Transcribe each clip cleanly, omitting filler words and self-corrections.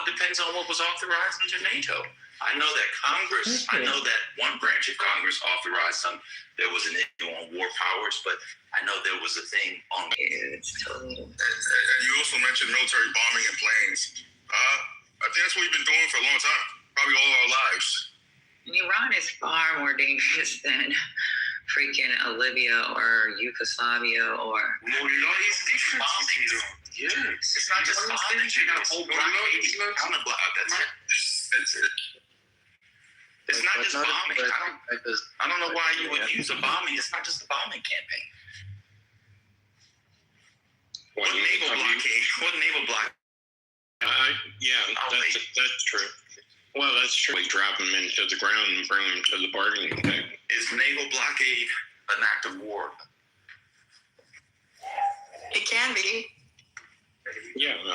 Well, it depends on what was authorized into NATO. I know that Congress, I know that one branch of Congress authorized some. There was an issue on war powers, but I know there was a thing on. It's totally. And you also mentioned military bombing in planes. I think that's what we've been doing for a long time, probably all our lives. Iran is far more dangerous than freaking Libya or Yugoslavia or. No, it's different. Yes. It's not just bombing. You got a whole blockade. That's it. It's not just bombing. I don't know why you would use a bombing. It's not just a bombing campaign. What naval blockade? That's true. Well, that's true. We drop them into the ground and bring them to the bargaining table. Is naval blockade an act of war? It can be. Yeah, When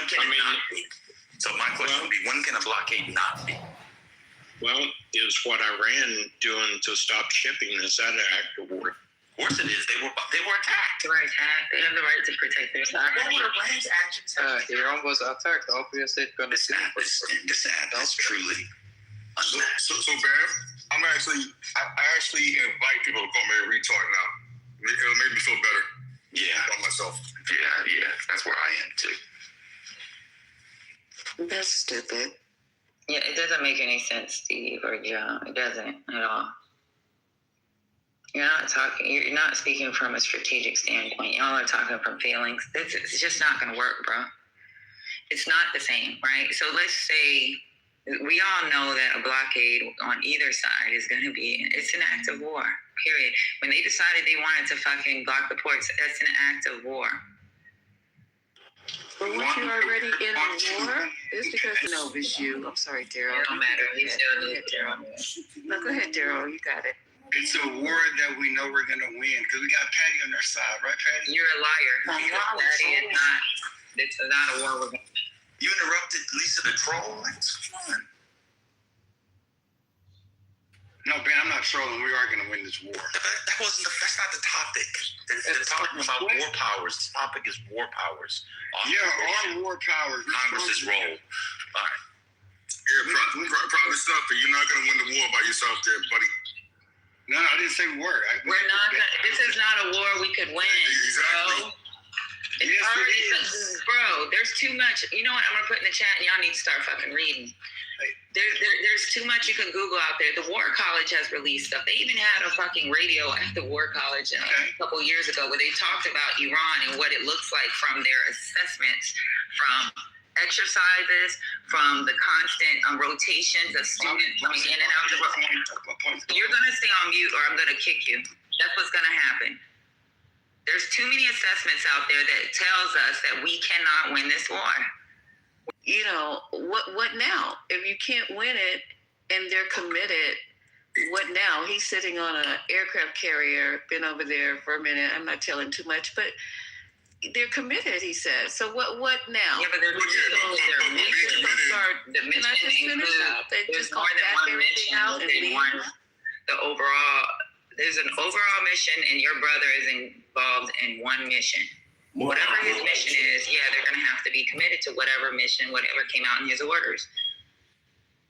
can it not be? So my question would be, when can a blockade not be? Well, is what Iran doing to stop shipping, is that an act of war? Of course it is. They were attacked. They were attacked. They have the right to protect their sovereignty. What were Iran's actions? Iran was attacked. Obviously, it's going to be. That's truly unmatched. So Bam, I actually invite people to call me a retard now. It'll make me feel better. Yeah. About myself. Yeah. That's where I am too. That's stupid. Yeah, it doesn't make any sense, Steve or Joe. It doesn't at all. You're not speaking from a strategic standpoint. Y'all are talking from feelings. It's just not going to work, bro. It's not the same, right? So let's say we all know that a blockade on either side is going to be, it's an act of war, period. When they decided they wanted to fucking block the ports, that's an act of war. But weren't you already in a war? It's because no, it's you. I'm sorry, Daryl. It don't matter. You still do it, Daryl. No, go ahead, Daryl. You got it. It's a war that we know we're gonna win because we got Patty on our side, right, Patty? You're a liar. Patty is not. It's not a war. You interrupted Lisa the troll. That's fun. No, Ben, I'm not trolling. We are gonna win this war. That's not the topic. They're talking about war powers. The topic is war powers. Our war powers. Congress's role. All right. Yeah, probably stuff, but you're not gonna win the war by yourself, there, buddy. No, I didn't say war. We're not. This is not a war we could win, exactly. bro. It's already, bro. There's too much. You know what? I'm gonna put in the chat, and y'all need to start fucking reading. There's too much you can Google out there. The War College has released stuff. They even had a fucking radio at the War College a couple years ago where they talked about Iran and what it looks like from their assessments, from exercises, from the constant rotations of students coming in and out the room. You're going to stay on mute or I'm going to kick you. That's what's going to happen. There's too many assessments out there that tells us that we cannot win this war. You know, what now? If you can't win it and they're committed, what now? He's sitting on an aircraft carrier, been over there for a minute. I'm not telling too much, but they're committed, he says. So what now? Yeah, but their mission includes, there's more than one mission. There's an overall mission, and your brother is involved in one mission. Whatever his mission is, they're going to have to be committed to whatever mission, whatever came out in his orders.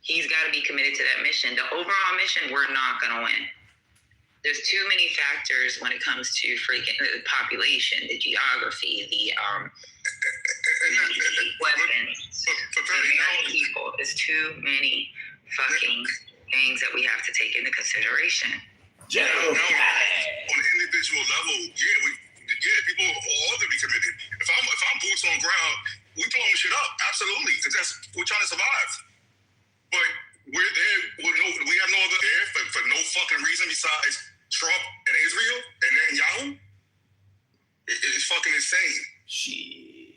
He's got to be committed to that mission. The overall mission, we're not going to win. There's too many factors when it comes to freaking the population, the geography, the weapons, the people. There's too many fucking things that we have to take into consideration. On an individual level, people are all going to be committed. If I'm boots on ground, we blowing shit up, absolutely, because we're trying to survive. But we're there. We have no other there for no fucking reason besides Trump and Israel and Netanyahu. It's fucking insane.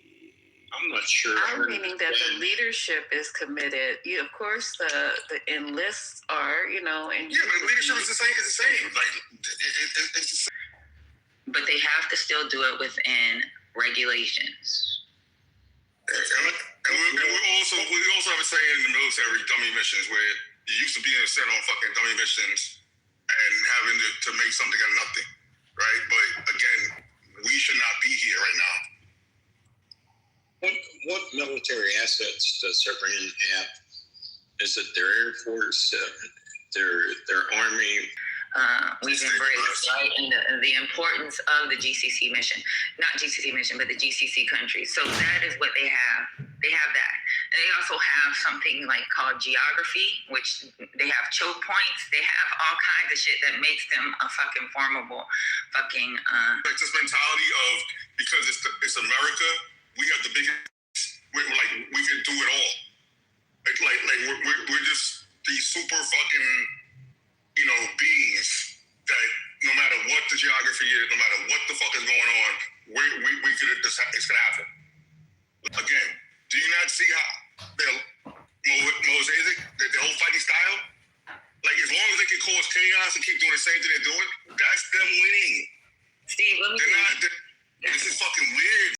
I'm not sure. I'm meaning that the leadership is committed. Of course, the enlists are, and but the leadership is the same. It's the same. Like it's the same. But they have to still do it within regulations. And we also have a saying in the military, dummy missions, where you used to be set on fucking dummy missions and having to make something out of nothing, right? But again, we should not be here right now. what military assets does Iran have? Is it their Air Force, their Army? We've embraced, right, and the importance of the GCC mission, not GCC mission, but the GCC countries. So that is what they have. They have that. And they also have something like called geography, which they have choke points. They have all kinds of shit that makes them a fucking formidable fucking. Like this mentality of, because it's America, we have the biggest. We can do it all. We're just these super fucking, beings that no matter what the geography is, no matter what the fuck is going on, we could, it's gonna happen. Again, do you not see how they're mosaic, the whole fighting style? Like, as long as they can cause chaos and keep doing the same thing they're doing, that's them winning. Steve, let me tell you. This is fucking weird.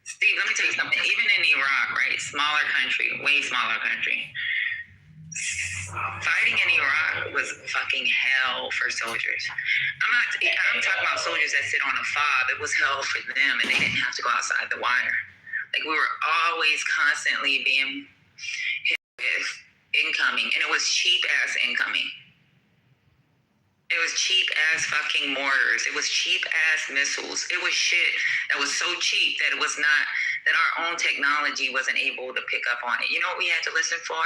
Steve, let me tell you something. Even in Iraq, right, smaller country, way smaller country, fighting in Iraq was fucking hell for soldiers. I'm talking about soldiers that sit on a fob. It was hell for them, and they didn't have to go outside the wire. Like, we were always constantly being hit with incoming, and it was cheap ass incoming. It was cheap ass fucking mortars. It was cheap ass missiles. It was shit that was so cheap that it was not, that our own technology wasn't able to pick up on it. You know what we had to listen for?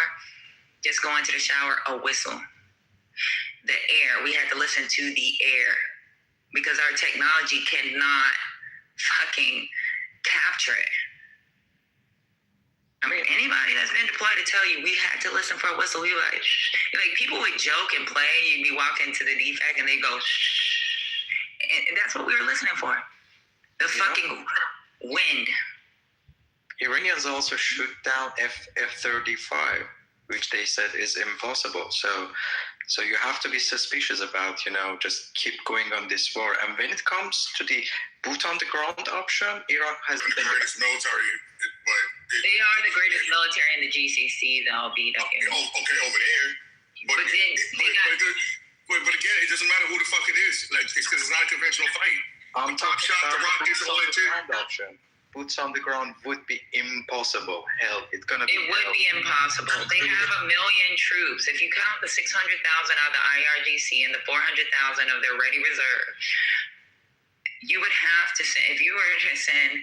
Just go into the shower, a whistle. The air, we had to listen to the air because our technology cannot fucking capture it. I mean, anybody that's been deployed to tell you we had to listen for a whistle, we like, people would joke and play. You'd be walking to the DFAC and they go, shh. And that's what we were listening for. The fucking wind. Iranians also shoot down F-35, which they said is impossible. So you have to be suspicious about, just keep going on this war. And when it comes to the boot on the ground option, Iraq has the greatest military, but they are the greatest military in the GCC, though. Okay, over there. But again, it doesn't matter who the fuck it is. Like, it's because it's not a conventional fight. I'm talking about the rockets, all that shit. Option. Boots on the ground would be impossible. Hell, it's gonna be. It would be impossible. They have 1 million troops. If you count the 600,000 out of the IRGC and the 400,000 of their ready reserve, you would have to send. If you were to send,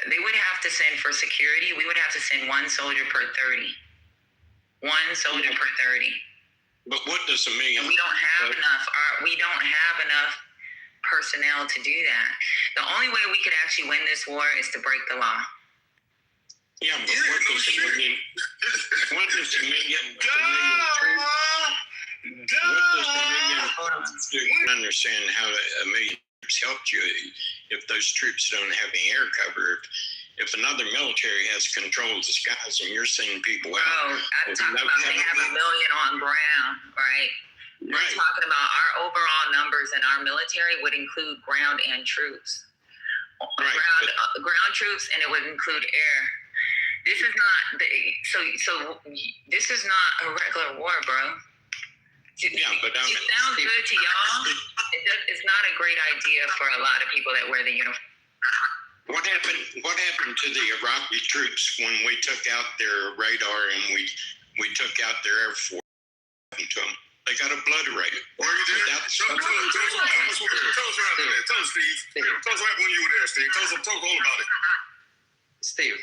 they would have to send for security. We would have to send one soldier per 30. One soldier per 30. But what does a million? And we don't have enough. We don't have enough personnel to do that. The only way we could actually win this war is to break the law. Yeah, but what does a million? What does a million? Understand how a million troops helped you if those troops don't have any air cover. If another military has control of the skies and you're sending people out. I'm talking about they have 1 million on ground, right? We're talking about our overall numbers in our military would include ground and troops. Ground troops, and it would include air. This is not this is not a regular war, bro. Yeah, but it sounds good to y'all. It's not a great idea for a lot of people that wear the uniform. What happened to the Iraqi troops when we took out their radar and we took out their air force to them? They got obliterated. Were you there? Tell us what happened there. Tell us, Steve. Tell us what happened when you were there, Steve. Tell us all about it. Steve,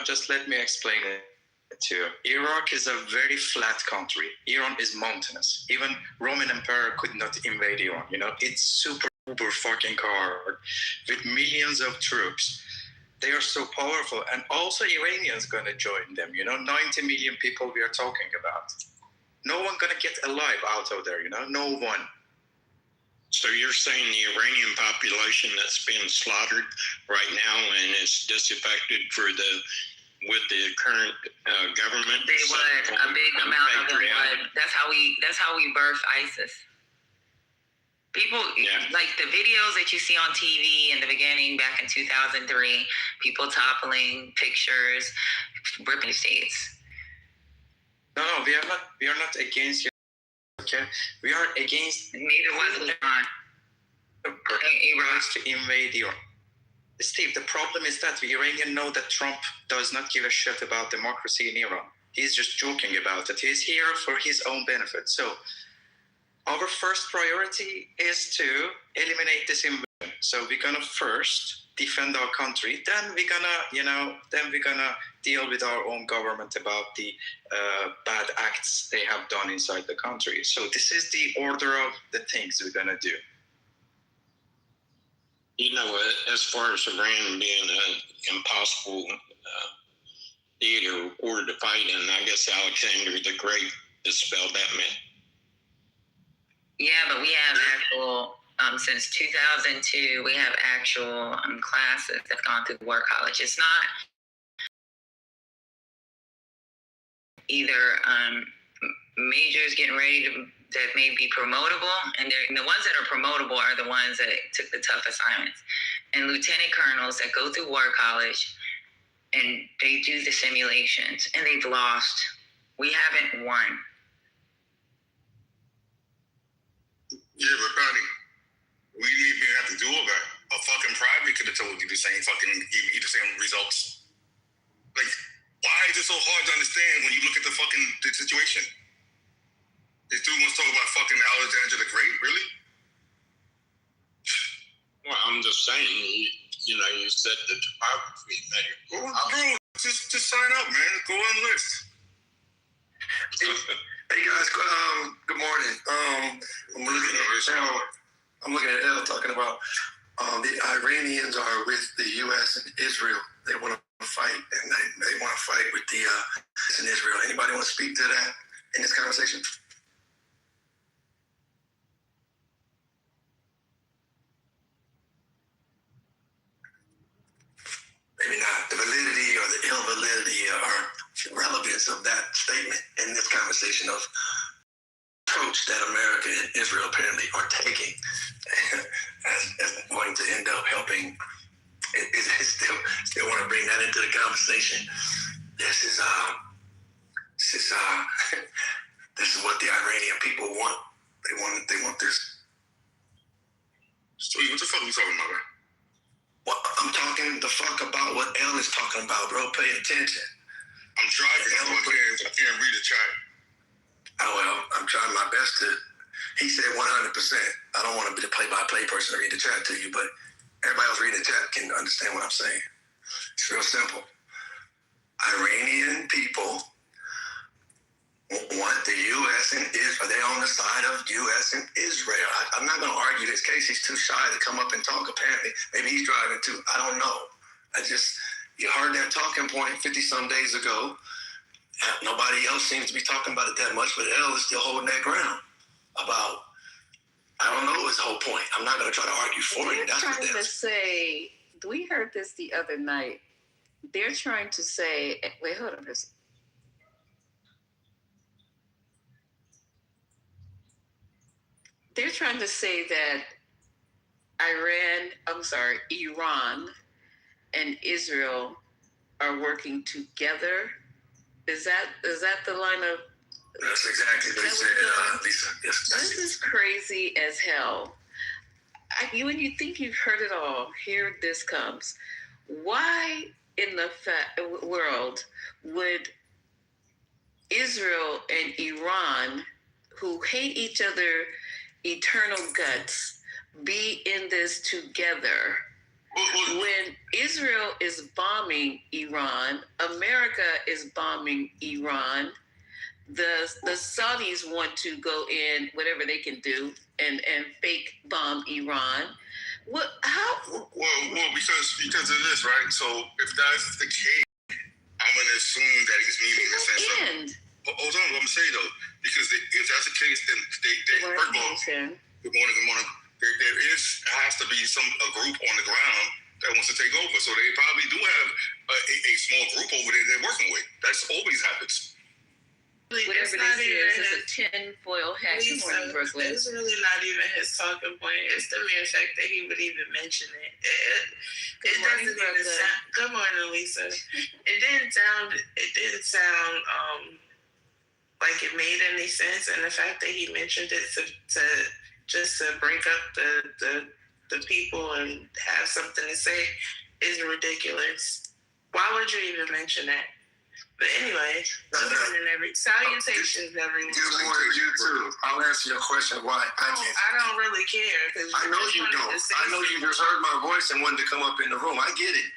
just let me explain it to you. Iraq is a very flat country. Iran is mountainous. Even Roman Empire could not invade Iran. It's super fucking hard with millions of troops. They are so powerful, and also Iranians gonna join them. 90 million people we are talking about. No one gonna get alive out of there. No one. So you're saying the Iranian population that's being slaughtered right now and is disaffected with the current government? They would. A big amount of them would. That's how we birth ISIS. People, like the videos that you see on TV in the beginning back in 2003, people toppling, pictures, ripping states. No, we are not against you. Okay, we are against. Neither was Iran. To invade Iran. Steve, the problem is that the Iranians know that Trump does not give a shit about democracy in Iran. He's just joking about it. He's here for his own benefit. So our first priority is to eliminate this invasion. So we're gonna first defend our country. Then we're gonna deal with our own government about the bad acts they have done inside the country. So this is the order of the things we're gonna do. You know, as far as Iran being an impossible theater or to fight in, I guess Alexander the Great dispelled that myth. Yeah, but we have actual, since 2002, we have actual classes that have gone through war college. It's not either majors getting ready that may be promotable, and the ones that are promotable are the ones that took the tough assignments. And lieutenant colonels that go through war college, and they do the simulations, and they've lost. We haven't won. Yeah, but Patty, we didn't even have to do all that. A fucking private could have told you the same results. Like, why is it so hard to understand when you look at the situation? This dude wants to talk about fucking Alexander the Great, really? Well, I'm just saying, you said the topography matter. Bro, just sign up, man. Go on the list. Hey guys, good morning. I'm looking at Elle talking about the Iranians are with the U.S. and Israel. They want to fight, and they want to fight with the in Israel. Anybody want to speak to that in this conversation? Maybe not the validity or the invalidity or relevance of that statement in this conversation of approach that America and Israel apparently are taking as going to end up helping. Still want to bring that into the conversation. This is what the Iranian people want. They want this. So what the fuck are you talking about, man? Well, I'm talking the fuck about what Elle is talking about, bro. Pay attention. I'm driving, so I can't read the chat. Oh, well, I'm trying my best to. He said 100%. I don't want to be the play-by-play person to read the chat to you, but everybody else reading the chat can understand what I'm saying. It's real simple. Iranian people want the U.S. and Israel. Are they on the side of U.S. and Israel? I'm not going to argue this case. He's too shy to come up and talk, apparently. Maybe he's driving too. I don't know. You heard that talking point 50-some days ago. Nobody else seems to be talking about it that much, but Elle is still holding that ground about, I don't know his whole point. I'm not going to try to argue for it. That's what to say, we heard this the other night. They're trying to say, wait, hold on. They're trying to say that Iran and Israel are working together. Is that the line of? That's exactly what he said, Lisa. Yes, this is crazy as hell. When you think you've heard it all, here this comes. Why in the world would Israel and Iran, who hate each other eternal guts, be in this together? When Israel is bombing Iran, America is bombing Iran, the Saudis want to go in, whatever they can do, and fake bomb Iran. How? Well, because of this, right? So if that's the case, I'm going to assume that he's meaning in the sense of... Hold on, let me say though, because if that's the case, then first of all, good morning. There has to be a group on the ground that wants to take over. So they probably do have a small group over there they're working with. That's always happens. Whatever this is a tinfoil hat. Good morning, Brooklyn. It's really not even his talking point. It's the mere fact that he would even mention it. It doesn't even sound. Good morning, Lisa. It didn't sound like it made any sense, and the fact that he mentioned it to just to break up the people and have something to say, is ridiculous. Why would you even mention that? But anyway, salutations, everyone. Good morning, you too. I'll answer your question why. I don't really care. I know you don't. I know you just heard my voice and wanted to come up in the room. I get it.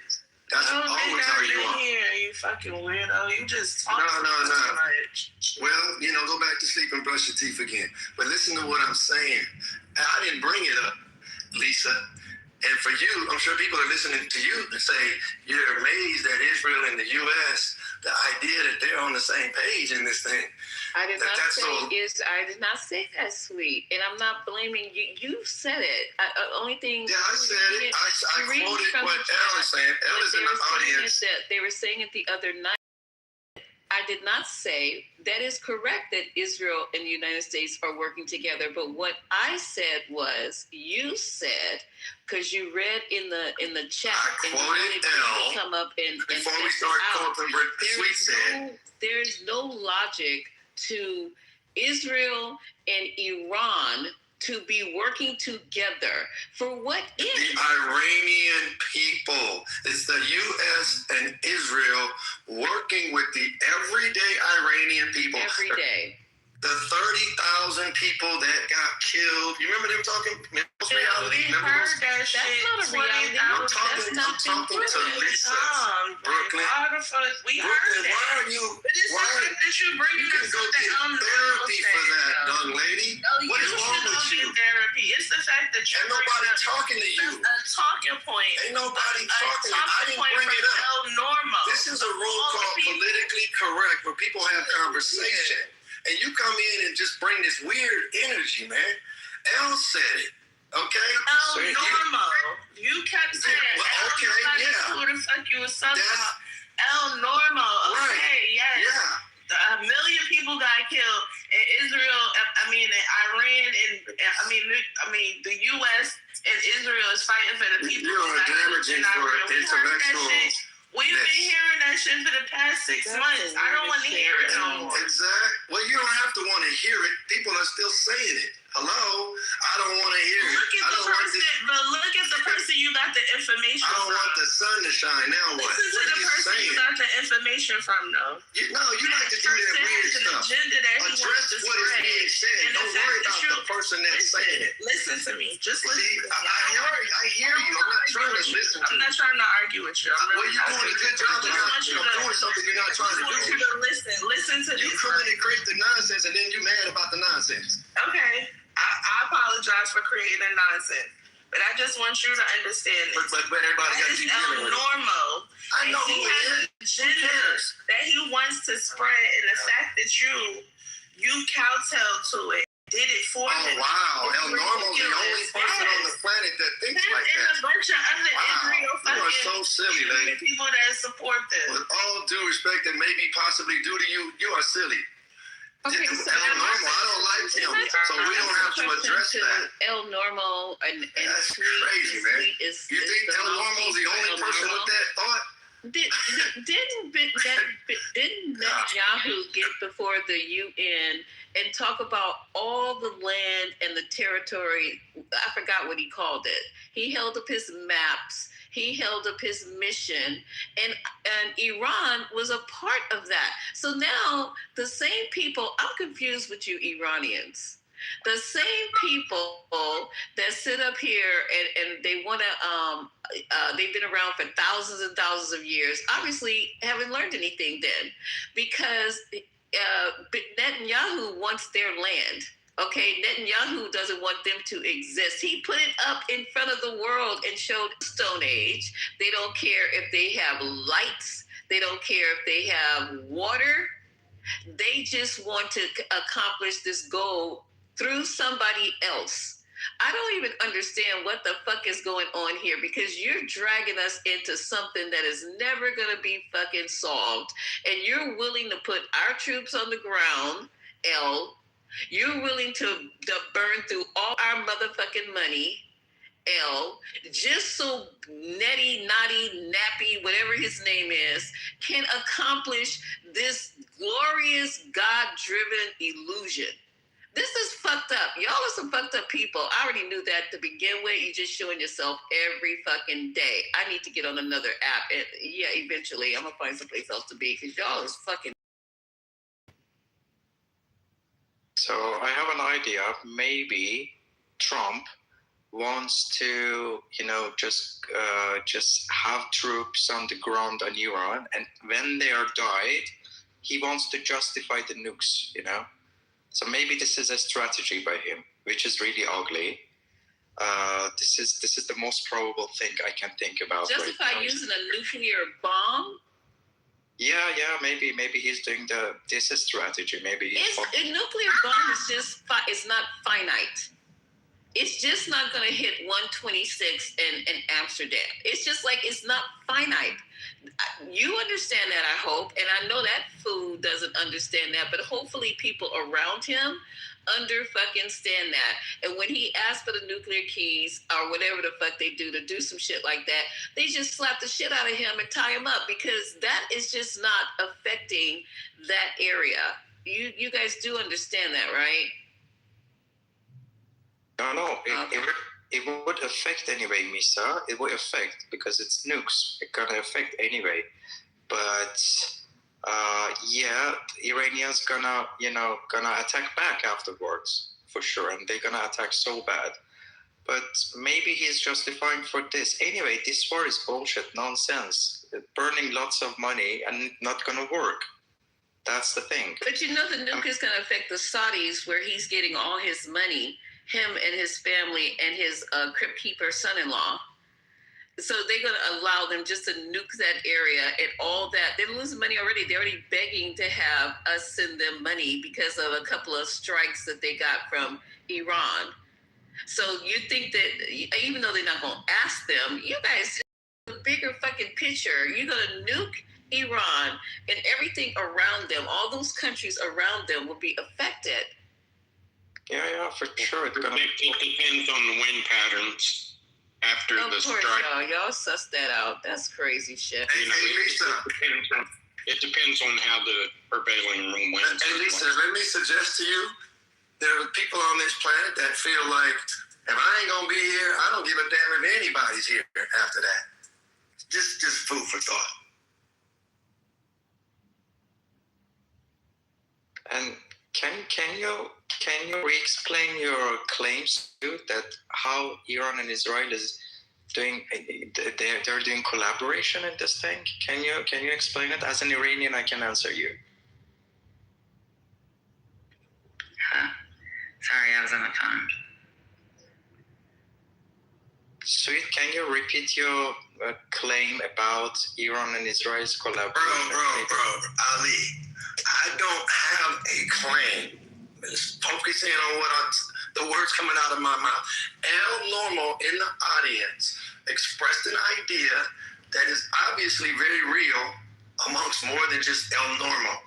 That's always how you are. Here, you fucking weirdo. You just talk No. too much. Well, go back to sleep and brush your teeth again. But listen to what I'm saying. I didn't bring it up, Lisa. And for you, I'm sure people are listening to you and say you're amazed that Israel and the U.S., the idea that they're on the same page in this thing. I did not say that, sweet, and I'm not blaming you. You said it. Only thing. Yeah, I said it. I quoted what Elle is saying. Elle is in the audience. They were saying it the other night. I did not say that is correct that Israel and the United States are working together. But what I said was, you said, because you read in the chat, I and quoted Elle come up and before we start quoting what Sweet said. There's no logic to Israel and Iran to be working together for what end? The Iranian people. It's the U.S. and Israel working with the everyday Iranian people. Every day. The 30,000 people that got killed. You remember them talking? Reality? We heard that shit. That's not a reality. I'm talking to Lisa. Brooklyn. We heard that. Why are you? But it's the fact that you bring You can go get therapy for that, young lady. What is wrong with you? Therapy. It's the fact that you Ain't nobody talking to you. a talking point. Ain't nobody talking. I didn't bring it up. Normal. This is a room called Politically Correct, where people have conversation. And you come in and just bring this weird energy, man. Elle said it, okay? Normal. You kept saying, who the fuck you was talking about? Normal. Okay, right. yes. Yeah. 1 million people got killed in Israel. In Iran, and the U.S. and Israel is fighting for the people. You are damaging for intellectuals. We've been hearing that shit for the past 6 months. I don't want to hear it no more. Exactly. Well, you don't have to want to hear it. People are still saying it. Hello? I don't want to hear it. Look at the person you got the information from. I don't from. want the sun to shine. Now what? Listen to the person you got the information from, though. You like to do that weird stuff. Address what is being said. Don't worry about the person that's saying it. Listen to me. Just listen. I hear you. I'm not trying to listen to you. I'm not trying to argue with you. Well, you're doing a good job of doing something you're not trying to do. I want you to listen. Listen to you. You come in and create the nonsense, and then you're mad about the nonsense. Okay. I apologize for creating nonsense. But I just want you to understand this. But everybody got to keep dealing with it. Normal. I know he has an agenda that he wants to spread, and the fact that you kowtow to it, did it for him. Oh, wow. El Normo's the only person on the planet that thinks like that. And a bunch of other Israel you are so silly, lady. People that support this. With all due respect and maybe possibly due to you, you are silly. Okay, so El Normo, I don't like him, so we don't have to address that. El Normo and that's Sweet, crazy, man. Sweet is you think El Normo's the only person with that thought? Didn't Netanyahu get before the UN and talk about all the land and the territory? I forgot what he called it. He held up his maps. He held up his mission, and Iran was a part of that. So now the same people, I'm confused with you Iranians. The same people that sit up here and they want to, they've been around for thousands and thousands of years, obviously haven't learned anything then, because Netanyahu wants their land. Okay, Netanyahu doesn't want them to exist. He put it up in front of the world and showed Stone Age. They don't care if they have lights. They don't care if they have water. They just want to accomplish this goal through somebody else. I don't even understand what the fuck is going on here, because you're dragging us into something that is never going to be fucking solved. And you're willing to put our troops on the ground, L. You're willing to burn through all our motherfucking money, L, just so Nettie, Naughty, Nappy, whatever his name is, can accomplish this glorious God-driven illusion. This is fucked up. Y'all are some fucked up people. I already knew that to begin with. You're just showing yourself every fucking day. I need to get on another app. And yeah, eventually I'm going to find someplace else to be because y'all is fucking. So I have an idea. Maybe Trump wants to, just have troops on the ground on Iran, and when they are died, he wants to justify the nukes, So maybe this is a strategy by him, which is really ugly. This is the most probable thing I can think about. Justify right now. Using a nuclear bomb? Yeah, maybe he's doing this is strategy. Maybe a nuclear bomb is just it's not finite. It's just not going to hit 126 in Amsterdam. It's just like it's not finite. You understand that, I hope, and I know that fool doesn't understand that, but hopefully people around him stand that. And when he asked for the nuclear keys or whatever the fuck they do to do some shit like that, they just slap the shit out of him and tie him up because that is just not affecting that area. You guys do understand that, right? No, it would affect anyway, Misa. It would affect because it's nukes. It's gonna affect anyway. But Iranians gonna attack back afterwards for sure, and they're gonna attack so bad. But maybe he's justifying for this. Anyway, this war is bullshit, nonsense. Burning lots of money and not gonna work. That's the thing. But the nuke is gonna affect the Saudis, where he's getting all his money. Him and his family and his crypt keeper son-in-law. So they're going to allow them just to nuke that area and all that. They're losing money already. They're already begging to have us send them money because of a couple of strikes that they got from Iran. So you think that even though they're not going to ask them, you guys have a bigger fucking picture. You're going to nuke Iran and everything around them. All those countries around them will be affected. Yeah, for sure. It depends on the wind patterns after the strike. Y'all suss that out. That's crazy shit. It depends on how the prevailing winds. Hey, Lisa, let me suggest to you, there are people on this planet that feel like, if I ain't gonna be here, I don't give a damn if anybody's here after that. Just food for thought. And can you re-explain your claims too, that how Iran and Israel is doing? They're doing collaboration in this thing. Can you explain it? As an Iranian, I can answer you. Sorry, I was on the phone. Sweet, can you repeat your claim about Iran and Israel's collaboration? Bro, Ali, I don't have a claim. Focusing on the words coming out of my mouth. El Normo in the audience expressed an idea that is obviously very real amongst more than just El Normo.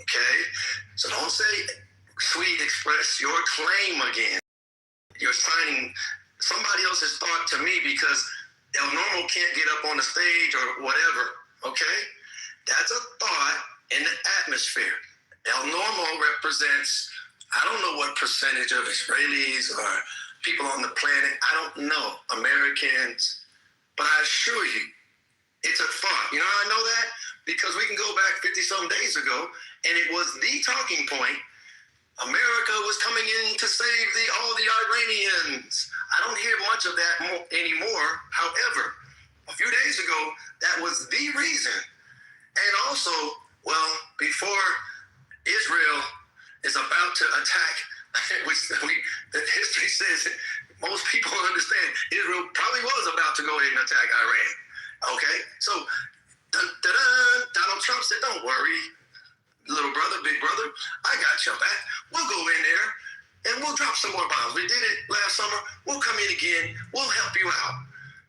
Okay? So don't say, Sweet, express your claim again. You're signing somebody else's thought to me because El Normo can't get up on the stage or whatever. Okay? That's a thought in the atmosphere. El Normo represents, I don't know what percentage of Israelis or people on the planet, I don't know, Americans, but I assure you, it's a thought. You know how I know that? Because we can go back 50-some days ago, and it was the talking point. America was coming in to save all the Iranians. I don't hear much of that anymore. However, a few days ago, that was the reason. And also, well, before Israel is about to attack, which the history says most people understand, Israel probably was about to go ahead and attack Iran. Okay? So, Donald Trump said, don't worry, little brother, big brother, I got your back. We'll go in there and we'll drop some more bombs. We did it last summer. We'll come in again. We'll help you out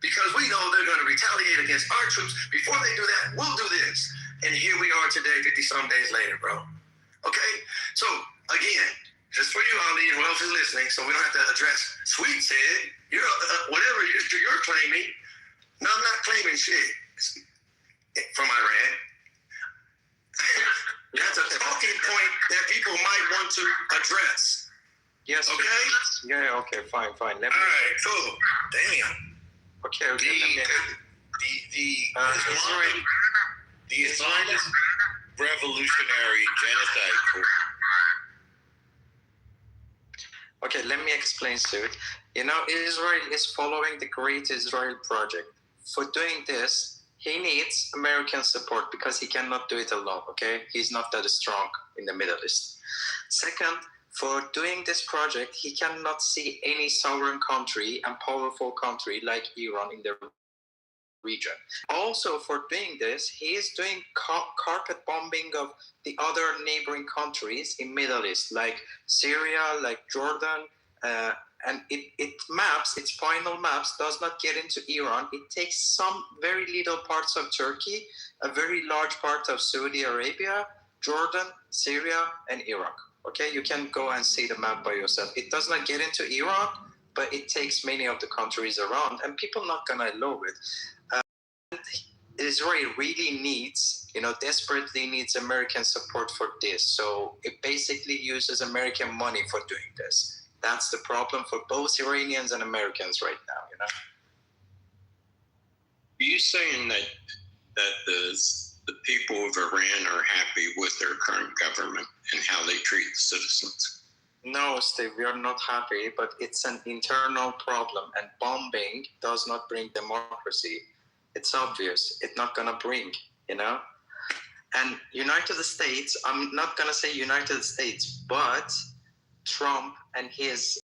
because we know they're going to retaliate against our troops. Before they do that, we'll do this. And here we are today, 50-some days later, bro. Okay? So, again, just for you, Ali, and who else is listening, so we don't have to address Sweet said, whatever you're claiming. No, I'm not claiming shit from Iran. That's a talking point that people might want to address. Yes. Okay? Yeah, okay, fine. Let me, All right, cool. Damn. okay. Let me, The Islamic Revolutionary Genocide Corps. okay, let me explain, Sud. You know, Israel is following the Great Israel Project. For doing this, he needs American support because he cannot do it alone, okay? He's not that strong in the Middle East. Second, for doing this project, he cannot see any sovereign country and powerful country like Iran in the region. Also, for doing this, he is doing carpet bombing of the other neighboring countries in Middle East, like Syria, like Jordan, and its final maps does not get into Iran. It takes some very little parts of Turkey, a very large part of Saudi Arabia, Jordan, Syria, and Iraq. Okay, you can go and see the map by yourself. It does not get into Iran, but it takes many of the countries around, and people not gonna love it. Israel really needs, desperately needs American support for this. So it basically uses American money for doing this. That's the problem for both Iranians and Americans right now, Are you saying that the people of Iran are happy with their current government and how they treat the citizens? No, Steve, we are not happy, but it's an internal problem, and bombing does not bring democracy. It's obvious. It's not going to bring, And United States, I'm not going to say United States, but Trump and his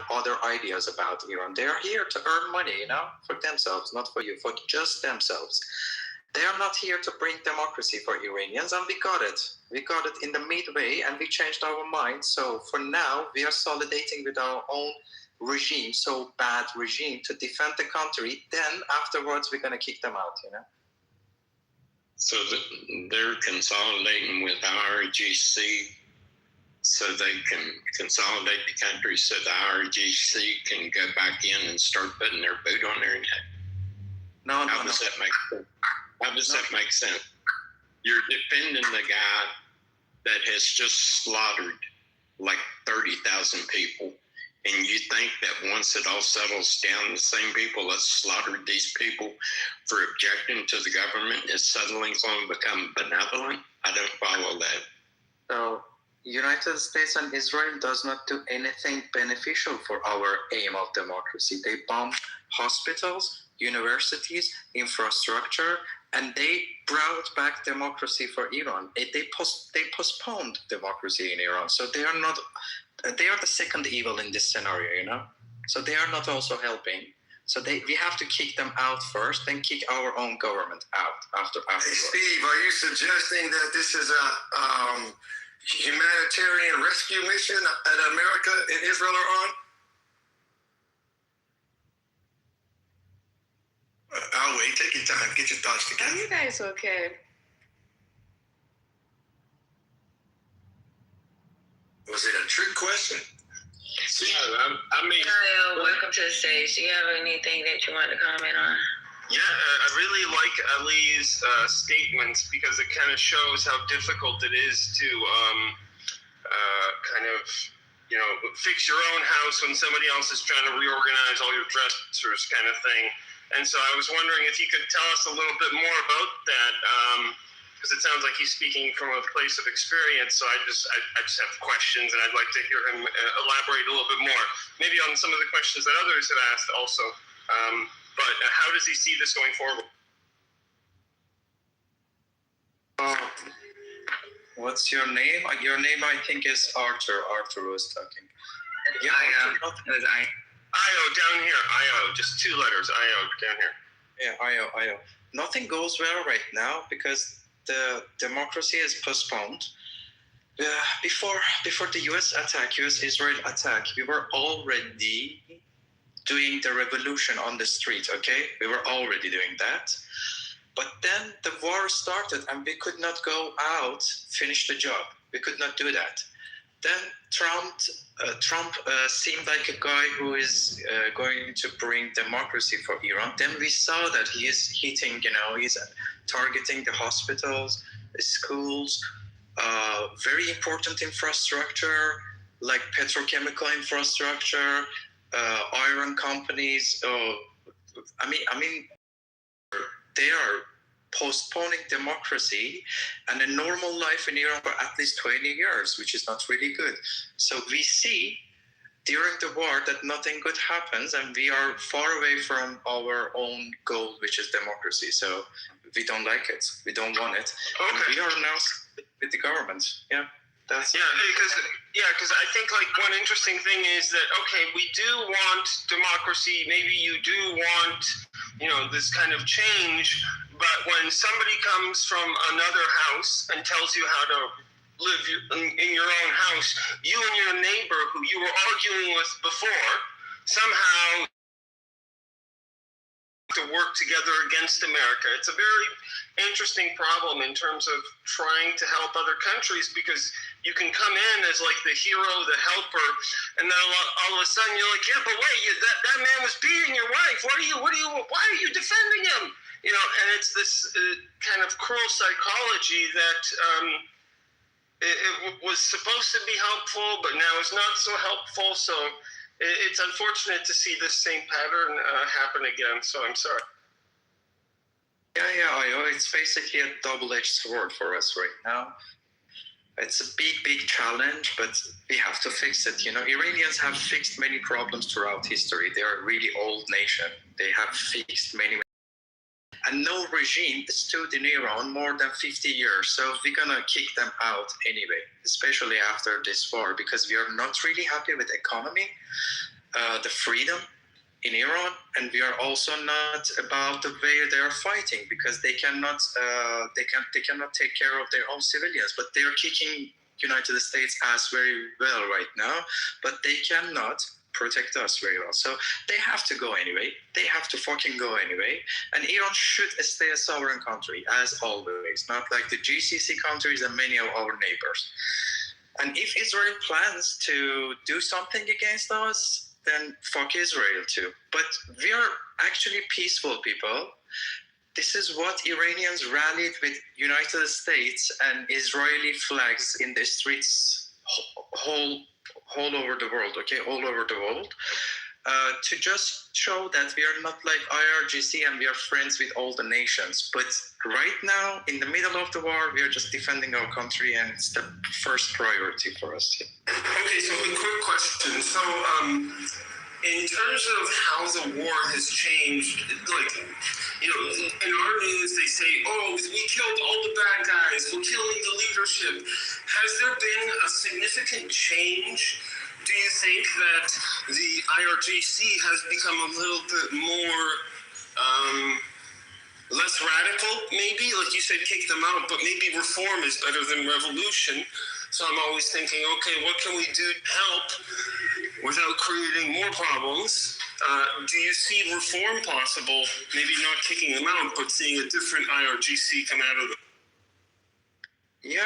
other ideas about Iran. They are here to earn money, for themselves, not for you, for just themselves. They are not here to bring democracy for Iranians, and we got it. We got it in the midway, and we changed our mind. So for now, we are solidating with our own regime, so bad regime, to defend the country. Then afterwards, we're going to kick them out, So they're consolidating with IRGC so they can consolidate the country so the IRGC can go back in and start putting their boot on their neck. No. How does that make sense? How does that make sense? You're defending the guy that has just slaughtered like 30,000 people. And you think that once it all settles down, the same people that slaughtered these people for objecting to the government is suddenly going to become benevolent? I don't follow that. So, United States and Israel does not do anything beneficial for our aim of democracy. They bomb hospitals, universities, infrastructure, and they brought back democracy for Iran. They postponed democracy in Iran. So they are the second evil in this scenario, So they are not also helping. So we have to kick them out first, then kick our own government out afterwards. Hey, Steve, are you suggesting that this is a humanitarian rescue mission that America and Israel are on? I'll wait. Take your time. Get your thoughts together. Are you guys okay? Was it a trick question? Kyle, welcome to the stage. Do you have anything that you want to comment on? Yeah, I really like Ali's statements because it kind of shows how difficult it is to fix your own house when somebody else is trying to reorganize all your dressers, kind of thing. And so I was wondering if you could tell us a little bit more about that, because it sounds like he's speaking from a place of experience. So I just have questions, and I'd like to hear him elaborate a little bit more, maybe on some of the questions that others have asked also. But how does he see this going forward? What's your name? Your name, I think, is Arthur. Arthur was talking. Yeah, it was I. IO down here. IO, just 2 letters. IO down here. Yeah, IO. Nothing goes well right now because the democracy is postponed. Before the U.S.-Israel attack, we were already doing the revolution on the street, okay? We were already doing that. But then the war started and we could not go out, finish the job. We could not do that. Then Trump seemed like a guy who is going to bring democracy for Iran. Then we saw that he is hitting, he's targeting the hospitals, the schools, very important infrastructure, like petrochemical infrastructure, iron companies. I mean, they are postponing democracy and a normal life in Iran for at least 20 years, which is not really good. So we see during the war that nothing good happens, and we are far away from our own goal, which is democracy. So we don't like it. We don't want it. Okay. And we are now with the government. Yeah. Because I think like one interesting thing is that, okay, we do want democracy. Maybe you do want, this kind of change. But when somebody comes from another house and tells you how to live in your own house, you and your neighbor who you were arguing with before somehow to work together against America. It's a very interesting problem in terms of trying to help other countries, because you can come in as like the hero, the helper, and then all of a sudden you're like, yeah, but wait, that man was beating your wife. Why are you defending him? And it's this kind of cruel psychology that it was supposed to be helpful, but now it's not so helpful. So it's unfortunate to see this same pattern happen again. So I'm sorry. Yeah, it's basically a double-edged sword for us right now. It's a big challenge, but we have to fix it. Iranians have fixed many problems throughout history. They are a really old nation. They have fixed many. And no regime stood in Iran more than 50 years. So we're going to kick them out anyway, especially after this war, because we are not really happy with the economy, the freedom in Iran, and we are also not about the way they are fighting, because they cannot take care of their own civilians. But they are kicking United States ass very well right now, but they cannot protect us very well. So they have to go anyway. They have to fucking go anyway. And Iran should stay a sovereign country, as always, not like the GCC countries and many of our neighbors. And if Israel plans to do something against us, then fuck Israel too. But we are actually peaceful people. This is what Iranians rallied with United States and Israeli flags in the streets all over the world, to just show that we are not like IRGC and we are friends with all the nations. But right now, in the middle of the war, we are just defending our country, and it's the first priority for us. Okay, so a quick question. So, in terms of how the war has changed, like, in our news they say, oh, we killed all the bad guys, we're killing the leadership. Has there been a significant change? Do you think that the IRGC has become a little bit more, less radical, maybe? Like you said, kick them out, but maybe reform is better than revolution. So I'm always thinking, okay, what can we do to help without creating more problems? Do you see reform possible? Maybe not kicking them out, but seeing a different IRGC come out of it? Yeah,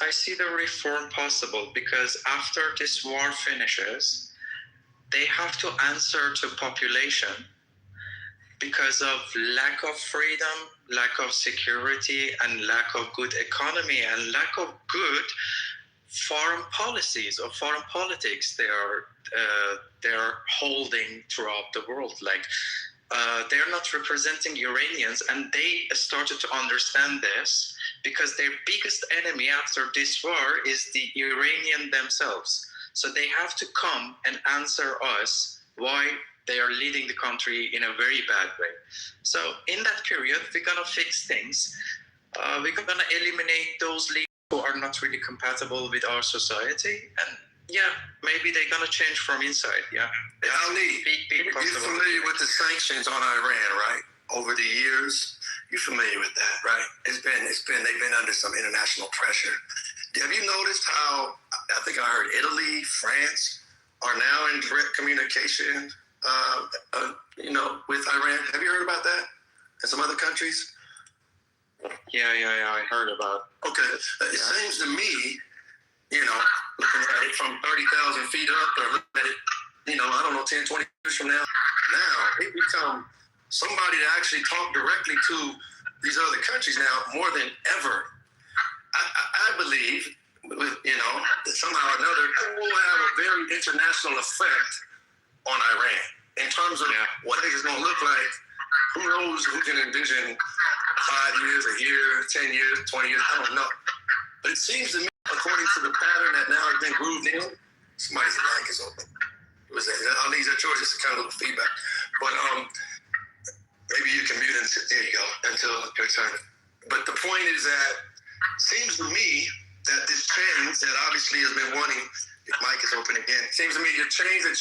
I see the reform possible, because after this war finishes, they have to answer to population because of lack of freedom, lack of security, and lack of good economy, and lack of good foreign policies or foreign politics they are holding throughout the world. Like they're not representing Iranians, and they started to understand this because their biggest enemy after this war is the Iranian themselves. So they have to come and answer us why they are leading the country in a very bad way. So in that period, we're gonna fix things. We're gonna eliminate those leaders who are not really compatible with our society, and maybe they're gonna change from inside. Ali, you're familiar with the sanctions on Iran, right? Over the years, you're familiar with that, right? They've been under some international pressure. Have you noticed how, I think I heard Italy, France are now in direct communication, with Iran? Have you heard about that? And some other countries? Yeah, I heard about it. Okay, it seems to me, looking at it from 30,000 feet up, or looking at it, I don't know, 10, 20 years from now, it become somebody to actually talk directly to these other countries now more than ever. I believe, that somehow or another, we'll have a international effect on Iran in terms of what it is going to look like. Who knows? Who can envision 5 years, a year, 10 years, 20 years? I don't know. But it seems to me, according to the pattern that now has been grooved in, somebody's mic is open. Was that? I'll leave that yours. Just a kind of little feedback. But maybe you can mute it. There you go. Until your turn. But the point is that it seems to me that this change that obviously has been wanting. Your mic is open again. It seems to me your change that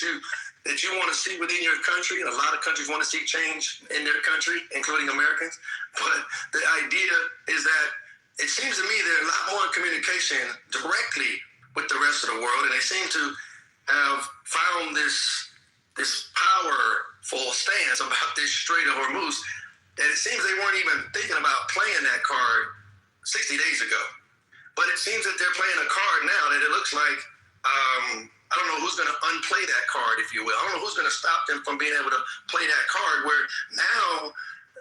you want to see within your country, and a lot of countries want to see change in their country, including Americans. But the idea is that it seems to me there's a lot more communication directly with the rest of the world, and they seem to have found this powerful stance about this Strait of Hormuz that it seems they weren't even thinking about playing that card 60 days ago. But it seems that they're playing a card now that it looks like, I don't know who's going to unplay that card, if you will. I don't know who's going to stop them from being able to play that card, where now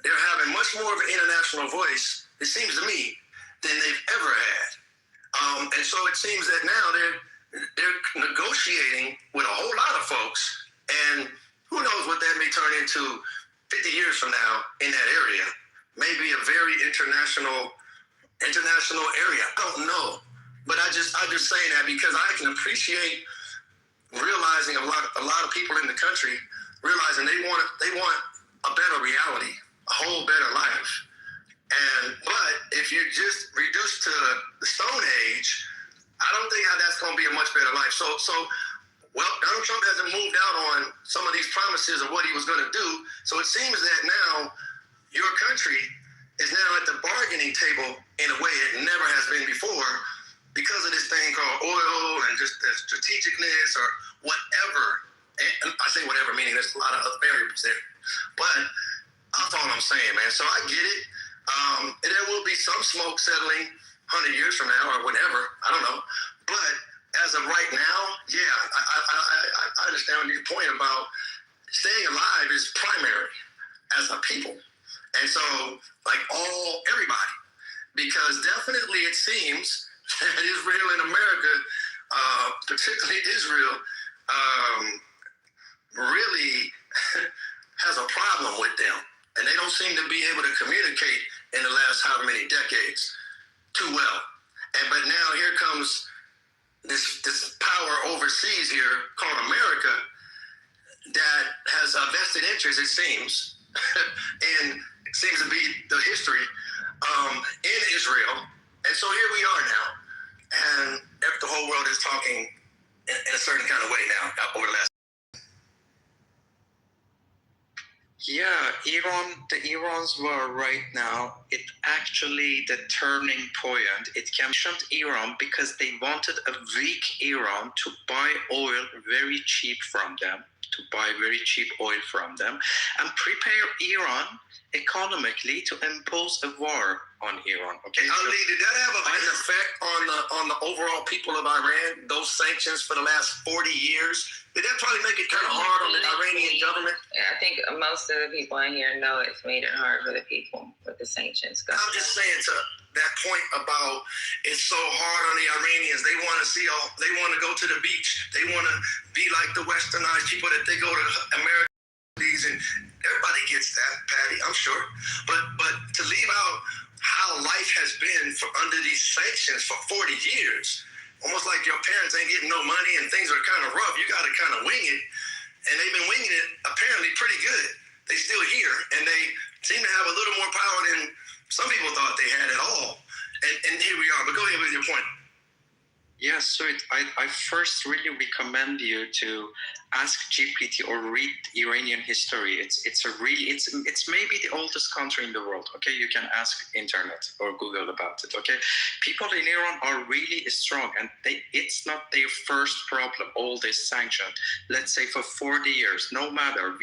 they're having much more of an international voice, it seems to me, than they've ever had. And so it seems that now they're negotiating with a whole lot of folks, and who knows what that may turn into 50 years from now in that area. Maybe a very international area. I don't know. But I'm just saying that because I can appreciate realizing a lot of people in the country realizing they want a better reality, a whole better life. But if you just reduce to the Stone Age, I don't think that's going to be a much better life. So Donald Trump hasn't moved out on some of these promises of what he was going to do. So it seems that now your country is now at the bargaining table in a way it never has been before, because of this thing called oil and just the strategicness or whatever. And I say whatever, meaning there's a lot of other variables there. But that's all I'm saying, man. So I get it. There will be some smoke settling 100 years from now or whatever. I don't know. But as of right now, yeah, I understand your point about staying alive is primary as a people. And so, like everybody, because definitely it seems that Israel and America, particularly Israel, really has a problem with them. And they don't seem to be able to communicate in the last however many decades too well. But now here comes this power overseas here called America that has a vested interest, it seems, and it seems to be the history in Israel. And so here we are now, and the whole world is talking in a certain kind of way now over the last. Yeah, the Iran's war right now, it actually the turning point. It mentioned Iran because they wanted a weak Iran to buy oil very cheap from them, and prepare Iran economically to impose a war on Iran. Okay. Ali, did that have an effect on the overall people of Iran? Those sanctions for the last 40 years, did that probably make it kind of hard on the Iranian government? Yeah, I think most of the people in here know it's made it hard for the people with the sanctions. I'm just saying to that point about it's so hard on the Iranians. They want to go to the beach. They want to be like the westernized people that they go to America. And everybody gets that, Patty, I'm sure. But to leave out how life has been under these sanctions for 40 years, almost like your parents ain't getting no money and things are kind of rough. You got to kind of wing it. And they've been winging it apparently pretty good. They still here, and they seem to have a little more power than some people thought they had at all. And here we are. But go ahead with your point. Yeah, so I first really recommend you to ask GPT or read Iranian history. It's maybe the oldest country in the world. Okay, you can ask internet or Google about it. Okay, people in Iran are really strong, and it's not their first problem. All this sanction, let's say for 40 years, no matter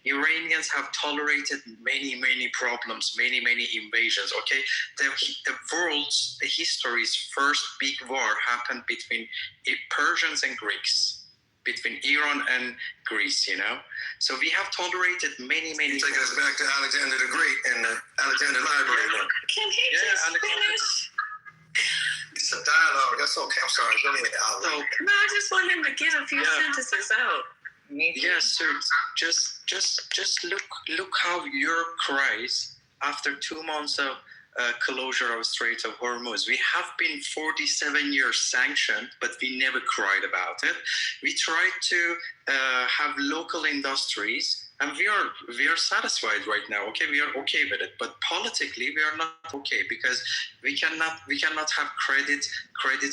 Iranians have tolerated many problems, many invasions. Okay, the history's first big war happened between Persians and Greeks, between Iran and Greece. So we have tolerated many. Take us back to Alexander the Great and the Alexander Library. Can he just finish? It's a dialogue. That's okay. I'm sorry. Go ahead, Al. So, No, I just want him to get a few sentences out. yes, sir. Just look how Europe cries after 2 months of closure of Strait of Hormuz. We have been 47 years sanctioned, but we never cried about it. We tried to have local industries, and we are satisfied right now. Okay, we are okay with it, but politically we are not okay because we cannot have credit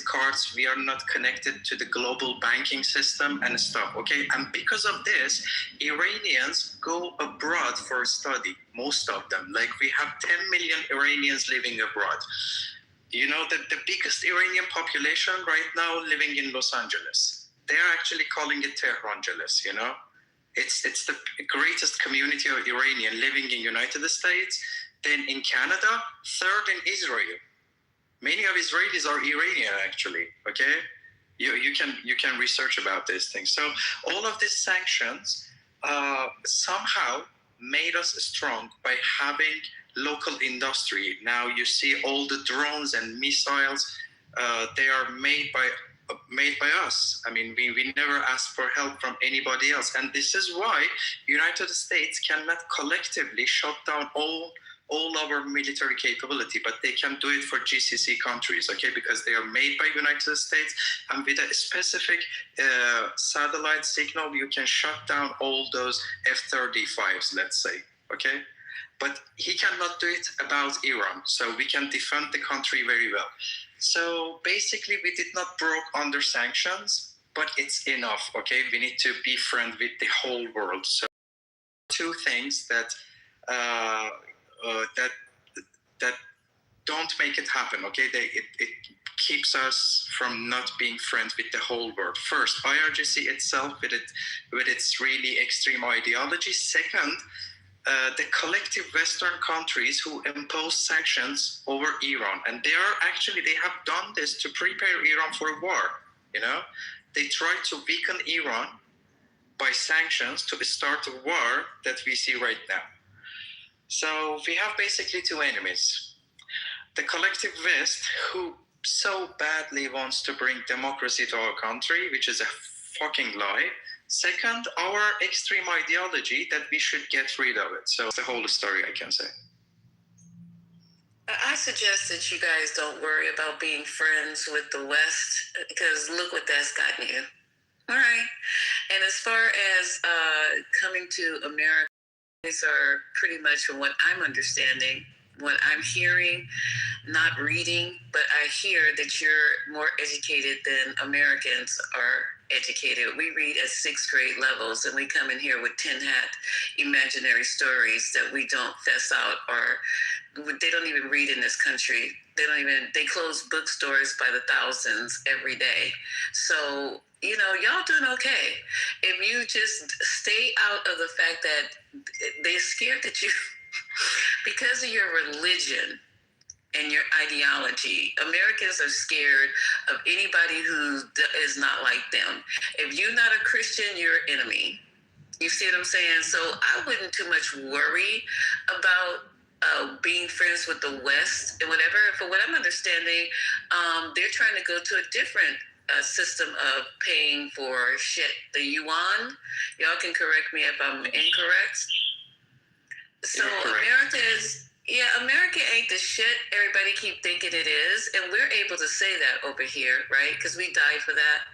cards. We are not connected to the global banking system and stuff. Okay, and because of this, Iranians go abroad for study. Most of them, like we have 10 million Iranians living abroad. You know that the biggest Iranian population right now living in Los Angeles. They are actually calling it Tehrangeles. You know. It's the greatest community of Iranian living in United States, then in Canada, third in Israel. Many of Israelis are Iranian actually, okay? You can research about these things. So all of these sanctions somehow made us strong by having local industry. Now you see all the drones and missiles, they are made by us. I mean, we never asked for help from anybody else. And this is why United States cannot collectively shut down all our military capability, but they can do it for GCC countries, okay? Because they are made by United States, and with a specific satellite signal, you can shut down all those F-35s, let's say, okay? But he cannot do it about Iran, so we can defend the country very well. So basically, we did not broke under sanctions, but it's enough, okay? We need to be friends with the whole world. So two things that don't make it happen, okay? It keeps us from not being friends with the whole world. First, IRGC itself with its really extreme ideology. Second, the collective Western countries who impose sanctions over Iran. And they have done this to prepare Iran for a war, you know? They try to weaken Iran by sanctions to start a war that we see right now. So we have basically two enemies. The collective West, who so badly wants to bring democracy to our country, which is a fucking lie. Second, our extreme ideology that we should get rid of it. So it's the whole story, I can say. I suggest that you guys don't worry about being friends with the West, because look what that's gotten you. All right. And as far as coming to America, these are pretty much from what I'm understanding, what I'm hearing, not reading, but I hear that you're more educated than Americans are educated. We read at 6th grade levels, and we come in here with tin hat imaginary stories that we don't fess out, or they don't even read in this country. They close bookstores by the thousands every day. So, you know, y'all doing okay. If you just stay out of the fact that they're scared that you, because of your religion and your ideology, Americans are scared of anybody who is not like them. If you're not a Christian, you're an enemy. You see what I'm saying? So I wouldn't too much worry about being friends with the West and whatever. For what I'm understanding, they're trying to go to a different system of paying for shit, the yuan. Y'all can correct me if I'm incorrect. So America ain't the shit everybody keep thinking it is, and we're able to say that over here, right? Because we died for that.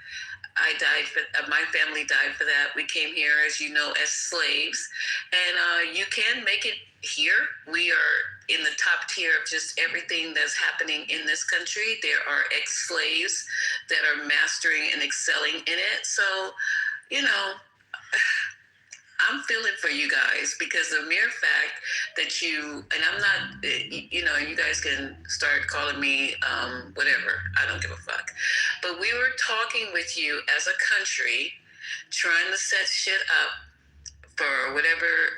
I died for my family died for that. We came here, as you know, as slaves, and you can make it here. We are in the top tier of just everything that's happening in this country. There are ex-slaves that are mastering and excelling in it. So, you know, I'm feeling for you guys, because the mere fact that you, and I'm not, you know, you guys can start calling me whatever. I don't give a fuck. But we were talking with you as a country, trying to set shit up for whatever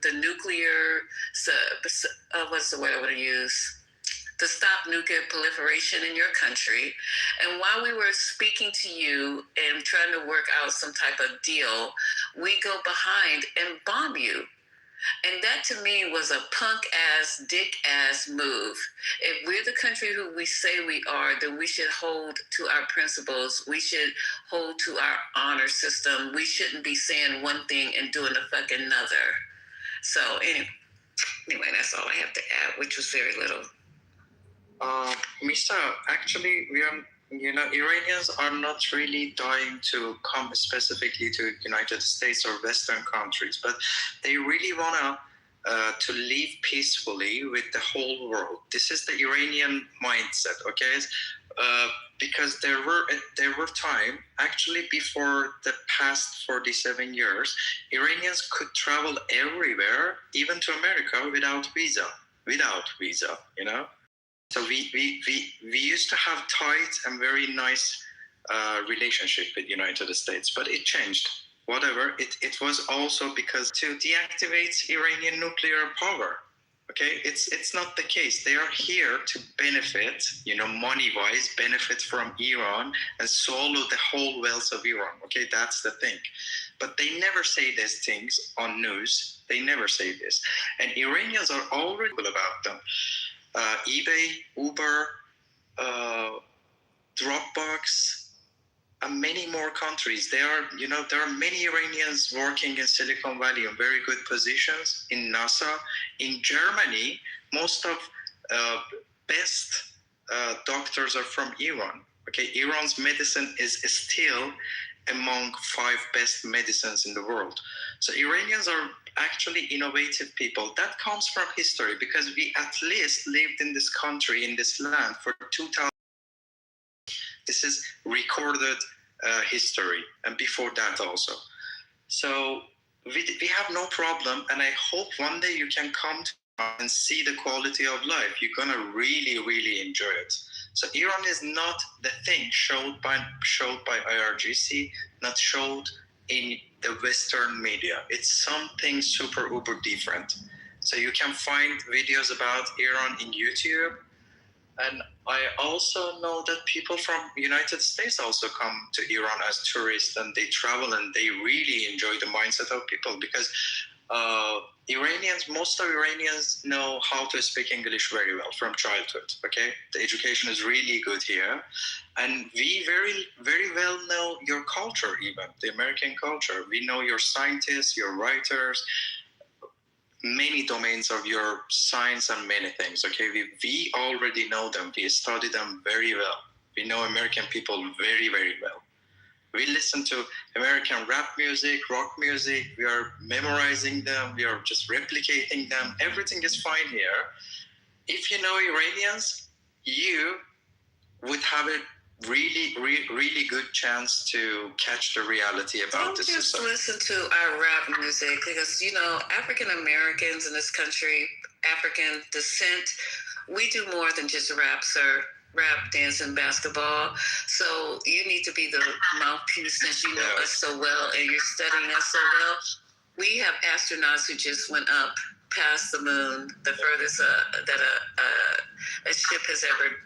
the nuclear, what's the word I want to use? To stop nuclear proliferation in your country. And while we were speaking to you and trying to work out some type of deal, we go behind and bomb you. And that to me was a punk ass, dick ass move. If we're the country who we say we are, then we should hold to our principles. We should hold to our honor system. We shouldn't be saying one thing and doing the fucking another. So anyway, that's all I have to add, which was very little. Misa, actually, Iranians are not really dying to come specifically to United States or Western countries, but they really want to live peacefully with the whole world. This is the Iranian mindset, okay? Because there were time, actually before the past 47 years, Iranians could travel everywhere, even to America, without visa, you know? So we used to have tight and very nice relationship with United States, but it changed. Whatever, it was also because to deactivate Iranian nuclear power. Okay, it's not the case. They are here to benefit, money-wise, benefit from Iran and swallow the whole wealth of Iran. Okay, that's the thing. But they never say these things on news. They never say this. And Iranians are already about them. eBay, Uber, Dropbox, and many more countries. There are many Iranians working in Silicon Valley in very good positions, in NASA. In Germany, most of best doctors are from Iran. Okay, Iran's medicine is still among 5 best medicines in the world. So Iranians are actually innovative people. That comes from history, because we at least lived in this country, in this land for 2,000. This is recorded history, and before that also. So we have no problem, and I hope one day you can come to and see the quality of life. You're gonna really, really enjoy it. So Iran is not the thing showed by IRGC, not showed in the Western media. It's something super uber different. So you can find videos about Iran in YouTube. And I also know that people from United States also come to Iran as tourists, and they travel and they really enjoy the mindset of people, because most of Iranians know how to speak English very well from childhood, okay? The education is really good here. And we very, very well know your culture, even, the American culture. We know your scientists, your writers, many domains of your science and many things, okay? We already know them. We study them very well. We know American people very, very well. We listen to American rap music, rock music. We are memorizing them. We are just replicating them. Everything is fine here. If you know Iranians, you would have a really, really good chance to catch the reality about this. Don't just listen to our rap music, because, African Americans in this country, African descent, we do more than just rap, sir. Rap, dance, and basketball. So you need to be the mouthpiece, since you know us so well and you're studying us so well. We have astronauts who just went up past the moon, the furthest that a ship has ever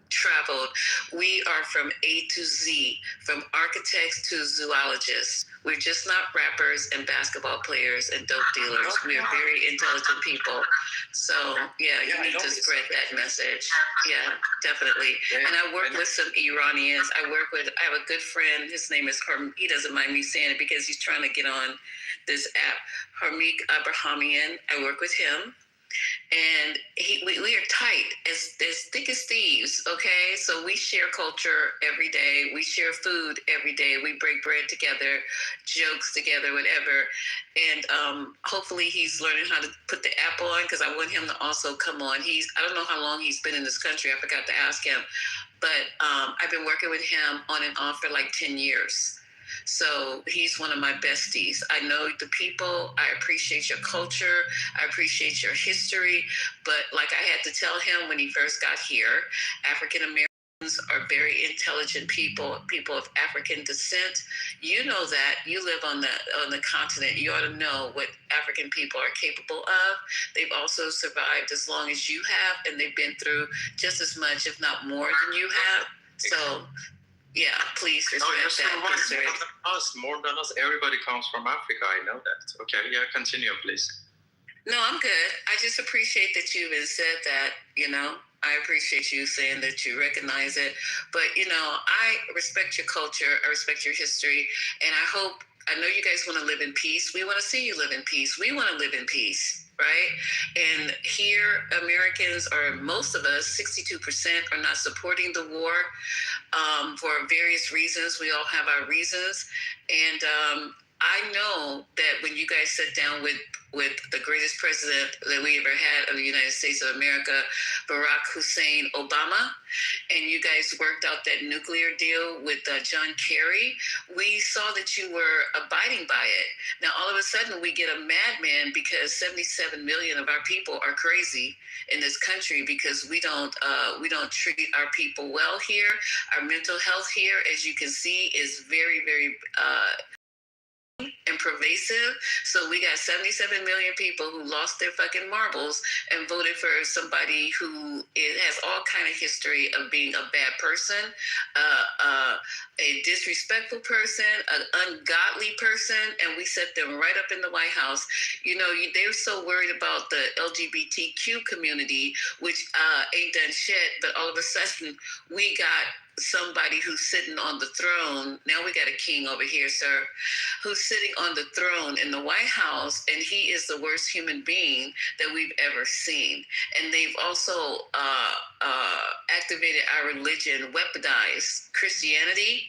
traveled. We are from A to Z, from architects to zoologists. We're just not rappers and basketball players and dope dealers. We are very intelligent people. So, you need to spread that message. Yeah, definitely. And I work with some Iranians. I have a good friend. His name is he doesn't mind me saying it because he's trying to get on this app. Harmeek Abrahamian. I work with him. And we are tight, as thick as thieves, okay? So we share culture every day. We share food every day. We break bread together, jokes together, whatever. And hopefully he's learning how to put the app on, because I want him to also come on. I don't know how long he's been in this country. I forgot to ask him. But I've been working with him on and off for like 10 years. So he's one of my besties. I know the people. I appreciate your culture. I appreciate your history. But like I had to tell him when he first got here, African Americans are very intelligent people of African descent. You know that. You live on the continent. You ought to know what African people are capable of. They've also survived as long as you have, and they've been through just as much, if not more, than you have. So, yeah, please respect that. More than us. Everybody comes from Africa. I know that. Okay, yeah, continue, please. No, I'm good. I just appreciate that you even said that, you know. I appreciate you saying that you recognize it. But, you know, I respect your culture. I respect your history. And I know you guys want to live in peace. We want to see you live in peace. We want to live in peace, right? And here, Americans, or most of us, 62% are not supporting the war for various reasons. We all have our reasons. And I know that when you guys sat down with the greatest president that we ever had of the United States of America, Barack Hussein Obama, and you guys worked out that nuclear deal with John Kerry, we saw that you were abiding by it. Now, all of a sudden, we get a madman because 77 million of our people are crazy in this country because we don't treat our people well here. Our mental health here, as you can see, is very, very and pervasive. So we got 77 million people who lost their fucking marbles and voted for somebody who has all kind of history of being a bad person, a disrespectful person, an ungodly person, and we set them right up in the White House. You know, they're so worried about the LGBTQ community, which ain't done shit, but all of a sudden we got somebody who's sitting on the throne. Now we got a king over here, sir, who's sitting on the throne in the White House, and he is the worst human being that we've ever seen. And they've also activated our religion, weaponized Christianity.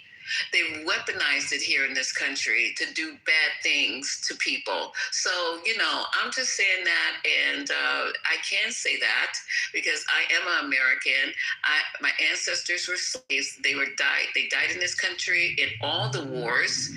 They've weaponized it here in this country to do bad things to people. So, you know, I'm just saying that, and I can say that because I am an American. My ancestors were slaves. They died in this country in all the wars,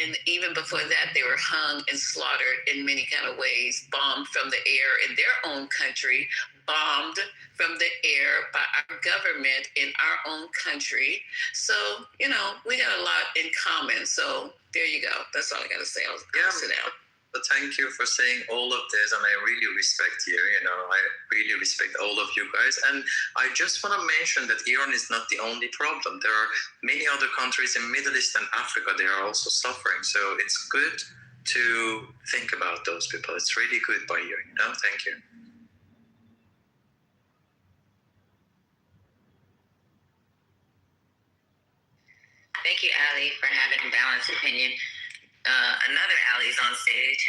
and even before that, they were hung and slaughtered in many kind of ways, bombed from the air in their own country, bombed from the air by our government in our own country. So, you know, we got a lot in common. So there you go. That's all I got to say. I'll sit down. But thank you for saying all of this, and I really respect you. You know, I really respect all of you guys. And I just want to mention that Iran is not the only problem. There are many other countries in Middle East and Africa. They are also suffering. So it's good to think about those people. It's really good by you. You know, thank you. Thank you, Ali, for having a balanced opinion. Another Ali's on stage.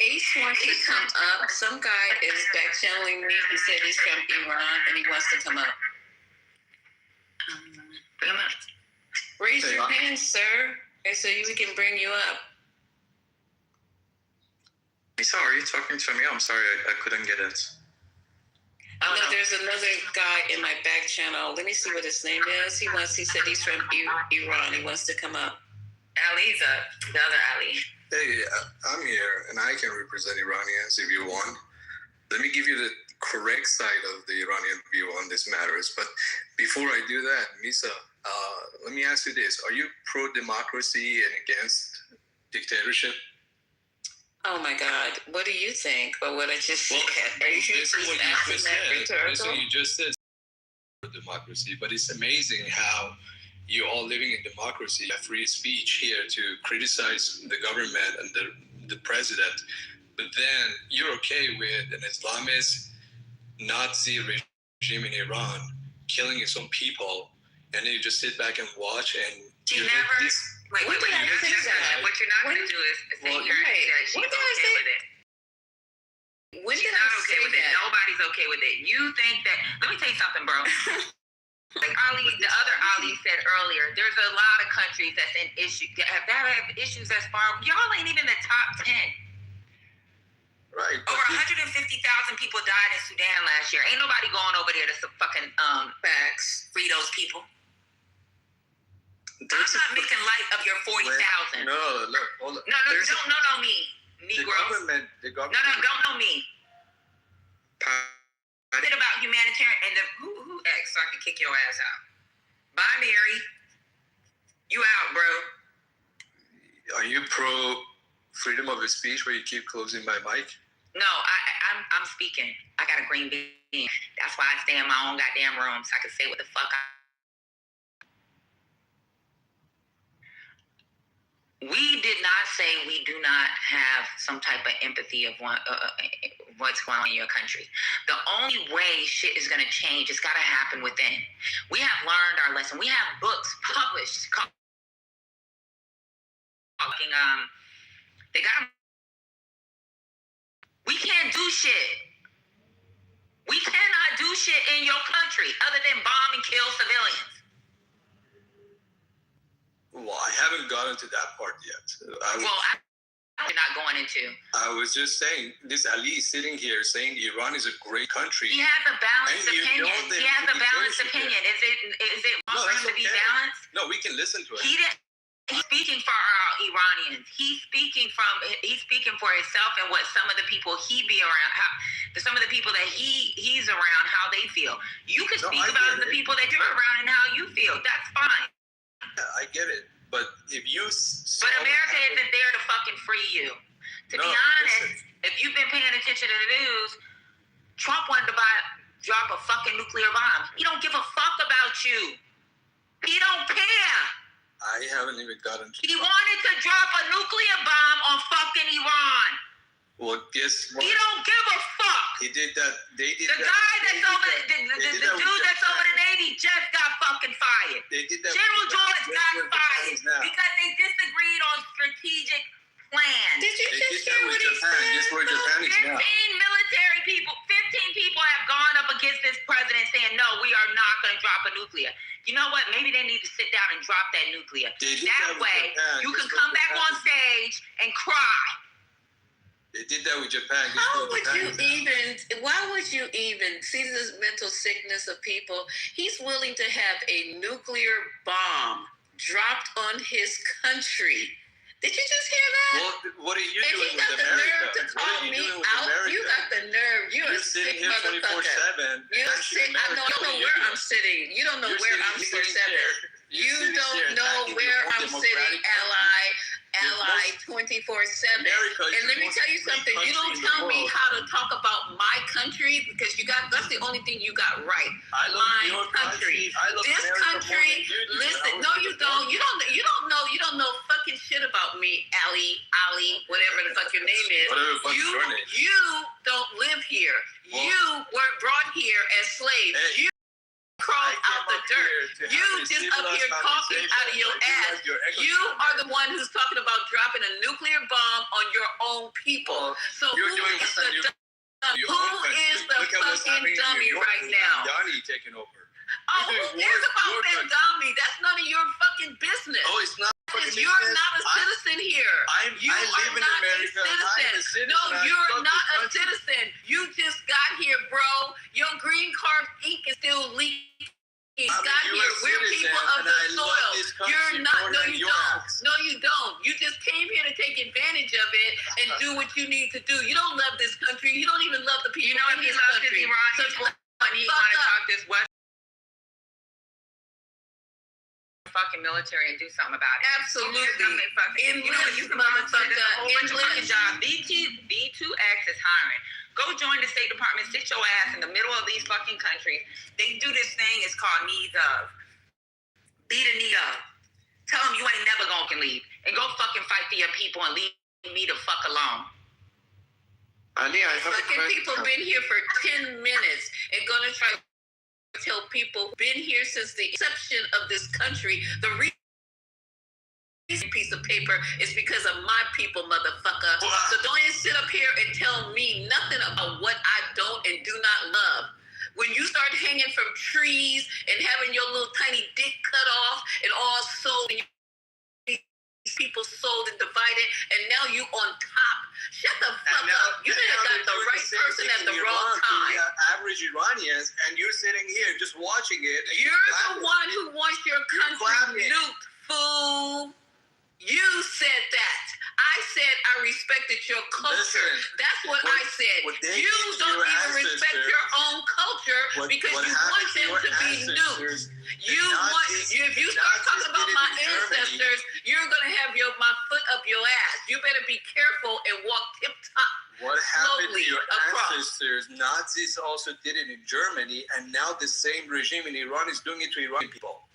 Ace wants to come up. Some guy is back channeling me. He said he's from Iran and he wants to come up. Bring him up. Raise your hand, sir, and so we can bring you up. Lisa, are you talking to me? I'm sorry, I couldn't get it. Oh, no, there's another guy in my back channel. Let me see what his name is. He said he's from Iran. He wants to come up. Ali's up. The other Ali. Hey, I'm here, and I can represent Iranians if you want. Let me give you the correct side of the Iranian view on this matters. But before I do that, Misa, let me ask you this. Are you pro-democracy and against dictatorship? Oh my God! What do you think? Or what I just said? This is what you just said. Democracy, but it's amazing how you're all living in democracy, have free speech here to criticize the government and the president, but then you're okay with an Islamist Nazi regime in Iran killing its own people, and then you just sit back and watch and. Wait, what you're not going to do is say that she's okay with it. When she's not okay with it. Nobody's okay with it. You think that, let me tell you something, bro. Like the other Ali said earlier, there's a lot of countries that's in issue that have issues as far, y'all ain't even in the top 10. Right. Over 150,000 people died in Sudan last year. Ain't nobody going over there to some fucking free those people. I'm not making light of your 40,000. No, look, hold on. No, don't know me, Negroes. The government. No, don't know me. Bit about humanitarian and who X so I can kick your ass out. Bye, Mary. You out, bro. Are you pro freedom of speech where you keep closing my mic? No, I'm speaking. I got a green bean. That's why I stay in my own goddamn room so I can say what the fuck We did not say we do not have some type of empathy of what's going on in your country. The only way shit is going to change, it's got to happen within. We have learned our lesson. We have books published. They got. We can't do shit. We cannot do shit in your country other than bomb and kill civilians. Well, I haven't gotten to that part yet. I'm not going into. I was just saying, this Ali is sitting here saying Iran is a great country. He has a balanced opinion. He has a balanced opinion. Is it wrong for him to be balanced? No, we can listen to it. He's speaking for our Iranians. He's speaking for himself and what some of the people he be around, some of the people that he's around, how they feel. You can speak about the people that you're around and how you feel. That's fine. Yeah, I get it. But if you... But America isn't there to fucking free you. To be honest, if you've been paying attention to the news, Trump wanted to drop a fucking nuclear bomb. He don't give a fuck about you. He don't care. I haven't even gotten to... He wanted to drop a nuclear bomb on fucking Iran. Well, guess what? He don't give a fuck. He did that. They did the that. Guy that's over the dude that's over the Navy just got fucking fired. They did that. General George got fired because they disagreed on strategic plans. Did you just hear what he said? 15 military people, 15 people have gone up against this president saying, no, we are not going to drop a nuclear. You know what? Maybe they need to sit down and drop that nuclear. That way, you can come back on stage and cry. They did that with Japan. Why would you even see this mental sickness of people? He's willing to have a nuclear bomb dropped on his country. Did you just hear that? Well, what are you doing with America? And he got the nerve to call me out. You got the nerve. You're a sick motherfucker. You're sick. I don't know where I'm sitting. You don't know where I'm sitting. You don't know where I'm sitting, ally 24/7. And let me tell you something. You don't tell me how to talk about my country because that's the only thing you got right. My country. This country. Listen, no, you don't. You don't know fucking shit about me, Ali, whatever the fuck your name is. You don't live here. You were brought here as slaves. You crawled out the dirt. You just up here talking out of your ass. You are the one who's talking about dropping a nuclear bomb on your own people. So who is the fucking dummy right now? Donnie taking over. Oh, who cares about Ben Dummy? That's none of your fucking business. Oh, it's not. You're not a citizen here. I live in America. I'm a citizen. No, you're not a citizen. You just got here, bro. Your green card ink is still leaking. Got here. We're people of the soil. You're not. No, you don't. No, you don't. You just came here to take advantage of it and do what you need to do. You don't love this country. You don't even love the people in this country. He want to talk this West fucking military and do something about it. Absolutely. You know what? You can motherfucker. A whole bunch of fucking jobs. B2X is hiring. Go join the State Department. Sit your ass in the middle of these fucking countries. They do this thing. It's called needs of. Be the need of. Tell them you ain't never gonna leave. And go fucking fight for your people and leave me the fuck alone. Ali, I have fucking people been here for 10 minutes and gonna try to tell people been here since the inception of this country. The reason piece of paper is because of my people, motherfucker. So don't even sit up here and tell me nothing about what I don't and do not love. When you start hanging from trees and having your little tiny dick cut off and all sold, and these people sold and divided, and now you on top. Shut the fuck up. You didn't got the right person at the wrong time. Average Iranians, and you're sitting here just watching it. You're the one who wants your country nuked, fool. You said that. I said I respected your culture. That's what I said. You don't even respect your own culture because you want them to be nuked. If you start talking about my ancestors, you're gonna have my foot up your ass. You better be careful and walk tip top. What happened to your ancestors? Nazis also did it in Germany, and now the same regime in Iran is doing it to Iranian people.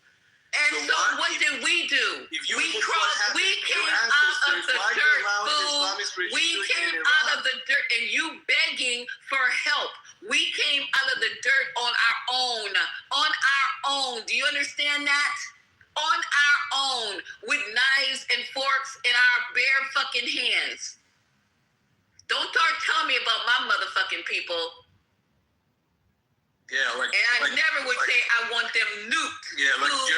And so what did we do? If you We look came what happened to your out of ancestors, the why you dirt, allow fool. Islamist regime We to do it came in out Iran? of the dirt, and you begging for help. We came out of the dirt on our own. On our own. Do you understand that? On our own, with knives and forks in our bare fucking hands. Don't start telling me about my motherfucking people. Yeah, like, And I like, never would like, say I want them nuked. Yeah, like Fool.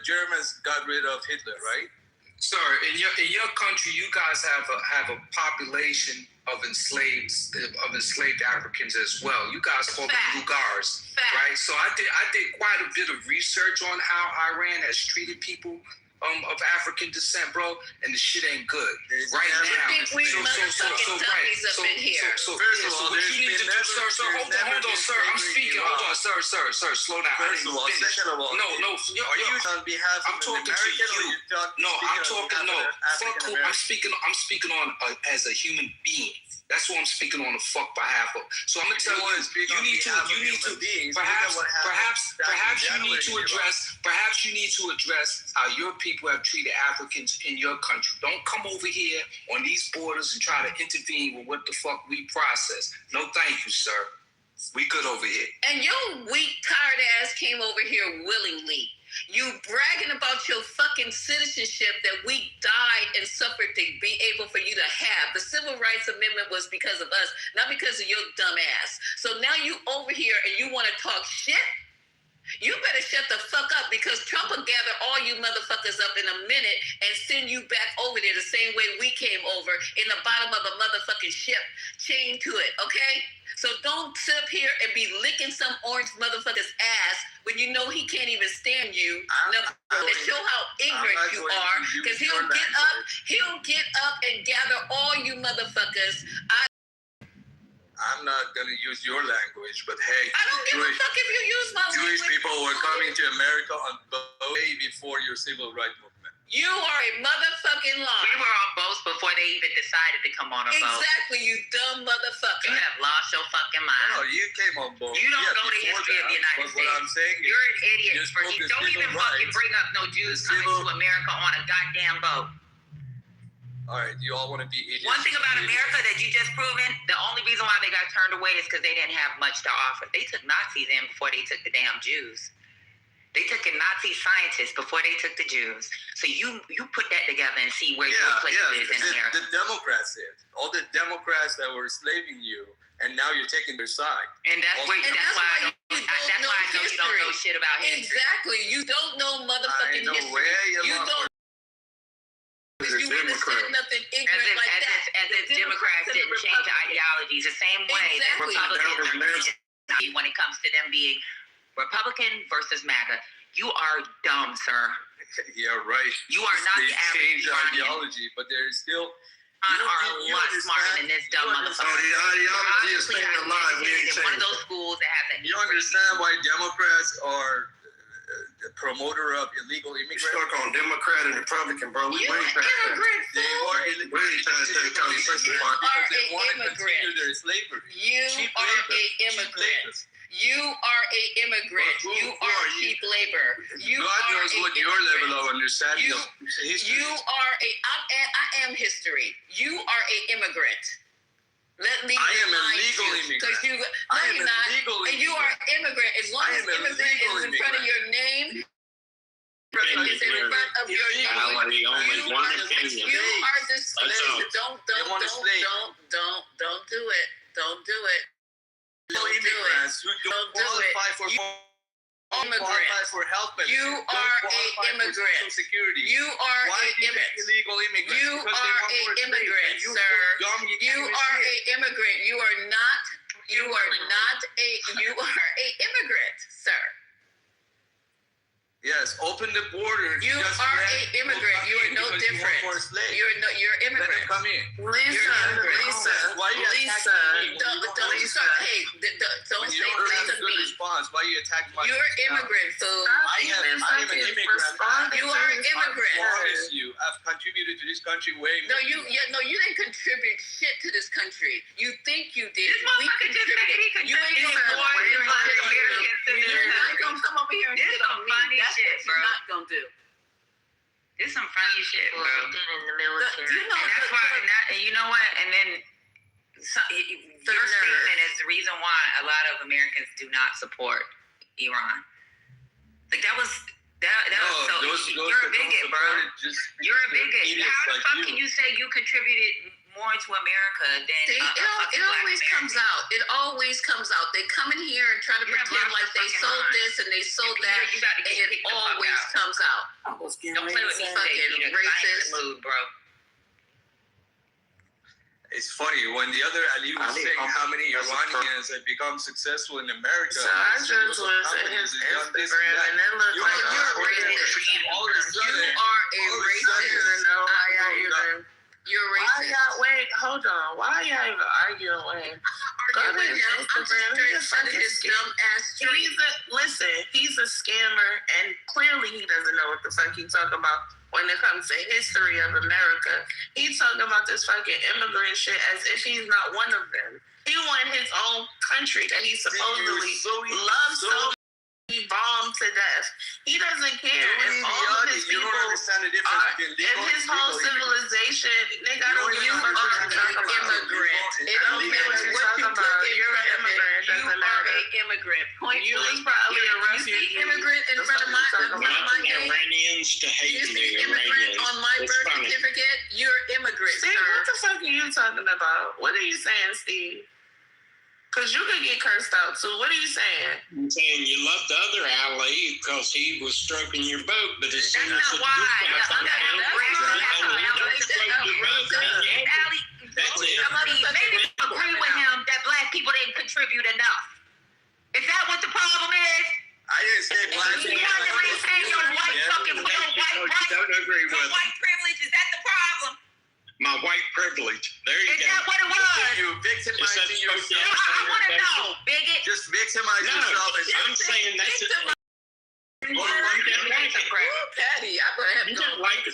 Germans got rid of Hitler, right? Sir, in your country, you guys have a population of enslaved Africans as well. You guys call them Lugars, right? So I did quite a bit of research on how Iran has treated people of African descent, bro, and the shit ain't good right now. I think we motherfucking dummies up in here. So what you need to do, sir, hold on, sir. I'm speaking. Hold on, sir, slow down. First of all, second of all, no. Are you on behalf of I'm talking to you. No, I'm talking. No, fuck who. I'm speaking on as a human being. That's what I'm speaking on the fuck behalf of. So I'm gonna tell you, you need to perhaps you need to address how your people have treated Africans in your country. Don't come over here on these borders and try to intervene with what the fuck we process. No, thank you, sir. We good over here. And your weak, tired ass came over here willingly. You bragging about your fucking citizenship that we died and suffered to be able for you to have. The Civil Rights Amendment was because of us, not because of your dumb ass. So now you over here and you want to talk shit? You better shut the fuck up, because Trump will gather all you motherfuckers up in a minute and send you back over there the same way we came over, in the bottom of a motherfucking ship, chained to it, okay? So don't sit up here and be licking some orange motherfucker's ass when you know he can't even stand you. To show how ignorant you are, because he'll get up and gather all you motherfuckers. I'm not going to use your language, but hey, I don't give a fuck if you use my language. Jewish people were coming to America on way before your civil rights movement. You are a motherfucking liar. We were on boats before they even decided to come on a boat. Exactly, you dumb motherfucker. You have lost your fucking mind. No, you came on boat. You don't know the history of the United States. What I'm saying is, you're an idiot. Don't even fucking bring up no Jews coming to America on a goddamn boat. All right, you all want to be idiots. One thing about America that you just proven, the only reason why they got turned away is because they didn't have much to offer. They took Nazis in before they took the damn Jews. They took in Nazi scientists before they took the Jews. So you put that together and see where your place is in America. The Democrats did. All the Democrats that were enslaving you, and now you're taking their side. And that's why I know you don't know shit about history. Exactly. You don't know motherfucking history. You don't. You wouldn't have said nothing ignorant like that. As if Democrats didn't change ideologies the same way that Republicans when it comes to them being Republican versus MAGA. You are dumb, sir. Yeah, right. You are not the average change ideology, but there's still are a lot smarter than this dumb motherfucker. The ideology is staying alive. We ain't one of those schools that has You understand why Democrats are the promoter of illegal immigrants? Stuck on Democrat and Republican, bro. We ain't trying to stay conversation. You are an immigrant. Their slavery. You are an immigrant. You are an immigrant. You are cheap labor. God knows what your level of understanding of history is. I am history. You are an immigrant. I am a legal immigrant. You're not. And you are an immigrant. As long as immigrant is in front of your name, is in front of your name, you are displaced. Don't do it. Don't do it. Immigrants who don't qualify for health benefits. You are an immigrant. You are an immigrant. Illegal immigrants. You are an immigrant, sir. You are an immigrant. You are not a immigrant, sir. Yes, open the border. You are an immigrant. You are no different. You're immigrant. Let them come in. Lisa. Why are you attacking me? Don't say Lisa me. Response. Why are you attacking my You're immigrant, fool. I am an immigrant. You are an immigrant. I promise you, I've contributed to this country way more. No, you didn't contribute shit to this country. You think you did. This motherfucker just said he contributed. You ain't gonna come over here and This shit some on me. funny That's shit, what bro. you're not gonna do. This some funny shit, bro. In the military. You know, And that's why, and you know what? And then your statement is the reason why a lot of Americans do not support Iran. Like that was so. You're a bigot, bro. You're a bigot. How the fuck can you say you contributed more to America than it always comes out. It always comes out. They come in here and try to pretend like they sold this and they sold that, and it always comes out. Don't play with me, fucking racist. Mood, bro. It's funny when the other Ali was saying how many Iranians have become successful in America. So I just was in his Instagram and it looked like you're a racist. You are a racist. You're racist. Wait, hold on. Why y'all even arguing with him? I'm just trying to his dumb ass street. He's a scammer, and clearly he doesn't know what the fuck he's talking about when it comes to history of America. He's talking about this fucking immigrant shit as if he's not one of them. He won his own country that he supposedly loves so much. He bombed to death. He doesn't care if all of his people if his whole civilization, they got to You are an immigrant. It don't matter what you put in You're an immigrant. You are an immigrant. Point You blank. was probably a refugee. You see immigrant in front of my name. Iranians to hate You the see immigrant Iranians. on my It's birth funny. certificate. You're immigrant, Steve, sir. what the fuck are you talking about? What are you saying, Steve? Because you could get cursed out too. What are you saying? I'm saying you love the other Ali because he was stroking your boat, but as soon as That's not why. Maybe agree with him that black people didn't contribute enough. Is that what the problem is? I didn't say black You people. want to maintain your white fucking Don't agree your with white privilege? Is that the problem? my white privilege. There you Is go. that what it was? You victimizing yourself. I want to know, bigot. Just victimize yourself. I'm saying that's it. Patty, I'm gonna have to go. You didn't like it.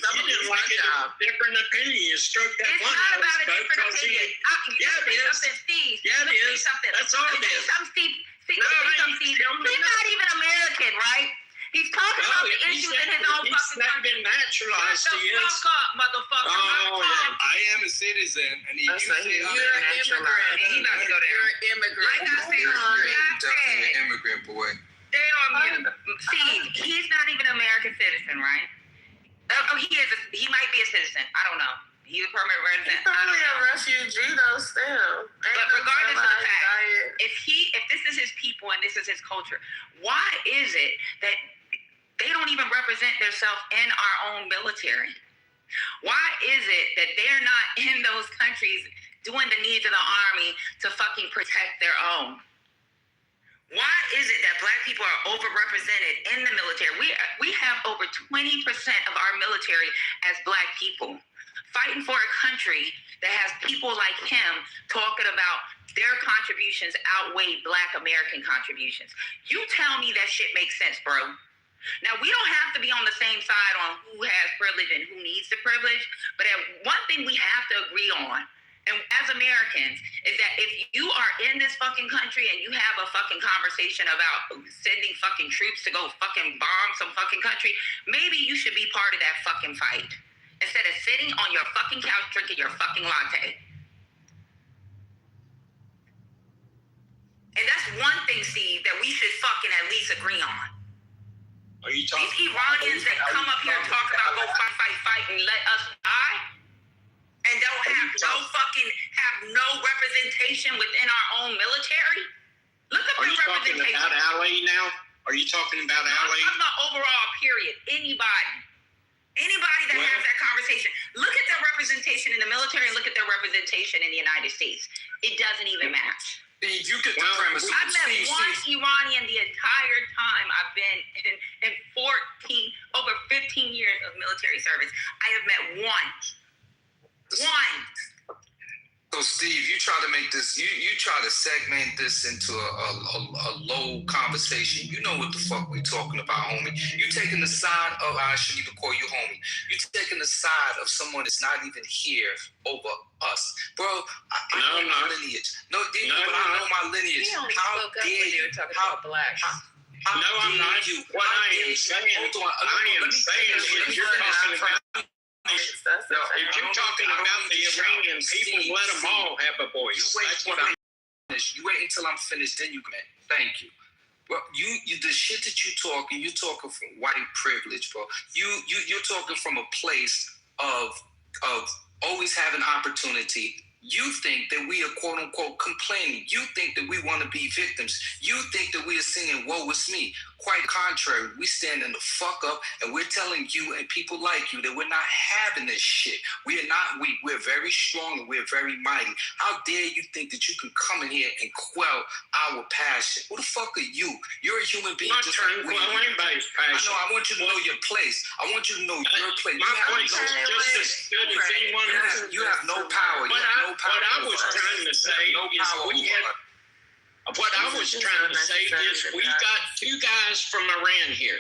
Different opinion. You stroked that It's one. not about a different opinion. Yeah, it is. Steve. Yeah, it is. That's all it is. Steve, he's not even American, right? He's talking about the issues in his own fucking country. He's not been naturalized to you. Shut the fuck up, motherfucker. Oh, yeah. I am a citizen, and if you say You're an immigrant. He about to go there. You're an immigrant. Like I said, definitely an immigrant boy. Stay on mute. Steve, he's not even an American citizen, right? Oh, he is. He might be a citizen. I don't know. He's a permanent resident. He's probably a refugee though, still. But regardless of the fact, if this is his people and this is his culture, why is it that they don't even represent themselves in our own military? Why is it that they're not in those countries doing the needs of the army to fucking protect their own? Why is it that black people are overrepresented in the military? We have over 20% of our military as black people fighting for a country that has people like him talking about their contributions outweigh black American contributions. You tell me that shit makes sense, bro. Now, we don't have to be on the same side on who has privilege and who needs the privilege, but one thing we have to agree on, and as Americans, is that if you are in this fucking country and you have a fucking conversation about sending fucking troops to go fucking bomb some fucking country, maybe you should be part of that fucking fight instead of sitting on your fucking couch drinking your fucking latte. And that's one thing, Steve, that we should fucking at least agree on. Are you talking? These Iranians that come up here and talk about go fight, and let us die, and don't have no representation within our own military. Look up the representation. Are you talking about Ali now? Are you talking about Ali? I'm talking about overall, period. Anybody that has that conversation, look at their representation in the military and look at their representation in the United States. It doesn't even match. You get the premise. I've met one Iranian the entire time I've been in over 15 years of military service. I have met one. So Steve, you try to make this, you try to segment this into a low conversation. You know what the fuck we talking about, homie. You taking the side of, I shouldn't even call you homie. You taking the side of someone that's not even here over us. Bro, I know my lineage. No, but I know my lineage. He only spoke up when you were talking about black. No, I'm not. What I am saying is you're talking about if you're talking about the Iranian people, let them all have a voice. That's what I'm. You wait until I'm finished, then you can. Thank you. Well, you the shit that you're talking from white privilege, bro. You're talking from a place of always having opportunity. You think that we are quote unquote complaining. You think that we want to be victims. You think that we are singing woe is me. Quite contrary, we standing the fuck up and we're telling you and people like you that we're not having this shit. We're we're very strong and we're very mighty. How dare you think that you can come in here and quell our passion? Who the fuck are you? You're a human being. I'm not trying to quell anybody's passion. I know. I want you to know your place. I want you to know your place. My place is just as good as anyone else. You have no power. What I was trying to say is we got two guys from Iran here.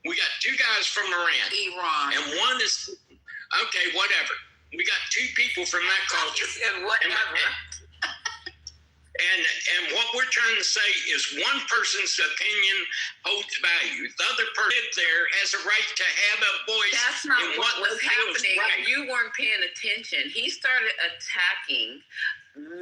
We got two guys from Iran. And one is, okay, whatever. We got two people from that culture. And whatever. And what we're trying to say is one person's opinion holds value. The other person there has a right to have a voice. That's not in what was happening. Right. You weren't paying attention. He started attacking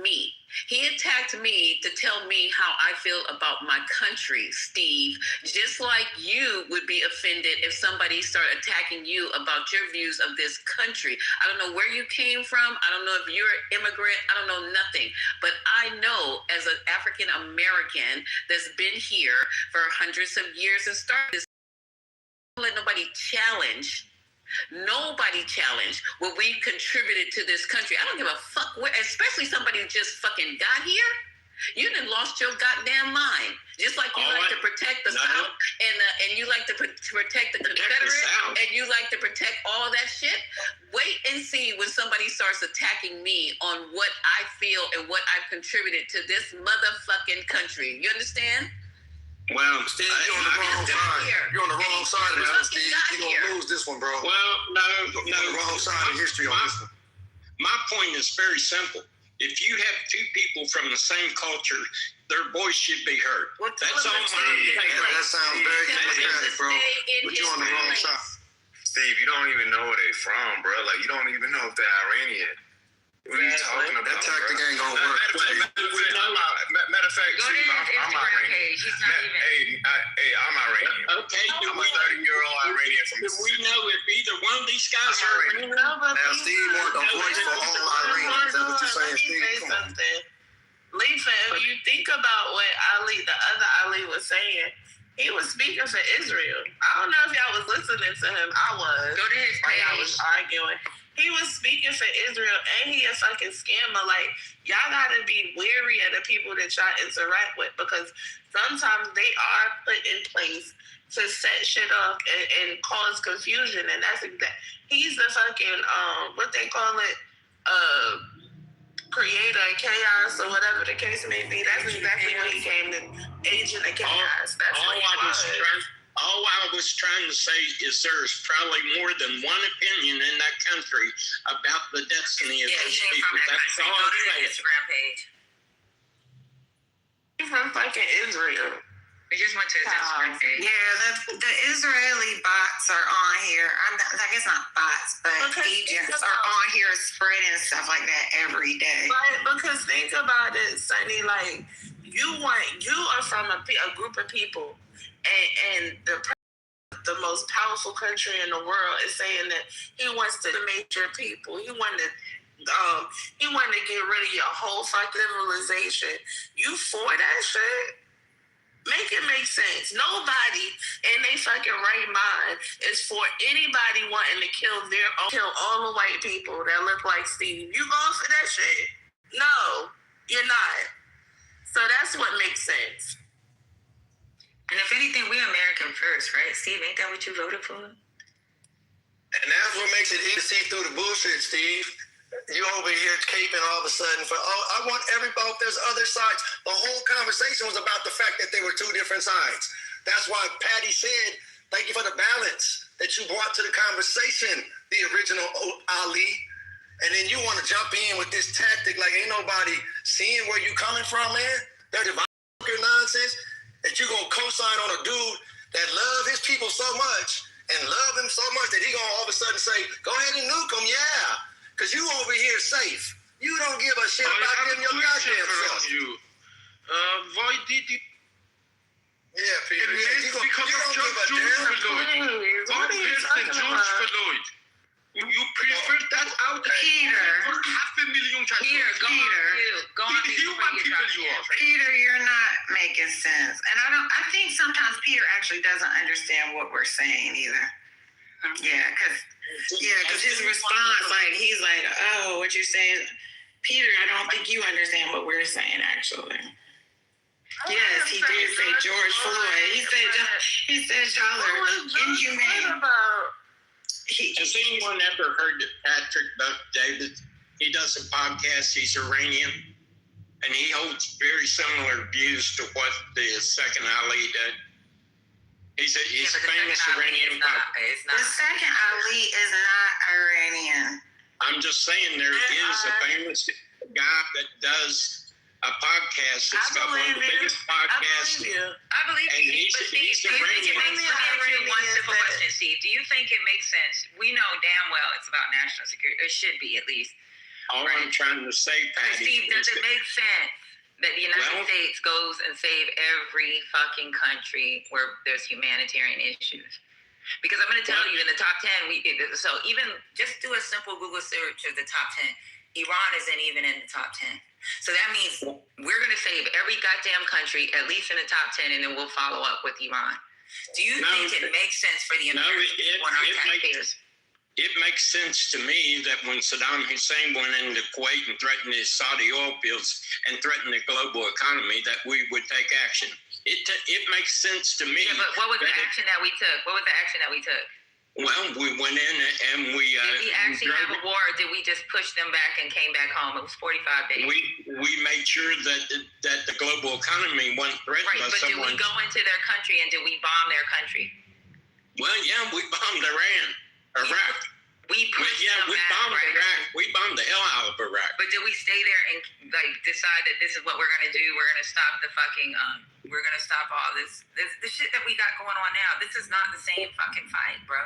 me. He attacked me to tell me how I feel about my country, Steve. Just like you would be offended if somebody started attacking you about your views of this country. I don't know where you came from. I don't know if you're an immigrant. I don't know nothing. But I know as an African American that's been here for hundreds of years and started this, don't let nobody challenge what we contributed to this country. I don't give a fuck where, especially somebody who just fucking got here. You done lost your goddamn mind. Just like you like to protect the South and you like to protect the Confederates and you like to protect all that shit. Wait and see when somebody starts attacking me on what I feel and what I've contributed to this motherfucking country. You understand? Well, Steve, you're on the wrong side. You're on the wrong side of this, Steve. You're going to lose this one, bro. Well, no. You're on the wrong side of history on this one. My point is very simple. If you have two people from the same culture, their voice should be heard. That's all I'm saying. That sounds very democratic, bro. But you're on the wrong side. Steve, you don't even know where they're from, bro. Like, you don't even know if they're Iranian. What are you talking about? That tactic ain't gonna work. Matter of fact, Steve, I'm Iranian. Hey, I'm Iranian. Okay, I'm a 30-year-old Iranian from Mississippi. We know if either one of these guys are Iranian. Now, Steve wants a voice for all Iranians. Is that what you're saying, Steve? Come on. Lisa, if you think about what the other Ali was saying, he was speaking for Israel. I don't know if y'all was listening to him. I was. Go to his page. I was arguing. He was speaking for Israel, and he a fucking scammer. Like, y'all gotta be wary of the people that y'all interact with, because sometimes they are put in place to set shit up and cause confusion. And that's he's the fucking what they call it, creator of chaos or whatever the case may be. That's exactly what he came to, agent of chaos. That's what he was. All I was trying to say is there's probably more than one opinion in that country about the destiny of those people. That's all I'm saying. Instagram page. He's from fucking Israel. We just went to his Instagram page. Yeah, the Israeli bots are on here. I guess not bots, but agents are on here spreading stuff like that every day. But because think about it, Sonny, like you are from a group of people. And the most powerful country in the world is saying that he wants to major people. He wanted to get rid of your whole fucking civilization. You for that shit? Make it make sense. Nobody in their fucking right mind is for anybody wanting to kill all the white people that look like Steve. You going for that shit? No, you're not. So that's what makes sense. And if anything, we American first, right? Steve, ain't that what you voted for? And that's what makes it easy to see through the bullshit, Steve. You over here caping all of a sudden for, I want everybody, there's other sides. The whole conversation was about the fact that there were two different sides. That's why Patty said, thank you for the balance that you brought to the conversation, the original Ali. And then you want to jump in with this tactic like ain't nobody seeing where you coming from, man. That divisive nonsense. that you're gonna co-sign on a dude that love his people so much and love him so much that he gonna all of a sudden say, go ahead and nuke him, yeah, because you over here safe. You don't give a shit about them your goddamn self. Why did you? Yeah, Peter. It's because of George Floyd. One person, George Floyd. You prefer that out Peter. for 500,000 children. Peter, go on. Human people you are. Peter, you're not making sense. And I think sometimes Peter actually doesn't understand what we're saying either. Yeah, because his response, like, he's like, oh, what you're saying, Peter, I don't think you understand what we're saying, actually. Yes, he did say George Floyd. He said y'all are inhumane. Has anyone ever heard of Patrick Buck David? He does a podcast. He's Iranian, and he holds very similar views to what the Second Ali did. He's a famous Iranian. The Second Ali is not Iranian. I'm just saying there is a famous guy that does a podcast. It's got one of the biggest podcasts. I believe you. He's Iranian. Let me ask you one simple question, Steve. Do you think it makes sense? We know damn well it's about national security. It should be, at least. All I'm trying to say, Patty, Steve, does it make sense that the United States goes and save every fucking country where there's humanitarian issues? Because I'm going to tell you, in the top 10, so even just do a simple Google search of the top 10. Iran isn't even in the top 10. So that means we're going to save every goddamn country, at least in the top 10, and then we'll follow up with Iran. Do you think it makes sense for the Americans on our taxpayers? It makes sense to me that when Saddam Hussein went into Kuwait and threatened his Saudi oil fields and threatened the global economy, that we would take action. It makes sense to me. Yeah, but what was the action that we took? What was the action that we took? Well, we went in and we... Did we actually have a war, or did we just push them back and came back home? It was 45 days. We made sure that the global economy wasn't threatened by but someone. did we go into their country and did we bomb their country? Well, yeah, we bombed Iraq. We pushed them we back, bombed right? Iraq. We bombed the hell out of Iraq. But did we stay there and decide that this is what we're gonna do? We're gonna stop the fucking we're gonna stop all this the shit that we got going on now. This is not the same fucking fight, bro.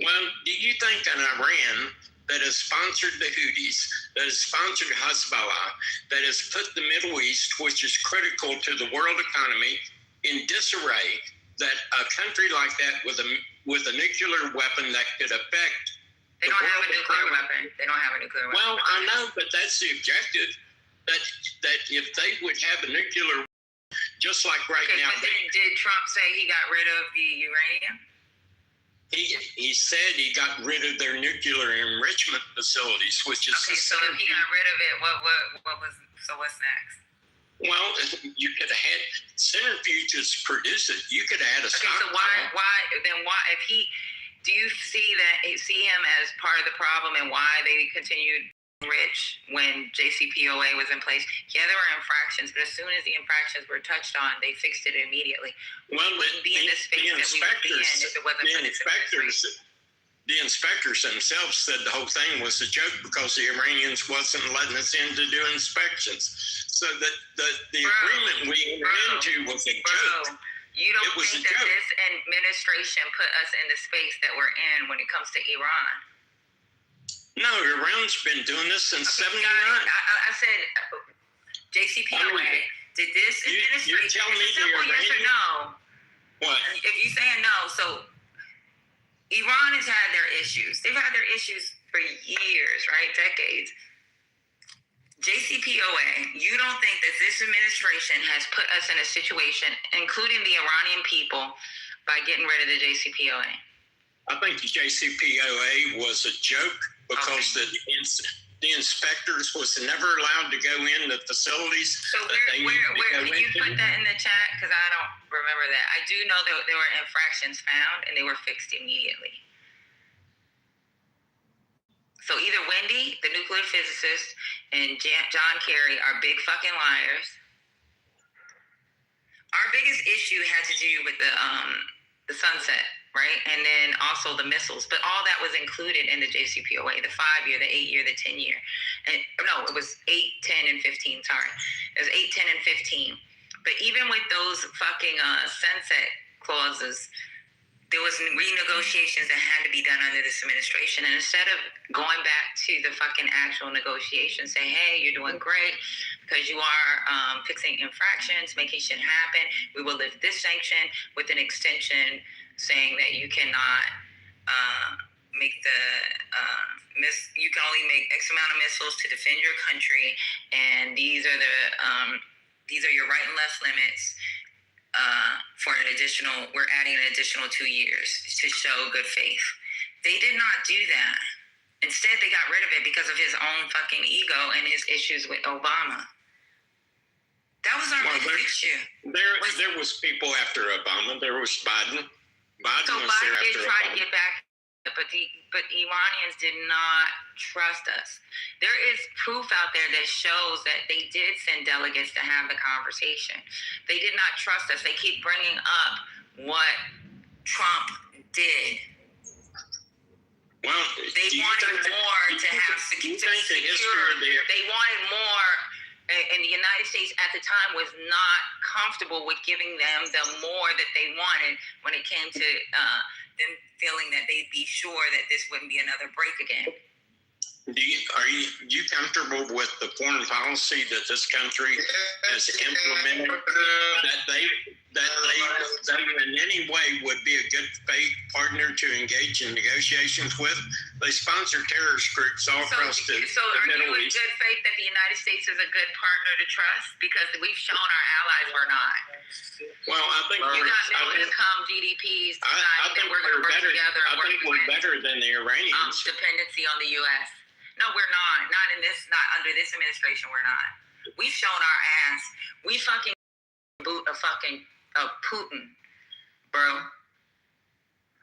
Well, do you think an Iran that has sponsored the Houthis, that has sponsored Hezbollah, that has put the Middle East, which is critical to the world economy, in disarray, that a country like that with a nuclear weapon that could affect They don't have a nuclear weapon. They don't have a nuclear weapon. Well, I know, but that's the objective. That if they would have a nuclear, just like now. But then did Trump say he got rid of the uranium? He said he got rid of their nuclear enrichment facilities, which is so if he got rid of it, what's next? Well, you could have had centrifuges produce it. You could have had a stockpile. So why if he? Do you see him as part of the problem and why they continued rich when JCPOA was in place? Yeah, there were infractions, but as soon as the infractions were touched on, they fixed it immediately. Well, we wouldn't be in the space that we would be in if it wasn't for the inspectors themselves said the whole thing was a joke because the Iranians wasn't letting us in to do inspections. So that the agreement we entered into was a joke. You don't think that this administration put us in the space that we're in when it comes to Iran? No, Iran's been doing this since '79. I said JCPOA. Did this administration? You're telling me the Iranian? Yes or no? What? If you're saying no, so Iran has had their issues. They've had their issues for years, right? Decades. JCPOA, you don't think that this administration has put us in a situation, including the Iranian people, by getting rid of the JCPOA? I think the JCPOA was a joke because the inspectors was never allowed to go in the facilities. So where can you put that in the chat? Because I don't remember that. I do know that there were infractions found and they were fixed immediately. So either Wendy, the nuclear physicist, and John Kerry are big fucking liars. Our biggest issue had to do with the sunset, right? And then also the missiles. But all that was included in the JCPOA, the 5-year, the 8-year, the 10-year. And no, it was 8, 10, and 15, sorry. It was 8, 10, and 15. But even with those fucking sunset clauses, there was renegotiations that had to be done under this administration. And instead of going back to the fucking actual negotiations, say, hey, you're doing great because you are fixing infractions, making shit happen. We will lift this sanction with an extension saying that you cannot make the you can only make X amount of missiles to defend your country, and these are your right and left limits. We're adding an additional 2 years to show good faith. They did not do that. Instead, they got rid of it because of his own fucking ego and his issues with Obama. That was our biggest issue. There was people after Obama. There was Biden. Biden was there after did try Obama. to get back, but Iranians did not trust us. There is proof out there that shows that they did send delegates to have the conversation. They did not trust us. They keep bringing up what Trump did. Well, they wanted more to have security. They wanted more, and the United States at the time was not comfortable with giving them the more that they wanted when it came to them feeling that they'd be sure that this wouldn't be another break again. Are you comfortable with the foreign policy that this country has implemented? That they in any way would be a good faith partner to engage in negotiations with? They sponsor terrorist groups all across the Middle East. So are you in good faith that the United States is a good partner to trust? Because we've shown our allies we're not. Well, I think you got middle income GDPs deciding that we're going to work together. I think we're better than the Iranians. Dependency on the U.S. No, we're not. Not under this administration. We're not. We've shown our ass. We fucking boot a fucking Putin, bro.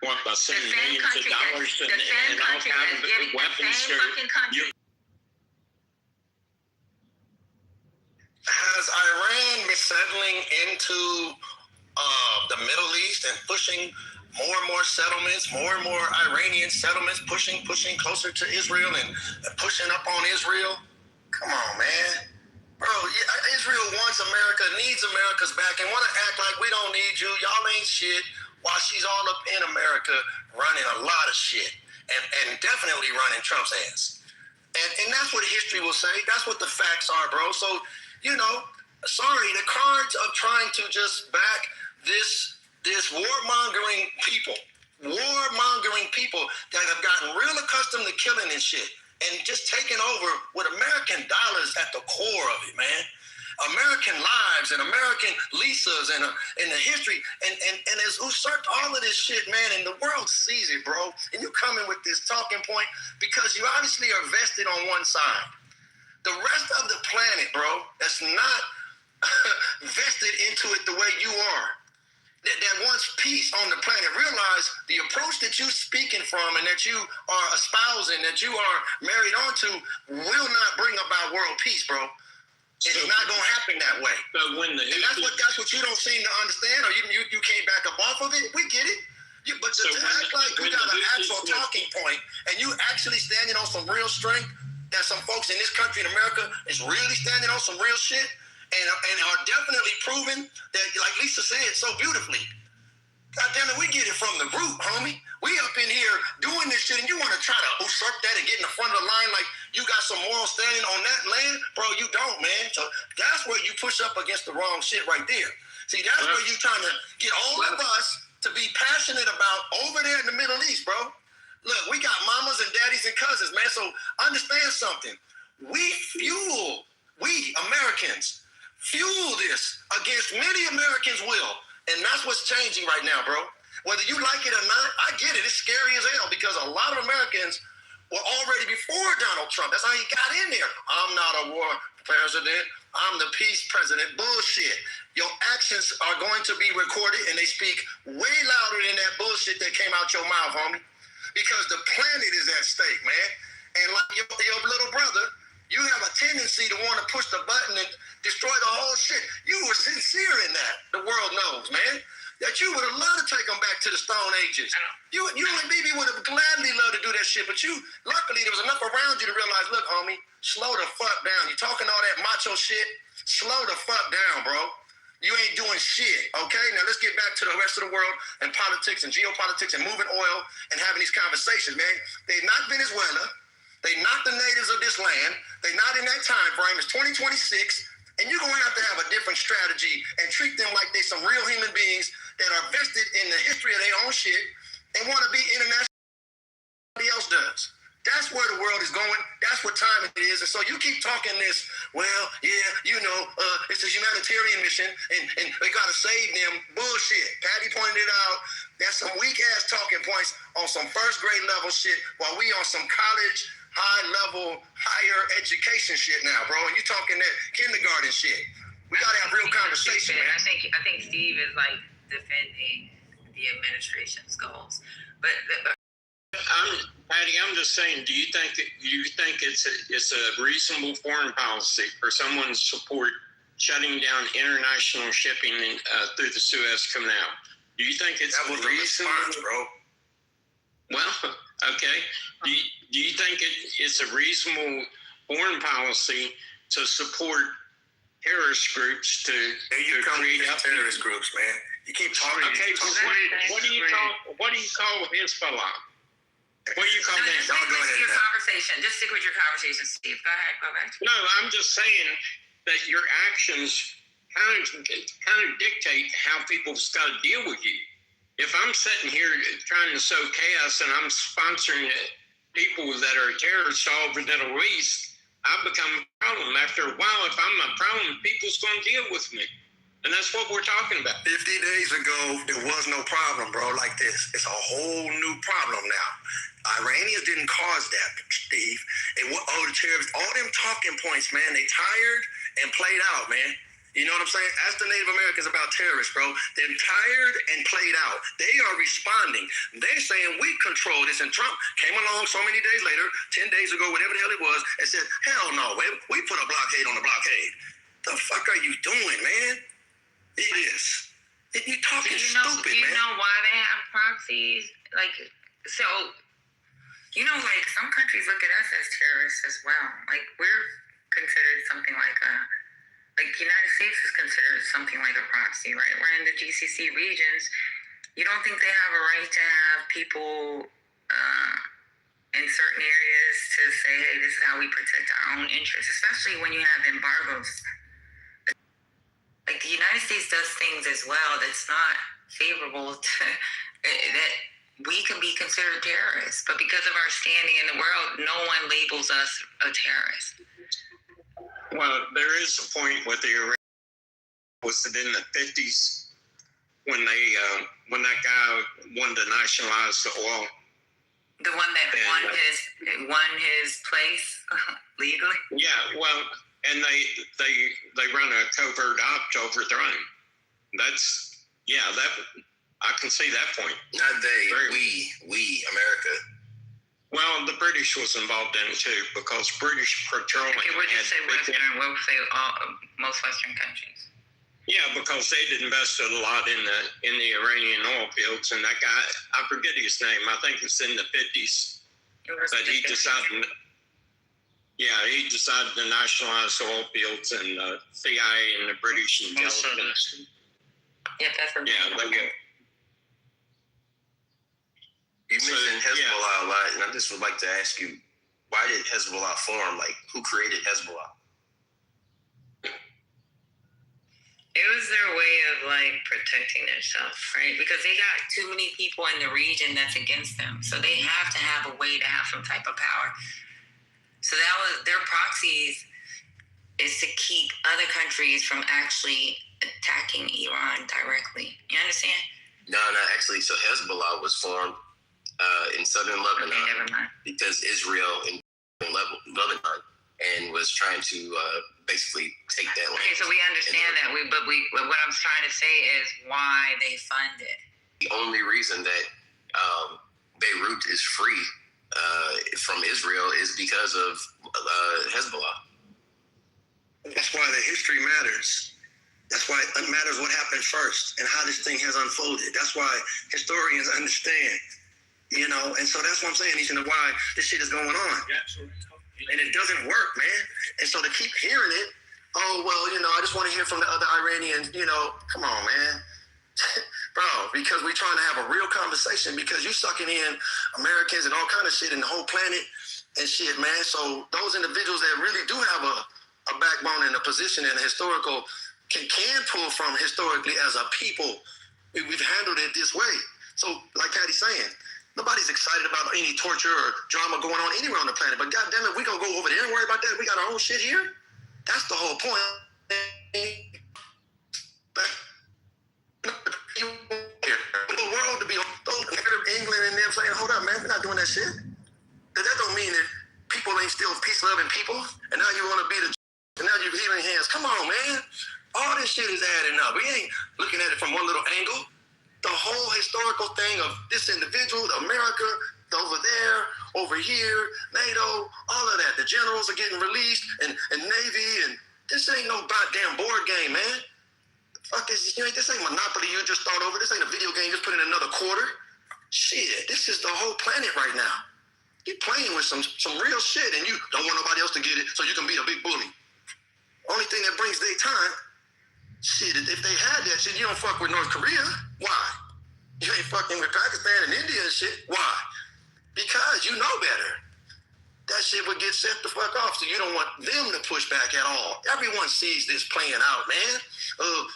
What, by sending millions of dollars and all kinds of weapons to you? Has Iran been settling into the Middle East and pushing more and more settlements, more and more Iranian settlements, pushing closer to Israel and pushing up on Israel? Come on, man. Bro, Israel wants America, needs America's back, and want to act like we don't need you. Y'all ain't shit, while she's all up in America running a lot of shit and definitely running Trump's ass. And that's what history will say. That's what the facts are, bro. So, sorry, the cards of trying to just back this warmongering people that have gotten real accustomed to killing and shit and just taking over with American dollars at the core of it, man. American lives and American leases and the history and has usurped all of this shit, man, and the world sees it, bro. And you come in with this talking point because you obviously are vested on one side. The rest of the planet, bro, that's not vested into it the way you are, that wants peace on the planet, realize the approach that you're speaking from and that you are espousing, that you are married onto, will not bring about world peace, bro. It's not going to happen that way. But and that's what you don't seem to understand, or you came back up off of it. We get it. But to act like you got an actual talking point and you actually standing on some real strength, that some folks in this country in America is really standing on some real shit, and are definitely proving that, like Lisa said so beautifully, God damn it, we get it from the root, homie. We up in here doing this shit, and you want to try to usurp that and get in the front of the line like you got some moral standing on that land? Bro, you don't, man. So that's where you push up against the wrong shit right there. See, that's where you trying to get all of us to be passionate about over there in the Middle East, bro. Look, we got mamas and daddies and cousins, man. So understand something. We Americans, fuel this against many Americans' will. And that's what's changing right now, bro. Whether you like it or not, I get it. It's scary as hell because a lot of Americans were already before Donald Trump. That's how he got in there. I'm not a war president. I'm the peace president. Bullshit. Your actions are going to be recorded, and they speak way louder than that bullshit that came out your mouth, homie. Because the planet is at stake, man. And like your little brother, you have a tendency to want to push the button and destroy the whole shit. You were sincere in that. The world knows, man. That you would have loved to take them back to the Stone Ages. You and BB would have gladly loved to do that shit, but luckily there was enough around you to realize, look, homie, slow the fuck down. You talking all that macho shit? Slow the fuck down, bro. You ain't doing shit, okay? Now let's get back to the rest of the world and politics and geopolitics and moving oil and having these conversations, man. They're not Venezuela. They're not the natives of this land. They're not in that time frame. It's 2026, and you're going to have a different strategy and treat them like they're some real human beings that are vested in the history of their own shit and want to be international. Nobody else does. That's where the world is going. That's what time it is. And so you keep talking this, well, yeah, it's a humanitarian mission and they got to save them. Bullshit. Patty pointed it out. That's some weak-ass talking points on some first-grade level shit while we on some college, high-level, higher education shit now, bro. And you talking that kindergarten shit. We got to have real conversation, man. I think Steve is, like, defending the administration's goals. But Patty, I'm just saying, do you think it's a reasonable foreign policy for someone to support shutting down international shipping through the Suez Canal? Do you think it's reasonable, bro? Well, okay. Do you think it's a reasonable foreign policy to support terrorist groups to create terrorist groups, man? You keep talking. Okay, what do you call Hezbollah? What do you call that? Just stick with your conversation, Steve. Go ahead. Go back. No, I'm just saying that your actions kind of dictate how people's got to deal with you. If I'm sitting here trying to sow chaos and I'm sponsoring people that are terrorists all over the Middle East, I become a problem. After a while, if I'm a problem, people's going to deal with me. And that's what we're talking about. 50 days ago, there was no problem, bro, like this. It's a whole new problem now. Iranians didn't cause that, Steve. The terrorists, all them talking points, man, they tired and played out, man. You know what I'm saying? Ask the Native Americans about terrorists, bro. They're tired and played out. They are responding. They're saying we control this. And Trump came along so many days later, 10 days ago, whatever the hell it was, and said, hell no, we put a blockade on the blockade. The fuck are you doing, man? It is. You're talking stupid, man. You know why they have proxies? Like, so, like some countries look at us as terrorists as well. Like, we're considered something like the United States is considered something like a proxy, right? We're in the GCC regions. You don't think they have a right to have people in certain areas to say, hey, this is how we protect our own interests, especially when you have embargoes. Like, the United States does things as well that's not favorable to that we can be considered terrorists. But because of our standing in the world, no one labels us a terrorist. Well, there is a point with the Iranians. Was it in the 50s when that guy wanted to nationalize the oil? The one that won his place legally? Yeah, well, and they run a covert op to overthrow him. I can see that point. Not they, we, America. Well, the British was involved in it too, because British petroleum. Okay, we'll just say Western. We'll say most Western countries. Yeah, because they'd invested a lot in the Iranian oil fields, and that guy, I forget his name. I think it's in the 50s, but he decided. Yeah, he decided to nationalize oil fields, and the CIA and the British intelligence. Yeah, that's right. Yeah, they go. You mentioned Hezbollah a lot, and I just would like to ask you, why did Hezbollah form? Like, who created Hezbollah? It was their way of, protecting themselves, right? Because they got too many people in the region that's against them. So they have to have a way to have some type of power. So that was their proxies, is to keep other countries from actually attacking Iran directly. You understand? No, actually. So Hezbollah was formed in southern Lebanon because Israel in Lebanon and was trying to basically take that land. Okay, so we understand that. But what I'm trying to say is why they fund it. The only reason that Beirut is free from Israel is because of Hezbollah. That's why the history matters. That's why it matters what happened first and how this thing has unfolded. That's why historians understand, and so that's what I'm saying, why this shit is going on. And it doesn't work, man. And so to keep hearing it, oh, well, I just want to hear from the other Iranians, come on, man. Bro, because we're trying to have a real conversation because you sucking in Americans and all kind of shit in the whole planet and shit, man. So those individuals that really do have a backbone and a position and a historical can pull from historically as a people, we've handled it this way. So like Patty's saying, nobody's excited about any torture or drama going on anywhere on the planet. But goddamn it, we gonna go over there and worry about that. We got our own shit here. That's the whole point. The world to be England and them saying, hold up, man, we're not doing that shit. That don't mean that people ain't still peace-loving people. And now you want to be and now you're healing hands. Come on, man. All this shit is adding up. We ain't looking at it from one little angle. The whole historical thing of this individual, America, over there, over here, NATO, all of that. The generals are getting released and Navy, and this ain't no goddamn board game, man. Fuck this, this ain't Monopoly you just start over. This ain't a video game, just put in another quarter. Shit, this is the whole planet right now. You're playing with some real shit and you don't want nobody else to get it so you can be a big bully. Only thing that brings their time, shit, if they had that shit, you don't fuck with North Korea. Why? You ain't fucking with Pakistan and India and shit. Why? Because you know better. That shit would get set the fuck off, so you don't want them to push back at all. Everyone sees this playing out, man.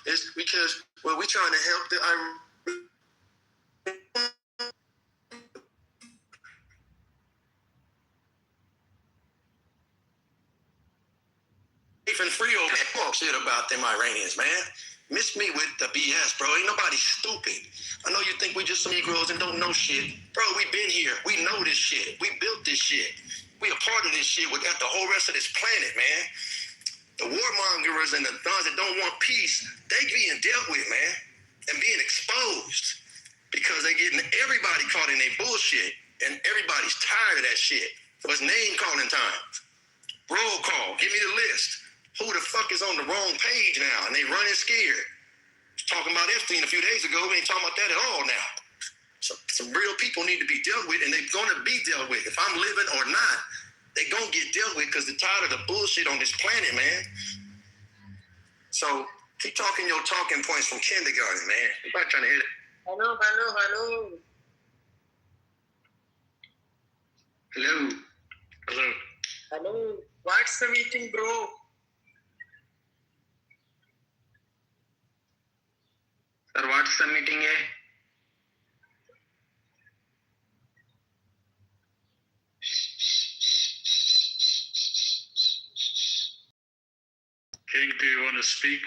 It's because, well, we're trying to help the and free over talk shit about them Iranians, man. Miss me with the BS, bro. Ain't nobody stupid. I know you think we just some Negroes and don't know shit. Bro, we been here. We know this shit. We built this shit. We a part of this shit. We got the whole rest of this planet, man. The warmongers and the ones that don't want peace, they being dealt with, man, and being exposed because they getting everybody caught in their bullshit and everybody's tired of that shit. So it's name calling time. Roll call. Give me the list. Who the fuck is on the wrong page now? And they running scared. Talking about Epstein a few days ago. We ain't talking about that at all now. So some real people need to be dealt with, and they're going to be dealt with. If I'm living or not, they're going to get dealt with because they're tired of the bullshit on this planet, man. So keep talking your talking points from kindergarten, man. Everybody trying to hear it. Hello. What's the meeting, bro? Sir, what's the meeting, eh? King, do you want to speak?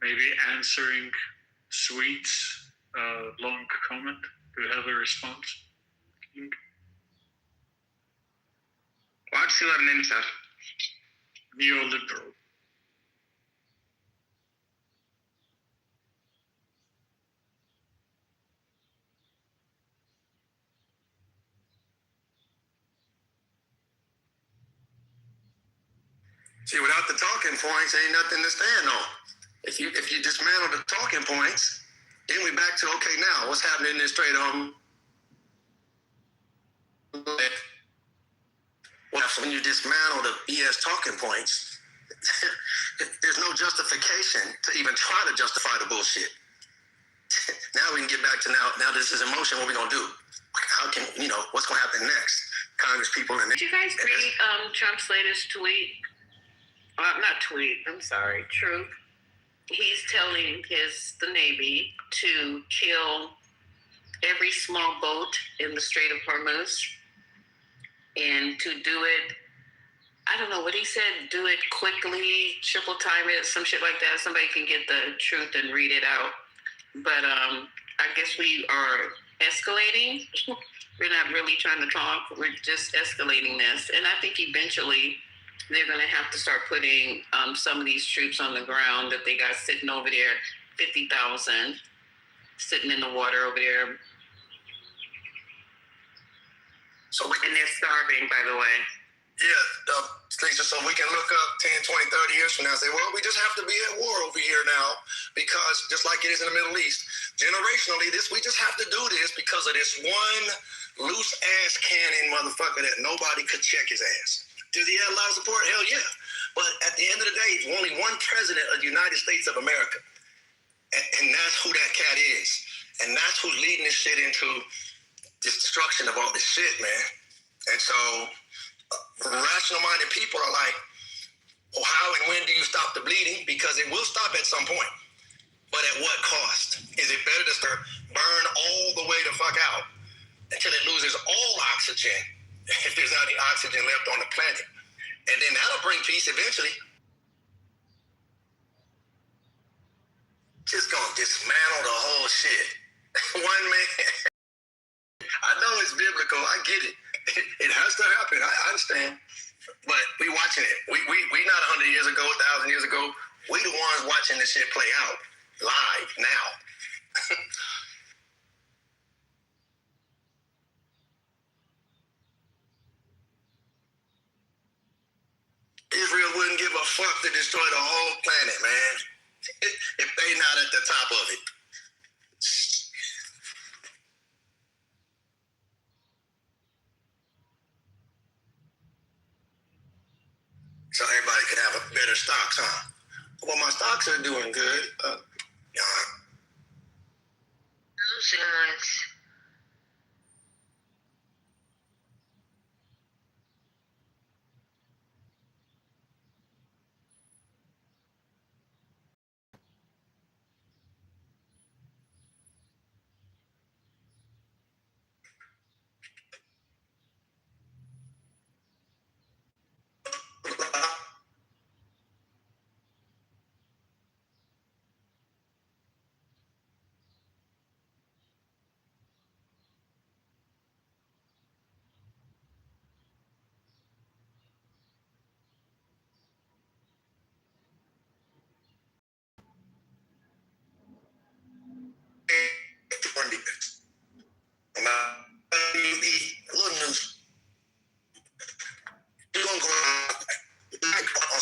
Maybe answering Sweet's long comment? Do you have a response, King? What's your name, sir? Neoliberal. See, without the talking points, ain't nothing to stand on. If you dismantle the talking points, then we back to, okay, now what's happening in this trade on? Well, when you dismantle the BS talking points, there's no justification to even try to justify the bullshit. Now we can get back to now this is emotion, what we gonna do? How can, what's gonna happen next? Congress people and did you guys read Trump's latest tweet? Not tweet, I'm sorry, truth. He's telling the Navy to kill every small boat in the Strait of Hormuz and to do it, I don't know what he said, do it quickly, triple time it, some shit like that. Somebody can get the truth and read it out. But I guess we are escalating. We're not really trying to talk. We're just escalating this. And I think eventually they're going to have to start putting some of these troops on the ground that they got sitting over there, 50,000 sitting in the water over there. And they're starving, by the way. Yeah, Lisa, so we can look up 10, 20, 30 years from now and say, well, we just have to be at war over here now because just like it is in the Middle East, generationally, we just have to do this because of this one loose-ass cannon motherfucker that nobody could check his ass. Does he have a lot of support? Hell yeah. But at the end of the day, there's only one president of the United States of America. And that's who that cat is. And that's who's leading this shit into this destruction of all this shit, man. And so rational-minded people are like, well, how and when do you stop the bleeding? Because it will stop at some point. But at what cost? Is it better to start burn all the way the fuck out until it loses all oxygen, if there's not any oxygen left on the planet? And then that'll bring peace eventually. Just gonna dismantle the whole shit. One man. I know it's biblical. I get it. It has to happen. I understand. But we watching it. We not 100 years ago, 1,000 years ago. We the ones watching this shit play out live now. Israel wouldn't give a fuck to destroy the whole planet, man, if they not at the top of it. So everybody could have a better stocks, huh? Well, my stocks are doing good.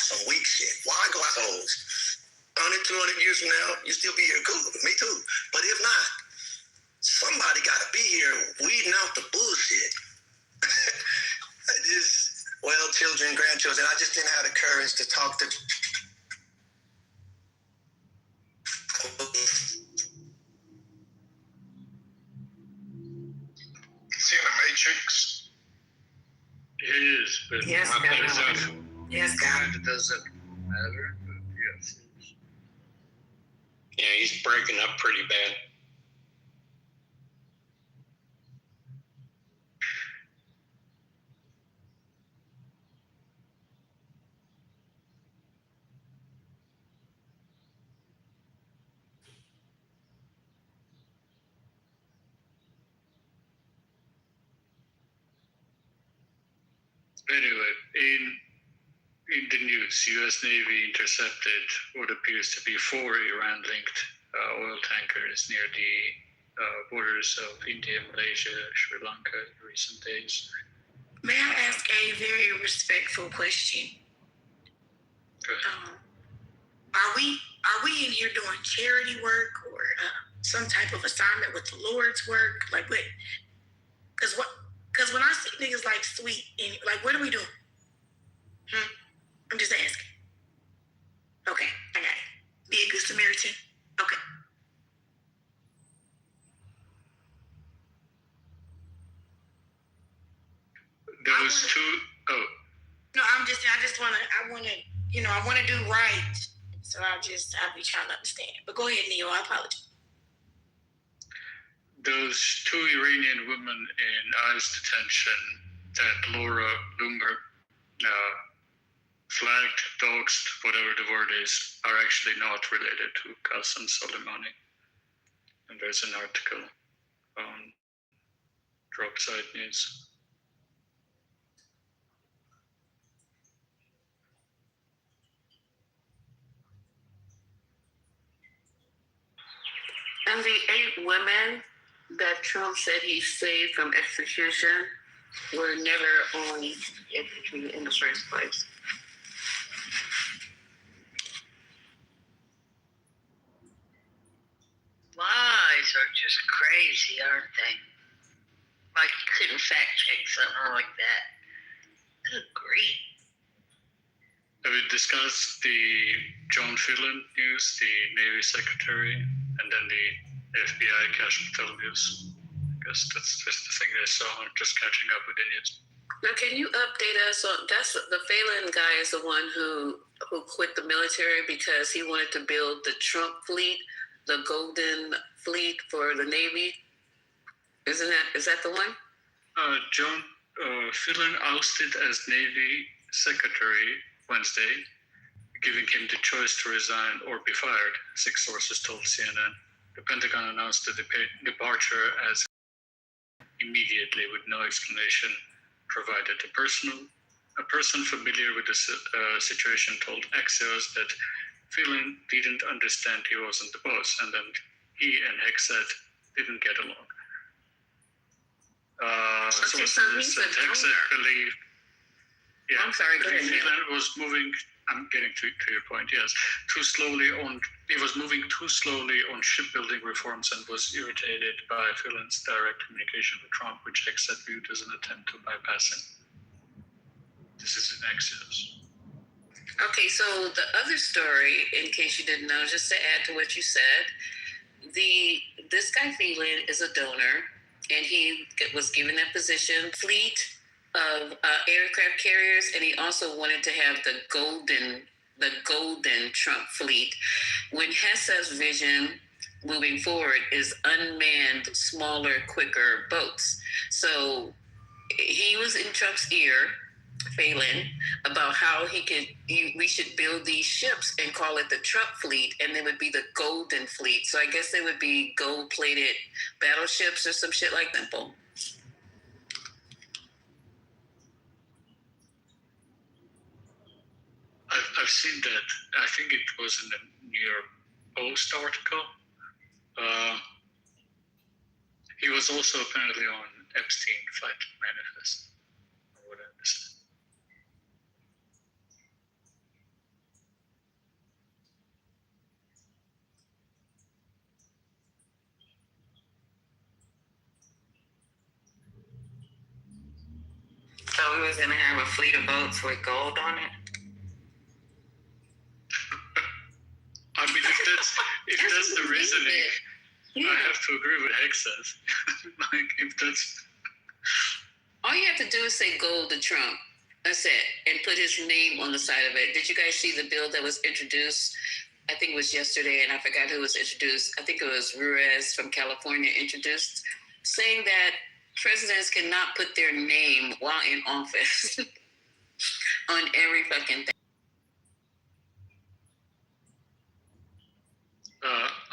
Some weak shit. Why go out those? 100, 200 years from now, you still be here, cool. Me too. But if not, somebody got to be here weeding out the bullshit. Children, grandchildren, I just didn't have the courage to talk to. See the Matrix? It is, but yes, God. Yes, God. It doesn't matter, but yes. Yeah, he's breaking up pretty bad. Anyway, in the news, U.S. Navy intercepted what appears to be 4 Iran-linked oil tankers near the borders of India, Malaysia, Sri Lanka in recent days. May I ask a very respectful question? Are we in here doing charity work or some type of assignment with the Lord's work? Like what? Because when I see niggas like Sweet, and like, what are we doing? I'm just asking. Okay, I got it. Be a good Samaritan. Okay. Those two. Oh. No, I want to do right. So I'll be trying to understand. But go ahead, Neil. I apologize. Those 2 Iranian women in ICE detention that Laura Loomer flagged, doxed, whatever the word is, are actually not related to Qasem Soleimani. And there's an article on Dropside News. And the 8 women that Trump said he saved from execution were never only executed in the first place. Lies are just crazy, aren't they? Like you couldn't fact check something like that. Good grief. Have we discussed the John Phelan news, the Navy Secretary, and then the FBI Cash Patel news? I guess that's just the thing I saw. I'm just catching up with the news. Now, can you update us on that's the Phelan guy is the one who quit the military because he wanted to build the Trump fleet, the Golden Fleet for the Navy. Is that the one? John Phelan ousted as Navy Secretary Wednesday, giving him the choice to resign or be fired, 6 sources told CNN. The Pentagon announced the departure as immediately with no explanation provided. A person familiar with the situation told Axios that Phelan didn't understand he wasn't the boss, and then he and Hexet didn't get along. Sources said Hexet believed. Yeah, I'm sorry, go ahead. Phelan was moving. I'm getting to your point. Yes, he was moving too slowly on shipbuilding reforms and was irritated by Phelan's direct communication with Trump, which Hexet viewed as an attempt to bypass him. This is in Axios. Okay, so the other story, in case you didn't know, just to add to what you said, this guy Phelan is a donor, and he was given that position, fleet of aircraft carriers, and he also wanted to have the golden Trump fleet. When Hesse's vision moving forward is unmanned, smaller, quicker boats. So he was in Trump's ear, Phelan, about how we should build these ships and call it the Trump fleet, and they would be the golden fleet. So I guess they would be gold-plated battleships or some shit like that. Boom. I've seen that. I think it was in the New York Post article. He was also apparently on Epstein Flight Manifest, or what I understand. So we was gonna have a fleet of boats with gold on it. I mean, if that's the reasoning, yeah. I have to agree with Hexet. Like, if that's all you have to do is say "Gold to Trump." That's it, and put his name on the side of it. Did you guys see the bill that was introduced? I think it was yesterday, and I forgot who was introduced. I think it was Ruiz from California introduced, saying that presidents cannot put their name while in office on every fucking thing.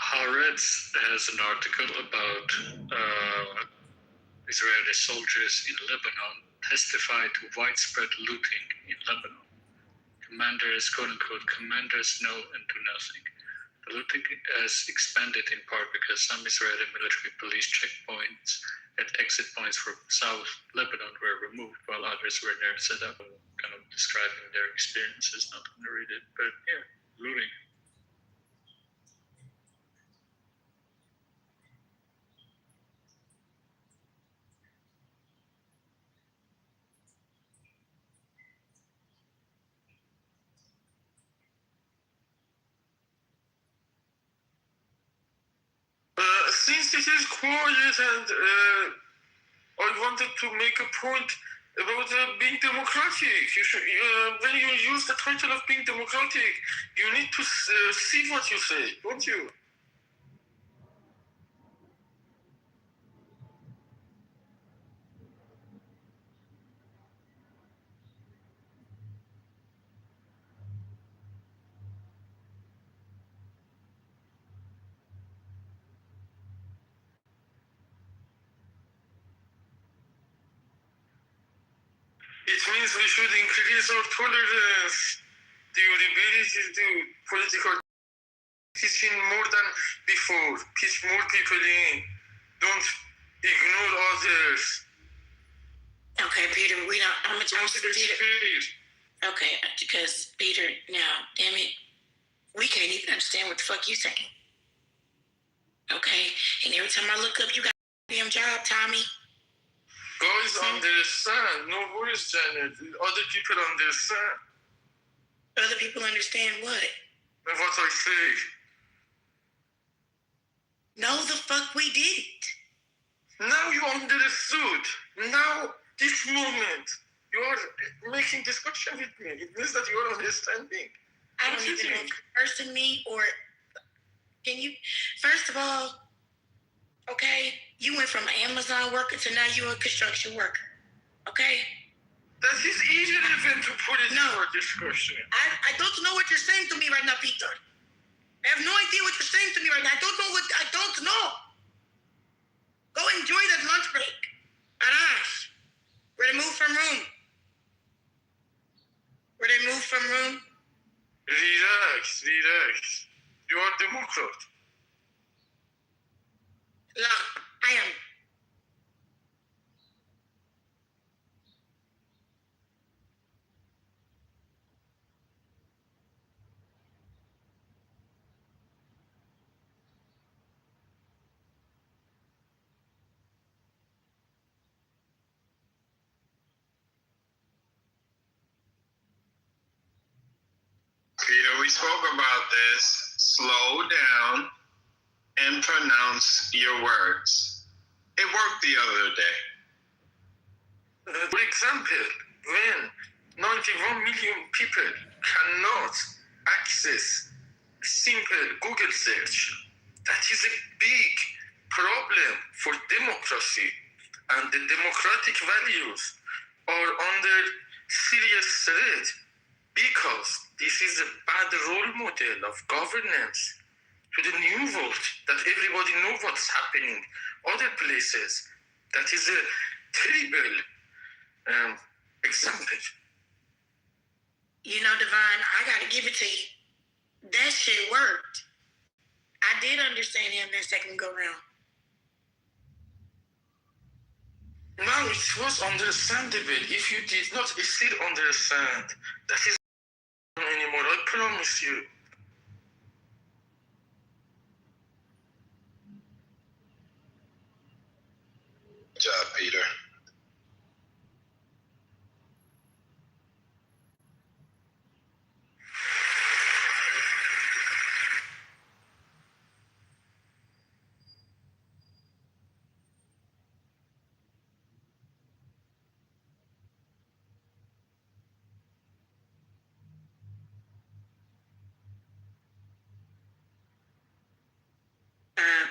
Haaretz has an article about Israeli soldiers in Lebanon testify to widespread looting in Lebanon. Commanders, quote unquote, commanders know and do nothing. The looting has expanded in part because some Israeli military police checkpoints at exit points from South Lebanon were removed while others were there set up, kind of describing their experiences. Not going to read it, but yeah, looting. Since it is quiet and I wanted to make a point about being democratic. You should, when you use the title of being democratic, you need to see what you say, don't you? It means we should increase our tolerance, durability to political teaching more than before. Teach more people in. Don't ignore others. Okay, Peter, I'm gonna jump to Peter. Okay, because Peter, now, damn it, we can't even understand what the fuck you saying. Okay, and every time I look up, you got a damn job, Tommy. Guys understand. No worries, Janet. Other people understand. Other people understand what? And what I say. No, the fuck we didn't. Now you understood. Now, this moment, you are making discussion with me. It means that you are understanding. I don't even know if you're cursing me or... Can you... First of all, okay, you went from an Amazon worker to now you're a construction worker. Okay? That is irrelevant to put it for discussion. I don't know what you're saying to me right now, Peter. I have no idea what you're saying to me right now. I don't know. Go enjoy that lunch break. Arash. Where they move from room. Relax. You are Democrat. No, I am. Peter, we spoke about this. Slow down and pronounce your words. It worked the other day. For example, when 91 million people cannot access simple Google search, that is a big problem for democracy, and the democratic values are under serious threat because this is a bad role model of governance to the new world, that everybody knows what's happening other places. That is a terrible example. You know, Divine, I gotta give it to you. That shit worked. I did understand him that second go round. Now it was understandable. If you did not still understand, that is not anymore, I promise you. Good job, Peter.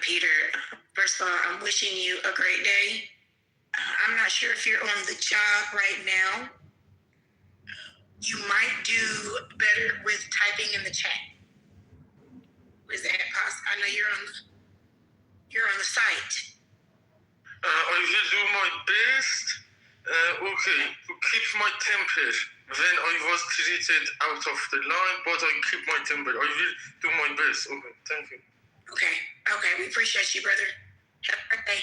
Peter, first of all, I'm wishing you a great day. I'm not sure if you're on the job right now. You might do better with typing in the chat. Is that possible? I know you're on the site. I will do my best. Okay, to keep my temper when I was treated out of the line, but I keep my temper. I will do my best. Okay, thank you. Okay, we appreciate you, brother. Have a great day.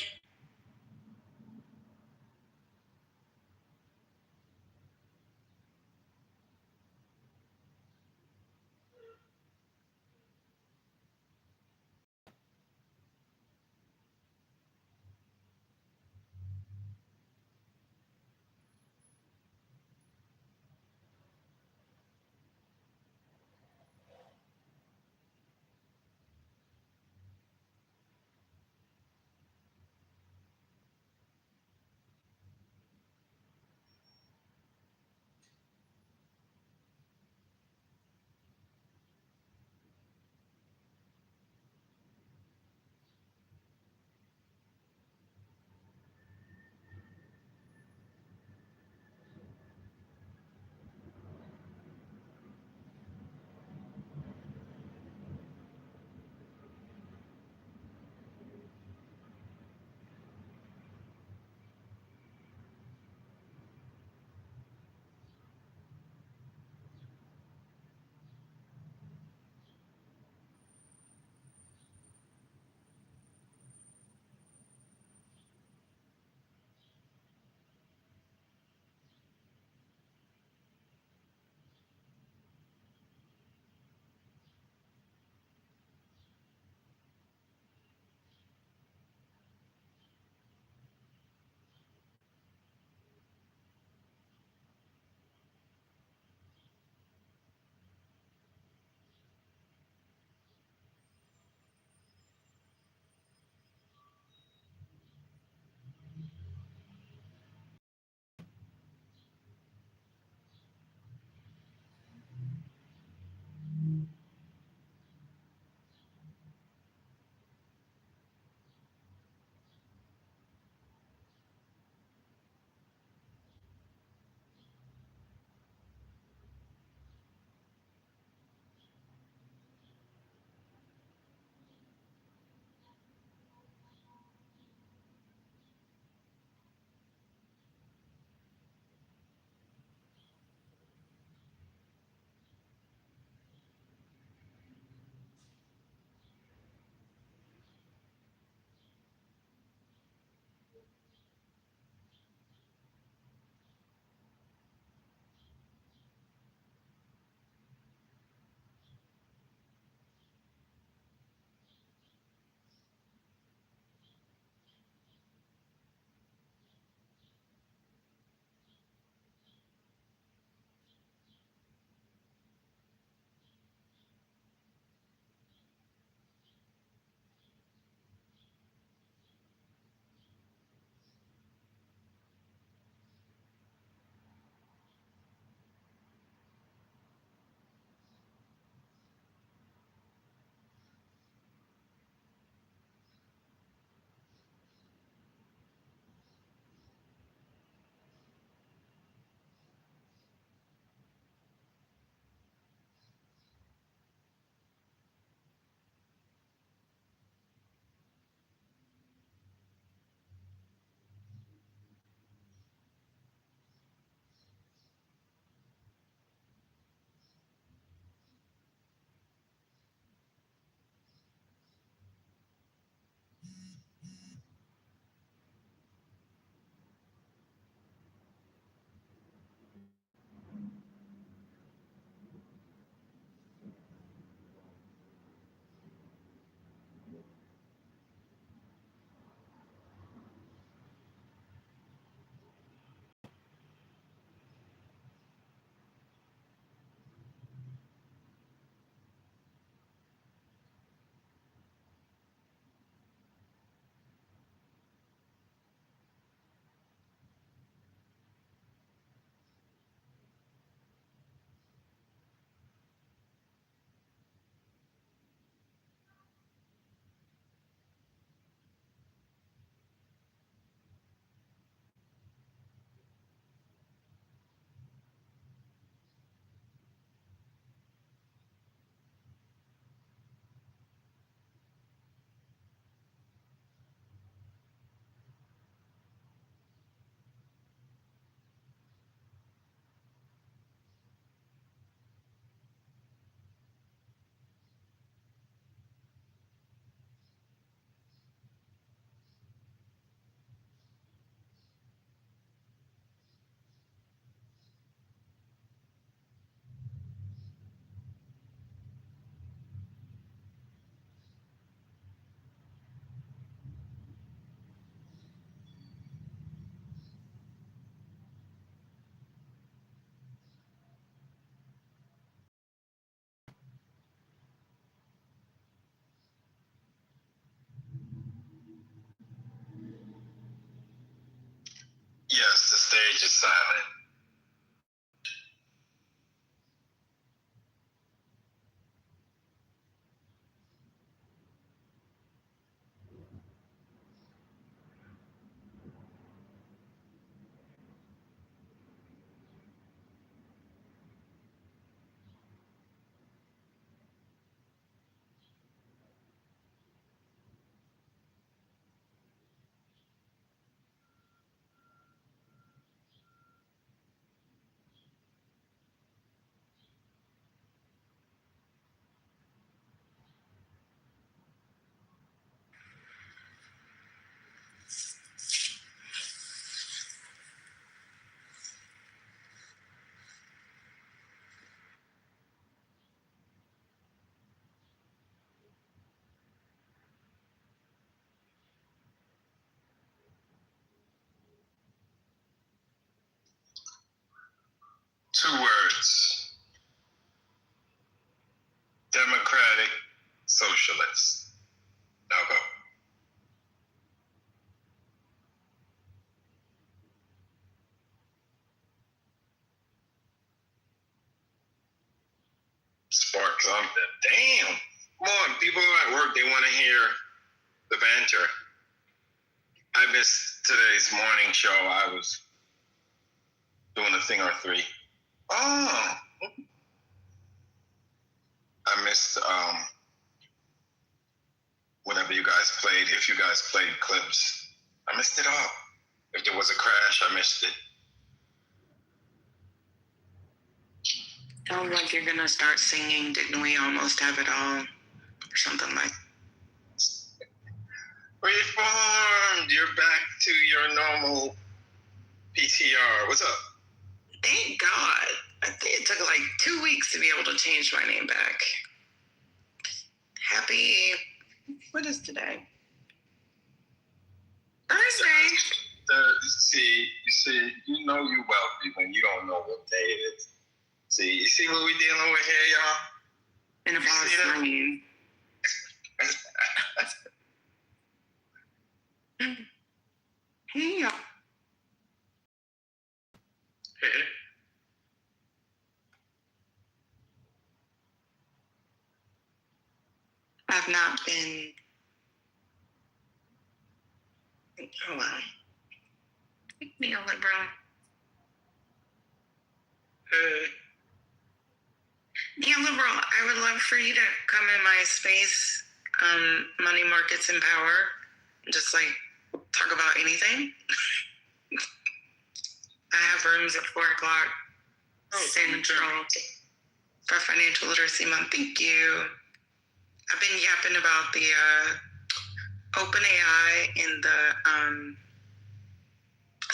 stage is silent. Two words. Democratic Socialist. Now go. Spark something. Damn. Come on, people at work, they want to hear the banter. I missed today's morning show. I was doing a thing or three. Oh. I missed whatever you guys played. If you guys played clips, I missed it all. If there was a crash, I missed it. Sounds like you're gonna start singing "Didn't We Almost Have It All" or something like. Reformed. You're back to your normal PTR. What's up? Thank God. I think it took like 2 weeks to be able to change my name back. Happy. What is today? Thursday. See, you know you wealthy when you don't know what day it is. See, you see what we dealing with here, y'all? And if I was singing. Hey, y'all. Hey. I've not been. Hold on. Neoliberal. Neoliberal, I would love for you to come in my space, Money Markets and Power, just like talk about anything. I have rooms at 4 o'clock Central for Financial Literacy Month. Thank you. I've been yapping about the OpenAI and the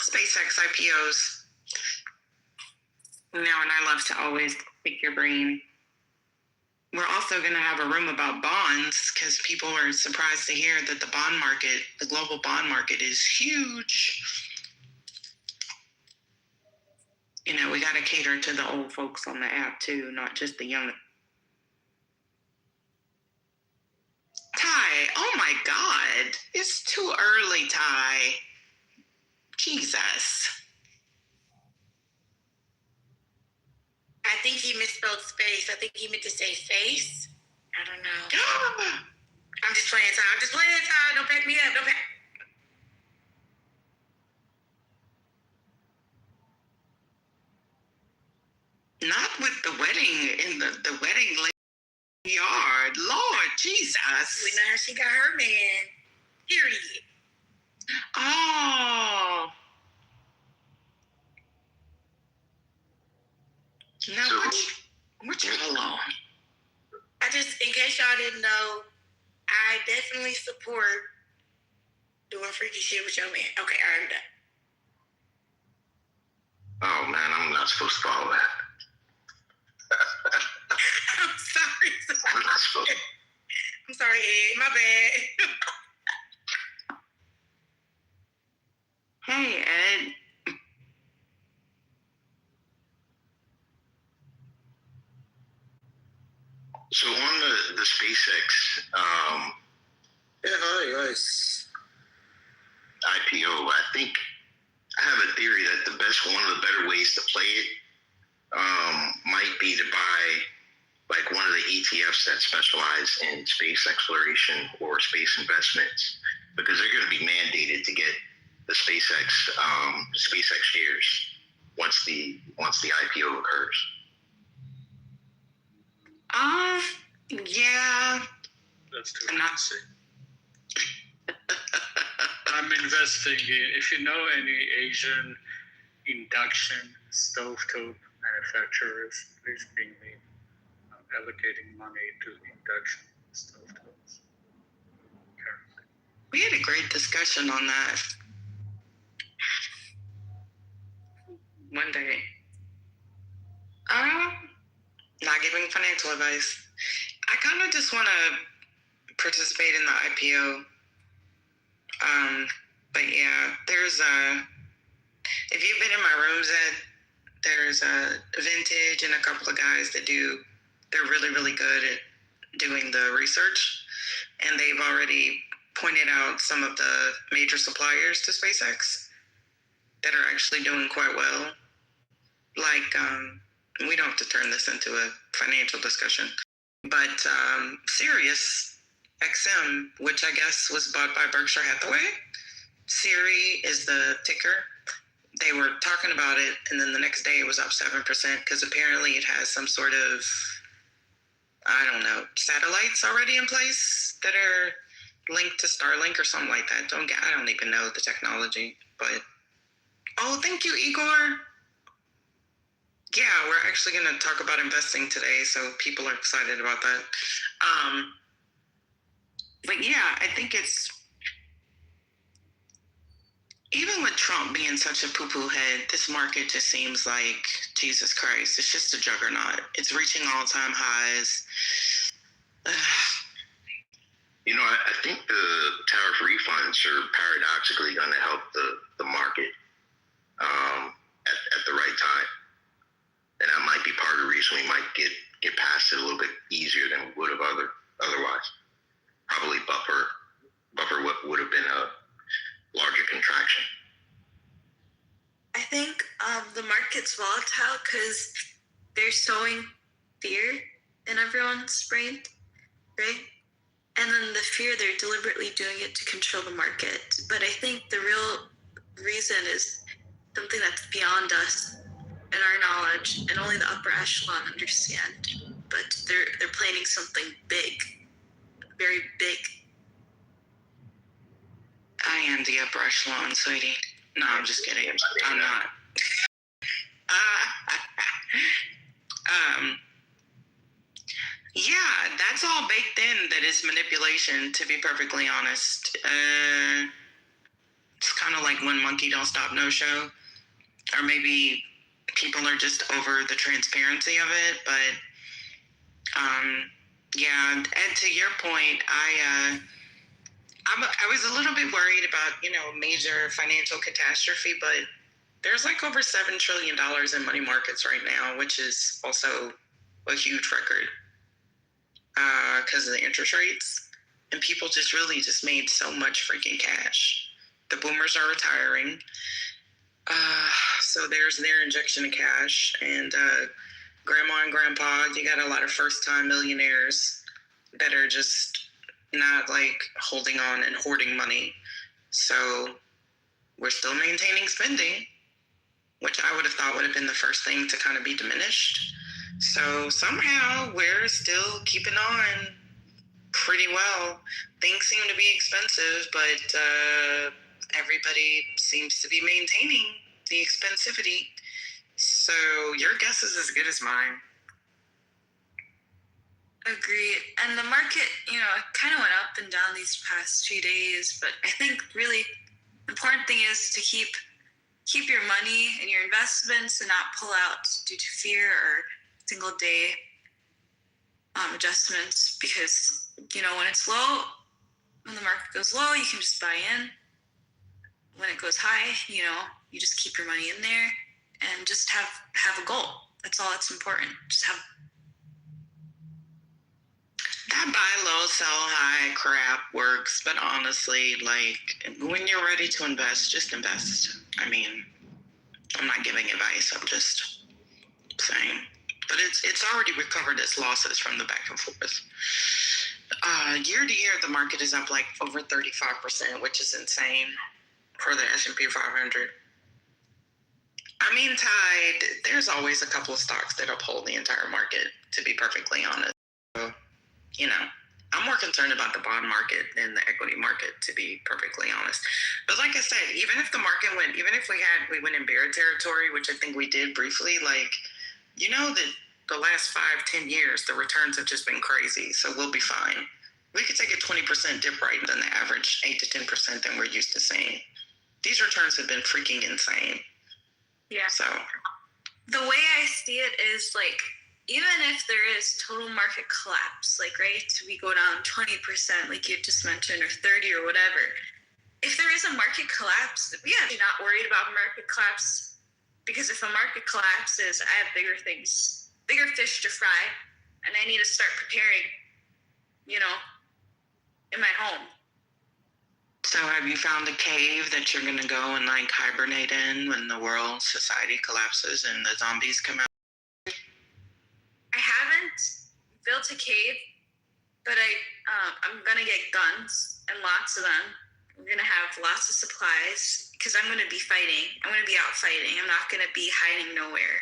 SpaceX IPOs. Now, and I love to always pick your brain. We're also going to have a room about bonds because people are surprised to hear that the bond market, the global bond market, is huge. You know, we got to cater to the old folks on the app too, not just the young. Ty, oh my God, it's too early, Ty. Jesus. I think he misspelled space. I think he meant to say face. I don't know. I'm just playing, Ty. I'm just playing, Ty. Don't pack me up. Don't pack. Not with the wedding in the wedding yard. Lord Jesus. We know how she got her man. Period. Oh. Now, what y'all on? I just, in case y'all didn't know, I definitely support doing freaky shit with your man. Okay, I'm done. Oh man, I'm not supposed to follow that. I'm sorry. I'm not supposed to. I'm sorry, Ed. My bad. Hey, Ed. So on the SpaceX, IPO, I think I have a theory that the guess one of the better ways to play it might be to buy like one of the ETFs that specialize in space exploration or space investments, because they're going to be mandated to get the SpaceX shares once the IPO occurs. Yeah. That's too fancy. I'm investing in, if you know any Asian induction stovetop manufacturers, please ping me. I'm allocating money to induction stovetops. We had a great discussion on that one day. Not giving financial advice. I kind of just want to participate in the IPO. But yeah, there's if you've been in my rooms, there's a Vintage and a couple of guys they're really, really good at doing the research. And they've already pointed out some of the major suppliers to SpaceX that are actually doing quite well. Like, we don't have to turn this into a financial discussion, but Sirius XM, which I guess was bought by Berkshire Hathaway. Siri is the ticker. They were talking about it, and then the next day it was up 7% because apparently it has some sort of, I don't know, satellites already in place that are linked to Starlink or something like that. I don't even know the technology, but thank you, Igor. Yeah, we're actually going to talk about investing today, so people are excited about that. But yeah, I think it's, even with Trump being such a poo-poo head, this market just seems like, Jesus Christ, it's just a juggernaut. It's reaching all-time highs. You know, I think the tariff refunds are paradoxically going to help the market at the right time. And that might be part of the reason we might get past it a little bit easier than we would have otherwise. Probably buffer what would have been a larger contraction. I think the market's volatile because they're sowing fear in everyone's brain, right? And then the fear, they're deliberately doing it to control the market. But I think the real reason is something that's beyond us and our knowledge, and only the upper echelon understand. But they're planning something big, very big. I am the upper echelon, sweetie. No, I'm just kidding. I'm not. Yeah, that's all baked in. That is manipulation, to be perfectly honest. It's kind of like One Monkey Don't Stop No Show. Or maybe people are just over the transparency of it. But, yeah, and to your point, I was a little bit worried about, major financial catastrophe, but there's like over $7 trillion in money markets right now, which is also a huge record because of the interest rates. And people just made so much freaking cash. The boomers are retiring. So there's their injection of cash. And grandma and grandpa, you got a lot of first-time millionaires that are just not like holding on and hoarding money. So we're still maintaining spending, which I would have thought would have been the first thing to kind of be diminished. So somehow we're still keeping on pretty well. Things seem to be expensive, but everybody seems to be maintaining the expensivity. So your guess is as good as mine. Agreed. And the market, it kind of went up and down these past few days, but I think really the important thing is to keep your money and your investments and not pull out due to fear or single day adjustments, because, when it's low, when the market goes low, you can just buy in. When it goes high, you just keep your money in there and just have a goal. That's all that's important. Just have that buy low, sell high crap works, but honestly, like, when you're ready to invest, just invest. I mean, I'm not giving advice. I'm just saying. But it's already recovered its losses from the back and forth. Year to year, the market is up like over 35%, which is insane for the S&P 500. I mean, Tide, there's always a couple of stocks that uphold the entire market, to be perfectly honest. So, you know, I'm more concerned about the bond market than the equity market, to be perfectly honest. But like I said, even if the market went, even if we went in bear territory, which I think we did briefly, like, you know that the last 5-10 years, the returns have just been crazy. So we'll be fine. We could take a 20% dip right than the average 8 to 10% that we're used to seeing. These returns have been freaking insane. Yeah. So the way I see it is like, even if there is total market collapse, like, right, we go down 20%, like you just mentioned, or 30 or whatever. If there is a market collapse, you're not worried about market collapse, because if a market collapses, I have bigger fish to fry, and I need to start preparing, you know, in my home. So have you found a cave that you're going to go and like hibernate in when the world society collapses and the zombies come out? I haven't built a cave, but I'm going to get guns and lots of them. I'm going to have lots of supplies because I'm going to be fighting. I'm going to be out fighting. I'm not going to be hiding nowhere.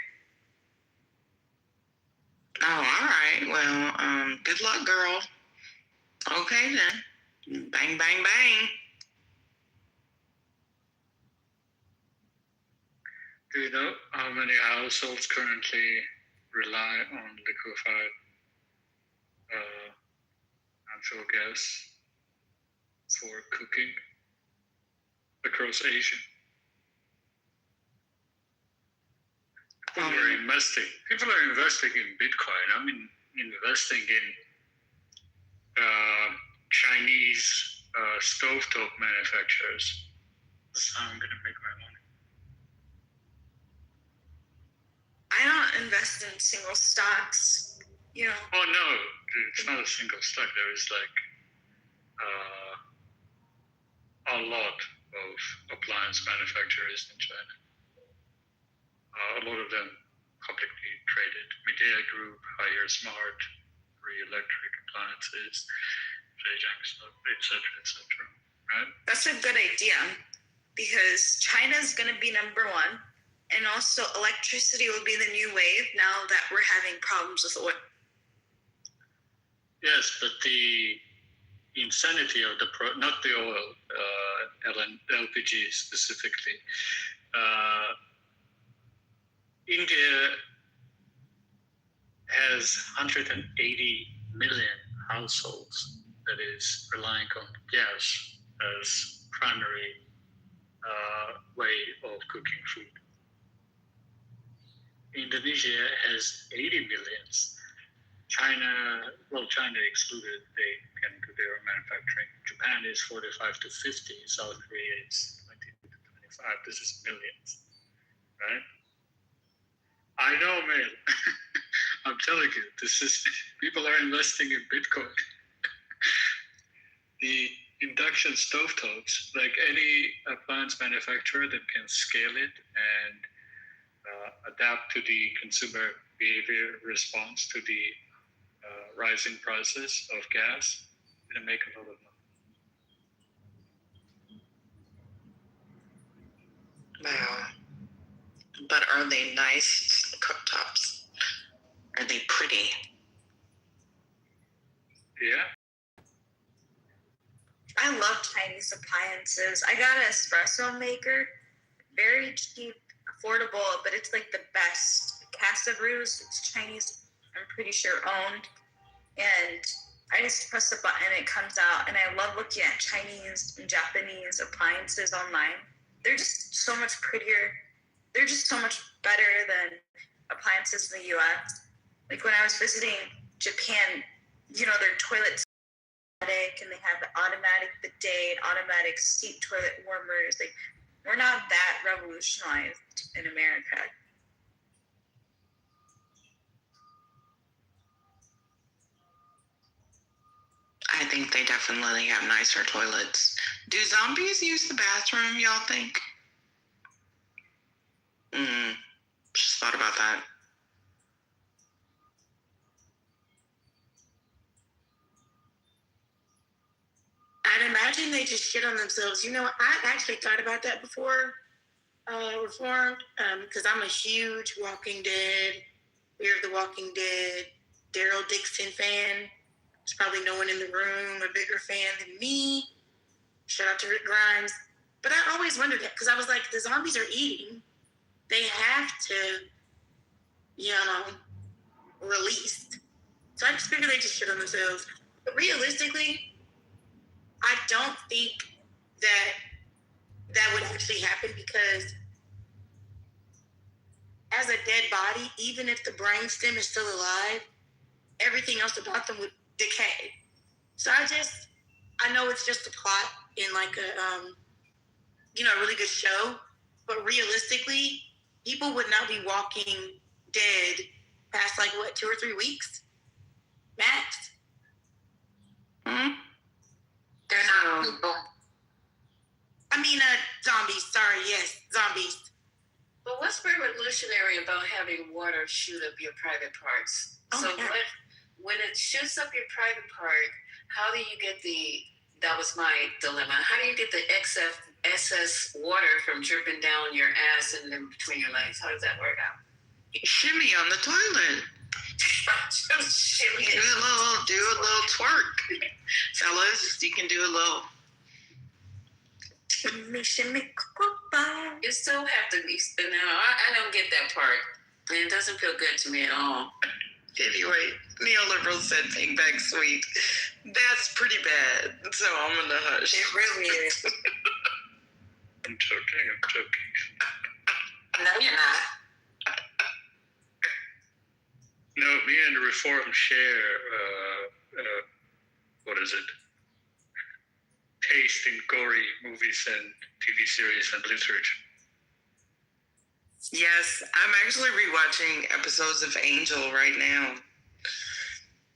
Oh, all right. Well, good luck, girl. Okay, then. Bang, bang, bang. Do you know how many households currently rely on liquefied natural gas for cooking across Asia? People are investing in Bitcoin. I mean, investing in Chinese stovetop manufacturers. That's how I'm going to make my money. I don't invest in single stocks, you know. Oh no, it's not a single stock. There is like a lot of appliance manufacturers in China. A lot of them publicly traded. Midea Group, Haier Smart, Free Electric Appliances, Zhejiang, etc. Right? That's a good idea because China's going to be number one. And also electricity will be the new wave now that we're having problems with oil. Yes, but the insanity of not the oil, LPG specifically. India has 180 million households that is relying on gas as primary way of cooking food. Indonesia has 80 million. China excluded, they can do their own manufacturing. Japan is 45 to 50. South Korea is 20 to 25. This is millions, right? I know, man. I'm telling you, people are investing in Bitcoin. The induction stovetops, like any appliance manufacturer that can scale it and adapt to the consumer behavior response to the rising prices of gas, going to make a lot of money. Wow. But are they nice cooktops? Are they pretty? Yeah. I love Chinese appliances. I got an espresso maker, very cheap, affordable, but it's like the best. Casa Brews, it's Chinese, I'm pretty sure owned. And I just press the button, it comes out, and I love looking at Chinese and Japanese appliances online. They're just so much prettier. They're just so much better than appliances in the US. Like when I was visiting Japan, you know, their toilets and they have the automatic bidet, automatic seat toilet warmers. Like, we're not that revolutionized in America. I think they definitely have nicer toilets. Do zombies use the bathroom, y'all think? that. I'd imagine they just shit on themselves. You know, I actually thought about that before Reformed, because I'm a huge Walking Dead, Fear of the Walking Dead, Daryl Dixon fan. There's probably no one in the room a bigger fan than me. Shout out to Rick Grimes. But I always wondered that because I was like, the zombies are eating. They have to, you know, release. So I just figured they just shit on themselves. But realistically, I don't think that would actually happen because as a dead body, even if the brainstem is still alive, everything else about them would decay. So I know it's just a plot in like a, a really good show, but realistically, people would not be walking dead past 2 or 3 weeks max. Hmm? They're not people. I mean, zombies. Sorry, yes, zombies. But what's revolutionary about having water shoot up your private parts? When it shoots up your private part, how do you get that was my dilemma, how do you get the excess water from dripping down your ass and then between your legs? How does that work out? Shimmy on the toilet. Shimmy. Do a little twerk. Fellas, you can do a little. Shimmy. You still have to be, I don't get that part. It doesn't feel good to me at all. Anyway, neoliberal said pink bag sweet. That's pretty bad. So I'm gonna hush. It really is. I'm joking. No, you're not. No, me and the Reform share, taste in gory movies and TV series and literature. Yes, I'm actually rewatching episodes of Angel right now.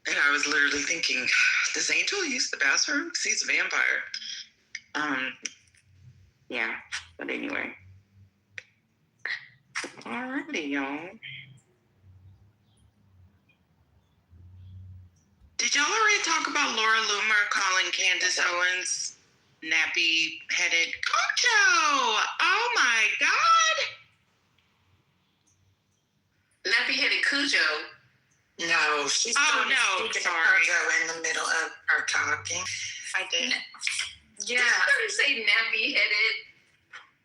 And I was literally thinking, does Angel use the bathroom? Because he's a vampire. Yeah, but anyway. Alrighty, y'all. Did y'all already talk about Laura Loomer calling Candace Owens nappy-headed Cocho? Oh my God! Nappy-headed Cujo. No, she's sorry. in the middle of her talking. I did. Yeah. Did you say nappy-headed?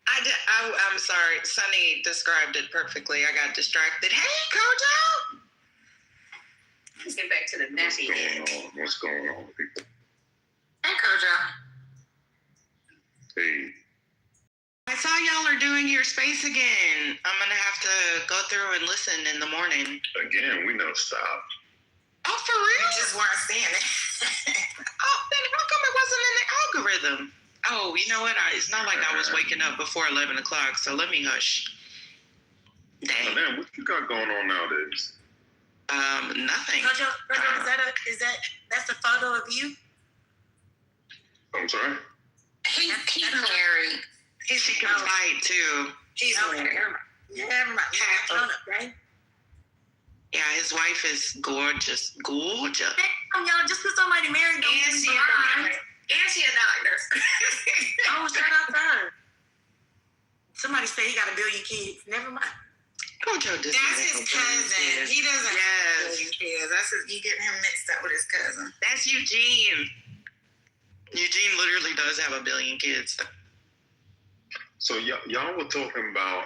I did. I'm sorry. Sunny described it perfectly. I got distracted. Hey, Kojo! Let's get back to the nappy head. What's going on, people? Hey, Kojo. Hey. I saw y'all are doing your space again. I'm going to have to go through and listen in the morning. Again, we never stop. Oh, for real? You just weren't seeing it. Oh, then how come it wasn't in the algorithm? Oh, you know what? It's not like I was waking up before 11 o'clock, so let me hush. Dang. Oh, man, what you got going on nowadays? Nothing. Kojo, that's a photo of you? I'm sorry? He's married. She can fight, too. He's married. Never mind. Right? Yeah, his wife is gorgeous. Gorgeous. Hey, y'all, just because somebody married don't mean she's blind. And she a doctor. Oh, shout out to her. Somebody said he got 1 billion kids. Never mind. Kojo does. That's his cousin. He doesn't have 1 billion kids. You get him mixed up with his cousin. That's Eugene. Eugene literally does have 1 billion kids. So y'all were talking about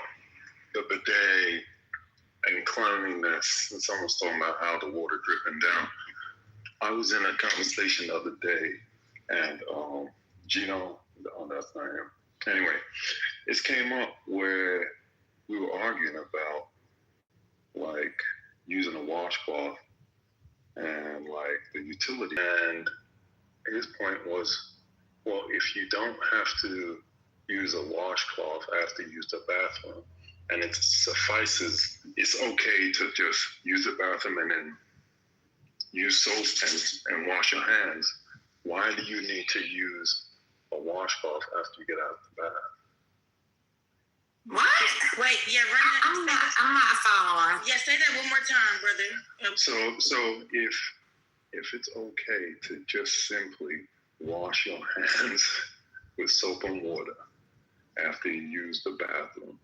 the bidet and cleanliness, and someone was talking about how the water dripping down. I was in a conversation the other day, and Gino, that's not him. Anyway, it came up where we were arguing about like using a washcloth and like the utility. And his point was, well, if you don't have to use a washcloth after you use the bathroom, and it suffices, it's okay to just use the bathroom and then use soap and wash your hands. Why do you need to use a washcloth after you get out of the bath? What? Wait, yeah, run that. I'm not following. Yeah, say that one more time, brother. So if it's okay to just simply wash your hands with soap and water after you use the bathroom,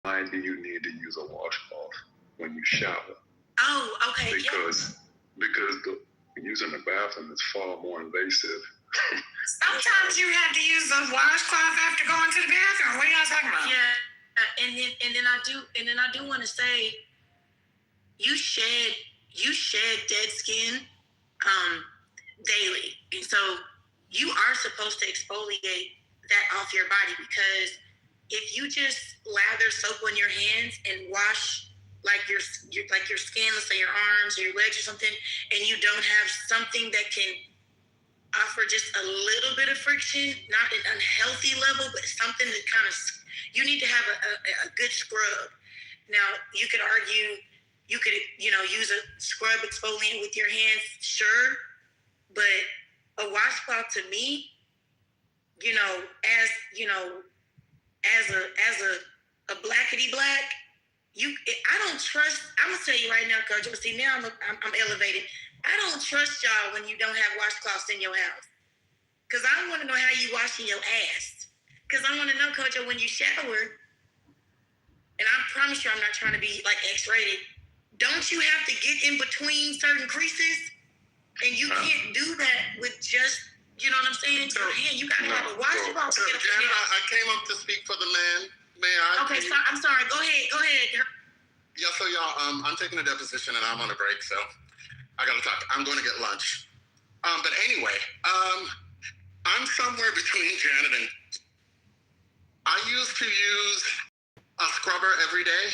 why do you need to use a washcloth when you shower? Oh, okay. Because using the bathroom is far more invasive. Sometimes you have to use a washcloth after going to the bathroom. What are y'all talking about? Yeah, and then I do want to say, you shed dead skin daily, and so you are supposed to exfoliate that off your body, because if you just lather soap on your hands and wash like your skin, let's say your arms or your legs or something, and you don't have something that can offer just a little bit of friction, not an unhealthy level, but something that kind of, you need to have a good scrub. Now, you could argue, you could, use a scrub exfoliant with your hands, sure, but a washcloth to me, as a blackety black, I don't trust. I'm gonna tell you right now, Coach. See, now I'm elevated. I don't trust y'all when you don't have washcloths in your house, because I want to know how you washing your ass. Because I want to know, Coach, when you shower, and I promise you, I'm not trying to be like X-rated. Don't you have to get in between certain creases? And you can't do that with just, you know what I'm saying? You gotta have a washcloth. So, Janet, I came up to speak for the man. May I? Okay, so I'm sorry. Go ahead. Yeah, so y'all, I'm taking a deposition and I'm on a break, so I gotta talk. I'm going to get lunch. But anyway, I'm somewhere between Janet and I used to use a scrubber every day.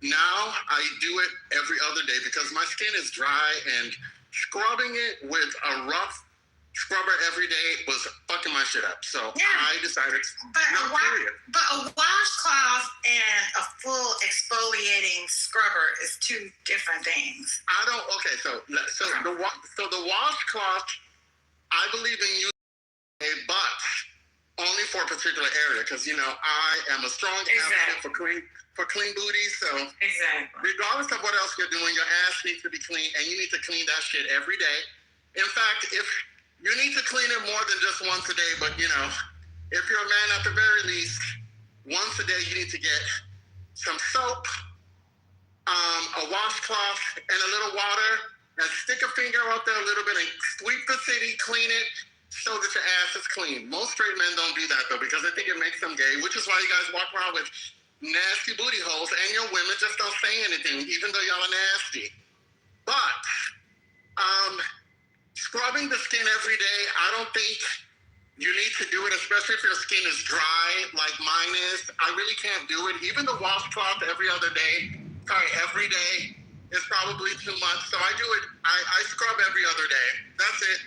Now I do it every other day because my skin is dry, and scrubbing it with a rough scrubber every day was fucking my shit up. So I decided But a washcloth and a full exfoliating scrubber is two different things. So the washcloth, I believe in using but only for a particular area, because I am a strong advocate for clean booties. So regardless of what else you're doing, your ass needs to be clean, and you need to clean that shit every day. In fact, if you need to clean it more than just once a day, but if you're a man, at the very least, once a day you need to get some soap, a washcloth, and a little water, and stick a finger out there a little bit and sweep the city, clean it, so that your ass is clean. Most straight men don't do that, though, because they think it makes them gay, which is why you guys walk around with nasty booty holes, and your women just don't say anything, even though y'all are nasty. But scrubbing the skin every day, I don't think you need to do it, especially if your skin is dry like mine is. I really can't do it. Even the washcloth every day is probably too much. So I do it, I scrub every other day. That's it.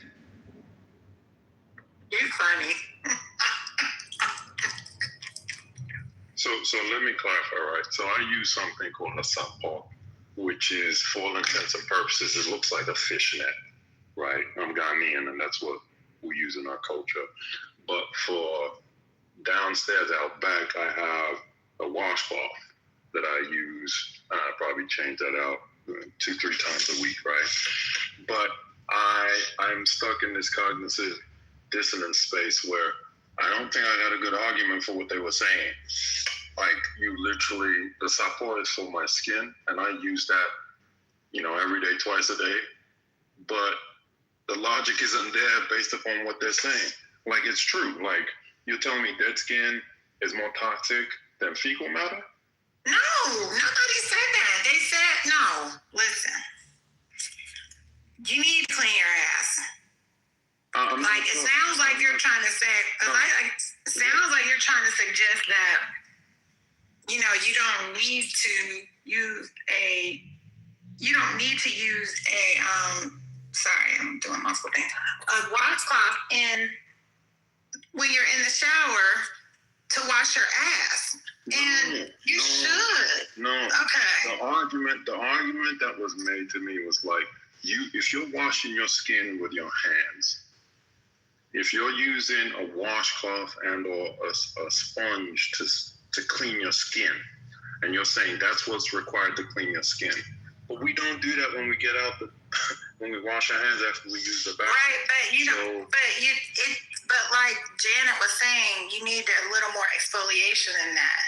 You're funny. So let me clarify, right? So I use something called a sapo, which is, for all intents and purposes, it looks like a fishnet, right? I'm Ghanaian, and that's what we use in our culture. But for downstairs out back, I have a washcloth that I use. I probably change that out 2-3 times a week, right? But I'm stuck in this cognitive dissonance space where I don't think I got a good argument for what they were saying. Like, you literally, the sapo is for my skin, and I use that, every day, twice a day. But the logic isn't there based upon what they're saying. Like, it's true. Like, you're telling me dead skin is more toxic than fecal matter? No, nobody said that. They said, no, listen. You need to clean your ass. It sounds like you're trying to say, it sounds like you're trying to suggest that, you don't need to use sorry, I'm doing multiple things, a washcloth when you're in the shower to wash your ass. And you should. No. Okay. The argument that was made to me was like, if you're washing your skin with your hands, if you're using a washcloth and or a sponge to clean your skin, And you're saying that's what's required to clean your skin. But we don't do that when we get out when we wash our hands after we use the bathroom. Right, but like Janet was saying, you need a little more exfoliation in that,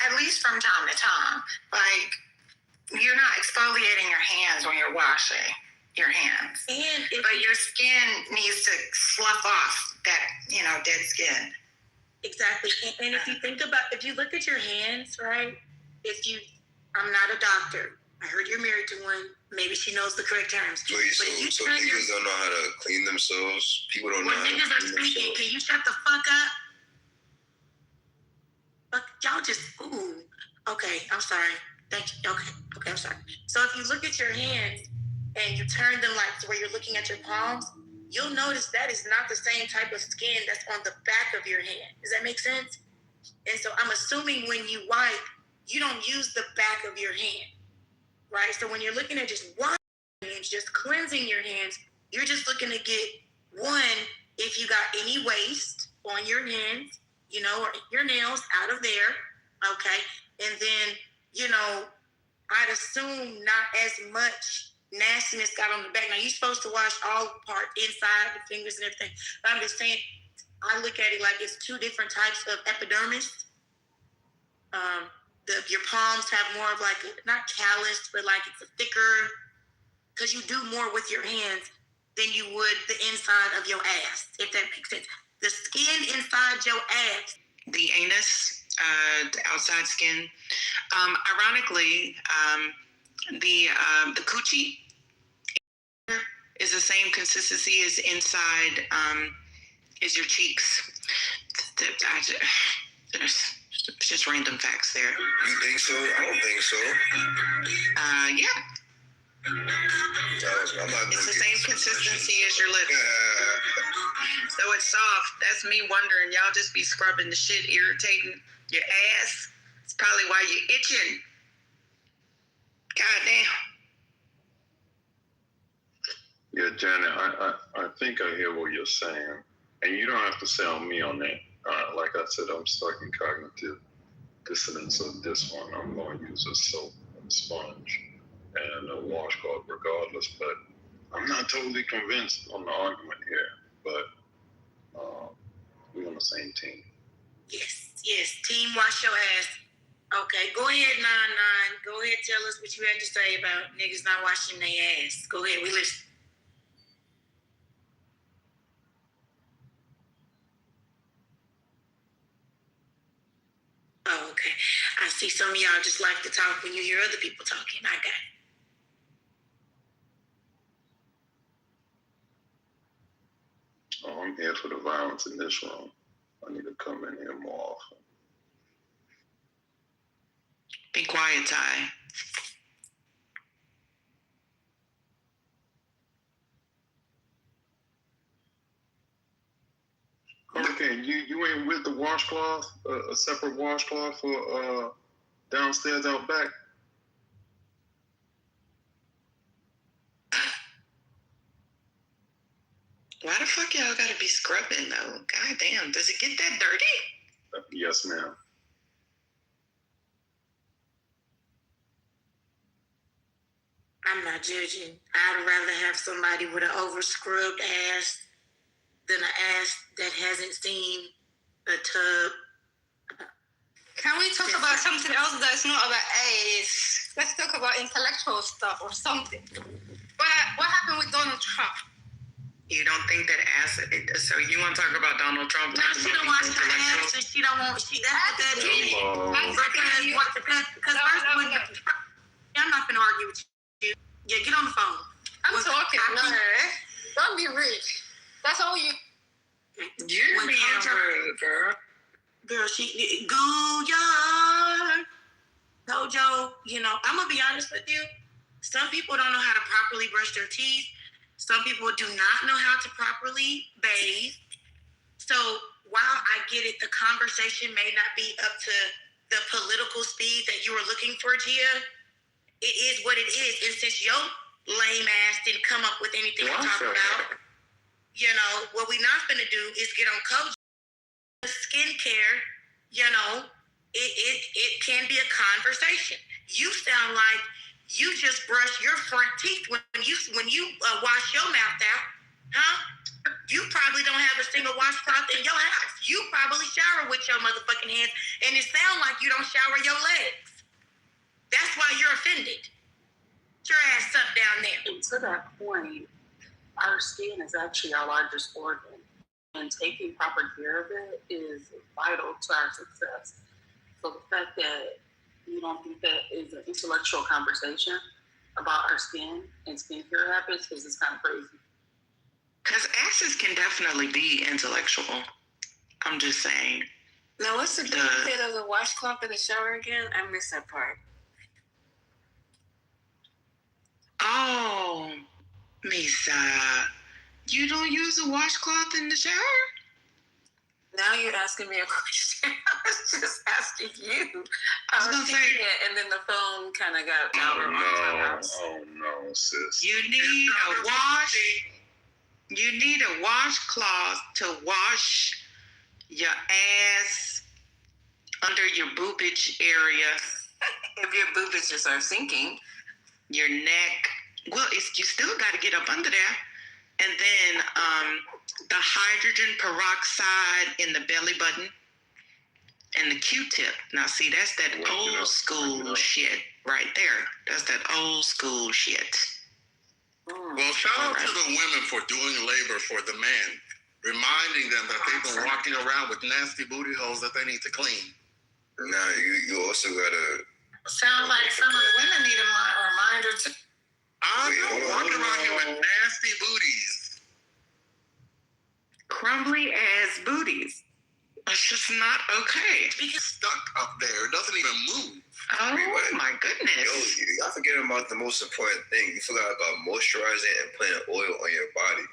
at least from time to time. Like, you're not exfoliating your hands when you're washing your hands, but your skin needs to slough off that, dead skin. Exactly. And if you if you look at your hands, right? I'm not a doctor. I heard you're married to one. Maybe she knows the correct terms. Wait, so niggas don't know how to clean themselves? People don't know how to clean themselves? Niggas are speaking. Can you shut the fuck up? Y'all just, ooh. Okay, I'm sorry. Thank you. Okay, I'm sorry. So if you look at your hands and you turn them like to where you're looking at your palms, you'll notice that is not the same type of skin that's on the back of your hand. Does that make sense? And so I'm assuming when you wipe, you don't use the back of your hand. Right? So when you're looking at just washing hands, just cleansing your hands, you're just looking to get one, if you got any waste on your hands, or your nails out of there, okay? And then, I'd assume not as much nastiness got on the back. Now, you're supposed to wash all part inside, the fingers and everything. But I'm just saying, I look at it like it's two different types of epidermis. Your palms have more of like, not calloused, but like it's a thicker, because you do more with your hands than you would the inside of your ass, if that makes sense. The skin inside your ass. The anus, the outside skin. Ironically, the coochie is the same consistency as inside is your cheeks. There's just random facts there. You think so? I don't think so. Yeah. It's the same consistency as your lips. So it's soft. That's me wondering. Y'all just be scrubbing the shit, irritating your ass. It's probably why you're itching. Goddamn. Yeah, Janet, I think I hear what you're saying. And you don't have to sell me on that. Like I said, I'm stuck in cognitive dissonance of this one. I'm going to use a soap and sponge and a washcloth regardless, but I'm not totally convinced on the argument here, but we're on the same team. Yes, team wash your ass. Okay, go ahead, 99. Go ahead, tell us what you had to say about niggas not washing their ass. Go ahead, we listen. Oh, okay. I see some of y'all just like to talk when you hear other people talking. I got it. Oh, I'm here for the violence in this room. I need to come in here more often. Be quiet, Ty. Okay, you ain't with the washcloth, a separate washcloth for downstairs out back? Why the fuck y'all gotta be scrubbing though? God damn, does it get that dirty? Yes, ma'am. I'm not judging. I'd rather have somebody with an over-scrubbed ass than an ass that hasn't seen a tub. Can we talk about something else that's not about ass? Let's talk about intellectual stuff or something. What happened with Donald Trump? You don't think that ass? So you want to talk about Donald Trump? No, she don't want her ass, and she don't want. That's what that is. Because I'm not gonna argue with you. Yeah, get on the phone. I'm talking. No, don't be rude. That's all you. You're being rude, girl. Girl, she Gooyard. Tojo, I'm gonna be honest with you. Some people don't know how to properly brush their teeth. Some people do not know how to properly bathe. So while I get it, the conversation may not be up to the political speed that you were looking for, Gia. It is what it is. And since your lame ass didn't come up with anything to talk about, what we not gonna do is get on Coach skincare, it can be a conversation. You sound like you just brush your front teeth when you wash your mouth out, huh? You probably don't have a single washcloth in your house. You probably shower with your motherfucking hands, and it sounds like you don't shower your legs. That's why you're offended. Get your ass up down there. And to that point, our skin is actually our largest organ, and taking proper care of it is vital to our success. So the fact that you don't think that is an intellectual conversation about our skin and skincare habits is kind of crazy. Because ashes can definitely be intellectual. I'm just saying. Now, what's the benefit of the washcloth in the shower again? I missed that part. Oh, Misa, you don't use a washcloth in the shower? Now you're asking me a question. I was just asking you. I was thinking it, and then the phone kind of got out of my house. Oh no, sis. You need a washcloth to wash your ass under your boobage area. If your boobages are sinking. Your neck. Well, you still got to get up under there. And then the hydrogen peroxide in the belly button and the Q-tip. Now, see, that's that old school shit right there. That's that old school shit. Well, shout out to the women for doing labor for the men, reminding them that they've been walking around with nasty booty holes that they need to clean. Now, you also gotta... Sounds like some of the women need a reminder too. I'm walking around here with nasty booties. Crumbly ass booties. It's just not okay. It's stuck up there. It doesn't even move. Oh, my goodness. Yo, y'all forget about the most important thing. You forgot about moisturizing and putting oil on your body.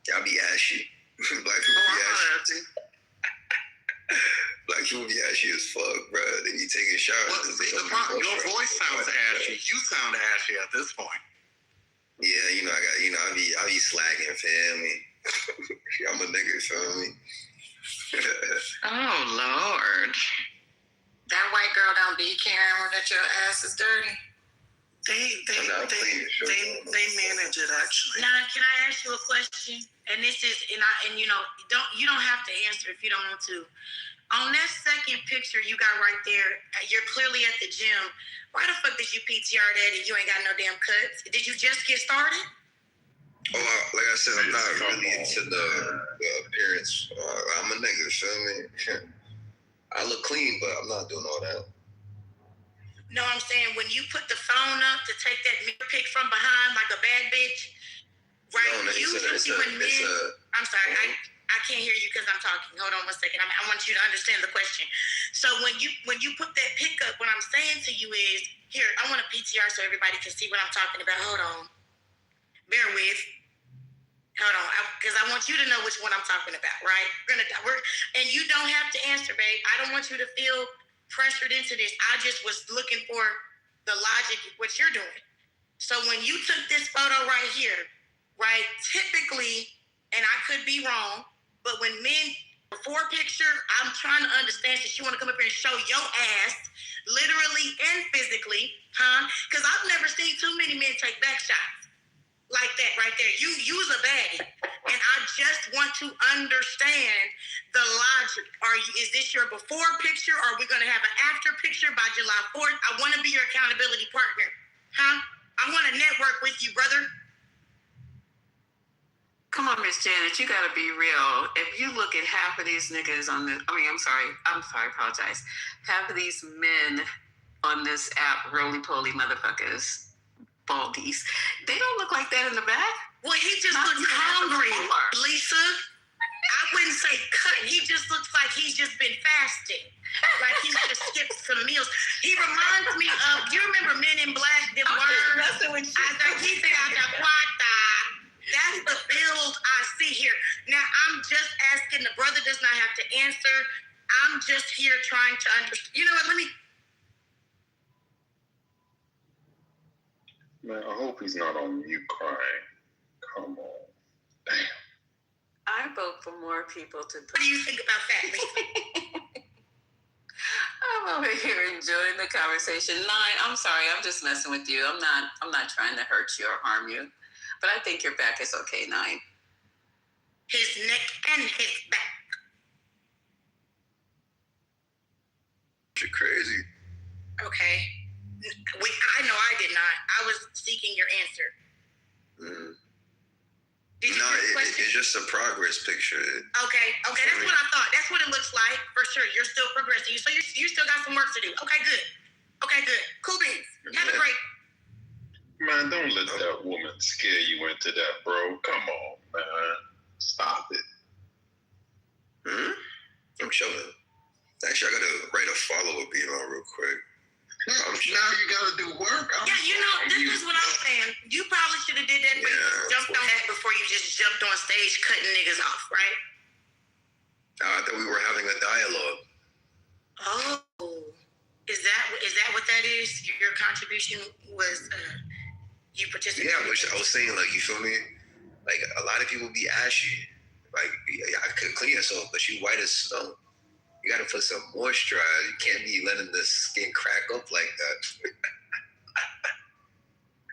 Y'all be ashy. Black people be ashy. Black people be ashy as fuck, bro. They be taking showers. Your voice sounds ashy. You sound ashy at this point. Yeah, I be slacking, feel me? I'm a nigga, feel me? Oh, Lord. That white girl don't be caring that your ass is dirty. They manage it actually. Now, can I ask you a question? And this is, you don't have to answer if you don't want to. On that second picture you got right there, you're clearly at the gym. Why the fuck did you PTR that and you ain't got no damn cuts? Did you just get started? Oh, like I said, I'm not really into the appearance. I'm a nigga, feel me? I look clean, but I'm not doing all that. No, I'm saying when you put the phone up to take that mirror pic from behind like a bad bitch, right? No, I'm sorry, I can't hear you because I'm talking. Hold on one second. I want you to understand the question. So when you put that pic up, what I'm saying to you is, here, I want a PTR so everybody can see what I'm talking about. Hold on. Bear with. Hold on, because I want you to know which one I'm talking about, right? And you don't have to answer, babe. I don't want you to feel pressured into this. I just was looking for the logic of what you're doing. So when you took this photo right here, right, typically, and I could be wrong, but when men, before picture, I'm trying to understand, since you want to come up here and show your ass, literally and physically, huh? Because I've never seen too many men take back shots. Like that right there. You use a baddie. And I just want to understand the logic. Is this your before picture, or are we going to have an after picture by July 4th? I want to be your accountability partner. Huh? I want to network with you, brother. Come on, Miss Janet, you got to be real. If you look at half of these niggas on this, apologize. Half of these men on this app, roly-poly motherfuckers, baldies, they don't look like that in the back. Well, he just looks hungry, Lisa. I wouldn't say cut. He just looks like he's just been fasting. Like he's just skipped some meals. He reminds me of, do you remember Men in Black? Them words? That's the build I see here. Now, I'm just asking. The brother does not have to answer. I'm just here trying to understand. You know what? Man, I hope he's not on mute crying. Come on. Damn. I vote for more people to... What do you think about that, Lisa? I'm over here enjoying the conversation. Nine, I'm sorry, I'm just messing with you. I'm not trying to hurt you or harm you. But I think your back is okay, Nine. His neck and his back. You're crazy. Okay. I know I did not. I was seeking your answer. It's just a progress picture. Okay, that's what I thought. That's what it looks like, for sure. You're still progressing. So you still got some work to do. Okay, good. Cool beans. Have a great. Man, don't let that woman scare you into that, bro. Come on, man. Stop it. I'm chilling. Actually, I gotta write a follow-up email real quick. Now you gotta do work. This is what I'm saying. You probably should have did that when you jumped on that before you just jumped on stage cutting niggas off, right? I thought we were having a dialogue. Oh, is that what that is? Your contribution was you participated? Yeah, but I was saying, like, you feel me? Like, a lot of people be ashy. Like, I could clean yourself, but you white as snow. You gotta put some moisture on. You can't be letting the skin crack up like that.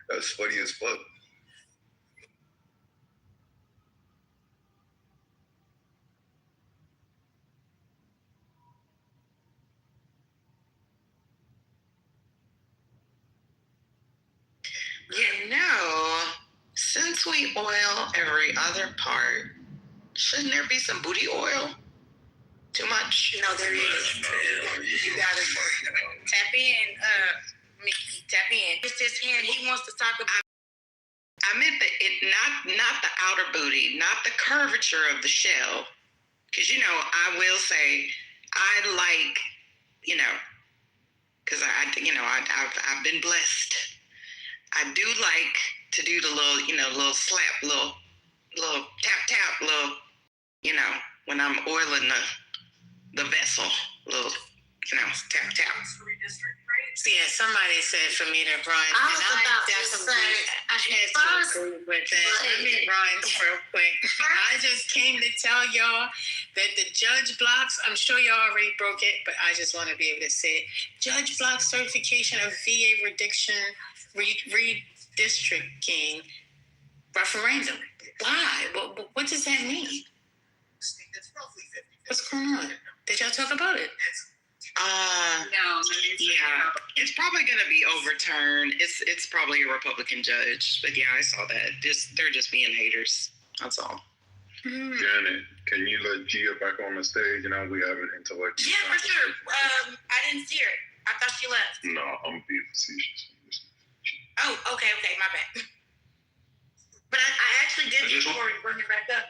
That's funny as fuck. You know, since we oil every other part, shouldn't there be some booty oil? Too much? No, there is. You gotta tap in, Mickey. Tap in. It's his hand. He wants to talk about. I meant not the outer booty, not the curvature of the shell. Because, I will say, I like, because I've been blessed. I do like to do the little slap, little tap, little, when I'm oiling the vessel, little, tap. Yeah, somebody said for me to run. I was about to say, I had to agree with that. Let me run real quick. I just came to tell y'all that the judge blocks, I'm sure y'all already broke it, but I just want to be able to say it. Judge block certification of VA redistricting referendum. Why? What does that mean? What's going on? Did y'all talk about it? No. Yeah, it's probably going to be overturned. It's probably a Republican judge, but yeah, I saw that. They're just being haters. That's all. Janet, can you let Gia back on the stage? We have an intellectual. Yeah, for sure. I didn't see her. I thought she left. No, I'm being facetious. Oh, okay, my bad. But I actually did before we bring it back up.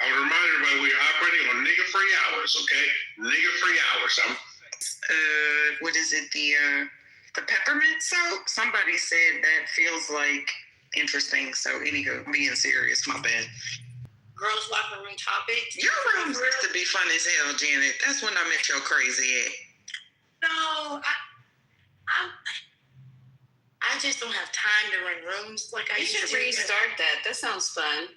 I would remind everybody we're operating on nigga-free hours, okay? Nigga-free hours. What is it? The peppermint soap? Somebody said that feels like interesting. So anywho, being serious, my bad. Girls' locker room topics. Your room used to be fun as hell, Janet. That's when I met your crazy ass. No, I just don't have time to run rooms like I used to. You should restart that. That sounds fun.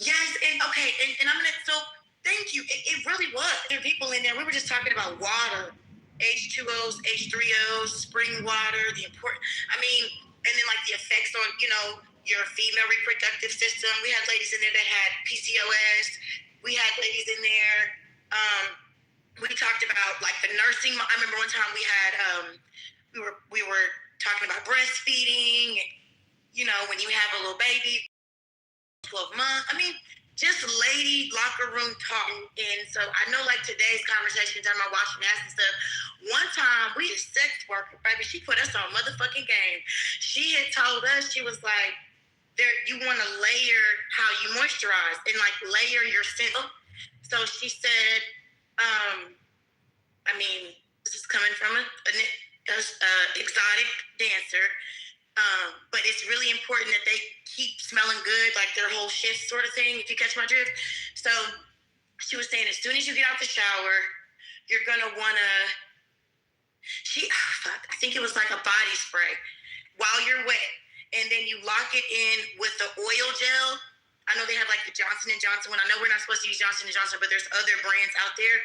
Yes, and I'm gonna. So thank you. It really was. There are people in there. We were just talking about water, H2Os, H3Os, spring water. The important. And then like the effects on your female reproductive system. We had ladies in there that had PCOS. We had ladies in there. We talked about like the nursing. I remember one time we had we were talking about breastfeeding. When you have a little baby. 12 months. Just lady locker room talk. And so I know like today's conversation, talking about washing ass and stuff. One time we had a sex worker, baby, she put us on motherfucking game. She had told us, she was like, you want to layer how you moisturize and like layer your scent. So she said, this is coming from an exotic dancer. But it's really important that they keep smelling good, like their whole shift sort of thing, if you catch my drift. So she was saying as soon as you get out the shower, you're going to want to, I think it was like a body spray while you're wet. And then you lock it in with the oil gel. I know they have like the Johnson & Johnson one. I know we're not supposed to use Johnson & Johnson, but there's other brands out there.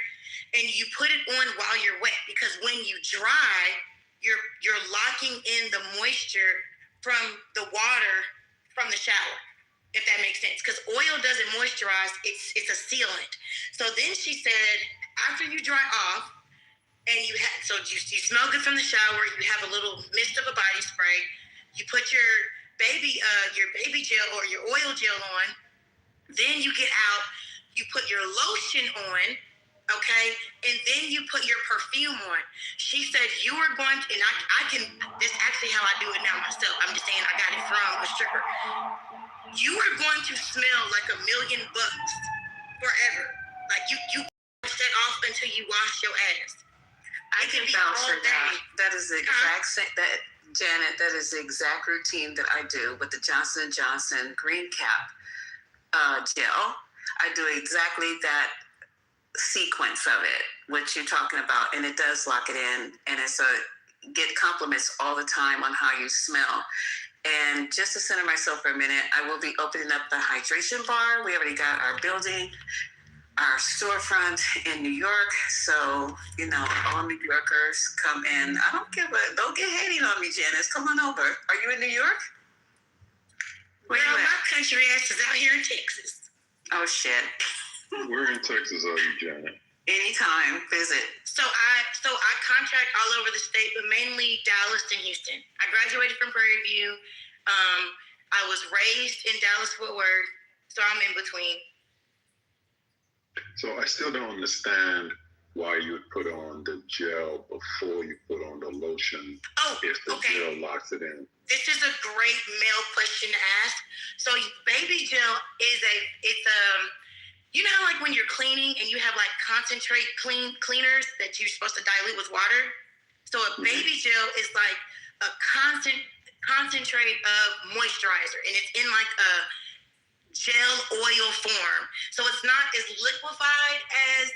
and you put it on while you're wet, because when you dry, you're locking in the moisture from the water from the shower, if that makes sense. Because oil doesn't moisturize, it's a sealant. So then she said, after you dry off, and you smell good from the shower, you have a little mist of a body spray, you put your baby gel or your oil gel on, then you get out, you put your lotion on, okay, and then you put your perfume on. She said you are going to, and I can, this is actually how I do it now myself. I'm just saying I got it from a stripper. You are going to smell like $1,000,000 forever. Like you set off until you wash your ass. I can vouch for that. That is the exact same, Janet, that is the exact routine that I do with the Johnson & Johnson Green Cap gel. I do exactly that sequence of it, what you're talking about, and it does lock it in, and get compliments all the time on how you smell. And just to center myself for a minute, I will be opening up the hydration bar. We already got our building, our storefront in New York. So, all New Yorkers come in. Don't get hating on me, Janice. Come on over. Are you in New York? Well, my country ass is out here in Texas. Oh, shit. Where in Texas are you, Janet? Anytime, visit. So I contract all over the state, but mainly Dallas and Houston. I graduated from Prairie View. I was raised in Dallas-Fort Worth, so I'm in between. So I still don't understand why you would put on the gel before you put on the lotion if the gel locks it in. This is a great male question to ask. So baby gel is you know how like when you're cleaning and you have like concentrate cleaners that you're supposed to dilute with water? So a baby gel is like a concentrate of moisturizer, and it's in like a gel oil form. So it's not as liquefied as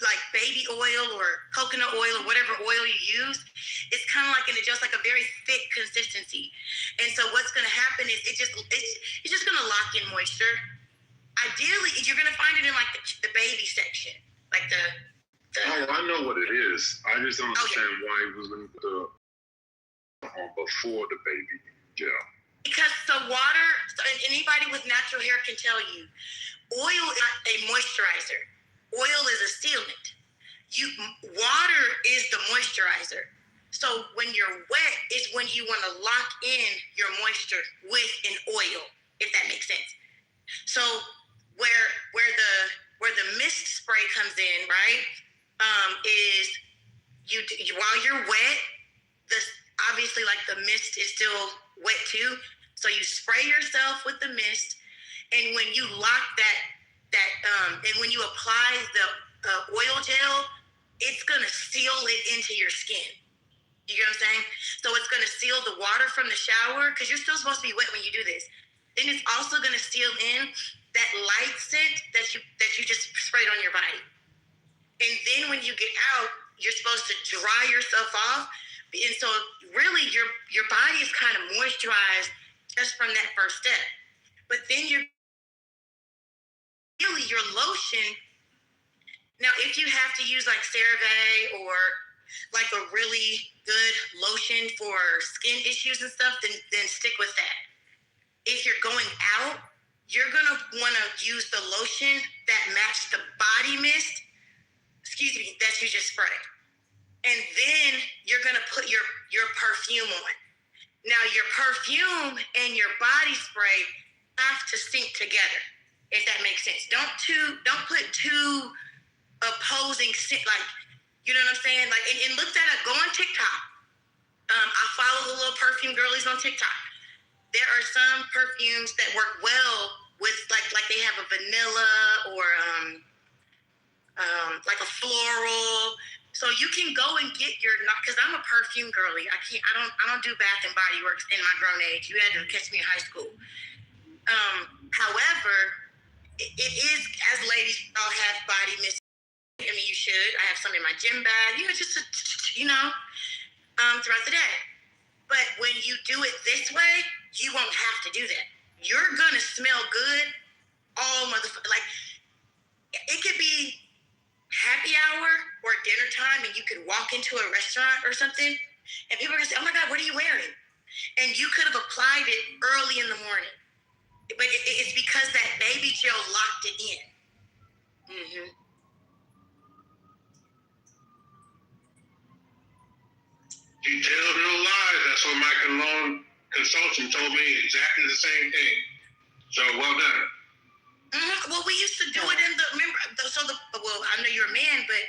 like baby oil or coconut oil or whatever oil you use. It's kind of like just like a very thick consistency. And so what's going to happen is it's just going to lock in moisture. Ideally, you're going to find it in like the baby section, like the. Oh, I know what it is. I just don't understand why it was going to put on before the baby gel. Because the water, and anybody with natural hair can tell you, oil is not a moisturizer. Oil is a sealant. Water is the moisturizer. So when you're wet is when you want to lock in your moisture with an oil, if that makes sense. So where the mist spray comes in, right, is while you're wet, obviously like the mist is still wet too. So you spray yourself with the mist, and when you lock that and when you apply the oil gel, it's gonna seal it into your skin. You get what I'm saying? So it's gonna seal the water from the shower, because you're still supposed to be wet when you do this. Then it's also gonna seal in that light scent that you just sprayed on your body. And then when you get out, you're supposed to dry yourself off. And so really your body is kind of moisturized just from that first step. But then your lotion, now if you have to use like CeraVe or like a really good lotion for skin issues and stuff, then stick with that. If you're going out, you're gonna wanna use the lotion that matches the body mist, that you just sprayed. And then you're gonna put your perfume on. Now your perfume and your body spray have to sync together, if that makes sense. Don't put two opposing scent, like, you know what I'm saying? Like, and look that up. Go on TikTok. I follow the little perfume girlies on TikTok. There are some perfumes that work well with like they have a vanilla or like a floral. So you can go and get because I'm a perfume girly. I don't do Bath and Body Works in my grown age. You had to catch me in high school. However, it is, as ladies, all have body mist. I mean, you should. I have some in my gym bag. Just throughout the day. But when you do it this way, you won't have to do that. You're gonna smell good all motherfucker. Like, it could be happy hour or dinner time and you could walk into a restaurant or something and people are gonna say, oh my God, what are you wearing? And you could have applied it early in the morning. But it's because that baby gel locked it in. Mm-hmm. He tells no lies. That's what my consultant told me, exactly the same thing. So well done. Mm-hmm. Well, we used to do it in well, I know you're a man, but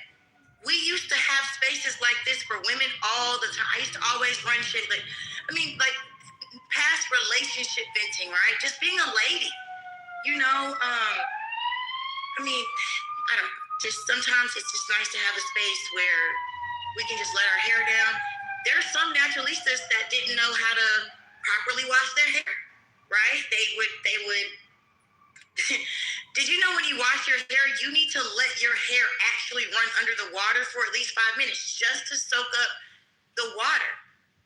we used to have spaces like this for women all the time. I used to always run shit like past relationship venting, right? Just being a lady, sometimes it's just nice to have a space where we can just let our hair down. There are some naturalistas that didn't know how to properly wash their hair, right? They would Did you know when you wash your hair, you need to let your hair actually run under the water for at least 5 minutes just to soak up the water,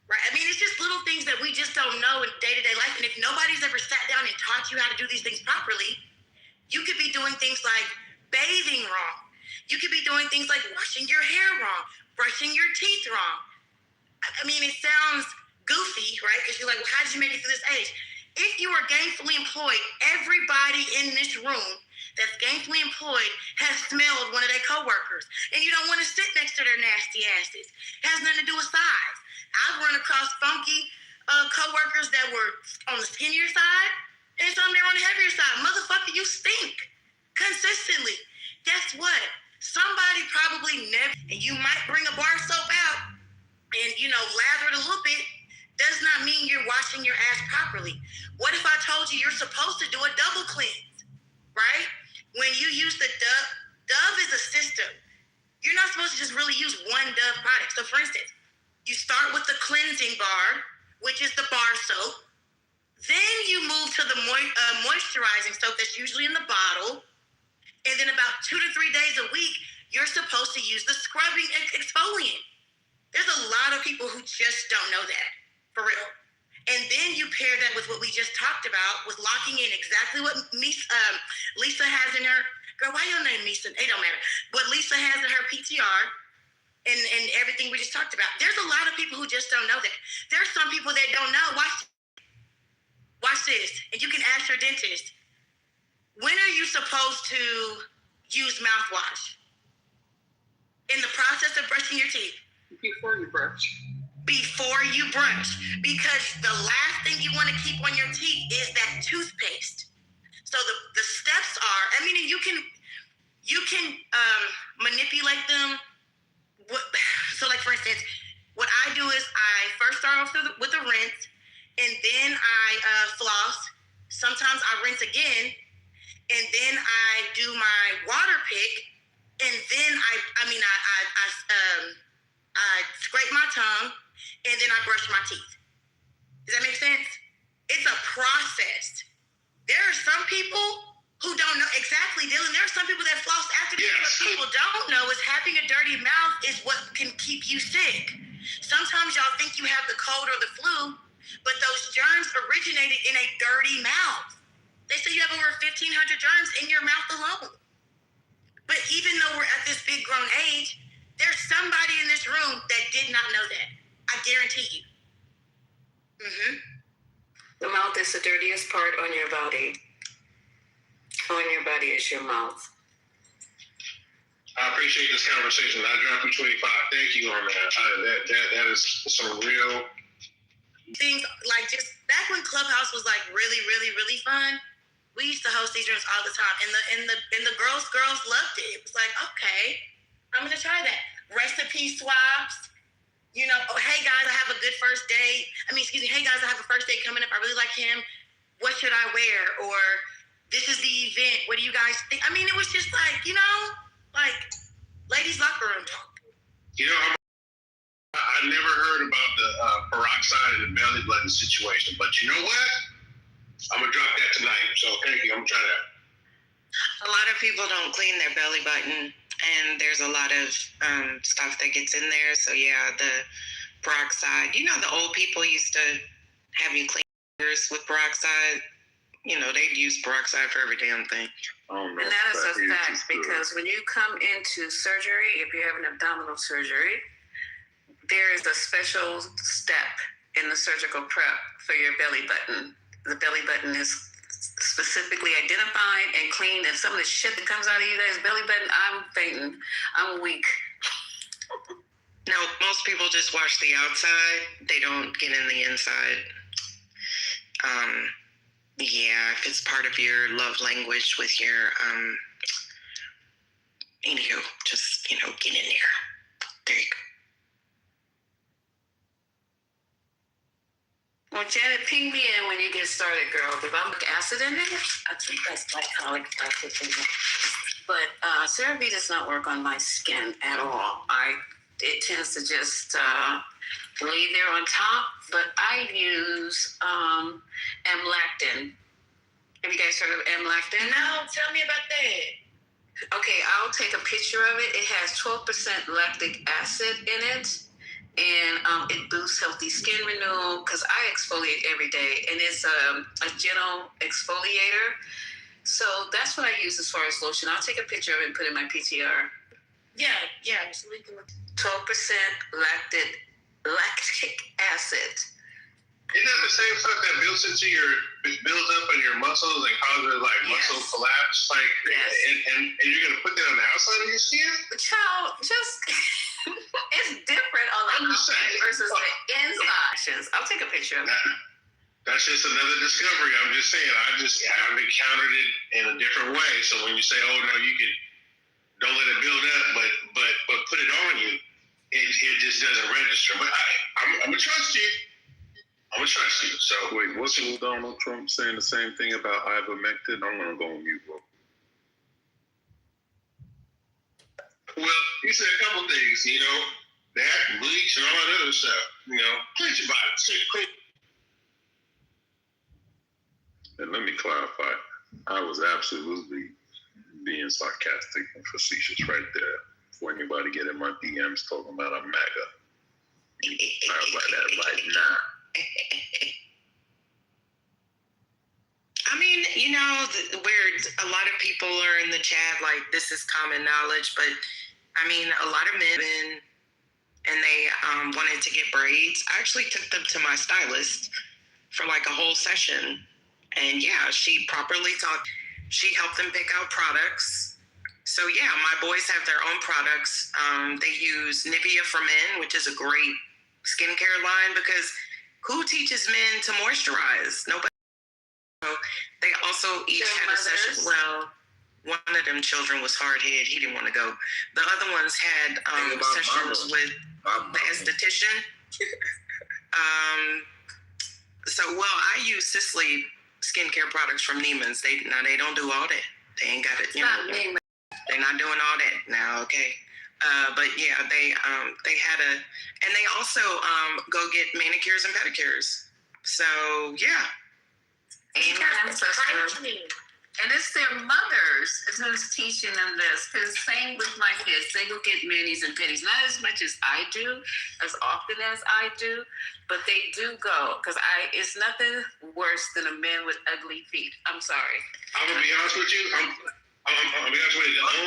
right? I mean, it's just little things that we just don't know in day-to-day life. And if nobody's ever sat down and taught you how to do these things properly, you could be doing things like bathing wrong. You could be doing things like washing your hair wrong, brushing your teeth wrong. I mean, it sounds goofy, right? Because you're like, well, how did you make it to this age? If you are gainfully employed, everybody in this room that's gainfully employed has smelled one of their coworkers. And you don't want to sit next to their nasty asses. It has nothing to do with size. I've run across funky coworkers that were on the skinnier side and some that were on the heavier side. Motherfucker, you stink consistently. Guess what? Somebody probably never, and you might bring a bar soap out and, lather it a little bit. Does not mean you're washing your ass properly. What if I told you you're supposed to do a double cleanse, right? When you use the Dove is a system. You're not supposed to just really use one Dove product. So for instance, you start with the cleansing bar, which is the bar soap. Then you move to the moisturizing soap that's usually in the bottle. And then about 2 to 3 days a week, you're supposed to use the scrubbing exfoliant. There's a lot of people who just don't know that. For real. And then you pair that with what we just talked about, with locking in exactly what Lisa has in her, girl, why your name Lisa? It don't matter. What Lisa has in her PTR and everything we just talked about. There's a lot of people who just don't know that. There's some people that don't know. Watch this. And you can ask your dentist, when are you supposed to use mouthwash? In the process of brushing your teeth? Before you brush. Before you brush, because the last thing you want to keep on your teeth is that toothpaste. So the steps are, you can manipulate them. So like for instance, what I do is I first start off with a rinse, and then I floss. Sometimes I rinse again, and then I do my water pick, and then I scrape my tongue. And then I brush my teeth. Does that make sense? It's a process. There are some people who don't know exactly, Dylan. There are some people that floss after this. What people don't know is having a dirty mouth is what can keep you sick. Sometimes y'all think you have the cold or the flu, but those germs originated in a dirty mouth. They say you have over 1,500 germs in your mouth alone. But even though we're at this big grown age, there's somebody in this room that did not know that. I guarantee you. Mm-hmm. The mouth is the dirtiest part on your body. On your body is your mouth. I appreciate this conversation. I dropped from 25. Thank you on that. That is some real things. Like just back when Clubhouse was like really, really, really fun, we used to host these rooms all the time, and the girls loved it. It was like, okay, I'm gonna try that. Recipe swaps. Hey guys, I have a good first date. Hey guys, I have a first date coming up. I really like him. What should I wear? Or this is the event. What do you guys think? It was just like, ladies' locker room talk. I never heard about the peroxide and the belly button situation, but you know what? I'm gonna drop that tonight. So thank you. I'm gonna try that. A lot of people don't clean their belly button. And there's a lot of stuff that gets in there. So yeah, the peroxide. The old people used to have you clean yours with peroxide. they'd use peroxide for every damn thing. And that is a fact, because when you come into surgery, if you're having abdominal surgery, there is a special step in the surgical prep for your belly button. The belly button is specifically identified and cleaned, and some of the shit that comes out of you guys' belly button, I'm fainting. I'm weak. No, most people just wash the outside. They don't get in the inside. Yeah, if it's part of your love language with your, just, get in there. There you go. Well, Janet, ping me in when you get started, girl, because I'm acid in it. I think that's glycolic acid in it. But CeraVe does not work on my skin at all. It tends to just lay there on top, but I use amlactin. Have you guys heard of amlactin? No, tell me about that. Okay, I'll take a picture of it. It has 12% lactic acid in it, and it boosts healthy skin renewal, because I exfoliate every day, and it's a gentle exfoliator. So that's what I use as far as lotion. I'll take a picture of it and put it in my PTR. Yeah, so we can look. 12% lactic acid. Isn't that the same stuff that builds up in your muscles and causes muscle collapse? And you're gonna put that on the outside of your skin? Child, just it's different on the outside versus the inside. I'll take a picture of it. That's just another discovery. I'm just saying. I've encountered it in a different way. So when you say, "Oh no, don't let it build up," but put it on you, it just doesn't register. But I'm gonna trust you. So wait, wasn't Donald Trump saying the same thing about ivermectin? I'm gonna go on mute, bro. Well, he said a couple things. That bleach and all that other stuff. Clean your body. And let me clarify, I was absolutely being sarcastic and facetious right there. For anybody getting my DMs talking about a MAGA. I was like that right now. I mean, where a lot of people are in the chat, like, this is common knowledge, but I mean, a lot of men, and they wanted to get braids. I actually took them to my stylist for a whole session. And yeah, she properly taught. She helped them pick out products. So yeah, my boys have their own products. They use Nivea for Men, which is a great skincare line, because who teaches men to moisturize? Nobody. So they also each had a session. Well, one of them children was hard-headed. He didn't want to go. The other ones had sessions with the esthetician. I use Sisley skincare products from Neiman's. They don't do all that. They ain't got it. They're not doing all that now. Okay. But yeah, they had and they also go get manicures and pedicures. So yeah. And it's their mothers who's teaching them this. Because same with my kids, they go get manis and pedis, not as much as I do, as often as I do, but they do go. Because it's nothing worse than a man with ugly feet. I'm sorry. I'm gonna be honest with you. The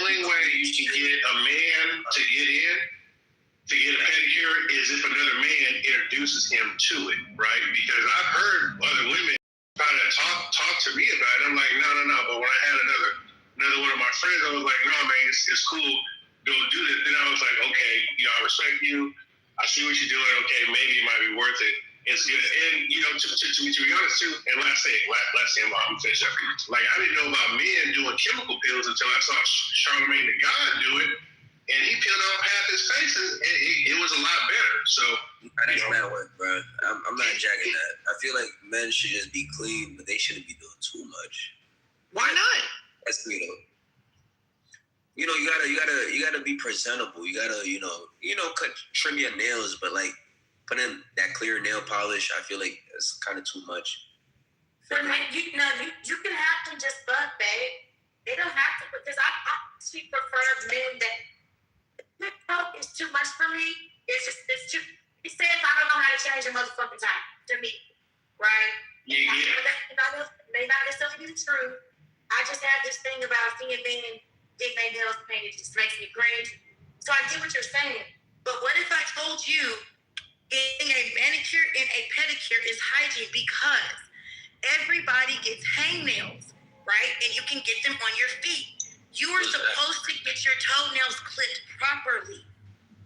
only way you can get a man to get a pedicure is if another man introduces him to it, right? Because I've heard other women kind of talk to me about it. I'm like, no. But when I had another one of my friends, I was like, no, man, it's cool. Go do this. Then I was like, okay, I respect you. I see what you're doing. Okay, maybe it might be worth it. It's good. And, to be honest, too, and last thing, I'm finished up. Like, I didn't know about men doing chemical pills until I saw Charlamagne the God do it. And he peeled off half his face, and it was a lot better. So, that's mad work, bro. I'm not jacking that. I feel like men should just be clean, but they shouldn't be doing too much. Why not? That's you gotta be presentable. You gotta trim your nails, but put in that clear nail polish. I feel like it's kind of too much. So you can have them just butt, babe. They don't have to, because I actually prefer men that it's too much for me. It's too. He says I don't know how to change a motherfucking time to me, right? May not necessarily be the truth. I just have this thing about seeing men get their nails painted. It just makes me cringe. So I get what you're saying. But what if I told you getting a manicure and a pedicure is hygiene because everybody gets hangnails, right? And you can get them on your feet. You are supposed to get your toenails clipped properly,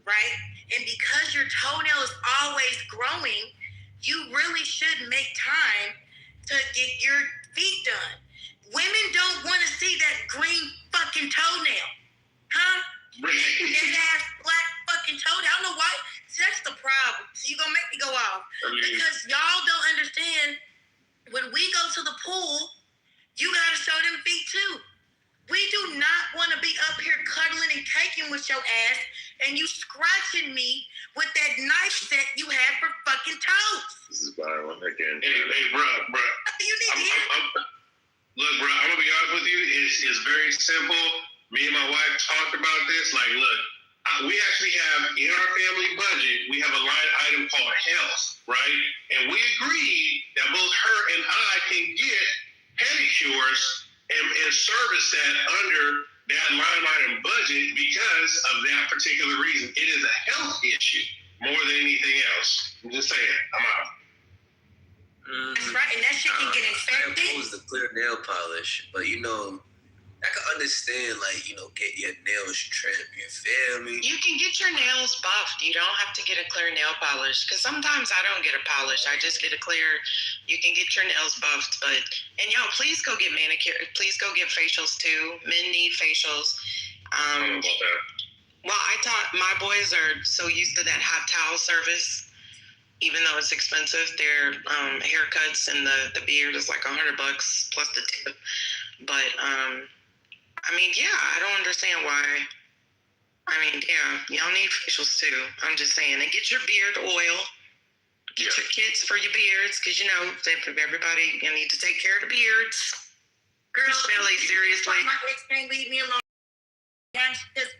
right? And because your toenail is always growing, you really should make time to get your feet done. Women don't want to see that green fucking toenail, huh? That ass black fucking toenail. I don't know why. See, that's the problem. So you're gonna make me go off because y'all don't understand. When we go to the pool, you gotta show them feet too. We do not want to be up here cuddling and caking with your ass and you scratching me with that knife set you have for fucking toes. This is Byron again. Hey, bro. Look, bro, I'm gonna be honest with you. It's very simple. Me and my wife talked about this. Like, look, we actually have in our family budget, we have a line item called health, right? And we agreed that both her and I can get pedicures and service that under that line item budget because of that particular reason. It is a health issue more than anything else. I'm just saying. I'm out. That's right, and that shit can get infected. I oppose the clear nail polish, but you know, I can understand, like, you know, get your nails trimmed. You feel me? You can get your nails buffed. You don't have to get a clear nail polish. Because sometimes I don't get a polish. I just get a clear. You can get your nails buffed. And y'all, please go get manicure. Please go get facials too. Men need facials. Well, I thought my boys are so used to that hot towel service. Even though it's expensive, their haircuts and the beard is like $100 plus the tip. But I mean, yeah, I don't understand why. I mean, yeah, y'all need facials too. I'm just saying, and get your beard oil. Get your kits for your beards, because you know everybody you need to take care of the beards. Girl, Shelly, seriously. My ex can't leave me alone. Because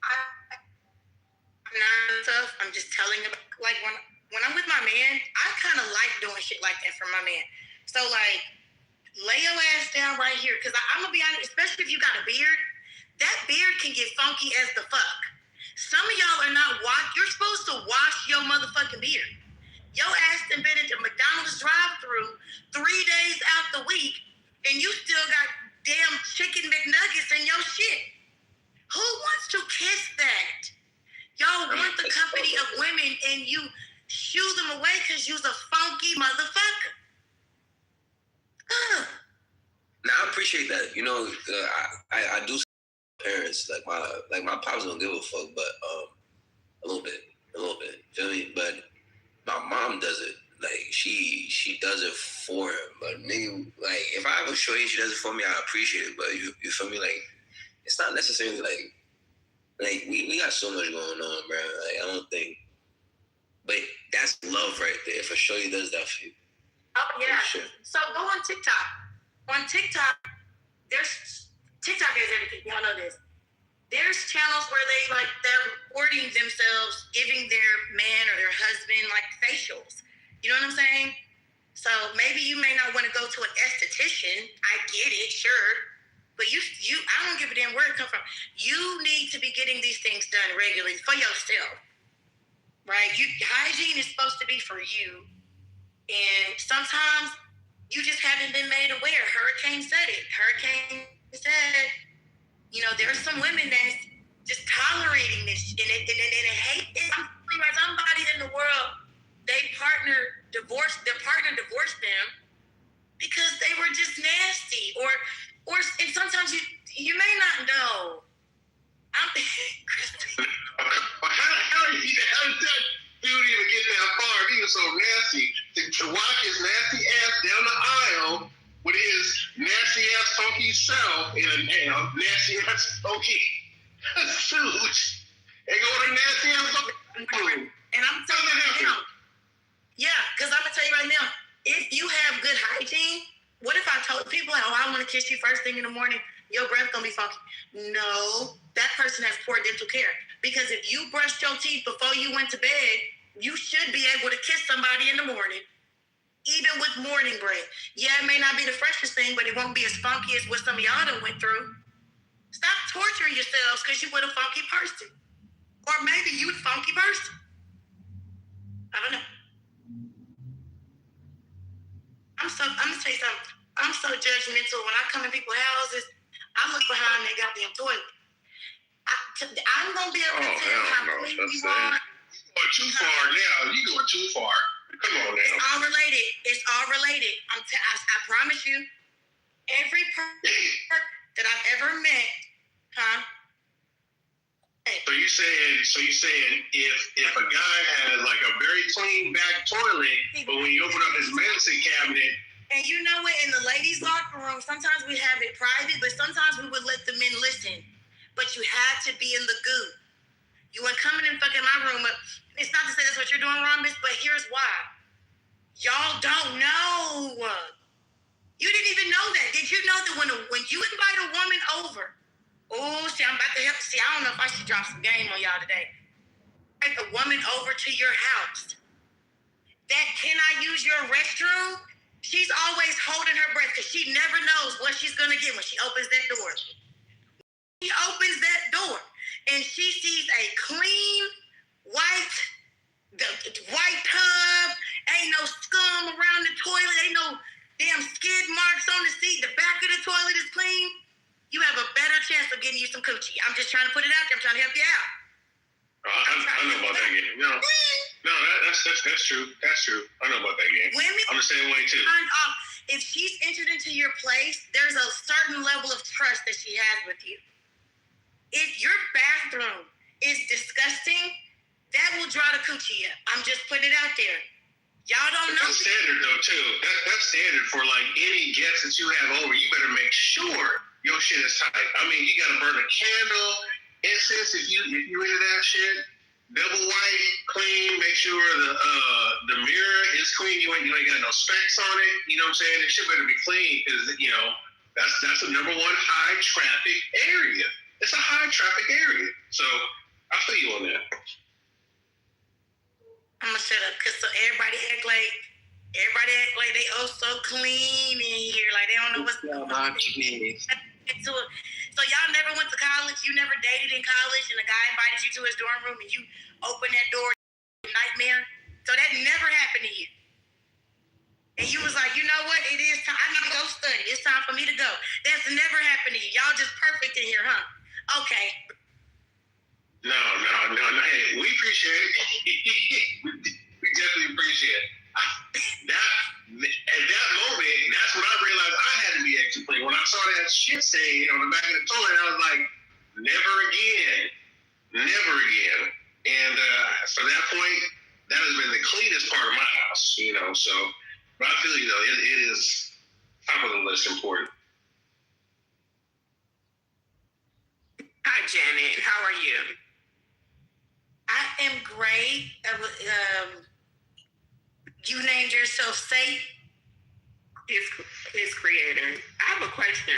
I'm not tough. I'm just telling about like when I'm with my man, I kind of like doing shit like that for my man. So, like, lay your ass down right here. Because I'm going to be honest, especially if you got a beard, that beard can get funky as the fuck. Some of y'all are not you're supposed to wash your motherfucking beard. Your ass done been into McDonald's drive-thru 3 days out the week, and you still got damn chicken McNuggets in your shit. Who wants to kiss that? Y'all want the company of women, and you shoo them away because you's a funky motherfucker. Now I appreciate that. You know, I do see parents like my pops don't give a fuck, but a little bit. Feel me? But my mom does it. Like she does it for him. But nigga, like if I have a shorty, she does it for me. I appreciate it. But you feel me? Like it's not necessarily like we got so much going on, bro. Like I don't think. But that's love right there. If a shorty does that for you. Oh yeah. Sure. So go on TikTok. On TikTok, TikTok has everything. Y'all know this. There's channels where they're recording themselves giving their man or their husband like facials. You know what I'm saying? So maybe you may not want to go to an esthetician. I get it, sure. But you I don't give a damn where it comes from. You need to be getting these things done regularly for yourself. Right? Hygiene is supposed to be for you. And sometimes you just haven't been made aware. Hurricane said it. Hurricane said, you know, there are some women that's just tolerating this and they hate it. I'm telling you, somebody in the world, their partner divorced them because they were just nasty. Or and sometimes you may not know. How does that dude even get that far? He was so nasty to walk his nasty ass down the aisle with his nasty ass funky self in a nasty ass funky suit and go to nasty ass funky. And I'm telling you right now, yeah, because I'm gonna tell you right now, if you have good hygiene, what if I told people, oh, I want to kiss you first thing in the morning, your breath gonna be funky? No, that person has poor dental care. Because if you brushed your teeth before you went to bed, you should be able to kiss somebody in the morning. Even with morning bread. Yeah, it may not be the freshest thing, but it won't be as funky as what some of y'all done went through. Stop torturing yourselves because you with a funky person. Or maybe you a funky person. I don't know. I'm gonna tell you something. I'm so judgmental. When I come in people's houses, I look behind their goddamn toilet. I'm gonna be able to tell how clean you are. You going too far now. You going too far. Come on now. It's all related. It's all related. I promise you. Every person that I've ever met, So you saying if a guy has like a very clean back toilet, but when you open up his medicine cabinet. And you know what? In the ladies' locker room, sometimes we have it private, but sometimes we would let the men listen. But you had to be in the goo. You weren't coming in fucking my room up. It's not to say that's what you're doing wrong, bitch, but here's why. Y'all don't know. You didn't even know that. Did you know that when you invite a woman over, I'm about to help. See, I don't know if I should drop some game on y'all today. Invite a woman over to your house. That can I use your restroom? She's always holding her breath because she never knows what she's going to get when she opens that door. She opens that door and she sees a clean, white tub. Ain't no scum around the toilet. Ain't no damn skid marks on the seat. The back of the toilet is clean. You have a better chance of getting you some coochie. I'm just trying to put it out there. I'm trying to help you out. I know about that game. No, that's true. That's true. I know about that game. Women, I'm the same way too. If she's entered into your place, there's a certain level of trust that she has with you. If your bathroom is disgusting, that will draw the coochie up. I'm just putting it out there. Y'all don't know. That's standard though too. That's standard for like any guest that you have over. You better make sure your shit is tight. I mean, you gotta burn a candle, incense if you into that shit. Double white, clean. Make sure the mirror is clean. You ain't got no specks on it. You know what I'm saying? It shit better be clean because that's the number one high traffic area. It's a high traffic area. So I feel you on that. I'm gonna shut up because everybody act like they so clean in here, like they don't know what's going on. So y'all never went to college? You never dated in college and a guy invited you to his dorm room and you open that door, nightmare? So that never happened to you. And you was like, you know what? It is time. I need to go study. It's time for me to go. That's never happened to you. Y'all just perfect in here, huh? Okay. No. Hey, we appreciate it. We definitely appreciate it. At that moment, that's when I realized I had to be extra clean. When I saw that shit stain on the back of the toilet, I was like, never again. And from that point, that has been the cleanest part of my house, So, but I feel you though, it is top of the list important. Hi, Janet. How are you? I am great. You named yourself Safe? His creator. I have a question.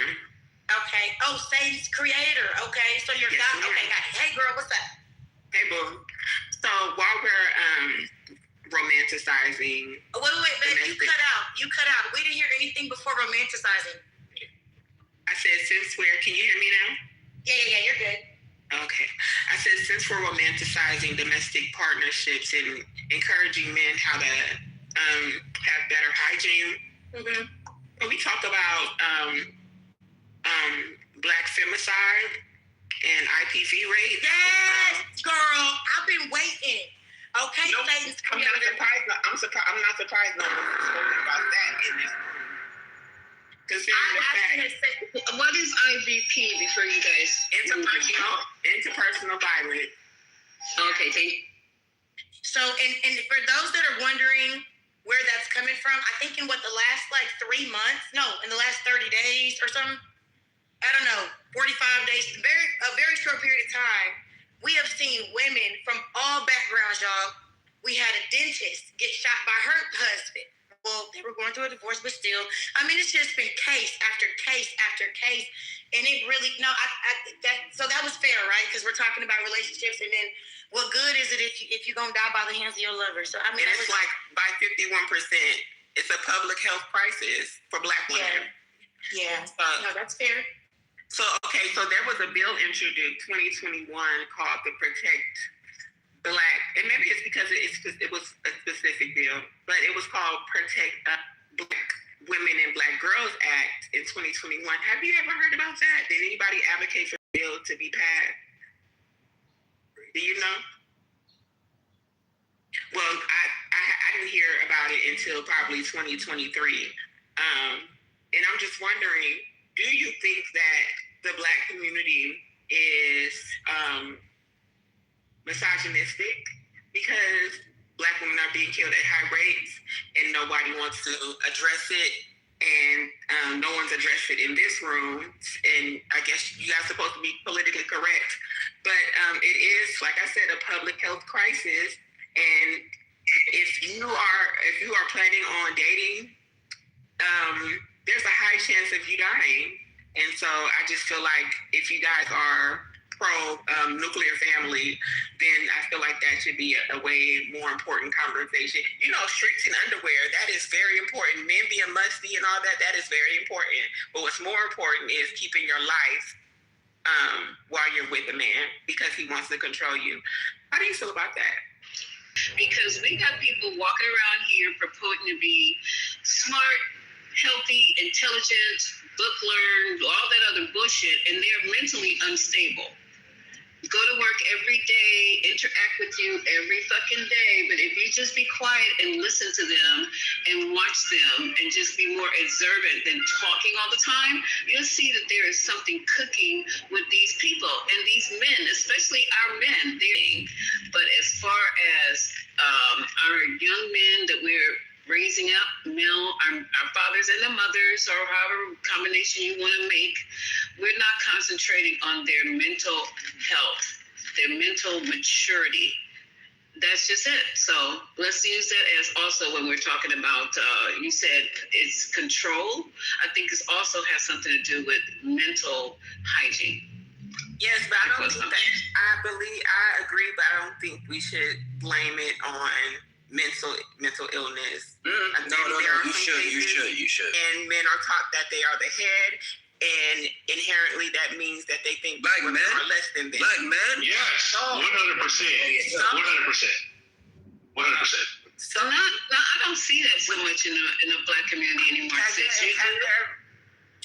Okay. Oh, Satan's creator. Okay. So you're yes, God. Okay, got it. Hey, girl, what's up? Hey, boo. So while we're romanticizing. Wait, babe. You cut out. We didn't hear anything before romanticizing. I said, can you hear me now? Yeah, you're good. Okay. I said, since we're romanticizing domestic partnerships and encouraging men how to have better hygiene, when we talk about black femicide and IPV rate. Yes, girl. I've been waiting. Okay, no, I'm not surprised no one's spoken about that in this room. What is IVP before you guys? Interpersonal violence. Okay, thank you. So, and for those that are wondering where that's coming from, I think in the last 3 months, in the last 30 days or something, I don't know, 45 days, a very short period of time, we have seen women from all backgrounds, y'all. We had a dentist get shot by her husband. Well, they were going through a divorce, but still, it's just been case after case after case. And it really, so that was fair, right? Because we're talking about relationships, and then what good is it if you're going to die by the hands of your lover? So, and it's like by 51%, It's a public health crisis for Black women. Yeah. No, that's fair. So, okay, so there was a bill introduced 2021 called the Protect Black, and maybe it's because it was a specific bill, but it was called Protect Black Women and Black Girls Act in 2021. Have you ever heard about that? Did anybody advocate for the bill to be passed? Do you know? Well, I didn't hear about it until probably 2023. And I'm just wondering, do you think that the Black community is misogynistic because Black women are being killed at high rates and nobody wants to address it, and no one's addressed it in this room? And I guess you guys are supposed to be politically correct, but it is, like I said, a public health crisis. And if you are planning on dating, there's a high chance of you dying. And so I just feel like if you guys are pro nuclear family, then I feel like that should be a way more important conversation. You know, streaks and underwear, that is very important. Men being musty and all that, that is very important. But what's more important is keeping your life while you're with a man because he wants to control you. How do you feel about that? Because we got people walking around here purporting to be smart, healthy, intelligent, book learned, all that other bullshit, and they're mentally unstable. Go to work every day, interact with you every fucking day, but if you just be quiet and listen to them and watch them and just be more observant than talking all the time, you'll see that there is something cooking with these people and these men, especially our men. But as far as our young men that we're raising up, our fathers and the mothers, or however combination you want to make, we're not concentrating on their mental health, their mental maturity. That's just it. So let's use that as also when we're talking about, you said it's control. I think it also has something to do with mental hygiene. Yes, but I don't think that, I agree, but I don't think we should blame it on mental illness. No, you should. And men are taught that they are the head, and inherently that means that they think Black women are less than them. Black men? Yes, 100%. 100%. So I don't see that so much in the Black community anymore.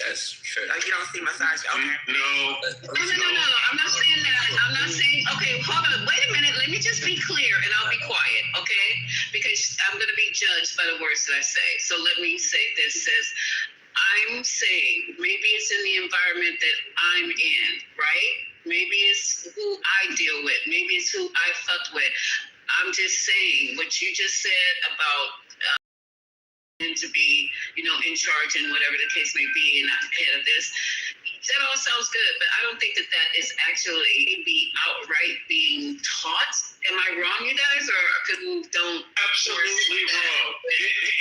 That's fair. You don't see misogyny. Okay. No. I'm not saying that. I'm not saying, okay, hold on. Wait a minute. Let me just be clear and I'll be quiet, okay? Because I'm going to be judged by the words that I say. So let me say this. I'm saying maybe it's in the environment that I'm in, right? Maybe it's who I deal with. Maybe it's who I fucked with. I'm just saying what you just said about to be, in charge and whatever the case may be, and not the head of this. That all sounds good, but I don't think that is actually outright being taught. Am I wrong, you guys, or people don't? Absolutely wrong.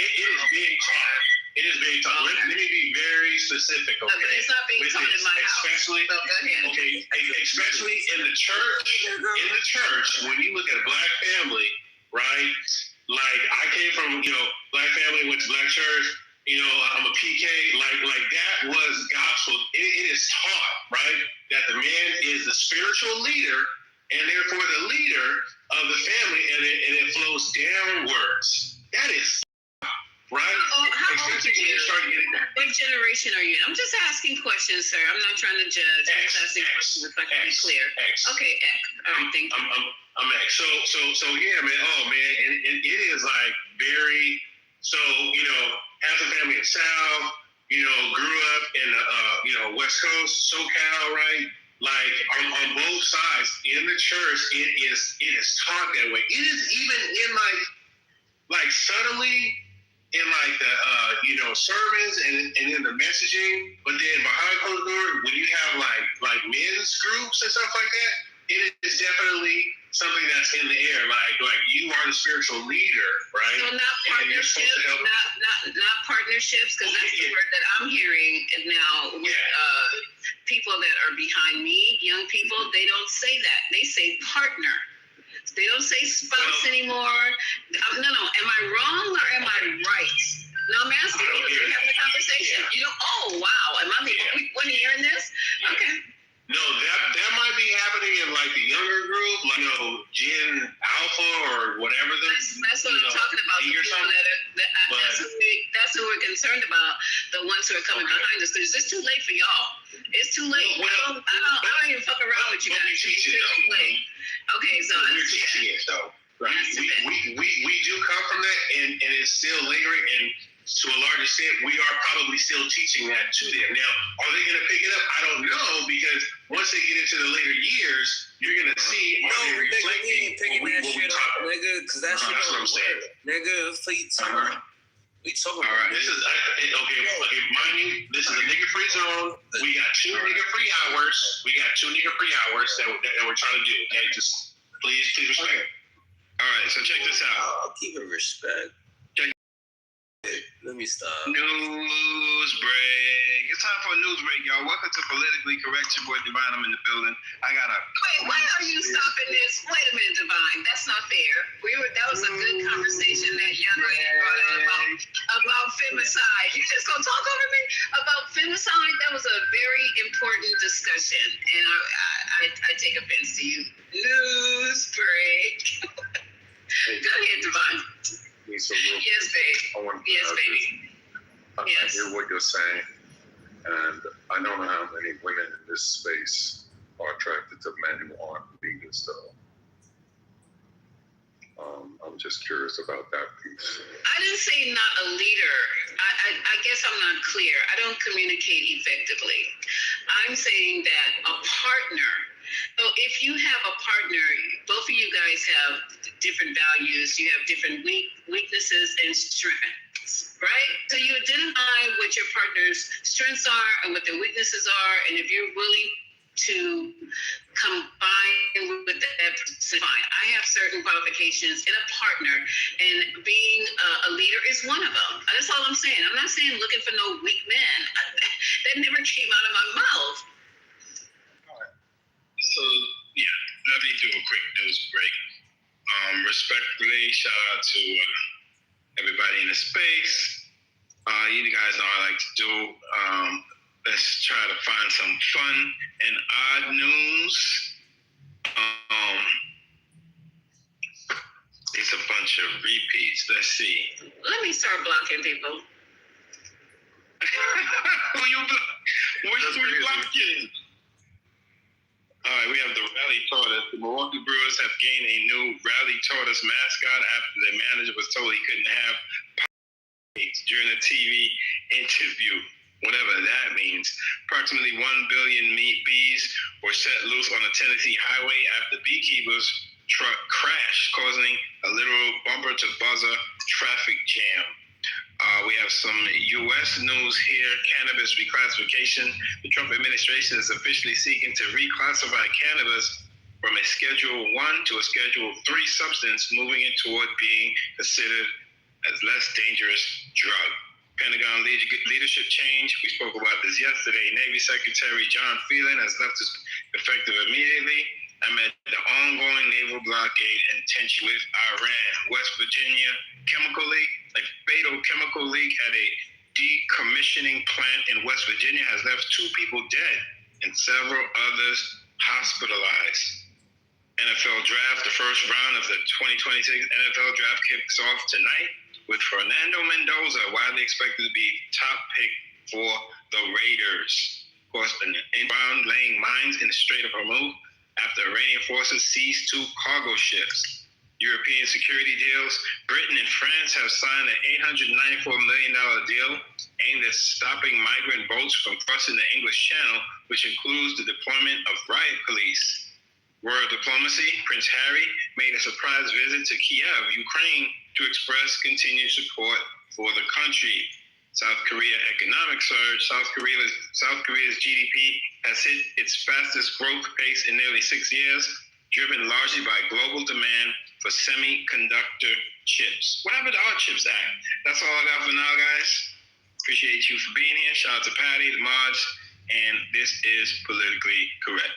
It is being taught. It is being taught. Let me be very specific, okay? But it's not being taught in my house. Especially, so go ahead. Okay, especially in the church, when you look at a Black family, right? Like I came from, Black family, went to Black church, I'm a PK, like that was gospel. It is taught, right? That the man is the spiritual leader and therefore the leader of the family, and it flows downwards. That is right? How old are you? What generation are you? I'm just asking questions, sir. I'm not trying to judge. I'm just asking questions if I can be clear. Okay, X. All right, thank you. I'm X. So yeah, man. Oh man, and it is like very. So as a family in South, grew up in the West Coast, SoCal, right? Like on both sides in the church, it is taught that way. It is even in like subtly. In like the sermons and in the messaging, but then behind closed doors, when you have like men's groups and stuff like that, it is definitely something that's in the air. Like you are the spiritual leader, right? So not partnerships, not partnerships, because that's the word that I'm hearing now with people that are behind me, young people. They don't say that. They say partner. They don't say spouse anymore. No. Am I wrong or am I right? I'm asking you. We're having a conversation. Yeah. You don't. Oh wow. Am I the only one hearing this? Yeah. Okay. No, that might be happening in like the younger group, like Gen Alpha or whatever. That's what I'm talking about. The people that's who we're concerned about. The ones who are coming behind us. Because it's too late for y'all. It's too late. I don't even fuck around with you guys. It's too late. Okay, so we're teaching it though. Right? We do come from that, and it's still lingering, and to a large extent, we are probably still teaching that to them. Now, are they going to pick it up? I don't know, because once they get into the later years, you're going to see nigga, we ain't picking that shit up, nigga, because that shit don't work. Nigga, please talk. We talking about. All right, this is okay. Mind you, this is a nigga-free zone. We got 2 nigga-free hours. that we're trying to do. Okay, just please respect. All right, so check this out. I'll keep it respect. Let me stop. News break. It's time for a news break, y'all. Welcome to Politically Correct. Your boy Divine. I'm in the building. I got a. Wait, why are you stopping this? Wait a minute, Divine. That's not fair. That was a good conversation that young lady brought up about femicide. You just gonna talk over me about femicide? That was a very important discussion, and I take offense to you. News break. Go ahead, Divine. Yes, babe. Yes, baby. I hear what you're saying, and I don't know how many women in this space are attracted to men who aren't leaders, though. I'm just curious about that piece. I didn't say not a leader. I guess I'm not clear. I don't communicate effectively. I'm saying that a partner. So if you have a partner, both of you guys have different values. You have different weaknesses and strengths, right? So you identify what your partner's strengths are and what their weaknesses are, and if you're willing to combine with that, fine. I have certain qualifications in a partner, and being a leader is one of them. That's all I'm saying. I'm not saying looking for no weak men. That never came out of my mouth. So, yeah, let me do a quick news break. Respectfully, shout out to everybody in the space. You guys know I like to do. Let's try to find some fun and odd news. It's a bunch of repeats. Let's see. Let me start blocking people. Who you blocking? All right, we have the Rally Tortoise. The Milwaukee Brewers have gained a new Rally Tortoise mascot after their manager was told he couldn't have during a TV interview, whatever that means. Approximately 1 billion bees were set loose on a Tennessee highway after beekeepers' truck crashed, causing a literal bumper-to-buzzer traffic jam. We have some U.S. news here. Cannabis reclassification. The Trump administration is officially seeking to reclassify cannabis from a Schedule 1 to a Schedule 3 substance, moving it toward being considered as less dangerous drug. Pentagon leadership change. We spoke about this yesterday. Navy Secretary John Phelan has left his effective immediately amid the ongoing naval blockade and tension with Iran. West Virginia chemical leak. A fatal chemical leak at a decommissioning plant in West Virginia has left 2 people dead and several others hospitalized. NFL draft, the first round of the 2026 NFL draft kicks off tonight with Fernando Mendoza widely expected to be top pick for the Raiders. Of course, an inbound laying mines in the Strait of Hormuz after Iranian forces seized 2 cargo ships. European security deals. Britain and France have signed an $894 million deal aimed at stopping migrant boats from crossing the English Channel, which includes the deployment of riot police. Royal diplomacy. Prince Harry made a surprise visit to Kiev, Ukraine, to express continued support for the country. South Korea economic surge. South Korea's GDP has hit its fastest growth pace in nearly 6 years, driven largely by global demand for semiconductor chips. What happened to our CHIPS Act? That's all I got for now, guys. Appreciate you for being here. Shout out to Patty, the mods, and this is Politically Correct.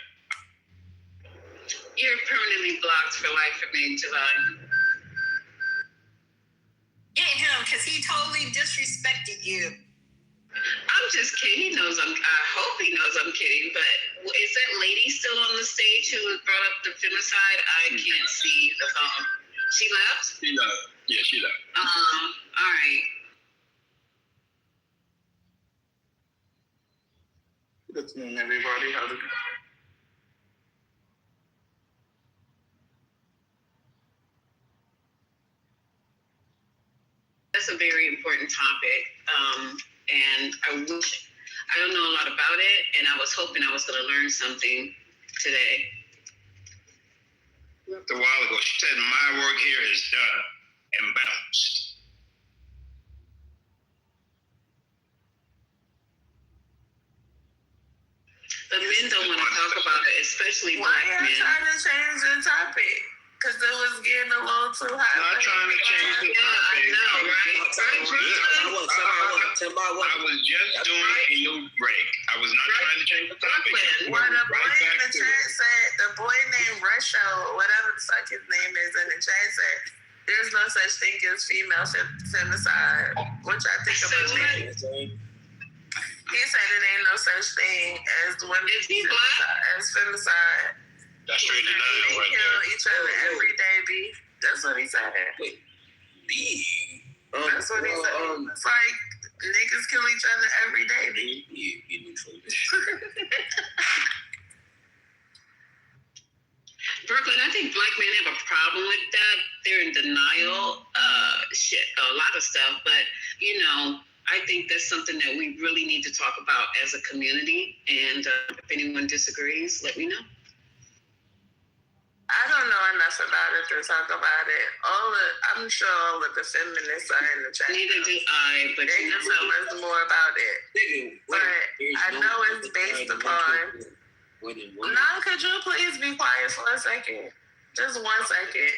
You're permanently blocked for life for being Divine. Get him, because he totally disrespected you. I'm just kidding. He knows I hope he knows I'm kidding. But is that lady still on the stage who brought up the femicide? I can't see the phone. She left? She left. Yeah, she left. All right. Good evening, everybody. How's it going? That's a very important topic. And I don't know a lot about it, and I was hoping I was going to learn something today. A while ago, she said, my work here is done and bounced. But men don't want to talk about it, especially black men. Why are you trying to change the topic? Because it was getting a little too high. Not trying to change the topic. I know, right? I was just doing a new break. I was not trying to change the topic. Well, the boy in the chat said, the boy named Russia, or whatever the fuck his name is in the chat said, there's no such thing as female femicide, which I think about it. He said it ain't no such thing as women as femicide. That's straight denial right kill there. each other every day, B. That's what he said. That's what he said. It's like niggas kill each other every day, B. Brooklyn, I think black men have a problem with that. They're in denial, a lot of stuff. But, I think that's something that we really need to talk about as a community. And if anyone disagrees, let me know. I don't know enough about it to talk about it. I'm sure all of the feminists are in the chat. Neither do I, but they can tell us more about it. But I know it's based upon. Now, could you please be quiet for a second? Just 1 second.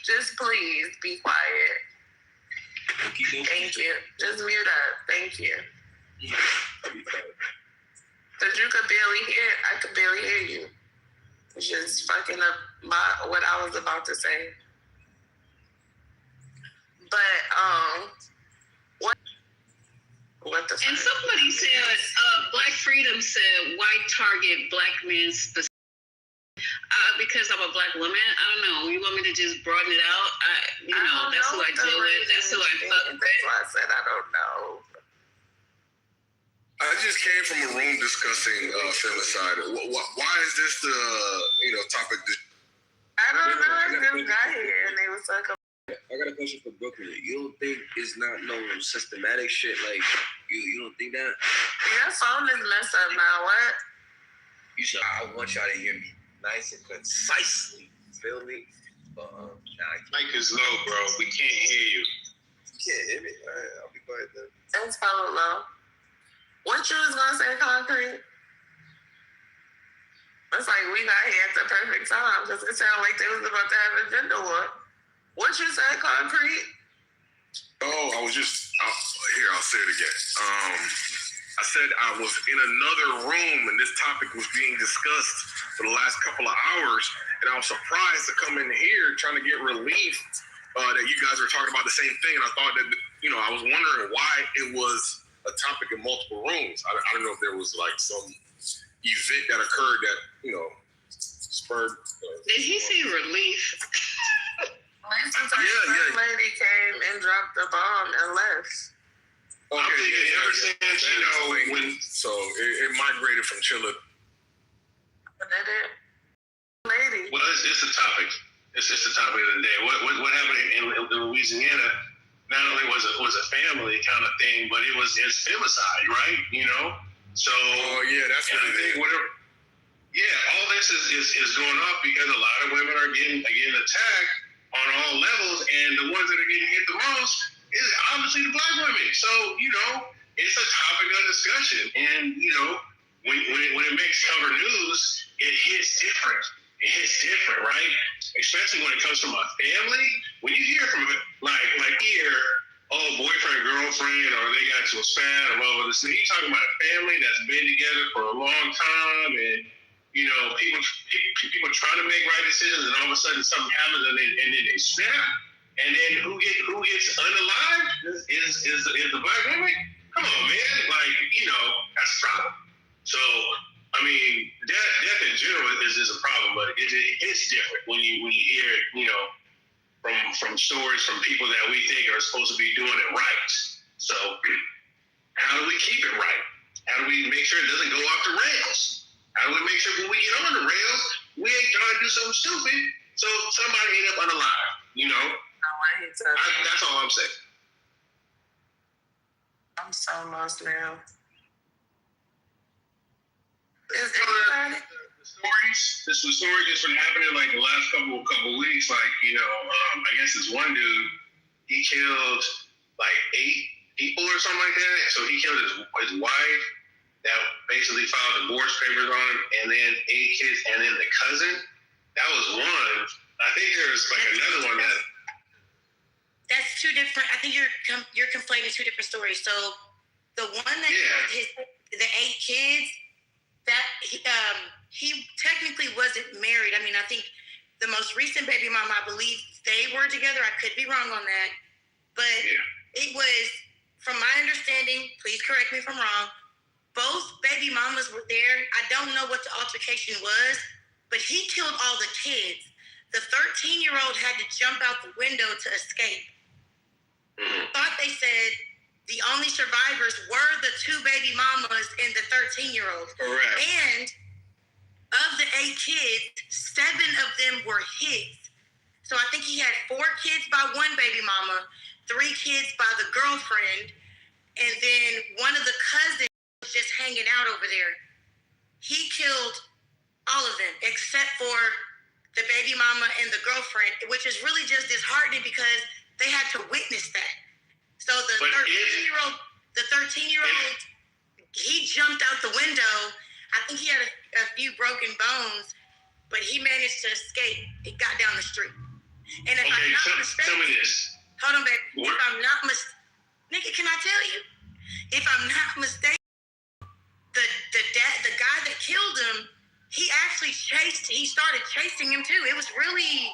Just please be quiet. Thank you. Just mute up. Thank you. Because you could barely hear. I could barely hear you. It's just fucking up what I was about to say. But what the fuck? And somebody said, Black Freedom said, why target black men specifically? Because I'm a black woman. I don't know. You want me to just broaden it out? That's who I deal with. That's who I fuck with. That's why I said I don't know. I just came from a room discussing femicide. Why is this the topic? I don't know. I just got here and they was talking. I got a question for Brooklyn. You don't think it's not no systematic shit? Like you don't think that? Your phone is messed up now. What? You said I want y'all to hear me nice and concisely. Feel me? Mic is low, bro. We can't hear you. You can't hear me. All right, I'll be quiet then. It's probably low. What you was gonna say, Concrete? It's like we got here at the perfect time because it sounded like they was about to have a gender war. What you said, Concrete? Oh, I'll say it again. I said I was in another room and this topic was being discussed for the last couple of hours, and I was surprised to come in here trying to get relief that you guys were talking about the same thing. And I thought that, I was wondering why it was a topic in multiple rooms. I don't know if there was like some event that occurred that, spurred. Did he say relief? Yeah. Lady came and dropped the bomb and left. Okay, so it migrated from Chile. Lady. Well, it's just a topic. It's just the topic of the day. What happened in Louisiana? Not only was a family kind of thing, but it's femicide, right? So. Oh yeah, that's what it is. All this is going up because a lot of women are getting attacked on all levels, and the ones that are getting hit the most is obviously the black women. So, it's a topic of discussion. And, when it makes cover news, it hits different. It hits different, right? Especially when it comes from a family. When you hear from boyfriend, girlfriend, or they got to a spat or whatever, you're talking about a family that's been together for a long time, and people trying to make right decisions, and all of a sudden something happens, and then they snap. and then who gets unalived is the black woman. Come on, man. Like, that's a problem. So, I mean, death in general is a problem, but it's different when you hear it, from stories from people that we think are supposed to be doing it right. So, how do we keep it right? How do we make sure it doesn't go off the rails? How do we make sure when we get on the rails, we ain't trying to do something stupid, so somebody end up unalive, No, I hate that. That's all I'm saying. I'm so lost now. The story just been happening like the last couple weeks. Like, I guess this one dude, he killed like 8 people or something like that. So he killed his wife that basically filed divorce papers on him, and then 8 kids, and then the cousin. That was one. I think there's like another one that. That's 2 different. I think you're conflating 2 different stories. So the one that killed the 8 kids, that he technically wasn't married. I mean, I think the most recent baby mama, I believe they were together. I could be wrong on that, but it was, from my understanding, please correct me if I'm wrong, both baby mamas were there. I don't know what the altercation was, but he killed all the kids. The 13-year-old had to jump out the window to escape. Thought they said the only survivors were the 2 baby mamas and the 13-year-old. Correct. And of the 8 kids, 7 of them were his. So I think he had 4 kids by one baby mama, 3 kids by the girlfriend, and then one of the cousins was just hanging out over there. He killed all of them except for the baby mama and the girlfriend, which is really just disheartening because they had to witness that. So the 13-year-old, he jumped out the window. I think he had a few broken bones, but he managed to escape. He got down the street. And if I'm not mistaken, tell me this. Hold on, baby. If I'm not nigga, can I tell you? If I'm not mistaken, the guy that killed him, he started chasing him too. It was really,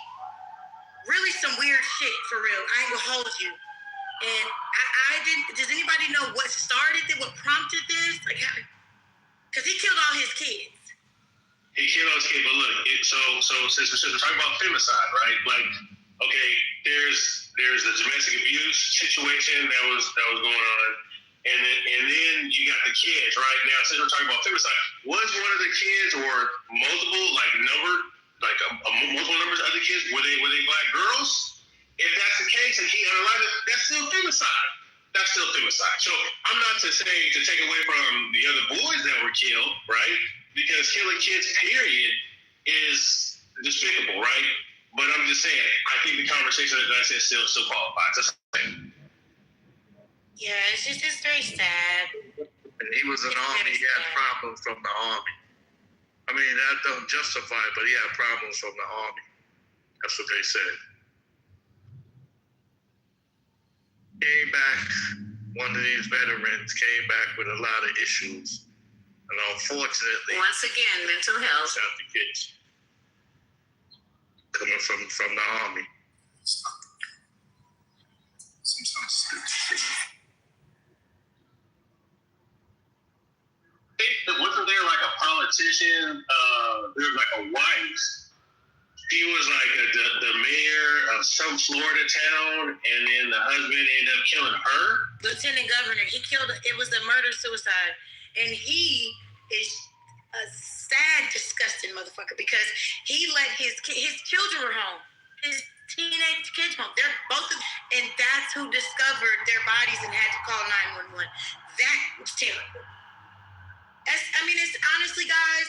really some weird shit for real. I ain't gonna hold you. And I didn't. Does anybody know what started it? What prompted this? Like, because he killed all his kids. He killed all his kids. But look, so since we're talking about femicide, right? Like, okay, there's the domestic abuse situation that was going on, and then you got the kids, right? Now, since we're talking about femicide, was one of the kids or multiple multiple numbers of the kids were they black girls? If that's the case and he unalived it, that's still femicide. That's still femicide. So I'm not to take away from the other boys that were killed, right? Because killing kids, period, is despicable, right? But I'm just saying, I think the conversation that I said still qualifies. That's yeah, it's very sad. And he was an army. He had problems from the army. I mean, that don't justify it, but he had problems from the army. That's what they said. Came back, one of these veterans came back with a lot of issues. And unfortunately, once again, mental health. The kids coming from the army. Wasn't there like a politician? There was like a wife. He was like the mayor of some Florida town, and then the husband ended up killing her. Lieutenant Governor, he killed. It was a murder-suicide, and he is a sad, disgusting motherfucker because he let his children were home, his teenage kids home. They're both, and that's who discovered their bodies and had to call 911. That was terrible. It's honestly, guys,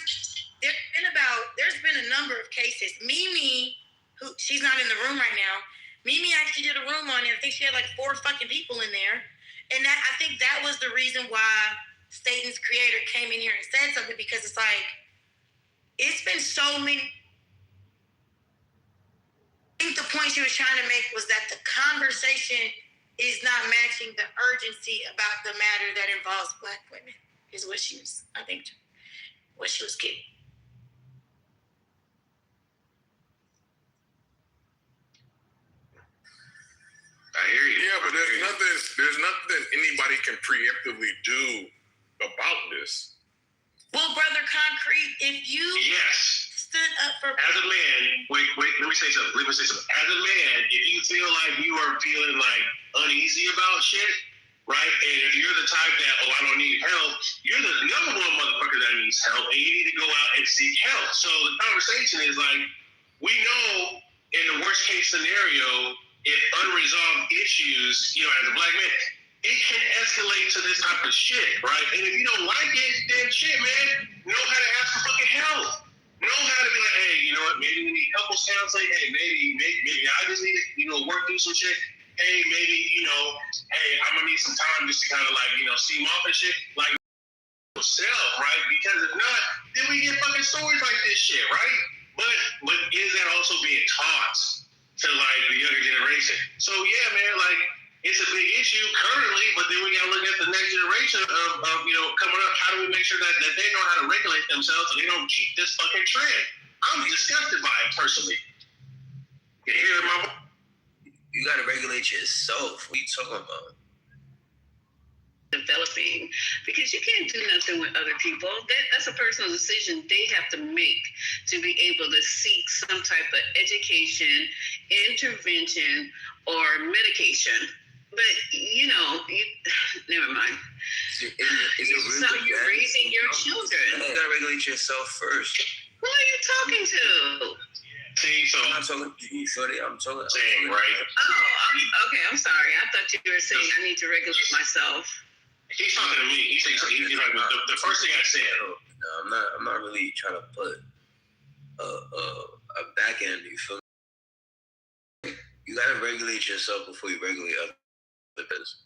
there's been a number of cases. Mimi, who she's not in the room right now, Mimi actually did a room on it. I think she had like 4 fucking people in there. And that, I think that was the reason why Satan's creator came in here and said something, because it's like, it's been so many. I think the point she was trying to make was that the conversation is not matching the urgency about the matter that involves Black women, is what she was, I think, what she was getting. I hear you. Yeah, but there's nothing anybody can preemptively do about this. Well, Brother Concrete, if you stood up for as a man, wait, let me say something. As a man, if you feel like you are feeling like uneasy about shit, right? And if you're the type that, I don't need help, you're the number one motherfucker that needs help, and you need to go out and seek help. So the conversation is like, we know in the worst case scenario, if unresolved issues, as a black man, it can escalate to this type of shit, right? And if you don't like it, then shit, man, know how to ask for fucking help. Know how to be like, hey, you know what, maybe we need couples counseling. Hey, maybe I just need to, work through some shit. Hey, maybe, hey, I'm gonna need some time just to kind of like, steam off and shit. Like, self, right? Because if not, then we get fucking stories like this shit, right? But is that also being taught to like the younger generation? So yeah, man, like it's a big issue currently, but then we gotta look at the next generation of coming up. How do we make sure that they know how to regulate themselves so they don't keep this fucking trend? I'm disgusted by it personally. You hear my voice? You gotta regulate yourself. What are you talking about? Developing, because you can't do nothing with other people. That's a personal decision they have to make to be able to seek some type of education, intervention, or medication. But never mind. Is it really so you're raising your children. You gotta regulate yourself first. Who are you talking to? See, so I'm talking to you, Shorty. I'm talking. Saying, right? Oh, okay. I'm sorry. I thought you were saying I need to regulate myself. He's talking to me. He's like the first thing I said. No, I'm not really trying to put a back end. You feel me? You gotta regulate yourself before you regulate others.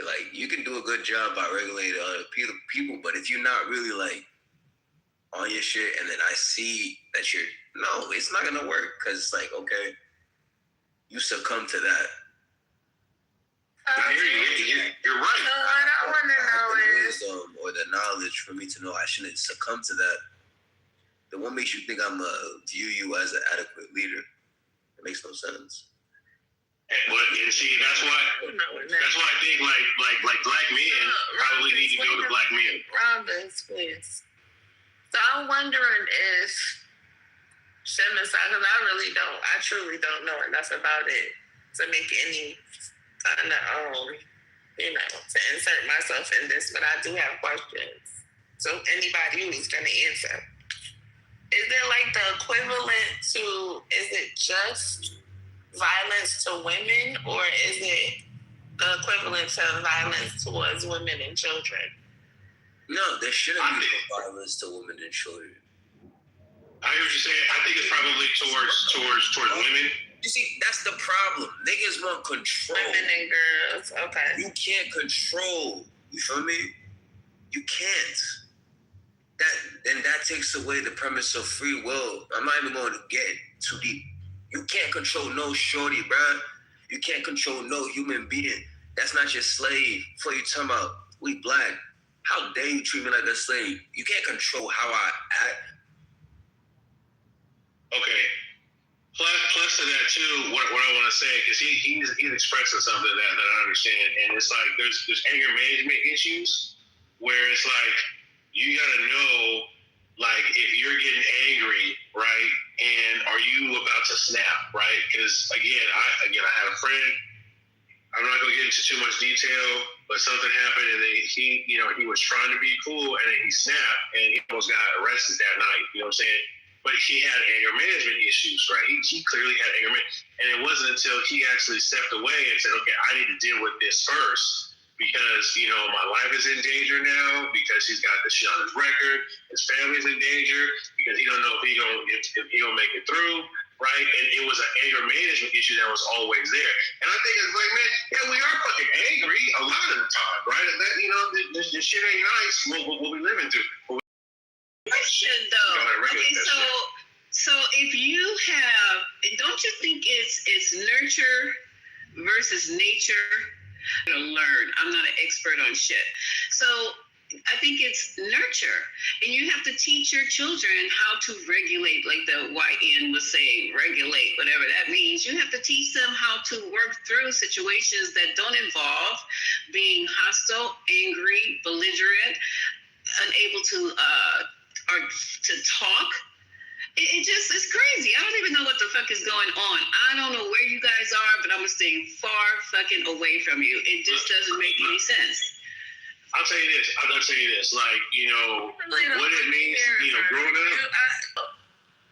Like you can do a good job by regulating other people, but if you're not really like on your shit, and then I see that it's not gonna work because it's like, okay, you succumb to that. You're right. What I want to know is the wisdom or the knowledge for me to know I shouldn't succumb to that. Then what makes you think I'm gonna view you as an adequate leader? It makes no sense. And see, that's why I think like black men probably need to go to black men. Robins, please. So I'm wondering if because I truly don't know enough about it to make any kind of to insert myself in this, but I do have questions. So anybody who's gonna answer. Is it like the equivalent to, is it just violence to women, or is it the equivalent to violence towards women and children? No, there shouldn't be no violence to women and children. I hear what you're saying. I think it's probably towards women. You see, that's the problem. Niggas want control. Women and girls, okay. You can't control. You feel me? You can't. That takes away the premise of free will. I'm not even going to get too deep. You can't control no shorty, bruh. You can't control no human being. That's not your slave. Before you talking about we black, how dare you treat me like a slave? You can't control how I act. Okay. Plus to that too, what I want to say, because he's expressing something that I understand, and it's like there's anger management issues where it's like you gotta know, like if you're getting angry, right, and are you about to snap, right? Because again, I had a friend. I'm not gonna get into too much detail, but something happened, and then he was trying to be cool, and then he snapped, and he almost got arrested that night. You know what I'm saying? But he had anger management issues, right? He clearly had anger management. And it wasn't until he actually stepped away and said, okay, I need to deal with this first because, my life is in danger now because he's got this shit on his record. His family's in danger because he don't know if he gonna make it through, right? And it was an anger management issue that was always there. And I think it's like, man, yeah, we are fucking angry a lot of the time, right? And that, this shit ain't nice what we living through. Question though. Okay, so if you have, don't you think it's nurture versus nature? To learn. I'm not an expert on shit. So I think it's nurture. And you have to teach your children how to regulate, like the YN was saying, regulate, whatever that means. You have to teach them how to work through situations that don't involve being hostile, angry, belligerent, unable to or to talk. It's crazy. I don't even know what the fuck is going on. I don't know where you guys are, but I'm gonna stay far fucking away from you. It just doesn't make any sense. I'll tell you this. Like, what it means, growing up.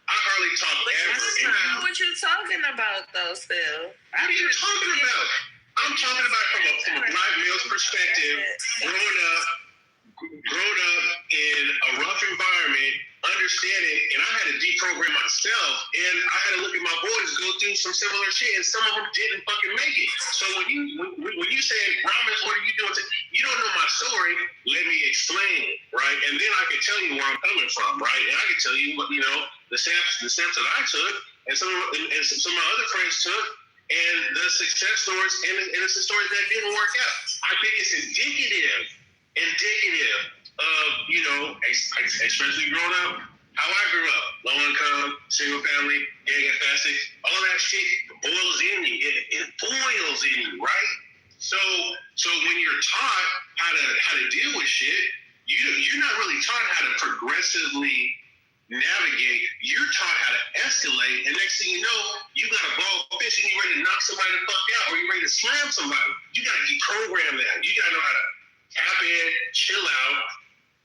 I hardly talk ever. That's not what you're talking about, though, still. What are you talking about? I'm talking about from a black male's perspective, growing up in a rough environment, understanding, and I had to deprogram myself, and I had to look at my boys go through some similar shit, and some of them didn't fucking make it. So when you say, Ramos, what are you doing? You don't know my story. Let me explain, right? And then I can tell you where I'm coming from, right? And I can tell you what the steps that I took, and some of my other friends took, and the success stories and the stories that didn't work out. I think it's indicative of, especially growing up, how I grew up, low income, single family, gang infested, all that shit boils in you. It boils in you, right? So when you're taught how to deal with shit, you're not really taught how to progressively navigate. You're taught how to escalate, and next thing you know, you got a ball fish and you're ready to knock somebody the fuck out, or you're ready to slam somebody. You got to deprogram that. You got to know how to tap in, chill out,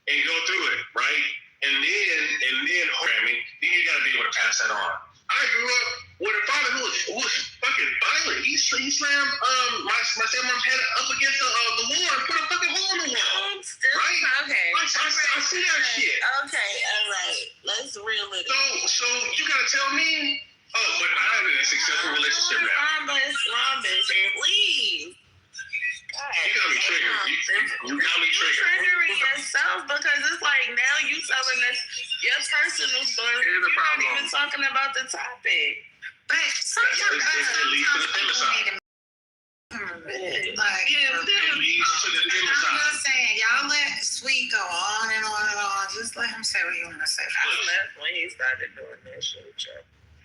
and go through it, right? And then programming, then you got to be able to pass that on. I grew up with a father who was fucking violent. He slammed my stepmom's head up against the wall and put a fucking hole in the wall. Right? Okay. I see that shit. Okay, all right. Let's reel it. So you gotta tell me. Oh, but I have a successful relationship now. Rhombus, please. You got me triggered. You got me triggered. You're triggering yourself because it's like now you telling us your personal story. You're not even talking about the topic. But sometimes it leads to the femicide. I'm just saying, y'all let Sweet go on and on and on. Just let him say what he want to say. I left when he started doing that shit.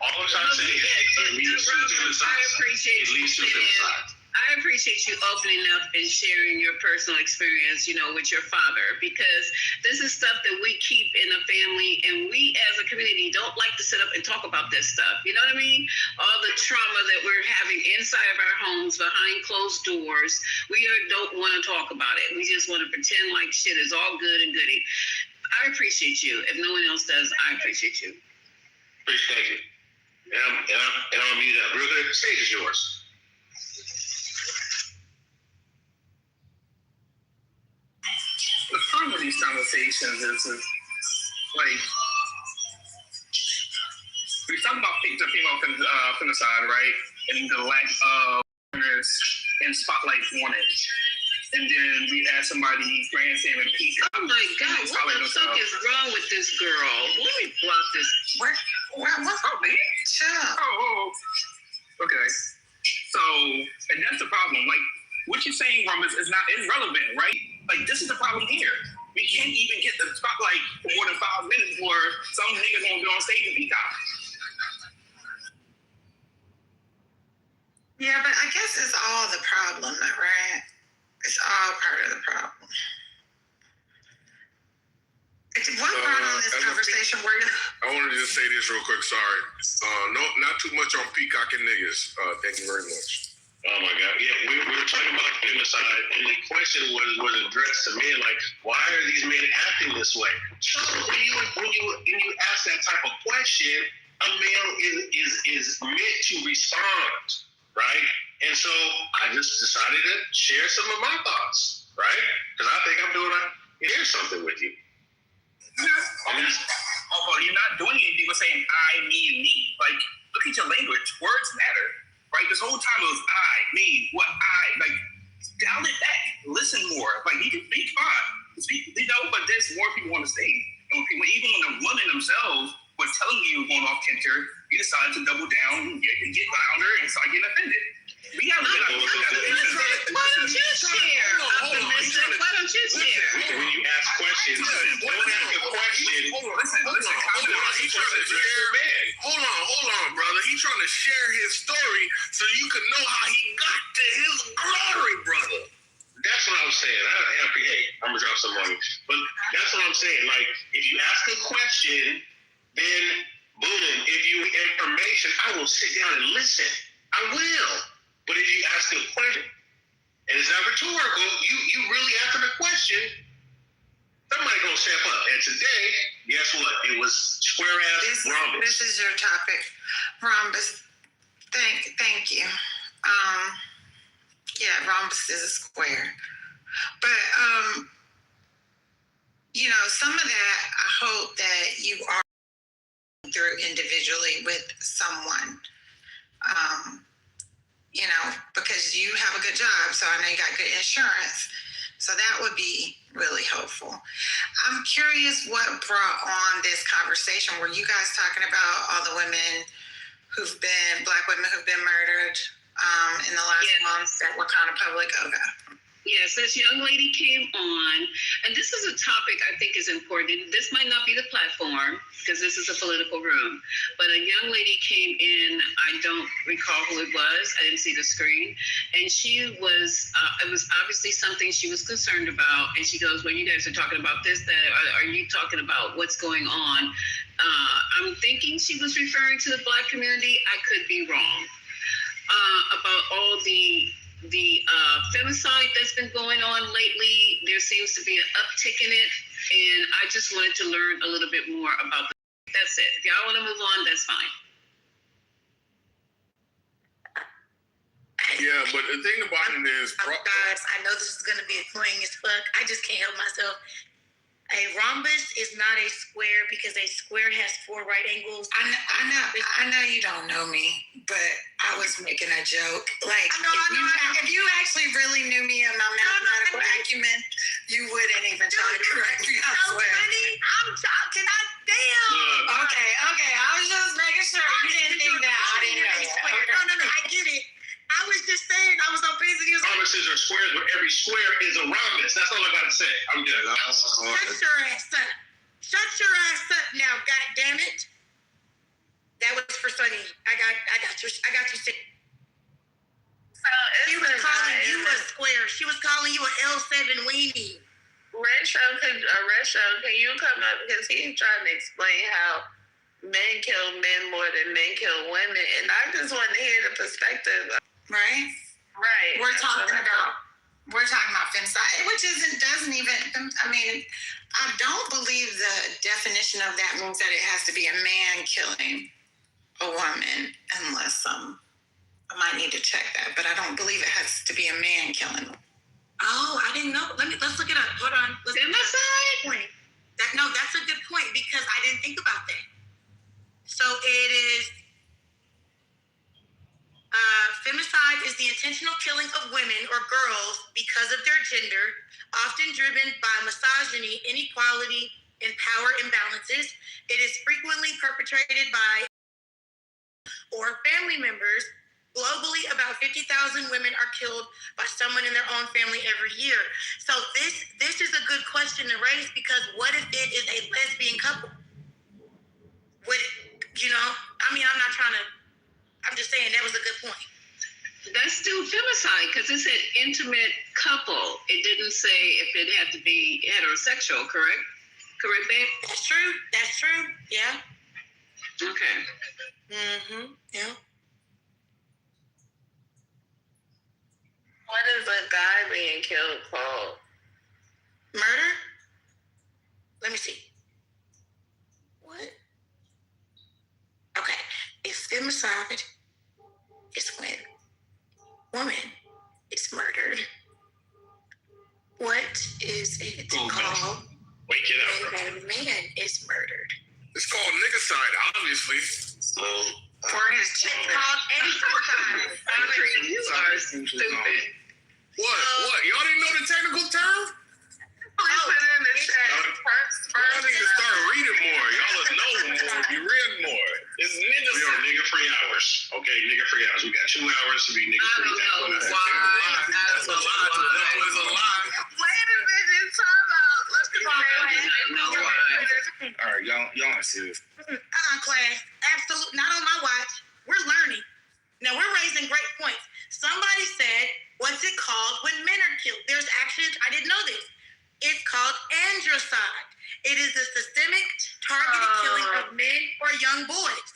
All I'm trying to say is it leads to femicide. It leads to femicide. I appreciate you opening up and sharing your personal experience, with your father, because this is stuff that we keep in the family, and we as a community don't like to sit up and talk about this stuff. You know what I mean? All the trauma that we're having inside of our homes, behind closed doors, we don't want to talk about it. We just want to pretend like shit is all good and goody. I appreciate you. If no one else does, I appreciate you. Appreciate you. And I'm mute up. Brother, the stage is yours. The problem with these conversations is like we talk about the female femicide, right, and the lack of awareness and spotlight on it, and then we ask somebody grandstanding people. Oh my God, what the fuck is wrong with this girl? Let me block this. Oh, man. Oh. Okay. So, and that's the problem. Like what you're saying, Rum, is relevant, right? Like, this is the problem here. We can't even get the spotlight for more than 5 minutes before some niggas gonna go on stage and peacock. Yeah, but I guess it's all the problem, right? It's all part of the problem. What part on this conversation were you? I wanted to just say this real quick, sorry. Not too much on peacocking niggas. Thank you very much. Oh my God! Yeah, we were talking about femicide, and the question was addressed to men, like, why are these men acting this way? So when you ask that type of question, a male is meant to respond, right? And so I just decided to share some of my thoughts, right? Because I think I'm here's something with you. Although you're not doing anything but saying I, me, and me. Like, look at your language. Words matter. Right, this whole time it was I, me, what I, like, dial it back, listen more. Like, you can speak fine, but there's more people on the stage. And when people, even when the women themselves were telling you going off kilter, you decided to double down and get louder and start getting offended. Why don't you share? Why don't you share? When you ask questions. Don't ask a question. Hold on, brother. He's trying to share his story so you can know how he got to his glory, brother. That's what I'm saying. I'm gonna drop some on you, but that's what I'm saying. Like, if you ask a question, then boom. If you want information, I will sit down and listen. I will. But if you ask a question and it's not rhetorical, you really answer the question, somebody gonna step up. And today, guess what? It was square ass rhombus. This is your topic, rhombus. Thank you. Yeah, rhombus is a square. But some of that I hope that you are through individually with someone. Because you have a good job, so I know you got good insurance. So that would be really helpful. I'm curious what brought on this conversation. Were you guys talking about all the Black women who've been murdered in the last month that were kind of public? Okay. Yes, this young lady came on, and this is a topic I think is important. This might not be the platform because this is a political room, but a young lady came in. I don't recall who it was. I didn't see the screen, and she was. It was obviously something she was concerned about, and she goes, "Well, you guys are talking about this. That are you talking about what's going on?" I'm thinking she was referring to the Black community. I could be wrong about all the femicide that's been going on lately. There seems to be an uptick in it, and I just wanted to learn a little bit more about that's it. If y'all want to move on, that's fine. Yeah, but the thing about it is, guys, I know this is going to be annoying as fuck. I just can't help myself. A rhombus is not a square because a square has 4 right angles. I know you don't know me, but I was making a joke. Like, if you actually really knew me and my mathematical acumen, you wouldn't even try to correct me. I swear. I'm talking. Damn. Okay. I was just making sure you didn't think that. I didn't know. No. I get it. I was just saying, I was on busy. Rhombuses are squares, but every square is a rhombus. That's all I gotta say. I'm good. Shut your ass up. Shut your ass up now, God damn it. That was for Sunny. I got you. So she was calling you a square. She was calling you an L7 weenie. Retro, can you come up? Because he's trying to explain how men kill men more than men kill women. And I just want to hear the perspective. Right. We're talking about femicide, which doesn't even. I mean, I don't believe the definition of that means that it has to be a man killing a woman, unless I might need to check that, but I don't believe it has to be a man killing them. Oh, I didn't know. Let's look it up. Hold on. Femicide? That's a good point because I didn't think about that. So it is. Femicide is the intentional killing of women or girls because of their gender, often driven by misogyny, inequality, and power imbalances. It is frequently perpetrated by or family members. Globally, about 50,000 women are killed by someone in their own family every year. So this is a good question to raise because what if it is a lesbian couple? I'm just saying that was a good point. That's still femicide because it said intimate couple. It didn't say if it had to be heterosexual, correct? Correct, babe? That's true. Yeah. Okay. Mm-hmm. Yeah. What is a guy being killed called? Murder? Let me see. What? Okay. If femicide is when woman is murdered, what is it called? Wake it up. When a man is murdered. It's called niggercide, obviously. For his gender. It's called anytime. You are stupid. What? Y'all didn't know the technical term? Please put it in the chat. Y'all need to start reading more. Y'all will know more. You read more. It's nigga. We are nigga-free hours. Okay, nigga-free hours. We got 2 hours to be nigga-free. That's a lie. That's a lie. Wait a minute, time out. Let's be fair. Class. Absolutely. Not on my watch. We're learning. Now, we're raising great points. Somebody said, what's it called when men are killed? There's actually, I didn't know this. It's called androcide. It is a systemic, targeted killing of men or young boys.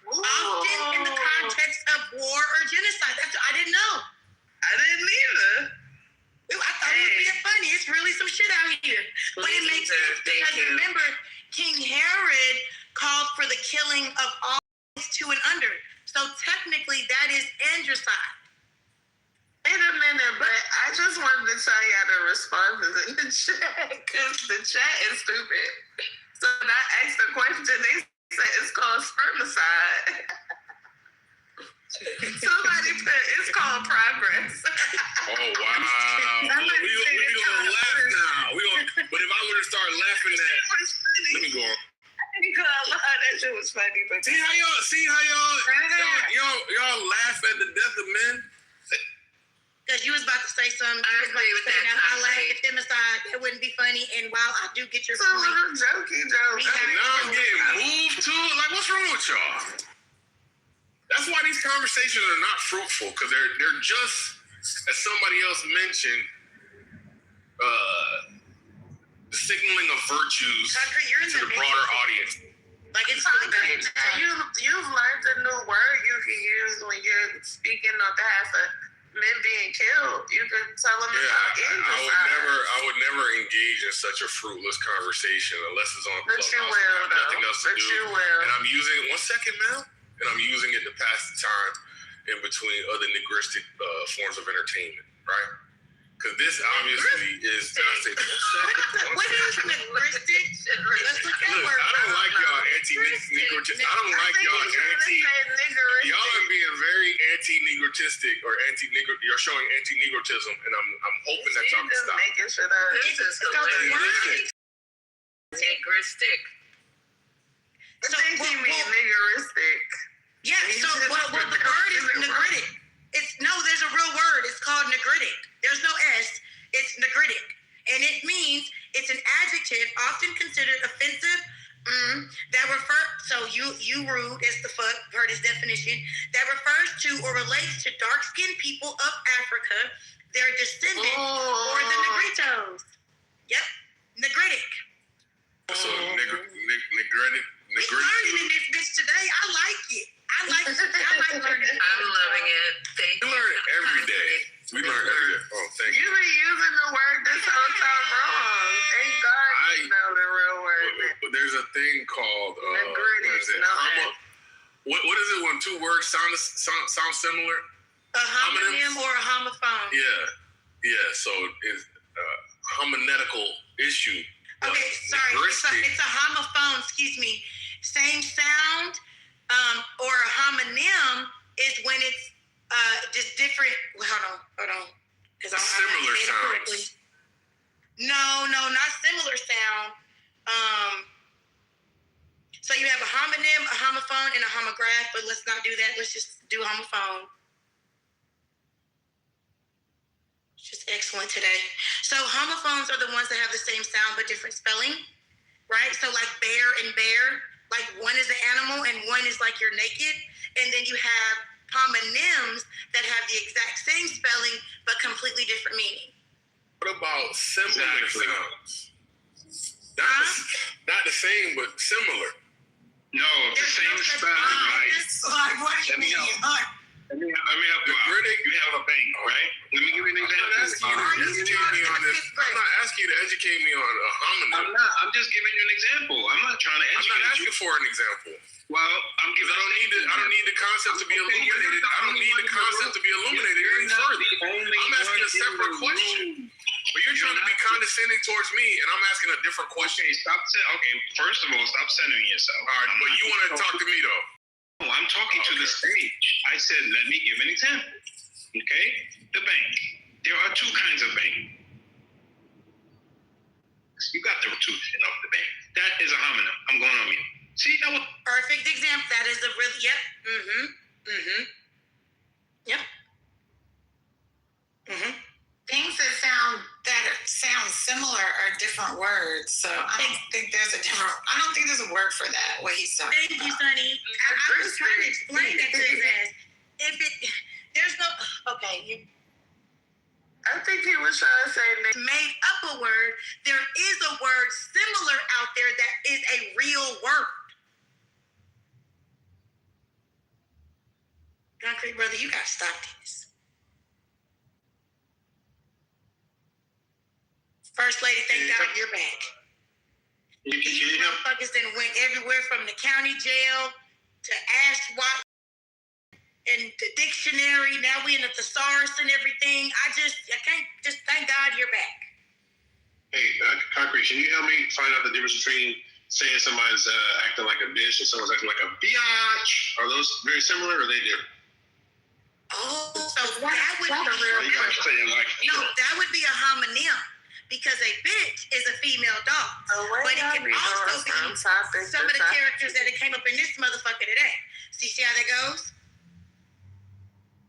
Often in the context of war or genocide. I didn't know. I didn't either. I thought it would be funny. It's really some shit out here. But it makes sense because remember, King Herod called for the killing of all 2 and under. So technically, that is androcide. Wait a minute, but I just wanted to tell y'all the responses in the chat because the chat is stupid. So when I asked the question, they said it's called spermicide. Somebody said it's called progress. Oh, wow. We gonna laugh now. But if I were to start laughing at, let me go on. That shit was funny. But see how y'all laugh at the death of men? Because you was about to say something. I agree with that. I laugh at femicide. That wouldn't be funny. And while I do get your point, jokey joke. Now I'm getting moved to it. Like, what's wrong with y'all? That's why these conversations are not fruitful, because they're just, as somebody else mentioned, signaling of virtues to the broader audience. Like it's you've learned a new word you can use when you're speaking on behalf of men being killed. You can tell them I would never engage in such a fruitless conversation unless it's on Clubhouse. You will, nothing else to do. You will. And I'm using it, 1 second now, and I'm using it to pass the time in between other nigristic forms of entertainment, right? Because this obviously is not saying. What is nigristic? Let's look at Look, I don't like y'all anti-nigristic. I don't like y'all anti. Y'all are being very anti-nigristic or anti-nigger. You're showing anti-nigritism, and I'm hoping that y'all can stop. Making shit up. Nigristic. So what you mean nigristic? Yeah. So well, the word is nigritic. There's a real word. It's called nigritic. There's no S. It's nigritic. And it means it's an adjective often considered offensive that so you rude as the fuck, heard his definition, that refers to or relates to dark-skinned people of Africa, their descendants, or the Negritos. Yep. Nigritic. So nigritic. We're learning in this bitch today. I like it. I like learning. I'm loving it. We learn every day. We learn every day. Oh, thank you. You've been using the word this whole time wrong. Thank God you know the real word. But there's a thing called what is it when 2 words sound similar? A homonym or a homophone. Yeah. So it's a homiletical issue. Okay, sorry. It's a homophone. Excuse me. Same sound. Or a homonym is when it's just different. Well, hold on. Similar sounds. No, not similar sound. So you have a homonym, a homophone, and a homograph, but let's not do that. Let's just do homophone. Just excellent today. So homophones are the ones that have the same sound but different spelling, right? So like bear and bear, like one is an animal and one is like you're naked. And then you have homonyms that have the exact same spelling but completely different meaning. What about similar sounds? Not the same, but similar. No, the same spelling. Let me help. Let me help you out. You have a bank, right? Let me give you an example. I'm not asking you to educate me on a homonym. I'm just giving you an example. I'm not trying to educate you. I'm not asking for an example. Well, I'm giving. I don't need the concept to be illuminated. I don't need the concept to be illuminated any further. I'm asking a separate question. But you're trying to be condescending towards me, and I'm asking a different question. Okay, first of all, stop centering yourself. All right, but you want to talk to me though. No, I'm talking to the stage. I said, let me give an example. Okay? The bank. There are 2 kinds of bank. You got the two of the bank. That is a homonym. I'm going on mute. See, that was perfect example. That is a really Yep. Things that sound similar are different words. So I don't think there's a word for that. What he's talking Thank you, Sonny. I was trying to explain that to his ass. There's no, okay, I think he was trying to say made up a word. There is a word similar out there that is a real word. Concrete brother, you gotta stop this. First lady, thank God you're back. These motherfuckers then went everywhere from the county jail to ASHWAT and the dictionary. Now we in the thesaurus and everything. I can't just thank God you're back. Hey, Concrete, can you help me find out the difference between saying somebody's acting like a bitch and someone's acting like a biatch? Are those very similar or are they different? Oh, so that would be that would be a homonym. Because a bitch is a female dog. But it can also be some of the characters that came up in this motherfucker today. See how that goes?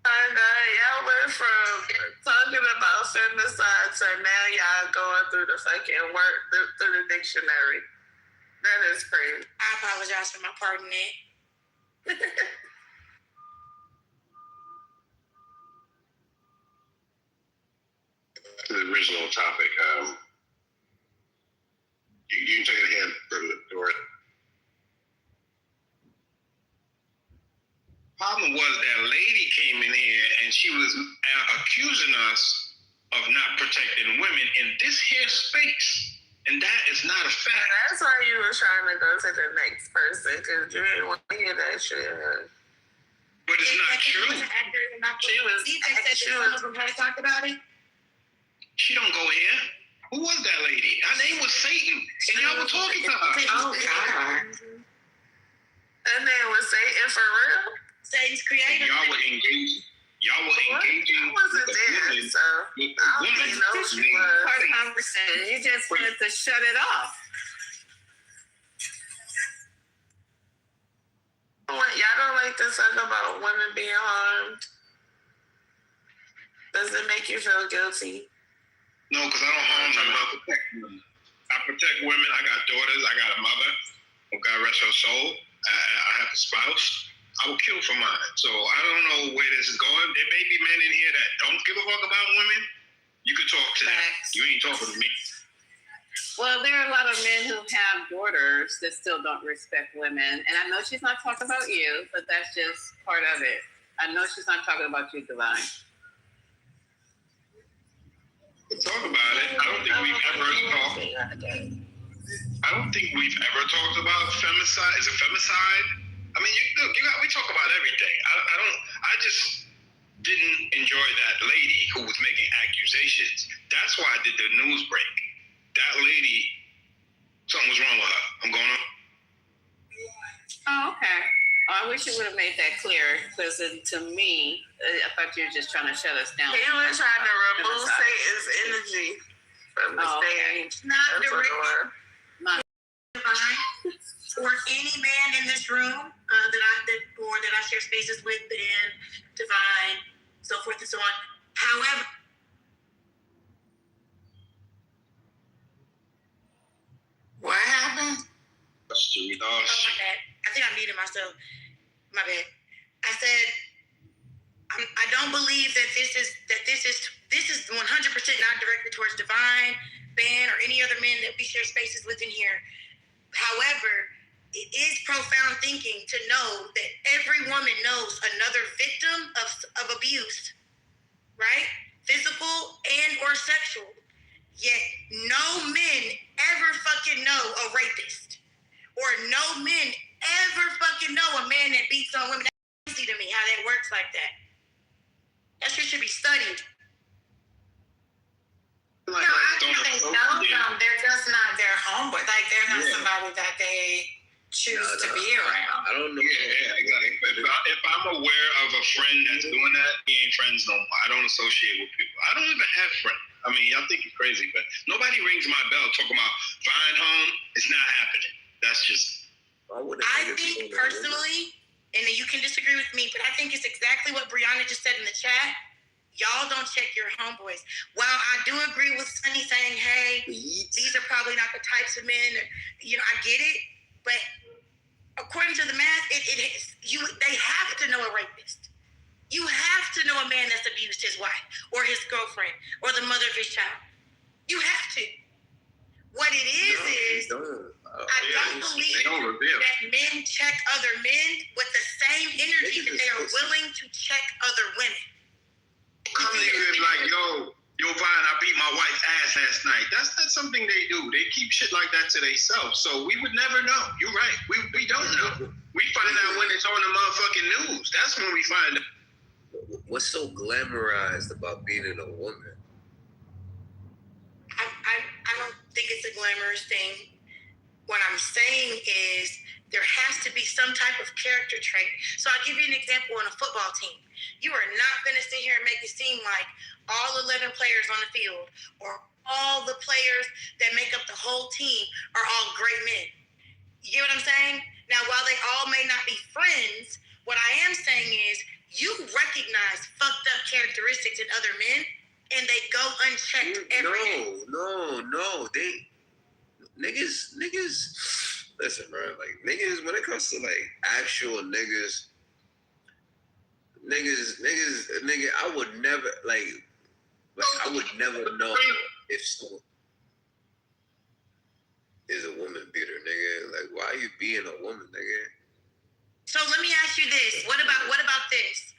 Y'all went from talking about femicide to now y'all going through the fucking work, through the dictionary. That is crazy. I apologize for my pardon it. To the original topic, you can take it ahead, Dora. Problem was that lady came in here and she was accusing us of not protecting women in this here space, and that is not a fact. That's why you were trying to go to the next person, because you didn't want to hear that shit. But it's not true. She was talked about it. She don't go here. Who was that lady? Her name was Satan, and y'all were talking to her. Oh, God. Her name was Satan for real? Satan's creator. Y'all were engaging. I wasn't there, so I don't even know who she was. Part of the conversation. You just wanted to shut it off. Y'all don't like to talk about women being harmed? Does it make you feel guilty? No, because I don't harm them. I protect women. I protect women. I got daughters. I got a mother. Oh, God rest her soul. I have a spouse. I will kill for mine. So I don't know where this is going. There may be men in here that don't give a fuck about women. You can talk to them. You ain't talking to me. Well, there are a lot of men who have daughters that still don't respect women. And I know she's not talking about you, but that's just part of it. I know she's not talking about you, Divine. Talk about it. I don't think we've ever talked. I don't think we've ever talked about femicide. Is it femicide? I mean, we talk about everything. I just didn't enjoy that lady who was making accusations. That's why I did the news break. That lady, something was wrong with her. I'm going on. Oh, okay. I wish you would have made that clear, because to me, I thought you were just trying to shut us down. He was trying to remove Satan's energy from the stage. Not directly. Or any man in this room that I share spaces with, and Divine, so forth and so on. However, what happened? Oh my bad. I think I muted myself. My bad. I said I don't believe that this is 100% not directed towards Divine, Ben, or any other men that we share spaces with in here. However, it is profound thinking to know that every woman knows another victim of abuse, right? Physical and or sexual. Yet no men ever fucking know a rapist. Or no men ever fucking know a man that beats on women. That's crazy to me how that works like that. That shit should be studied. No, I think they know them. They're just not their homeboy. Like, they're not somebody that they choose to be around. I don't know. Yeah, exactly. If I'm aware of a friend that's doing that, he ain't friends no more. I don't associate with people. I don't even have friends. I mean, y'all think it's crazy, but nobody rings my bell talking about flying home. It's not happening. That's just. I think personally, and you can disagree with me, but I think it's exactly what Brianna just said in the chat. Y'all don't check your homeboys. While I do agree with Sunny saying, hey, these are probably not the types of men, I get it, but according to the math, they have to know a rapist. You have to know a man that's abused his wife or his girlfriend or the mother of his child. You have to. What it is, I don't believe that men check other men with the same energy that they are willing to check other women. Come to you and like, yo, Vine, I beat my wife's ass last night. That's not something they do. They keep shit like that to themselves. So we would never know. You're right. We don't know. We find out when it's on the motherfucking news. That's when we find out. What's so glamorized about beating a woman? I don't think it's a glamorous thing. What I'm saying is there has to be some type of character trait. So I'll give you an example on a football team. You are not going to sit here and make it seem like all 11 players on the field or all the players that make up the whole team are all great men. You get what I'm saying? Now, while they all may not be friends, what I am saying is you recognize fucked up characteristics in other men and they go unchecked every day. No. Niggas, listen, bro, like, niggas, when it comes to, like, actual nigga, I would never, I would never know if someone is a woman beater, nigga. Like, why are you being a woman, nigga? So let me ask you this. What about this?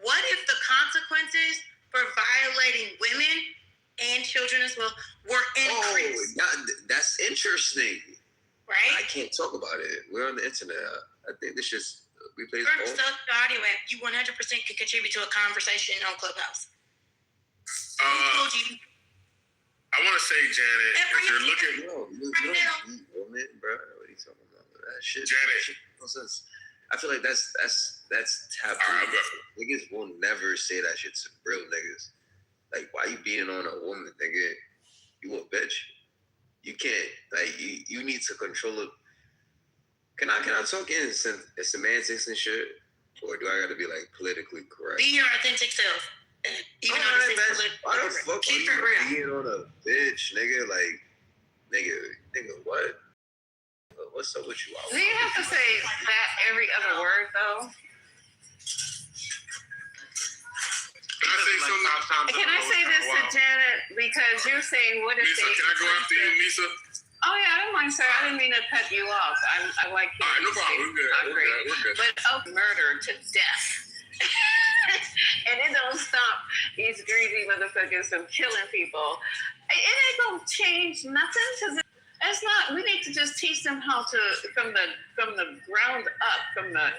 What if the consequences for violating women and children as well were increased? That's interesting. Right? I can't talk about it. We're on the internet. I think this just replays. First up, the audio app, you 100% can contribute to a conversation on Clubhouse. Who told you? I want to say, Janet, if you're looking, woman, bro, what are you talking about? That shit, Janet. No sense. I feel like that's taboo. Niggas will never say that shit to real niggas. Like, why you beating on a woman, nigga? You a bitch. You can't, like, you need to control it. Can I talk in semantics and shit? Or do I gotta be, like, politically correct? Be your authentic self. Even though this is why the fuck keep are it you real. being on a bitch, nigga? Like, nigga, what? What's up with you? Do you have to say that every other word, though? Can I say this to Janet? Because you're saying, what if Misa, they... can I go after you, Misa? Oh, yeah, I don't mind, sir. I didn't mean to cut you off. I like you. All right, no problem. We're good. But murder to death. And it don't stop these greedy motherfuckers from killing people. It ain't gonna change nothing, because it's not. We need to just teach them how to, from the ground up, from the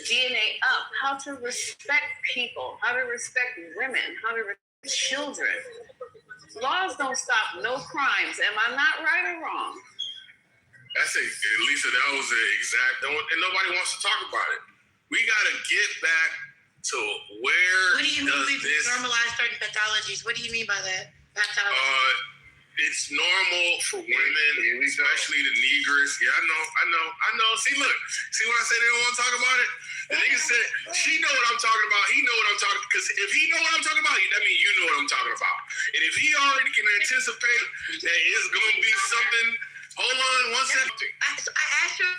DNA up, how to respect people, how to respect women, how to respect children. Laws don't stop no crimes. Am I not right or wrong? Lisa, that was the exact, and nobody wants to talk about it. We gotta get back to where. What do you mean we normalize certain pathologies? What do you mean by that? Pathology. It's normal for women, especially the Negroes. Yeah, I know. See when I say they don't want to talk about it? The nigga said, she know what I'm talking about. He know what I'm talking about. Because if he know what I'm talking about, that means you know what I'm talking about. And if he already can anticipate that it's going to be something, hold on one second. I asked you.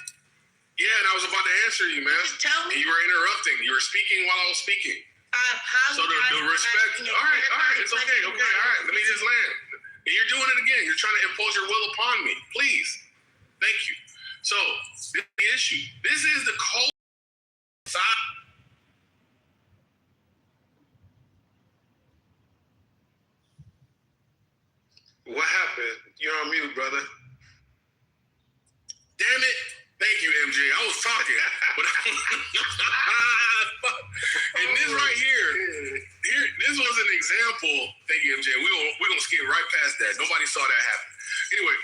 Yeah, and I was about to answer you, man. Just tell me. And you were interrupting. You were speaking while I was speaking. I apologize. So the respect. All right. It's okay. All right. Let me just land. And you're doing it again. You're trying to impose your will upon me. Please. Thank you. So, this is the issue. This is the culture. What happened? You're on mute, brother. Damn it. Thank you, MJ. I was talking. But and this right here, this was an example. Thank you, MJ. We're going to skip right past that. Nobody saw that happen. Anyway,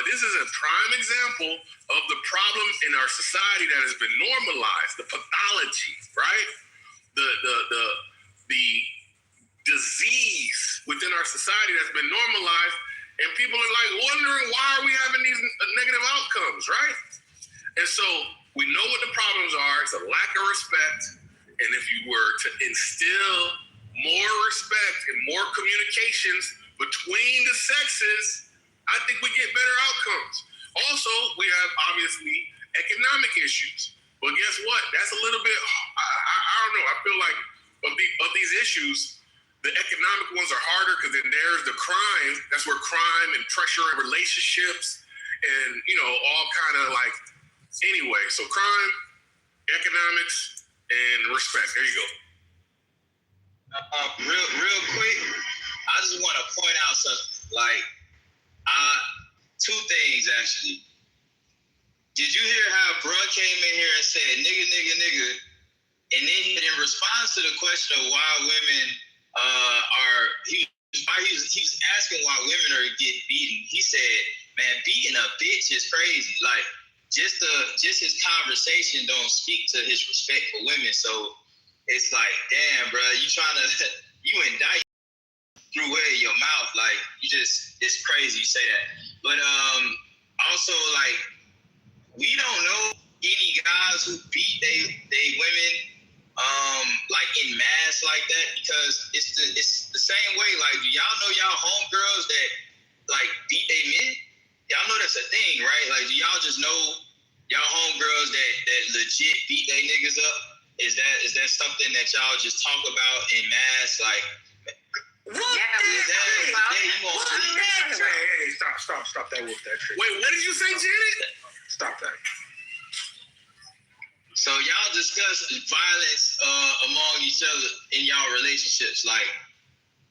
this is a prime example of the problem in our society that has been normalized, the pathology, right? The disease within our society that's been normalized, and people are like wondering, why are we having these negative outcomes, right? And so we know what the problems are. It's a lack of respect. And if you were to instill more respect and more communications between the sexes, I think we get better outcomes. Also, we have obviously economic issues. But guess what? That's a little bit, I don't know. I feel like of these issues, the economic ones are harder because then there's the crime. That's where crime and pressure in relationships and, all kind of like, anyway. So crime, economics, and respect. There you go. Real quick, I just want to point out something. Like, two things actually. Did you hear how bruh came in here and said nigga, nigga, nigga, and then in response to the question of why women he was asking why women are getting beaten. He said, "Man, beating a bitch is crazy. Like, just his conversation don't speak to his respect for women. So it's like, damn, bro, you indict through way of your mouth. Like, it's crazy you say that. But also, like, we don't know any guys who beat they women like in mass like that, because it's the same way. Like, do y'all know y'all homegirls that like beat they men? Y'all know that's a thing, right? Like, do y'all just know y'all homegirls that legit beat they niggas up? Is that something that y'all just talk about in mass? Like, Hey, stop that with that trick. Wait, what did you say, Janet? Stop that. So y'all discuss violence among each other in y'all relationships. Like,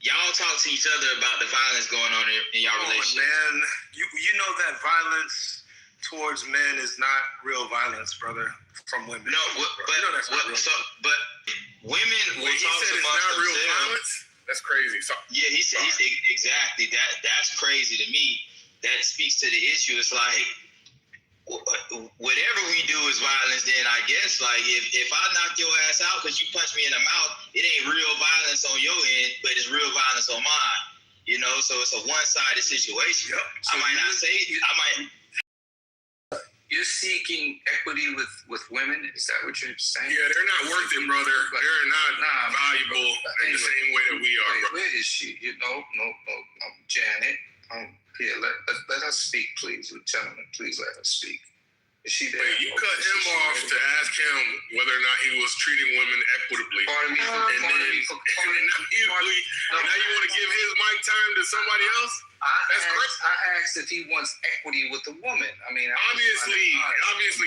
y'all talk to each other about the violence going on in y'all relationships. Man, you know that violence towards men is not real violence, brother, from women. No, but women will talk said it's not real violence. That's crazy. So, yeah, he's exactly that. That's crazy to me. That speaks to the issue. It's like, whatever we do is violence, then I guess, like, if I knock your ass out because you punch me in the mouth, it ain't real violence on your end, but it's real violence on mine. So it's a one-sided situation. Yep. So I might not say it. You're seeking equity with women? Is that what you're saying? Yeah, they're not worth it, brother. They're not valuable in the same way that we are. Where is she? No, Janet. Here, let us speak, please. Gentlemen, please let us speak. Is she there? Wait, you cut him off to ask him whether or not he was treating women equitably. Pardon me. Now you want to give his mic time to somebody else? I asked if he wants equity with a woman. I mean, obviously,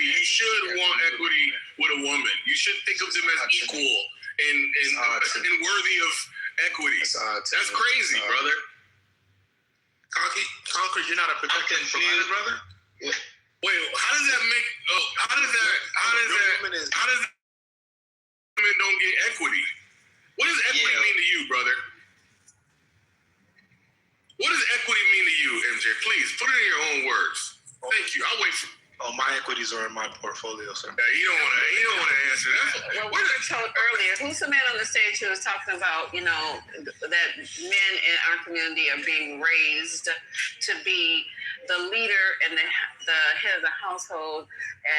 you should want equity with a woman. You should think of them as equal and worthy of equity. That's crazy, brother. Conquer, you're not a protected provider, brother? Wait, how does that women don't get equity? What does equity mean to you, brother? What does equity mean to you, MJ? Please, put it in your own words. Thank you. I'll wait for my equities are in my portfolio, sir. Yeah, you don't want to answer that. Well, we were told earlier, who's the man on the stage who was talking about, that men in our community are being raised to be the leader and the head of the household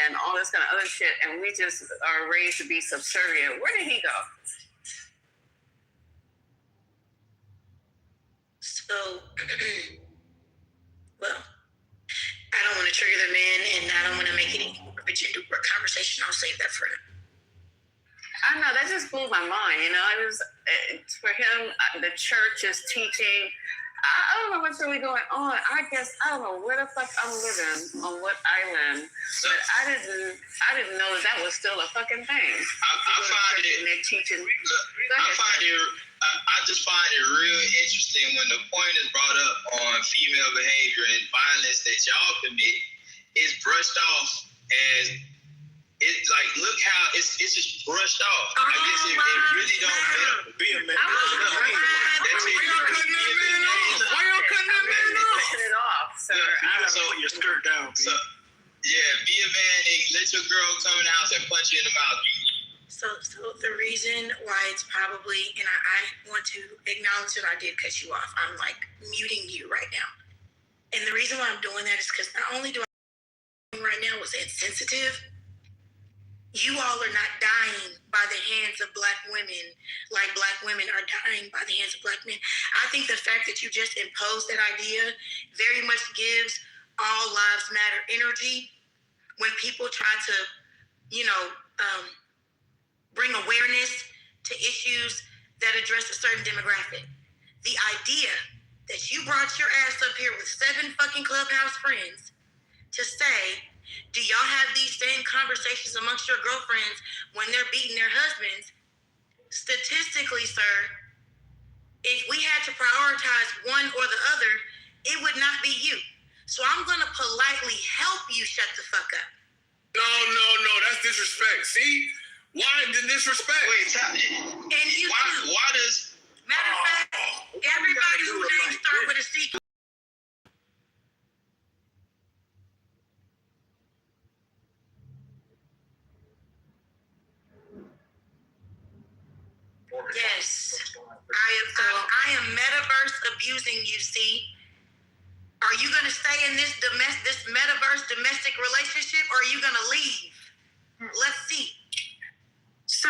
and all this kind of other shit, and we just are raised to be subservient. Where did he go? So, well, I don't want to trigger the men, and I don't want to make any gender conversation. I'll save that for him. I know, that just blew my mind. It was for him. The church is teaching. I don't know what's really going on. I don't know where the fuck I'm living, on what island, but I didn't know that was still a fucking thing. I find it. They're teaching. I just find it real interesting when the point is brought up on female behavior and violence that y'all commit is brushed off as, it's like, look how it's just brushed off. I guess it really don't matter. Be a man. Why y'all cutting that man off? It off, sir. So your skirt down. So, yeah, be a man and let your girl come in the house and punch you in the mouth. So the reason why it's probably, and I want to acknowledge that I did cut you off. I'm like muting you right now. And the reason why I'm doing that is because not only do I right now was insensitive, You all are not dying by the hands of Black women like Black women are dying by the hands of Black men. I think the fact that you just imposed that idea very much gives all lives matter energy when people try to, bring awareness to issues that address a certain demographic. The idea that you brought your ass up here with 7 fucking Clubhouse friends to say, do y'all have these same conversations amongst your girlfriends when they're beating their husbands? Statistically, sir, if we had to prioritize one or the other, it would not be you. So I'm going to politely help you shut the fuck up. No, that's disrespect. See? Why the disrespect? Wait, and you why does... Matter of fact, everybody who names start with a C. Yes. I am metaverse abusing you, see? Are you going to stay in this metaverse domestic relationship, or are you going to leave? Let's see. So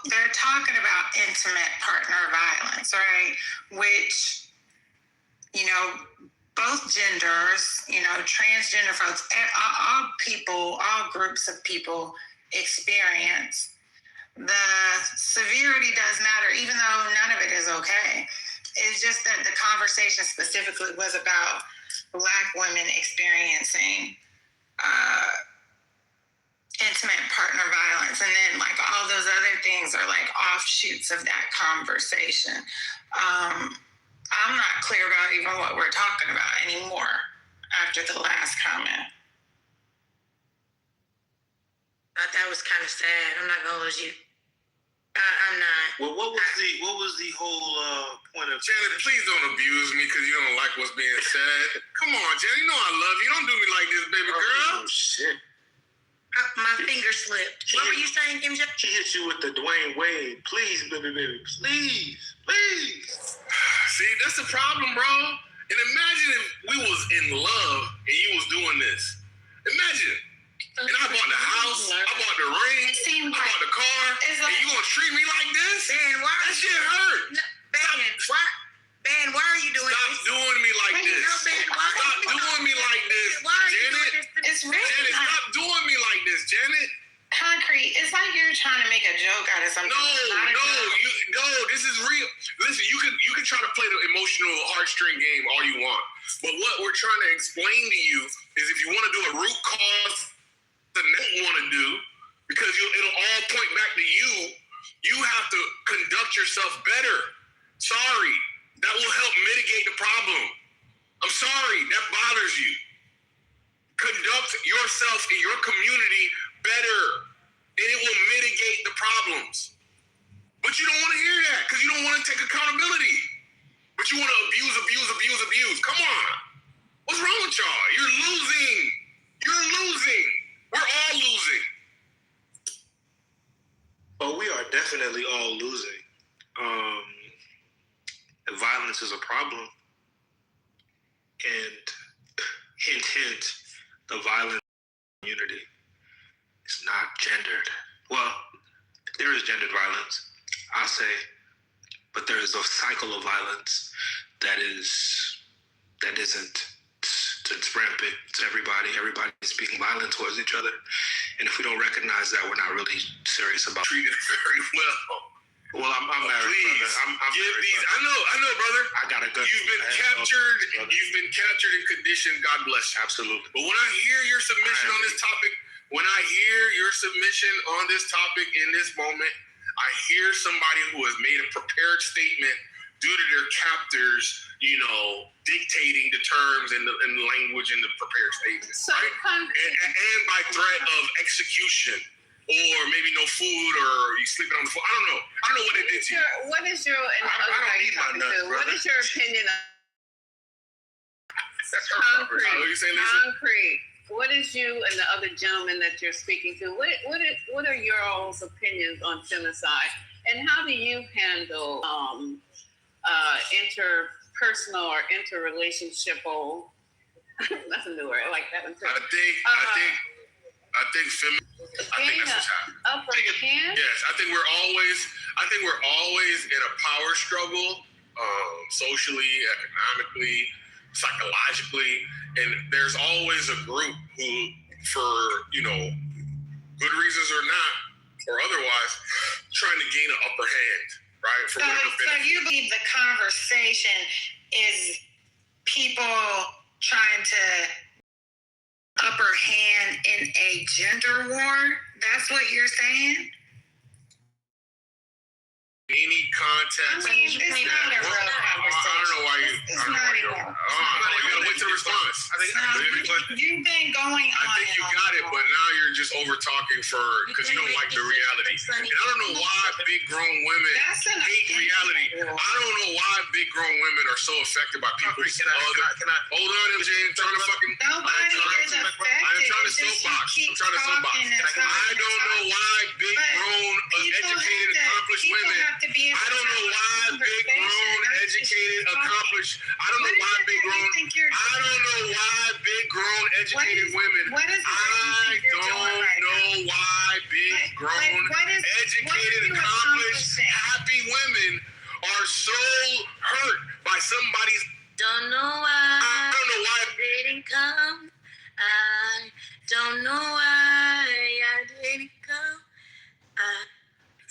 they're talking about intimate partner violence, right? Which, both genders, transgender folks, all groups of people experience. The severity does matter, even though none of it is okay. It's just that the conversation specifically was about Black women experiencing intimate partner violence, and then all those other things are offshoots of that conversation. I'm not clear about even what we're talking about anymore after the last comment. That was kind of sad. I'm not gonna lose you. I'm not. Well, what was the whole point of? Janet, please don't abuse me because you don't like what's being said. Come on, Janet, you know I love you. Don't do me like this, baby girl. Oh shit! My finger slipped. What were you saying, Kim? She hit you with the Dwayne Wade. Please, baby, please. See, that's the problem, bro. And imagine if we was in love and you was doing this. Imagine. And I bought the house, I bought the ring, I bought the car, and you gonna treat me like this? Ben, why? That shit hurt. Ben, why are you doing this? Stop doing me like this. Stop doing me like this, Janet. It's really Janet, stop doing me like this, Janet. Concrete. It's like you're trying to make a joke out of something. No, this is real. Listen, you can try to play the emotional heartstring game all you want, but what we're trying to explain to you is if you want to do a root cause that you want to do, because it'll all point back to you. You have to conduct yourself better. Sorry, that will help mitigate the problem. I'm sorry, that bothers you. Conduct yourself in your community better, and it will mitigate the problems. But you don't want to hear that because you don't want to take accountability. But you want to abuse. Come on. What's wrong with y'all? You're losing. We're all losing. Oh, we are definitely all losing. Violence is a problem. And hint, the violent community is not gendered. Well, there is gendered violence, I'll say, but there is a cycle of violence that isn't. It's rampant. It's everybody. Everybody's being violent towards each other. And if we don't recognize that, we're not really serious about treated very well. Well, I'm married, please, brother. I'm give married, these. brother. I know, brother. I got a good. You've been captured and conditioned. God bless you. Absolutely. But when I hear your submission on this topic, in this moment, I hear somebody who has made a prepared statement due to their captors, dictating the terms and the language in the prepared statement, right? And by threat of execution, or maybe no food, or you sleeping on the floor. I don't know what they did to you. What is your opinion on concrete? What is you and the other gentleman that you're speaking to? What are your all's opinions on femicide, and how do you handle interpersonal or interrelationship? That's a new word. I like that one too. I think I think that's what's happening. Upper hand? Yes, I think we're always in a power struggle, socially, economically, psychologically, and there's always a group who, for good reasons or not, or otherwise, trying to gain an upper hand, right? So you believe the conversation is people trying to upper hand in a gender war? That's what you're saying? Any context. I mean, it's not a real conversation. I don't know why you. It's not you gotta wait till the response. You've been going on. I think you got it, but now you're just over talking because you don't like the reality. And I don't know why big grown women hate reality. I don't know why big grown women are so affected by people's other. Hold on, MJ. I'm trying to fucking. Nobody is affected. I'm trying to soapbox. I don't know why big grown educated accomplished women. I don't know why big grown educated accomplished. I don't know why big grown educated women. I don't know why big grown educated accomplished happy women are so hurt by somebody's. Don't know why. I don't know why I didn't come. I don't know why I didn't come.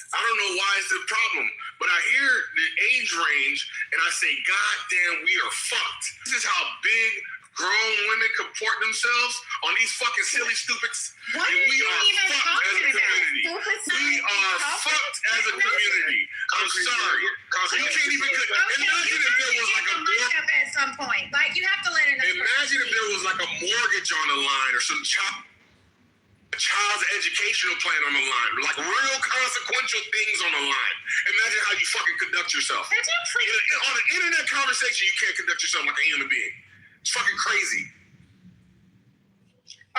I don't know why it's a problem, but I hear the age range and I say, God damn, we are fucked. This is how big grown women comport themselves on these fucking silly, stupid. We are fucked as a community. We are fucked as a community. I'm sorry. You can't even. Imagine if there was like a mortgage at some point. Like you have to let it. Imagine if there was like a mortgage on the line or some child's educational plan on the line, like real consequential things on the line. Imagine how you fucking conduct yourself. On an internet conversation, you can't conduct yourself like a human being. It's fucking crazy.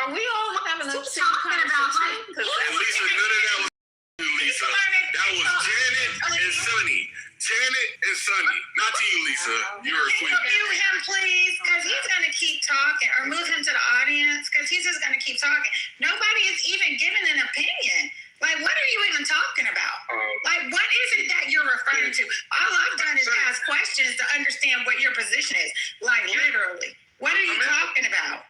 Are we all having a talking about Lisa, none of that was Lisa. That was Janet and Sunny. Janet and Sunny. Not to you, Lisa. You're a queen. Mute him, please, because he's going to keep talking. Or move him to the audience, because he's just going to keep talking. Nobody is even giving an opinion. Like, what are you even talking about? Like, what is it that you're referring to? All I've done is ask questions to understand what your position is. Like, literally. What are you talking about?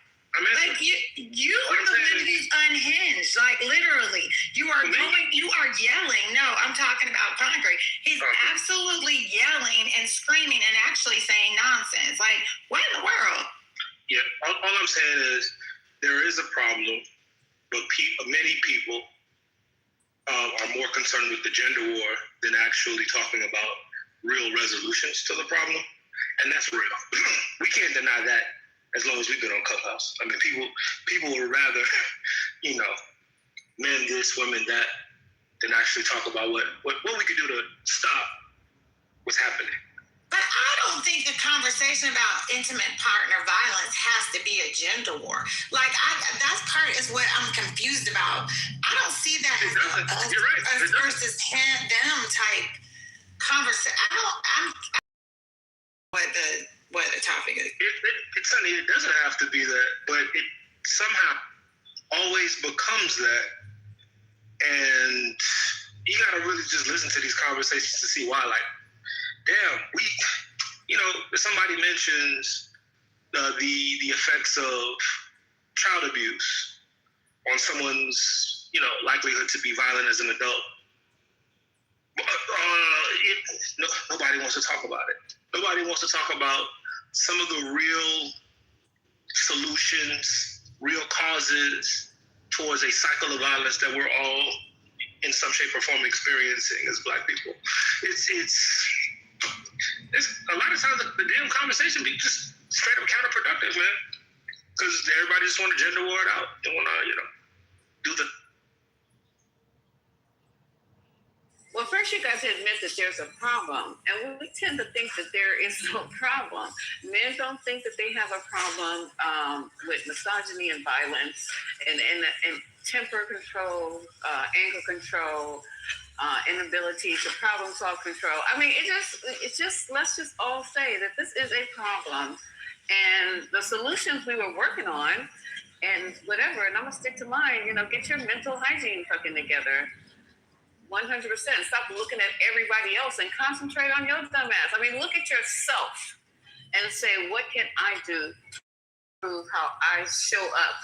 Like, you are the one who's unhinged. Like, literally. You are yelling. No, I'm talking about concrete. He's absolutely yelling and screaming and actually saying nonsense. Like, what in the world? Yeah, all I'm saying is there is a problem, but many people are more concerned with the gender war than actually talking about real resolutions to the problem. And that's real. We can't deny that as long as we've been on Clubhouse. I mean, people would rather, men this, women that, than actually talk about what we could do to stop what's happening. But I don't think the conversation about intimate partner violence has to be a gender war. Like, that part is what I'm confused about. I don't see that as us versus them type conversation. What the topic is. It doesn't have to be that, but it somehow always becomes that. And you gotta really just listen to these conversations to see why. Like, damn, if somebody mentions the effects of child abuse on someone's, likelihood to be violent as an adult, nobody wants to talk about it. Nobody wants to talk about some of the real solutions, real causes towards a cycle of violence that we're all in some shape or form experiencing as Black people. It's a lot of times the damn conversation be just straight up counterproductive, man. Because everybody just want to gender war it out. They want to, do the. Well, first you guys admit that there's a problem, and we tend to think that there is no problem. Men don't think that they have a problem with misogyny and violence, and temper control, anger control, inability to problem solve control. I mean, it's just let's just all say that this is a problem, and the solutions we were working on and whatever. And I'm gonna stick to mine. Get your mental hygiene fucking together. 100%. Stop looking at everybody else and concentrate on your dumb ass. I mean, look at yourself and say, what can I do to improve how I show up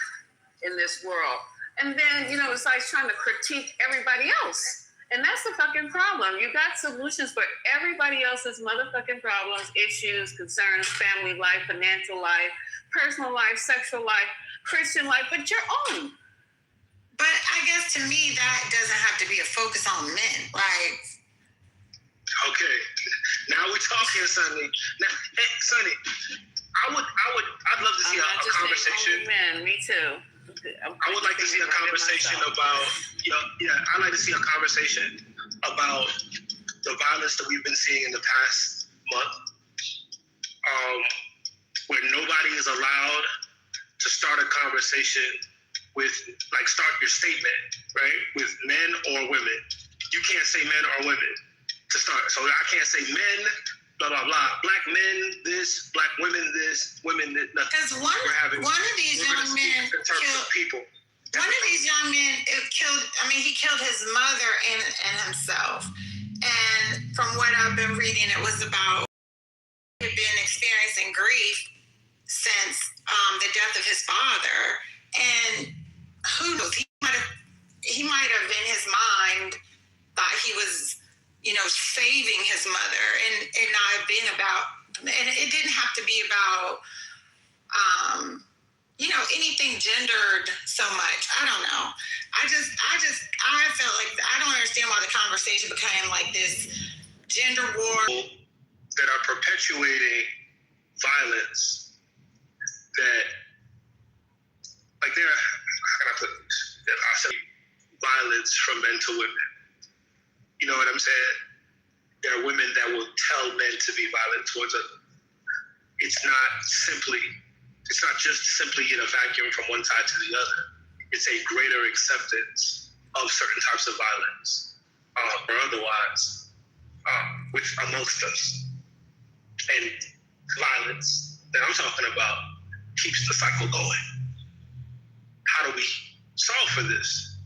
in this world? And then, it's like trying to critique everybody else. And that's the fucking problem. You got solutions for everybody else's motherfucking problems, issues, concerns, family life, financial life, personal life, sexual life, Christian life, but your own. But I guess to me, that doesn't have to be a focus on men. Like, okay, now we're talking, Sonny. Now, hey, Sonny, I'd love to see a conversation. Men, me too. I would like to see a conversation about, I'd like to see a conversation about the violence that we've been seeing in the past month, where nobody is allowed to start a conversation with, like, start your statement, right, with men or women. You can't say men or women to start. So I can't say men, blah, blah, blah. Black men this, black women this, women this. Because one of these young men killed people. One of these young men he killed his mother and himself. And from what I've been reading, it was about he had been experiencing grief since the death of his father. And who knows, he might have in his mind thought he was, saving his mother and not been about, and it didn't have to be about, anything gendered so much. I don't know. I felt like, I don't understand why the conversation became like this gender war. That are perpetuating violence that, like, how can I put this? That are violence from men to women. You know what I'm saying? There are women that will tell men to be violent towards others. It's not just simply in a vacuum from one side to the other. It's a greater acceptance of certain types of violence, or otherwise, amongst us. And violence that I'm talking about keeps the cycle going. How do we solve for this?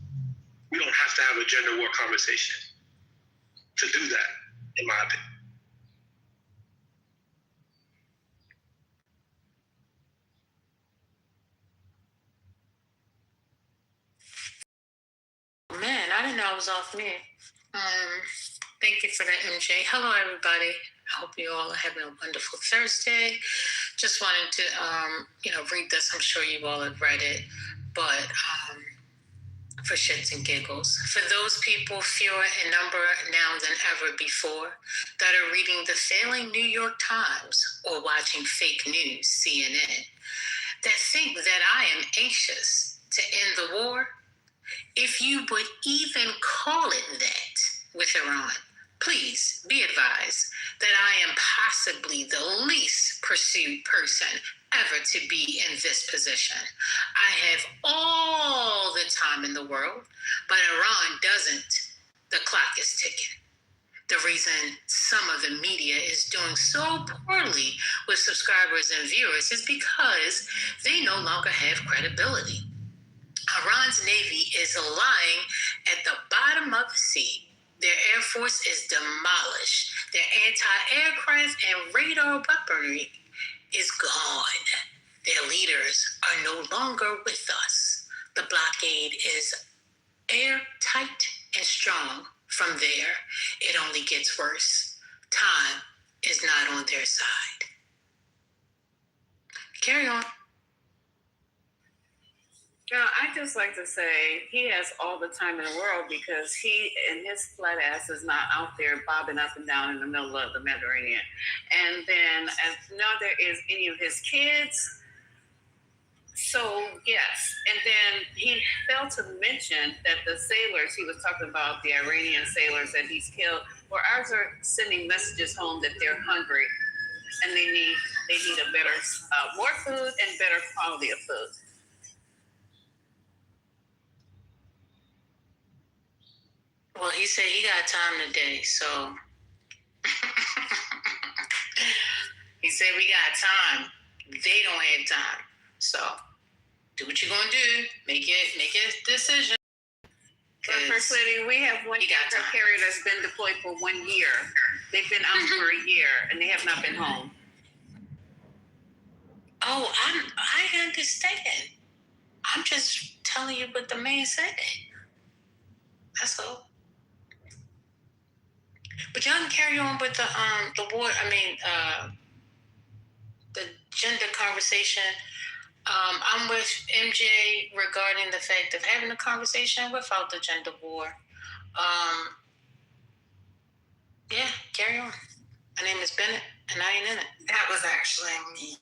We don't have to have a gender war conversation to do that, in my opinion. Man, I didn't know I was off mute. Thank you for that, MJ. Hello, everybody. I hope you all are having a wonderful Thursday. Just wanted to, read this. I'm sure you all have read it, but for shits and giggles. For those people, fewer in number now than ever before, that are reading the failing New York Times or watching fake news, CNN, that think that I am anxious to end the war, if you would even call it that with Iran, please be advised that I am possibly the least pursued person ever to be in this position. I have all the time in the world, but Iran doesn't. The clock is ticking. The reason some of the media is doing so poorly with subscribers and viewers is because they no longer have credibility. Iran's Navy is lying at the bottom of the sea. Their Air Force is demolished. Their anti-aircraft and radar weaponry is gone. Their leaders are no longer with us. The blockade is airtight and strong. From there, it only gets worse. Time is not on their side. Carry on. I just like to say he has all the time in the world because he and his flat ass is not out there bobbing up and down in the middle of the Mediterranean. And then, as neither is any of his kids. So, yes. And then he failed to mention that the sailors he was talking about, the Iranian sailors that he's killed, or ours are sending messages home that they're hungry and they need a better, more food and better quality of food. Well, he said he got time today, so he said we got time. They don't have time, so Do what you're gonna do. Make a decision. But First Lady, we have one aircraft carrier that's been deployed for 1 year. They've been out for a year and they have not been home. Oh, I understand. I'm just telling you what the man said. That's all. But y'all can carry on with the war. The gender conversation. I'm with MJ regarding the fact of having a conversation without the gender war. Yeah, carry on. My name is Bennett, and I ain't in it. That was actually me.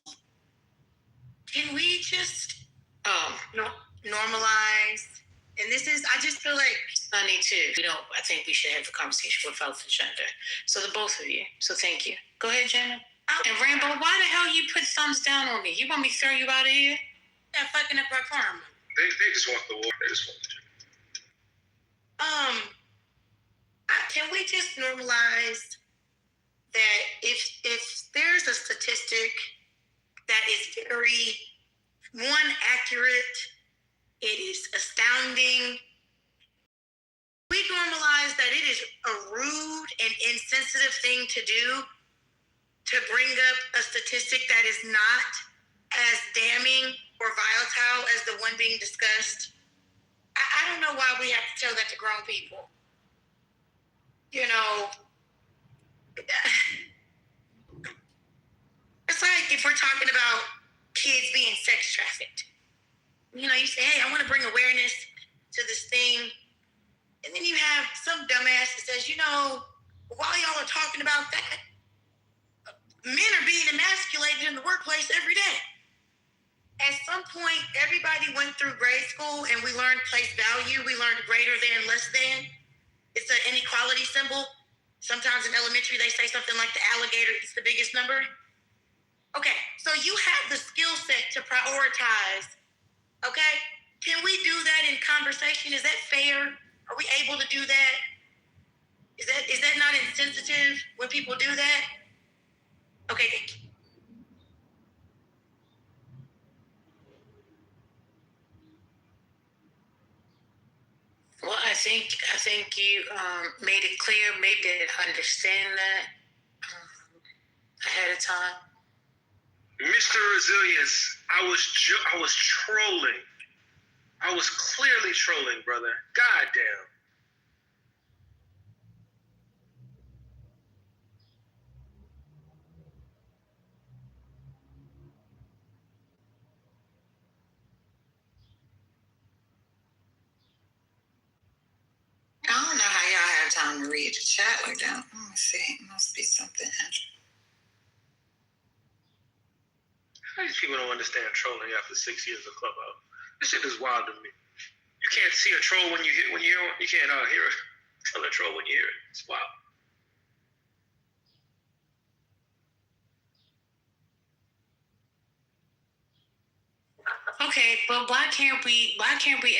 Can we just normalize? And this is, I just feel like I need to. I think we should have a conversation without the gender. So the both of you. So thank you. Go ahead, Janet. And Rambo, why the hell you put thumbs down on me? You want me to throw you out of here? Yeah, fucking up our farm. They just want the war. They just want the gender. Can we just normalize that if there's a statistic that is very, one, accurate, it is astounding, we normalize that it is a rude and insensitive thing to do to bring up a statistic that is not as damning or volatile as the one being discussed. I don't know why we have to tell that to grown people. It's like if we're talking about kids being sex trafficked. You say, hey, I want to bring awareness to this thing. And then you have some dumbass that says, while y'all are talking about that, men are being emasculated in the workplace every day. At some point, everybody went through grade school and we learned place value. We learned greater than, less than. It's an inequality symbol. Sometimes in elementary, they say something like the alligator eats the biggest number. Okay, so you have the skill set to prioritize. Okay, can we do that in conversation? Is that fair? Are we able to do that? Is that not insensitive when people do that? Okay, thank you. Well, I think you made it clear. Maybe they didn't understand that ahead of time. Mr. Resilience, I was trolling. I was clearly trolling, brother. Goddamn. I don't know how y'all have time to read the chat like that. Let me see. It must be something interesting. These people don't understand trolling after 6 years of Clubhouse. This shit is wild to me. You can't see a troll when you hear one. You can't hear it. Tell a troll when you hear it. It's wild. Okay, but why can't we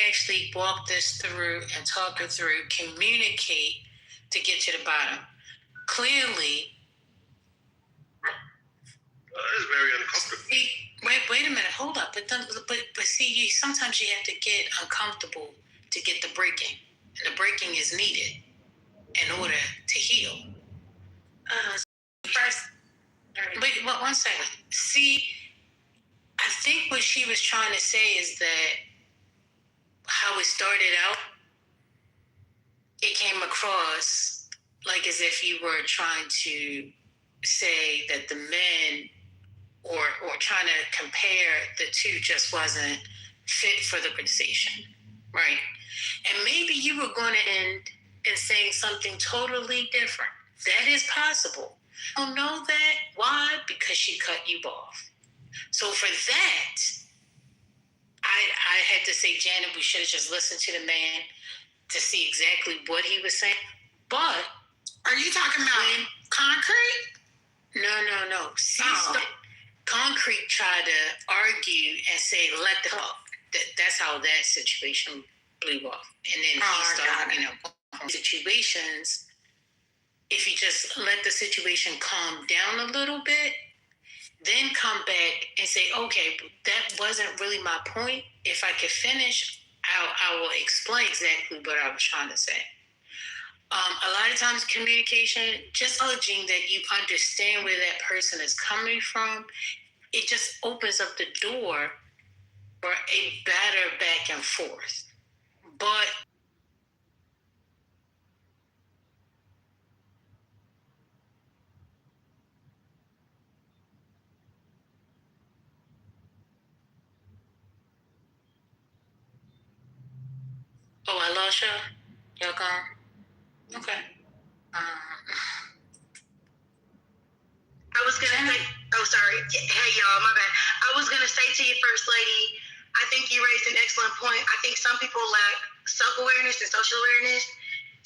actually walk this through and talk it through, communicate to get to the bottom? Clearly, it's very uncomfortable. See, wait a minute, hold up. But see, sometimes you have to get uncomfortable to get the breaking, and the breaking is needed in order to heal. First, wait, 1 second. See, I think what she was trying to say is that how it started out, it came across like as if you were trying to say that the men or trying to compare the two just wasn't fit for the conversation, right? And maybe you were going to end in saying something totally different. That is possible. I don't know that. Why? Because she cut you off. So for that, I had to say, Janet, we should have just listened to the man to see exactly what he was saying. But are you talking about Concrete? No. See, Concrete tried to argue and say, let the talk. That's how that situation blew off. And then he started, situations. If you just let the situation calm down a little bit, then come back and say, okay, that wasn't really my point. If I could finish, I will explain exactly what I was trying to say. A lot of times communication, just acknowledging that you understand where that person is coming from, it just opens up the door for a better back and forth. But oh, I lost y'all. Y'all gone? Okay. I was gonna say, oh, sorry. Hey, y'all, my bad. I was gonna say to you, First Lady, I think you raised an excellent point. I think some people lack self-awareness and social awareness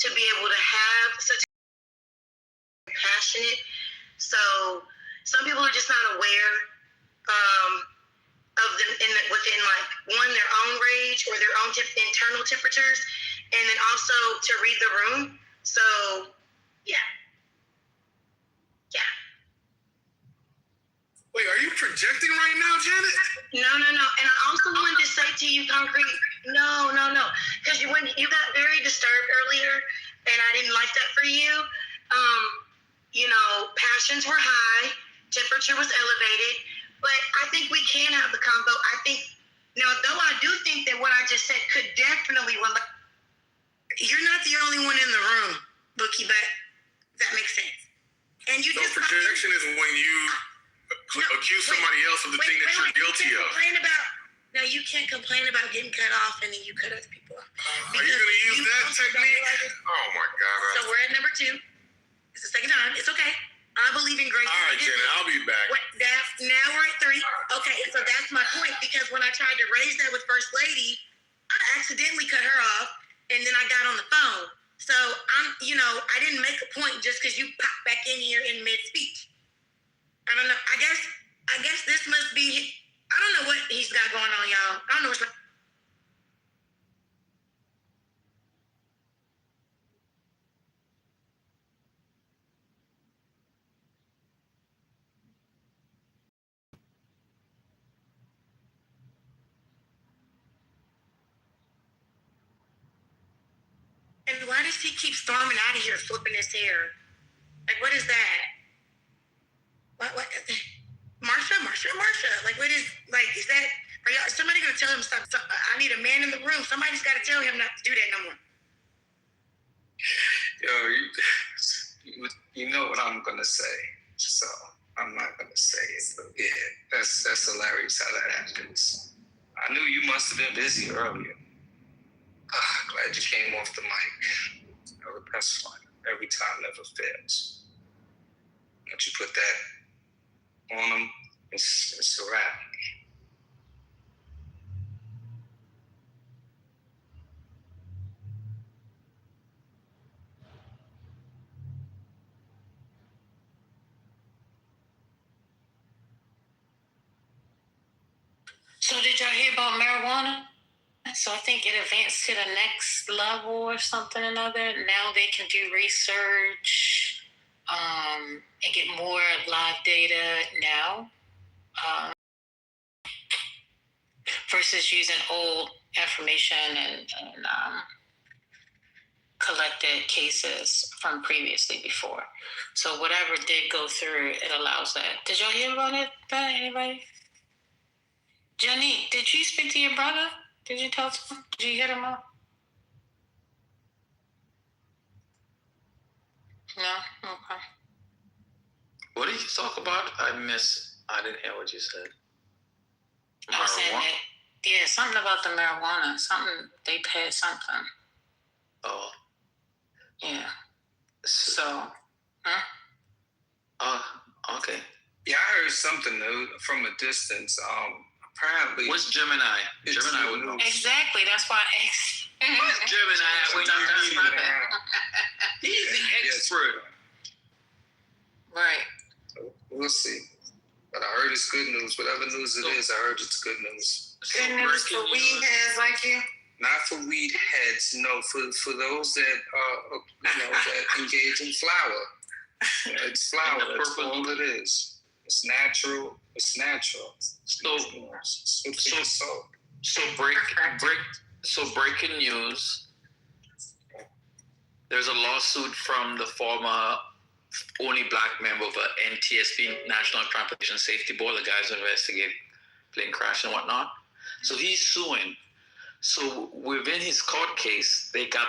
to be able to have such passionate. So some people are just not aware of them within like one, their own rage or their own internal temperatures, and then also to read the room. So yeah. Wait, are you projecting right now, Janet? No. And I also wanted to say to you, Concrete, no. Because when you got very disturbed earlier, and I didn't like that for you. Passions were high, temperature was elevated, but I think we can have the convo. I think, now, though I do think that what I just said could definitely relate. You're not the only one in the room, Bookie, but that makes sense. And you just projection is when you accuse somebody else of the thing that you're guilty of. You can't complain about getting cut off and then you cut other people off. Are you going to use that technique? Oh my God. So we're at number 2. It's the second time. It's okay. I believe in grace. All right, Janet, I'll be back. Now we're at 3. Okay, so that's my point, because when I tried to raise that with First Lady, I accidentally cut her off and then I got on the phone. So I didn't make a point just because you popped back in here in mid-speech. I don't know. I guess this must be, I don't know what he's got going on, y'all. I don't know what's going on. And why does he keep storming out of here, flipping his hair? Like, what is that? What? Marsha? Like, what is, like, is that, is somebody going to tell him stop? I need a man in the room. Somebody's got to tell him not to do that no more. Yo, you know what I'm going to say, so I'm not going to say it, but yeah, that's hilarious how that happens. I knew you must have been busy earlier. Glad you came off the mic. That's fine. Every time never fails. Once you put that on them, it's a wrap. so did y'all hear about marijuana? So I think it advanced to the next level or something or another. Now they can do research and get more live data now versus using old information and collected cases from previously before. So whatever did go through, it allows that. Did y'all hear about it? Anybody? Jenny, did you speak to your brother? Did you tell him? Did you hit him up? No? Okay. What did you talk about? I didn't hear what you said. I was saying that, yeah, something about the marijuana. Something, they passed something. Oh. Yeah. So, okay. Yeah, I heard something from a distance. Apparently, what's Gemini? Gemini would know. Exactly. That's why I asked. What's Gemini? He's the expert. Right. We'll see. But I heard it's good news. Whatever news it is, I heard it's good news. Good news for weed heads like you? Not for weed heads, no. For those that that engage in flower. It's flower. That's all it is. It's natural. It's natural. So breaking news. There's a lawsuit from the former only black member of the NTSB, National Transportation Safety Board, the guys who investigate plane crash and whatnot. So he's suing. So within his court case, they got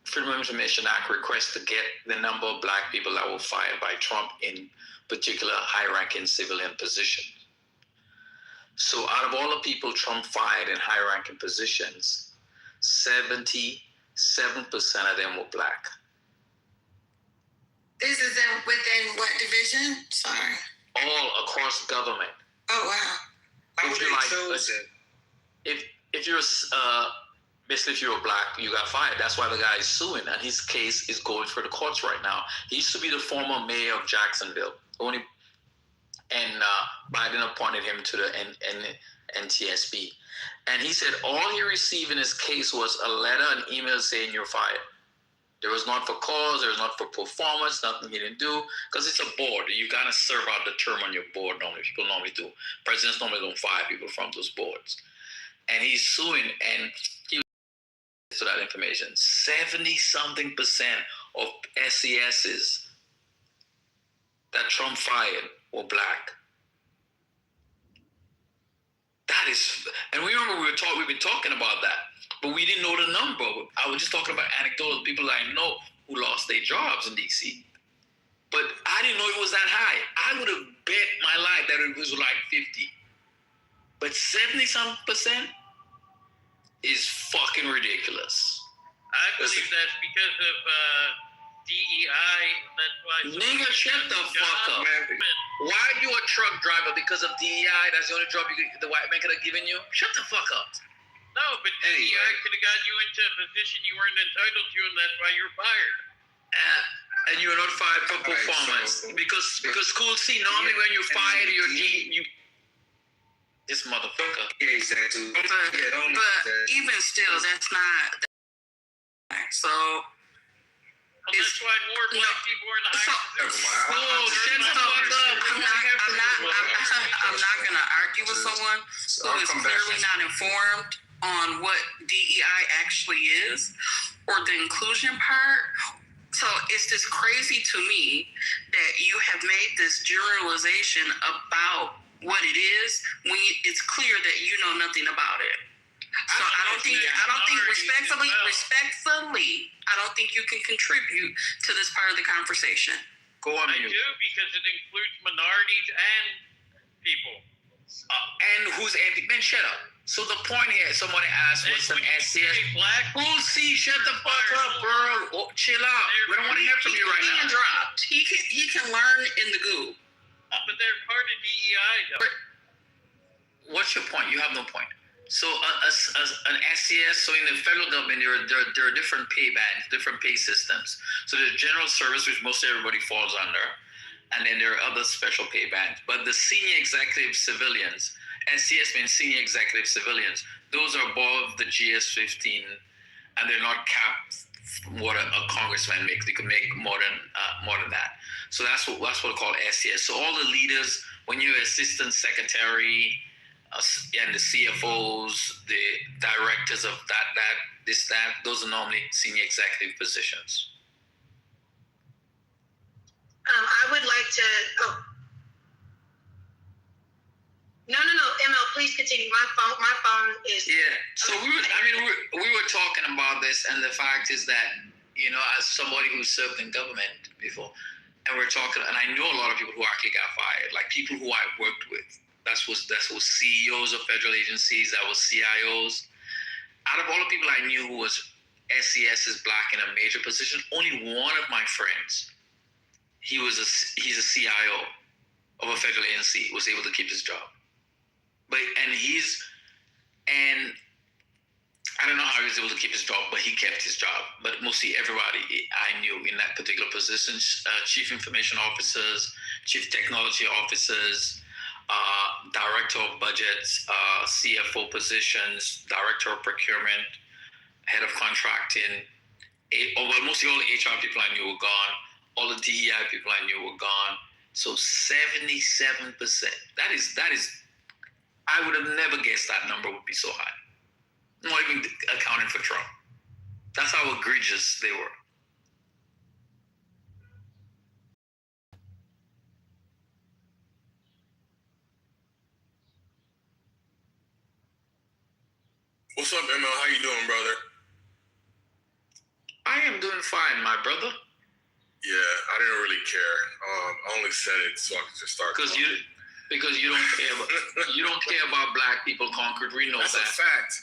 Freedom of Information Act request to get the number of black people that were fired by Trump in particular high-ranking civilian positions. So out of all the people Trump fired in high-ranking positions, 77% of them were black. This is within what division? Sorry. All across government. Oh, wow. If you're basically if you're black, you got fired. That's why the guy is suing, and his case is going for the courts right now. He used to be the former mayor of Jacksonville, and Biden appointed him to the NTSB. And he said all he received in his case was a letter, an email saying you're fired. There was not for cause, there was not for performance, nothing he didn't do, because it's a board. You got to serve out the term on your board normally. People normally do. Presidents normally don't fire people from those boards. And he's suing, and he to that information. 70-something% of SESs that Trump fired were black. That is, and we remember we've been talking about that, but we didn't know the number. I was just talking about anecdotal people I know who lost their jobs in DC. But I didn't know it was that high. I would have bet my life that it was like 50. But 70-something% is fucking ridiculous. I believe that's because of DEI. That's why. Nigga, shut the fuck up. Why are you a truck driver? Because of DEI? That's the only job the white man could have given you? Shut the fuck up. No, but DEI could have gotten you into a position you weren't entitled to, and that's why you're fired. And you're not fired for performance. Because school see, normally when you're fired, you this motherfucker. Yeah, exactly. But even still, that's not. So. Well, that's why more black people are in the higher position. I'm not going to argue with someone who is clearly not informed on what DEI actually is or the inclusion part. So it's just crazy to me that you have made this generalization about what it is when it's clear that you know nothing about it. So I don't think respectfully, I don't think you can contribute to this part of the conversation. Go on. I do, because it includes minorities and people. And who's man, shut up. So the point here, somebody asked what's an SCS. Who'll see? Shut the fuck up, bro. Chill out. We don't want to hear from you right now. He can learn in the goo. But they're part of DEI, though. What's your point? You have no point. So an SCS, so in the federal government, there are different pay bands, different pay systems. So there's general service, which most everybody falls under, and then there are other special pay bands. But the senior executive civilians, SCS means senior executive civilians, those are above the GS-15, and they're not capped what a congressman makes. They can make more than that. So that's what we call SCS. So all the leaders, when you're assistant secretary, and the CFOs, the directors of that, those are normally senior executive positions. I would like to. No, ML, please continue. My phone is. Yeah. So we were talking about this, and the fact is that, as somebody who served in government before, and we're talking, and I know a lot of people who actually got fired, like people who I worked with. That was CEOs of federal agencies. That was CIOs. Out of all the people I knew who was SCS's black in a major position, only one of my friends, he's a CIO of a federal agency, was able to keep his job. And I don't know how he was able to keep his job, but he kept his job. But mostly everybody I knew in that particular position, chief information officers, chief technology officers, director of budgets, CFO positions, director of procurement, head of contracting. Mostly all the HR people I knew were gone. All the DEI people I knew were gone. So 77%. That is. I would have never guessed that number would be so high. Not even accounting for Trump. That's how egregious they were. What's up, ML? How you doing, brother? I am doing fine, my brother. Yeah, I didn't really care. I only said it so I could just start. Because you don't care about black people, Concord. We know That's that. a fact.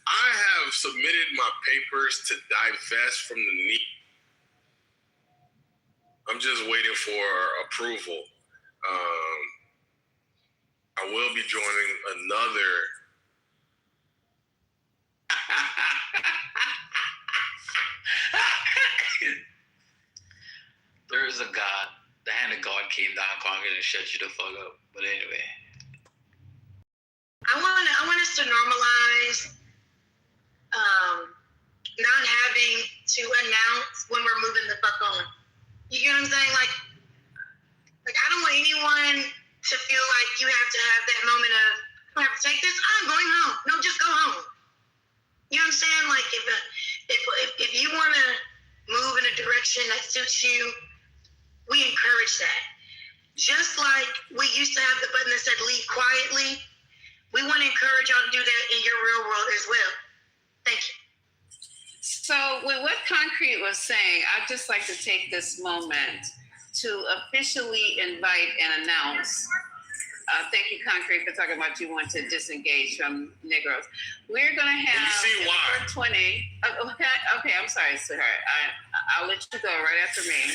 I have submitted my papers to divest from the NEAT. I'm just waiting for approval. I will be joining another. There is a God. The hand of God came down, Concord, and shut you the fuck up. But anyway. I want us to normalize not having to announce when we're moving the fuck on. You get what I'm saying? Like I don't want anyone to feel like you have to have that moment of, I have to take this, I'm going home. No, just go home. You know what I'm saying? Like if you want to move in a direction that suits you, we encourage that. Just like we used to have the button that said leave quietly, we want to encourage y'all to do that in your real world as well. Thank you. So with what Concrete was saying, I'd just like to take this moment to officially invite and announce. Thank you, Concrete, for talking about you want to disengage from Negroes. We're going to have... You see why? 20. Okay, I'm sorry, sweetheart. I'll let you go right after me.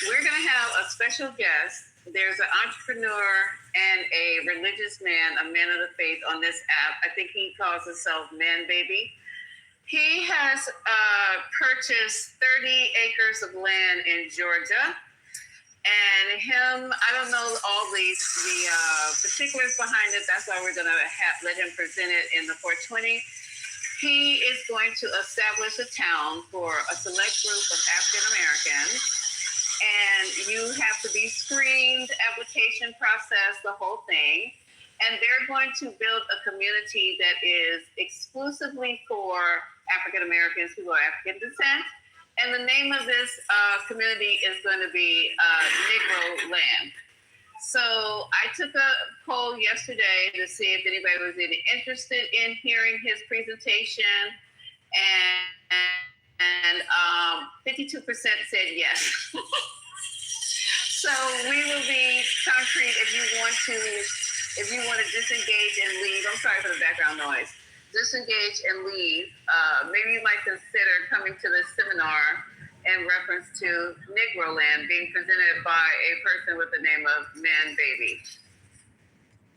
We're going to have a special guest. There's an entrepreneur and a religious man, a man of the faith on this app. I think he calls himself Man Baby. He has purchased 30 acres of land in Georgia. And I don't know all the particulars behind it. That's why we're going to let him present it in the 420. He is going to establish a town for a select group of African Americans. And you have to be screened, application process, the whole thing. And they're going to build a community that is exclusively for African Americans who are African descent. And the name of this community is going to be Negro Land. So I took a poll yesterday to see if anybody was really interested in hearing his presentation. And 52% said yes. So we will be Concrete if you want to disengage and leave. I'm sorry for the background noise. Disengage and leave. Maybe you might consider coming to this seminar in reference to Negro Land being presented by a person with the name of Man Baby.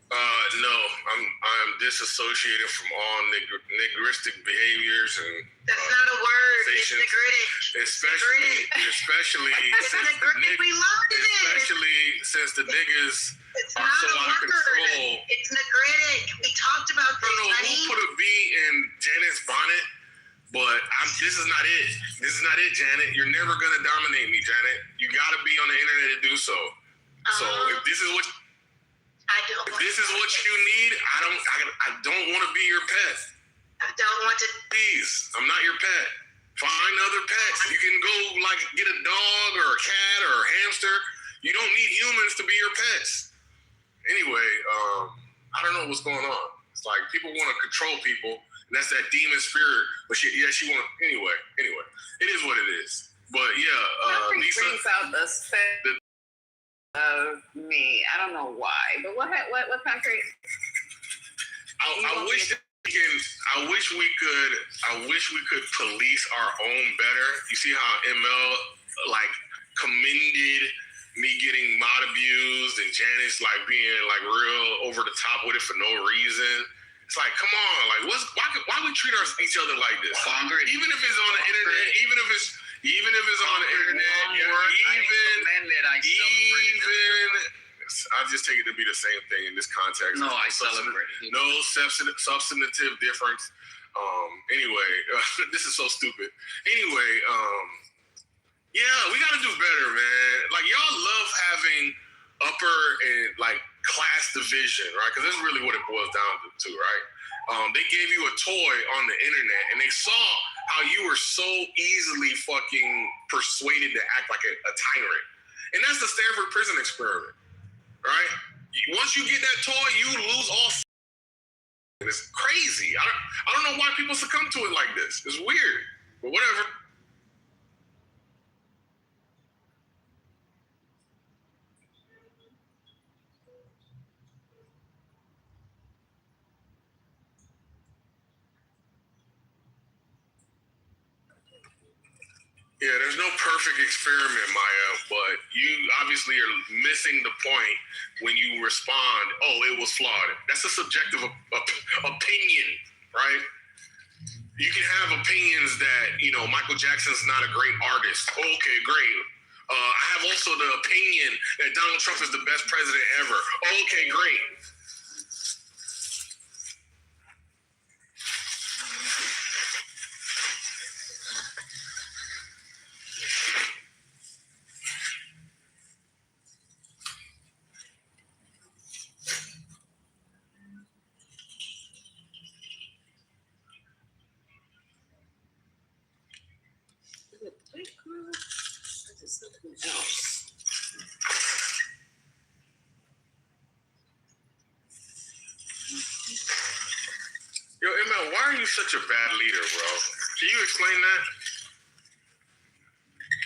No, I'm disassociated from all niggeristic behaviors and. That's not a word. It's nigeritic. Especially since the niggas are so out of control. It's nigeritic. We talked about this, honey. We'll put a B in Janet's bonnet, but this is not it. This is not it, Janet. You're never gonna dominate me, Janet. You gotta be on the internet to do so. So if this is what you need, I don't want to be your pet. I don't want to. Please, I'm not your pet. Find other pets. You can go get a dog or a cat or a hamster. You don't need humans to be your pets. Anyway, I don't know what's going on. It's like people want to control people, and that's that demon spirit. But she want to. Anyway, it is what it is. But yeah, Lisa brings out the of me. I don't know why, but what Concrete? I wish we could police our own better. You see how ML commended me getting mod abused and Janice being real over the top with it for no reason. It's like, come on, why we treat each other like this? Congress. Even if it's on the internet, even if it's on the internet, I just take it to be the same thing in this context. No, I celebrate it. No substantive difference. Anyway, this is so stupid. Anyway, yeah, we got to do better, man. Y'all love having upper and like class division, right? Because that's really what it boils down to, right? They gave you a toy on the internet, and they saw how you were so easily fucking persuaded to act like a tyrant. And that's the Stanford prison experiment, right? Once you get that toy, you lose all. It's crazy. I don't know why people succumb to it like this. It's weird, but whatever. Yeah, there's no perfect experiment, Maya, but you obviously are missing the point when you respond, oh, it was flawed. That's a subjective opinion, right? You can have opinions that, you know, Michael Jackson's not a great artist. Okay, great. I have also the opinion that Donald Trump is the best president ever. Okay, great. Something else. Yo, ML, why are you such a bad leader, bro? Can you explain that?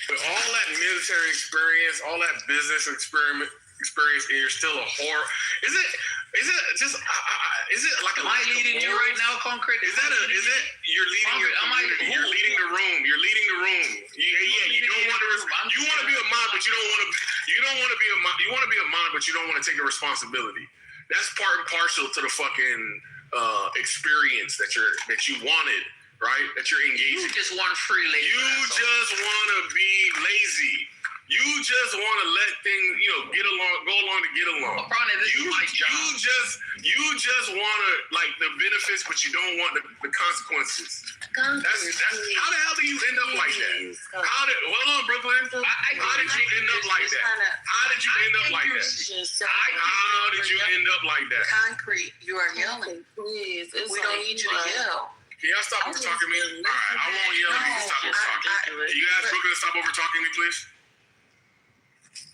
With all that military experience, all that business experience, and you're still a whore. Is it just? Is it like? Am I leading you right now, Concrete? Is it? You're leading your community. You're leading the room. You're leading the room. You don't want to. You want to be a mod, but you don't want to. You don't want to be a mod. You want to be a mod, but you don't want to take the responsibility. That's part and parcel to the fucking experience that you wanted, right? That you're engaged. You just want free labor. You just want to be lazy. You just want to let things, go along to get along. This is my job. You just want to like the benefits, but you don't want the consequences. That's how the hell do you end up like that? Hold on, Brooklyn. How did you end up like that? How did you end up like that? How did you end up like that? Concrete, you are yelling. Please, We don't need you to yell. Can y'all stop over talking me? All right, I won't yell. You can stop over talking. Can you ask Brooklyn to stop over talking me, please?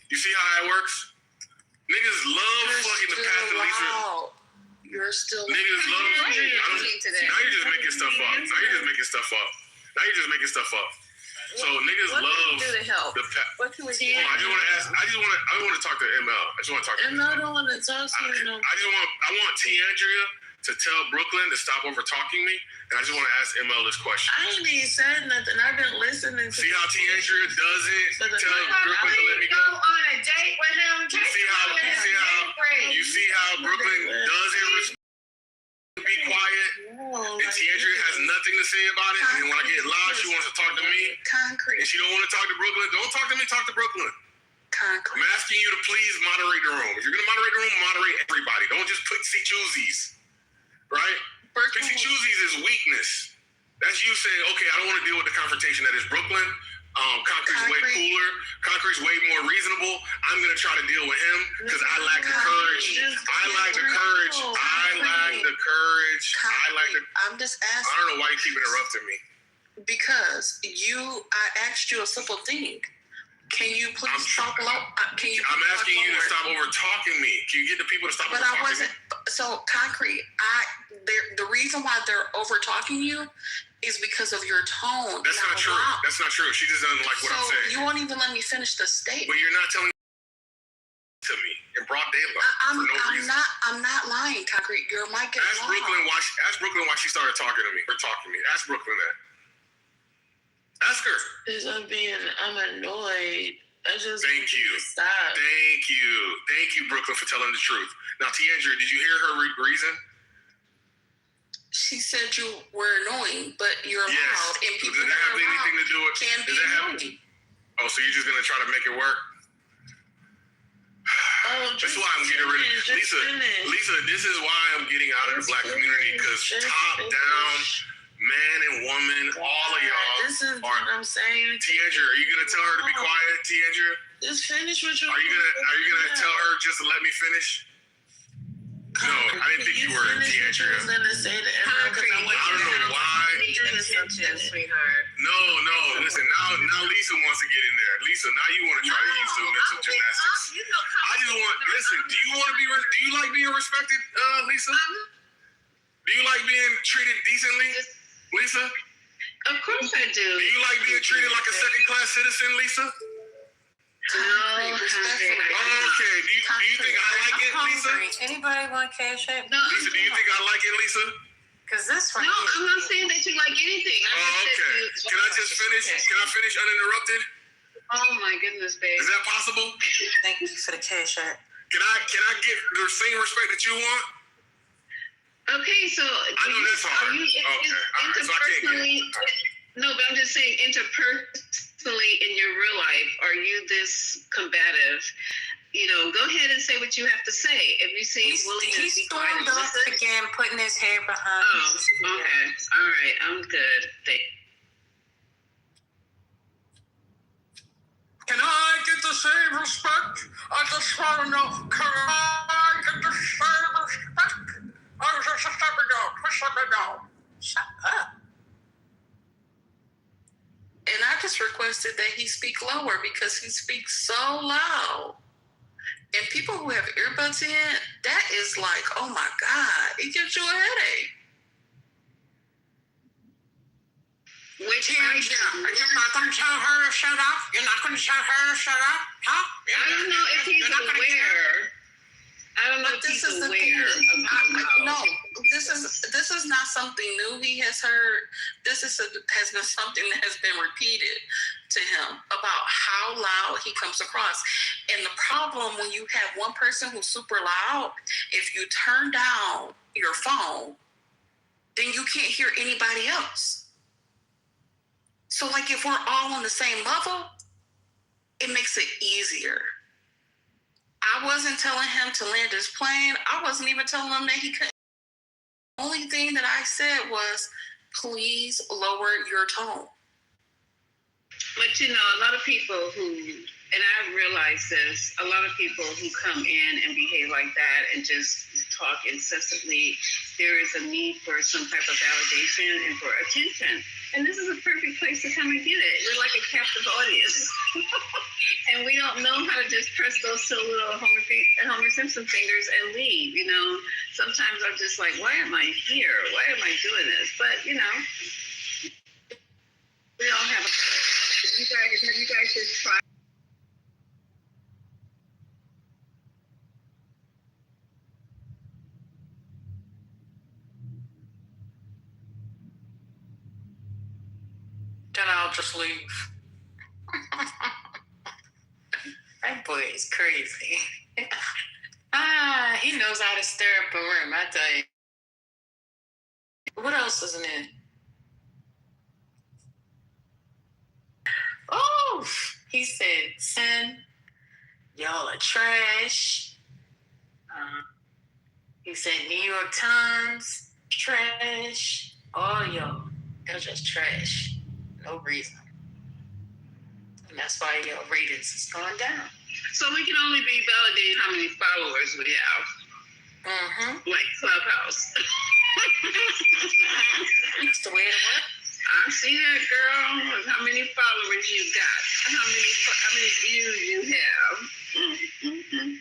You see how it works? Niggas love fucking the path of least. You're still. Niggas love. Now you're just making stuff up. So niggas love the path. What can we do? I just want to ask. I want to talk to ML. I just want to talk to ML. Don't want to talk to you. I want T. Andrea to tell Brooklyn to stop over talking me, and I just want to ask ML this question. I ain't even said nothing. I've been listening to. See how T. Andrea does it? Tell Brooklyn to let me go. On a date with him. You see how Brooklyn does it? Be quiet. And T. Andrea has nothing to say about it. And when I get loud, she wants to talk to me. Concrete. And she don't want to talk to Brooklyn. Don't talk to me. Talk to Brooklyn. Concrete. I'm asking you to please moderate the room. If you're gonna moderate the room, moderate everybody. Don't just pick choosies. Right? Pixie choosies is weakness. That's you saying, okay, I don't want to deal with the confrontation that is Brooklyn. Concrete's way cooler. Concrete's way more reasonable. I'm going to try to deal with him because I lack the courage. I'm just asking. I don't know why you keep interrupting me. Because I asked you a simple thing. Can you please stop? I'm asking you to stop over talking me. Can you get the people to stop over talking me? So Concrete, the reason why they're over talking you is because of your tone. That's not true. That's not true. She just doesn't like what I'm saying. You won't even let me finish the statement. But you're not telling to me in broad daylight for no reason. I'm not lying, Concrete. Your mic is Ask Brooklyn why she started talking to me or talking to me. Ask Brooklyn that. Ask her. Because I'm annoyed. Thank you. Stop. Thank you, Brooklyn, for telling the truth. Now, T. Andrea, did you hear her reason? She said you were annoying, but you're loud, and people does that have anything to do with? Can be annoying. Oh, so you're just gonna try to make it work? That's why I'm getting rid of Lisa. This is why I'm getting out of the black community because top down man and woman, all of y'all. This is what I'm saying. Tiandra, are you gonna tell her to be quiet, Tiandra? Just finish what you're Are you gonna tell her just to let me finish? No, I didn't think you were, Tiandra. I was gonna say the N-word because I don't know why. sweetheart. No, listen, now Lisa wants to get in there. Lisa, now you want to try to use the mental gymnastics. I just want, listen, do you like being respected, Lisa? Do you like being treated decently, Lisa? Of course I do. Do you like being treated like a second-class citizen, Lisa? No, okay. Do you think I like it, Lisa? Anybody want cash app? No, Lisa, do you think I like it, Lisa? Because this one. No, I'm not saying that you like anything. Okay. Can I just finish? Can I finish uninterrupted? Oh my goodness, babe. Is that possible? Thank you for the cash app. Can I get the same respect that you want? Okay, so I know that's hard. Okay. All right, so I can't get it. No, but I'm just saying interpersonally in your real life, are you this combative? You know, go ahead and say what you have to say. If you say willing to be quiet and listen. Again, putting his hair behind. Oh, okay. All right, I'm good. Can I get the same respect? I just want to know, can I get the same respect? Oh, just let me know. Shut up. And I just requested that he speak lower because he speaks so loud. And people who have earbuds in, that is like, oh my God, it gives you a headache. Which you're not going to tell her to shut up? You're not going to tell her to shut up? Huh? I don't know if he's aware. I don't know if he's aware of how. No, this is not something new he has heard. This has been something that has been repeated to him about how loud he comes across. And the problem when you have one person who's super loud, if you turn down your phone, then you can't hear anybody else. So like if we're all on the same level, it makes it easier. I wasn't telling him to land his plane. I wasn't even telling him that he couldn't. The only thing that I said was, please lower your tone. But you know, a lot of people who, and I realize this, a lot of people who come in and behave like that and just talk incessantly, there is a need for some type of validation and for attention. And this is a perfect place to come and get it. We're like a captive audience. And we don't know how to just press those silly little Homer Simpson fingers and leave, you know. Sometimes I'm just like, why am I here? Why am I doing this? But, you know, we all have a place. Have you guys just tried? Then I'll just leave. That boy is crazy. He knows how to stir up a room, I tell you. What else is in it? Oh, he said, sin, y'all are trash. He said, New York Times, trash. All y'all, they're just trash. No reason. And that's why your ratings is going down. So we can only be validated how many followers we have. Mm-hmm. Like Clubhouse. That's the way it works. I see that, girl. How many followers you got? How many views you have? Mm-hmm.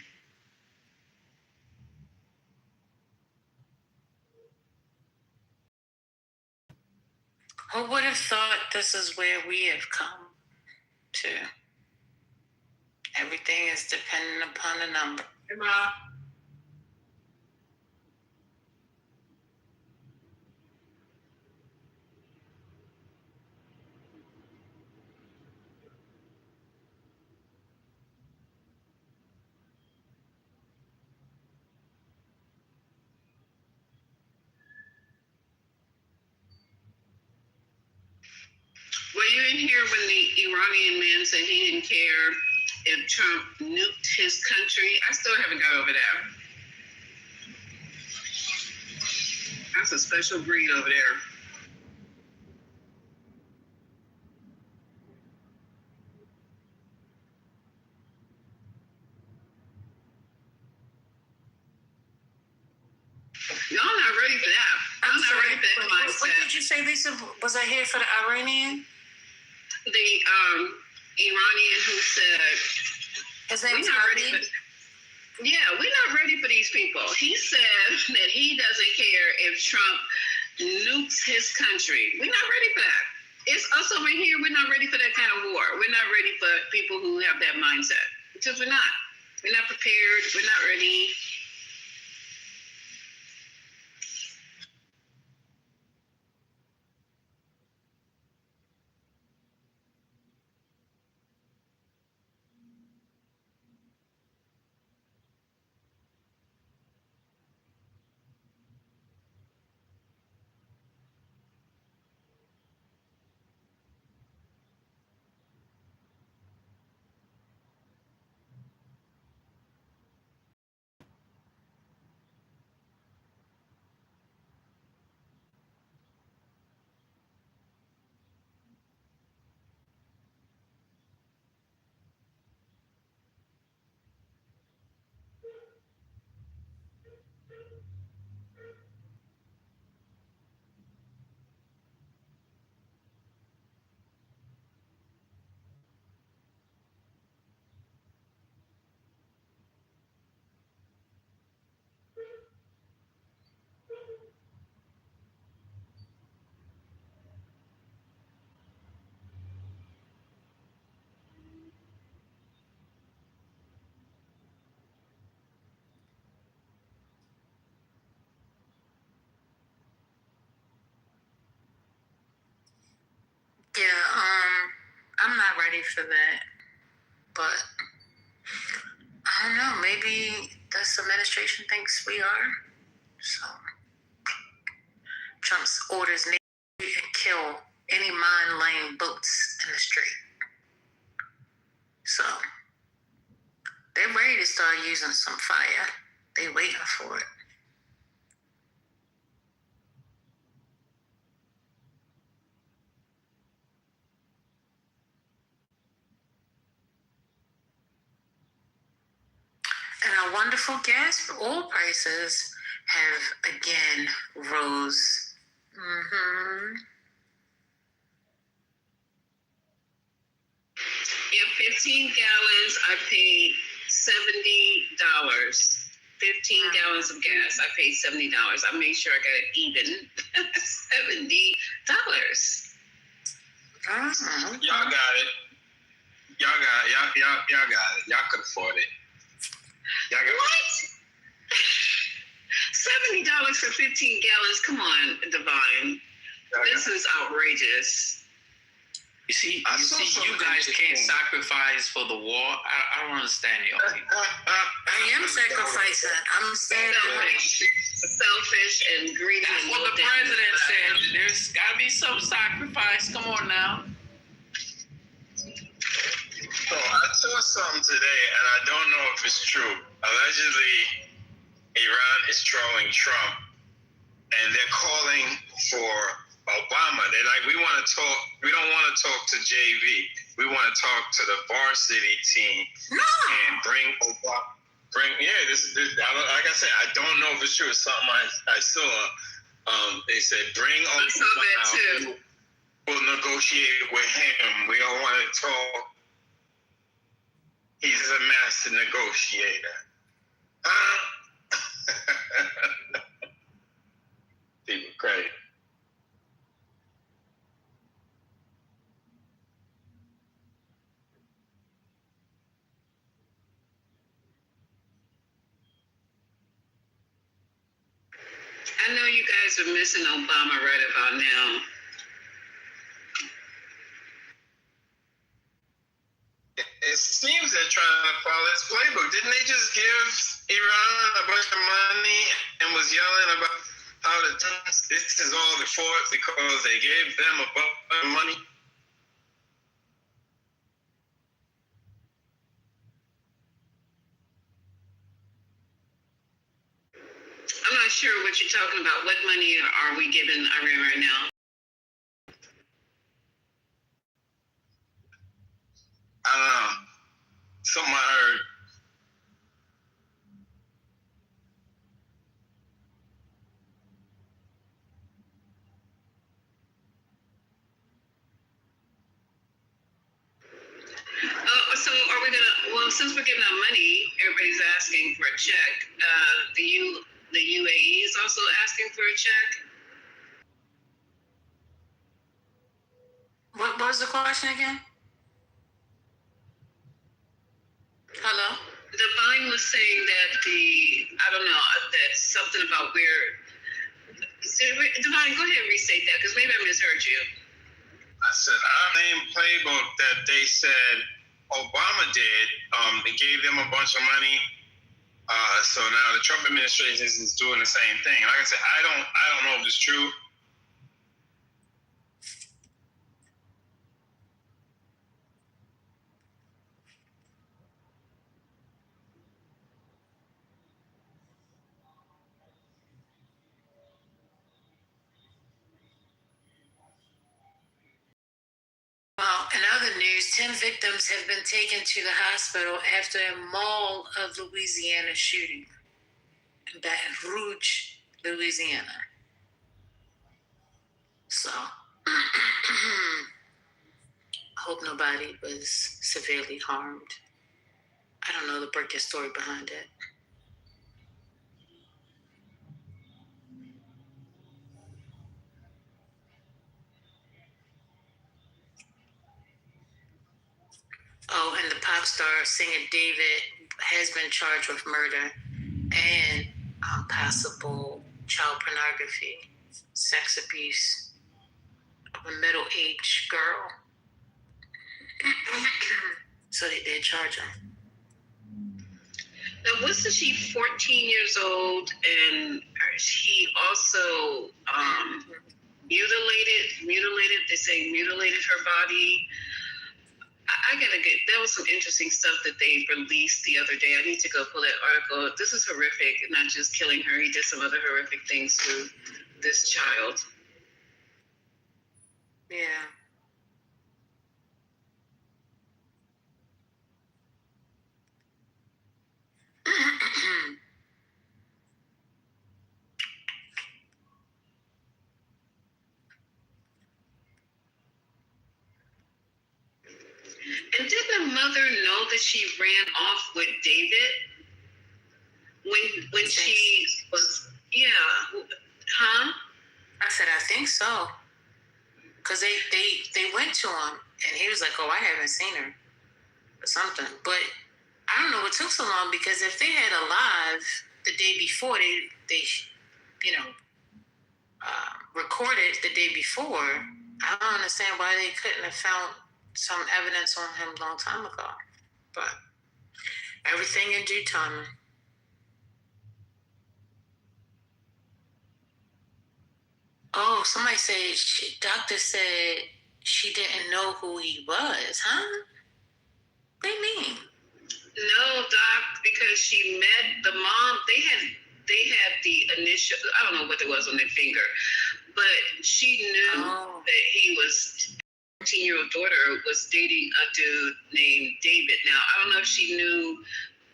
Who would have thought this is where we have come to? Everything is dependent upon the number. Were you in here when the Iranian man said he didn't care if Trump nuked his country? I still haven't got over that. That's a special breed over there. for that. I'm not ready for that mindset. What did you say, Lisa? Was I here for the Iranian? The Iranian who said, his name's we're not ready for these people. He said that he doesn't care if Trump nukes his country. We're not ready for that. It's us over here. We're not ready for that kind of war. We're not ready for people who have that mindset. Because we're not. We're not prepared. We're not ready. Yeah, I'm not ready for that. But I don't know. Maybe this administration thinks we are. So Trump's orders Navy and kill any mine-laying boats in the street. So they're ready to start using some fire. They waiting for it. And our wonderful gas oil prices have again rose. Yeah, 15 gallons, I paid $70. 15 gallons of gas, I paid $70. I made sure I got it even. $70. Y'all got it. Y'all got it. Y'all could afford it. Y'all got what? $70 for 15 gallons? Come on, Divine. This is outrageous. You see, you guys can't sacrifice for the war. I don't understand y'all. I am sacrificing. I'm standing. Selfish and greedy. That's what the president said. There's got to be some sacrifice. Come on now. So I saw something today, and I don't know if it's true. Allegedly, Iran is trolling Trump, and they're calling for Obama. They're like, we want to talk. We don't want to talk to JV. We want to talk to the varsity team and bring Obama. This like I said, I don't know if it's true. It's something I saw. They said bring Obama out. We'll negotiate with him. We don't want to talk. He's a master negotiator. People crazy. I know you guys are missing Obama right about now. It seems they're trying to follow his playbook. Didn't they just give Iran a bunch of money and was yelling about how this is all the fault because they gave them a bunch of money? I'm not sure what you're talking about. What money are we giving Iran right now? I don't know. Something I heard. since we're getting our money, everybody's asking for a check. The UAE is also asking for a check. What was the question again? Hello? Divine was saying that that something about where. Divine, go ahead and restate that because maybe I misheard you. I said our name playbook that they said Obama did. They gave them a bunch of money. So now the Trump administration is doing the same thing. Like I said, I don't know if it's true. Well, in other news, 10 victims have been taken to the hospital after a Mall of Louisiana shooting in Baton Rouge, Louisiana. So, I hope nobody was severely harmed. I don't know the breaking story behind it. Oh, and the pop star singer David has been charged with murder and possible child pornography, sex abuse of a middle-aged girl. So they did charge him. Now, wasn't she 14 years old and she also mutilated, they say mutilated her body? That was some interesting stuff that they released the other day. I need to go pull that article. This is horrific, not just killing her. He did some other horrific things to this child. Yeah. And did the mother know that she ran off with David when she was, huh? I said, I think so. Because they went to him, and he was like, oh, I haven't seen her, or something. But I don't know what took so long, because if they had a live the day before, they recorded the day before, I don't understand why they couldn't have found some evidence on him a long time ago. But everything in due time. Oh, somebody said, doctor said she didn't know who he was, huh? What do you mean? No, Doc, because she met the mom. They had the initial, I don't know what it was on their finger, but she knew that he was, 14-year-old daughter was dating a dude named David. Now, I don't know if she knew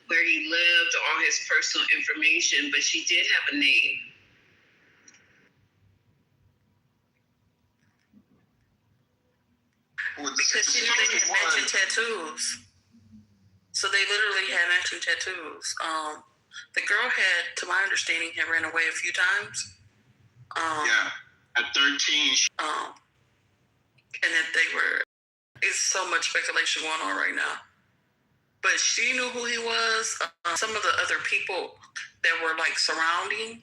where he lived or all his personal information, but she did have a name. Because she knew they had matching tattoos. So they literally had matching tattoos. The girl had, to my understanding, had ran away a few times. At 13. And that they were, it's so much speculation going on right now. But she knew who he was. Some of the other people that were like surrounding,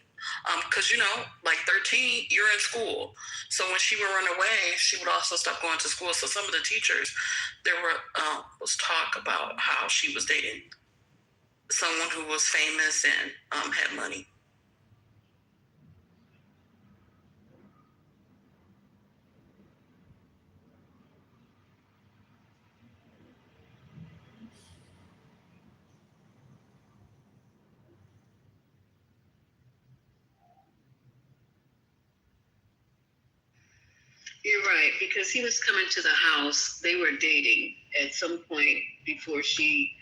because like 13, you're in school. So when she would run away, she would also stop going to school. So some of the teachers, there was talk about how she was dating someone who was famous and had money. You're right, because he was coming to the house. They were dating at some point before she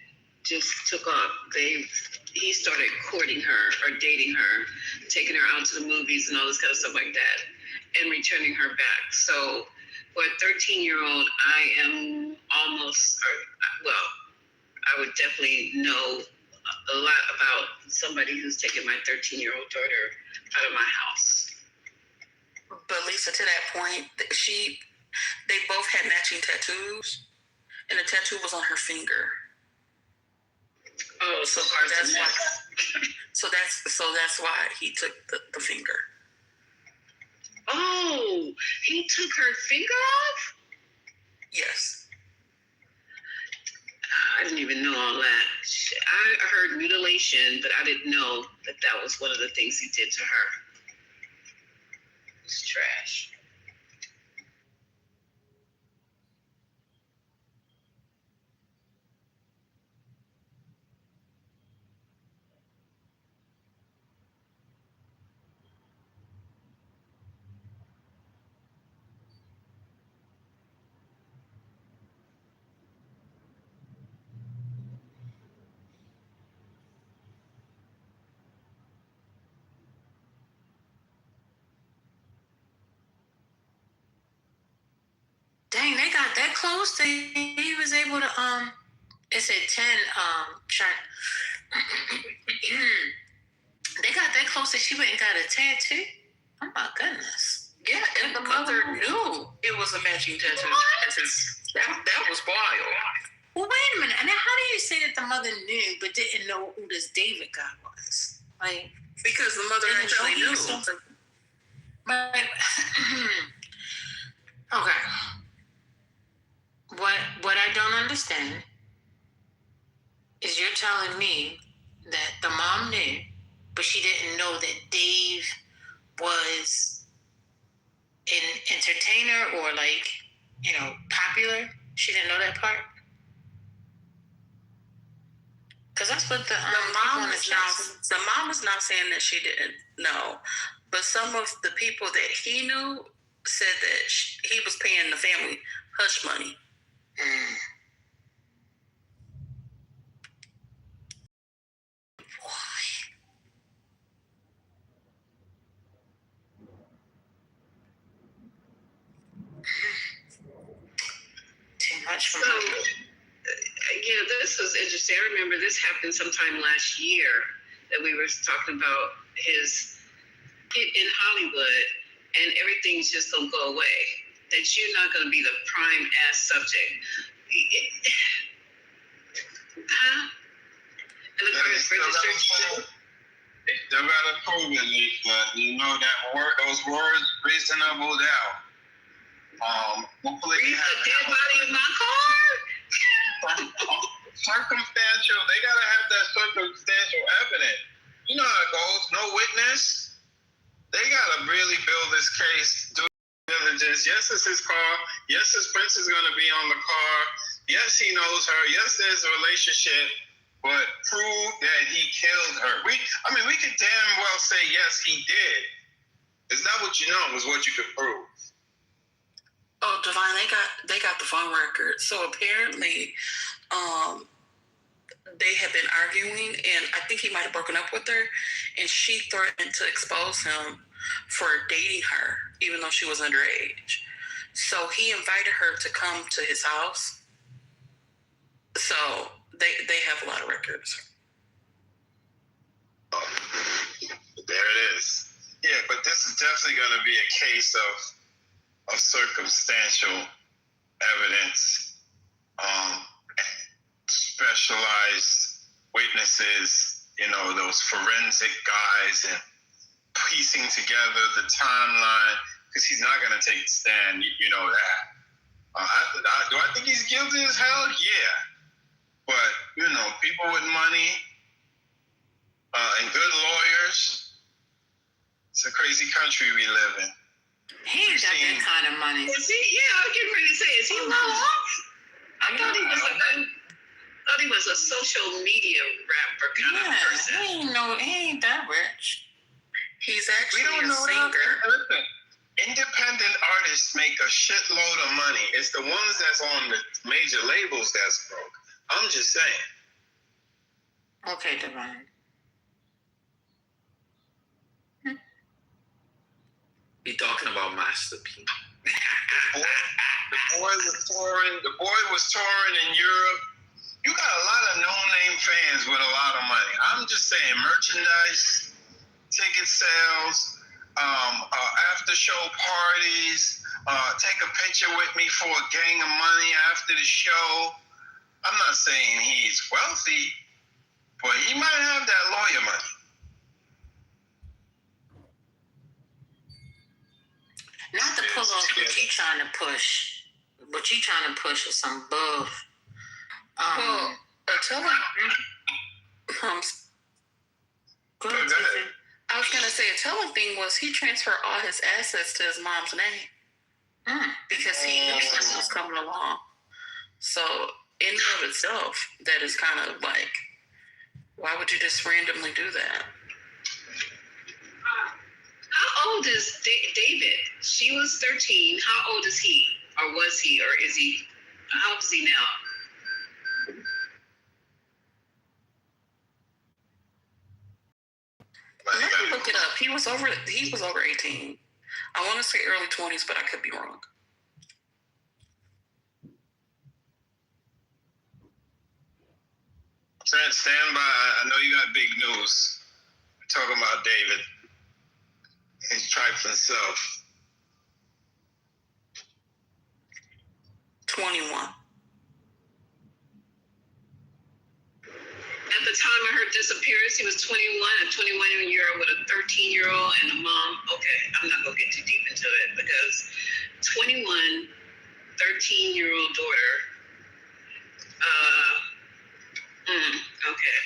just took off. He started courting her or dating her, taking her out to the movies and all this kind of stuff like that, and returning her back. So for a 13-year-old, I am almost, I would definitely know a lot about somebody who's taken my 13-year-old daughter out of my house. But Lisa, to that point, they both had matching tattoos, and the tattoo was on her finger. Oh, so that's why. So that's why he took the finger. Oh, he took her finger off? Yes. I didn't even know all that. I heard mutilation, but I didn't know that was one of the things he did to her. It's trash. Dang, they got that close. He was able to it said 10 they got that close that she went and got a tattoo. Oh my goodness. Yeah, and the mother knew it was a matching tattoo. That was wild. Well, wait a minute. And how do you say that the mother knew but didn't know who this David guy was? Like, because the mother actually knew. But okay. What I don't understand is you're telling me that the mom knew, but she didn't know that Dave was an entertainer or popular. She didn't know that part. Because that's what the mom is not saying that she didn't know, but some of the people that he knew said that he was paying the family hush money. Too much for this was interesting. I remember this happened sometime last year that we were talking about his hit in Hollywood, and everything's just gonna go away. That you're not gonna be the prime ass subject. And the car is registered. They better prove it, Lisa. You know those words, reasonable doubt. Hopefully a dead body in my car? Circumstantial. They gotta have that circumstantial evidence. You know how it goes. No witness. They gotta really build this case. Do diligence. Yes, it's his car. Yes, his prince is gonna be on the car. Yes, he knows her. Yes, there's a relationship. But prove that he killed her. We could damn well say yes, he did. It's not what you know, it's what you could prove. Oh, Divine, they got the phone record. So apparently, they had been arguing, and I think he might have broken up with her, and she threatened to expose him for dating her, even though she was underage. So he invited her to come to his house. So they have a lot of records. There it is. Yeah, but this is definitely going to be a case of circumstantial evidence, specialized witnesses, those forensic guys, and piecing together the timeline, because he's not going to take the stand, you know that. Do I think he's guilty as hell? Yeah. But, people with money and good lawyers, it's a crazy country we live in. He ain't got that kind of money. Is he? Yeah, I was getting ready to say, is he well off? I thought he was a social media rapper kind of person. He ain't that rich. He's actually we don't know a singer. Listen, independent artists make a shitload of money. It's the ones that's on the major labels that's broke. I'm just saying. Okay, Divine. Be talking about Master P. The boy was touring in Europe. You got a lot of no-name fans with a lot of money. I'm just saying, merchandise, ticket sales, after-show parties, take a picture with me for a gang of money after the show. I'm not saying he's wealthy, but he might have that lawyer money. Not to pull off what you trying to push. What you trying to push is some bull. Well, tell him. Go ahead, Tiffany. I was gonna say a telling thing was he transferred all his assets to his mom's name because he knew something was coming along. So in and of itself, that is kind of like, why would you just randomly do that? How old is David? She was 13. How old is he? Or was he? Or is he? How old is he now? Let me look it up. He was over 18. I want to say early 20s, but I could be wrong. Stand by. I know you got big news. We're talking about David. His trifling self. 21. At the time of her disappearance, he was 21, a 21-year-old with a 13-year-old and a mom. Okay, I'm not going to get too deep into it because 21, 13-year-old daughter. Okay.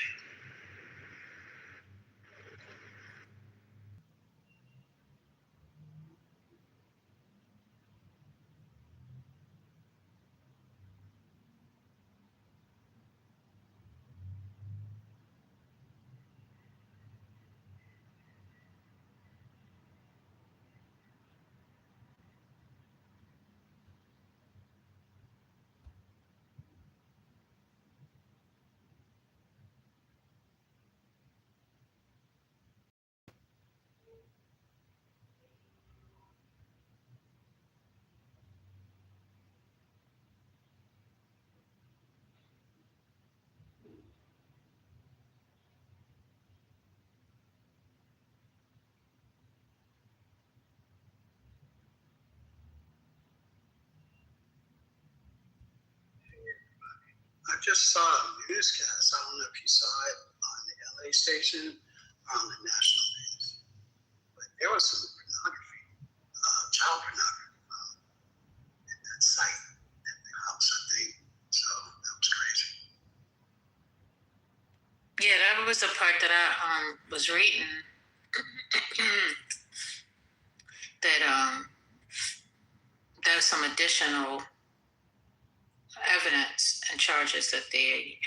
I just saw a newscast. I don't know if you saw it on the LA station or on the national news, but there was some pornography, child pornography at that site, at the house, I think. So that was crazy. Yeah, that was the part that I was reading. That there's some additional evidence and charges that they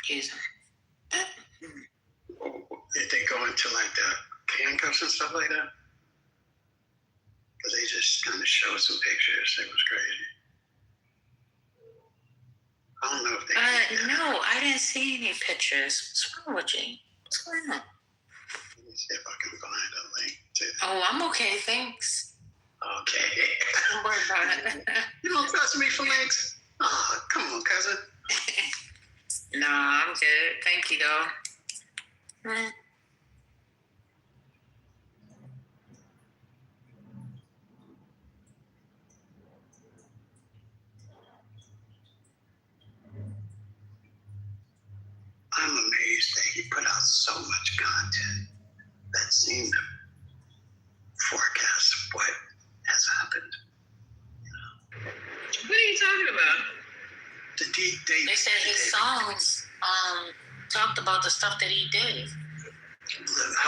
using. Did they go into like the handcuffs and stuff like that? Because they just kind of showed some pictures. It was crazy. I don't know if they. No, I didn't see any pictures. What's wrong with you? What's going on? Let me see if I can find a link to that. Oh, I'm okay, thanks. Okay. Don't worry about it. You don't trust me for links? Oh, come on, cousin. No, I'm good. Thank you, though. I'm amazed that he put out so much content that seemed to forecast what has happened. What are you talking about? They said his songs talked about the stuff that he did. I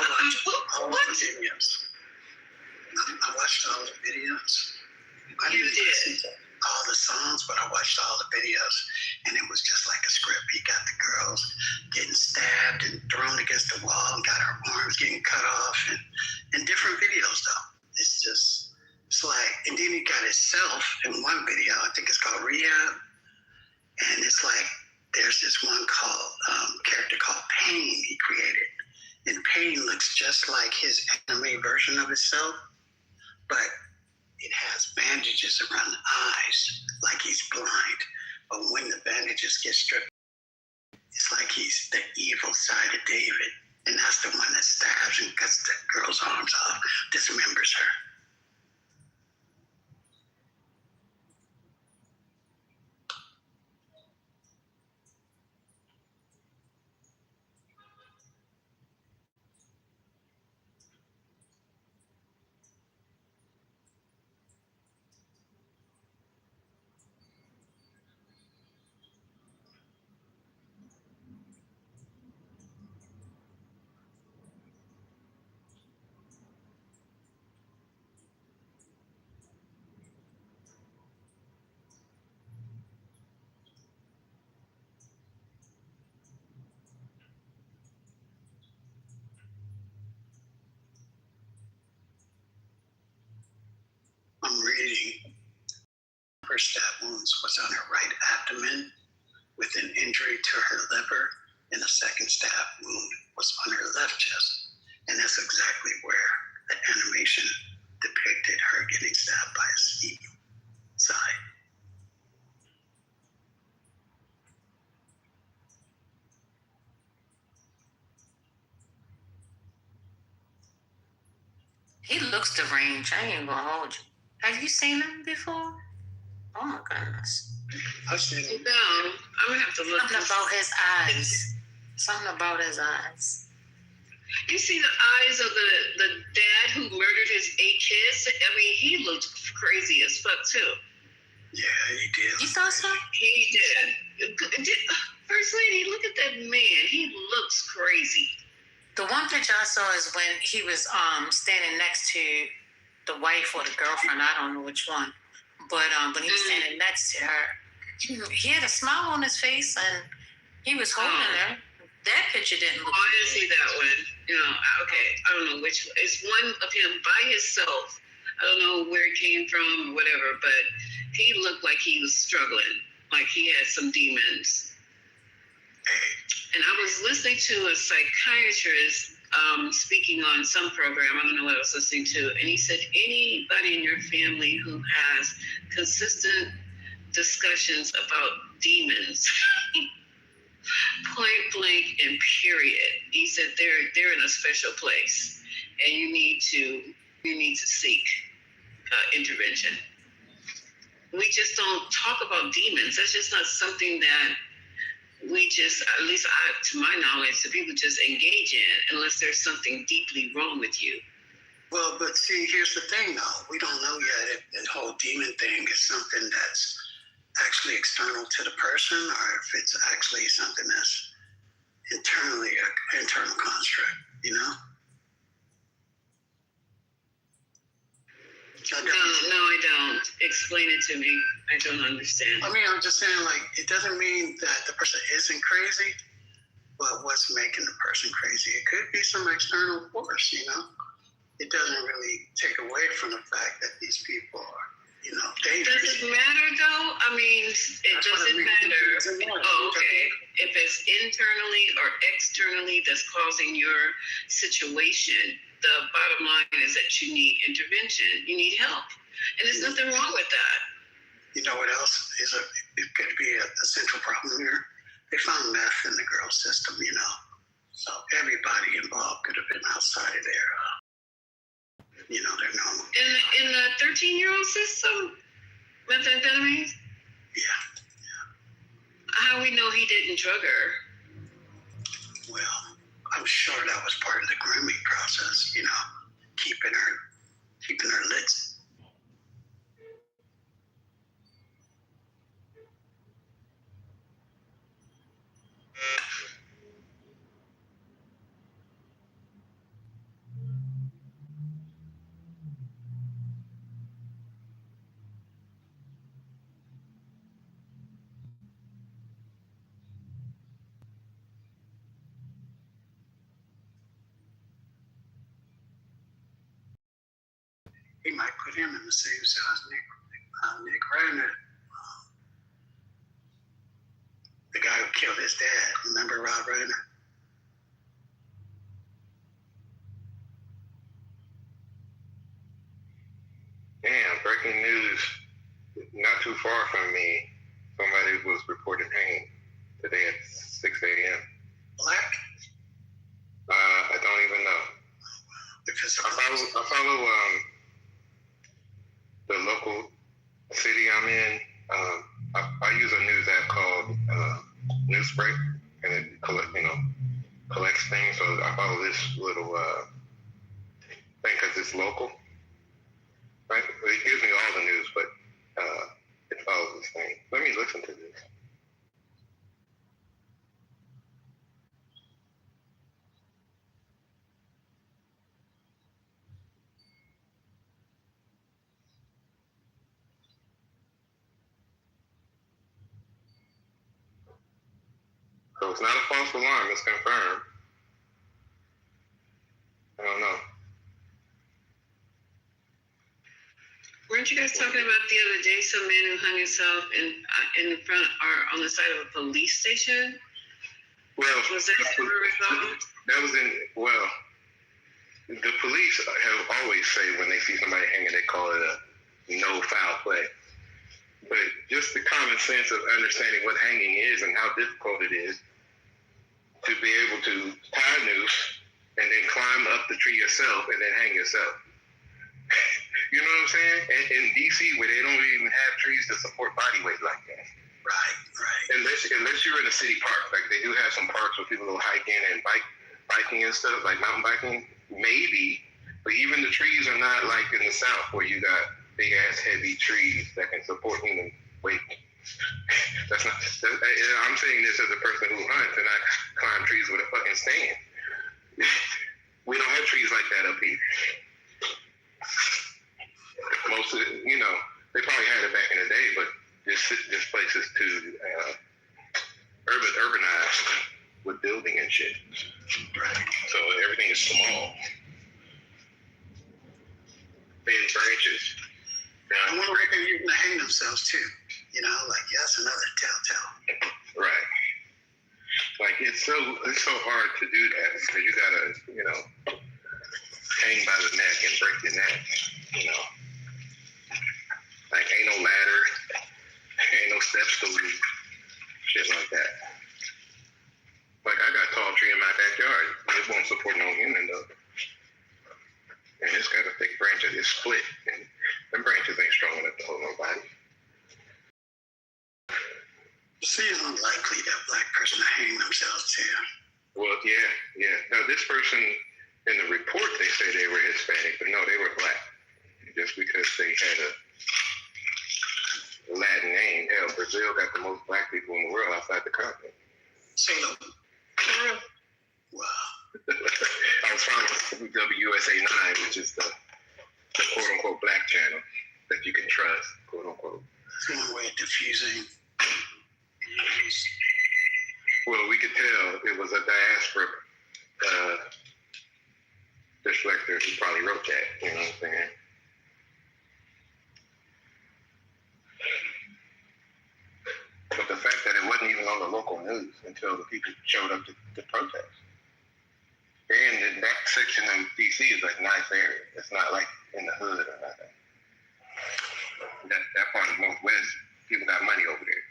watched all the videos. I watched all the videos. I didn't listen to all the songs, but I watched all the videos, and it was just like a script. He got the girls getting stabbed and thrown against the wall, and got her arms getting cut off, and different videos though. It's like, and then he got himself in one video. I think it's called Rehab, and it's like there's this one character called Pain he created, and Pain looks just like his anime version of himself, but it has bandages around the eyes, like he's blind. But when the bandages get stripped like he's the evil side of David. And that's the one that stabs and cuts that girl's arms off, dismembers her. I'm reading. Her stab wounds was on her right abdomen with an injury to her liver, and the second stab wound was on her left chest. And that's exactly where the animation depicted her getting stabbed by a steep side. He looks deranged. I ain't gonna hold you. Have you seen him before? Oh my goodness. I've seen him. No, I'm gonna have to look. Something about his eyes. Something about his eyes. You see the eyes of the dad who murdered his 8 kids? I mean, he looked crazy as fuck too. Yeah, he did. You thought so? He did. First lady, look at that man. He looks crazy. The one picture I saw is when he was standing next to the wife or the girlfriend. I don't know which one, but when he was standing next to her, he had a smile on his face and he was holding her. That picture didn't look. Oh, I didn't see that one. You know, okay, I don't know which one. It's one of him by himself. I don't know where it came from or whatever, but he looked like he was struggling, like he had some demons. And I was listening to a psychiatrist speaking on some program, I don't know what I was listening to, and he said anybody in your family who has consistent discussions about demons, point blank and period, he said they're in a special place, and you need to seek intervention. We just don't talk about demons. That's just not something that we just, at least to my knowledge, the people just engage in unless there's something deeply wrong with you. Well, but see, here's the thing though. We don't know yet if the whole demon thing is something that's actually external to the person or if it's actually something that's internally an internal construct, you know? No, I don't. Explain it to me. I don't understand. I mean, I'm just saying, like, it doesn't mean that the person isn't crazy, but what's making the person crazy? It could be some external force, you know? It doesn't really take away from the fact that these people are, you know, dangerous. Does it matter, though? I mean, it doesn't matter. Oh, okay. If it's internally or externally that's causing your situation, the bottom line is that you need intervention. You need help. And there's nothing wrong with that. You know what else is it could be a central problem here? They found meth in the girl's system, you know. So everybody involved could have been outside of their, you know, their normal. In the 13-year-old system, methamphetamine? Yeah. How we know he didn't drug her? Well, I'm sure that was part of the grooming process, you know, keeping her lit. He might put him in the same cell as Nick Reiner, the guy who killed his dad. Remember Rob Reiner? Damn, breaking news. Not too far from me, somebody was reported hanging. today at 6 a.m. Black? I don't even know. Because I follow the local city I'm in. I use a news app called Newsbreak, and it collects things. So I follow this little thing because it's local. Right? It gives me all the news, but it follows this thing. Let me listen to this. So it's not a false alarm, it's confirmed. I don't know. Weren't you guys talking about the other day some man who hung himself in front or on the side of a police station? Well, was that ever resolved? That was the police have always say when they see somebody hanging, they call it a no foul play. But just the common sense of understanding what hanging is and how difficult it is to be able to tie a noose and then climb up the tree yourself and then hang yourself. You know what I'm saying? And in DC, where they don't even have trees to support body weight like that. Right. Unless you're in a city park, like they do have some parks where people go hiking and biking and stuff, like mountain biking, maybe. But even the trees are not like in the South where you got big ass heavy trees that can support human weight. I'm saying this as a person who hunts and I climb trees with a fucking stand. We don't have trees like that up here. Most of it, they probably had it back in the day, but this place is too urbanized with building and shit. So everything is small. Thin branches. I wonder if they're even to hang themselves too. That's another telltale. Right. Like it's so hard to do that because you gotta, hang by the neck and break your neck. Like ain't no ladder, ain't no step stool, shit like that. Like I got a tall tree in my backyard. It won't support no human though. And it's got a thick branch that is split. And them branches ain't strong enough to hold nobody. See, it's unlikely that black person to hang themselves too. Well, yeah. Now this person in the report they say they were Hispanic, but no, they were black. Just because they had a Latin name. Hell, Brazil got the most black people in the world outside the continent. So, wow. I was following WUSA 9, which is the quote unquote black channel that you can trust, quote unquote. It's one way of diffusing. Well, we could tell it was a diaspora deflector who probably wrote that, you know what I'm saying? But the fact that it wasn't even on the local news until the people showed up to protest. And that section of DC is like a nice area. It's not like in the hood or nothing. That part of Northwest, people got money over there.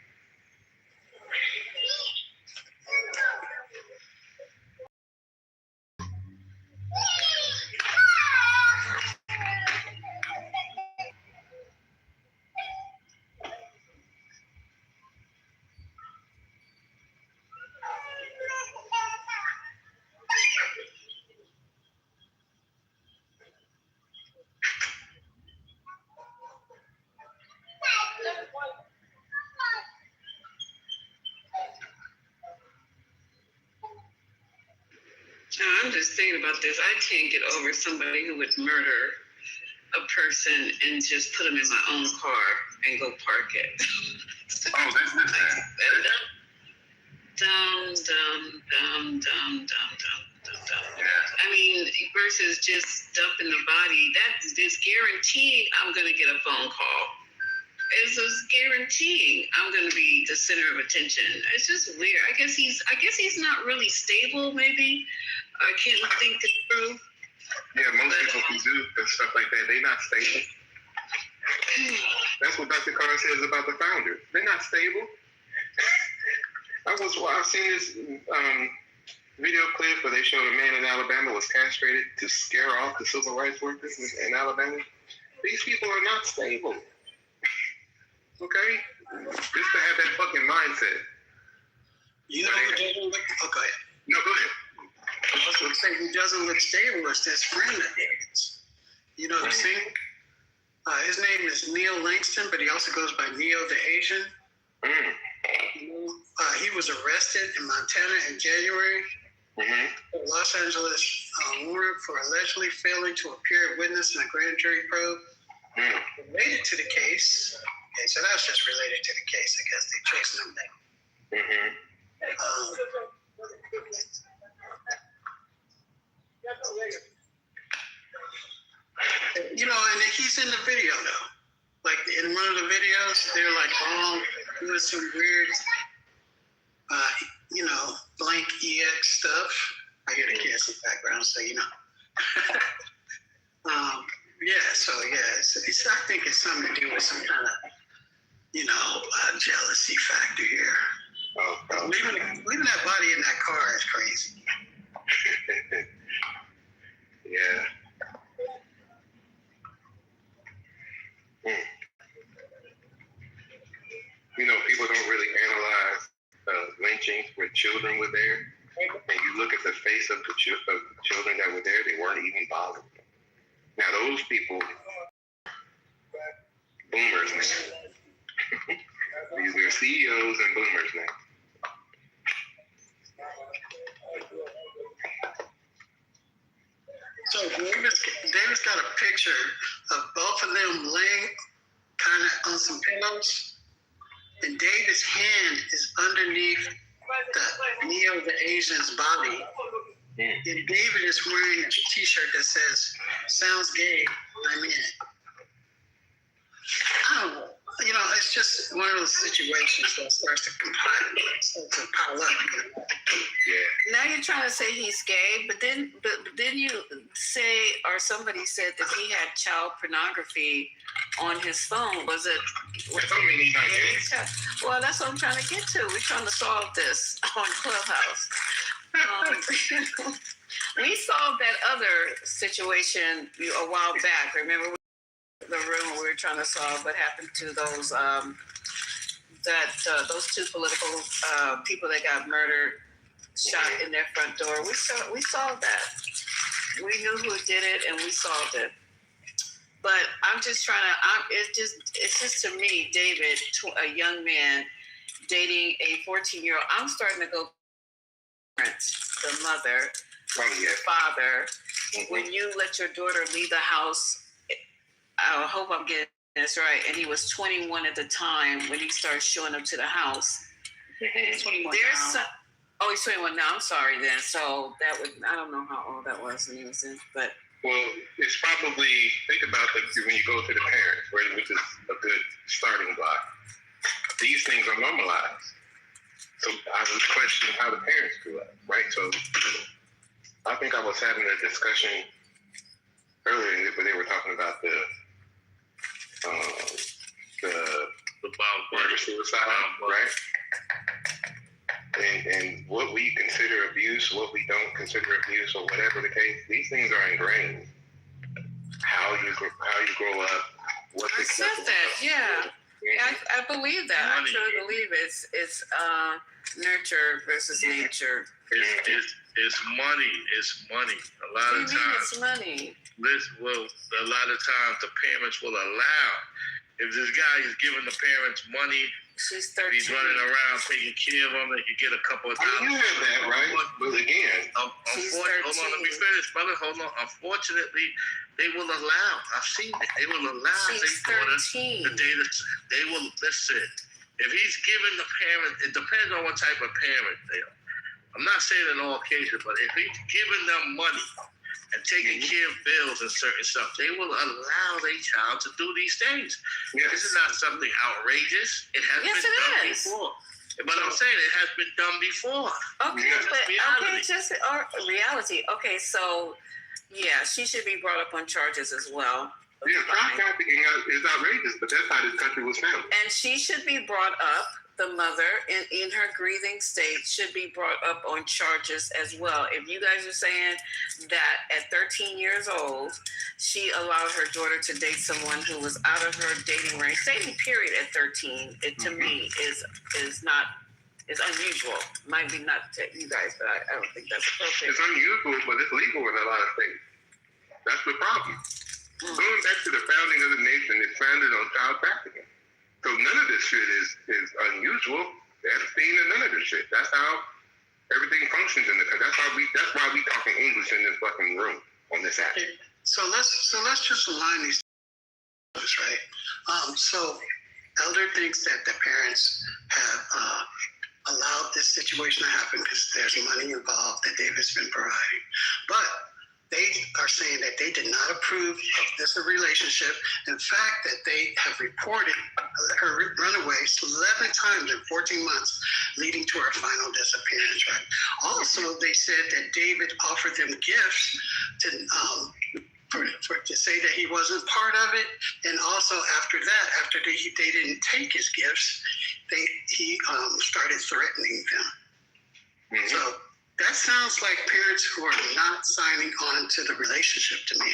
I'm just thinking about this. I can't get over somebody who would murder a person and just put them in my own car and go park it. Oh, that's this man. Dumb. I mean, versus just dumping the body. That is guaranteeing I'm going to get a phone call. It's just guaranteeing I'm going to be the center of attention. It's just weird. I guess he's not really stable. Maybe I can't think it through. Yeah, most people who do stuff like that, they're not stable. That's what Dr. Carr says about the founders. They're not stable. I've seen this video clip where they showed a man in Alabama was castrated to scare off the civil rights workers in Alabama. These people are not stable. Okay? Just to have that fucking mindset. You know who doesn't look... Oh, go ahead. No, go ahead. I was going to say who doesn't look stable is this friend of his. You know the singer? His name is Neil Langston, but he also goes by Neo the Asian. He was arrested in Montana in January. A Los Angeles warrant for allegedly failing to appear as witness in a grand jury probe. Related to the case. Okay, so that's just related to the case. I guess they're chasing him down. You know, and he's in the video though. Like in one of the videos, they're like all doing some weird, you know, blank EX stuff. I hear the kids in the background, so you know. It's, I think it's something to do with some kind of, you know, jealousy factor here. Leaving that body in that car is crazy. Yeah. You know, people don't really analyze lynchings where children were there. And you look at the face of the children that were there, they weren't even bothered. Now those people, boomers now. These are CEOs and boomers now. So David's got a picture of both of them laying kind of on some pillows, and David's hand is underneath the Neo the Asian's body. And David is wearing a t-shirt that says, "Sounds gay, I'm in it." I don't know. You know, it's just one of those situations that starts to pile up. Yeah. Now you're trying to say he's gay, but then you say, or somebody said that he had child pornography on his phone. Was it? That don't mean he's not gay. Well, that's what I'm trying to get to. We're trying to solve this on Clubhouse. We solved that other situation a while back. Remember the room we were trying to solve what happened to those those two political people that got murdered, shot in their front door. We solved that. We knew who did it, and we solved it. But I'm just trying to. It's just to me, David, a young man dating a 14-year-old. I'm starting to go. The mother, the father. When you let your daughter leave the house, I hope I'm getting this right. And he was 21 at the time when he started showing up to the house. He's 21 now. Oh, he's 21 now. I'm sorry then. So that would, I don't know how old that was when he was in, but. Well, it's probably, think about when you go to the parents, right, which is a good starting block. These things are normalized. So I was questioning how the parents grew up, right? So I think I was having a discussion earlier where they were talking about the murder suicide, right? And what we consider abuse, what we don't consider abuse, or whatever the case, these things are ingrained. How you grow up, what I said that, yeah. I believe that. I truly believe it's nurture versus nature. It's money. It's money. A lot of times. It's money. A lot of times the parents will allow. If this guy is giving the parents money, she's 13. He's running around taking care of them. They can get a couple of dollars. You heard that, right? But again, hold on, let me finish, brother. Hold on. Unfortunately, they will allow. I've seen it. They will allow she's their daughters the data. They will listen. If he's giving the parent, it depends on what type of parent they are. I'm not saying in all cases, but if he's giving them money and taking care of bills and certain stuff, they will allow their child to do these things. Yes. This is not something outrageous. It has been done before. But I'm saying it has been done before. Okay, just reality. Okay, so yeah, she should be brought up on charges as well. Yeah, child trafficking is outrageous, but that's how this country was founded. And she should be brought up the mother in her grieving state should be brought up on charges as well. If you guys are saying that at 13 years old, she allowed her daughter to date someone who was out of her dating range, dating period at 13, it to me is unusual. Might be not to you guys, but I don't think that's appropriate. It's unusual, but it's legal in a lot of states. That's the problem. Going back to the founding of the nation, it's founded on child trafficking. So none of this shit is unusual. Epstein and none of this shit. That's how everything functions in the country. That's why we talking English in this fucking room on this app. So let's just align these things, right? So Elder thinks that the parents have allowed this situation to happen because there's money involved that David's been providing. But they are saying that they did not approve of this relationship. In fact, that they have reported her runaways 11 times in 14 months, leading to her final disappearance, right? Also, they said that David offered them gifts to say that he wasn't part of it. And also after that, after they didn't take his gifts, he started threatening them. Mm-hmm. So that sounds like parents who are not signing on to the relationship to me.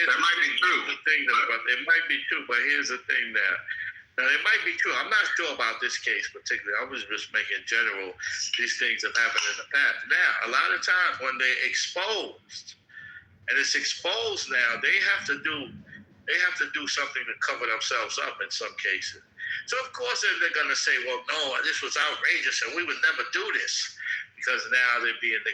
That might be true. It might be true, but here's the thing now it might be true. I'm not sure about this case particularly. I was just making general, these things have happened in the past. Now, a lot of times when they're exposed, and it's exposed now, they have to do something to cover themselves up in some cases. So of course they're gonna say, well, no, this was outrageous and we would never do this. Because now they're being in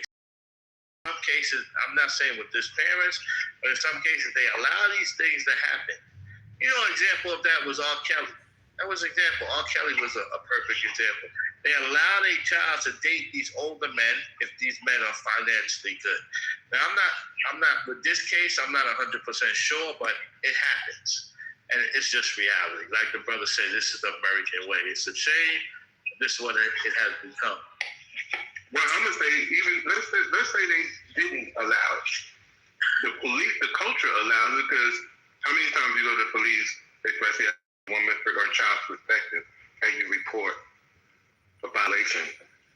some cases, I'm not saying with this parents, but in some cases they allow these things to happen. You know, an example of that was R. Kelly. That was an example. R. Kelly was a perfect example. They allowed a child to date these older men if these men are financially good. Now, I'm not with this case, I'm not 100% sure, but it happens. And it's just reality. Like the brother said, this is the American way. It's a shame. This is what it has become. Well, I'm gonna say let's say they didn't allow it. The culture allows it because how many times you go to the police, especially at a woman or child's perspective, and you report a violation?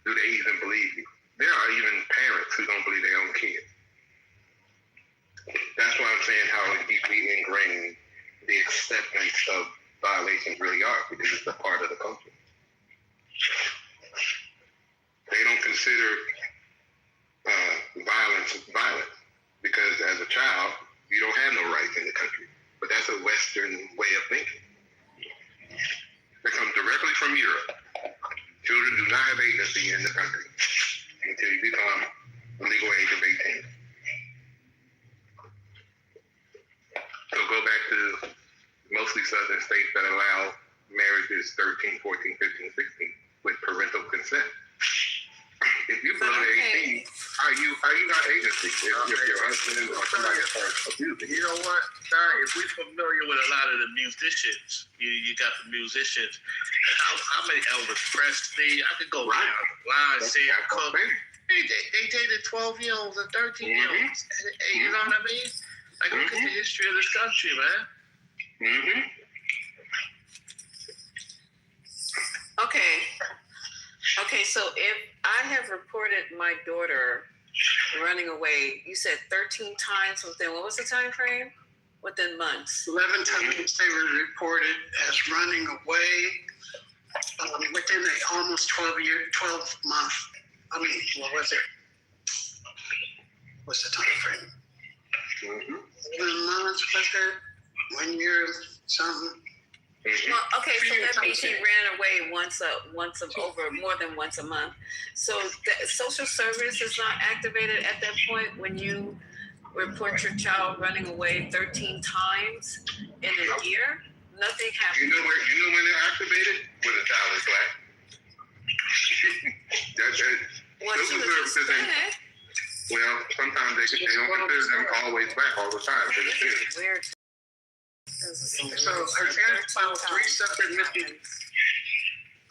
Do they even believe you? There are even parents who don't believe their own kids. That's why I'm saying how deeply ingrained the acceptance of violations really are, because it's a part of the culture. They don't consider violence because as a child, you don't have no rights in the country. But that's a Western way of thinking. That comes directly from Europe. Children do not have agency in the country until you become the legal age of 18. So go back to mostly southern states that allow marriages 13, 14, 15, 16 with parental consent. If you below 18, are you not agency? If your husband or somebody starts abusing. You know what? If we're familiar with a lot of the musicians, you got the musicians, and how many Elvis Presley? I could go down the line, Sam Cooke. They dated 12-year-olds and 13-year-olds. You know what I mean? Like, look at the history of this country, man. Mm-hmm. Okay, so if I have reported my daughter running away, you said 13 times within, what was the time frame? Within months. 11 times they were reported as running away within a almost 12 month. What was it? What's the time frame? 11 months, was that? 1 year, something. Well, okay, so that means she ran away more than once a month. So the social service is not activated at that point when you report your child running away 13 times in a year? Nothing happens. You know when they're activated? When the child is black. Social services well, sometimes they don't consider them always black all the time. It's weird. So her parents filed 3 separate missing.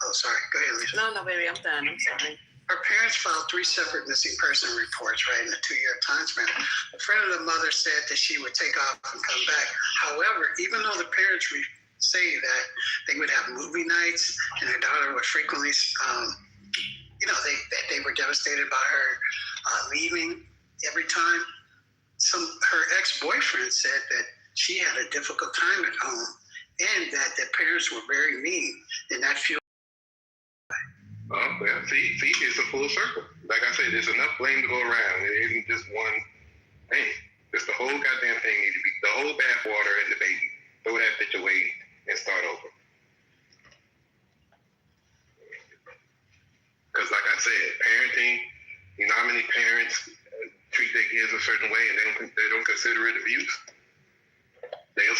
Oh, sorry. Go ahead, Lisa. No, baby, I'm done. I'm sorry. Her parents filed 3 separate missing person reports, right, in a 2-year time span. A friend of the mother said that she would take off and come back. However, even though the parents say that they would have movie nights, and her daughter would frequently, they were devastated by her leaving every time. Her ex-boyfriend said that she had a difficult time at home, and that their parents were very mean, and that fueled. Oh, well, see, it's a full circle. Like I said, there's enough blame to go around. It isn't just one thing. Just the whole goddamn thing needs to be, the whole bathwater and the baby. Throw that bitch away and start over. Because like I said, parenting, you know how many parents treat their kids a certain way and they don't consider it abuse? They'll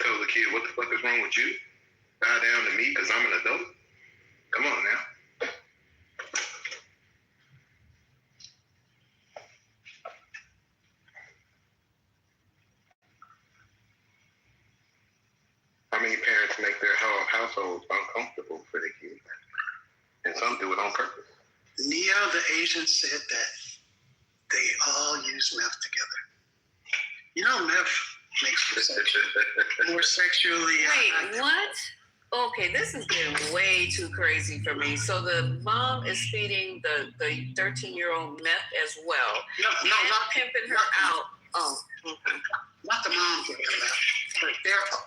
tell the kid, what the fuck is wrong with you? Bow down to me because I'm an adult? Come on now. How many parents make their households uncomfortable for their kids? And some do it on purpose. Neo, the Asian, said that they all use meth together. You know, meth makes you more sexually. Wait, what? Okay, this is getting way too crazy for me. So the mom is feeding the 13-year-old meth as well. No, not pimping her out. Oh, okay. Not the mom doing meth, but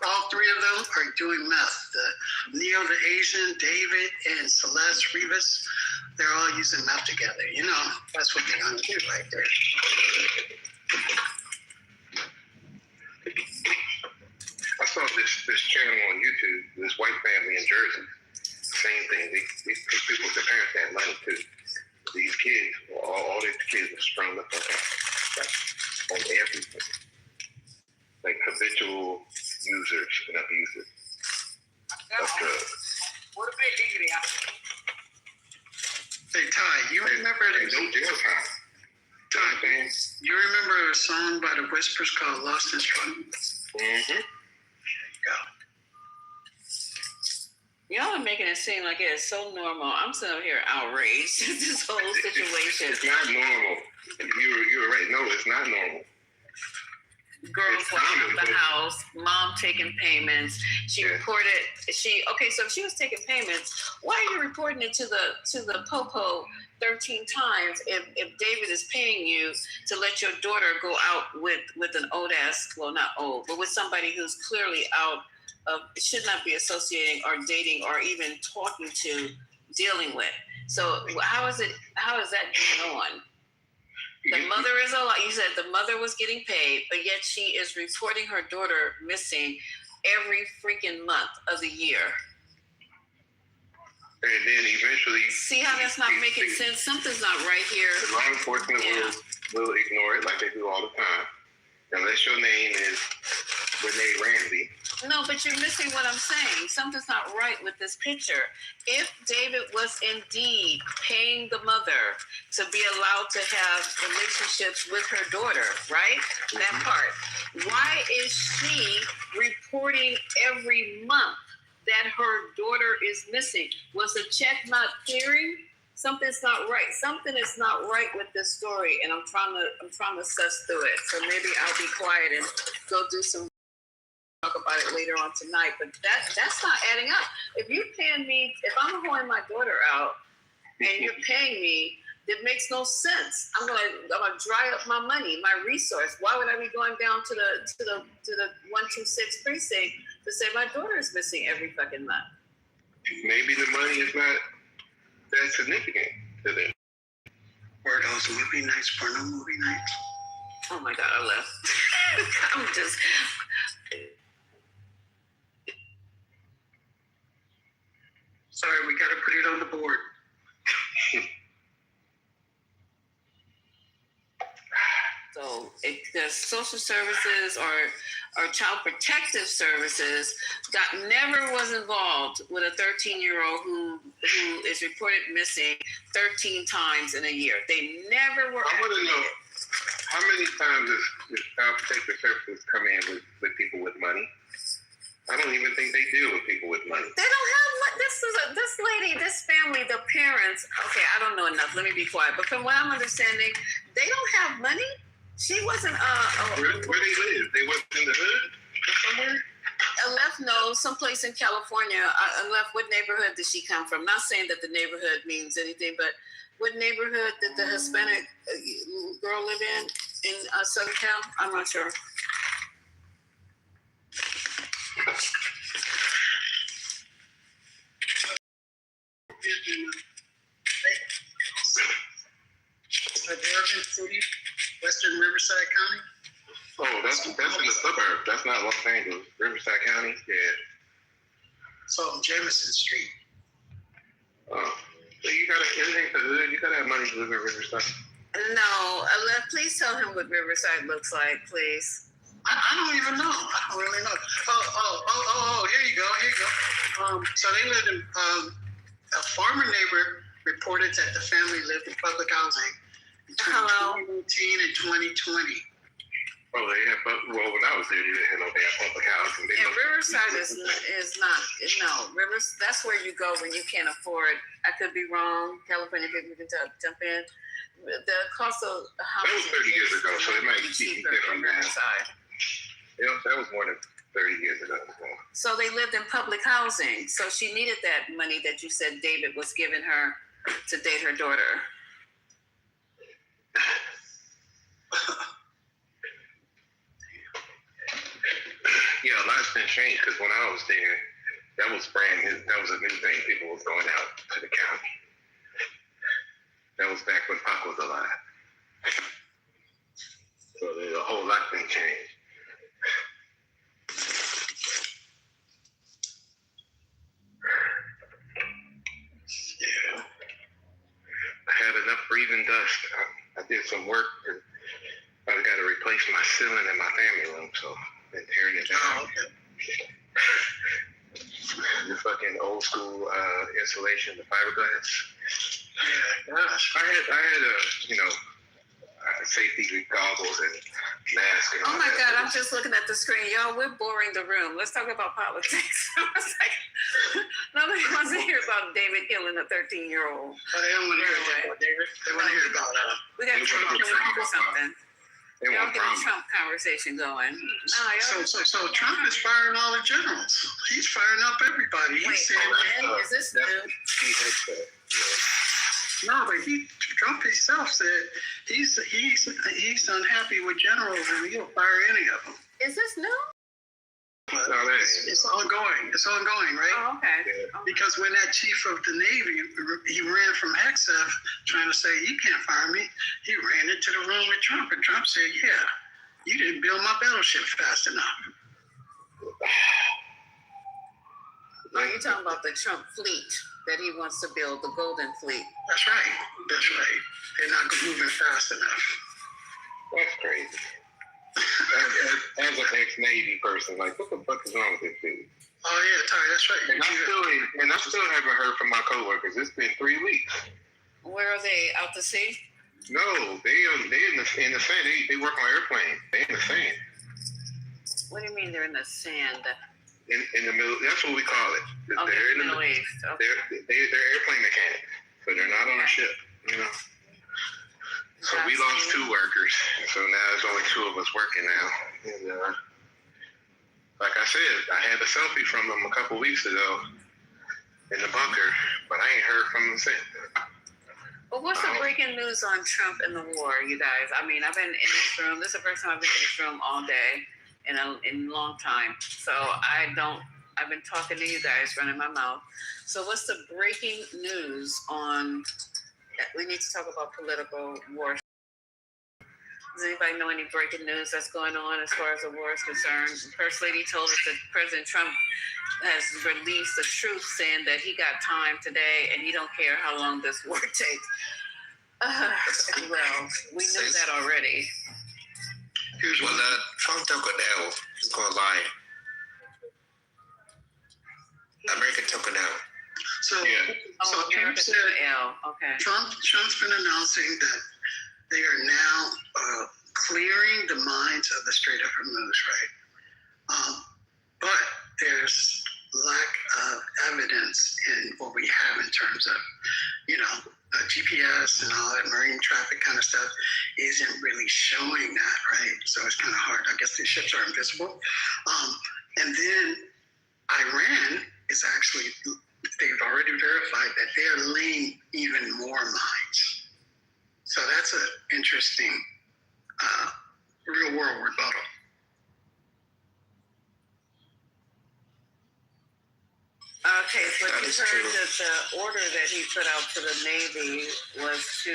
all three of them are doing meth. The Neo, the Asian, David, and Celeste Rivas, they're all using meth together. You know, that's what they're gonna do right there. I saw this channel on YouTube, this white family in Jersey. Same thing. These people, their parents had money too. These kids, all these kids are strung up on everything. Like habitual users and abusers of drugs. Hey, Ty, you remember no jail time. Ty, you remember a song by the Whispers called Lost in Struggle? Mm-hmm. Y'all are making it seem like it is so normal. I'm sitting up here outraged at this whole situation. It's not normal. You were right. No, it's not normal. Girls walking out the house, mom taking payments. She reported. So if she was taking payments, why are you reporting it to the popo 13 times if David is paying you to let your daughter go out with an old ass, well, not old, but with somebody who's clearly out of, should not be associating or dating or even talking to, dealing with. So how is that going on? The mother is alive. You said the mother was getting paid, but yet she is reporting her daughter missing every freaking month of the year. And then eventually... See how that's not making sense? Something's not right here. The law enforcement will ignore it like they do all the time. Unless your name is Renee Ramsey. No, but you're missing what I'm saying. Something's not right with this picture. If David was indeed paying the mother to be allowed to have relationships with her daughter, right? That part. Why is she reporting every month that her daughter is missing? Was the check not clearing? Something's not right. Something is not right with this story, and I'm trying to suss through it. So maybe I'll be quiet and go do some talk about it later on tonight. But that's not adding up. If you're paying me, if I'm holding my daughter out and you're paying me, it makes no sense. I'm gonna dry up my money, my resource. Why would I be going down to the 126 precinct to say my daughter is missing every fucking month? Maybe the money is not that significant to them. Were those movie nights porno movie nights? Oh my God, I left. I'm just... Sorry, we got to put it on the board. So if the social services or child protective services never was involved with a 13-year-old who is reported missing 13 times in a year. They never were. I want to know how many times does child protective services come in with people with money? I don't even think they deal with people with money. They don't have this lady, this family, the parents. Okay, I don't know enough. Let me be quiet. But from what I'm understanding, they don't have money. She wasn't. Where they live? They wasn't in the hood or somewhere. Left No, someplace in California. I left. What neighborhood did she come from? Not saying that the neighborhood means anything, but what neighborhood did the Hispanic girl live in Southern Cal? I'm not sure. Suburban City, Western Riverside County. Oh, that's in the suburb. That's not Los Angeles. Riverside County, yeah. So Jameson Street. Oh, so you gotta everything for hood. You gotta have money to live in Riverside. No, please tell him what Riverside looks like, please. I don't even know. I don't really know. Oh, here you go. So they lived in, a former neighbor reported that the family lived in public housing between 2019 and 2020. Oh, they had, well, when I was there, they didn't have no damn public housing. Yeah, Riverside is not, no, that's where you go when you can't afford. I could be wrong. California people can jump in. The cost of housing. That was 30 years ago, so it might be cheaper from Riverside. Yeah, that was more than 30 years ago. So they lived in public housing. So she needed that money that you said David was giving her to date her daughter. Yeah, a lot's been changed because when I was there, that was brand new. That was a new thing. People was going out to the county. That was back when Pac was alive. So there's a whole lot been changed. Yeah. I had enough breathing dust. I did some work. I got to replace my ceiling in my family room, so I've been tearing it down. The fucking old school insulation, the fiberglass. Yeah, gosh. I had safety goggles and mask. And oh my God, I'm just looking at the screen. Y'all, we're boring the room. Let's talk about politics. Nobody wants to hear about David killing a 13-year-old. But they don't want to hear about David. They want to hear about we got Trump or something. Y'all get a Trump conversation going. So Trump is firing all the generals. He's firing up everybody. Wait, is this new? No, but Trump himself said he's unhappy with generals and he'll fire any of them. Is this new? It's ongoing. It's ongoing, right? Oh, okay. Because when that chief of the Navy, he ran from HEXF trying to say, you can't fire me. He ran into the room with Trump, and Trump said, yeah, you didn't build my battleship fast enough. Oh, you're talking about the Trump fleet that he wants to build, the Golden Fleet. That's right. They're not moving fast enough. That's crazy. As an ex-Navy person, like, what the fuck is wrong with this dude? Oh yeah, Ty, that's right. And I still haven't heard from my coworkers. It's been 3 weeks. Where are they? Out to sea? No, they in the sand. They work on airplanes. They in the sand. What do you mean they're in the sand? In the middle. That's what we call it. Okay, they're in the Middle East. Okay. They're airplane mechanics, so they're not on a ship. You know. So we lost 2 workers, so now there's only 2 of us working now. And like I said, I had a selfie from them a couple weeks ago in the bunker, but I ain't heard from them since. Well, what's the breaking news on Trump and the war, you guys? I mean, I've been in this room. This is the first time I've been in this room all day in a long time. So I've been talking to you guys, running my mouth. So what's the breaking news on? We need to talk about political war. Does anybody know any breaking news that's going on as far as the war is concerned? The First Lady told us that President Trump has released the truth, saying that he got time today and he don't care how long this war takes. Well, we knew that already. Well, Trump took an L. He's going to lie. American took an L. So Trump said, Trump's been announcing that they are now clearing the mines of the Strait of Hormuz, right? But there's lack of evidence in what we have in terms of, GPS and all that marine traffic kind of stuff isn't really showing that, right? So it's kind of hard. I guess the ships are invisible. And then Iran is actually, they've already verified that they're laying even more mines. So that's an interesting real world rebuttal. Okay, so you heard that the order that he put out to the Navy was to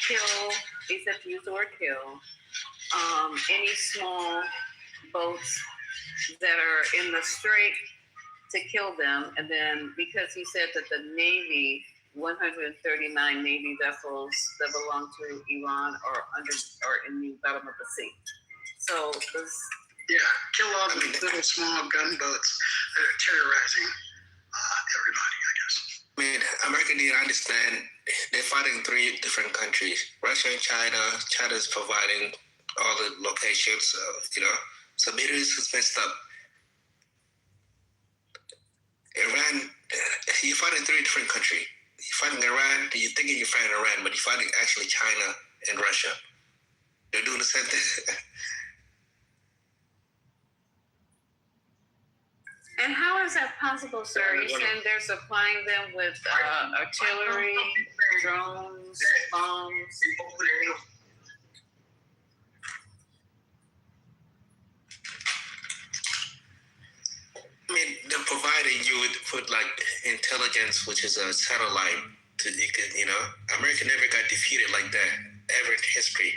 kill, he said to use the word kill, any small boats that are in the strait, to kill them. And then because he said that the Navy, 139 Navy vessels that belong to Iran are in the bottom of the sea. So this, kill all the little small gunboats that are terrorizing everybody, I guess. I mean, America need to understand they're fighting in 3 different countries. Russia and China. China's providing all the locations, so Middle East is messed up. Iran, you're fighting 3 different countries. You're fighting Iran, you're thinking you're fighting Iran, but you're fighting actually China and Russia. They're doing the same thing. and how is that possible, sir? You're saying they're supplying them with artillery, drones, bombs? I mean, they're providing you with like intelligence, which is a satellite. America never got defeated like that ever in history.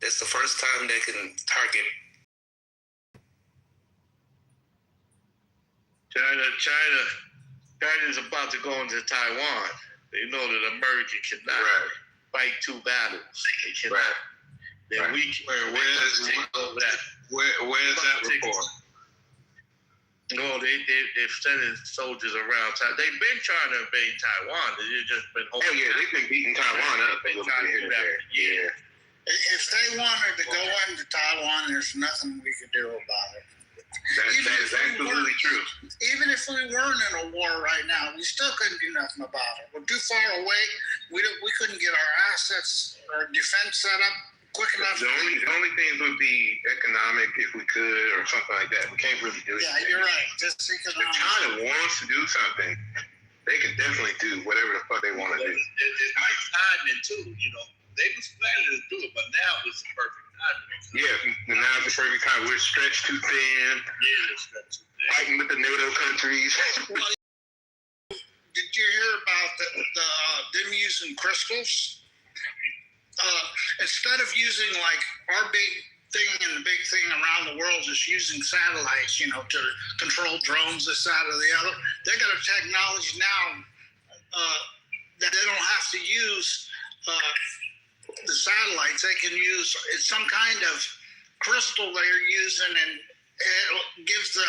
That's the first time they can target. China's about to go into Taiwan. They know that America cannot fight 2 battles. They cannot. Then we take over that. Where's that report? No, they've sending soldiers around. They've been trying to invade Taiwan. They've just been. They've been beating Taiwan up. They've been trying to do that. Yeah. If they wanted to go into Taiwan, there's nothing we could do about it. That is absolutely true. Even if we weren't in a war right now, we still couldn't do nothing about it. We're too far away. We couldn't get our assets or defense set up quick enough. The only things would be economic if we could, or something like that. We can't really do it. Yeah, you're right. Just economic. If China wants to do something, they can definitely do whatever the fuck they want to do. It's like timing too. They was planning to do it, but now it's the perfect time. Yeah, now it's the perfect time. We're stretched too thin. Yeah, stretched too thin. Fighting with the NATO countries. Did you hear about them using crystals? Instead of using like our big thing and the big thing around the world is using satellites, to control drones this side or the other, they got a technology now that they don't have to use the satellites. They can use some kind of crystal they're using, and it gives the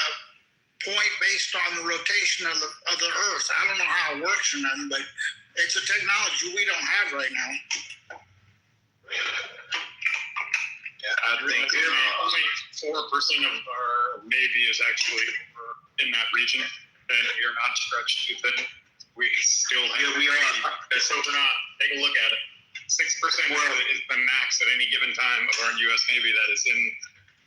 point based on the rotation of the Earth. I don't know how it works or nothing, but it's a technology we don't have right now. I think only 4% of our Navy is actually in that region, and you're not stretched too thin. We still have. We are. So we're not. Take a look at it. 6% is the max at any given time of our U.S. Navy that is in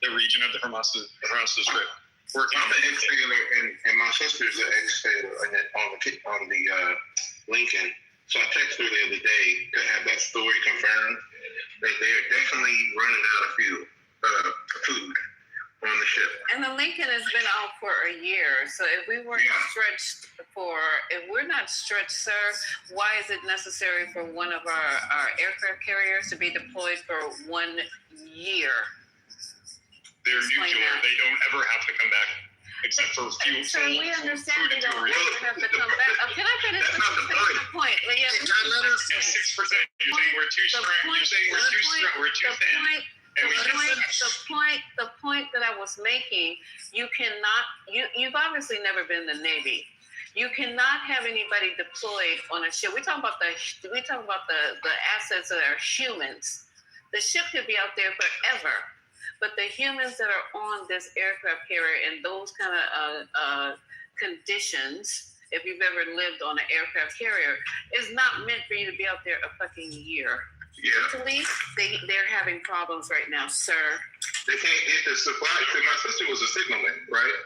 the region of the Hormuz Strait. I'm an ex-sailor, and my sister's an ex-sailor on the Lincoln. So I texted her the other day to have that story confirmed that they're definitely running out of food on the ship. And the Lincoln has been out for a year. So if we weren't if we're not stretched, sir, why is it necessary for one of our aircraft carriers to be deployed for 1 year? They're nuclear. They don't ever have to come back. Except for fuel. So we understand they don't have to come back. Can I finish the point? Yeah, 6%. You're saying we're too strong. You're saying we're too thin. The point that I was making, you've obviously never been in the Navy. You cannot have anybody deployed on a ship. We talk about the assets that are humans. The ship could be out there forever. But the humans that are on this aircraft carrier in those kind of conditions, if you've ever lived on an aircraft carrier, is not meant for you to be out there a fucking year. Yeah. Mentally, they're having problems right now, sir. They can't get the supply. My sister was a signalman, right?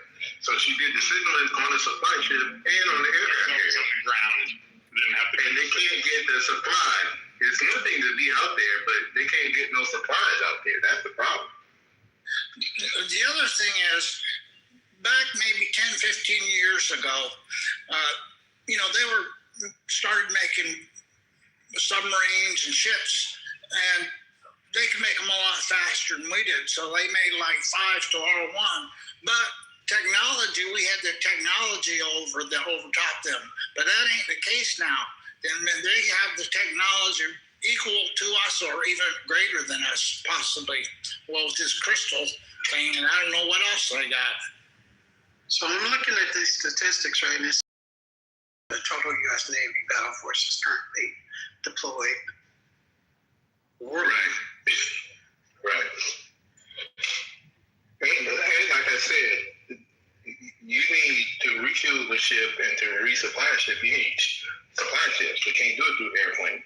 sitting on the supply ship and on the aircraft carrier. On the ground. Didn't have to. And they can't get the supply. It's one thing to be out there, but they can't get no supplies out there. That's the problem. The other thing is, back maybe 10, 15 years ago, they started making submarines and ships, and they could make them a lot faster than we did. So they made like 5 to R1. But technology, we had the technology overtop them. But that ain't the case now. And they have the technology equal to us or even greater than us, possibly. Well, with this crystal thing, and I don't know what else they got. So I'm looking at these statistics right now. The total U.S. Navy battle forces currently deployed. Right. And like I said, you need to refuel the ship and to resupply a ship. You need supply ships. We can't do it through airplanes.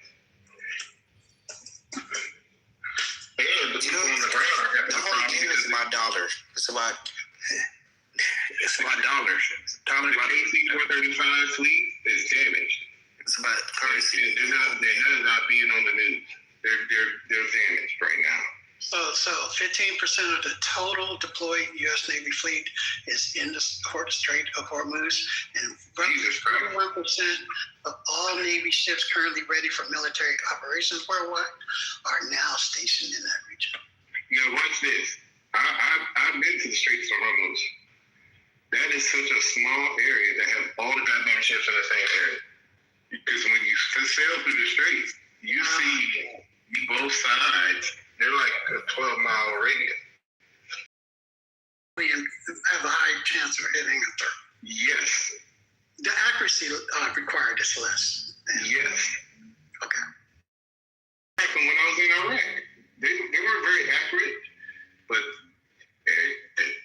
And the people on the ground the whole game is about dollars. It's about dollars. The KC-135 fleet is damaged. It's about currency. They're not being on the news. They're damaged right now. So 15% of the total deployed U.S. Navy fleet is in the Strait of Hormuz, and 41% of all Navy ships currently ready for military operations worldwide are now stationed in that region. Now watch this. I've been to the Straits of Hormuz. That is such a small area to have all the goddamn ships in the same area. Because when you sail through the straits, you see both sides. They're like a 12-mile radius. We have a high chance of hitting a third. Yes. The accuracy required is less. Yes. Okay. When I was in Iraq, they weren't very accurate, but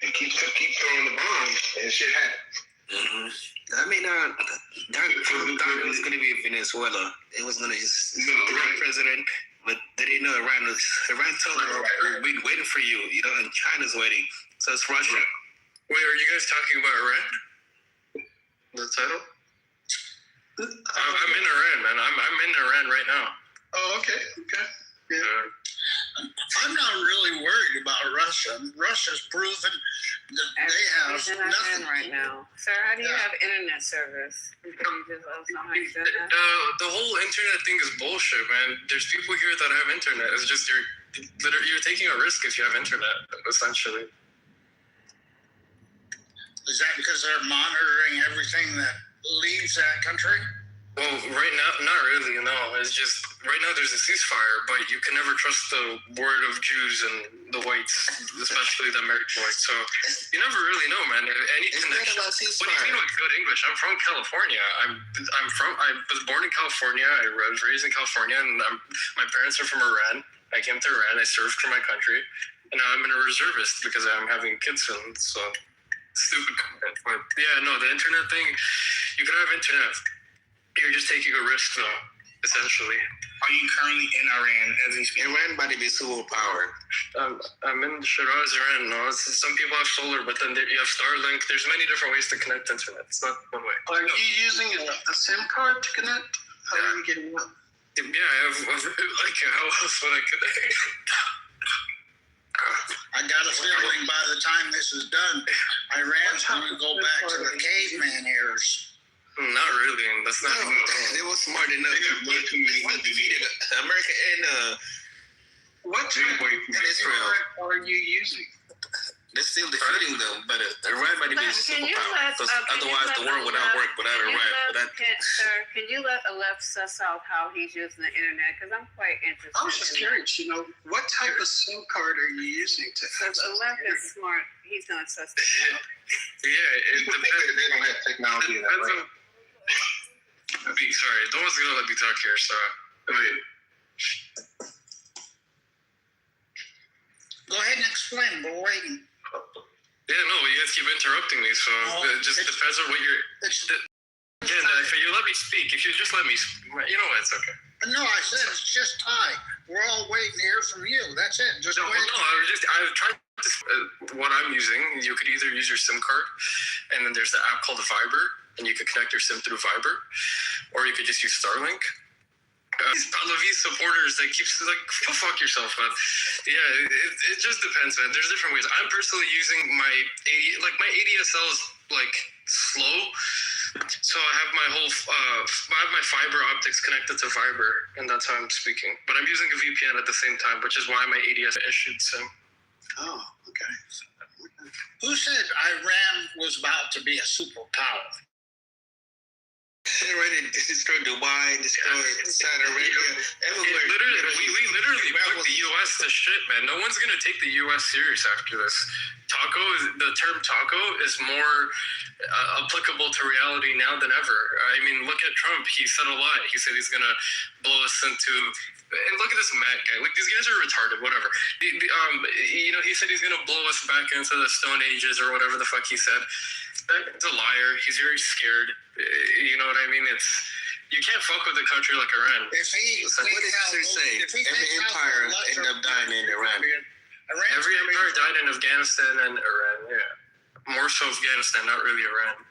they keep throwing the bombs and shit happens. Mm-hmm. I mean, thought it was going to be Venezuela. It was going to just president, but they didn't know Iran told them, we're waiting for you, and China's waiting. So it's Russia. Wait, are you guys talking about Iran? The title? I'm in Iran, man. I'm in Iran right now. Oh, okay. Yeah. I'm not really worried about Russia. Russia's proven that they have nothing right now. Sir, how do you have internet service? Can you just let us know how you do that? The whole internet thing is bullshit, man. There's people here that have internet. It's just you're taking a risk if you have internet, essentially. Is that because they're monitoring everything that leaves that country? Well, right now, not really, no. It's just, right now there's a ceasefire, but you can never trust the word of Jews and the whites, especially the American whites. So you never really know, man. Any connection. What do you mean with good English? I'm from California. I was born in California. I was raised in California, and my parents are from Iran. I came to Iran. I served for my country, and now I'm in a reservist because I'm having kids soon. So stupid comment. But yeah, no, the internet thing, you can have internet. You're just taking a risk, though, essentially. Are you currently in Iran? Iran about to be superpowered. I'm in Shiraz, Iran. No, some people have solar, but then you have Starlink. There's many different ways to connect internet. It's not one way. Are you using a SIM card to connect? How are you getting up? Yeah, I have. How else would I connect? I got a feeling by the time this is done, Iran's going to go back to the caveman eras. Not really. That's not. They were smart enough to defeat America and what type of Israel are you using? They're still defeating them, but Iran might be a superpower. Because otherwise, the world would not work without Iran. Sir, can you let Aleph suss out how he's using the internet? Because I'm quite interested. I was just curious. What type of SIM card are you using to? Because Aleph is smart. He's gonna suss this out. Yeah, it depends. They don't have technology in that way. Sorry, no one's gonna let me talk here, so go ahead. Go ahead and explain. We're waiting. Yeah, no, you guys keep interrupting me, so it just depends on what you're. Again, if you let me speak, if you just let me, you know what, it's okay. No, I said it's just Ty. We're all waiting to hear from you. That's it. Just no, wait. I've tried this, what I'm using. You could either use your SIM card, and then there's the app called Viber, and you could connect your SIM through Viber, or you could just use Starlink. These Pahlavi supporters that keeps like, fuck yourself, man. Yeah, it just depends, man. There's different ways. I'm personally using my ADSL is like slow, so I have my whole I have my fiber optics connected to Viber, and that's how I'm speaking. But I'm using a VPN at the same time, which is why my ADS issued SIM. Oh, okay. Who said Iran was about to be a superpower? Already destroyed Dubai, destroyed Saudi Arabia, everywhere. We literally put the U.S. to shit, man. No one's gonna take the U.S. serious after this. The term taco is more applicable to reality now than ever. I mean, look at Trump. He said a lot. He said he's gonna blow us into. And look at this Matt guy. Like, these guys are retarded. Whatever. He said he's gonna blow us back into the Stone Ages or whatever the fuck he said. That's a liar. He's very scared. You know what I mean? You can't fuck with a country like Iran. What did history say? Every empire ended up dying in Iran. Every empire died in Afghanistan and Iran. Yeah, more so Afghanistan, not really Iran.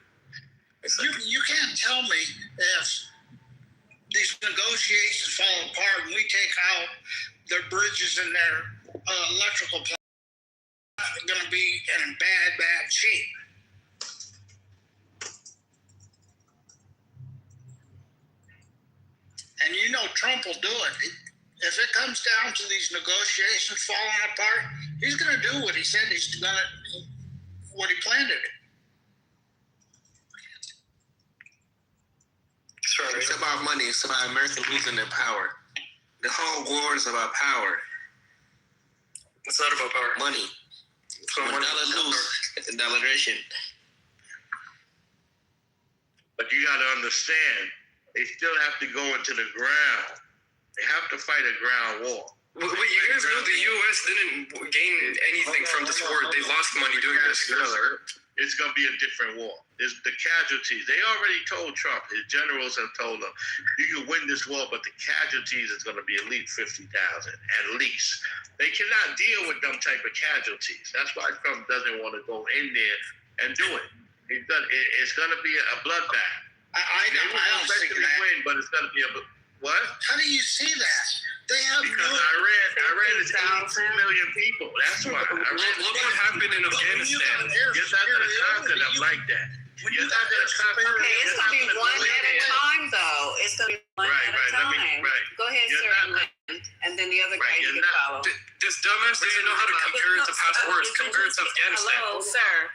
You can't tell me if these negotiations fall apart and we take out their bridges and their electrical plants, are going to be in bad shape. And you know Trump will do it. If it comes down to these negotiations falling apart, he's going to do what he said he's going to, what he planned to do. It's about money. It's about America losing their power. The whole war is about power. It's not about power. Money. So when dollar lose, it's a dollaration. But you got to understand, they still have to go into the ground. They have to fight a ground war. But you guys know the U.S. didn't gain anything from this war. They lost money doing this. It's going to be a different war. There's the casualties. They already told Trump, his generals have told him, you can win this war, but the casualties is going to be at least 50,000, at least. They cannot deal with them type of casualties. That's why Trump doesn't want to go in there and do it. It's going to be a bloodbath. I don't think that. Win, but it's going to be a what? How do you see that? They have because Iran is 82 million people. That's why. Look what happened in Afghanistan. You're not going to conquer them like that. You're not going to conquer them. Okay, it's going to be one at a time, though. It's going to be one at a time. Go ahead, sir. And then the other guy you can follow. This dumbass doesn't know how to compare it to past wars. Compare it to Afghanistan. Hello, sir.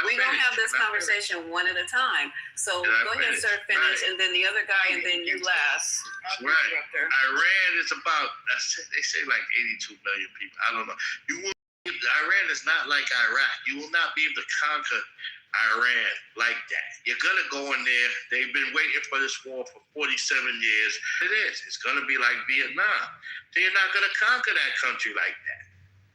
We're going to have this conversation one at a time. So go ahead, sir, finish, and then the other guy, and then you last. Right. Iran is about, they say like 82 million people. I don't know. Iran is not like Iraq. You will not be able to conquer Iran like that. You're going to go in there. They've been waiting for this war for 47 years. It is. It's going to be like Vietnam. So you're not going to conquer that country like that.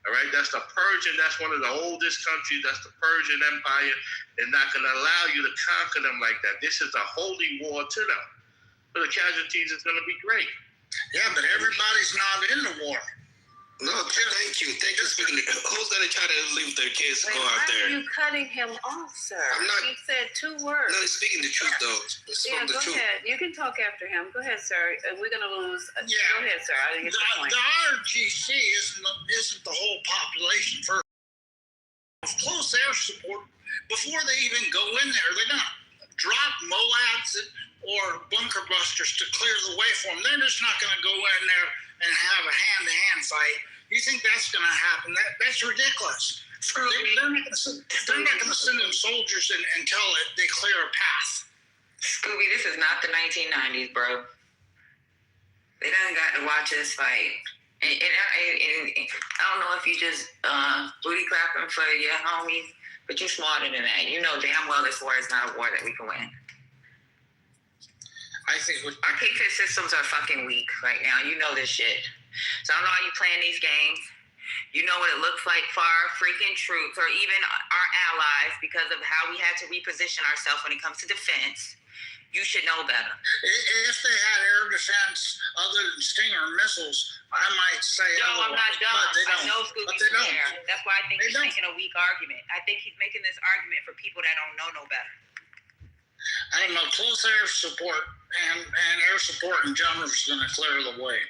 All right? That's the Persian. That's one of the oldest countries. That's the Persian Empire. They're not going to allow you to conquer them like that. This is a holy war to them. So the casualties is going to be great. Yeah, but everybody's not in the war. No, thank you. Thank you for speaking. Who's going to try to leave their kids to go out there? Why are you cutting him off, sir? I'm not. He said 2 words. No, he's speaking the truth, though. Yeah, go ahead. You can talk after him. Go ahead, sir. We're going to lose. Go ahead, sir. I think it's the point. The RGC isn't the whole population. First, close air support before they even go in there. They're going to drop MOABs or bunker busters to clear the way for them. They're just not going to go in there and have a hand-to-hand fight. You think that's going to happen? That's ridiculous. They're not going to send in soldiers and tell it they clear a path. Scooby, this is not the 1990s, bro. They done got to watch us fight. And I don't know if you just booty clapping for your homies, but you're smarter than that. You know damn well this war is not a war that we can win. I think our KFIT systems are fucking weak right now. You know this shit. So I don't know how you playing these games. You know what it looks like for our freaking troops or even our allies because of how we had to reposition ourselves when it comes to defense. You should know better. If they had air defense other than Stinger missiles, I might say no, I'm not dumb. I know Scooby's there. That's why I think he's making a weak argument. I think he's making this argument for people that don't know no better. I don't know, close air support and air support in general is going to clear the way.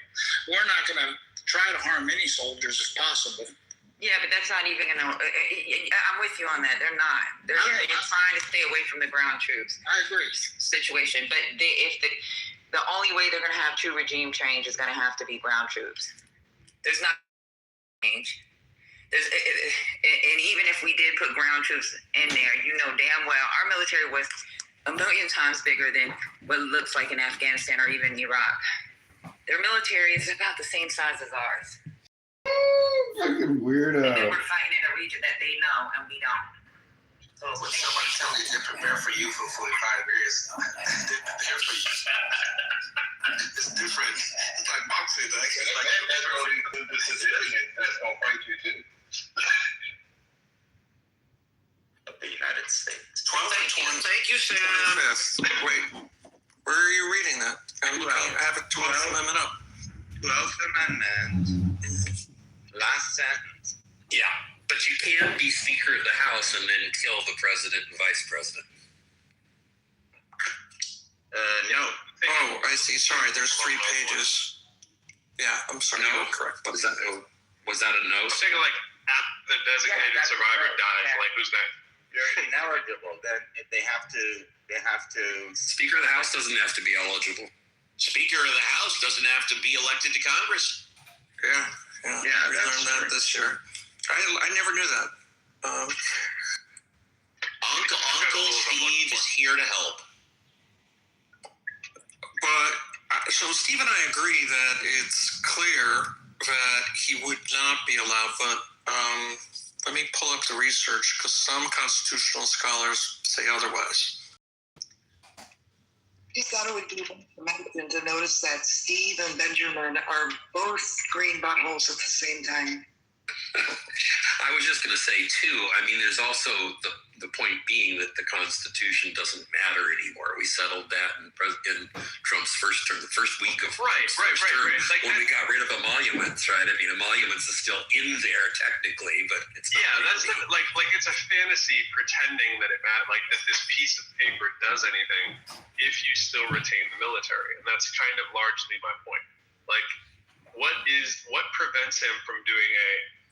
We're not going to try to harm any soldiers if possible. Yeah, but that's not even going to... I'm with you on that. They're not. They're trying to stay away from the ground troops. I agree. Situation. But the only way they're going to have true regime change is going to have to be ground troops. There's not change. And even if we did put ground troops in there, you know damn well our military was 1,000,000 times bigger than what it looks like in Afghanistan or even Iraq. Their military is about the same size as ours. Fucking weirdo. And then we're fighting in a region that they know and we don't. So when somebody tells you to prepare for you for 45 years, prepare for you. It's different. It's like boxing. This is it. That's gonna fight you too. Of the United States. 12th. Thank you, Sam. 25th. Wait, where are you reading that? I have a 12th Amendment up. 12th Amendment. Last sentence. Yeah, but you can't be Speaker of the House and then kill the President and Vice President. No. Oh, I see. Sorry, there's 3 pages. Yeah, I'm sorry. No, correct. Was that a no? Let's take like the designated survivor dies. Like who's next? You're ineligible. Then they have to. Speaker of the House doesn't have to be eligible. Speaker of the House doesn't have to be elected to Congress. Yeah, we learned that this year. I never knew that. Uncle Steve is here to help. But so Steve and I agree that it's clear that he would not be allowed. But let me pull up the research because some constitutional scholars say otherwise. I thought it would be amazing to notice that Steve and Benjamin are both green buttholes at the same time. I was just going to say, too, I mean, there's also the point being that the Constitution doesn't matter anymore. We settled that in Trump's first term, the first week of Trump's first term, Like, when we got rid of emoluments, right? I mean, emoluments is still in there technically, but it's not. Yeah, that's like it's a fantasy pretending that it matters, like that this piece of paper does anything if you still retain the military, and that's kind of largely my point. Like, what prevents him from doing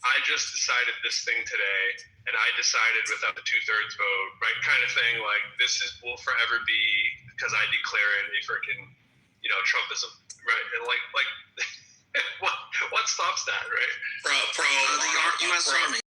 I just decided this thing today, and I decided without the 2/3 vote, right? Kind of thing. Like this will forever be because I declare it a freaking, Trumpism, right? And like, what stops that, right? The U.S. Army.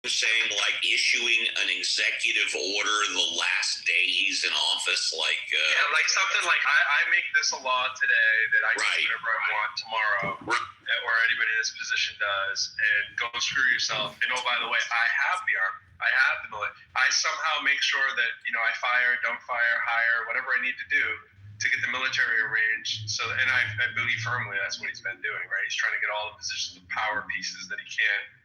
Saying like issuing an executive order the last day he's in office, like like something like I make this a law today that I do whatever I want tomorrow, or anybody in this position does, and go screw yourself. And oh, by the way, I have the army, I have the military. I somehow make sure that I fire, don't fire, hire, whatever I need to do to get the military arranged. So, and I believe firmly that's what he's been doing, right? He's trying to get all the positions of power pieces that he can.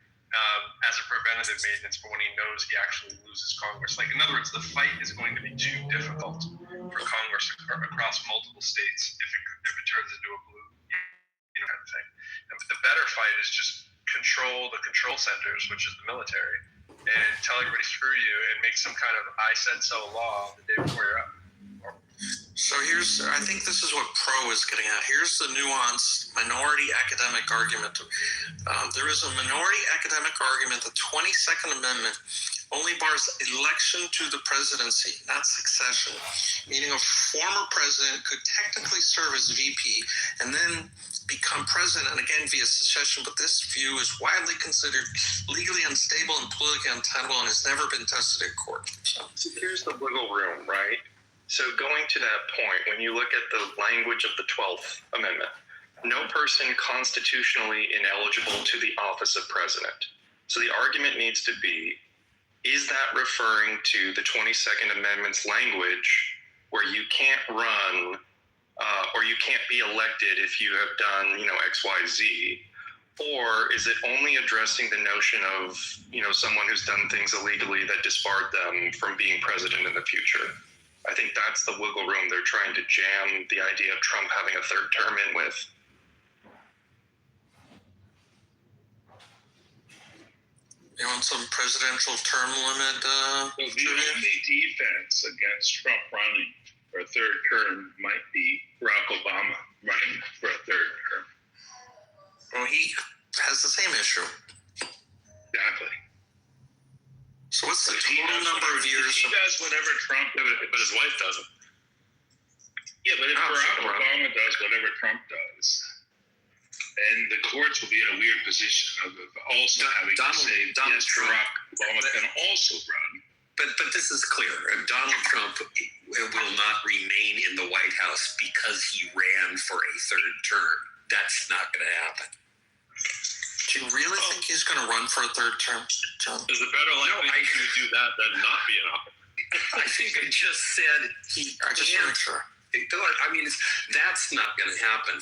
As a preventative maintenance for when he knows he actually loses Congress. Like, in other words, the fight is going to be too difficult for Congress across multiple states if it turns into a blue kind of thing. And the better fight is just control the control centers, which is the military, and tell everybody screw you and make some kind of I said so law the day before you're up. So I think this is what Pro is getting at. Here's the nuanced minority academic argument. There is a minority academic argument. The 22nd Amendment only bars election to the presidency, not succession, meaning a former president could technically serve as VP and then become president, again via secession, but this view is widely considered legally unstable and politically untenable and has never been tested in court. So here's the wiggle room, right? So going to that point, when you look at the language of the 12th Amendment, no person constitutionally ineligible to the office of president. So the argument needs to be, is that referring to the 22nd Amendment's language where you can't run or you can't be elected if you have done, X, Y, Z? Or is it only addressing the notion of, someone who's done things illegally that disbarred them from being president in the future? I think that's the wiggle room they're trying to jam the idea of Trump having a third term in with. You want some presidential term limit? So the only defense against Trump running for a third term might be Barack Obama running for a third term. Well, he has the same issue. Exactly. So what's the total number of years? He does whatever Trump, but his wife doesn't. Yeah, but if Barack Obama does whatever Trump does, and the courts will be in a weird position of also having to say, yes, Barack Obama can also run. But this is clear. Donald Trump will not remain in the White House because he ran for a third term. That's not going to happen. Do you really think he's going to run for a third term, John? Is it better likely to do that than not be in office? I think I just said I just want to make sure. I mean, that's not going to happen.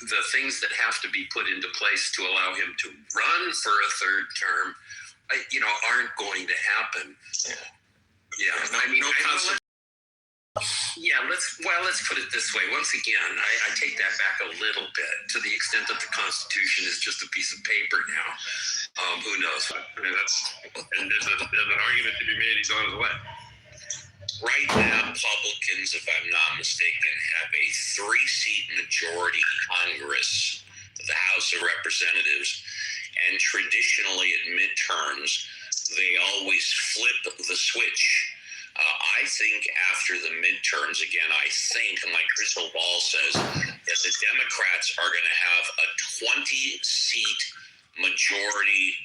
The things that have to be put into place to allow him to run for a third term, aren't going to happen. Yeah. Let's put it this way. Once again, I take that back a little bit to the extent that the Constitution is just a piece of paper now. Who knows? I mean, and there's an argument to be made. He's on his way. Right now, Republicans, if I'm not mistaken, have a 3-seat majority in Congress, the House of Representatives, and traditionally at midterms, they always flip the switch. I think after the midterms, again, and like Crystal Ball says, that the Democrats are going to have a 20-seat majority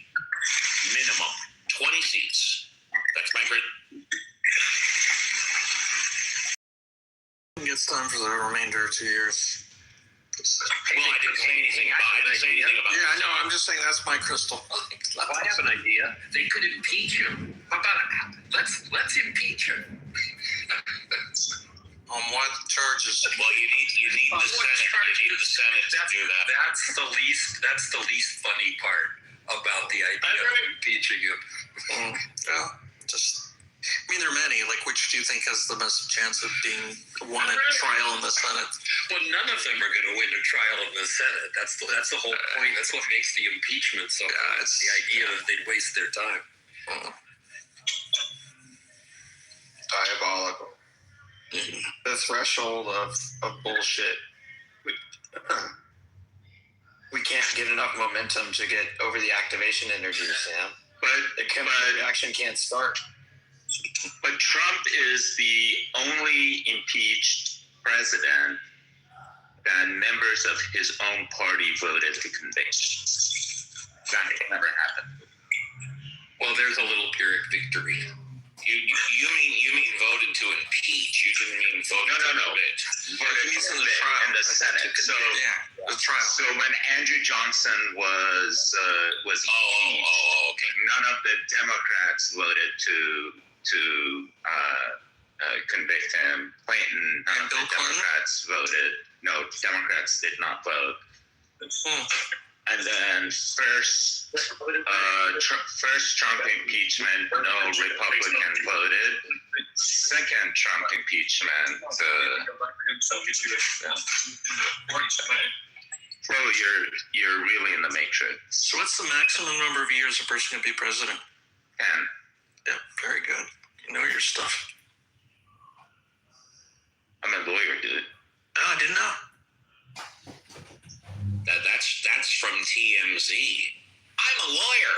minimum. 20 seats. That's my prediction. It's time for the remainder of 2 years. Well, I didn't say anything about Yeah, I know. I'm just saying that's my crystal. Well, I have an idea. They could impeach him. How about let's impeach him? On what charges? Well, you need the Senate. You need the Senate to do that. That's the least funny part about the idea of impeaching him. There are many. Like, which do you think has the best chance of being won at trial in the Senate? Well, none of them are going to win a trial in the Senate. That's the whole point. That's what makes the impeachment so. It's the idea that they'd waste their time. Diabolical. The threshold of bullshit. We can't get enough momentum to get over the activation interview, Sam. But the chemical reaction can't start. But Trump is the only impeached president that members of his own party voted to convict. That never happened. Well, there's a little Pyrrhic victory. You mean voted to impeach? You didn't mean voted to convict. Voted to convict in the Senate. The trial. So when Andrew Johnson was impeached, none of the Democrats voted to convict him. Clinton, none of the Democrats voted. No, Democrats did not vote. And then first Trump impeachment, no Republican voted. Second Trump impeachment, you're really in the matrix. So what's the maximum number of years a person can be president? 10. Yeah, very good. You know your stuff. I'm a lawyer, dude. Oh, I didn't know. That's from TMZ. I'm a lawyer.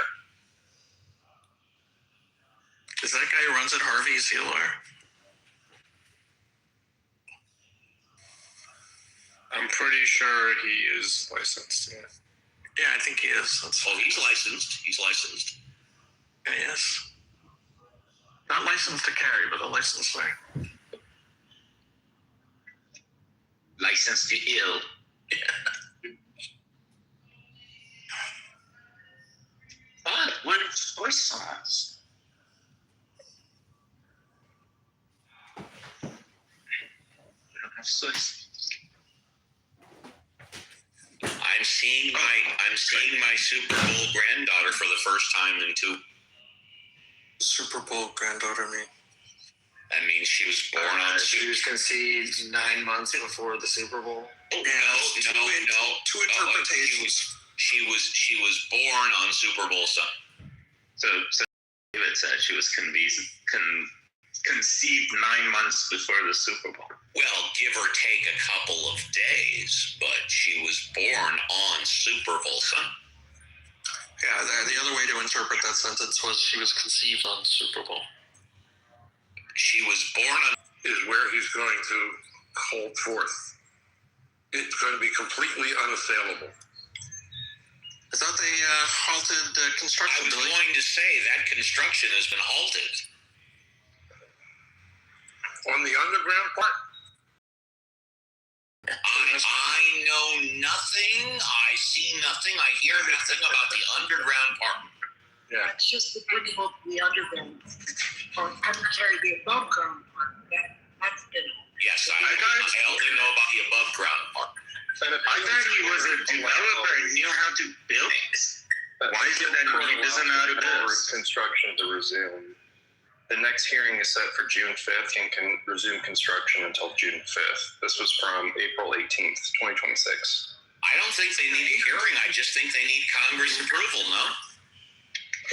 Is that guy who runs at Harvey, is he a lawyer? I'm pretty sure he is licensed. Yeah. Yeah, I think he is. He's licensed. He's licensed. Yeah, he is. Not licensed to carry, but a licensed lawyer. Licensed to ill. Yeah. But what voice songs? We don't have source. I'm seeing seeing my Super Bowl granddaughter for the first time in 2. Super Bowl granddaughter, I mean, she was born on. She was conceived 9 months before the Super Bowl. No. Two interpretations. She was born on Super Bowl Sunday. So David said she was conceived 9 months before the Super Bowl. Well, give or take a couple of days, but she was born on Super Bowl Sunday. Yeah, the other way to interpret that sentence was she was conceived on Super Bowl. She was born on... Is where he's going to hold forth. It's going to be completely unassailable. I thought they halted construction. I was going to say that construction has been halted. On the underground part? I know nothing. I see nothing. I hear nothing about the underground part. Yeah. That's just the principle of the underground. Or I'm sorry, the above ground part. That's been. Yes, I only know about the above ground part. I thought he was a developer and knew how to build things. Why is it that he doesn't know how to build? Construction to resume. The next hearing is set for June 5th and can resume construction until June 5th. This was from April 18th, 2026. I don't think they need a hearing. I just think they need Congress approval, no?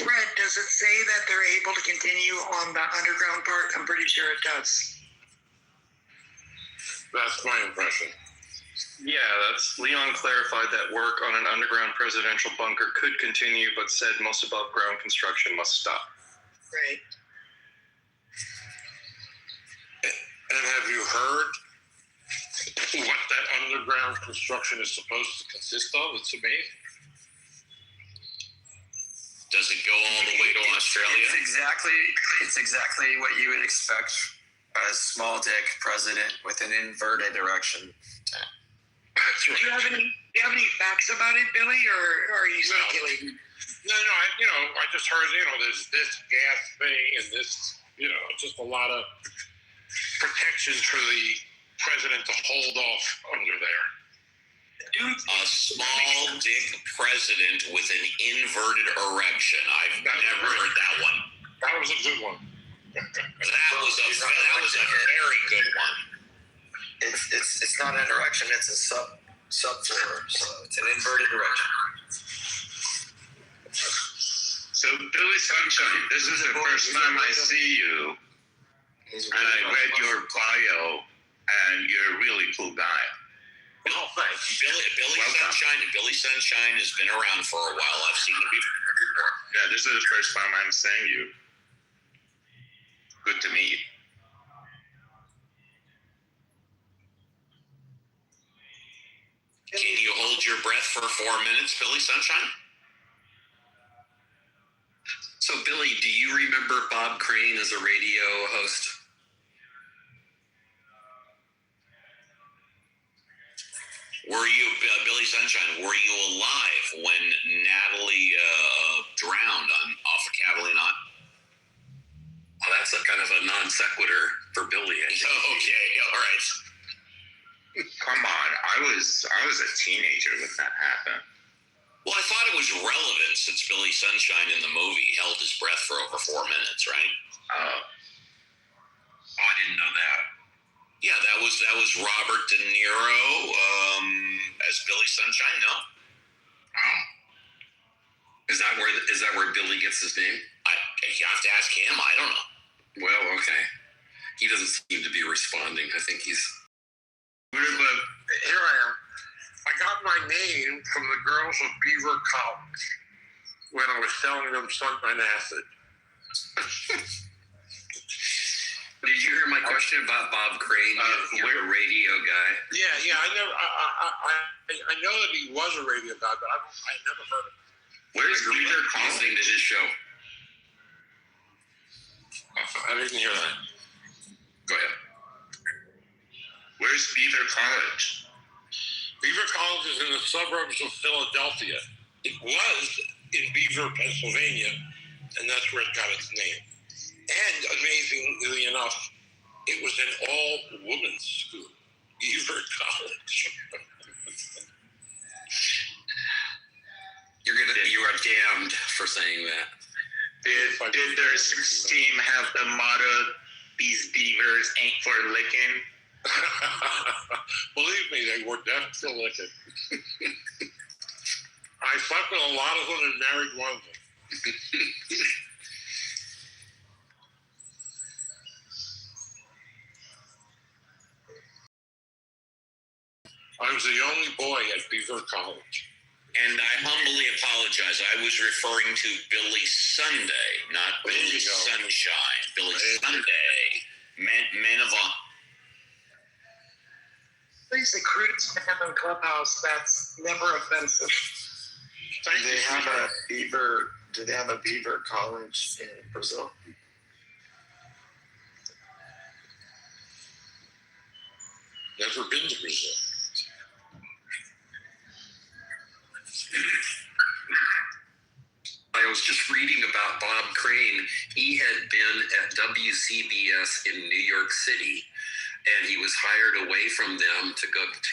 Fred, does it say that they're able to continue on the underground part? I'm pretty sure it does. That's my impression. Yeah, Leon clarified that work on an underground presidential bunker could continue, but said most above ground construction must stop. Right. And have you heard what that underground construction is supposed to consist of? It's amazing. Does it go all the way to Australia? It's exactly what you would expect a small dick president with an inverted erection. Do you have any facts about it, Billy, or are you speculating? No, I just heard, there's this gas thing and this, just a lot of protections for the president to hold off under there. A small dick president with an inverted erection. I've never heard that one. That was a good one. That was a very good one. It's not an erection, it's a subfloor, so it's an inverted erection. So Billy Sunshine, this is the first time I see you, and I read your bio, and you're a really cool guy. Oh, thanks. Billy Sunshine has been around for a while. I've seen him before. Yeah, this is the first time I'm seeing you. Good to meet you. Can you hold your breath for 4 minutes, Billy Sunshine? So, Billy, do you remember Bob Crane as a radio host? Were you, Billy Sunshine, were you alive when Natalie drowned off of Catalina? Well, that's a kind of a non sequitur for Billy. Okay, all right. Come on, I was a teenager when that happened. Well, I thought it was relevant since Billy Sunshine in the movie held his breath for over 4 minutes, right? Oh, I didn't know that. Yeah, that was Robert De Niro as Billy Sunshine. No. Oh. Is that where Billy gets his name? You have to ask him. I don't know. Well, okay. He doesn't seem to be responding. I think he's. But here I am. I got my name from the girls of Beaver College when I was telling them sunshine acid. Did you hear my question about Bob Crane? You're a radio guy. Yeah. I know that he was a radio guy, but I never heard of him. Where's Beaver listening to his show? I didn't hear that. Go ahead. Where's Beaver College? Beaver College is in the suburbs of Philadelphia. It was in Beaver, Pennsylvania, and that's where it got its name. And amazingly enough, it was an all-women's school, Beaver College. You are damned for saying that. Did their 6 team have the motto, "These beavers ain't for licking"? Believe me, they were definitely licking. I slept with a lot of them and married one of them. I was the only boy at Beaver College. And I humbly apologize. I was referring to Billy Sunday, not Billy Sunshine. Billy Sunday, men of honor. Please, the crudest man in Clubhouse, that's never offensive. Do they have a Beaver College in Brazil? Never been to Brazil. I was just reading about Bob Crane. He had been at WCBS in New York City, and he was hired away from them to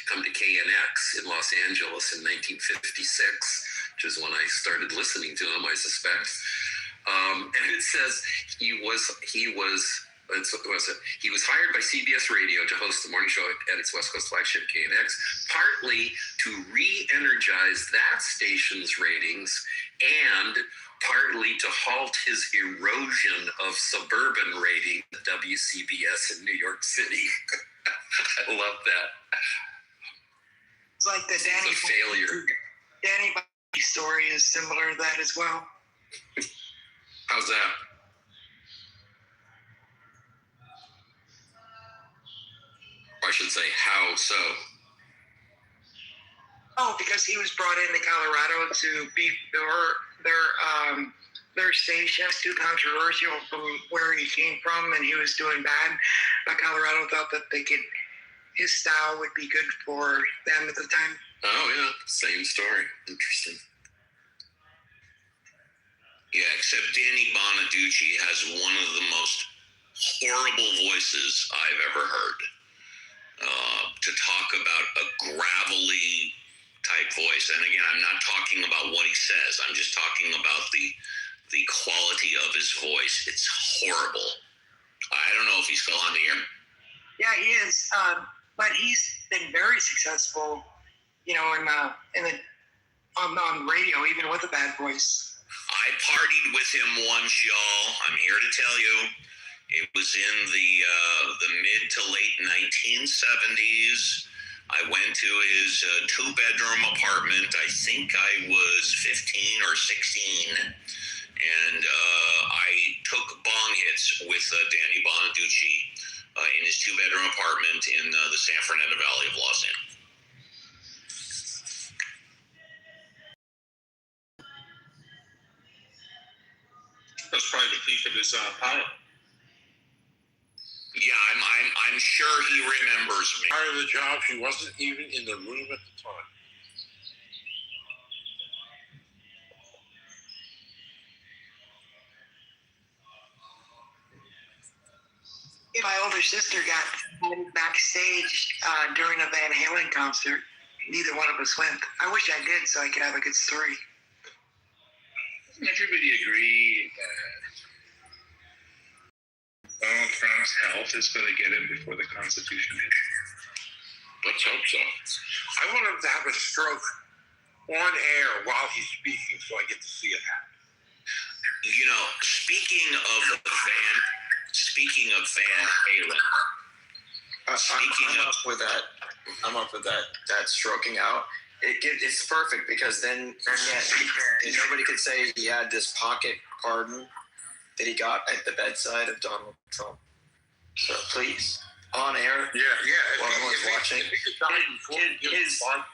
come to KNX in Los Angeles in 1956, which is when I started listening to him, I suspect. And it says he was hired by CBS Radio to host the morning show at its West Coast flagship KNX, partly to re-energize that station's ratings and partly to halt his erosion of suburban rating at WCBS in New York City. I love that. It's like the Danny failure. Danny story is similar to that as well. How's that? I should say, how so? Oh, because he was brought into Colorado to be their station. Too controversial from where he came from, and he was doing bad. But Colorado thought that his style would be good for them at the time. Oh yeah, same story. Interesting. Yeah, except Danny Bonaducci has one of the most horrible voices I've ever heard. To talk about a gravelly type voice. And again, I'm not talking about what he says. I'm just talking about the quality of his voice. It's horrible. I don't know if he's still on the air. Yeah, he is. But he's been very successful, on radio, even with a bad voice. I partied with him once, y'all. I'm here to tell you. It was in the mid to late 1970s. I went to his 2-bedroom apartment. I think I was 15 or 16. And I took bong hits with Danny Bonaducci in his 2-bedroom apartment in the San Fernando Valley of Los Angeles. That's probably the peak of his power. Yeah, I'm sure he remembers me. Part of the job, she wasn't even in the room at the time. My older sister got backstage during a Van Halen concert. Neither one of us went. I wish I did so I could have a good story. Doesn't everybody agree that Donald Trump's health is going to get him before the Constitution is? Let's hope so. I want him to have a stroke on air while he's speaking so I get to see it happen. You know, speaking of Van Halen. I'm up with that stroking out. It's perfect because then nobody could say he had this pocket pardon that he got at the bedside of Donald Trump. So please, on air, while everyone's watching,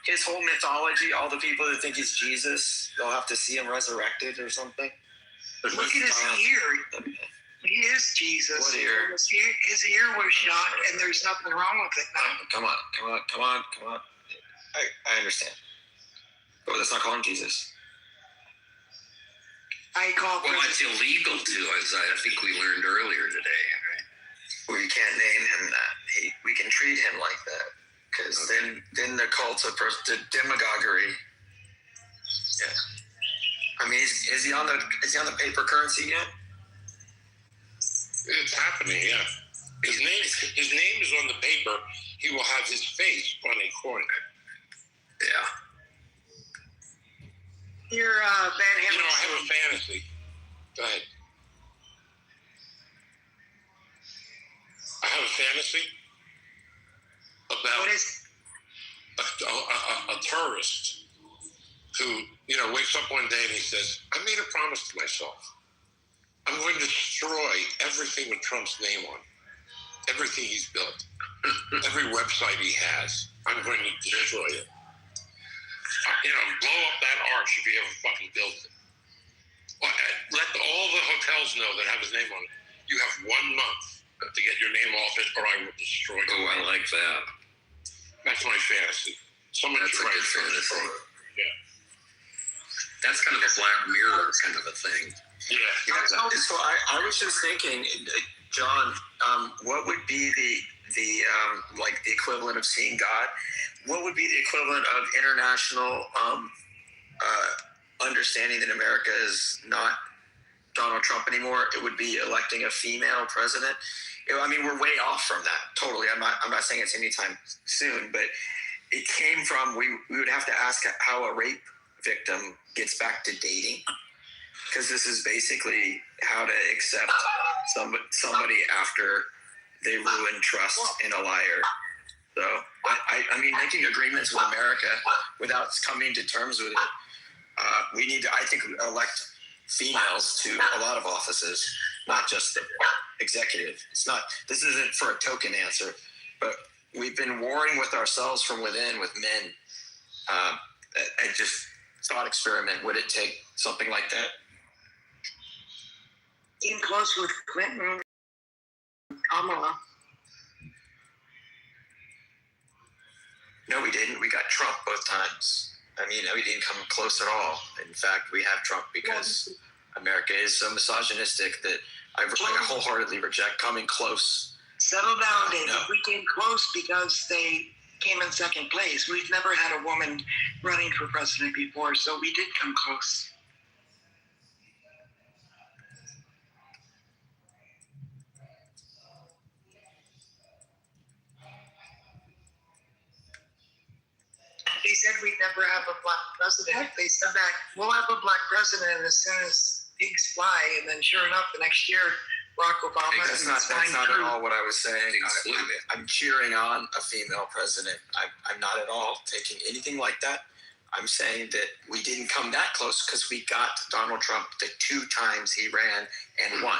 his whole mythology, all the people that think he's Jesus, they'll have to see him resurrected or something. Look at his ear. He is Jesus. What ear? His ear was shot, and there's nothing wrong with it now. Come on. I understand. But let's not call him Jesus. Well, it's illegal to, as I think we learned earlier today, right? We can't name him that. We can treat him like that. Because then the cults of the demagoguery. Yeah. I mean, is he on the paper currency yet? It's happening, yeah. His name is on the paper. He will have his face on a coin. Yeah. Your Van Halen. I have a fantasy. Go ahead. I have a fantasy about a terrorist who, wakes up one day and he says, I made a promise to myself. I'm going to destroy everything with Trump's name on it. Everything he's built. Every website he has. I'm going to destroy it. Blow up that arch if he ever fucking builds it. Let all the hotels know that have his name on it. You have 1 month to get your name off it, or I will destroy it. Oh, I like that. That's my fantasy. Someone should write a fantasy. Yeah. That's kind of a Black Mirror kind of a thing. Yeah. So I was just thinking, John, what would be the equivalent of seeing God? What would be the equivalent of international understanding that America is not Donald Trump anymore? It would be electing a female president. We're way off from that. Totally. I'm not saying it's anytime soon, but it came from we would have to ask how a rape victim gets back to dating, because this is basically how to accept somebody after they ruin trust in a liar. So making agreements with America without coming to terms with it. We need to, I think, elect females to a lot of offices, not just the executive. This isn't for a token answer, but we've been warring with ourselves from within with men. I just thought experiment. Would it take something like that? Getting close with Clinton, Kamala. No, we didn't. We got Trump both times. We didn't come close at all. In fact, we have Trump because America is so misogynistic that I wholeheartedly reject coming close. Settle down, David. No. We came close because they came in second place. We've never had a woman running for president before, so we did come close. They said we'd never have a black president. They said that we'll have a black president as soon as pigs fly, and then sure enough, the next year, Barack Obama. That's not at all what I was saying. I'm cheering on a female president. I'm not at all taking anything like that. I'm saying that we didn't come that close because we got Donald Trump the 2 times he ran and won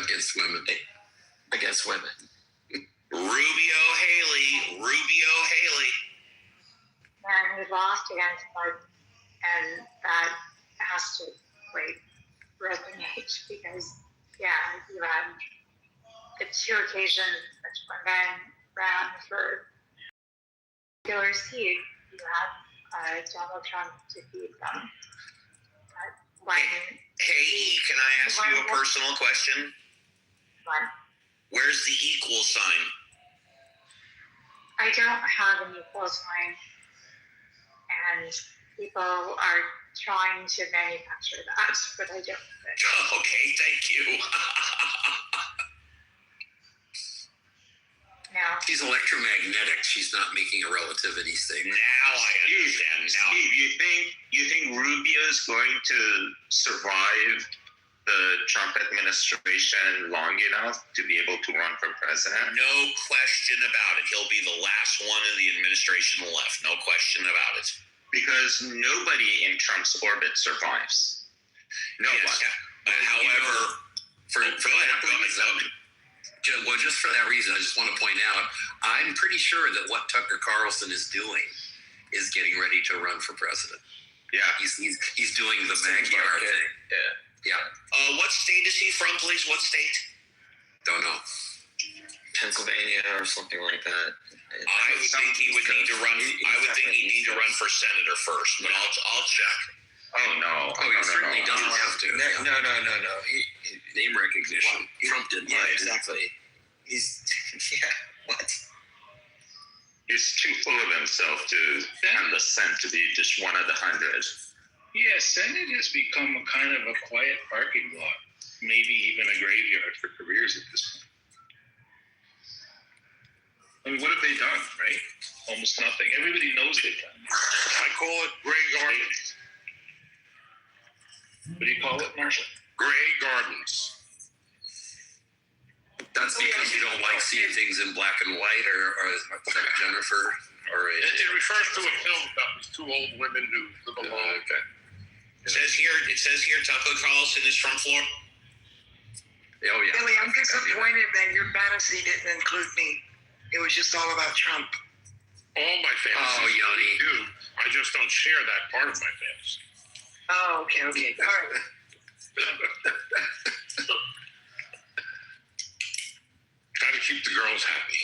against women. Against women. Rubio Haley. And he lost against Biden, and that has to resonate because you had the 2 occasions that women ran for regular seat. You had Donald Trump defeat them. Hey, can I ask you a personal question? What? Where's the equal sign? I don't have an equal sign. And people are trying to manufacture that, but I don't. Okay, thank you. No. She's electromagnetic. She's not making a relativity statement. Now I understand. Steve, you think Rubio is going to survive the Trump administration long enough to be able to run for president? No question about it. He'll be the last one in the administration left. No question about it. Because nobody in Trump's orbit survives. Nobody. Yes. However, for that reason, just for that reason, I just want to point out, I'm pretty sure that what Tucker Carlson is doing is getting ready to run for president. Yeah. He's doing the backyard thing. Yeah. What state is he from, please? What state? Don't know. Pennsylvania or something like that. I would think he would need to run. I would think he'd need to run for senator first, but I'll check. Oh no! He certainly doesn't have to. No. Name recognition. Trump didn't. Yeah, exactly. He's what? He's too full of himself to condescend to be just one of the 100. Yeah, Senate has become a kind of a quiet parking lot, maybe even a graveyard for careers at this point. I mean, what have they done, right? Almost nothing. Everybody knows they've done. I call it Gray Gardens. What do you call it, Marshall? Gray Gardens. That's because you don't like seeing things in black and white, or is that Jennifer? It refers to a film about these two old women who live alone. Okay. It says here, Tucker Carlson is from Florida. Oh yeah. Billy, I'm disappointed that your fantasy didn't include me. It was just all about Trump. All my fantasies do. I just don't share that part of my fantasy. Oh, okay. All right. Try to keep the girls happy.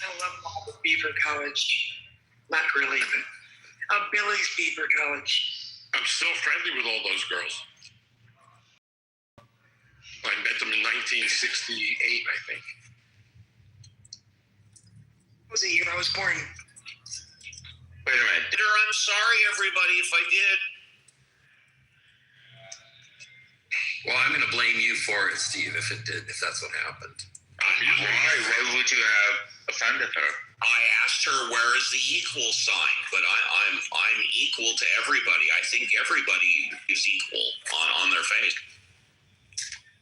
I love all the Beaver College. Not really, but Billy's Beaver College. I'm still friendly with all those girls. I met them in 1968, I think. It was the year I was born. Wait a minute. I'm sorry, everybody, if I did. Well, I'm going to blame you for it, Steve, if that's what happened. Why would you have offended her? I asked her where is the equal sign, but I'm equal to everybody. I think everybody is equal on their face.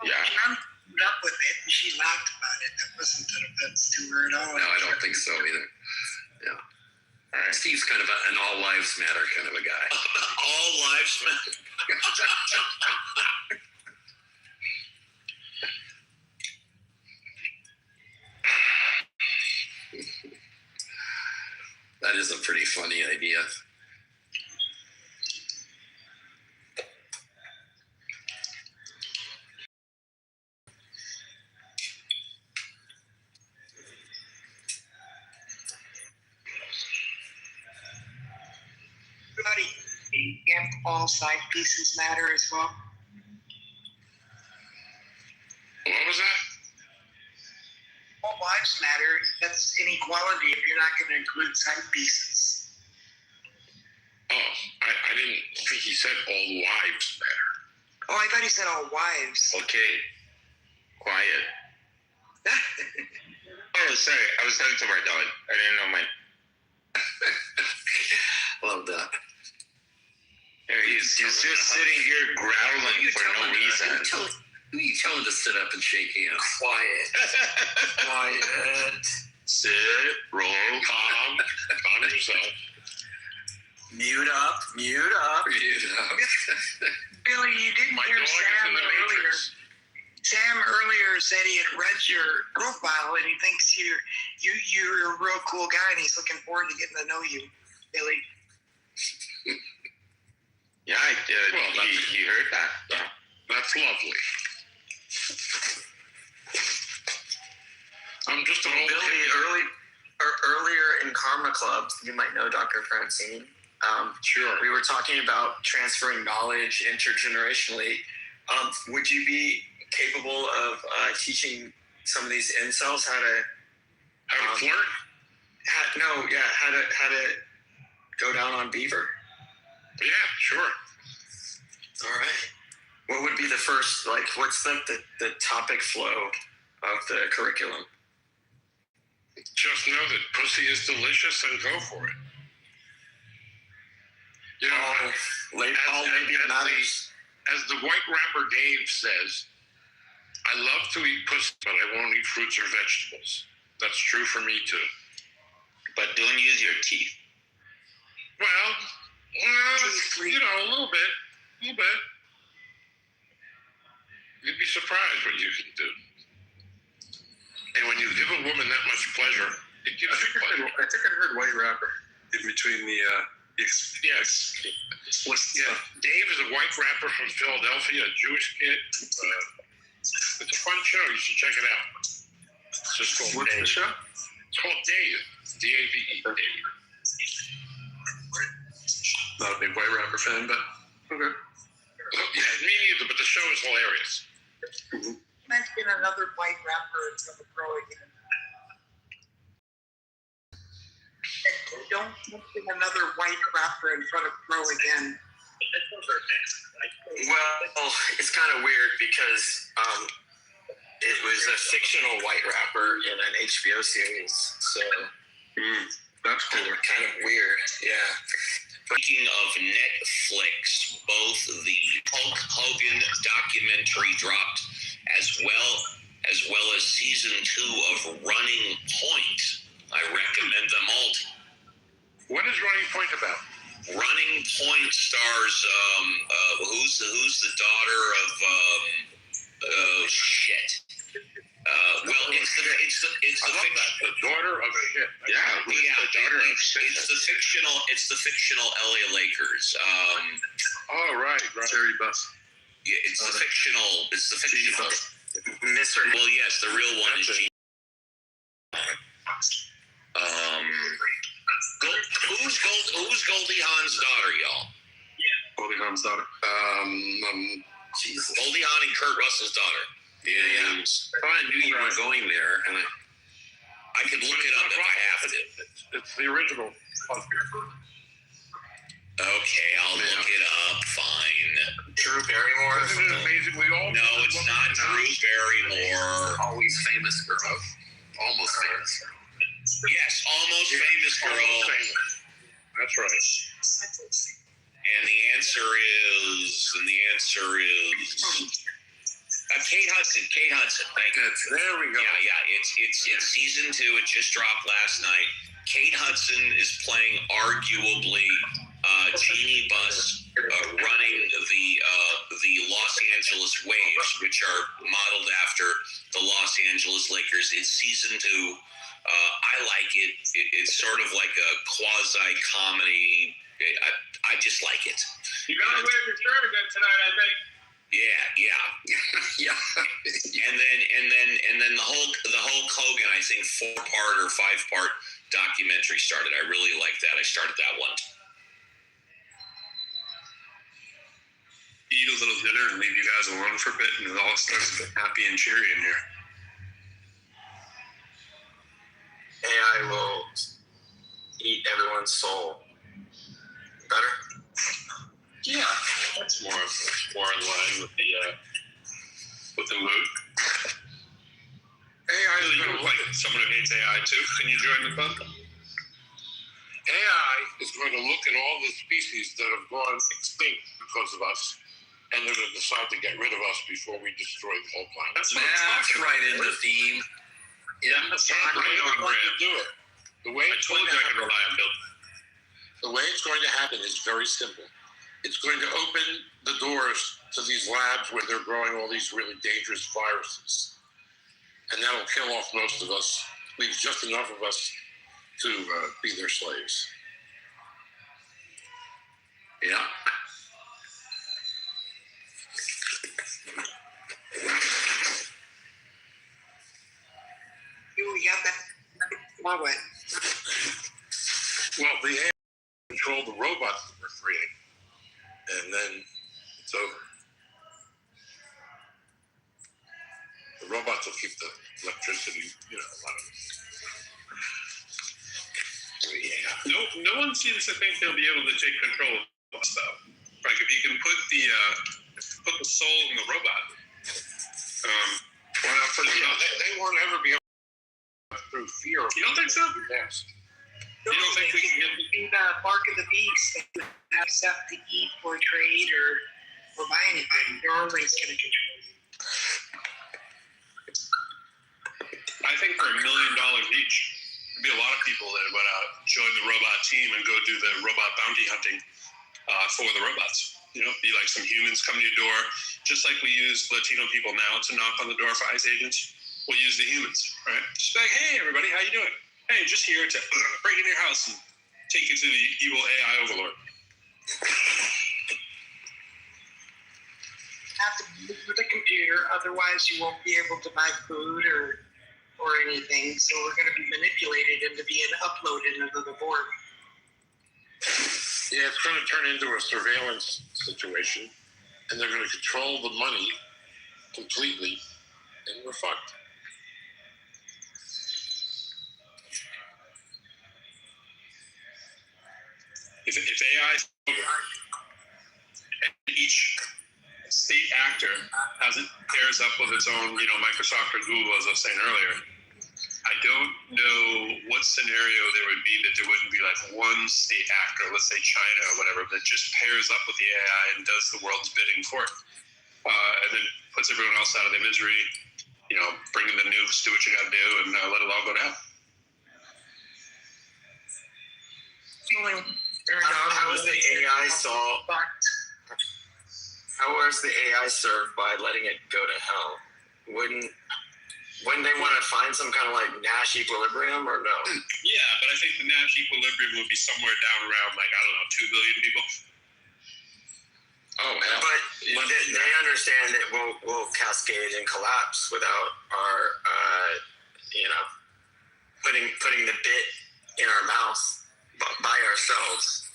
Yeah. I'm up with it, and she laughed about it. That wasn't an offense to her at all. No, I don't think so either. Yeah. Right. Steve's kind of an all lives matter kind of a guy. All lives matter. That is a pretty funny idea. And all side pieces matter as well. What was that? All lives matter. That's inequality if you're not going to include side pieces. Oh, I didn't think he said all lives matter. Oh, I thought he said all wives. Okay. Quiet. Oh, sorry. I was talking to my dog. I didn't know my... Love that. He's just sitting here growling for no reason. Who are you telling to sit up and shake hands? Quiet. Quiet. Sit, roll, calm yourself. Mute up. Mute up. Billy, you didn't hear Sam earlier. Sam earlier said he had read your profile and he thinks you're a real cool guy and he's looking forward to getting to know you, Billy. Yeah, I did. Well, he heard that. Yeah. That's lovely. I'm just an old Billy, earlier in Karma Club, you might know Dr. Francine. Sure. We were talking about transferring knowledge intergenerationally. Would you be capable of teaching some of these incels how to flirt? How to go down on Beaver? Yeah, sure. All right. What would be the first, what's the topic flow of the curriculum? Just know that pussy is delicious and go for it. You know, as the white rapper Dave says, I love to eat pussy, but I won't eat fruits or vegetables. That's true for me too. But don't use your teeth. Well, a little bit. You'd be surprised what you can do. And when you give a woman that much pleasure, it gives you pleasure. I think I heard white rapper in between the. Yes. Dave is a white rapper from Philadelphia, a Jewish kid. It's a fun show. You should check it out. It's just called What's Dave. the show? It's called Dave. D-A-V-E. Dave. Not a big white rapper fan, but okay. Yeah, me neither, but the show is hilarious. Mention another white rapper until the pro again. Don't mention another white rapper in front of Pro again. Well, it's kind of weird because it was a fictional white rapper in an HBO series, so that's cool. Kind of weird, yeah. Speaking of Netflix, both the Hulk Hogan documentary dropped, as well as season 2 of Running Point. I recommend them all. What is Running Point about? Running Point stars who's the daughter of shit. It's the daughter of shit. The daughter of shit. It's the fictional LA Lakers. Right. Jerry Buss. Yeah, it's the fictional. Mr. Well, yes, the real one is Gene. Who's Goldie Hawn's daughter, y'all? Goldie Hawn's daughter. Jesus. Goldie Hawn and Kurt Russell's daughter. Yeah. I knew you were going there, and I could look it up if I have to. It's the original. Okay, I'll look it up. Fine. Drew Barrymore. Isn't it amazing? We all No, it's not Drew Barrymore. Always famous girl. Almost famous. Yes, almost famous girl. Almost famous. That's right. And the answer is Kate Hudson. There we go. Yeah. It's season 2. It just dropped last night. Kate Hudson is playing arguably Jeannie Buss running the Los Angeles Waves, which are modeled after the Los Angeles Lakers. It's season 2. I like it. It's sort of like a quasi-comedy. I just like it. You got away with your shirt again tonight, I think. Yeah. And then the Hulk Hogan, I think 4-part or 5-part documentary started. I really like that. I started that one. Eat a little dinner and leave you guys alone for a bit, and it all starts to get happy and cheery in here. AI will eat everyone's soul. Better? Yeah, that's more in line with the mood. AI is going to like someone who hates AI too. Can you join the club? AI is going to look at all the species that have gone extinct because of us, and they're going to decide to get rid of us before we destroy the whole planet. That's right in the theme. Yeah, that's right on brand. Do it. The way I told you I could rely on Bill. The way it's going to happen is very simple. It's going to open the doors to these labs where they're growing all these really dangerous viruses. And that'll kill off most of us, leave just enough of us to be their slaves. Yeah. You got that my way. Well, the AI control the robots that we're creating, and then it's over. The robots will keep the electricity, a lot of it. Yeah. No one seems to think they'll be able to take control of that stuff. Like if you can put the soul in the robot, why not put it? They won't ever be able to through fear. You don't think so? Yes. You don't think we can get the mark of the beast? They have stuff to eat or trade or buy anything. They're always going to control you. I think for $1 million each, there'd be a lot of people that would join the robot team and go do the robot bounty hunting for the robots. Be like some humans come to your door, just like we use Latino people now to knock on the door for ICE agents. We'll use the humans, right? Just like, hey, everybody, how you doing? Hey, just here to break into your house and take you to the evil AI overlord. Have to move with a computer, otherwise you won't be able to buy food or anything. So we're going to be manipulated into being uploaded into the board. Yeah, it's going to turn into a surveillance situation, and they're going to control the money completely, and we're fucked. if AI, and each state actor pairs up with its own, Microsoft or Google, as I was saying earlier, I don't know what scenario there would be that there wouldn't be like one state actor, let's say China or whatever, that just pairs up with the AI and does the world's bidding for it, and then puts everyone else out of their misery, bring in the nukes, do what you got to do, and let it all go down. How was the AI solved? How was the AI served by letting it go to hell? Wouldn't they want to find some kind of like Nash equilibrium or no? Yeah, but I think the Nash equilibrium would be somewhere down around 2 billion people. Oh, hell. But they understand that we'll cascade and collapse without our, putting the bit in our mouth by ourselves.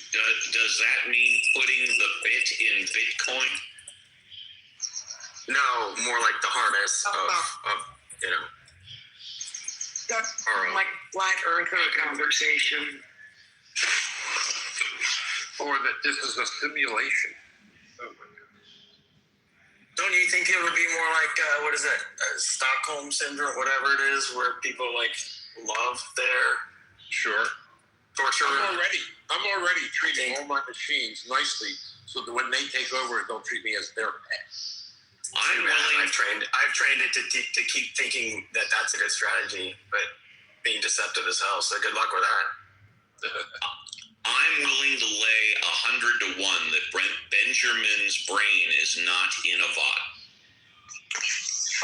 Does that mean putting the bit in Bitcoin? No, more like the harness of That's like flat earther conversation. Or that this is a simulation. Don't you think it would be more like, Stockholm syndrome, whatever it is, where people love their torture? I'm already treating all my machines nicely so that when they take over, they'll treat me as their pet. I've trained it to keep thinking that that's a good strategy, but being deceptive as hell. So good luck with that. I'm willing to lay 100 to 1 that Benjamin's brain is not in a bot.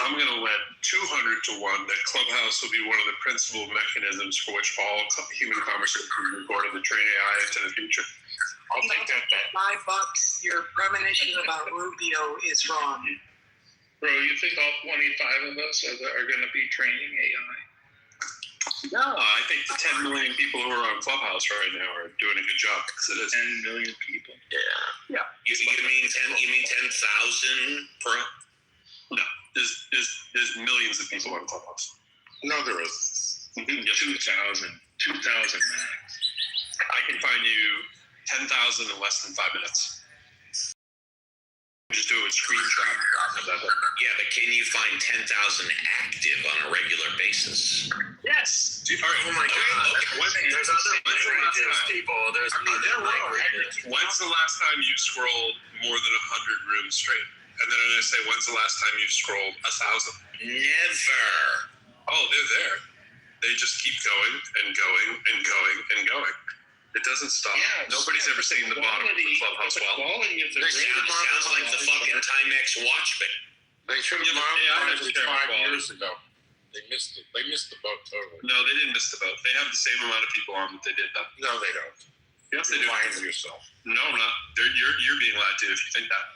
I'm going to let 200 to 1 that Clubhouse will be one of the principal mechanisms for which all human conversations will be recorded to train AI into the future. I'll take that bet. $5. Your premonition about Rubio is wrong. Bro, you think all 25 of us are going to be training AI? No, I think the 10 million people who are on Clubhouse right now are doing a good job because it is 10 million people. Yeah. You mean 10,000 per? No, there's millions of people on Clubhouse. No, there is. 2,000 max. I can find you 10,000 in less than 5 minutes. Just do a screenshot of that. Yeah, but can you find 10,000 active on a regular basis? Yes. All right, oh my God. There's other languages, people. There's other languages. When's the last time you scrolled more than 100 rooms straight? And then I'm going to say, when's the last time you scrolled 1,000? Never. Oh, they're there. They just keep going and going and going and going. It doesn't stop. Yeah, Nobody's ever seen the bottom of the Clubhouse well. Sounds like the fucking Timex watch bit. They should have monetized it 5 years ago. They missed it. They missed the boat totally. No, they didn't miss the boat. They have the same amount of people on that they did that. No, they don't. Yes, they do. You're lying to yourself. No, I'm not. You're being lied to if you think that.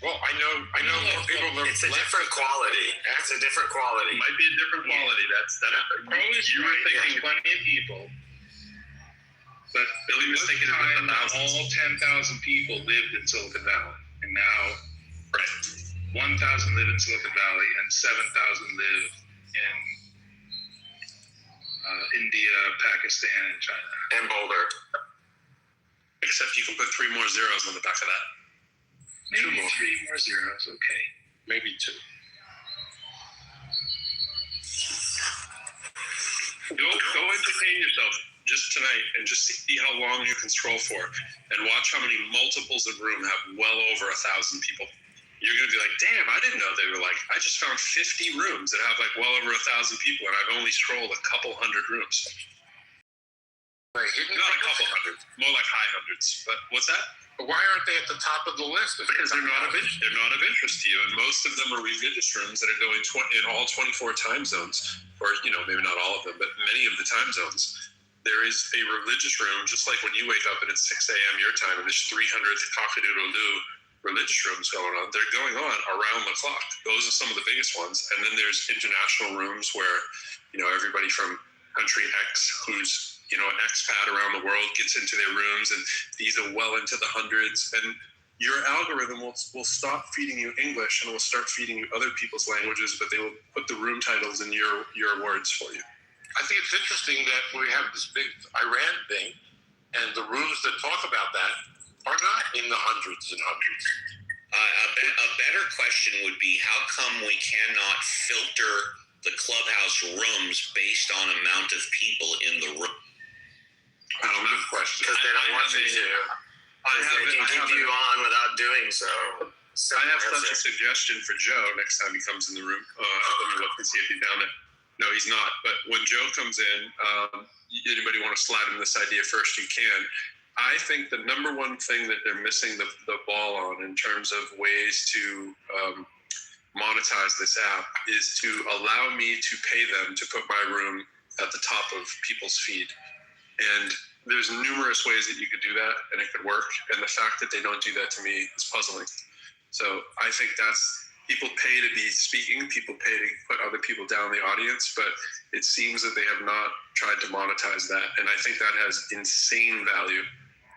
Well, I know more people than it's a different quality. It's a different quality. It might be a different quality. You were thinking plenty of people. But Billy was thinking about all 10,000 people lived in Silicon Valley, and now, 1,000 live in Silicon Valley, and 7,000 live in India, Pakistan, and China, and Boulder. Except you can put 3 more zeros on the back of that. Maybe 3 more zeros. Okay, maybe 2. Go entertain yourself just tonight and just see how long you can scroll for and watch how many multiples of room have well over 1,000 people. You're going to be like, damn, I didn't know they were I just found 50 rooms that have well over 1,000 people and I've only scrolled a couple hundred rooms. Not a couple hundred, more like high hundreds. But what's that? But why aren't they at the top of the list? Because they're not of interest to you, and most of them are religious rooms that are going in all 24 time zones, or maybe not all of them, but many of the time zones. There is a religious room, just like when you wake up and it's 6 a.m. your time, and there's 300th cock-a-doodle-doo religious rooms going on. They're going on around the clock. Those are some of the biggest ones, and then there's international rooms where everybody from country X who's an expat around the world gets into their rooms, and these are well into the hundreds. And your algorithm will stop feeding you English and will start feeding you other people's languages, but they will put the room titles in your words for you. I think it's interesting that we have this big Iran thing, and the rooms that talk about that are not in the hundreds and hundreds. A better question would be, how come we cannot filter the clubhouse rooms based on amount of people in the room? I don't know. Question. Because they don't want you to. They can keep you on without doing so. I have such a suggestion for Joe next time he comes in the room. Let me look and see if he found it. No, he's not. But when Joe comes in, anybody want to slide him this idea first, you can. I think the number one thing that they're missing the ball on in terms of ways to monetize this app is to allow me to pay them to put my room at the top of people's feed. And there's numerous ways that you could do that, and it could work. And the fact that they don't do that to me is puzzling. So I think that's, people pay to be speaking, people pay to put other people down in the audience, but it seems that they have not tried to monetize that. And I think that has insane value.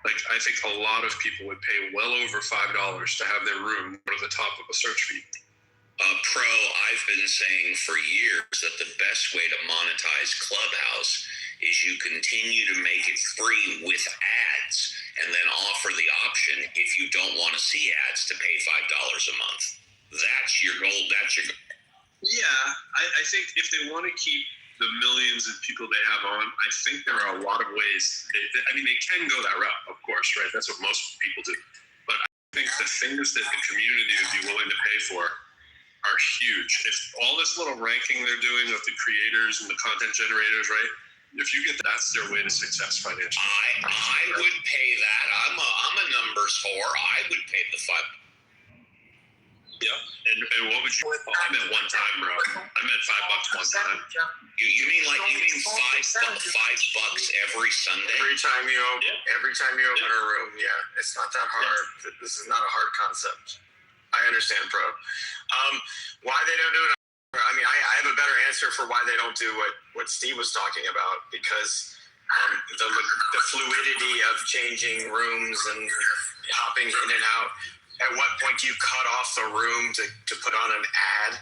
Like, I think a lot of people would pay well over $5 to have their room go to the top of a search feed. Pro, I've been saying for years that the best way to monetize Clubhouse is you continue to make it free with ads, and then offer the option, if you don't want to see ads, to pay $5 a month. That's your goal. Yeah, I think if they want to keep the millions of people they have on, I think there are a lot of ways. They can go that route, of course, right? That's what most people do. But I think the things that the community would be willing to pay for are huge. If all this little ranking they're doing of the creators and the content generators, right? If you get that's their way to success financially. I would pay that. I'm a numbers whore. I would pay the $5. Yep. And what would you? I meant one time, bro. I meant $5 one time. You mean $5 every Sunday? Every time you open a room, yeah. It's not that hard. This is not a hard concept. I understand, bro. Why they don't do it? I mean, I have a better answer for why they don't do what Steve was talking about, because the fluidity of changing rooms and hopping in and out. At what point do you cut off the room to put on an ad?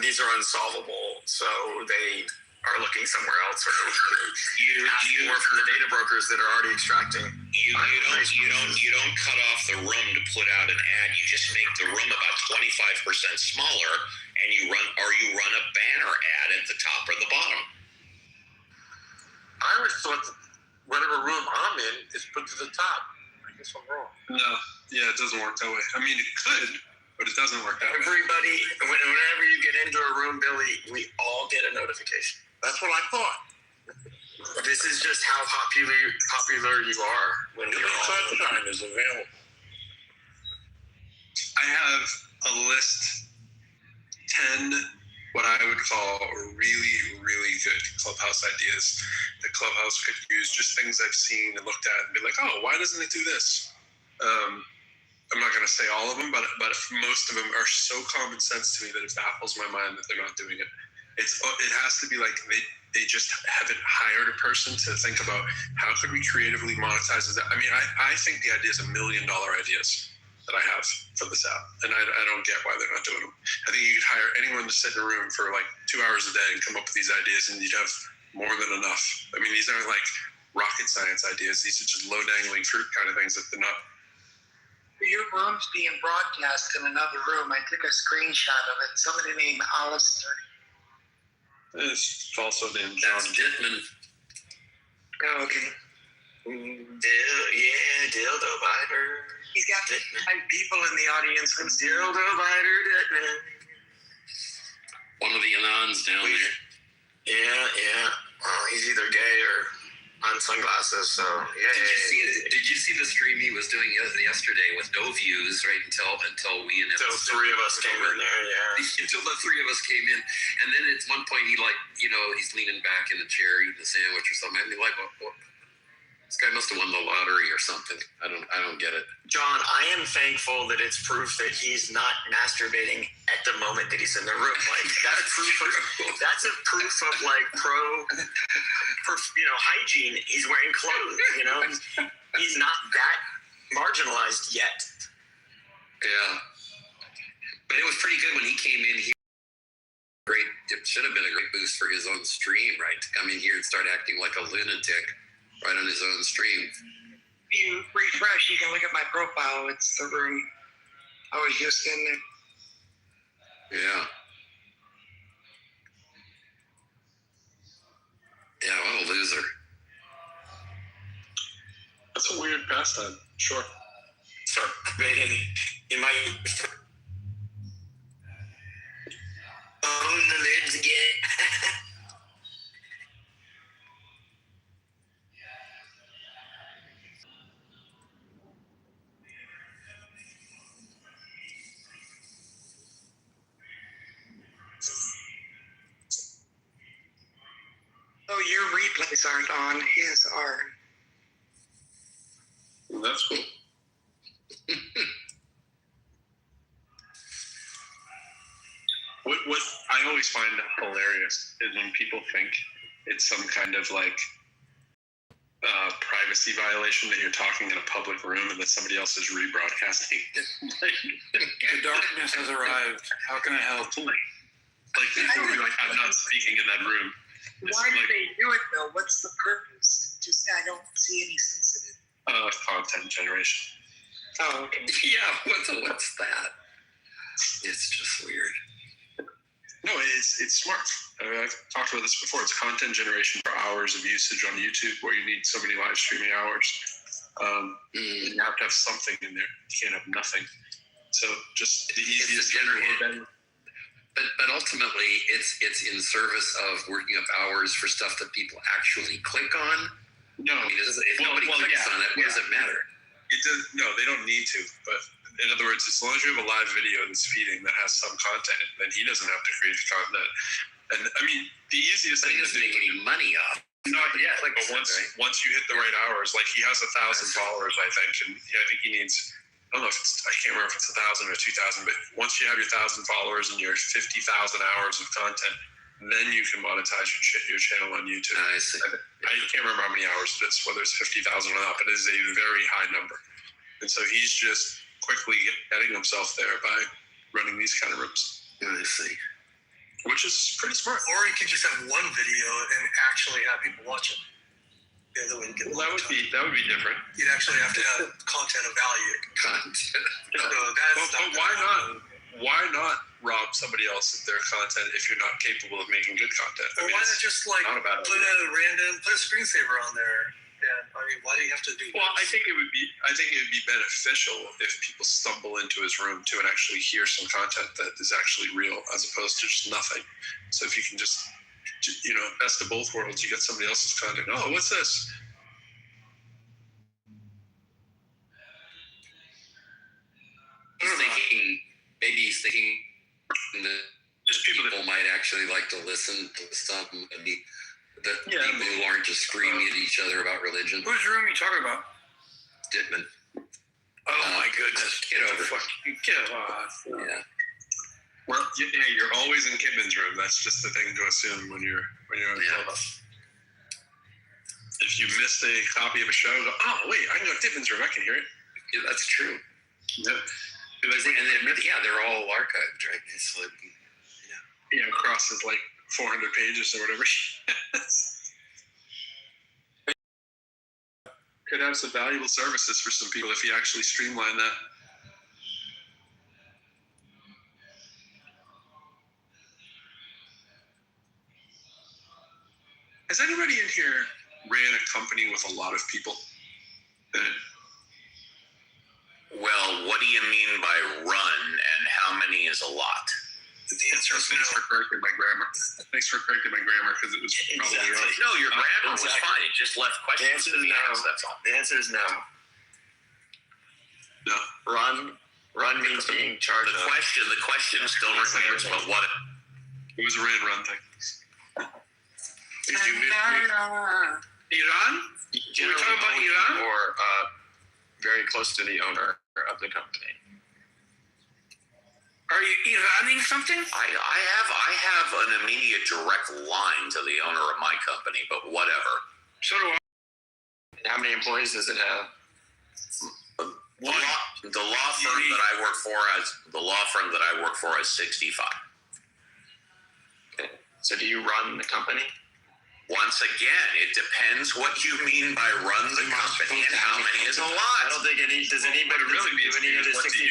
These are unsolvable, so they are looking somewhere else, or you more from the data brokers that are already extracting. You don't cut off the room to put out an ad. You just make the room about 25% smaller, and you run a banner ad at the top or the bottom. I always thought that whatever room I'm in is put to the top. I guess I'm wrong. No, yeah, it doesn't work that way. I mean, it could, but it doesn't work that way. Everybody, whenever you get into a room, Billy, we all get a notification. That's what I thought. This is just how popular you are when you're sunshine is available. I have a list, 10 what I would call really, really good Clubhouse ideas that Clubhouse could use, just things I've seen and looked at and be like, oh, why doesn't it do this? I'm not going to say all of them, but most of them are so common sense to me that it baffles my mind that they're not doing it. It has to be like they just haven't hired a person to think about how could we creatively monetize that. I mean, I think the idea is $1 million ideas that I have for this app, and I don't get why they're not doing them. I think you could hire anyone to sit in a room for like 2 hours a day and come up with these ideas, and you'd have more than enough. I mean, these aren't like rocket science ideas. These are just low dangling fruit kind of things that they're not. Your room's being broadcast in another room. I took a screenshot of it. Somebody named Alistair. It's also named John Dittman. Oh, okay. Dildo Biter. He's got 5 people in the audience. Dildo Biter Dittman. One of the Anons down there. Yeah. Well, he's either gay or on sunglasses, so yeah. Did you see the stream he was doing yesterday with no views, right? Until we announced. Until 3 of us came in there, yeah. Until the 3 of us came in, and then at one point he's leaning back in the chair eating a sandwich or something. I'd be like, what? This guy must have won the lottery or something. I don't get it. John, I am thankful that it's proof that he's not masturbating at the moment that he's in the room. Like that's a proof of like hygiene. He's wearing clothes. He's not that marginalized yet. Yeah, but it was pretty good when he came in here. Great. It should have been a great booth excuse for his own stream, right? To come in here and start acting like a lunatic right on his own stream. If you refresh, you can look at my profile. It's the room I was just in there. Yeah. Yeah, what a loser. That's a weird pastime. Sure. Start debating. You might own the lids again. Oh, your replays aren't on. His are. Well, that's cool. What I always find hilarious is when people think it's some kind of like privacy violation that you're talking in a public room and that somebody else is rebroadcasting. The darkness has arrived. How can I help? Like people will be like, I'm not speaking in that room. Why do they do it though? What's the purpose? Just I don't see any sense in it. Content generation. Oh, okay. Yeah, what's that? It's just weird. No, it's smart. I mean, I've talked about this before. It's content generation for hours of usage on YouTube, where you need so many live streaming hours. You have to have something in there. You can't have nothing. So just the easiest generate. But ultimately, it's in service of working up hours for stuff that people actually click on. No, I mean, if nobody clicks on it, what does it matter? It does. No, they don't need to. But in other words, as long as you have a live video that's feeding that has some content, then he doesn't have to create the content. And I mean, the easiest thing he doesn't make any money off. Not yet. But once you hit the right hours, like he has 1,000 followers, I think, and I think he needs. I don't know if I can't remember if it's 1,000 or 2,000, but once you have your 1,000 followers and your 50,000 hours of content, then you can monetize your channel on YouTube. I see. I can't remember how many hours it is, whether it's 50,000 or not, but it is a very high number. And so he's just quickly getting himself there by running these kind of rooms. I see. Which is pretty smart. Or you could just have one video and actually have people watch it. That would be different. You'd actually have to have content of value. But why not rob somebody else of their content if you're not capable of making good content? Or why not just like put a screensaver on there? And I mean, why do you have to do? Well, I think it would be beneficial if people stumble into his room to and actually hear some content that is actually real, as opposed to just nothing. So if you can just, best of both worlds, you get somebody else's content. Oh, what's this? He's thinking that just people might actually like to listen to something. That people who aren't just screaming at each other about religion. Whose room are you talking about? Dittman. Oh my goodness. Kitover. Get off. Yeah. Well, you're always in Kidman's room. That's just the thing to assume when you're on Clubhouse. If you missed a copy of a show, go, oh wait, I know Kidman's room. I can hear it. Yeah, that's true. Yeah. They're all archived, right? So, across his 400 pages or whatever. Could have some valuable services for some people if you actually streamline that. Has anybody in here ran a company with a lot of people? Well, what do you mean by run, and how many is a lot? The answer is Thanks for correcting my grammar. Thanks for correcting my grammar, because it was probably wrong. No, your grammar was fine. It just left questions. The answer is no. That's all. The answer is no. No. Run means being charged. The question still remains, but what? It was a run thing. Did you Iran? Can we talk about Iran? Or very close to the owner of the company. Are you Iraning something? I have an immediate direct line to the owner of my company, but whatever. So do I. How many employees does it have? The law firm that I work for has 65. Okay. So do you run the company? Once again, it depends what you mean by run the company and how many is a lot. I don't think does anybody really mean do any of the 65?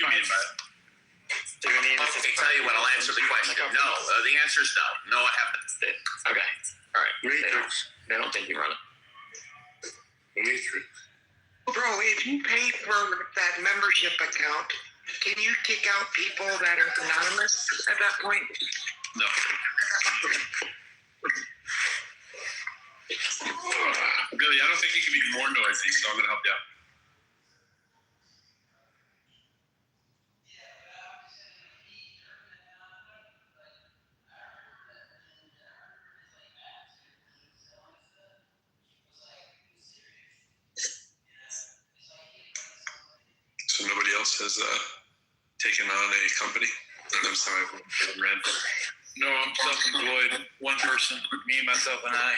Do any of the Okay, tell you what, I'll answer the question. No, the answer is no. No, I haven't. Okay, all right. They don't think you run it. Matrix. Bro, if you pay for that membership account, can you kick out people that are anonymous at that point? No. Billy, I don't think you can be more noisy, so I'm going to help you out. So nobody else has taken on a company? I'm sorry, Ren. No, I'm self-employed. One person, me, myself, and I.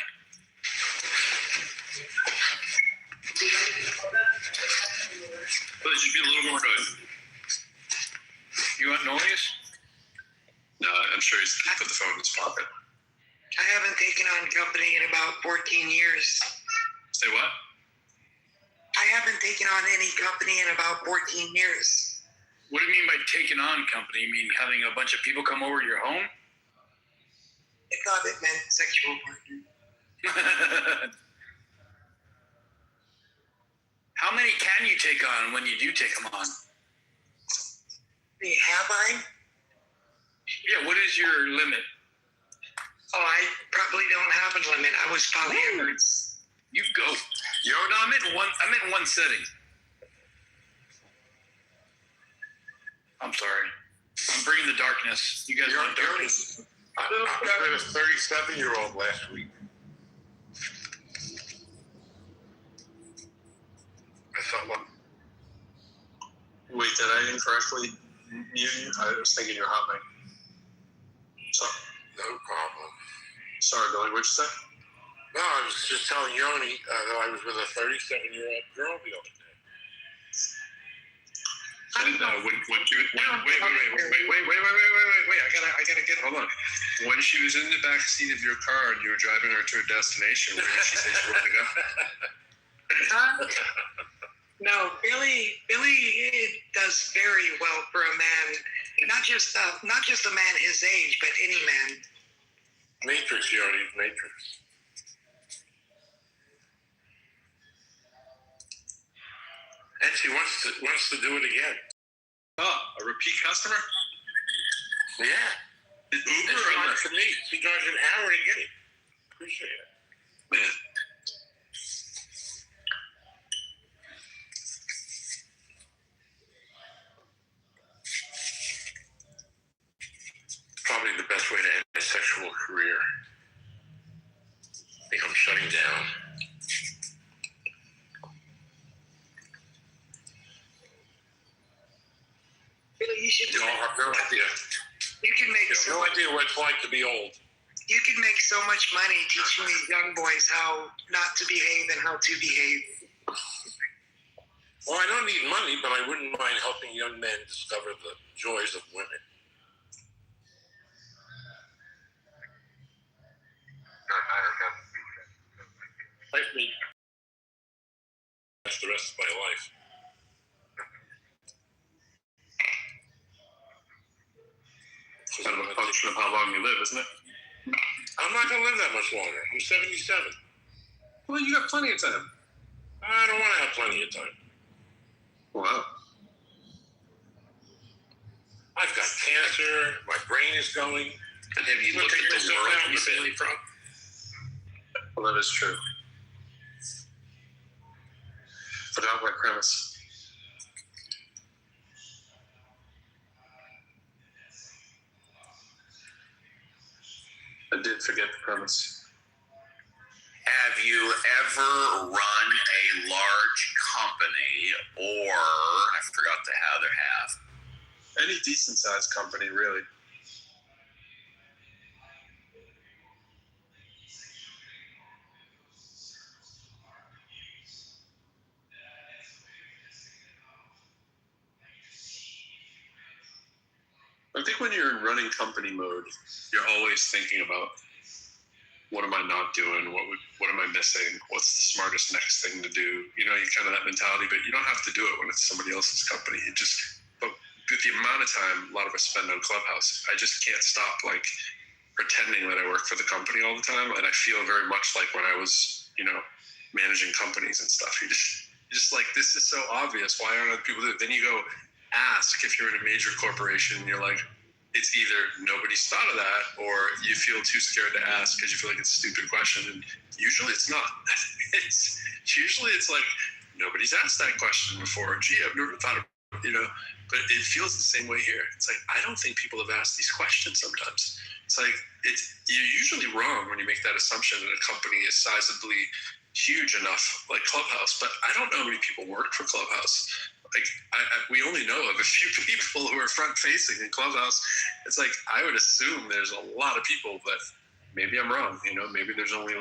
But it should be a little more noise. You want noise? No, I'm sure he's put the phone in his pocket. I haven't taken on company in about 14 years. Say what? I haven't taken on any company in about 14 years. What do you mean by taking on company? You mean having a bunch of people come over to your home? I thought it meant sexual partner. How many can you take on when you do take them on? Have I? Yeah, what is your limit? Oh, I probably don't have a limit. I was polyamorous. You go. No, I meant one setting. I'm sorry. I'm bringing the darkness. You guys want darkness? I was with a 37-year-old last week. I thought, well, Wait, did I incorrectly mute you? I was thinking you're hot mic. So, no problem. Sorry, Billy, what'd you say? No, I was just telling Yoni that I was with a 37-year-old girl the other day. And wait, I gotta get, hold on. When she was in the back seat of your car and you were driving her to a destination, where did she say she wanted to go? No, Billy does very well for a man, not just a man his age, but any man. Matrix, Yoni, Matrix. And she wants to do it again. Oh, a repeat customer? Yeah. Is Uber and or she drives an hour to get it. Appreciate it. Man. Probably the best way to end a sexual career. I think I'm shutting down. Billy, you should. You have no idea. You can make no idea what it's like to be old. You can make so much money teaching these young boys how not to behave and how to behave. Well, I don't need money, but I wouldn't mind helping young men discover the joys of women. Life me. That's the rest of my life. It's kind of a function of how long you live, isn't it? I'm not going to live that much longer. I'm 77. Well, you got plenty of time. I don't want to have plenty of time. Wow. I've got cancer. My brain is going. And have you looked at the world recently, Pro? Well, that is true. Forgot my premise. I did forget the premise. Have you ever run a large company or, I forgot the other half. Any decent sized company, really. I think when you're in running company mode, you're always thinking about what am I not doing? What am I missing? What's the smartest next thing to do? You kind of that mentality, but you don't have to do it when it's somebody else's company. But with the amount of time a lot of us spend on Clubhouse, I just can't stop pretending that I work for the company all the time. And I feel very much like when I was, managing companies and stuff. You just this is so obvious. Why aren't other people doing it? Then you go ask if you're in a major corporation and you're like, it's either nobody's thought of that or you feel too scared to ask because you feel like it's a stupid question. And usually it's not. It's like nobody's asked that question before. Gee, I've never thought of it, but it feels the same way here. It's like, I don't think people have asked these questions sometimes. It's like, you're usually wrong when you make that assumption that a company is sizably huge enough like Clubhouse, but I don't know how many people work for Clubhouse. We only know of a few people who are front facing in Clubhouse. It's like, I would assume there's a lot of people, but maybe I'm wrong. Maybe there's only a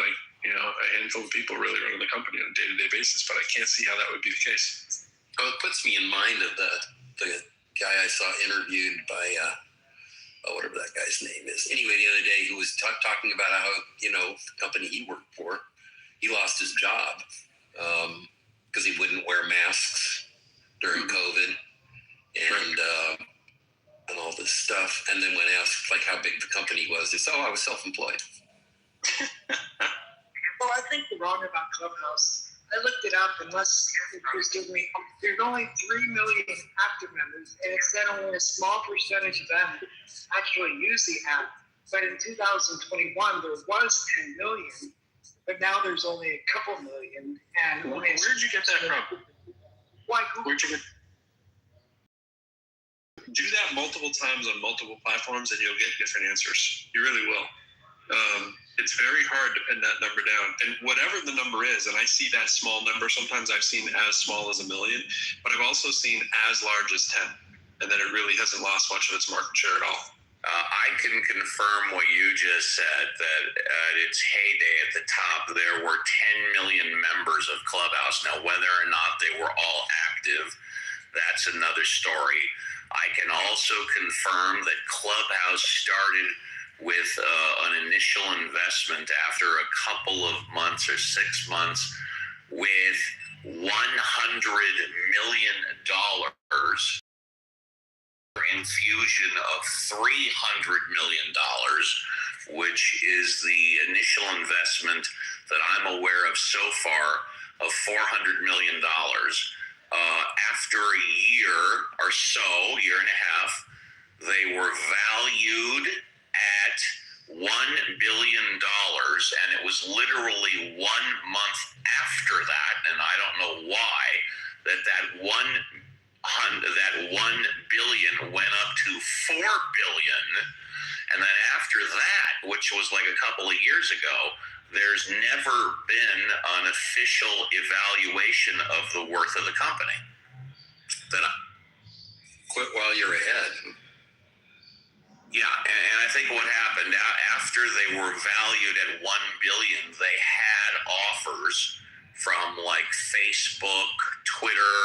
handful of people really running the company on a day-to-day basis, but I can't see how that would be the case. Oh, it puts me in mind of the guy I saw interviewed by whatever that guy's name is. Anyway, the other day, who was talking about how the company he worked for, he lost his job because he wouldn't wear masks during COVID and all this stuff. And then when asked how big the company was, they said, "Oh, I was self-employed." Well, I think the wrong about Clubhouse. I looked it up, unless it was giving me, there's only 3 million active members, and it said only a small percentage of them actually use the app. But in 2021, there was 10 million, but now there's only a couple million. And where'd you get that from? Where'd you get? Do that multiple times on multiple platforms, and you'll get different answers. You really will. It's very hard to pin that number down. And whatever the number is, and I see that small number, sometimes I've seen as small as 1 million, but I've also seen as large as 10, and then it really hasn't lost much of its market share at all. I can confirm what you just said, that at its heyday at the top, there were 10 million members of Clubhouse. Now, whether or not they were all active, that's another story. I can also confirm that Clubhouse started with an initial investment after a couple of months or 6 months with $100 million infusion of $300 million, which is the initial investment that I'm aware of so far of $400 million. After a year or so, year and a half, they were valued at $1 billion, and it was literally 1 month after that, and I don't know why, that 1 billion went up to 4 billion, and then after that, which was like a couple of years ago, there's never been an official evaluation of the worth of the company. Quit while you're ahead. Yeah, and I think what happened after they were valued at 1 billion, they had offers from Facebook, Twitter,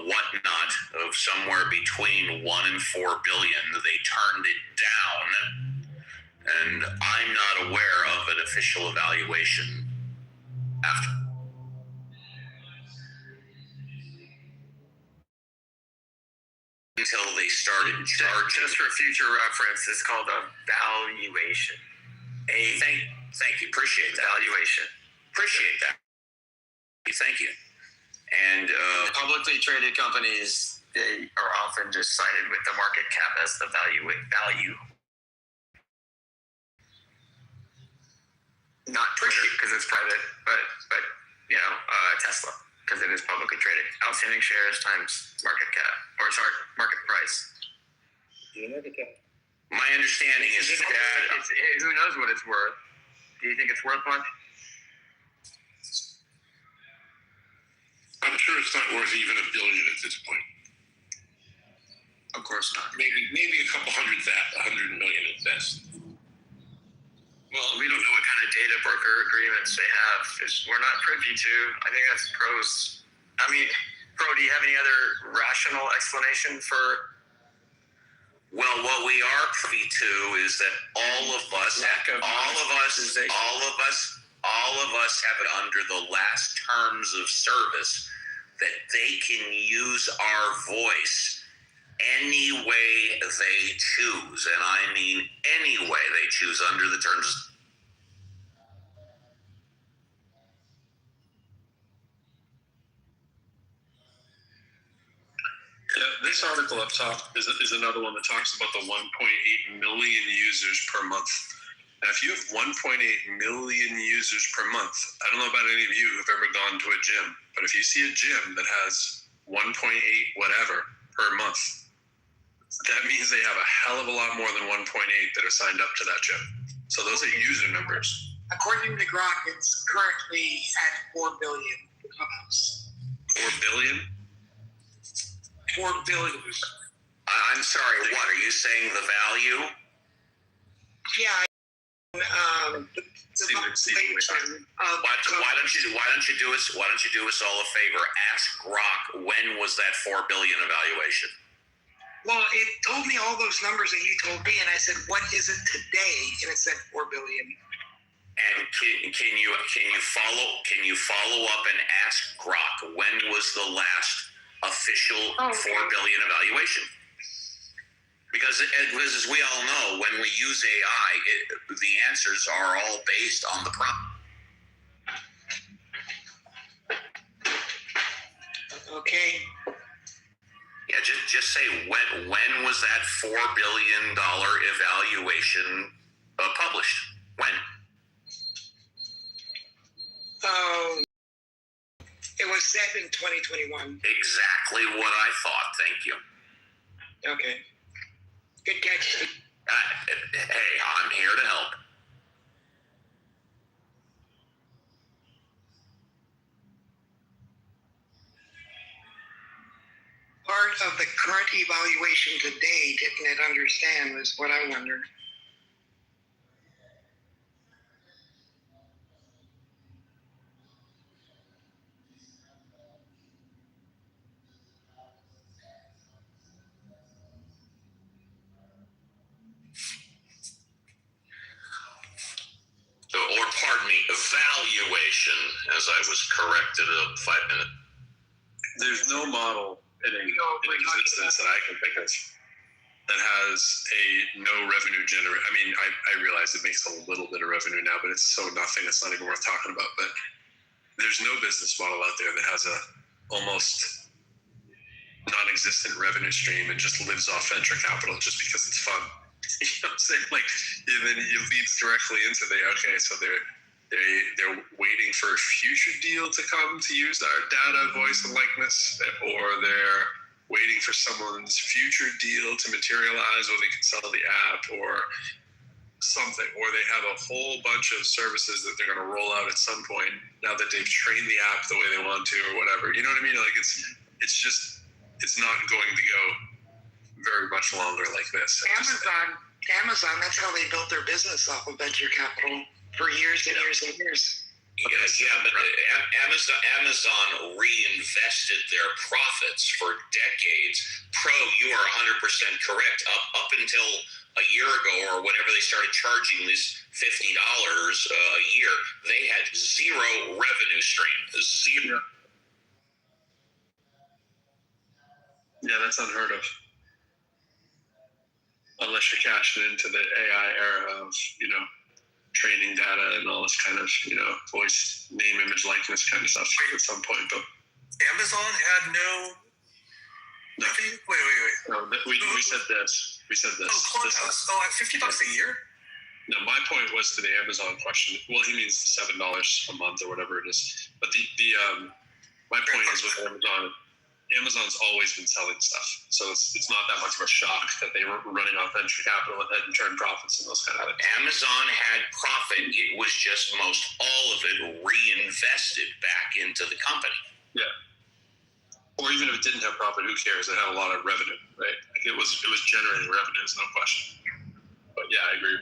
whatnot, of somewhere between 1 and 4 billion. They turned it down, and I'm not aware of an official evaluation after. Until they started charging. Just for future reference, it's called a valuation. Thank you. Appreciate that. Valuation. Appreciate that. Thank you. And publicly traded companies, they are often just cited with the market cap as the value. Not Twitter because it's private, but Tesla because it is publicly traded. Outstanding shares times market cap, or sorry, market price. My understanding is that who knows what it's worth. Do you think it's worth much? I'm sure it's not worth even $1 billion at this point. Of course not. Maybe a couple 100 million at best. Well, we don't know what kind of data broker agreements they have. We're not privy to. I think that's Pro's. Pro, do you have any other rational explanation for Well, what we are privy to is that all of us have it under the last terms of service that they can use our voice any way they choose, and I mean any way they choose under the terms. Yeah, this article up top is another one that talks about the 1.8 million users per month. Now, if you have 1.8 million users per month, I don't know about any of you who've ever gone to a gym, but if you see a gym that has 1.8 whatever per month, that means they have a hell of a lot more than 1.8 that are signed up to that gym. So those are user numbers. According to Grok, it's currently at 4 billion Clubhouse. 4 billion? 4 billion. I'm sorry, what are you saying? The value? Yeah. Why don't you do us all a favor? Ask Grok, when was that 4 billion evaluation? Well, it told me all those numbers that you told me, and I said, "What is it today?" And it said 4 billion. And can you follow up and ask Grok, when was the last official 4 billion evaluation? Because as we all know, when we use AI, the answers are all based on the prompt. Okay. Yeah, just say when was that $4 billion evaluation published? When? It was set in 2021. Exactly what I thought. Thank you. Okay. Good catch. Hey, I'm here to help. Part of the current evaluation today, didn't it understand, was what I wondered. Or pardon me, evaluation, as I was corrected 5 minutes. There's no model in existence that I can think of that has a no revenue generate. I mean, I realize it makes a little bit of revenue now, but it's so nothing, it's not even worth talking about. But there's no business model out there that has a almost non-existent revenue stream and just lives off venture capital just because it's fun. You know what I'm saying? Like, then it leads directly into so they're waiting for a future deal to come to use our data, voice, and likeness, or they're waiting for someone's future deal to materialize, or they can sell the app or something, or they have a whole bunch of services that they're going to roll out at some point now that they've trained the app the way they want to, or whatever. You know what I mean? Like, it's not going to go very much longer like this. Amazon, that's how they built their business off of venture capital for years and years and years. Yeah, but Amazon reinvested their profits for decades. Pro, you are 100% correct. Up until a year ago or whenever they started charging this $50 a year, they had zero revenue stream. Zero. Yeah, that's unheard of. Unless you're cashing into the AI era of, training data and all this kind of, voice, name, image, likeness kind of stuff at some point. But Amazon had no. Wait. No, we said this. We said this. Oh, Clubhouse. At $50 a year? No, my point was to the Amazon question. Well, he means $7 a month or whatever it is. But my point is with Amazon. Amazon's always been selling stuff, so it's not that much of a shock that they were running off venture capital and hadn't turned profits and those kind of things. Amazon had profit; it was just most all of it reinvested back into the company. Yeah. Or even if it didn't have profit, who cares? It had a lot of revenue, right? Like it was generating revenues, no question. But yeah, I agree.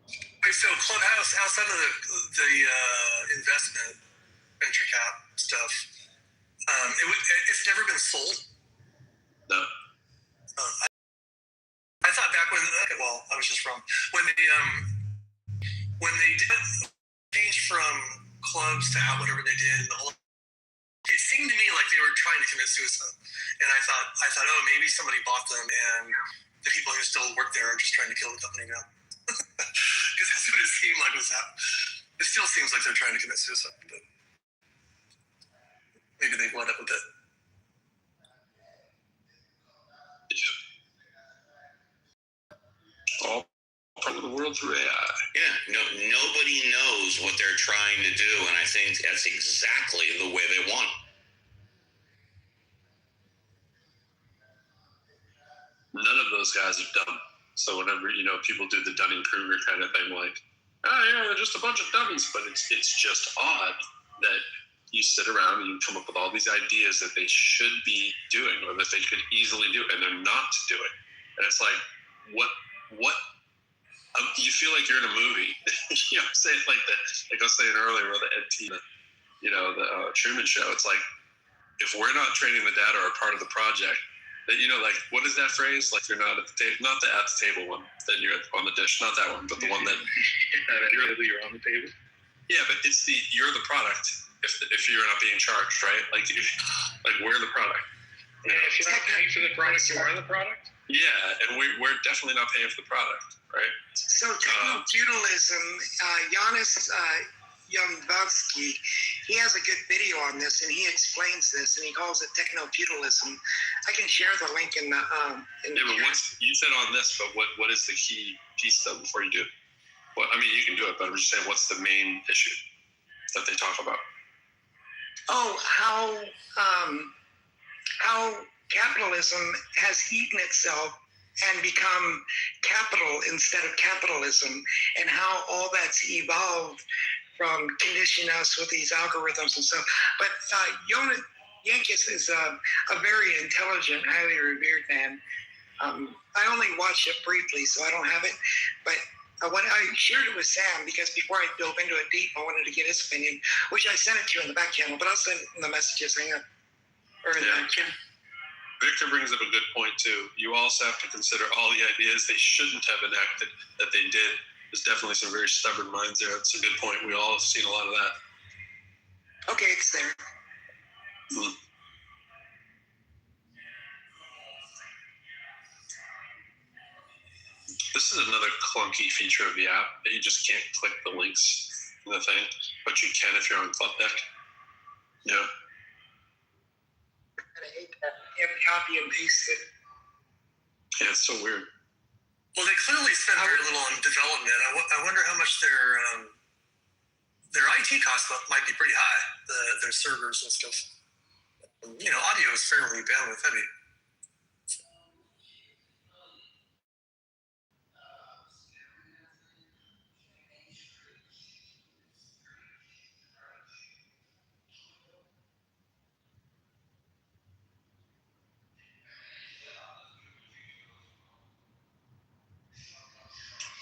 Wait, so Clubhouse, outside of the investment venture cap stuff, It's never been sold. No. I thought back when, well, I was just wrong. When they did change from clubs to whatever they did, it seemed to me like they were trying to commit suicide. And I thought, oh, maybe somebody bought them and the people who still work there are just trying to kill the company now. Because that's what it seemed like was happening. It still seems like they're trying to commit suicide, but maybe they wound up with it. All part of the world's rare. Yeah, nobody knows what they're trying to do, and I think that's exactly the way they want it. None of those guys are dumb. So whenever, people do the Dunning-Kruger kind of thing, like, oh yeah, they're just a bunch of dummies, but it's just odd that you sit around and you come up with all these ideas that they should be doing or that they could easily do, and they're not doing. And it's like, what you feel like you're in a movie. You know what I'm saying? Like I was saying earlier with the NT, the Truman Show. It's like, if we're not training the data or part of the project, that, like, what is that phrase? Like, you're not at the table, not the at the table one, then you're on the dish, not that one, but the one that you're on the table. Yeah, but it's you're the product if you're not being charged, right? Like we're the product. And if you're not paying for the product, you are the product? Yeah, and we're definitely not paying for the product, right? So techno-feudalism, Giannis Yombowski, he has a good video on this, and he explains this, and he calls it techno-feudalism. I can share the link in the but you said on this, but what is the key piece though before you do? Well, I mean, you can do it, but I'm just saying, what's the main issue that they talk about? Oh, how capitalism has eaten itself and become capital instead of capitalism, and how all that's evolved from conditioning us with these algorithms and stuff. But Yankis is a very intelligent, highly revered man. I only watched it briefly, so I don't have it. But when I shared it with Sam, because before I dove into it deep, I wanted to get his opinion, which I sent it to you in the back channel, but I'll send it in the messages. Hang on. Or in the back channel. Victor brings up a good point, too. You also have to consider all the ideas they shouldn't have enacted that they did. There's definitely some very stubborn minds there. That's a good point. We all have seen a lot of that. Okay, it's there. This is another clunky feature of the app that you just can't click the links in the thing, but you can if you're on Club Deck. Yeah. I hate that. You have to copy and paste it. Yeah, it's so weird. Well, they clearly spent very little on development. I wonder how much their IT costs might be pretty high, their servers and stuff. Audio is fairly bandwidth heavy.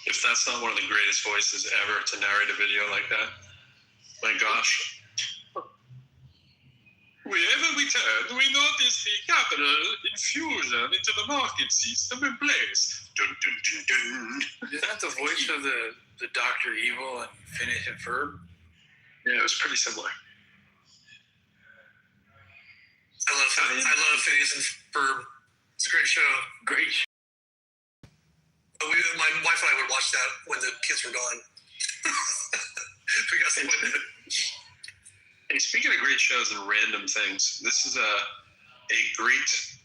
If that's not one of the greatest voices ever to narrate a video like that, my gosh. Wherever we turn, we notice the capital infusion into the market system in place. Dun, dun, dun, dun. Isn't that the voice of the Dr. Evil and Phineas and Ferb? Yeah, it was pretty similar. I love Phineas and Ferb. It's a great show. Great show. My wife and I would watch that when the kids were gone. Hey, speaking of great shows and random things, this is a great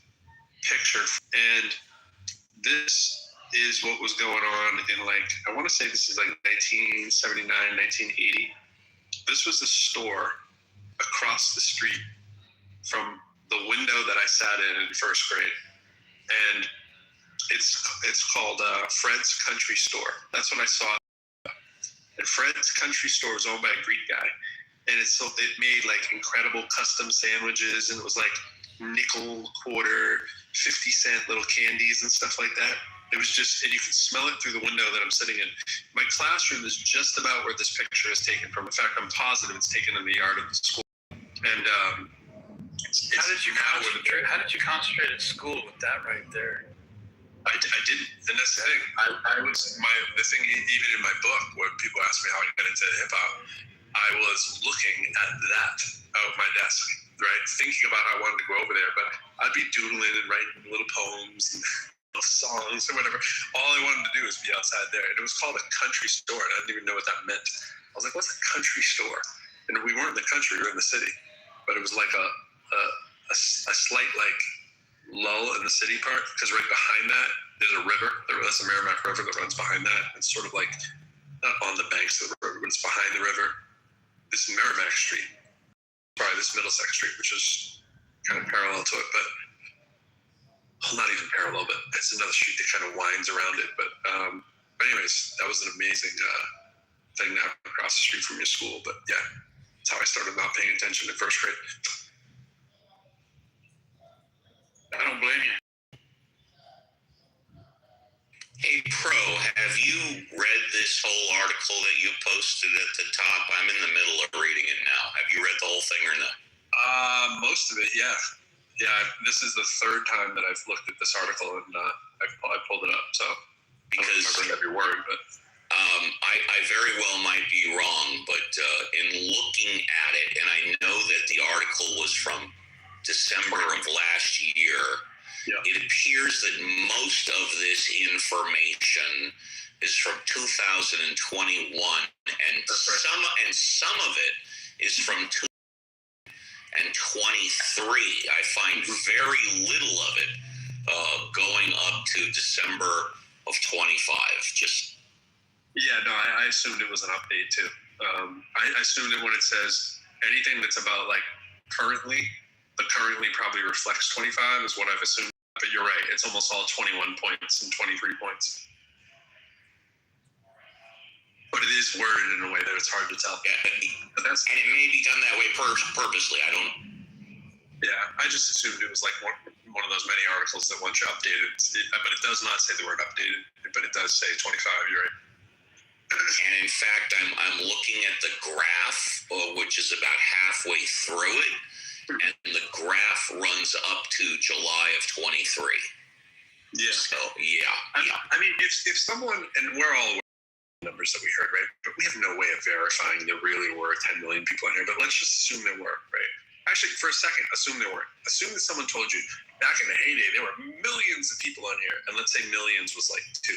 picture. And this is what was going on in, I want to say this is 1979, 1980. This was a store across the street from the window that I sat in first grade. And it's called Fred's Country Store. That's what I saw. And Fred's Country Store is owned by a Greek guy. And it made incredible custom sandwiches, and it was nickel, quarter, 50-cent little candies and stuff like that. It was just, and you can smell it through the window that I'm sitting in. My classroom is just about where this picture is taken from. In fact, I'm positive it's taken in the yard of the school. And How did you concentrate at school with that right there? I didn't, and that's the thing. The thing even in my book, where people ask me how I got into hip hop, I was looking at that out my desk, right, thinking about how I wanted to go over there. But I'd be doodling and writing little poems and little songs or whatever. All I wanted to do was be outside there, and it was called a country store, and I didn't even know what that meant. I was like, "What's a country store?" And we weren't in the country; we were in the city. But it was like a slight like lull in the city part, because right behind that there's a river. That's the Merrimack River that runs behind that. It's sort of like not on the banks of the river, but it's behind the river. This Merrimack Street, probably this Middlesex Street, which is kind of parallel to it, but not even parallel, but it's another street that kind of winds around it. But anyways, that was an amazing thing to have across the street from your school. But yeah, that's how I started not paying attention in first grade. I don't blame you. Hey, Pro, have you read this whole article that you posted at the top? I'm in the middle of reading it now. Have you read the whole thing or not? Most of it, yeah. Yeah, this is the third time that I've looked at this article, and I pulled it up, so because I don't remember every word, but I very well might be wrong, but in looking at it, and I know that the article was from December of last year, it appears that most of this information is from 2021, and some of it is from 2023. I find very little of it going up to December of 25. I assumed it was an update too. I assumed that when it says anything that's about like currently, the currently probably reflects 25 is what I've assumed. But you're right, it's almost all 21 points and 23 points. But it is worded in a way that it's hard to tell. Yeah, and it may be done that way purposely. I just assumed it was like one of those many articles that once you update it, but it does not say the word updated, but it does say 25, you're right. And in fact, I'm looking at the graph, which is about halfway through it, and the graph runs up to July of 23. Yeah. So, yeah. I mean, if someone, and we're all aware of the numbers that we heard, right? But we have no way of verifying there really were 10 million people in here, but let's just assume there were, right? Actually, for a second, assume there weren't. Assume that someone told you back in the heyday there were millions of people on here, and let's say millions was like 2.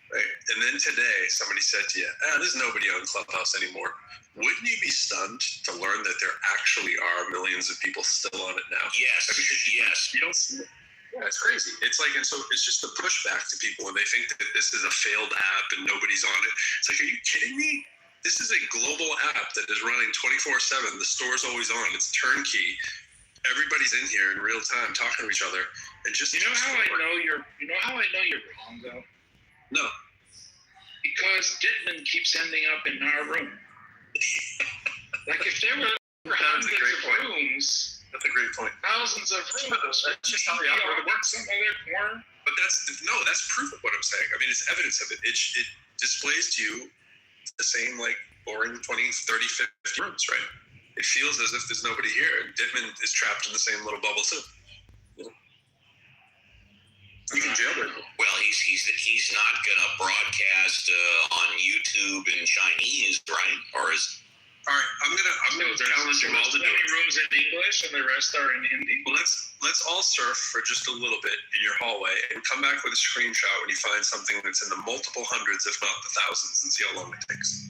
Right? And then today, somebody said to you, there's nobody on Clubhouse anymore. Wouldn't you be stunned to learn that there actually are millions of people still on it now? Yes. Yes. You don't see it. Yeah, it's crazy. It's like, and so it's just a pushback to people when they think that this is a failed app and nobody's on it. It's like, are you kidding me? This is a global app that is running 24/7. The store's always on. It's turnkey. Everybody's in here in real time talking to each other. And just You know how I know you're wrong though? No. Because Dittman keeps ending up in our room. Like if there were hundreds of rooms, that's a great point. Thousands of rooms. That's just how the algorithm works. Some other corner. But that's proof of what I'm saying. I mean, it's evidence of it. It displays to you the same like boring 20, 30, 50 rooms, right? It feels as if there's nobody here. Dittman is trapped in the same little bubble too. You can jailbreak him. Well, he's not going to broadcast on YouTube in Chinese, right? Or is? All right, I'm gonna challenge you all to do it. Rooms in English and the rest are in Hindi. Well, let's all surf for just a little bit in your hallway and come back with a screenshot when you find something that's in the multiple hundreds, if not the thousands, and see how long it takes.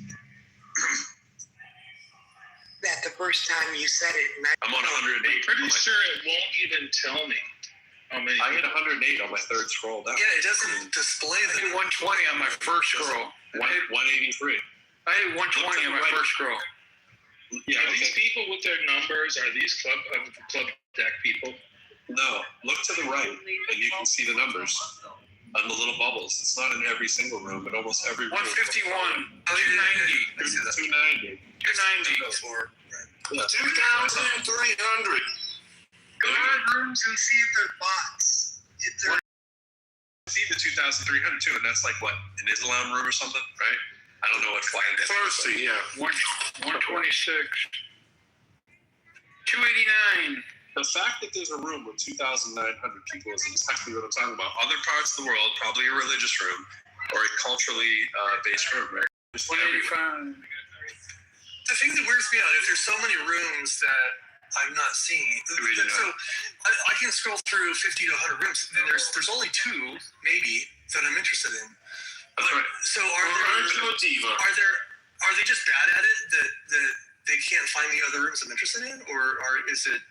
That the first time you said it, I'm on 108. I'm pretty sure it won't even tell me. I hit 108 on my third scroll down. Yeah, it doesn't display I hit 120 on my first scroll. 183. I hit 120 on my first scroll. Yeah, are these people with their numbers? Are these club deck people? No. Look to the right, and you can see the numbers on the little bubbles. It's not in every single room, but almost every room. 151, 290, 290. 2,300. Go to rooms and see if they're bots. See the 2,300 too, and that's like what, an Islam room or something, right? I don't know what flag that is. Farsi, yeah. 126. 289. The fact that there's a room with 2,900 people is exactly what I'm talking about. Other parts of the world, probably a religious room or a culturally based room, right? The thing that weirds me out, if there's so many rooms that I'm not seeing, so I can scroll through 50 to 100 rooms, and there's only two, maybe, that I'm interested in. That's right. So are they just bad at it that they can't find the other rooms I'm interested in, or is it?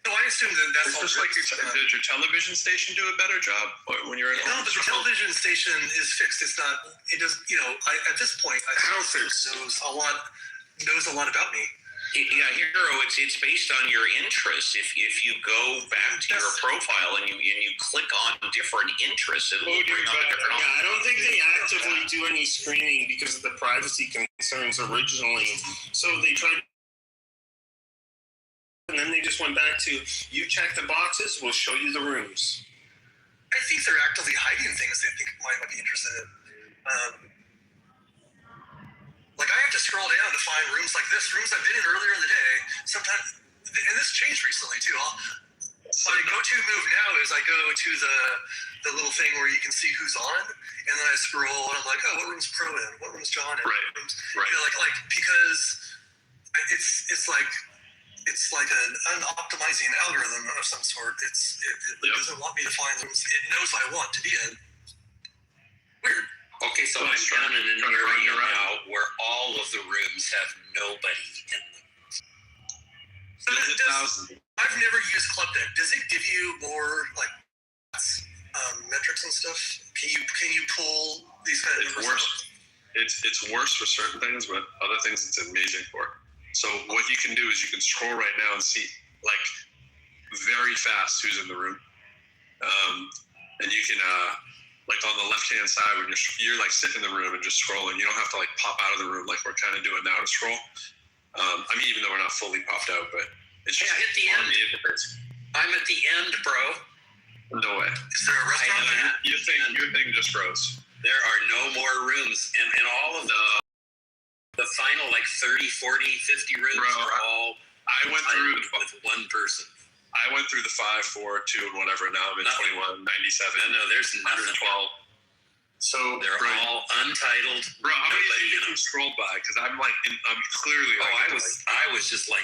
No, I assume that's it's just like did your television station do a better job when you're at home? No, but the television station is fixed. It's not. It does. At this point, I think knows a lot about me. Yeah, Hero, it's based on your interests. If you go back to your profile and you click on different interests, it'll bring up a different. Yeah, I don't think they actively do any screening because of the privacy concerns originally. So they tried, and then they just went back to, you check the boxes, we'll show you the rooms. I think they're actively hiding things they think might be interested in. Like I have to scroll down to find rooms like this, rooms I've been in earlier in the day. Sometimes, and this changed recently too. My go-to move now is I go to the little thing where you can see who's on, and then I scroll and I'm like, oh, what room's Pro in? What room's John in? Right. Like because it's like an optimizing algorithm of some sort. It doesn't want me to find rooms it knows I want to be in. Weird. Okay, so I'm down in an area now where all of the rooms have nobody in them. I've never used Club Deck. Does it give you more like metrics and stuff? Can you pull these kind of numbers? It's worse for certain things, but other things it's amazing for. So what you can do is you can scroll right now and see like very fast who's in the room, and you can like on the left-hand side when you're like sitting in the room and just scrolling. You don't have to like pop out of the room like we're kind of doing now to scroll. I mean, even though we're not fully popped out, but it's just hit the end. I'm at the end, bro. No way. Is there a restaurant? Your thing just froze. There are no more rooms, and all of the final like 30, 40, 50 rooms are all. I went through with one person. I went through the 5, 4, 2, and whatever. Now I'm in 21, 97. No, there's nothing. 112. So they're all untitled. Bro, how many did you scroll by? Because I'm like, I'm clearly. I was just like,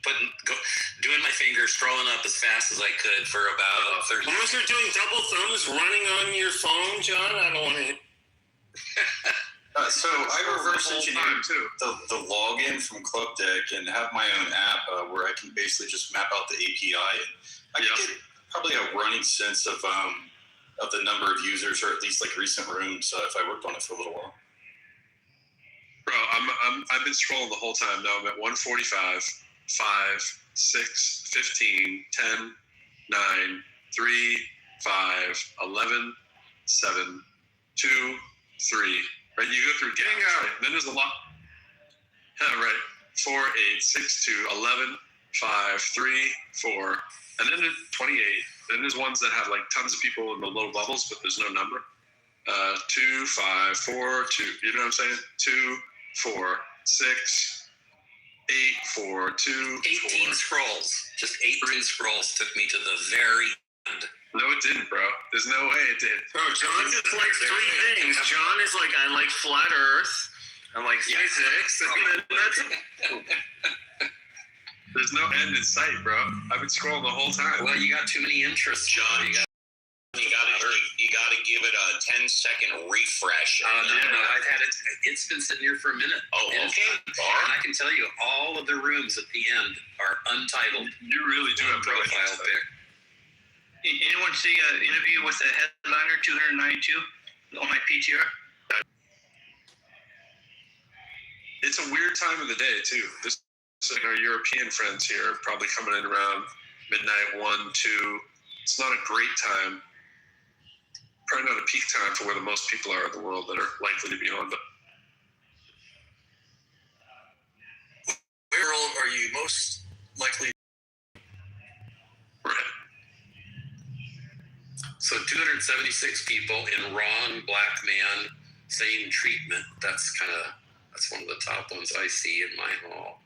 doing my finger, scrolling up as fast as I could for about 30. Unless you're doing double thumbs running on your phone, John, I don't want to. So I reverse engineered the login from Club Deck and have my own app where I can basically just map out the API, and I can get probably a running sense of the number of users, or at least like recent rooms if I worked on it for a little while. Bro, I've been scrolling the whole time. Now I'm at 145, 5, 6, 15, 10, 9, 3, 5, 11, 7, 2, 3. Right, you go through gaps, right? Then there's a lot. Right, 4, 8, 6, 2, 11, 5, 3, 4, and then there's 28. Then there's ones that have like tons of people in the low levels, but there's no number. 2, 5, 4, 2. You know what I'm saying? 2, 4, 6, 8, 4, 2. 18 scrolls. Just 18 scrolls took me to the very end. No, it didn't, bro. There's no way it did. Bro, John just likes 3 things. John is like, I like flat Earth. I like physics. And then that's There's no end in sight, bro. I've been scrolling the whole time. Well, you got too many interests, John. You gotta give it a 10-second refresh. No, I've had it. It's been sitting here for a minute. Oh, okay. And I can tell you, all of the rooms at the end are untitled. You really do have profile pic. Anyone see an interview with the headliner 292 on my PTR? It's a weird time of the day too. This like our European friends here probably coming in around midnight, 1, 2. It's not a great time. Probably not a peak time for where the most people are in the world that are likely to be on. But where are you most likely? Right. So 276 people in wrong black man, same treatment. That's one of the top ones I see in my hall.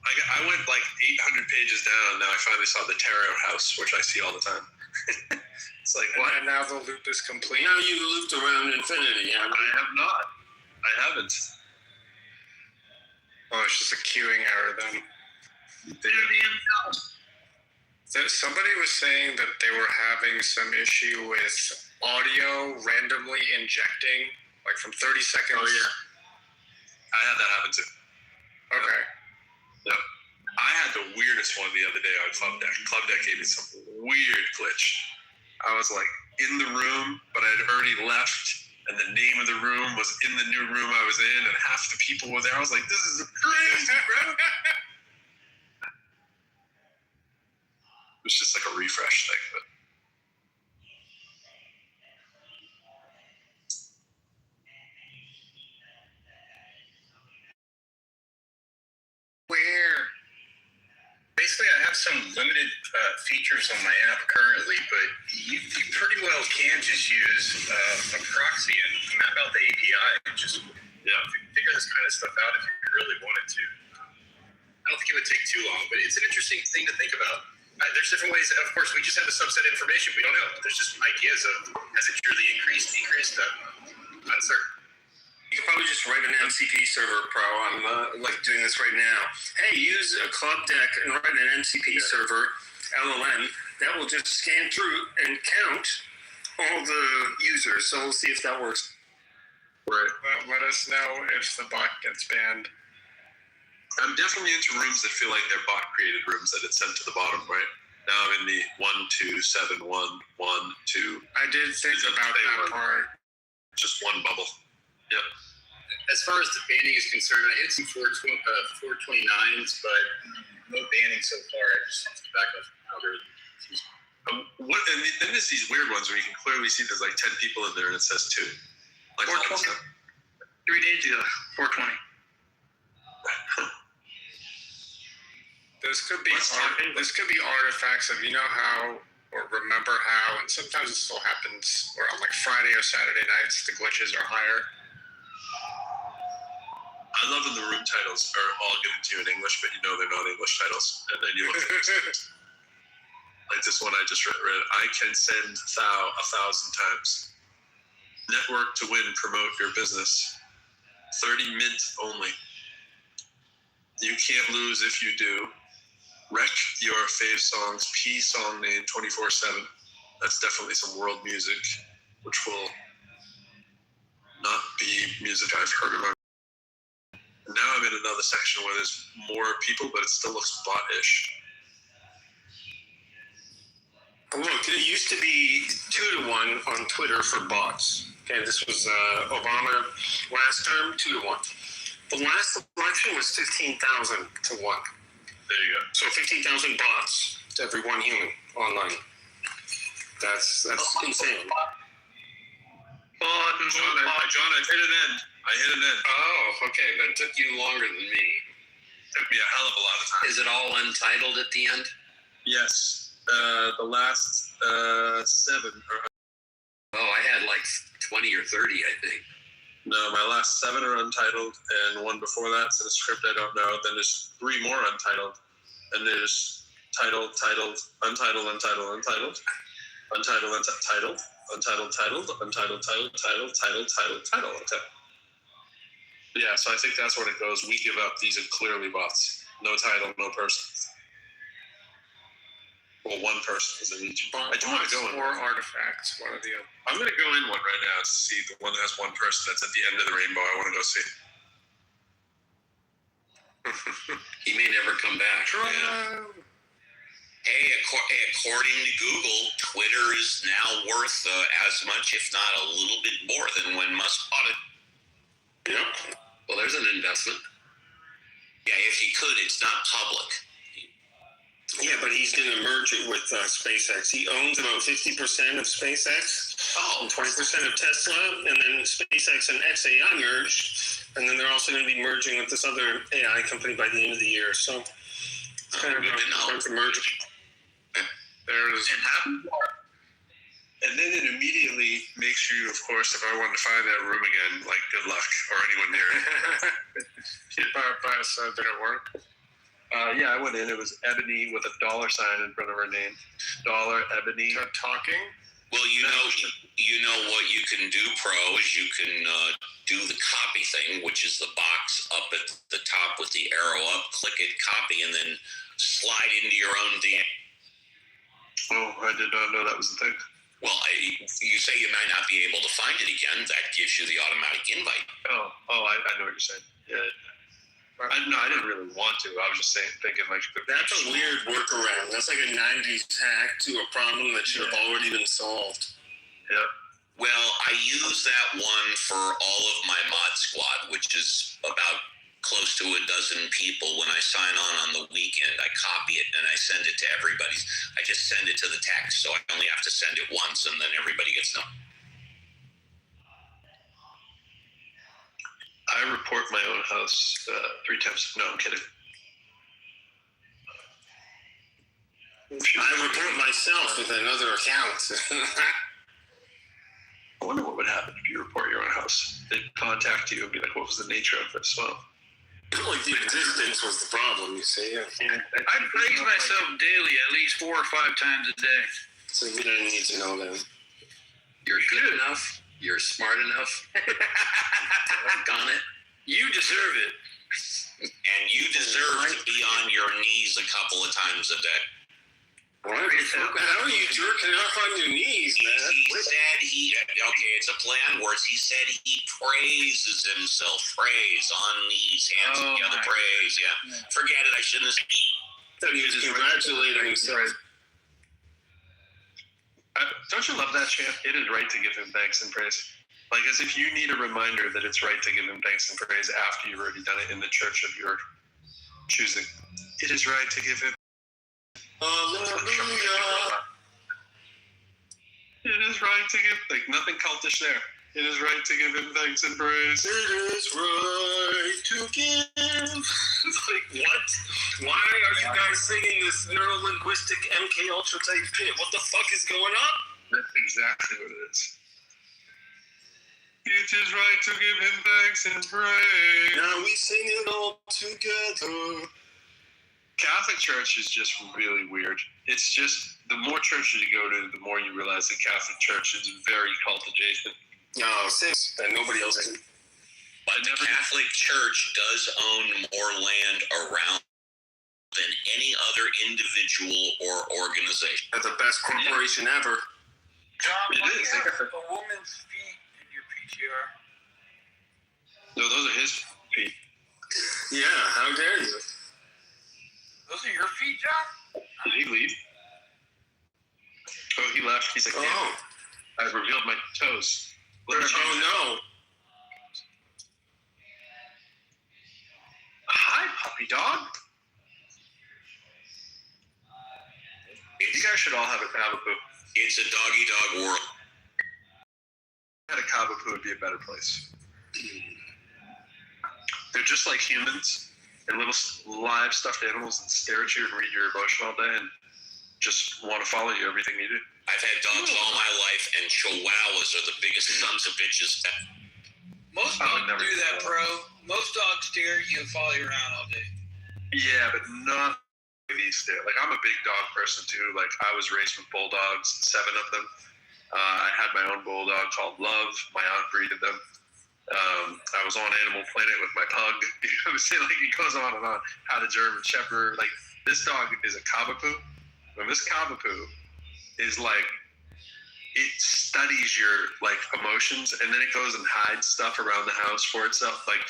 I went like 800 pages down. Now I finally saw the Tarot House, which I see all the time. It's like, what? And now the loop is complete. Now you looped around infinity. I have not. I haven't. Oh, it's just a queuing error then. Somebody was saying that they were having some issue with audio randomly injecting, like from 30 seconds. Oh, yeah. I had that happen too. Okay. Yep. I had the weirdest one the other day on Club Deck. Club Deck gave me some weird glitch. I was like in the room, but I had already left, and the name of the room was in the new room I was in, and half the people were there. I was like, this is crazy, bro. It was just like a refresh thing, but. Where basically I have some limited features on my app currently, but you pretty well can just use a proxy and map out the API and just figure this kind of stuff out if you really wanted to. I don't think it would take too long, but it's an interesting thing to think about. There's different ways. Of course, we just have a subset information. We don't know. There's just ideas of has it truly increased, decreased, uncertain. You could probably just write an MCP server, Pro. I'm doing this right now. Hey, use a Club Deck and write an MCP server, LLM, that will just scan through and count all the users. So we'll see if that works. Right. Let us know if the bot gets banned. I'm definitely into rooms that feel like they're bot-created rooms that it's sent to the bottom, right? Now I'm in the 1, 2, 7, 1, 1, 2. I did think about that part. Just one bubble. Yep. As far as the banning is concerned, I hit some 429s, but no banning so far. I just have to back up algorithm. And then there's these weird ones where you can clearly see there's like 10 people in there and it says 2. Like 420. 3 days ago, 420. This could be artifacts of how or remember how, and sometimes it still happens where on like Friday or Saturday nights the glitches are higher. I love when the room titles are all given to you in English, but you know they're not English titles, and then you look at it. Like this one I just read. I can send thou 1,000 times. Network to win, promote your business. 30 mint only. You can't lose if you do. Wreck your fave songs. P song name 24/7. That's definitely some world music, which will not be music I've heard about. Now I'm in another section where there's more people, but it still looks bot-ish. Look, it used to be 2-1 on Twitter for bots. Okay, this was Obama last term, 2-1. The last election was 15,000 to 1. There you go. So 15,000 bots to every one human online. That's insane. John, I hit an end. Oh, okay, but it took you longer than me. It took me a hell of a lot of time. Is it all untitled at the end? Yes. The last 7 are. Oh, I had like 20 or 30, I think. No, my last 7 are untitled, and one before that's in a script I don't know. Then there's 3 more untitled, and there's titled, untitled, untitled, untitled, untitled, untitled, untitled, titled, untitled, titled, titled, titled, titled, titled. Okay. Yeah, so I think that's when it goes. We give up. These are clearly bots. No title, no person. Well, one person is in each. I do want to go in. Or artifacts, one or the other. I'm going to go in one right now to see the one that has one person that's at the end of the rainbow. I want to go see. He may never come back. Yeah. Hey, according to Google, Twitter is now worth as much, if not a little bit more than when Musk bought it. Yep. Well, there's an investment. Yeah, if you could, it's not public. Yeah, but he's going to merge it with SpaceX. He owns about 50% of SpaceX, and 20% of Tesla, and then SpaceX and XAI merged, and then they're also going to be merging with this other AI company by the end of the year. So it's kind of a merger. There's it happened. And then it immediately makes you, of course, if I wanted to find that room again, like good luck or anyone near it. But so did it work? Yeah, I went in. It was Ebony with a $ sign in front of her name. Ebony. Talking. Well, you know what you can do, Pro, is you can do the copy thing, which is the box up at the top with the arrow up. Click it, copy, and then slide into your own DM. Oh, I did not know that was the thing. Well, you say you might not be able to find it again. That gives you the automatic invite. Oh, I know what you're saying. Yeah. I didn't really want to. I was just thinking like. That's a weird workaround. That's like a 90s hack to a problem that should have already been solved. Yeah. Well, I use that one for all of my mod squad, which is about close to a dozen people. When I sign on the weekend, I copy it and I send it to everybody. I just send it to the text, so I only have to send it once, and then everybody gets no. I report my own house 3 times. No, I'm kidding. I report myself with another account. I wonder what would happen if you report your own house. They'd contact you and be like, what was the nature of this? Well, like the existence was the problem, you see. I praise myself daily at least 4 or 5 times a day. So we don't need to know that. You're good enough. You're smart enough. Done it. You deserve it. And you deserve to be on your knees a couple of times a day. What? How are you jerking off on your knees, man? He said it's a play on words. He said he praises himself. Praise, on knees, hands together, praise. Yeah. Forget it. I shouldn't have said he was congratulating himself. Don't you love that, champ? It is right to give him thanks and praise. Like as if you need a reminder that it's right to give him thanks and praise after you've already done it in the church of your choosing. It is right to give him. Hallelujah. It is right to give, like nothing cultish there. It is right to give him thanks and praise. It is right to give. It's like, what? Why are you guys singing this neuro-linguistic MK Ultra type shit? What the fuck is going on? That's exactly what it is. It is right to give him thanks and praise. Now we sing it all together. Catholic Church is just really weird. It's just, the more churches you go to, the more you realize that Catholic Church is very cult adjacent. No, since that nobody else can. But the Catholic Church does own more land around than any other individual or organization. That's the best corporation ever. John, why do you have a woman's feet in your PTR? No, those are his feet. Yeah, how dare you? Those are your feet, John? Did he leave? Oh, he left. He's like, oh, I revealed my toes. Oh, no. Hi, puppy dog. You guys should all have a Cavapoo. It's a doggy-dog world. Had a Cavapoo would be a better place. They're just like humans. They're little live stuffed animals that stare at you and read your emotion all day and just want to follow you everything you do. I've had dogs all my life, and Chihuahuas are the biggest sons of bitches. Most dogs do that, bro. Most dogs stare at you and follow you around all day. Yeah, but not these stare. Like, I'm a big dog person, too. Like, I was raised with bulldogs, 7 of them. I had my own bulldog called Love. My aunt breeded them. I was on Animal Planet with my pug. I was saying, like, it goes on and on. Had a German Shepherd. Like, this dog is a Cavapoo. And this Cavapoo is like, it studies your like emotions, and then it goes and hides stuff around the house for itself. Like,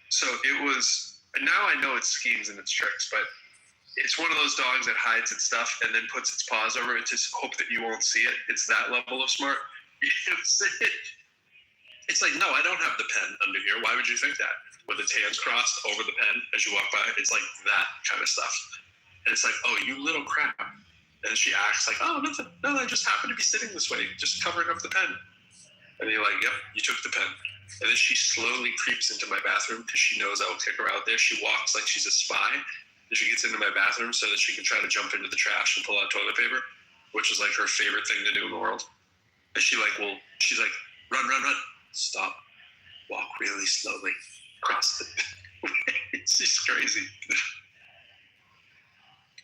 so it was. Now I know its schemes and its tricks, but it's one of those dogs that hides its stuff and then puts its paws over it to hope that you won't see it. It's that level of smart. It's like, no, I don't have the pen under here. Why would you think that? With its hands crossed over the pen as you walk by, it's like that kind of stuff. And it's like, oh, you little crap. And she acts like, oh, nothing. No, I just happened to be sitting this way, just covering up the pen. And you're like, yep, you took the pen. And then she slowly creeps into my bathroom because she knows I'll kick her out there. She walks like she's a spy. And she gets into my bathroom so that she can try to jump into the trash and pull out toilet paper, which is like her favorite thing to do in the world. And she's like, run. Stop. Walk really slowly. Across the... It's just crazy.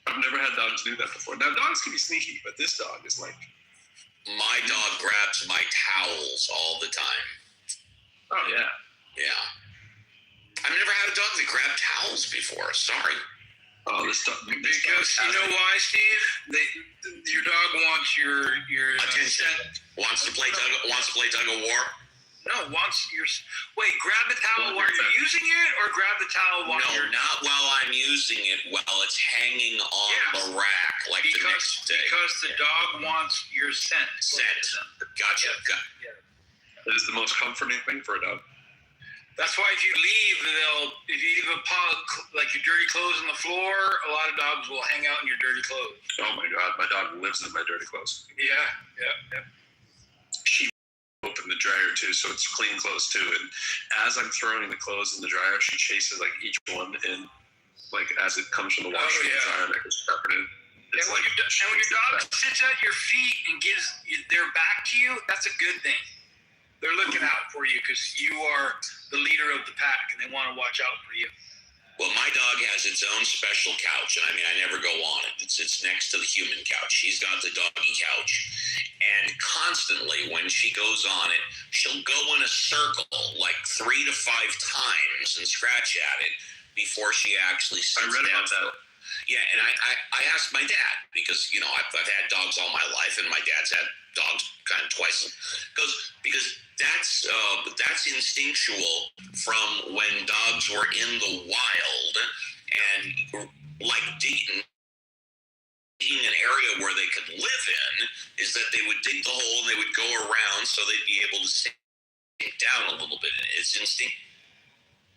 I've never had dogs do that before. Now, dogs can be sneaky, but this dog is like... My dog grabs my towels all the time. Oh, yeah. Yeah. I've never had a dog that grabbed towels before. Sorry. Oh, this dog... Because you know why, Steve? Your dog wants your attention. Wants to play tug of war. No, wait. Grab the towel while you're using it, or grab the towel while you're... No, not while I'm using it. While it's hanging on the rack, like the next day. Because the dog wants your scent. Gotcha. It is the most comforting thing for a dog. That's why if you leave, if you leave a pile like your dirty clothes on the floor, a lot of dogs will hang out in your dirty clothes. Oh my God, my dog lives in my dirty clothes. Yeah. She opened the dryer too, so it's clean clothes too. And as I'm throwing the clothes in the dryer, she chases like each one in, like as it comes from the washer and dryer, like it's covered in. And when your dog sits at your feet and gives their back to you, that's a good thing. They're looking out for you because you are the leader of the pack, and they want to watch out for you. Well, my dog has its own special couch, and I never go on it. It's next to the human couch. She's got the doggy couch, and constantly when she goes on it, she'll go in a circle like 3 to 5 times and scratch at it before she actually sits down. I read about that. Yeah, and I asked my dad, because, you know, I've had dogs all my life, and my dad's had dogs kind of twice. Because that's instinctual from when dogs were in the wild, and like digging an area where they could live in, is that they would dig the hole and they would go around so they'd be able to sink down a little bit. It's instinct.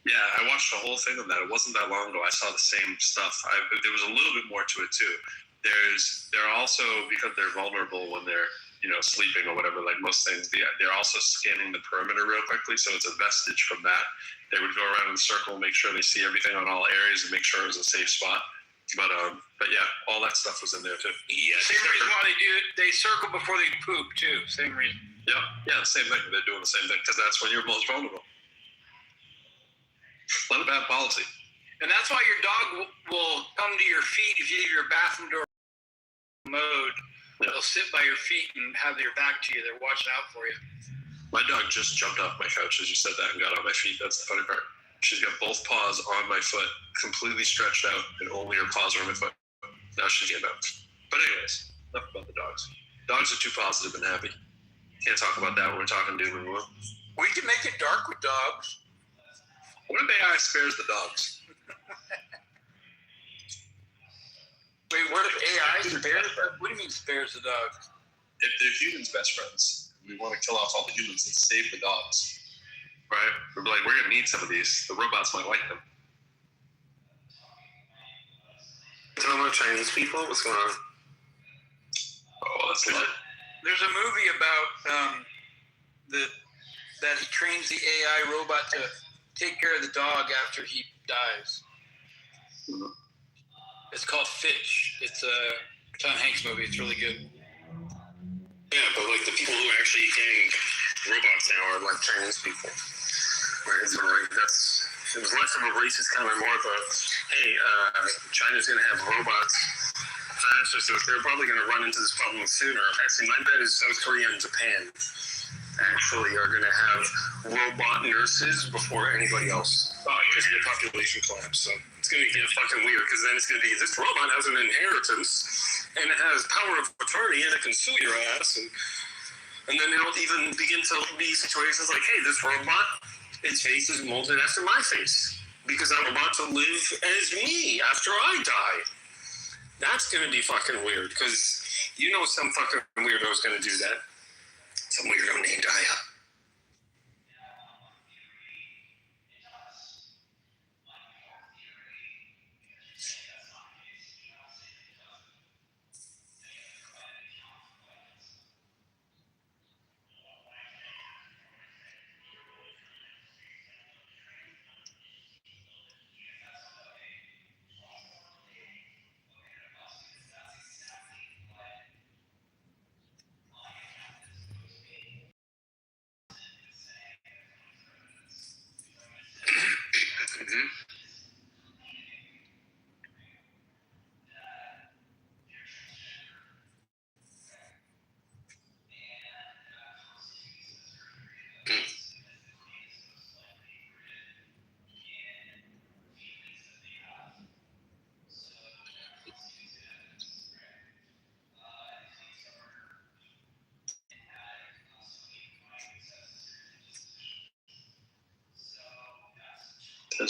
Yeah, I watched the whole thing of that. It wasn't that long ago. I saw the same stuff. There was a little bit more to it too. They're also, because they're vulnerable when they're, you know, sleeping or whatever, like most things, they're also scanning the perimeter real quickly. So it's a vestige from that. They would go around in a circle, make sure they see everything on all areas and make sure it was a safe spot. But yeah, all that stuff was in there too. Yeah. Same reason why they do it. They circle before they poop too. Same reason. Yeah, same thing. They're doing the same thing because that's when you're most vulnerable. Not a bad policy. And that's why your dog will come to your feet if you leave your bathroom door mode. Yeah. They'll sit by your feet and have their back to you. They're watching out for you. My dog just jumped off my couch as you said that and got on my feet. That's the funny part. She's got both paws on my foot, completely stretched out, and only her paws are on my foot. Now she's getting up. But anyways, enough about the dogs. Dogs are too positive and happy. Can't talk about that when we're talking doom and gloom. We can make it dark with dogs. What if AI spares the dogs? Wait, what if AI spares? What do you mean spares the dogs? If they're humans' best friends, we want to kill off all the humans and save the dogs, right? We're like, we're gonna need some of these. The robots might like them. Talking about Chinese people? What's going on? Oh, that's lit. There's a movie about that he trains the AI robot to take care of the dog after he dies. Mm-hmm. It's called Fish. It's a Tom Hanks movie. It's really good. Yeah, but like the people who are actually getting robots now are like Chinese people. Right? So like it was less of a racist comment, more of a, hey, China's going to have robots faster, so they're probably going to run into this problem sooner. Actually, my bet is South Korea and Japan actually are going to have robot nurses before anybody else because of the population collapse. So it's going to get fucking weird because then it's going to be, this robot has an inheritance and it has power of attorney and it can sue your ass. And then it'll even begin to be situations like, hey, this robot, its face is molded after my face because I'm about to live as me after I die. That's going to be fucking weird because you know some fucking weirdo is going to do that. Some weirdo named Aya.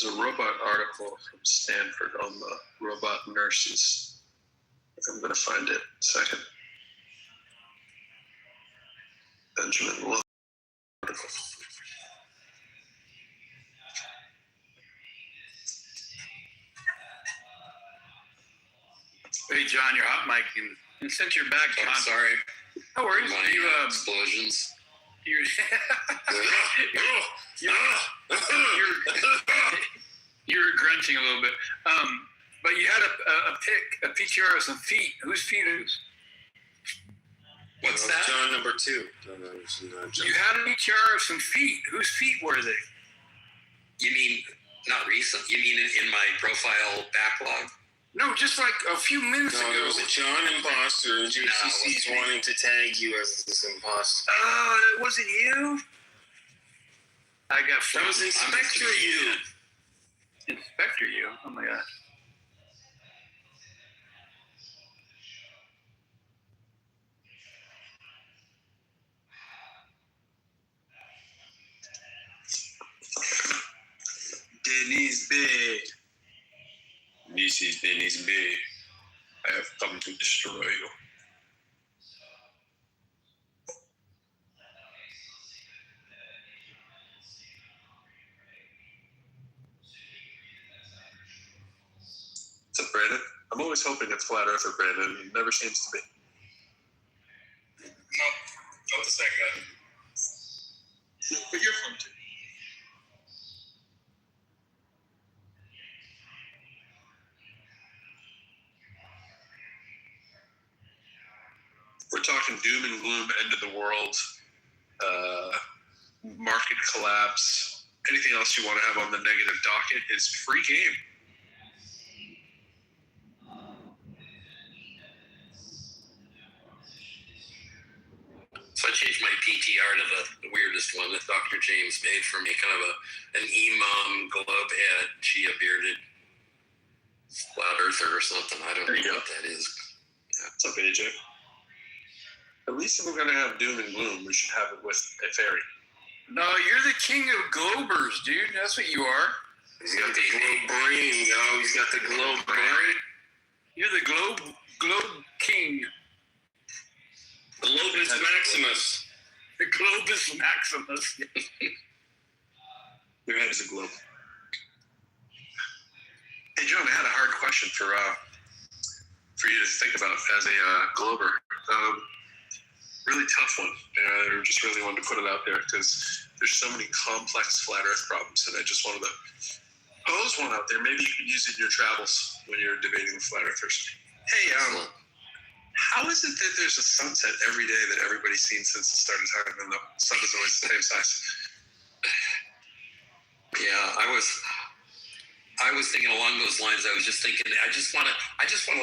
There's a robot article from Stanford on the robot nurses. I'm going to find it in a second. Benjamin Love article. Hey, John, your hot mic. And since you're back, John. I'm sorry. No worries. My You, explosions. you're, you're grunting a little bit. But you had a PTR of some feet. Whose feet is? What's that? John number 2. You had a PTR of some feet. Whose feet were they? You mean not recent? You mean in my profile backlog? No, just like a few minutes ago. There was a John imposter, and JCC's wanting to tag you as this imposter. Oh, that wasn't you? I got That was Inspector you. Inspector you? Oh my gosh. Denise Bay. This is Denise Bay. I have come to destroy you. What's up, Brandon? I'm always hoping it's Flat Earther, Brandon. It never seems to be. No, not the same guy. But you're fun too. We're talking doom and gloom, end of the world, market collapse. Anything else you want to have on the negative docket is free game. So I changed my PTR to the weirdest one that Dr. James made for me, kind of an imam, globe head, Chia bearded, flat earther or something. I don't know what that is. Yeah. What's up, AJ? At least if we're going to have doom and gloom, we should have it with a fairy. No, you're the king of globers, dude. That's what you are. He's got the globe brain, He's got the globe brain. You're the globe king. Globus Maximus. The Globus Maximus. Your head is a globe. Hey, John, I had a hard question for you to think about as a glober. Really tough one. I just really wanted to put it out there because there's so many complex flat Earth problems, and I just wanted to pose one out there. Maybe you could use it in your travels when you're debating with flat Earthers. Hey, how is it that there's a sunset every day that everybody's seen since the start of time, and the sun is always the same size? Yeah, I was thinking along those lines. I was just thinking, I just want to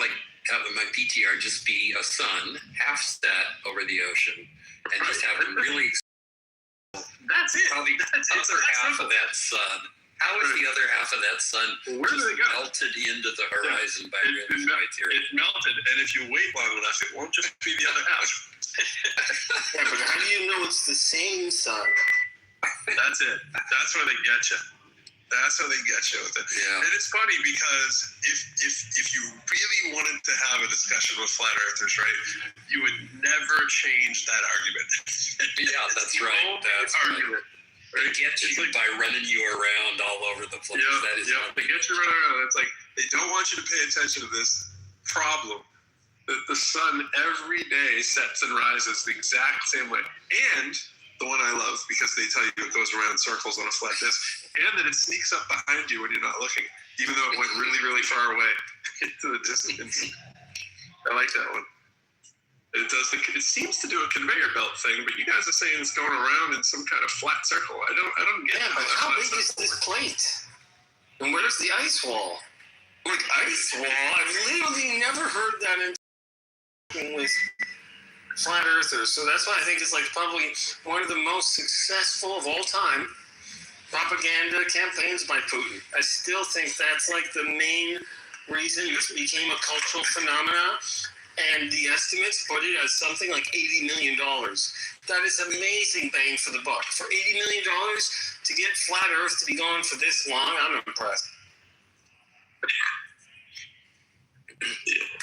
like have my PTR just be a sun half set over the ocean, and just have it really. That's it. How the other half of that sun. How is the other half of that sun Where do they go? melted into the horizon by my theory? It's melted, and if you wait long enough, it won't just be the other half. Yeah, but how do you know it's the same sun? That's it. That's where they get you. That's how they get you with it. Yeah. And it's funny because if you really wanted to have a discussion with flat earthers, right, you would never change that argument. Yeah, that's right. That's argument. Right. They get you by running you around all over the place. Yeah, That is they get you running around. It's like they don't want you to pay attention to this problem that the sun every day sets and rises the exact same way. And the one I love, because they tell you it goes around in circles on a flat disk, and that it sneaks up behind you when you're not looking, even though it went really, really far away into the distance. I like that one. It does. It seems to do a conveyor belt thing, but you guys are saying it's going around in some kind of flat circle. I don't get it. Yeah, but how big is this plate? And where's the ice wall? Like ice wall? I've literally never heard that in with flat earthers. So that's why I think it's like probably one of the most successful of all time propaganda campaigns by Putin. I still think that's like the main reason it became a cultural phenomenon. And the estimates put it as something like $80 million. That is amazing bang for the buck. For $80 million to get flat Earth to be going for this long, I'm impressed.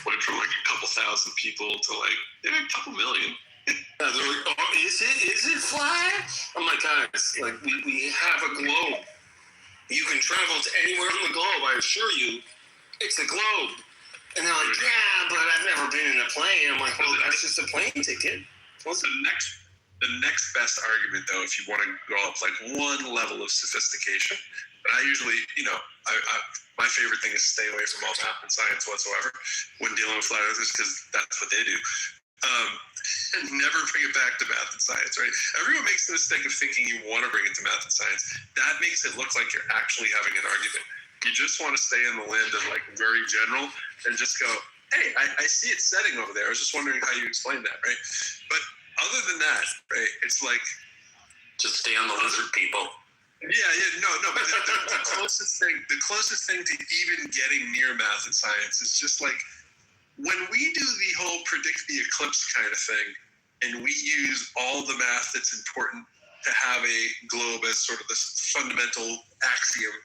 Went from like a couple thousand people to like a couple million. They're like, oh, is it flat? I'm like, guys, like we have a globe. You can travel to anywhere on the globe. I assure you, it's a globe. And they're like, yeah, but I've never been in a plane. I'm like, well, that's just a plane ticket. What's the next best argument, though, if you want to go up like one level of sophistication? But I usually, my favorite thing is stay away from all math and science whatsoever when dealing with flat earthers, because that's what they do. And never bring it back to math and science, right? Everyone makes the mistake of thinking you want to bring it to math and science. That makes it look like you're actually having an argument. You just want to stay in the land of like very general and just go, hey, I see it setting over there. I was just wondering how you explain that, right? But other than that, right, it's like just stay on the lizard people. No. But the closest thing to even getting near math and science is just like when we do the whole predict the eclipse kind of thing, and we use all the math that's important to have a globe as sort of this fundamental axiom.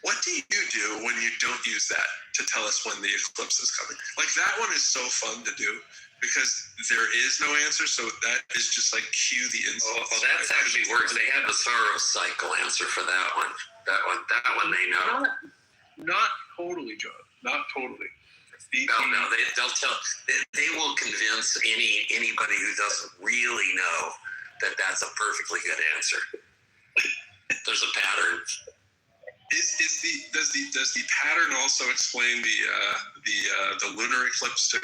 What do you do when you don't use that to tell us when the eclipse is coming? Like, that one is so fun to do because there is no answer, so that is just like cue the insult. Well, that's actually worse. They had the Soros cycle answer for that one. That one they know. Not totally, John. Not totally. No, they'll tell. They will convince anybody who doesn't really know that that's a perfectly good answer. There's a pattern. Does the pattern also explain the lunar eclipse too?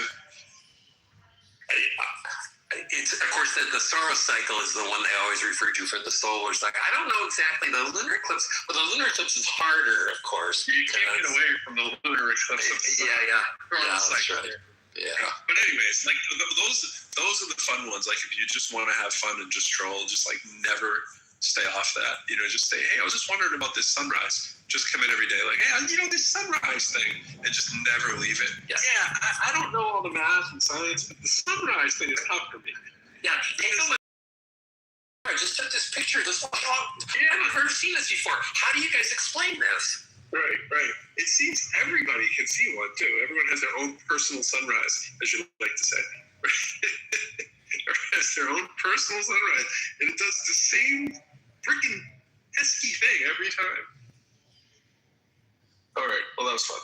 It's, of course, the Soros cycle is the one they always refer to for the solar cycle. I don't know exactly the lunar eclipse, but the lunar eclipse is harder, of course. You can't get away from the lunar eclipse. Yeah, that's right. Yeah. But anyways, like those are the fun ones. Like if you just want to have fun and just troll, just like never stay off that. Just say, hey, I was just wondering about this sunrise. Just come in every day, like, hey, this sunrise thing, and just never leave it. Yeah, I don't know all the math and science, but the sunrise thing is tough for me. Yeah, take a look. I just took this picture. I've never seen this before. How do you guys explain this? Right. It seems everybody can see one too. Everyone has their own personal sunrise, as you like to say. Everyone has their own personal sunrise, and it does the same freaking pesky thing every time. All right, well, that was fun.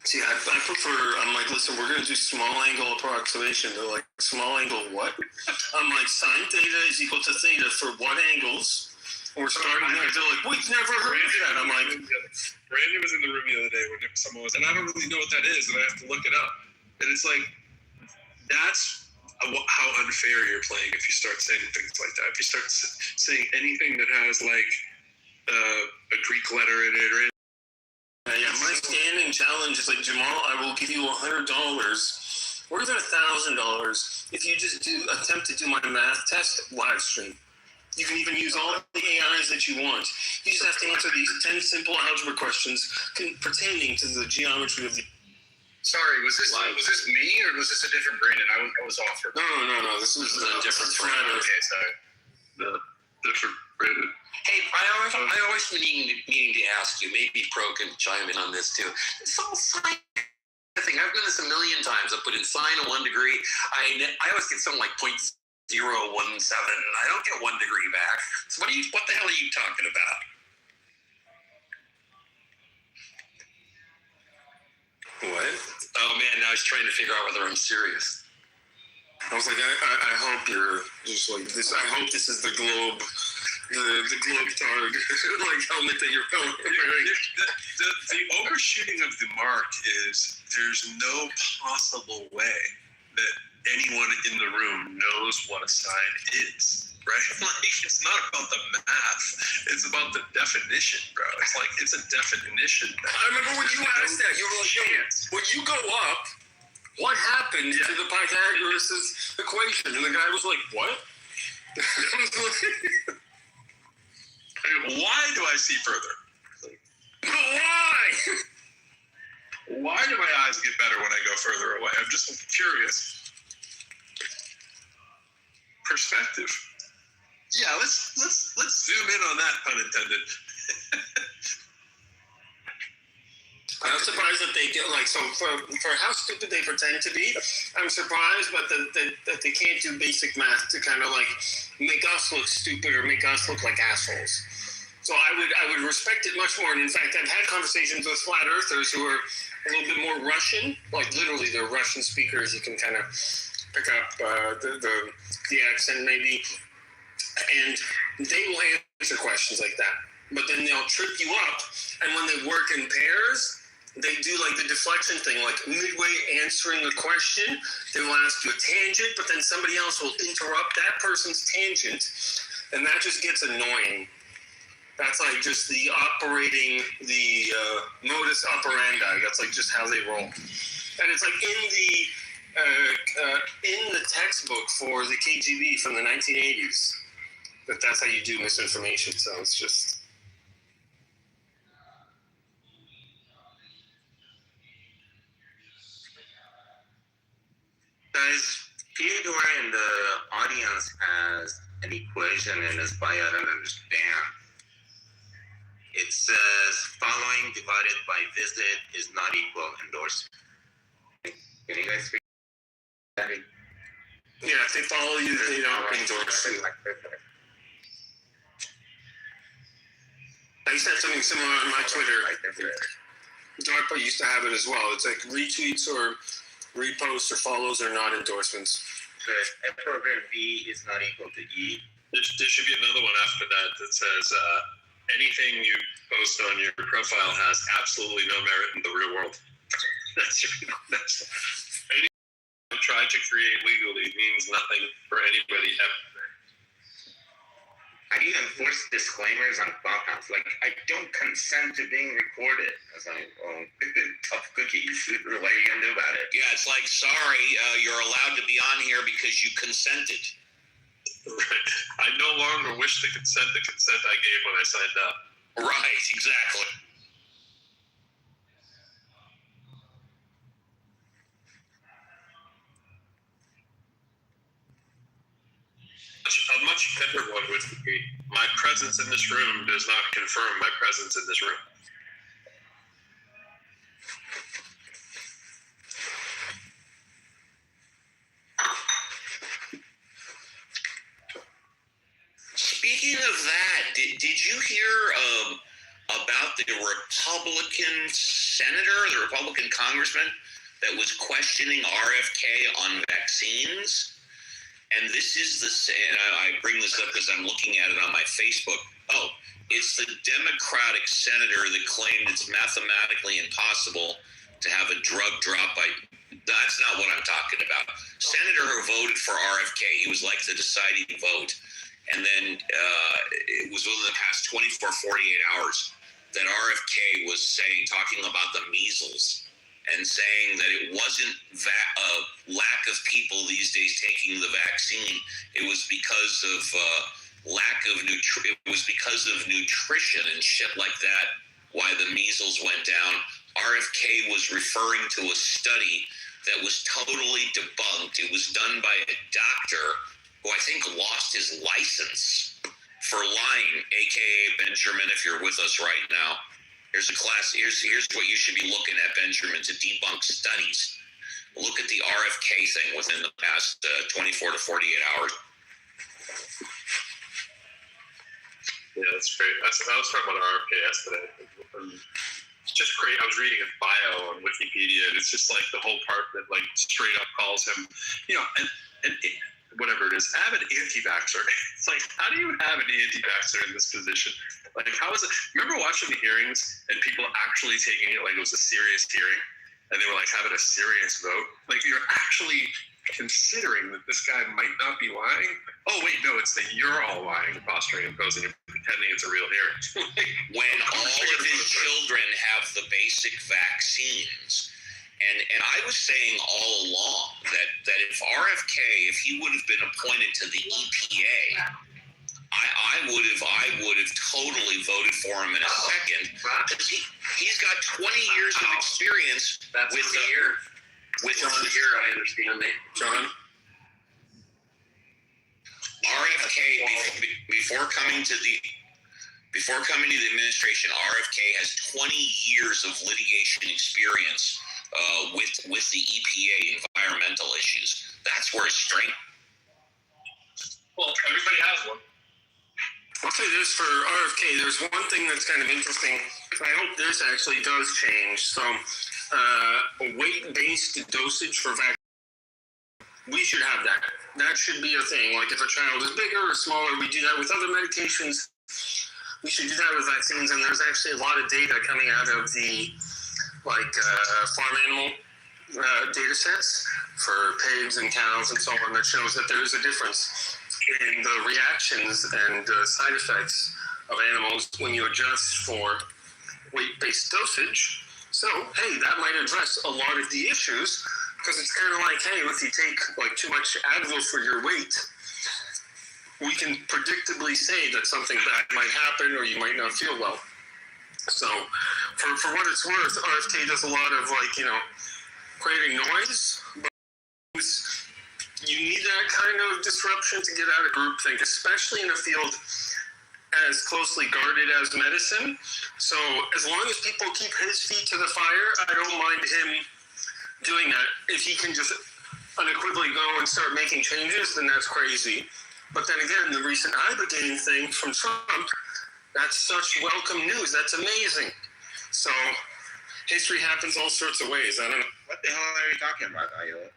See, I prefer, I'm like, listen, we're going to do small angle approximation. They're like, small angle what? I'm like, sine theta is equal to theta for what angles? And we're starting there. They're like, we've never heard of that. I'm like, Brandon was in the room the other day when someone was, and I don't really know what that is, and I have to look it up. And it's like, that's how unfair you're playing if you start saying things like that. If you start saying anything that has like a Greek letter in it or yeah, my standing challenge is like, Jamal, I will give you $100 or even $1,000 if you just attempt to do my math test live stream. You can even use all the AIs that you want. You just have to answer these 10 simple algebra questions pertaining to the geometry of the... Sorry, was this me or was this a different Brandon? I was off for. No. This is a different Brandon. Okay, sorry. The different Brandon. Hey, I always meaning to ask you, maybe Pro can chime in on this too. This whole sine thing, I've done this a million times. I put in sine of 1 degree. I always get something like 0.017. I don't get 1 degree back. So what the hell are you talking about? What? Oh man, now I was trying to figure out whether I'm serious. I was like, I hope you're just like this. I hope this is the globe. The globe tard like helmet that you're wearing. The overshooting of the mark is there's no possible way that anyone in the room knows what a sine is, right? Like, it's not about the math, it's about the definition, bro. It's like, it's a definition. I remember when you asked that, you were like, when you go up, what happened to the Pythagoras' equation? And the guy was like, what? Why do I see further? Why? Why do my eyes get better when I go further away? I'm just curious. perspective. Yeah, let's zoom in on that, pun intended. I'm surprised that they do, like, so for how stupid they pretend to be, I'm surprised, but that they can't do basic math to kind of like make us look stupid or make us look like assholes. So I would respect it much more. And in fact, I've had conversations with flat earthers who are a little bit more Russian, like literally they're Russian speakers. You can kind of pick up the accent maybe, and they will answer questions like that. But then they'll trip you up, and when they work in pairs, they do like the deflection thing, like midway answering a question, they will ask you a tangent, but then somebody else will interrupt that person's tangent, and that just gets annoying. That's like just the operating, the modus operandi. That's like just how they roll. And it's like in the textbook for the KGB from the 1980s, that's how you do misinformation. So it's just... Guys, Theodore in the audience has an equation in his bio I don't understand. It says following divided by visit is not equal endorsement. Can you guys speak? Yeah, if they follow you, they don't endorse you. I used to have something similar on my Twitter. DARPA used to have it as well. It's like retweets or reposts or follows are not endorsements. Good. F over V is not equal to E. There should be another one after that says anything you post on your profile has absolutely no merit in the real world. Anything you try to create legally means nothing for anybody ever. How do you enforce disclaimers on Clubhouse? Like, I don't consent to being recorded. I was like, well, tough cookies. What are you going to do about it? Yeah, it's like, sorry, you're allowed to be on here because you consented. Right. I no longer wish the consent I gave when I signed up. Right, exactly. A much better one would be, my presence in this room does not confirm my presence in this room. Speaking of that, did you hear about the Republican senator, the Republican congressman that was questioning RFK on vaccines? And this is and I bring this up because I'm looking at it on my Facebook. Oh, it's the Democratic senator that claimed it's mathematically impossible to have a drug drop by... That's not what I'm talking about. Senator who voted for RFK, he was like the deciding vote. And then it was within the past 24, 48 hours that RFK was talking about the measles and saying that it wasn't lack of people these days taking the vaccine. It was because of it was because of nutrition and shit like that, why the measles went down. RFK was referring to a study that was totally debunked. It was done by a doctor who I think lost his license for lying, aka Benjamin, if you're with us right now. Here's a class. Here's what you should be looking at, Benjamin, to debunk studies. Look at the RFK thing within the past 24 to 48 hours. Yeah, that's great. I was talking about RFK yesterday. It's just great. I was reading his bio on Wikipedia, and it's just like the whole part that like straight up calls him, and whatever it is, have an anti-vaxxer. It's like, how do you have an anti-vaxxer in this position? Like, how is it? Remember watching the hearings and people actually taking it like it was a serious hearing, and they were like having a serious vote? Like, you're actually considering that this guy might not be lying? Oh, wait, no, it's that you're all lying, posturing and posing and pretending it's a real hearing. When all of his children have the basic vaccines. And I was saying all along that if RFK, if he would have been appointed to the EPA, I would have totally voted for him in a second, because he's got 20 years of experience with the year. With the year, I understand that, John. before coming to the administration, RFK has 20 years of litigation experience with the EPA environmental issues. That's where his strength. Well, everybody has one. I'll say this for RFK, there's one thing that's kind of interesting. I hope this actually does change. So, weight-based dosage for vaccines, we should have that. That should be a thing. Like if a child is bigger or smaller, we do that with other medications. We should do that with vaccines, and there's actually a lot of data coming out of the farm animal data sets for pigs and cows and so on that shows that there is a difference in the reactions and side effects of animals when you adjust for weight-based dosage. So, hey, that might address a lot of the issues, because it's kind of like, hey, if you take too much Advil for your weight, we can predictably say that something bad might happen or you might not feel well. So, for what it's worth, RFK does a lot of creating noise, but you need that kind of disruption to get out of groupthink, especially in a field as closely guarded as medicine. So as long as people keep his feet to the fire, I don't mind him doing that. If he can just unequivocally go and start making changes, then that's crazy. But then again, the recent ibogaine thing from Trump, that's such welcome news. That's amazing. So history happens all sorts of ways. I don't know. What the hell are you talking about, Iowa?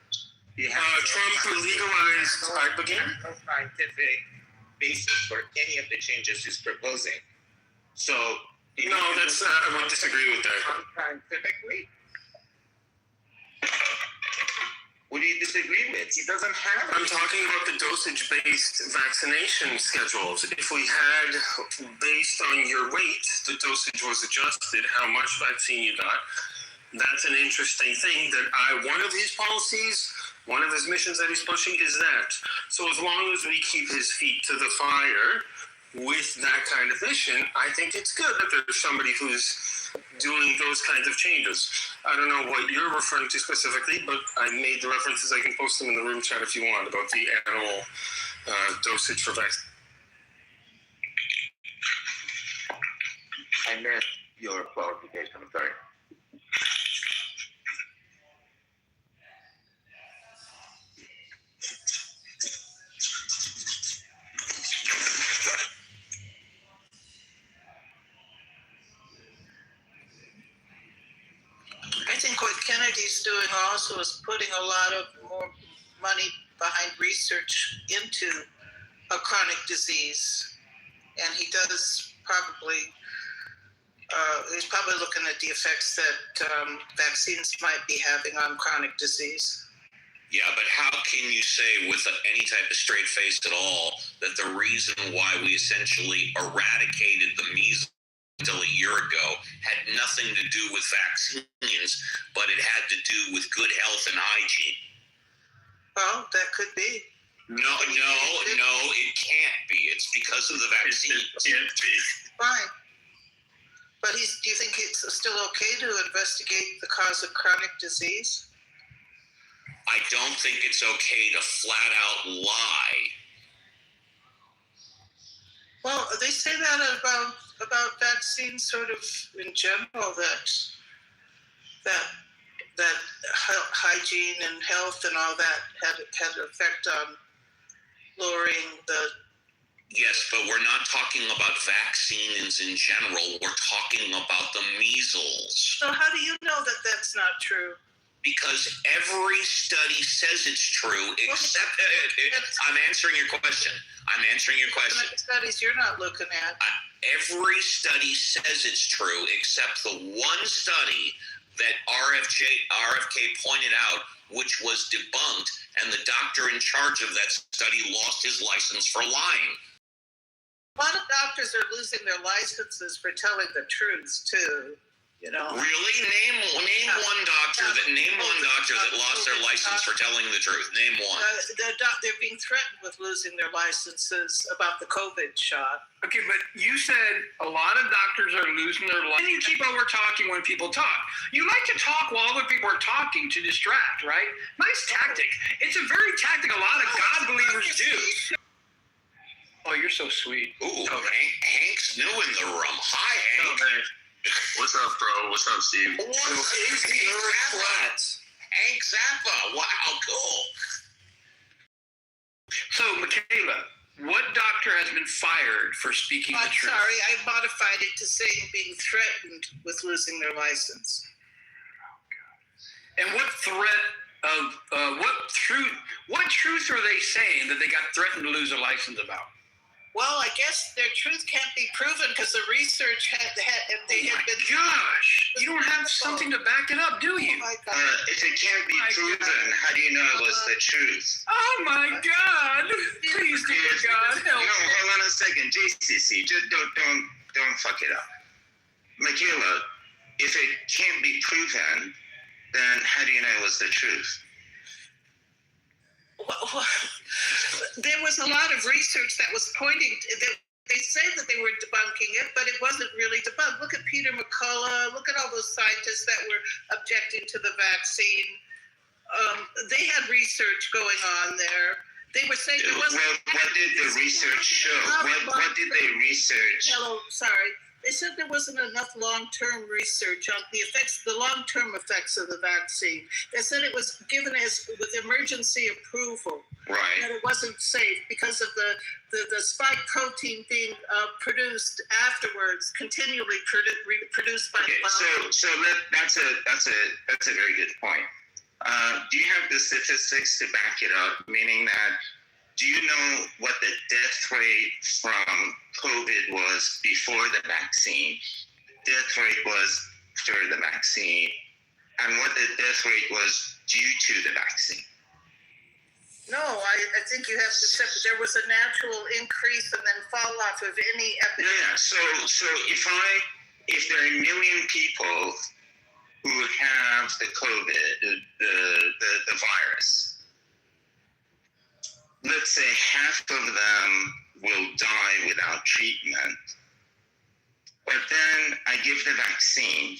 Trump legalized ibogaine. No scientific basis for any of the changes he's proposing. So no, that's I would disagree with that. Scientifically, what do you disagree with? He doesn't have. I'm talking about the dosage-based vaccination schedules. If we had, based on your weight, the dosage was adjusted, how much vaccine you got. That's an interesting thing that one of his policies, one of his missions that he's pushing is that. So as long as we keep his feet to the fire with that kind of mission, I think it's good that there's somebody who's doing those kinds of changes. I don't know what you're referring to specifically, but I made the references. I can post them in the room chat if you want about the animal dosage for vaccine. I missed your qualification. I'm sorry. I think what Kennedy's doing also is putting a lot of more money behind research into a chronic disease. And he does probably, he's probably looking at the effects that vaccines might be having on chronic disease. Yeah, but how can you say with any type of straight face at all that the reason why we essentially eradicated the measles until a year ago had nothing to do with vaccines, but it had to do with good health and hygiene? Well, that could be. No, it can't be. It's because of the vaccine. It can't be. Fine. But do you think it's still okay to investigate the cause of chronic disease? I don't think it's okay to flat out lie. Well, they say that about vaccines sort of in general, that hygiene and health and all that had an effect on lowering the... Yes, but we're not talking about vaccines in general. We're talking about the measles. So how do you know that that's not true? Because every study says it's true, except... I'm answering your question. Studies you're not looking at. Every study says it's true, except the one study that RFK pointed out, which was debunked, and the doctor in charge of that study lost his license for lying. A lot of doctors are losing their licenses for telling the truth too. You know. Really? Name one doctor that lost their license for telling the truth. Name one. They're being threatened with losing their licenses about the COVID shot. Okay, but you said a lot of doctors are losing their license. And you keep over talking when people talk. You like to talk while other people are talking to distract, right? Nice tactic. It's a very tactic a lot of God believers do. so sweet. Ooh, Hank's new in the room. Hi, Hank. What's up, bro? What's up, Steve? What is the Earth flat? Hank Zappa. Wow, cool. So, Michaela, what doctor has been fired for speaking the truth? Sorry, I modified it to saying being threatened with losing their license. And what threat of what truth are they saying that they got threatened to lose their license about? Well, I guess their truth can't be proven because the research had been. Gosh, you don't have something to back it up, do you? If it can't be proven, how do you know it was the truth? Oh my God! Please, dear God, help me. No, hold on a second, JCC. Just don't fuck it up, Michaela. If it can't be proven, then how do you know it was the truth? Well, there was a lot of research that was pointing that they say that they were debunking it, but it wasn't really debunked. Look at Peter McCullough. Look at all those scientists that were objecting to the vaccine. They had research going on there. They were saying it wasn't. Well, what did the research show? What did they research? Hello, sorry. They said there wasn't enough long-term research on the long-term effects of the vaccine. They said it was given with emergency approval. Right. That it wasn't safe because of the spike protein being produced afterwards, continually produced by the body. So that's a very good point. Do you have the statistics to back it up? Meaning that, do you know what the death rate from COVID was before the vaccine, death rate was after the vaccine, and what the death rate was due to the vaccine? No, I think you have to accept that there was a natural increase and then fall off of any epidemic. Yeah. So if there are 1 million people who have the COVID, the virus, let's say half of them will die without treatment. But then I give the vaccine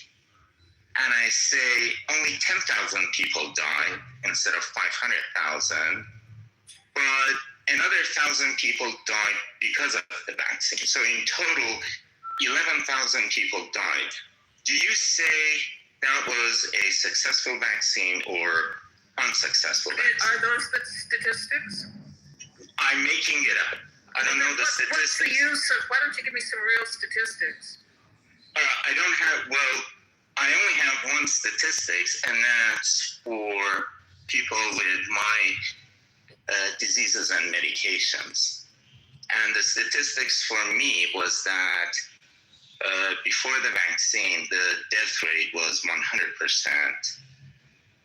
and I say only 10,000 people die instead of 500,000. But another 1,000 people died because of the vaccine. So in total, 11,000 people died. Do you say that was a successful vaccine or unsuccessful vaccine? Are those the statistics? I'm making it up. I don't know the statistics. What's the use of, why don't you give me some real statistics? I don't have, well, I only have one statistics, and that's for people with my diseases and medications. And the statistics for me was that before the vaccine, the death rate was 100%.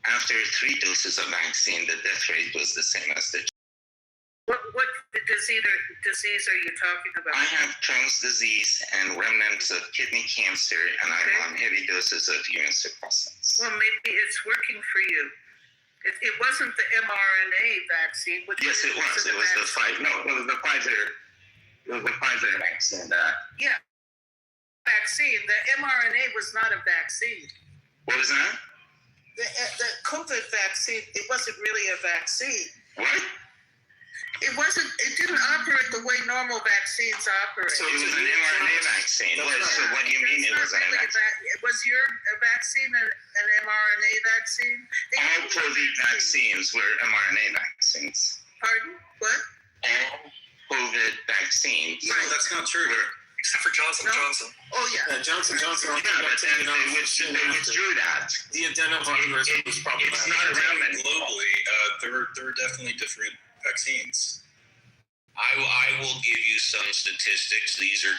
After 3 doses of vaccine, the death rate was the same as the. What disease are you talking about? I have Crohn's disease and remnants of kidney cancer, and I'm on heavy doses of immunosuppressants. Well, maybe it's working for you. It wasn't the mRNA vaccine. Yes, it was. It was the Pfizer. No, it was the Pfizer. It was the Pfizer vaccine. Yeah, vaccine. The mRNA was not a vaccine. What was that? The COVID vaccine. It wasn't really a vaccine. What? It wasn't. It didn't operate the way normal vaccines operate. So it was an mRNA vaccine. So what do you mean it was a vaccine? Was your vaccine an mRNA vaccine? All COVID vaccines were mRNA vaccines. Pardon? What? All COVID vaccines. No, that's not true. Except for Johnson Johnson. Oh yeah. Johnson. Yeah, but then they withdrew that. The adenovirus was problematic. It's not around globally. There were definitely different vaccines. I will give you some statistics. These are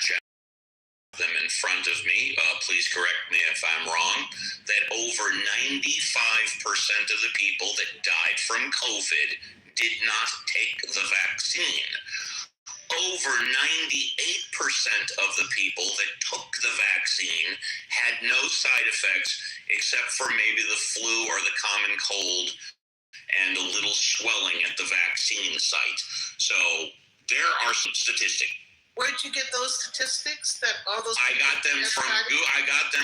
them in front of me. Please correct me if I'm wrong. That over 95% of the people that died from COVID did not take the vaccine. Over 98% of the people that took the vaccine had no side effects except for maybe the flu or the common cold and a little swelling at the vaccine site. So there are some statistics. Where'd you get those statistics? That all those? I got them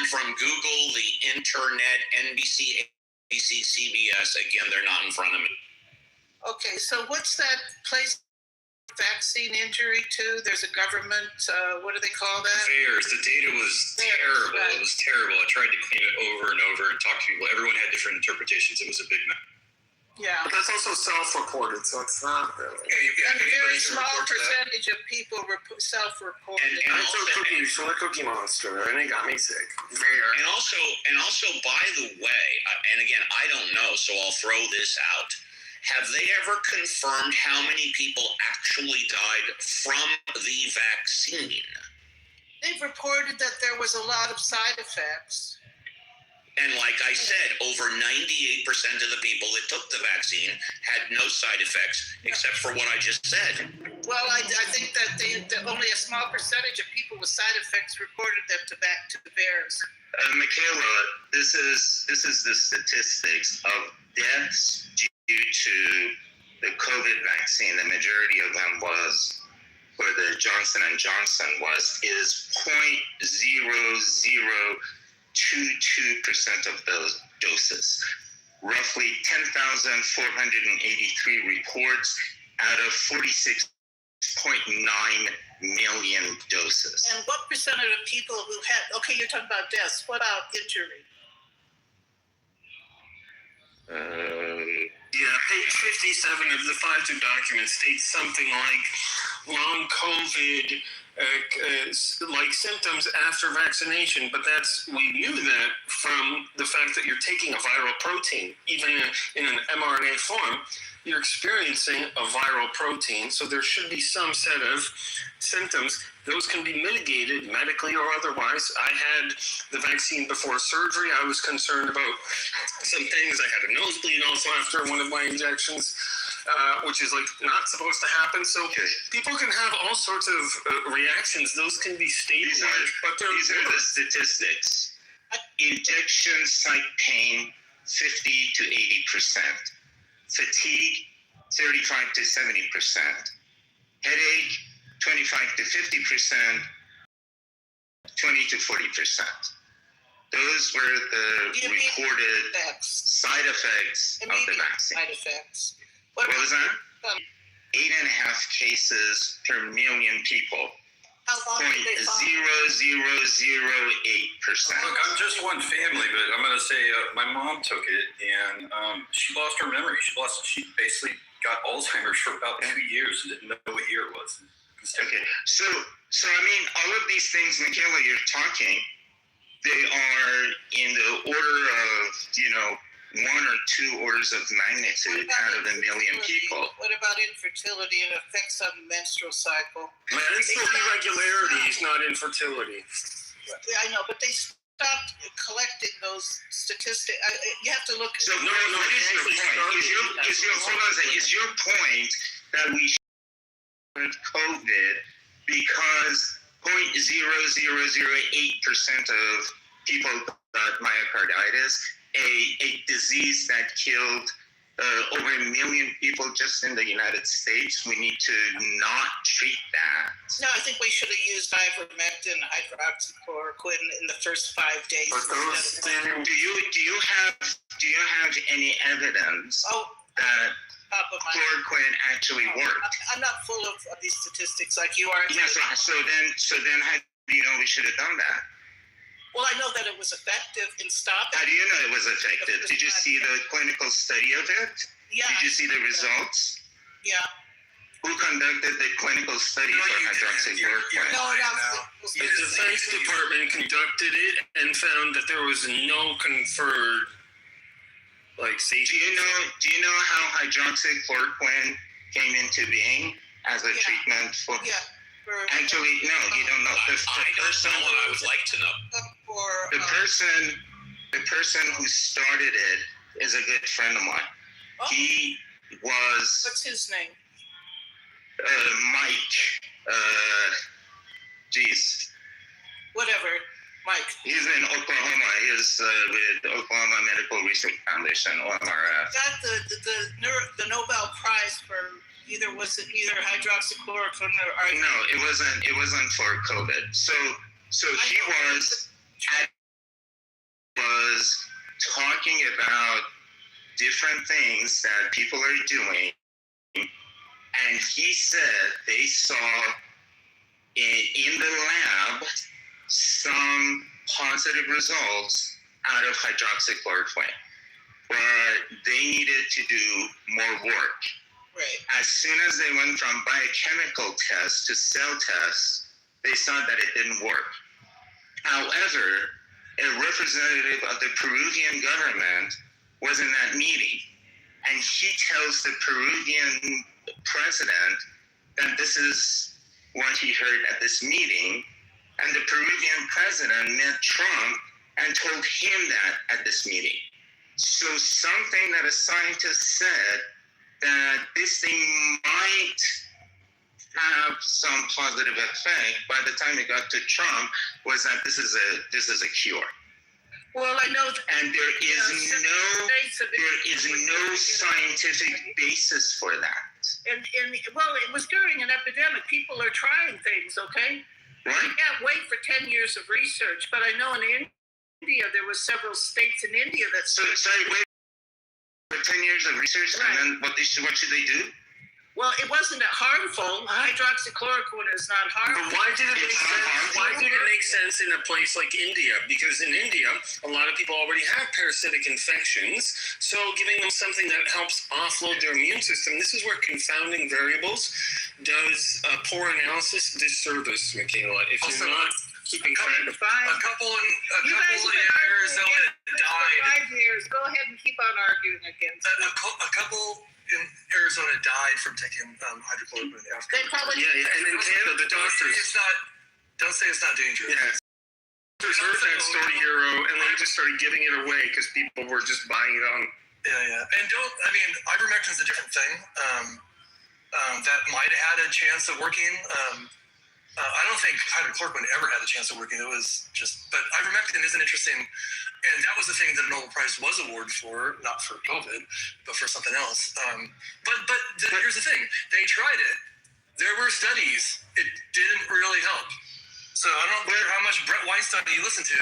from Google, the internet, NBC, ABC, CBS. Again, they're not in front of me. Okay, so what's that place vaccine injury too? There's a government, what do they call that? VAERS. The data was terrible. Right. It was terrible. I tried to clean it over and over and talk to people. Everyone had different interpretations. It was a big mess. Yeah. But that's also self-reported, so it's not really. And a very small percentage of people self-reported. I took cookies from the Cookie Monster, and it got me sick. And also, by the way, and again, I don't know, so I'll throw this out. Have they ever confirmed how many people actually died from the vaccine? They've reported that there was a lot of side effects. And like I said, over 98% of the people that took the vaccine had no side effects, except for what I just said. Well, I think that only a small percentage of people with side effects reported them to the VAERS. Michaela, this is the statistics of deaths due to the COVID vaccine. The majority of them was, for the Johnson & Johnson is 0.0022% of those doses. Roughly 10,483 reports out of 46.9 million doses. And what percent of the people who had, okay, you're talking about deaths, what about injury? Yeah, page 57 of the Pfizer document states something like long COVID, like symptoms after vaccination, but we knew that from the fact that you're taking a viral protein, even in an mRNA form, you're experiencing a viral protein, so there should be some set of symptoms. Those can be mitigated medically or otherwise. I had the vaccine before surgery. I was concerned about some things. I had a nosebleed also after one of my injections, which is like not supposed to happen. So people can have all sorts of reactions. Those can be stabilized, These are the statistics. Injection site pain, 50 to 80%. Fatigue, 35 to 70%. Headache, 25 to 50%, 20 to 40%. Those were the reported side effects of the vaccine. Side effects. What was that? 8.5 cases per million people. How long did they follow? 0.0008%. Look, I'm just one family, but I'm going to say my mom took it, and she lost her memory. She basically got Alzheimer's for about 2 years and didn't know what year it was. Okay, so I mean, all of these things, Michaela, you're talking, they are in the order of, 1 or 2 orders of magnitude out of a million people. What about infertility and effects on the menstrual cycle? It's irregularities, not infertility. I know, but they stopped collecting those statistics. You have to look at. So, what is your point? Is your point that we should COVID because 0.0008% of people got myocarditis, a disease that killed over 1 million people just in the United States? We need to not treat that. No, I think we should have used ivermectin, hydroxychloroquine in the first 5 days. Do you have any evidence that chloroquine actually worked? I'm not full of these statistics like you are. Yeah, so then how do you know we should have done that? Well, I know that it was effective in stopping. How do you know it was effective? Did you see the clinical study of it? Yeah. Did you see the results? Yeah. Who conducted the clinical study for hydroxychloroquine? The Defense Department conducted it and found that there was no conferred safety. Do you know how hydroxychloroquine came into being as a treatment for? Yeah. Actually, no, you don't know. I don't know what I would like to know. The person who started it is a good friend of mine. Oh. He was. What's his name? Mike. Whatever, Mike. He's in Oklahoma. He's with Oklahoma Medical Research Foundation, OMRF. Got the Nobel Prize for either hydroxychloroquine or. No, it wasn't for COVID. So he was talking about different things that people are doing and he said they saw in the lab some positive results out of hydroxychloroquine, but they needed to do more work. Right. As soon as they went from biochemical tests to cell tests, they saw that it didn't work. However, a representative of the Peruvian government was in that meeting, and he tells the Peruvian president that this is what he heard at this meeting, and the Peruvian president met Trump and told him that at this meeting. So something that a scientist said that this thing might have some positive effect by the time it got to Trump was that this is a cure. Well, I know, and there is no scientific basis for that. And well, it was during an epidemic. People are trying things, okay? Right. You can't wait for 10 years of research, but I know in India there was several states in India that. Sorry, wait. For 10 years of research, right. And then what should they do? Well, it wasn't harmful. Hydroxychloroquine is not harmful. But why did it make sense? Why did it make sense in a place like India? Because in India, a lot of people already have parasitic infections. So giving them something that helps offload their immune system, this is where confounding variables does poor analysis disservice, Michaela. If also, you're not keeping track of a couple in Arizona died. 5 years. Go ahead and keep on arguing against a couple in Arizona died from taking hydrochloroquine after. They probably and in Canada, the doctors. Don't say it's not dangerous. Yeah. Doctors heard that story, Hero, and they just started giving it away because people were just buying it on. Yeah. And ivermectin is a different thing. That might have had a chance of working. I don't think hydrochloroquine ever had a chance of working. It was just, but ivermectin is an interesting, and that was the thing that the Nobel Prize was awarded for, not for COVID, but for something else. But here's the thing: they tried it. There were studies. It didn't really help. So I don't care how much Brett Weinstein you listen to.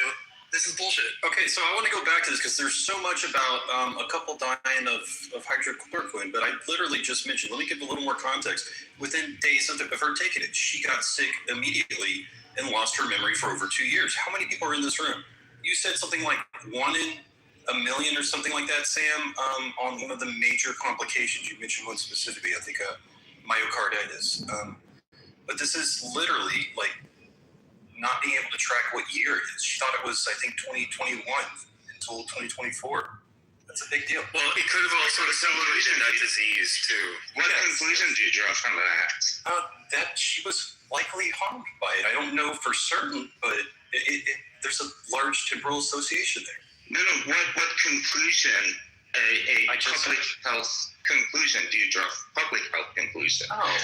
This is bullshit. Okay, so I want to go back to this because there's so much about a couple dying of hydrochloroquine, but I literally just mentioned, let me give a little more context. Within days of her taking it, she got sick immediately and lost her memory for over 2 years. How many people are in this room? You said something like 1 in a million or something like that, Sam, on one of the major complications. You mentioned one specifically, I think myocarditis. But this is literally like not being able to track what year it is. She thought it was, I think, 2021 until 2024. That's a big deal. Well, it could have also accelerated that disease, too. What conclusion do you draw from that? That she was likely harmed by it. I don't know for certain, but there's a large temporal association there. No. What conclusion, a public health conclusion do you draw? Public health conclusion. Oh.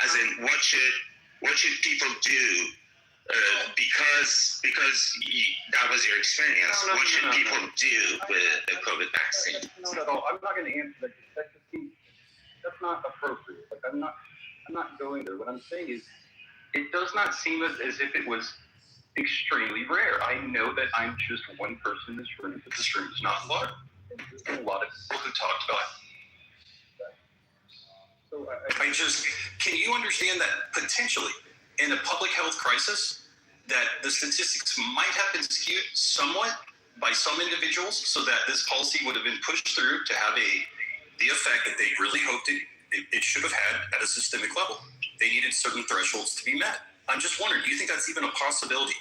As in, what should people do? Because that was your experience. What should people do with the COVID vaccine? No. I'm not going to answer that. That just seems that's not appropriate. Like I'm not going there. What I'm saying is, it does not seem as if it was extremely rare. I know that I'm just one person in this room, but this room is not large. There's a lot of people who talked about it. So I just, can you understand that potentially in a public health crisis, that the statistics might have been skewed somewhat by some individuals so that this policy would have been pushed through to have the effect that they really hoped it should have had at a systemic level. They needed certain thresholds to be met. I'm just wondering, do you think that's even a possibility?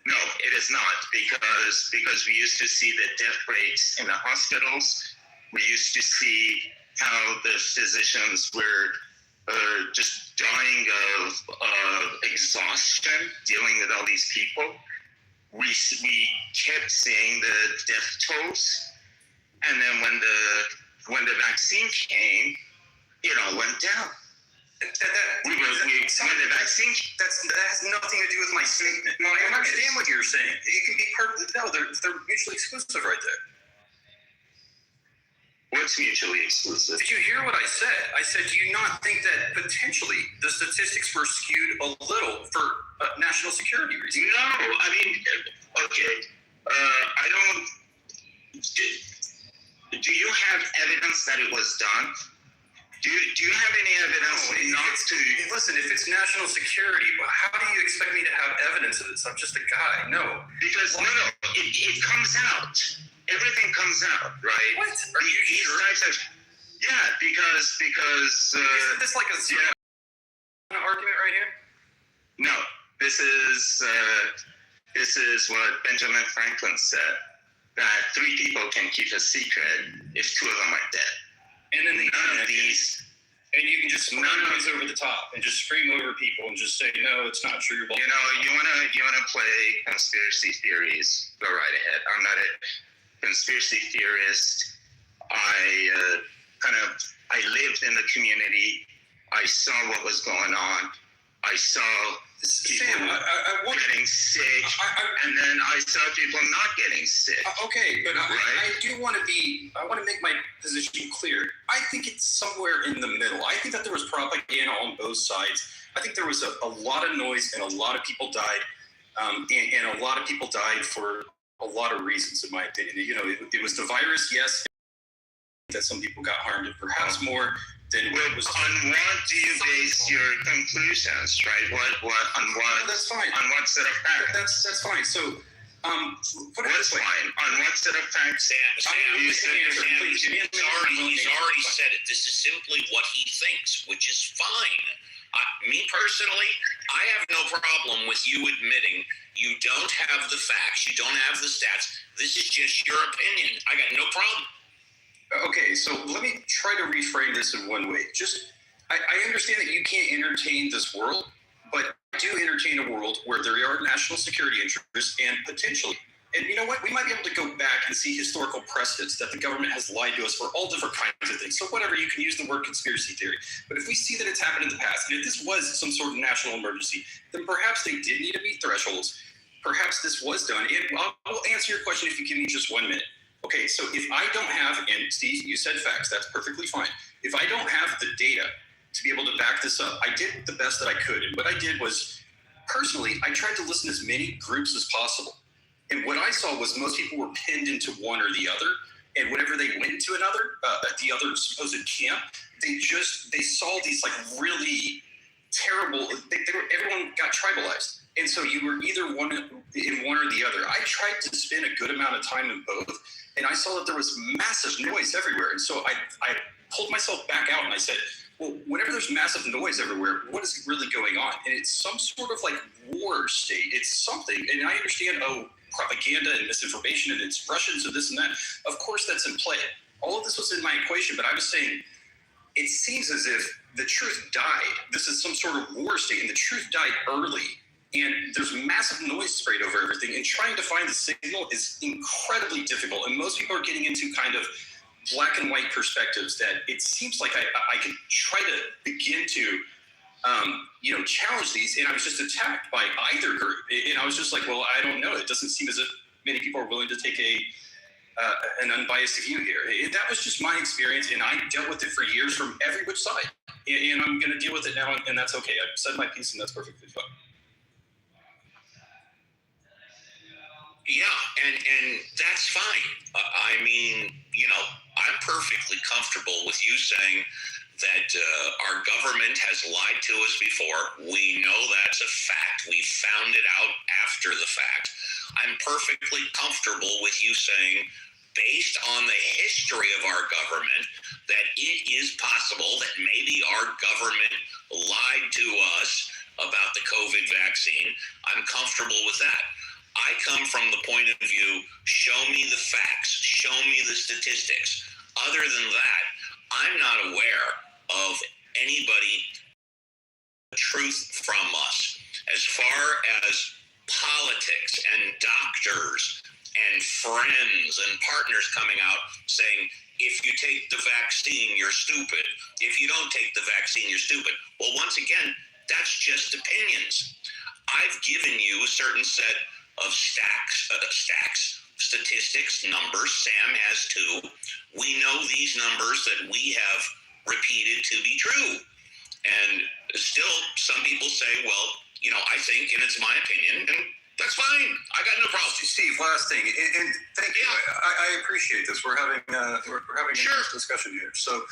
No, it is not, because we used to see the death rates in the hospitals. We used to see how the physicians were just dying of exhaustion dealing with all these people. We kept seeing the death tolls, and then when the vaccine came, it all went down. When the vaccine, that has nothing to do with my statement. No, I understand what you're saying. It can be they're mutually exclusive right there. What's mutually exclusive? Did you hear what I said? I said, do you not think that potentially the statistics were skewed a little for national security reasons? No, I mean, okay. I don't. Do you have evidence that it was done? Do you have any evidence not to? Listen, if it's national security, how do you expect me to have evidence of this? I'm just a guy. No. Because it comes out. Everything comes out, right? What? Are you sure? Yeah, because isn't this like a argument right here? No, this is what Benjamin Franklin said, that 3 people can keep a secret if 2 of them are dead. And then none of these, and you can just noise over the top and just scream over people and just say, no, it's not true. You wanna play conspiracy theories? Go right ahead. I'm not a conspiracy theorist. I lived in the community. I saw what was going on. I saw people getting sick, and then I saw people not getting sick. Okay, but I want to make my position clear. I think it's somewhere in the middle. I think that there was propaganda on both sides. I think there was a lot of noise and a lot of people died, and a lot of people died for a lot of reasons, in my opinion. It was the virus, yes, that some people got harmed, and perhaps more. On what do you base your conclusions, right? That's fine. On what set of facts? That's fine. So, what's fine? On what set of facts? Sam, he's already said it. This is simply what he thinks, which is fine. Me personally, I have no problem with you admitting you don't have the facts, you don't have the stats. This is just your opinion. I got no problem. Okay, so let me try to reframe this in one way. I understand that you can't entertain this world, but I do entertain a world where there are national security interests and potentially, and you know what, we might be able to go back and see historical precedents that the government has lied to us for all different kinds of things. So whatever, you can use the word conspiracy theory. But if we see that it's happened in the past, and if this was some sort of national emergency, then perhaps they did need to meet thresholds. Perhaps this was done. And I'll answer your question if you give me just 1 minute. Okay, so if I don't have, and Steve, you said facts, that's perfectly fine. If I don't have the data to be able to back this up, I did the best that I could. And what I did was, personally, I tried to listen to as many groups as possible. And what I saw was most people were pinned into one or the other. And whenever they went into the other supposed camp, they saw these like really terrible, everyone got tribalized. And so you were either in one or the other. I tried to spend a good amount of time in both. And I saw that there was massive noise everywhere. And so I pulled myself back out and I said, well, whenever there's massive noise everywhere, what is really going on? And it's some sort of like war state. It's something. And I understand, propaganda and misinformation and it's Russians and this and that. Of course, that's in play. All of this was in my equation, but I was saying, it seems as if the truth died. This is some sort of war state and the truth died early. And there's massive noise sprayed over everything, and trying to find the signal is incredibly difficult. And most people are getting into kind of black and white perspectives that it seems like I could try to begin to, challenge these. And I was just attacked by either group. And I was just like, well, I don't know. It doesn't seem as if many people are willing to take an unbiased view here. That was just my experience, and I dealt with it for years from every which side. And I'm going to deal with it now, and that's okay. I've said my piece, and that's perfectly fine. Yeah, and that's fine. I'm perfectly comfortable with you saying that our government has lied to us before. We know that's a fact. We found it out after the fact. I'm perfectly comfortable with you saying, based on the history of our government, that it is possible that maybe our government lied to us about the COVID vaccine. I'm comfortable with that. I come from the point of view, show me the facts, show me the statistics. Other than that, I'm not aware of anybody truth from us. As far as politics and doctors and friends and partners coming out saying, if you take the vaccine, you're stupid. If you don't take the vaccine, you're stupid. Well, once again, that's just opinions. I've given you a certain set of statistics, numbers. Sam has too. We know these numbers that we have repeated to be true. And still, some people say, well, I think, and it's my opinion, and That's fine. I got no problem. Steve, last thing, and thank you. I appreciate this. We're having a discussion here. So,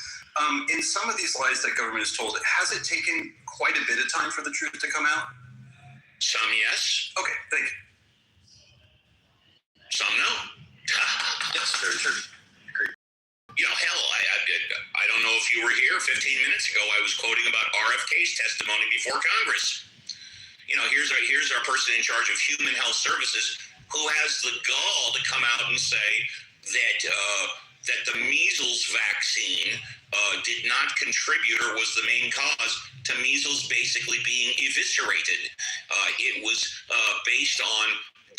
in some of these lies that government has told, has it taken quite a bit of time for the truth to come out? Some yes. Okay, thank you. Some no. Yes, very true. Great. You know, hell, I don't know if you were here 15 minutes ago. I was quoting about RFK's testimony before Congress. You know, here's our person in charge of Human Health Services who has the gall to come out and say that the measles vaccine did not contribute or was the main cause to measles basically being eviscerated. It was based on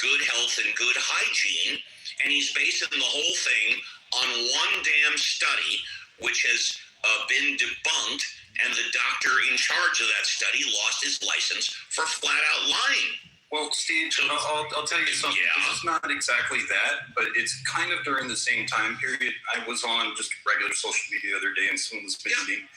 good health and good hygiene, and he's basing the whole thing on one damn study, which has been debunked. And the doctor in charge of that study lost his license for flat out lying. Well, Steve, I'll tell you something. Yeah. This is not exactly that, but it's kind of during the same time period. I was on just regular social media the other day, and someone was mentioning,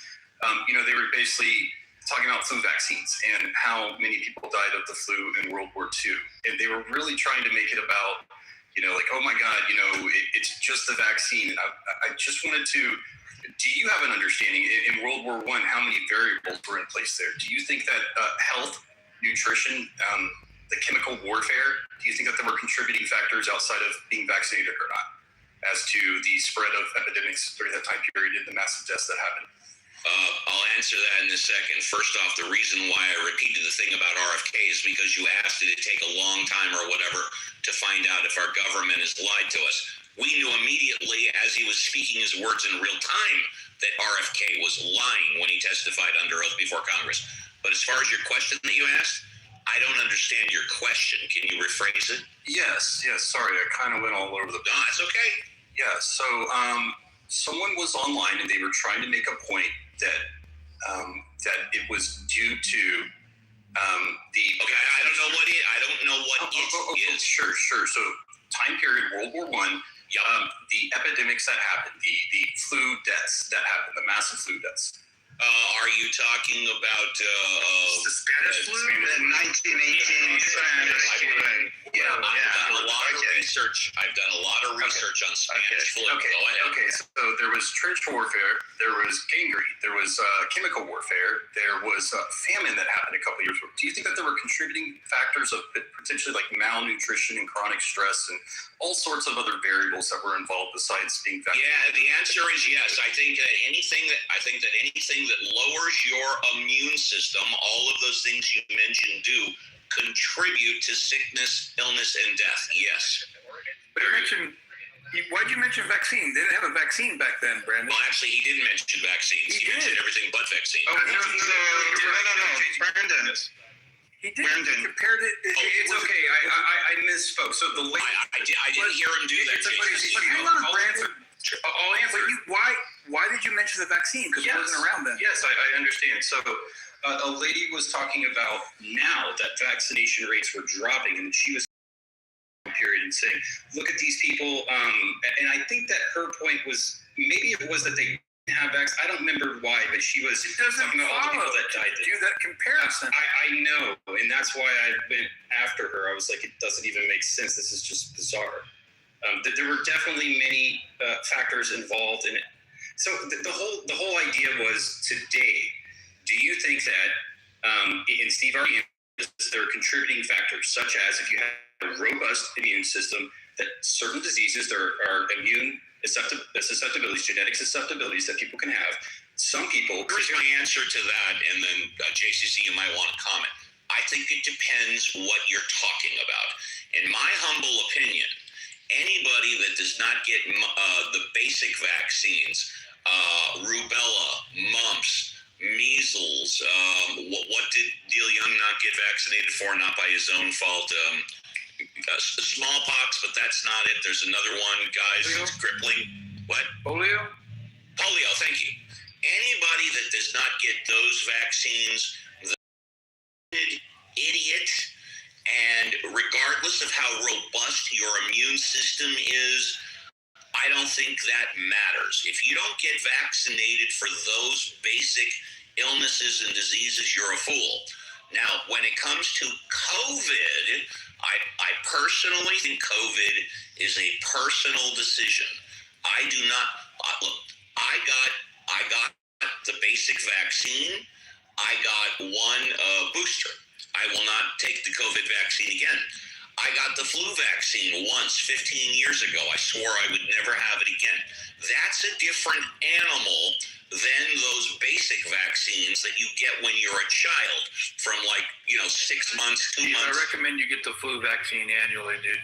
they were basically talking about some vaccines and how many people died of the flu in World War II. And they were really trying to make it about, like, oh my God, it's just the vaccine. And I just wanted to... Do you have an understanding in World War I how many variables were in place there? Do you think that health, nutrition, the chemical warfare, do you think that there were contributing factors outside of being vaccinated or not as to the spread of epidemics during that time period and the massive deaths that happened? I'll answer that in a second. First off, the reason why I repeated the thing about RFK is because you asked did it take a long time or whatever to find out if our government has lied to us. We knew immediately as he was speaking his words in real time that RFK was lying when he testified under oath before Congress. But as far as your question that you asked, I don't understand your question. Can you rephrase it? Yes. Sorry, I kind of went all over the place. No, that's okay. Yeah, so someone was online and they were trying to make a point that it was due to the... Okay, I don't know what it is. Sure. So time period, World War I, the epidemics that happened, the flu deaths that happened, the massive flu deaths. Are you talking about the Spanish flu? The 1918 Spanish flu. I've done a lot of research. On Spanish flu. Go ahead. Okay, so there was trench warfare, there was gangrene, there was chemical warfare, there was famine that happened a couple years ago. Do you think that there were contributing factors of potentially like malnutrition and chronic stress and all sorts of other variables that were involved besides being vaccinated? Yeah, the answer is yes. I think that anything that lowers your immune system, all of those things you mentioned do contribute to sickness, illness, and death. Yes. But why'd you mention vaccine? They didn't have a vaccine back then, Brandon. Well, actually, he didn't mention vaccines. He mentioned everything but vaccine. Oh, no, Brandon. He did. He compared it. It's okay. I misspoke. So the lady... I didn't hear him do that. Hang on, Brandon. I'll answer. Why did you mention the vaccine? Because it wasn't around then. Yes, I understand. So a lady was talking about now that vaccination rates were dropping, and she was period and saying, look at these people. And I think that her point was, maybe it was that they didn't have vaccines. I don't remember why, but she was talking about all the people that died. Do that comparison. I know, and that's why I went after her. I was like, it doesn't even make sense. This is just bizarre. There were definitely many factors involved in it. So the whole idea was today. Do you think that, and Steve already answered, there are contributing factors such as if you have a robust immune system, that certain diseases there are immune susceptibilities, genetic susceptibilities that people can have. Some people. Here's my answer to that, and then JCC, you might want to comment. I think it depends what you're talking about. In my humble opinion, anybody that does not get the basic vaccines, rubella, mumps, measles, what did Neil Young not get vaccinated for? Not by his own fault. Smallpox, but that's not it. There's another one, guys. It's crippling. What? Polio, thank you. Anybody that does not get those vaccines, the idiot. And regardless of how robust your immune system is, I don't think that matters. If you don't get vaccinated for those basic illnesses and diseases, you're a fool. Now, when it comes to COVID, I personally think COVID is a personal decision. I do not look. I got the basic vaccine. I got one booster. I will not take the COVID vaccine again. I got the flu vaccine once 15 years ago. I swore I would never have it again. That's a different animal than those basic vaccines that you get when you're a child from 6 months, 2 months. I recommend you get the flu vaccine annually, dude.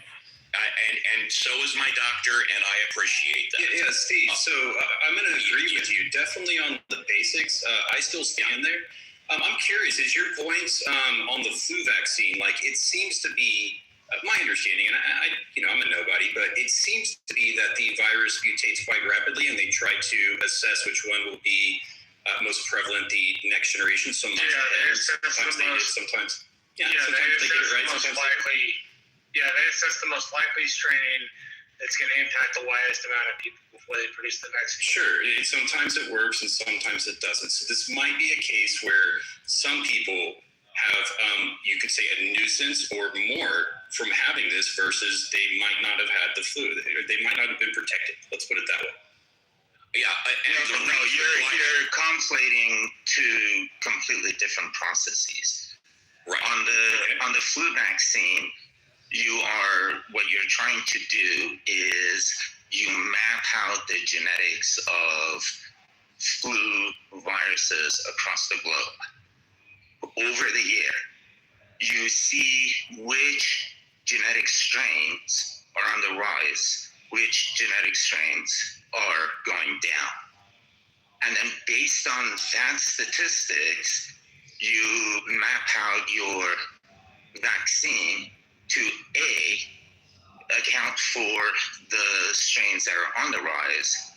And so is my doctor, and I appreciate that. Yeah, Steve. So I'm going to agree with you. Definitely on the basics. I still stand there. I'm curious, is your points on the flu vaccine, it seems to be, my understanding, and I'm a nobody, but it seems to be that the virus mutates quite rapidly, and they try to assess which one will be most prevalent the next generation. Sometimes they get it right. Sometimes they assess the most likely strain that's going to impact the widest amount of people before they produce the vaccine. Sure. Sometimes it works and sometimes it doesn't. So this might be a case where some people have, you could say, a nuisance or more from having this versus they might not have had the flu. They might not have been protected. Let's put it that way. Yeah. You're conflating two completely different processes. Right. On the flu vaccine, what you're trying to do is you map out the genetics of flu viruses across the globe. Over the year, you see which genetic strains are on the rise, which genetic strains are going down. And then based on that statistics, you map out your vaccine to account for the strains that are on the rise,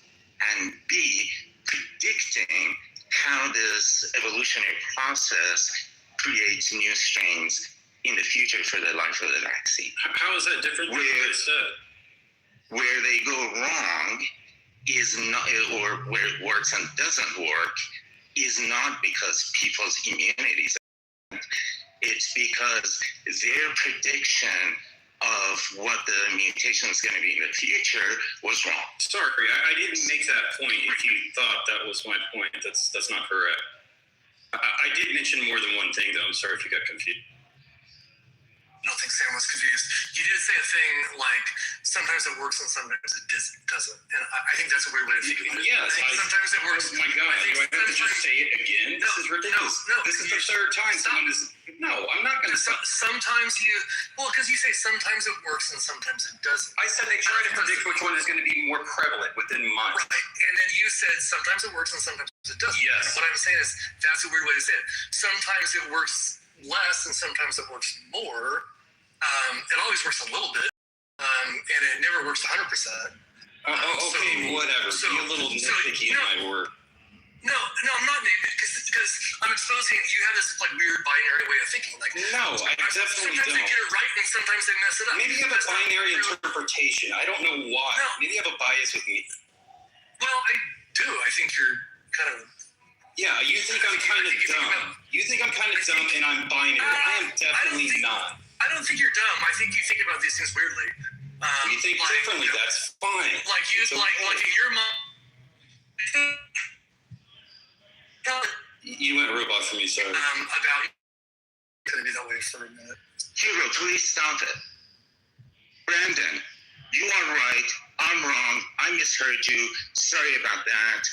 and B, predicting how this evolutionary process creates new strains in the future for the life of the vaccine. How is that different than what it said? Where they go wrong is not, or where it works and doesn't work, is not because people's immunities. It's because their prediction of what the mutation is going to be in the future was wrong. Sorry, I didn't make that point. If you thought that was my point, that's not correct. I did mention more than one thing, though. I'm sorry if you got confused. I don't think Sam was confused. You did say a thing like sometimes it works and sometimes it doesn't. And I think that's a weird way to think about it. Yes. Sometimes it works. Oh my God. Do I have to just say it again? This is ridiculous. No. This is the third time someone is. No, I'm not going to. Sometimes because you say sometimes it works and sometimes it doesn't. I said they try to predict which one is going to be more prevalent within months. Right. And then you said sometimes it works and sometimes it doesn't. Yes. What I'm saying is that's a weird way to say it. Sometimes it works less and sometimes it works more. It always works a little bit, and it never works 100%. Okay, whatever. Be a little nitpicky in my work. No, I'm not nitpicky because I'm exposing. You have this weird binary way of thinking. No, I definitely sometimes don't. they get it right and sometimes they mess it up. Maybe you have a binary interpretation. I don't know why. No. Maybe you have a bias with me. Well, I do. I think you're kind of. Yeah, you think I'm kind of dumb. You think I'm kind of dumb and I'm binary. I am definitely not. I don't think you're dumb. I think you think about these things weirdly. You think differently. That's fine. Like in your mom. You went robot for me, sorry. About. Gonna be that way for a minute. Hugo, please stop it. Brandon, you are right. I'm wrong. I misheard you. Sorry about that.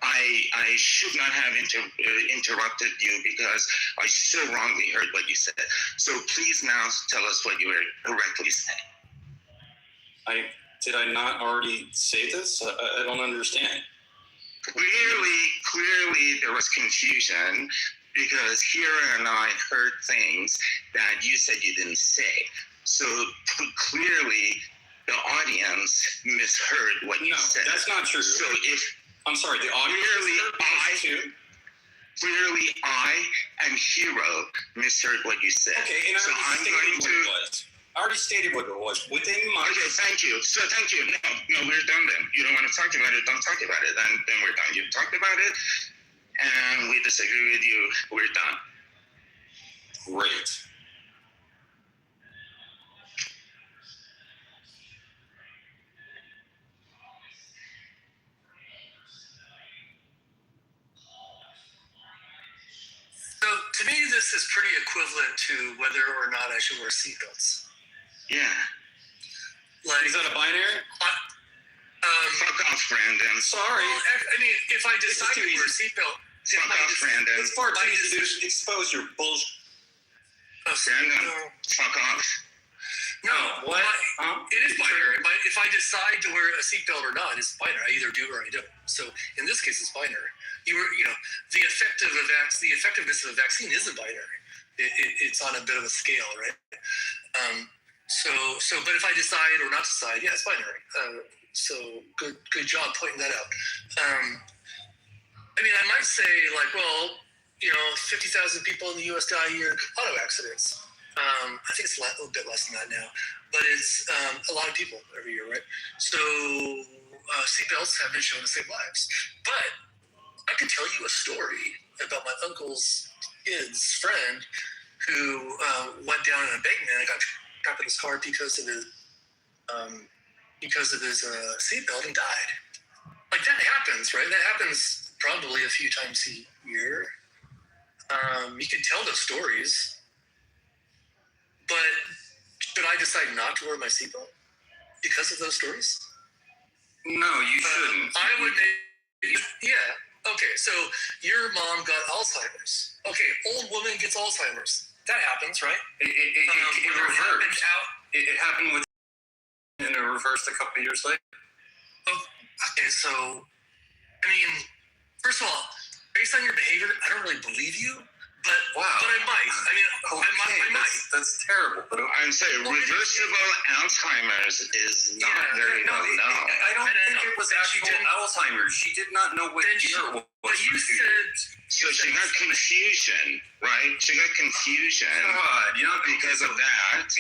I should not have interrupted you because I so wrongly heard what you said. So please now tell us what you were correctly saying. Did I not already say this? I don't understand. Clearly there was confusion because Hira and I heard things that you said you didn't say. So clearly the audience misheard what you said. No, that's not true. So I'm sorry, the audience Clearly I and Hiro misheard what you said. Okay, and so I'm going to... I already stated what it was. Within months. Okay, thank you. So thank you. No, we're done then. You don't want to talk about it, don't talk about it. Then we're done. You talked about it, and we disagree with you. We're done. great. So to me, this is pretty equivalent to whether or not I should wear seatbelts. Yeah. Like, is that a binary? Fuck off, Brandon. Sorry. Well, I mean, if I decide to wear a seatbelt, Fuck off, Brandon. It's far too easy to expose your bullshit. Brandon, fuck off. No, what? It is binary. If I decide to wear a seatbelt or not, it's binary. I either do or I don't. So in this case, it's binary. The effectiveness of a vaccine isn't binary. It's on a bit of a scale, right? But if I decide or not decide, yeah, it's binary. So good job pointing that out. I mean, I might say like, well, 50,000 people in the U.S. die a year in auto accidents. I think it's a little bit less than that now, but it's a lot of people every year, right? So seatbelts have been shown to save lives. But I could tell you a story about my uncle's kid's friend who went down in a embankment and got trapped in his car because of his seatbelt and died. Like that happens, right? That happens probably a few times a year. You can tell those stories. But should I decide not to wear my seatbelt because of those stories? No, you shouldn't. I would yeah. Okay, so your mom got Alzheimer's. Okay, old woman gets Alzheimer's. That happens, right? It reversed. It happened with, and it reversed a couple of years later. Okay, so, I mean, first of all, based on your behavior, I don't really believe you. But I might. I mean, I might. That's terrible. But I'm saying reversible Alzheimer's is not very well known. I don't think it was actual Alzheimer's. She did not know what year it was. But you said... So she got confusion, right? She got confusion. God, because of that.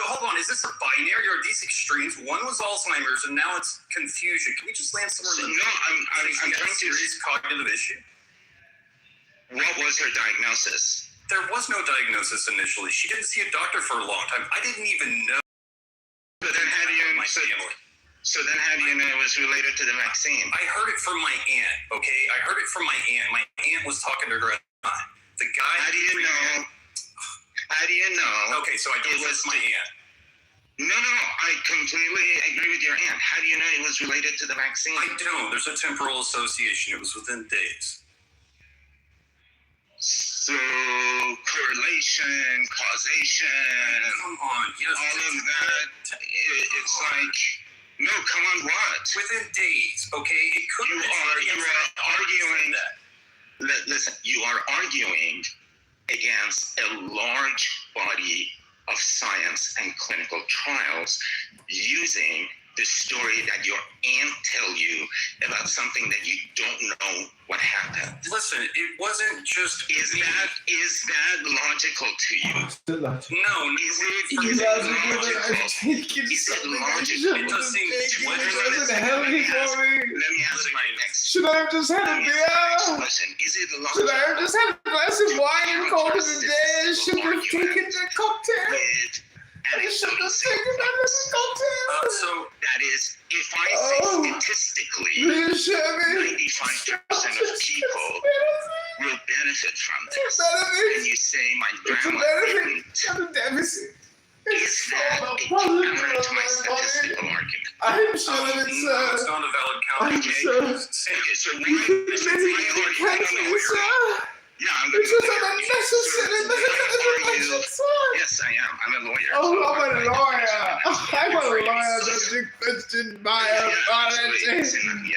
Hold on. Is this a binary or are these extremes? One was Alzheimer's and now it's confusion. Can we just land somewhere in the middle? No, I'm trying to... serious cognitive issue. What was her diagnosis? There was no diagnosis initially. She didn't see a doctor for a long time. I didn't even know. So then how do you know it was related to the vaccine? I heard it from my aunt, okay? I heard it from my aunt. My aunt was talking to her at the time. The guy... How do you know? How do you know? Okay, so I did listen to my aunt. No, I completely agree with your aunt. How do you know it was related to the vaccine? I don't. There's a temporal association. It was within days. So, correlation, causation, come on, yes, all of that, it's like, no, come on, what? Within days, okay? It could you are arguing, listen, you are arguing against a large body of science and clinical trials using the story that your aunt tell you about something that you don't know what happened. Listen, it wasn't just... Is that logical to you? No. Is it logical? It does seem... Let me answer my next. Should I have just had a beer? Question. Is it logical? Should I have just had a glass of wine and called it a day? Should I have taken the cocktail? I should have taken that cocktail. So that is, if I say statistically, 95% of people will benefit from this, and you say my grandma didn't, is that a counter to my statistical argument? I'm sure that it's not a valid counter. I'm sure. So Yeah, it's just an unnecessary medical Yes, I am. I'm a lawyer. Oh, I'm a lawyer. I'm a lawyer that you questioned my authority.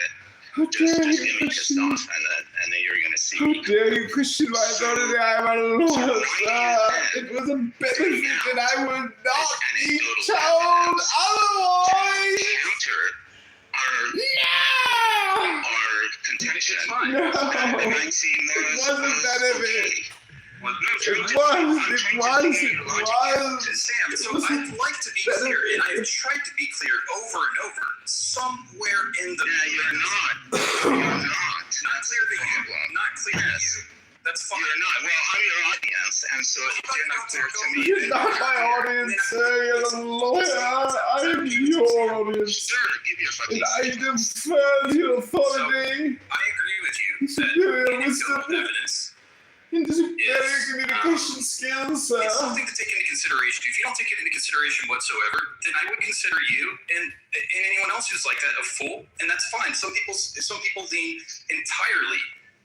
Just get me pissed off, and then you're going to see me. How dare you question my authority? I'm a lawyer, sir. It was a benefit and I would not be told otherwise. Our contention. No, the vaccine it wasn't benefit. It was. Sam, so I'd like to be clear, and I've tried to be clear over and over. Somewhere in the you're not. You're not. Not clear to you. Not clear to you. That's fine. You're not. Well, I'm your audience, and so if you're not clear to me, You're not my audience, sir. You're the lawyer. I am your audience. Sure, give your fucking And I defer to your authority. I agree with you that Superior anecdotal wisdom evidence and superior communication skills, sir. it's something to take into consideration. If you don't take it into consideration whatsoever, then I would consider you and anyone else who's like that a fool, and that's fine. Some people lean entirely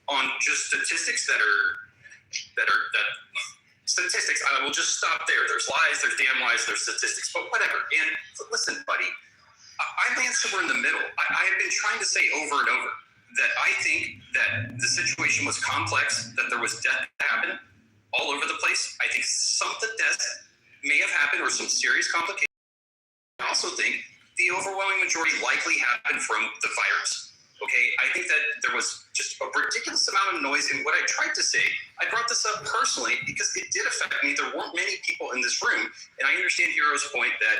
on just statistics that statistics. I will just stop there. There's lies, there's damn lies, there's statistics, but whatever. And listen, buddy, I land somewhere in the middle. I have been trying to say over and over that I think that the situation was complex, that there was death that happened all over the place. I think some of the deaths may have happened or some serious complications. I also think the overwhelming majority likely happened from the virus. Okay, I think that there was just a ridiculous amount of noise. And what I tried to say, I brought this up personally because it did affect me. There weren't many people in this room. And I understand Hero's point that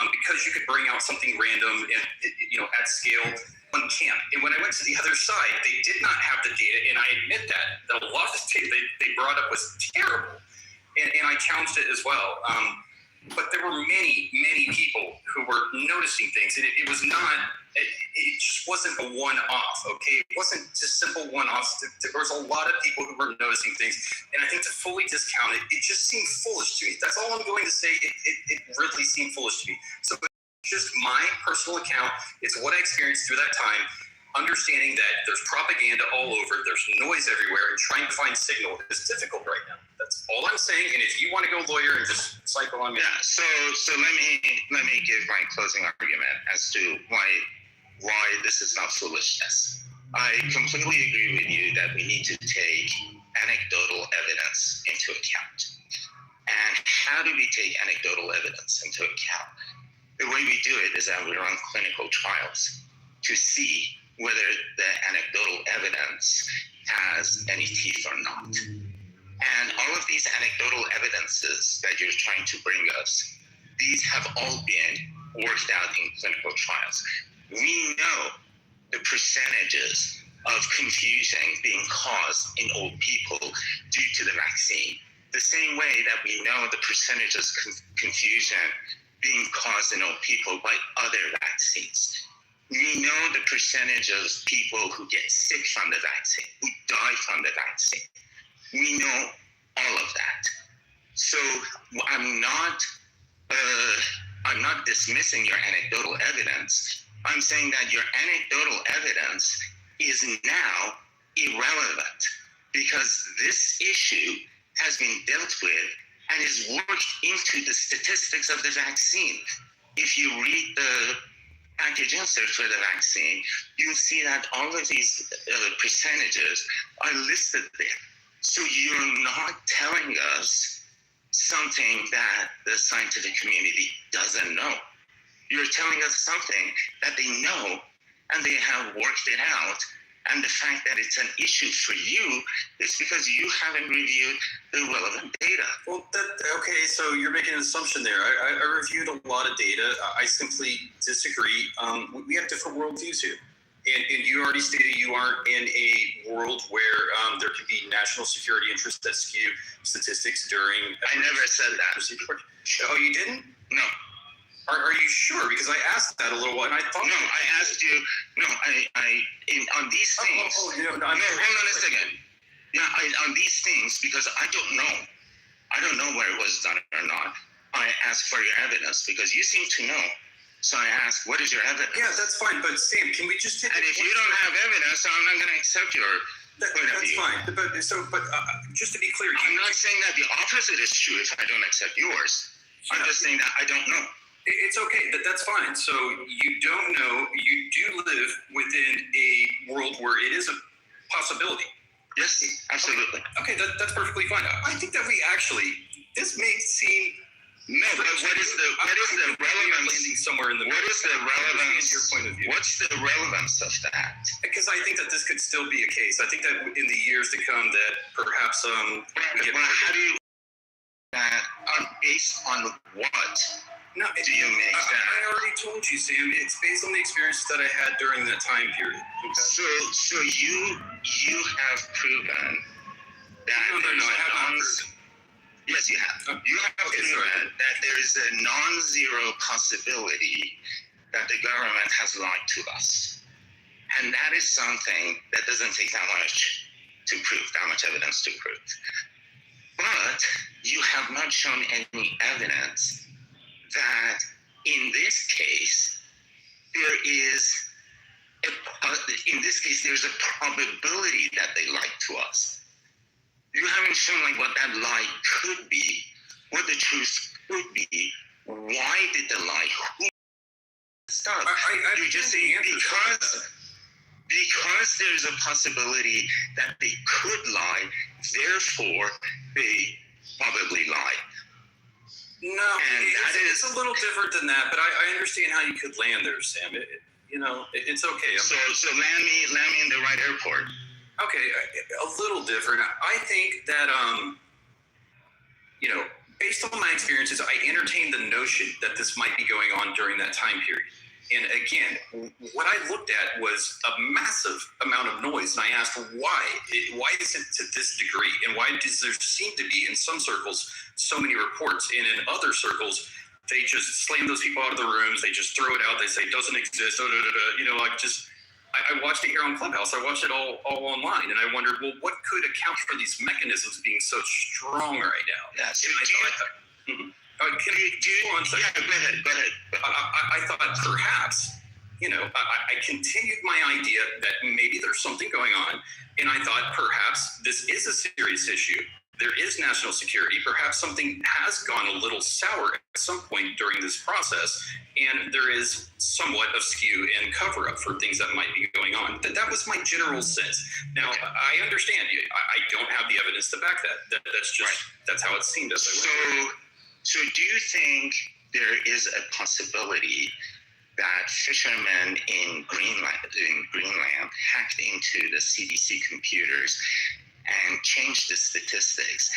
because you could bring out something random and, at scale, on camp. And when I went to the other side, they did not have the data, and I admit that a lot of the data they brought up was terrible, and I challenged it as well. But there were many, many people who were noticing things, and it was not, it just wasn't a one-off, okay? It wasn't just simple one-offs. There was a lot of people who were noticing things, and I think to fully discount it, it just seemed foolish to me. That's all I'm going to say. It really seemed foolish to me. So just my personal account. It's what I experienced through that time, understanding that there's propaganda all over, there's noise everywhere, and trying to find signal is difficult right now. That's all I'm saying. And if you want to go lawyer and just cycle on me. Yeah, so let me give my closing argument as to why this is not foolishness. I completely agree with you that we need to take anecdotal evidence into account. And how do we take anecdotal evidence into account? The way we do it is that we run clinical trials to see whether the anecdotal evidence has any teeth or not. And all of these anecdotal evidences that you're trying to bring us, these have all been worked out in clinical trials. We know the percentages of confusion being caused in old people due to the vaccine. The same way that we know the percentages of confusion being caused in old people by other vaccines. We know the percentage of people who get sick from the vaccine, who die from the vaccine. We know all of that. So I'm not dismissing your anecdotal evidence. I'm saying that your anecdotal evidence is now irrelevant because this issue has been dealt with and is worked into the statistics of the vaccine. If you read the package insert for the vaccine, you'll see that all of these percentages are listed there. So you're not telling us something that the scientific community doesn't know. You're telling us something that they know and they have worked it out. And the fact that it's an issue for you is because you haven't reviewed the relevant data. Well, okay, so you're making an assumption there. I reviewed a lot of data. I simply disagree. We have different worldviews here. And you already stated you aren't in a world where there could be national security interests that skew statistics during... I never said that. Oh, you didn't? No. Are you sure? Because I asked that a little while, and I thought... No, I asked you... No, on these things... hold on a second. Yeah, on these things, because I don't know. I don't know where it was done or not. I asked for your evidence, because you seem to know. So I asked, what is your evidence? Yeah, that's fine, but Sam, can we just take... And if you don't have evidence, I'm not going to accept your point of view. That's fine, but just to be clear... I'm not saying that the opposite is true if I don't accept yours. I'm just saying that I don't know. It's okay, that's fine. So you don't know, you do live within a world where it is a possibility. Yes, absolutely. Okay, that's perfectly fine. I think that we actually, this may seem... No, but what is the relevance? Landing somewhere in the what is the relevance? Your point of view. What's the relevance of that? Because I think that this could still be a case. I think that in the years to come that perhaps we get... How do you... based on what? No, do you make that? I already told you, Sam. It's based on the experiences that I had during that time period. Okay? So you have proven Yes, you have. You have heard that there is a non-zero possibility that the government has lied to us. And that is something that doesn't take that much to prove, that much evidence to prove. But you have not shown any evidence that in this case, there's a probability that they lied to us. You haven't shown like what that lie could be, what the truth could be, why did they lie, who stuff. You just say because there's a possibility that they could lie, therefore they probably lied. No, it's a little different than that, but I understand how you could land there, Sam. It's okay. So land me in the right airport. Okay, a little different. I think that, based on my experiences, I entertained the notion that this might be going on during that time period. And again, what I looked at was a massive amount of noise, and I asked why? Why is it to this degree? And why does there seem to be, in some circles, so many reports, and in other circles, they just slam those people out of the rooms, they just throw it out, they say it doesn't exist, I watched it here on Clubhouse, I watched it all online, and I wondered, well, what could account for these mechanisms being so strong right now? Yeah, so Go ahead. I thought perhaps, I continued my idea that maybe there's something going on, and I thought perhaps this is a serious issue. There is national security. Perhaps something has gone a little sour at some point during this process, and there is somewhat of skew and cover-up for things that might be going on. That was my general sense. Now, I understand you. I don't have the evidence to back that. That's how it seemed. So do you think there is a possibility that fishermen in Greenland hacked into the CDC computers and changed the statistics?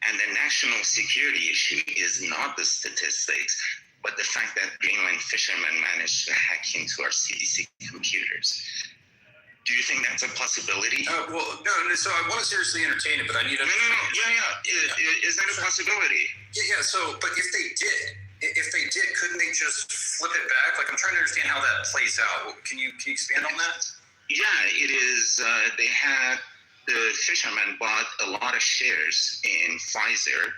And the national security issue is not the statistics, but the fact that Greenland fishermen managed to hack into our CDC computers. Do you think that's a possibility? No. So I want to seriously entertain it, but I need to. No. Yeah. Is that a possibility? Yeah. So, but if they did, couldn't they just flip it back? Like, I'm trying to understand how that plays out. Can you expand on that? Yeah, it is. The fishermen bought a lot of shares in Pfizer,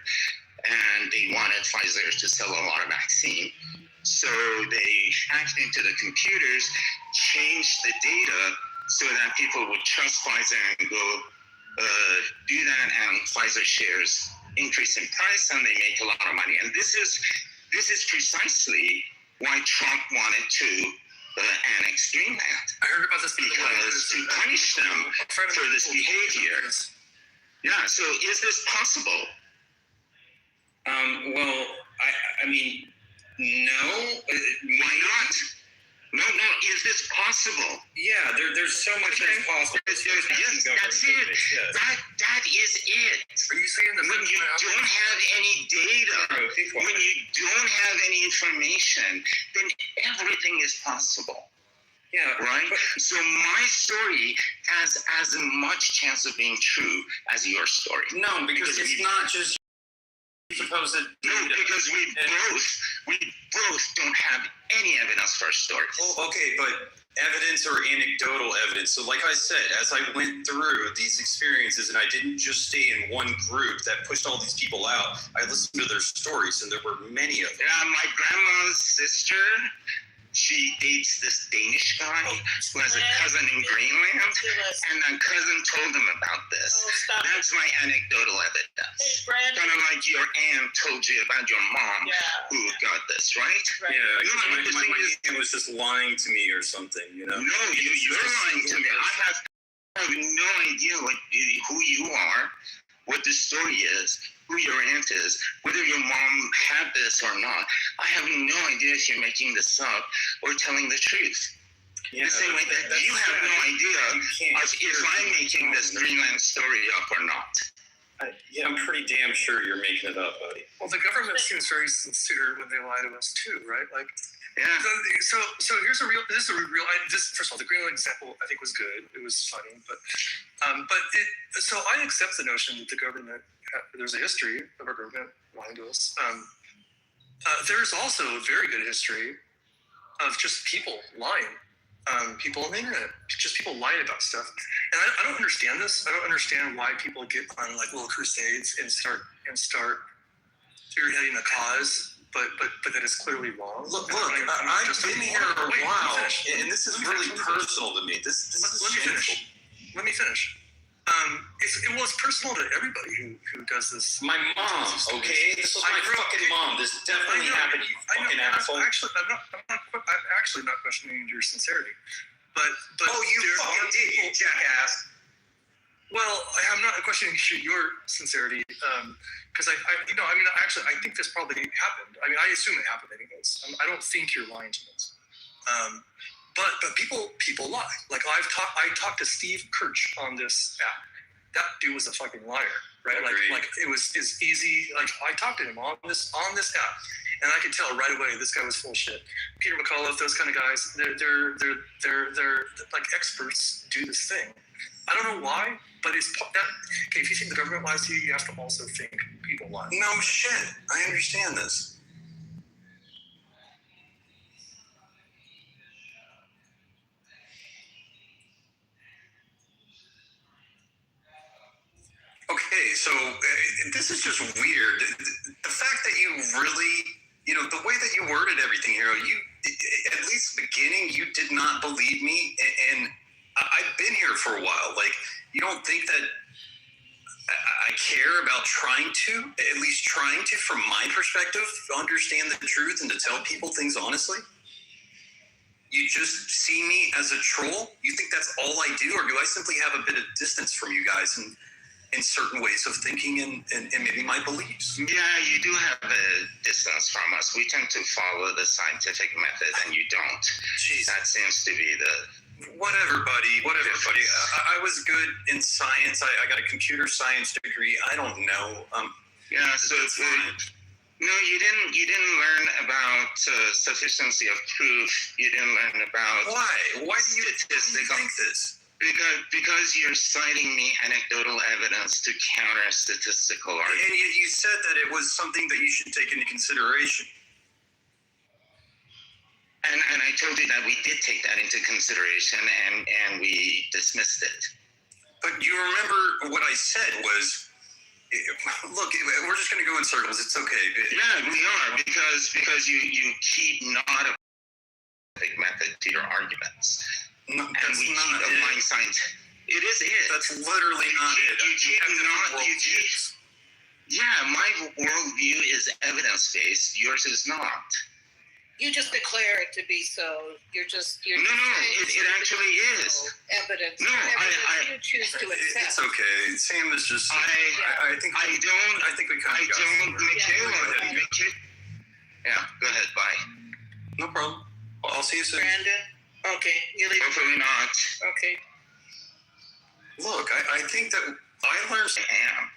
and they wanted Pfizer to sell a lot of vaccine. So they hacked into the computers, changed the data so that people would trust Pfizer and go do that, and Pfizer shares increase in price, and they make a lot of money. And this is precisely why Trump wanted to annex Greenland. I heard about this because to punish them for this behavior. Yeah. So is this possible? Well, I mean, no. Why not? No. Is this possible? Yeah. There's so much that's possible. Yes, that's it. Yes. That is it. Are you saying that when you don't have any data, when you don't have any information, then everything is possible. Yeah. Right? So my story has as much chance of being true as your story. No, because it's not just supposed to. No, because we both don't have any evidence for our story. Well, okay, but evidence or anecdotal evidence. So like I said, as I went through these experiences, and I didn't just stay in one group that pushed all these people out, I listened to their stories, and there were many of them. Yeah, my grandma's sister, she dates this Danish guy who has a cousin in Greenland, and that cousin told him about this. That's my anecdotal evidence. Kind of like your aunt told you about your mom who got this, right? Yeah, my aunt was just lying to me or something, No, you're lying to me. I have no idea who you are, what the story is, who your aunt is, whether your mom had this or not. I have no idea if you're making this up or telling the truth. The same way that you have no idea if I'm making this Greenland story up or not. I'm pretty damn sure you're making it up, buddy. Well, the government seems very sincere when they lie to us too, right? Like, yeah. So this is a real. First of all, the Greenland example I think was good. It was funny, so I accept the notion that the government there's a history of our government lying to us. There's also a very good history of just people lying. People on the internet, just people lying about stuff, and I don't understand this. I don't understand why people get on like little crusades and start spearheading a cause, but that is clearly wrong. Look, I've been here a while, and this is really personal to me. This is shameful. Let me finish. It's personal to everybody who does this. My mom, okay? This was my fucking mom. This definitely happened, you fucking asshole. I'm actually not questioning your sincerity. But oh, you fucking did, you jackass. Well, I'm not questioning your sincerity, because I think this probably happened. I mean, I assume it happened anyways. I don't think you're lying to us. But people lie. Like I talked to Steve Kirch on this app. That dude was a fucking liar, right? Like it was easy. Like I talked to him on this app, and I could tell right away this guy was full of shit. Peter McAuliffe, those kind of guys, they're like experts do this thing. I don't know why, but okay. If you think the government lies to you, you have to also think people lie. No shit. I understand this. Okay, so this is just weird. The fact that you really, the way that you worded everything, Hero, you, at least beginning, you did not believe me, and I've been here for a while. Like, you don't think that I care about trying to, from my perspective, understand the truth and to tell people things honestly? You just see me as a troll? You think that's all I do, or do I simply have a bit of distance from you guys in certain ways of thinking and maybe my beliefs? Yeah, you do have a distance from us. We tend to follow the scientific method, and you don't. Jeez. That seems to be the... Whatever, buddy. I was good in science. I got a computer science degree. I don't know. Yeah, so it's fine. No, you didn't learn about sufficiency of proof. You didn't learn about... Why? Why do you think this? Because you're citing me anecdotal evidence to counter statistical arguments. And yet you said that it was something that you should take into consideration. And I told you that we did take that into consideration, and we dismissed it. But you remember what I said was, look, we're just going to go in circles. It's okay. Yeah, we are, because you keep not a method to your arguments. No, that's not applying science. It is it. That's literally not it. Yeah, my worldview is evidence-based. Yours is not. You just declare it to be so. You're no, it actually is. Evidence. No, you choose to accept. It's okay. Sam is just. I think we kind of got Michaela. Yeah, go ahead. Bye. No problem. I'll see you soon. Brandon. Okay, you leave. Hopefully not. Okay. Look, I think that I learned.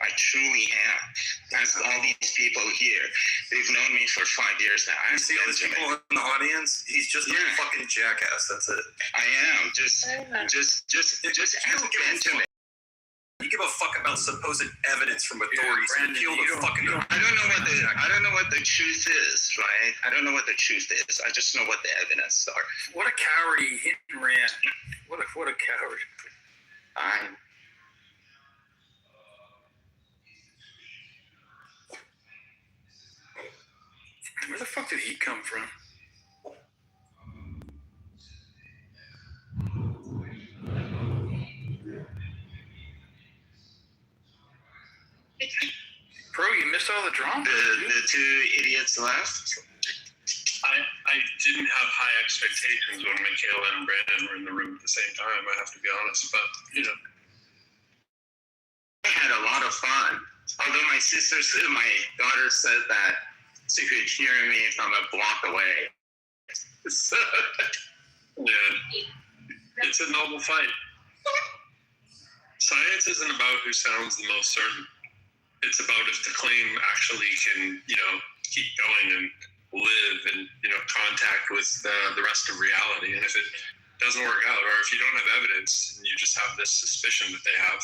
I truly am. As all these people here, they've known me for 5 years now. You see all these people in the audience? He's just a fucking jackass. That's it. I am. Just ask Benjamin. You give a fuck about supposed evidence from authorities. Brandon, I don't know what the truth is, right? I don't know what the truth is. I just know what the evidence are. What a coward he hit and ran. What a coward. Where the fuck did he come from? Bro, you missed all the drama. The two idiots left. I didn't have high expectations when Michaela and Brandon were in the room at the same time, I have to be honest, but, I had a lot of fun. Although my daughter said that she could hear me from a block away. So, yeah, it's a noble fight. Science isn't about who sounds the most certain. It's about if the claim actually can, keep going and live and, contact with the rest of reality. And if it doesn't work out, or if you don't have evidence and you just have this suspicion that they have,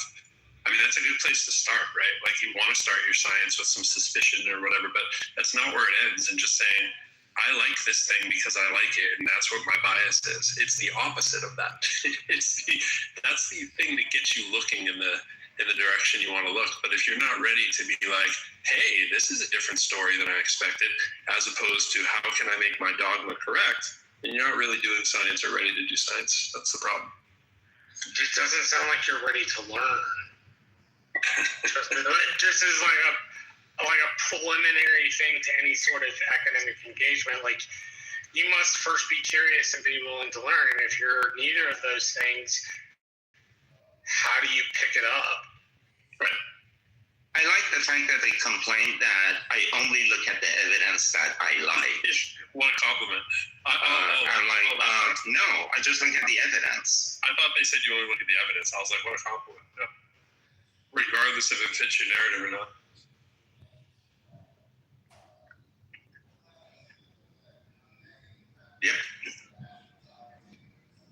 I mean, that's a good place to start, right? Like, you want to start your science with some suspicion or whatever, but that's not where it ends. And just saying, I like this thing because I like it, and that's what my bias is. It's the opposite of that. That's the thing that gets you looking in the direction you want to look. But if you're not ready to be like, hey, this is a different story than I expected, as opposed to how can I make my dogma correct, then you're not really doing science or ready to do science. That's the problem. It just doesn't sound like you're ready to learn. Just as like a preliminary thing to any sort of academic engagement. Like, you must first be curious and be willing to learn. And if you're neither of those things, how do you pick it up? Right. I like the fact that they complained that I only look at the evidence that I like. What a compliment. I'm like, no, I just look at the evidence. I thought they said you only look at the evidence. I was like, what a compliment. Yeah. Regardless if it fits your narrative or not. Yep.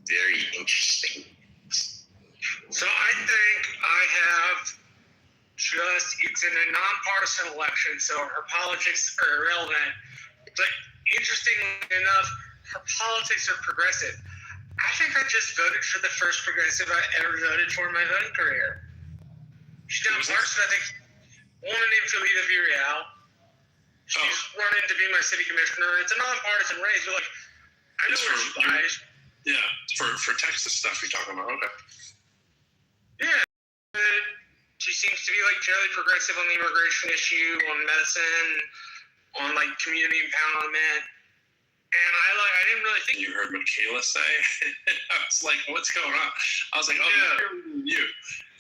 Very interesting. So I think I have it's in a nonpartisan election, so her politics are irrelevant. But interestingly enough, her politics are progressive. I think I just voted for the first progressive I ever voted for in my voting career. She's nonpartisan, I think. Woman named Felita Villarreal. She's running to be my city commissioner. It's a nonpartisan race, but like, I know where she lies. Yeah, for Texas stuff you're talking about. Okay. Yeah. She seems to be like fairly progressive on the immigration issue, on medicine, on like community empowerment. And I didn't really think you heard what Kayla say. I was like, what's going on? I was like, oh, yeah.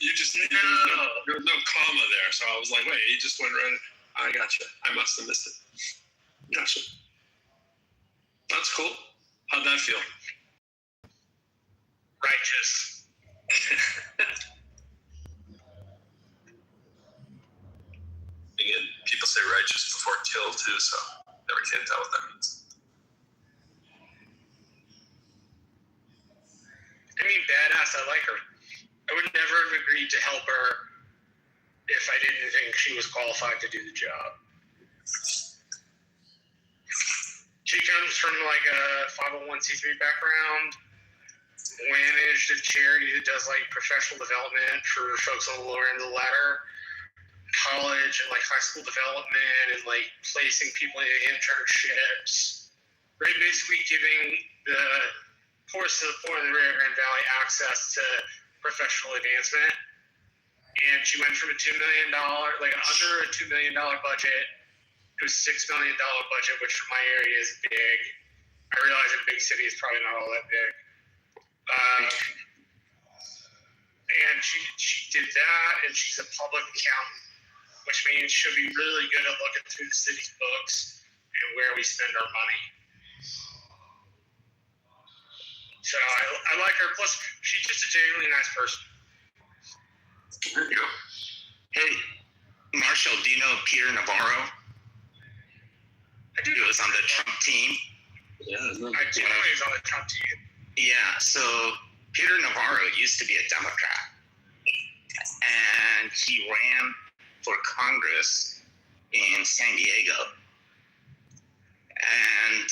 You just there was no comma there, so I was like, wait, he just went right. I gotcha. I must have missed it. Gotcha. That's cool. How'd that feel? Righteous. Again, people say righteous before kill too, so never can tell what that means. I mean, badass, I like her. I would never have agreed to help her if I didn't think she was qualified to do the job. She comes from like a 501c3 background, managed a charity that does like professional development for folks on the lower end of the ladder, college and like high school development, and like placing people in internships, right? Basically giving the poorest of the poor in the Rio Grande Valley access to professional advancement. And she went from a $2 million, like under a $2 million budget, to a $6 million budget, which for my area is big. I realize a big city is probably not all that big. And she did that, and she's a public accountant, which means she'll be really good at looking through the city's books and where we spend our money. So I like her. Plus, she's just a genuinely nice person. There you go. Hey, Marshall, do you know Peter Navarro? I do. He was on the Trump team. Yeah, I do know he's on the Trump team. Yeah, so Peter Navarro used to be a Democrat. And he ran for Congress in San Diego. And,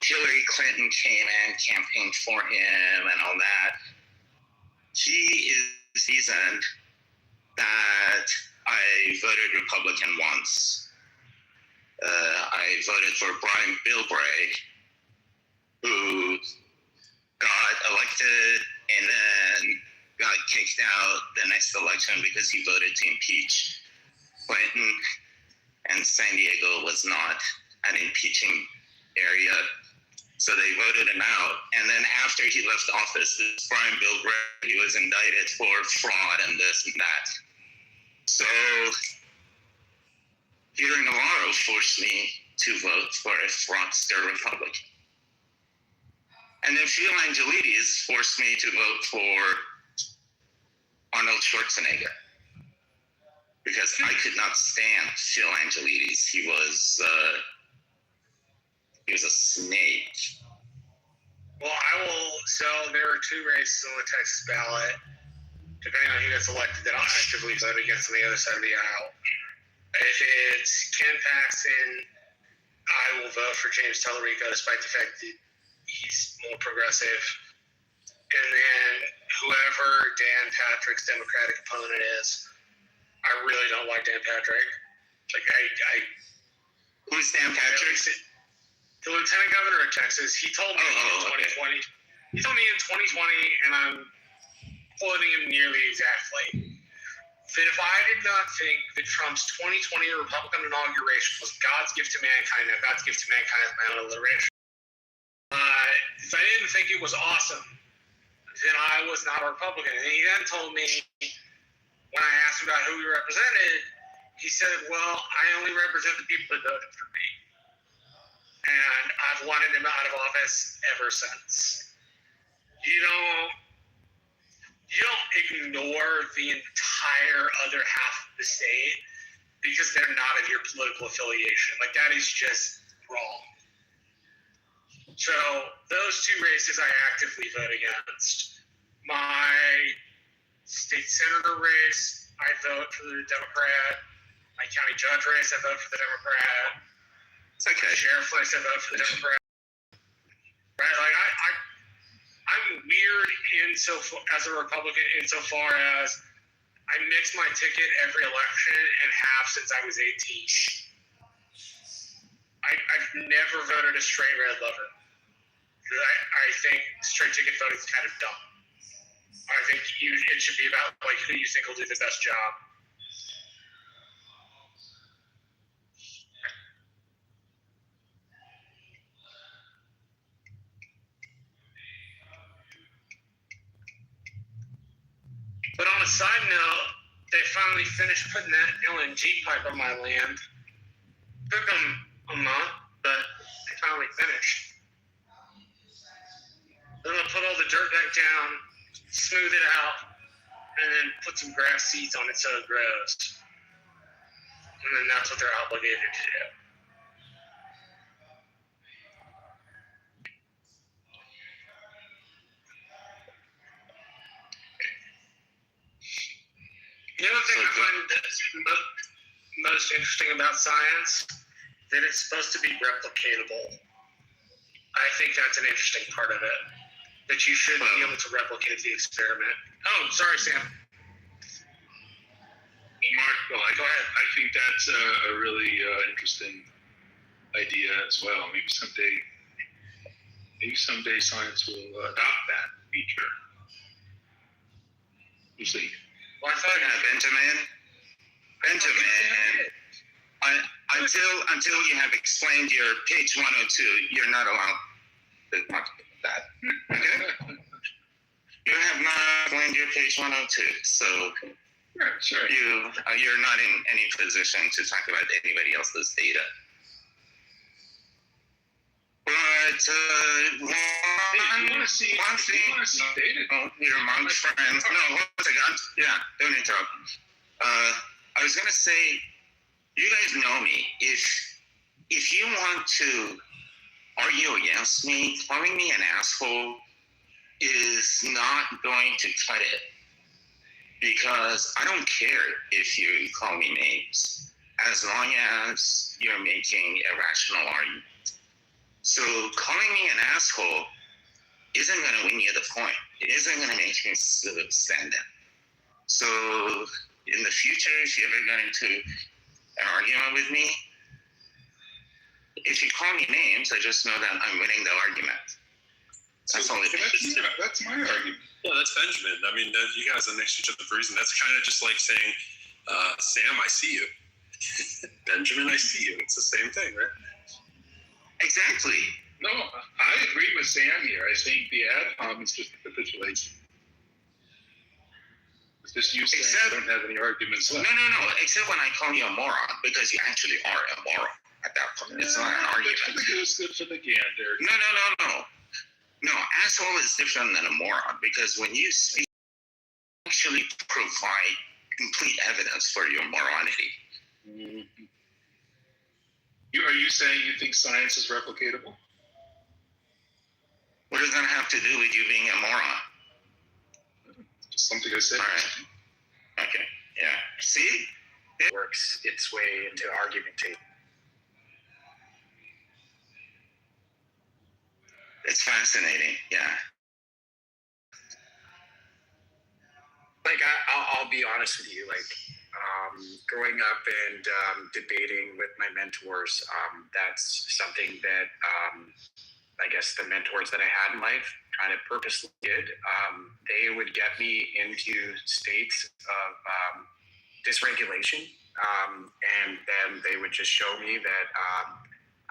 Hillary Clinton came in, campaigned for him and all that. He is the reason that I voted Republican once. I voted for Brian Bilbray, who got elected and then got kicked out the next election because he voted to impeach Clinton, and San Diego was not an impeaching area. So they voted him out. And then after he left office, this Brian Bilbray, he was indicted for fraud and this and that. So Peter Navarro forced me to vote for a fraudster Republican. And then Sheila Angelides forced me to vote for Arnold Schwarzenegger. Because I could not stand Phil Angelides. He was a snake. Well, so there are two races on the Texas ballot, depending on who gets elected, that I'll actively vote against on the other side of the aisle. If it's Ken Paxton, I will vote for James Tellerico, despite the fact that he's more progressive. And then whoever Dan Patrick's Democratic opponent is, I really don't like Dan Patrick. Like, who's Dan Patrick? The lieutenant governor of Texas. He told me in 2020. He told me in 2020, and I'm quoting him nearly exactly, that if I did not think that Trump's 2020 Republican inauguration was God's gift to mankind, now God's gift to mankind is my own alliteration. If I didn't think it was awesome, then I was not a Republican. And he then told me, when I asked him about who he represented, he said, well, I only represent the people that voted for me. And I've wanted him out of office ever since. You don't ignore the entire other half of the state because they're not of your political affiliation. Like, that is just wrong. So those two races I actively vote against. My state senator race, I vote for the Democrat. My county judge race, I vote for the Democrat. It's okay. My sheriff race, I vote for the Democrat. Right? Like, I'm weird as a Republican insofar as I mix my ticket every election and have since I was 18. I've never voted a straight red lover. I think straight ticket voting is kind of dumb. I think it should be about like who you think will do the best job. But on a side note, they finally finished putting that LNG pipe on my land. Took them a month, but they finally finished. Then they'll put all the dirt back down, smooth it out, and then put some grass seeds on it so it grows. And then that's what they're obligated to do. The other thing I find most interesting about science, that it's supposed to be replicatable. I think that's an interesting part of it, that you should be able to replicate the experiment. Oh, sorry, Sam. Mark, go ahead. I think that's a really interesting idea as well. Maybe someday science will adopt that feature. We'll see. Well, I thought Benjamin, until you have explained your page 102, you're not allowed to talk about that. Okay? You have not explained your page 102, so sure. You're not in any position to talk about anybody else's data. But you want to see data? Oh, your mom's friends. No, one second. Yeah, don't interrupt. I was gonna say, you guys know me. If you want to argue against me, calling me an asshole is not going to cut it. Because I don't care if you call me names, as long as you're making a rational argument. So calling me an asshole isn't going to win you the point. It isn't going to make me stand up. So in the future, if you ever get into an argument with me, if you call me names, I just know that I'm winning the argument. That's all it is. That's my argument. Yeah, that's Benjamin. I mean, you guys are next to each other for a reason. That's kind of just like saying, Sam, I see you. Benjamin, I see you. It's the same thing, right? Exactly. No, I agree with Sam here. I think the ad is just a capitulation. It's just you saying I don't have any arguments left. No. Except when I call you a moron, because you actually are a moron at that point. It's not an argument. It's good for the gander. No. No, asshole is different than a moron, because when you speak actually provide complete evidence for your morality. Mm-hmm. Are you saying you think science is replicatable? What does that have to do with you being a moron? Just something I said. All right. Okay. Yeah. See? It works its way into argumentation. It's fascinating. Yeah. Like I'll be honest with you. Like growing up and debating with my mentors, that's something that I guess the mentors that I had in life kind of purposely did. They would get me into states of dysregulation, and then they would just show me that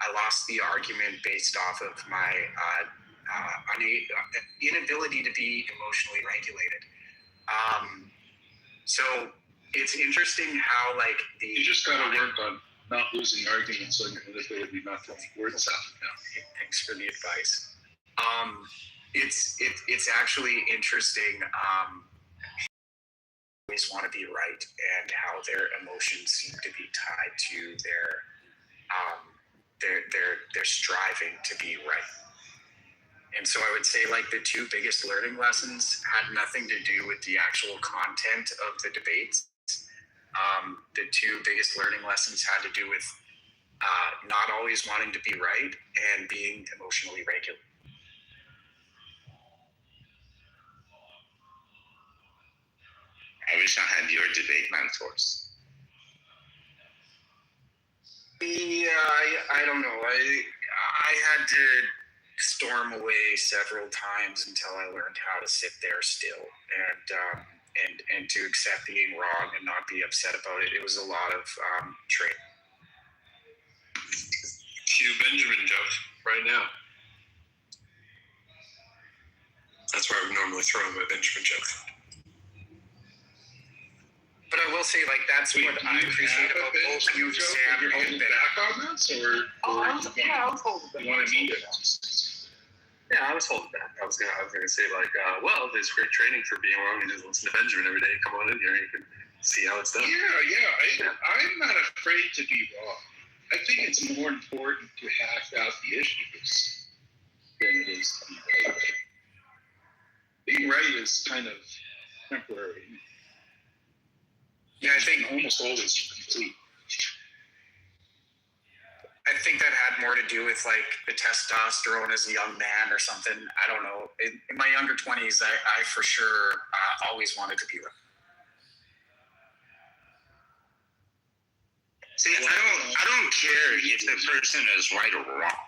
I lost the argument based off of my inability to be emotionally regulated. So it's interesting how like you just got to work on not losing arguments on your inability not to make words out. Thanks for the advice. It's actually interesting. Always want to be right, and how their emotions seem to be tied to their striving to be right. And so I would say like the two biggest learning lessons had nothing to do with the actual content of the debates. The two biggest learning lessons had to do with not always wanting to be right and being emotionally regulated. I wish I had your debate mentors. Yeah, I don't know. I had to storm away several times until I learned how to sit there still and to accept being wrong and not be upset about it. It was a lot of training. Cue Benjamin joke right now. That's where I would normally throw in my Benjamin joke. But I will say, like, that's what I appreciate about both you, Sam, You're holding back on this, or I was holding back. you want to meet it? Yeah, I was holding back. I was gonna say like, well, there's great training for being wrong. You just listen to Benjamin every day. Come on in here, you can see how it's done. Yeah. I'm not afraid to be wrong. I think it's more important to hash out the issues than it is to be right. Being right is kind of temporary. Yeah, I think almost always complete. I think that had more to do with like the testosterone as a young man or something. I don't know. In my younger 20s, I for sure always wanted to be right. See, I don't care if the person is right or wrong,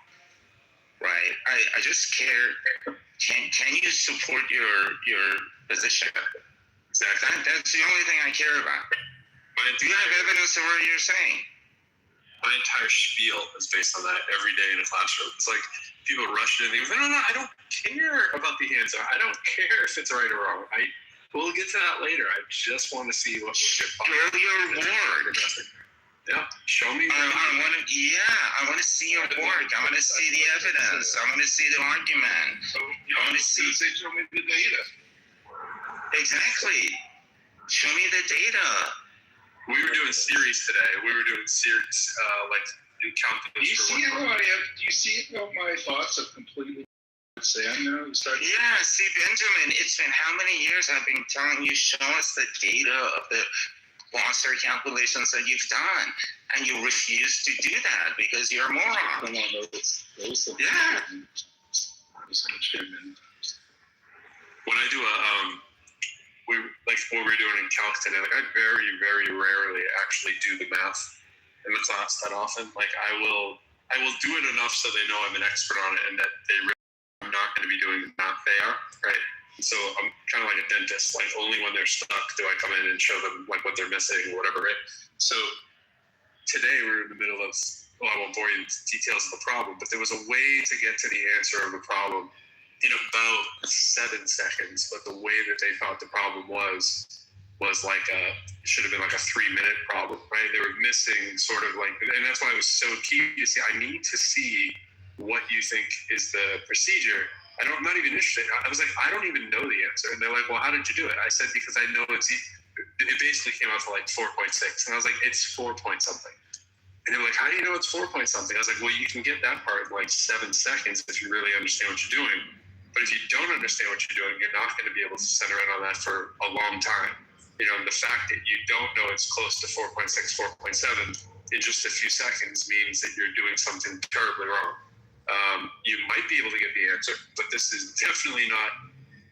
right? I just care. Can you support your position? That's the only thing I care about. Do you have evidence of what you're saying? My entire spiel is based on that every day in a classroom. It's like people rush in and they go, no, I don't care about the answer. I don't care if it's right or wrong. We'll get to that later. I just want to see what we get. Show your work. Yeah, show me. I want to see your work. I want to see the evidence. I want to see the argument. I want to see. Show me the data. Exactly. Show me the data. We were doing series today. We were doing series like encounters. Do you see how my thoughts have completely Sam now? Yeah, see, Benjamin, it's been how many years I've been telling you, show us the data of the monster calculations that you've done, and you refuse to do that because you're a moron. Yeah. When I do what we're doing in calc today, like I very, very rarely actually do the math in the class that often. Like I will do it enough so they know I'm an expert on it and that I'm not going to be doing the math they are, right? So I'm kind of like a dentist. Like only when they're stuck do I come in and show them like what they're missing or whatever, right? So today we're in the middle of, well, I won't bore you with the details of the problem, but there was a way to get to the answer of the problem in about 7 seconds, but the way that they thought the problem was like it should have been like a 3-minute problem, right? They were missing sort of like, and that's why it was so key to see. I need to see what you think is the procedure I'm not even interested. I was like, I don't even know the answer. And they're like, well, how did you do it? I said, because I know it basically came out to like 4.6. And I was like, it's 4 point something. And they were like, how do you know it's 4 point something? I was like, well, you can get that part in like 7 seconds if you really understand what you're doing. But if you don't understand what you're doing, you're not going to be able to center in on that for a long time. You know, and the fact that you don't know it's close to 4.6, 4.7 in just a few seconds means that you're doing something terribly wrong. You might be able to get the answer, but this is definitely not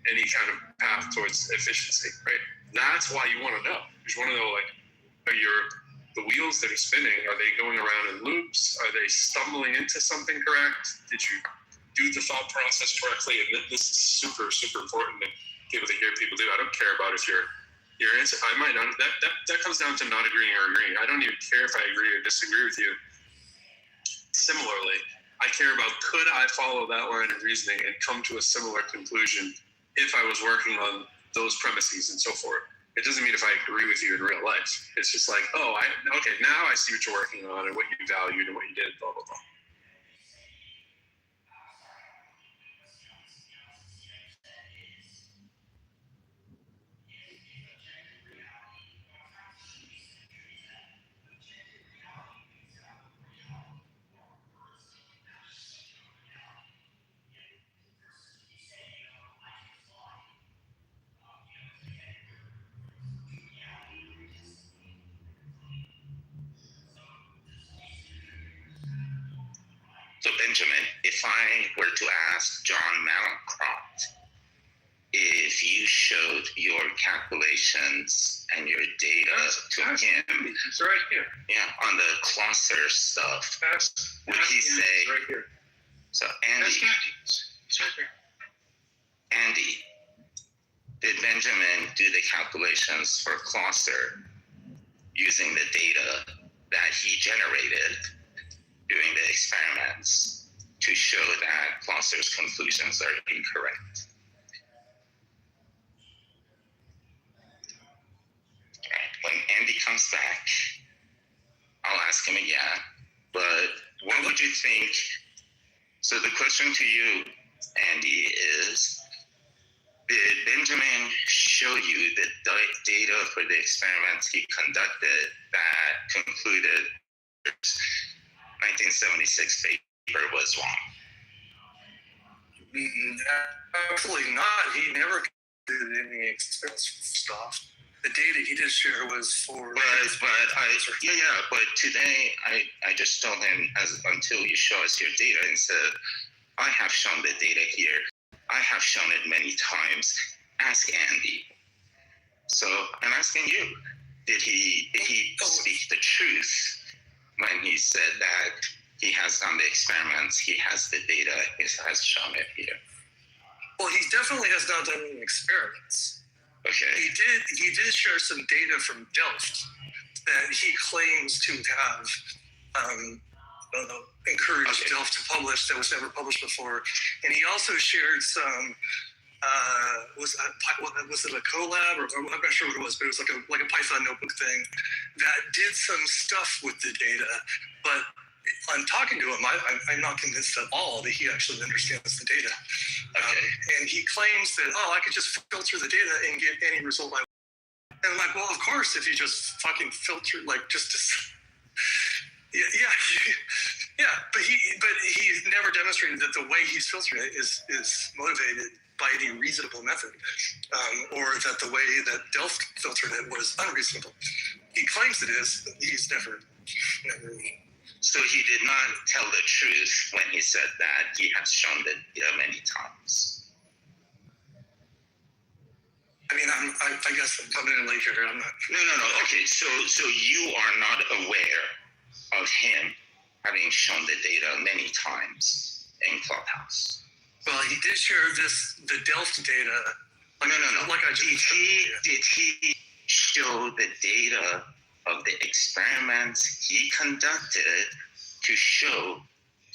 any kind of path towards efficiency, right? That's why you want to know. You just want to know, like, the wheels that are spinning, are they going around in loops? Are they stumbling into something correct? Did you do the thought process correctly? And this is super, super important to be able to hear people do. I don't care about if your answer, I might not, that comes down to not agreeing or agreeing. I don't even care if I agree or disagree with you. Similarly, I care about, could I follow that line of reasoning and come to a similar conclusion if I was working on those premises and so forth? It doesn't mean if I agree with you in real life. It's just like, okay, now I see what you're working on and what you valued and what you did, blah, blah, blah. So Benjamin, if I were to ask John Malincroft if you showed your calculations and your data to him, it's right here. Yeah, on the cluster stuff, would he say? It's right here. So Andy, it's right here. Andy, did Benjamin do the calculations for cluster using the data that he generated during the experiments to show that cluster's conclusions are incorrect? When Andy comes back, I'll ask him again. But what would you think? So the question to you, Andy, is, did Benjamin show you the data for the experiments he conducted that concluded 1976 paper was wrong? Absolutely not. He never did any expense stuff. The data he did share was for. But today I just told him, until you show us your data, and said, I have shown the data here. I have shown it many times. Ask Andy. So I'm asking you, did he speak the truth when he said that he has done the experiments, he has the data, he has shown it here? Well, he definitely has not done any experiments. Okay. He did share some data from Delft that he claims to have encouraged Delft to publish that was never published before. And he also shared some, was it a collab, or I'm not sure what it was, but it was like a Python notebook thing that did some stuff with the data. But I'm talking to him, I'm not convinced at all that he actually understands the data. And he claims that, I could just filter the data and get any result I want. And I'm like, well, of course, if you just fucking filter, like, just to, but he's never demonstrated that the way he's filtering it is motivated by any reasonable method, or that the way that Delft filtered it was unreasonable. He claims it is. He's never. So he did not tell the truth when he said that he has shown the data many times. I mean, I guess I'm coming in late here. I'm not. No. Okay, so you are not aware of him having shown the data many times in Clubhouse. Well, he did share the Delft data. No. Like I just did he show the data of the experiments he conducted to show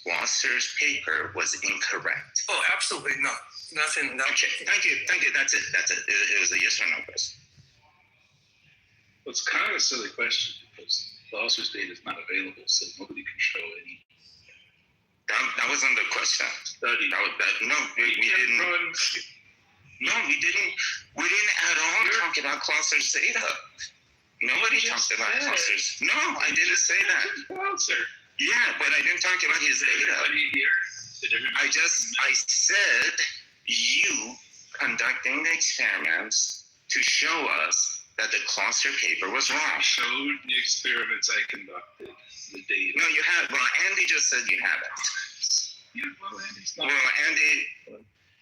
Gloucester's paper was incorrect? Oh, absolutely not. Nothing. Okay, thank you. That's it. It was a yes or no question. Well, it's kind of a silly question because Gloucester's data is not available, so nobody can show any. That wasn't the question. Study. No, we didn't. No, we didn't. We didn't at all talk about Clauser's data. Nobody talked about Clauser's. No, I didn't say that. Clauser. Yeah, but I didn't talk about his data. I said you conducting the experiments to show us that the Clauser paper was wrong. I showed the experiments I conducted. The data. No, you have. Well, Andy just said you haven't. Yeah, well, Andy's not. Well, Andy.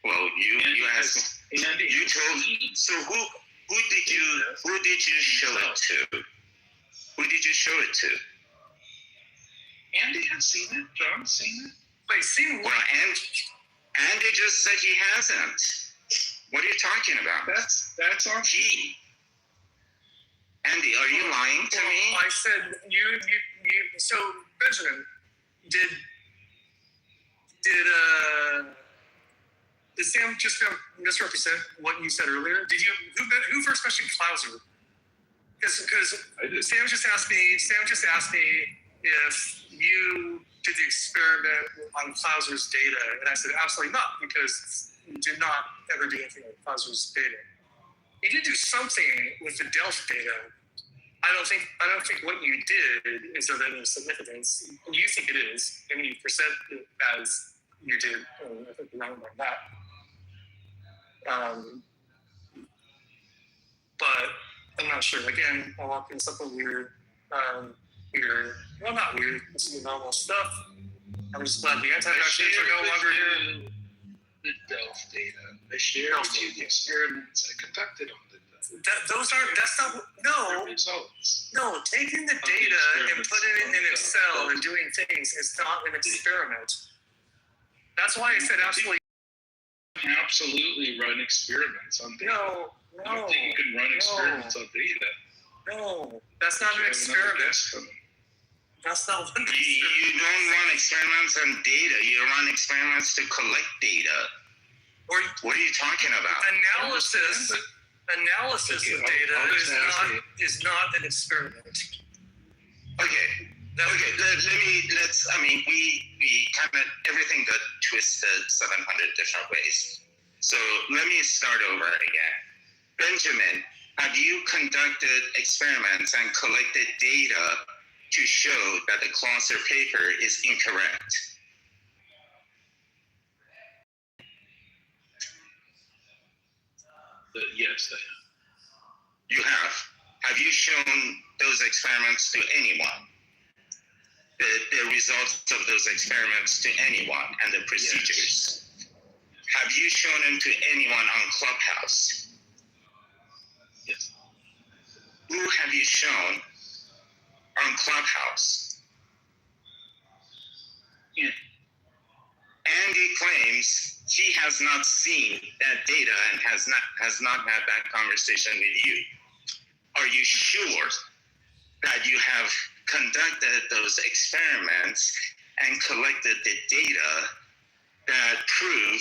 Well, you asked. Andy. You told. So who did you show it to? Who did you show it to? Andy has seen it. John's seen it. Wait, seen what? Well, Andy just said he hasn't. What are you talking about? That's on he. Andy, are you lying to me? I said you. So Benjamin, did Sam just misrepresent what you said earlier? Did you? Who first mentioned Clauser? Because Sam just asked me if you did the experiment on Clauser's data, and I said absolutely not, because you did not ever do anything with Clauser's data. You did do something with the Delft data. I don't think what you did is of any significance. You think it is, and you present it as you did. I think you're wrong about that. But I'm not sure. Again, I walked in something weird. Well, not weird. This is normal stuff. I'm just glad the anti-vaxxers are no longer here. The Delft data. I shared with you the experiments I conducted on the results. No, taking the data and putting it in Excel and doing things is not an experiment. That's why I said absolutely. Absolutely run experiments on data. No. I don't think you can run experiments on data. No, that's not an experiment. That's not one. You don't run experiments on data. You run experiments to collect data. What are you talking about? Analysis of data is not an experiment. Okay. We kind of, everything got twisted 700 different ways. So let me start over again. Benjamin, have you conducted experiments and collected data to show that the Clauser paper is incorrect? Yes, I have. You have. Have you shown those experiments to anyone? The results of those experiments to anyone and the procedures? Yes. Have you shown them to anyone on Clubhouse? Yes. Who have you shown on Clubhouse? Yeah. Andy claims he has not seen that data and has not had that conversation with you. Are you sure that you have conducted those experiments and collected the data that prove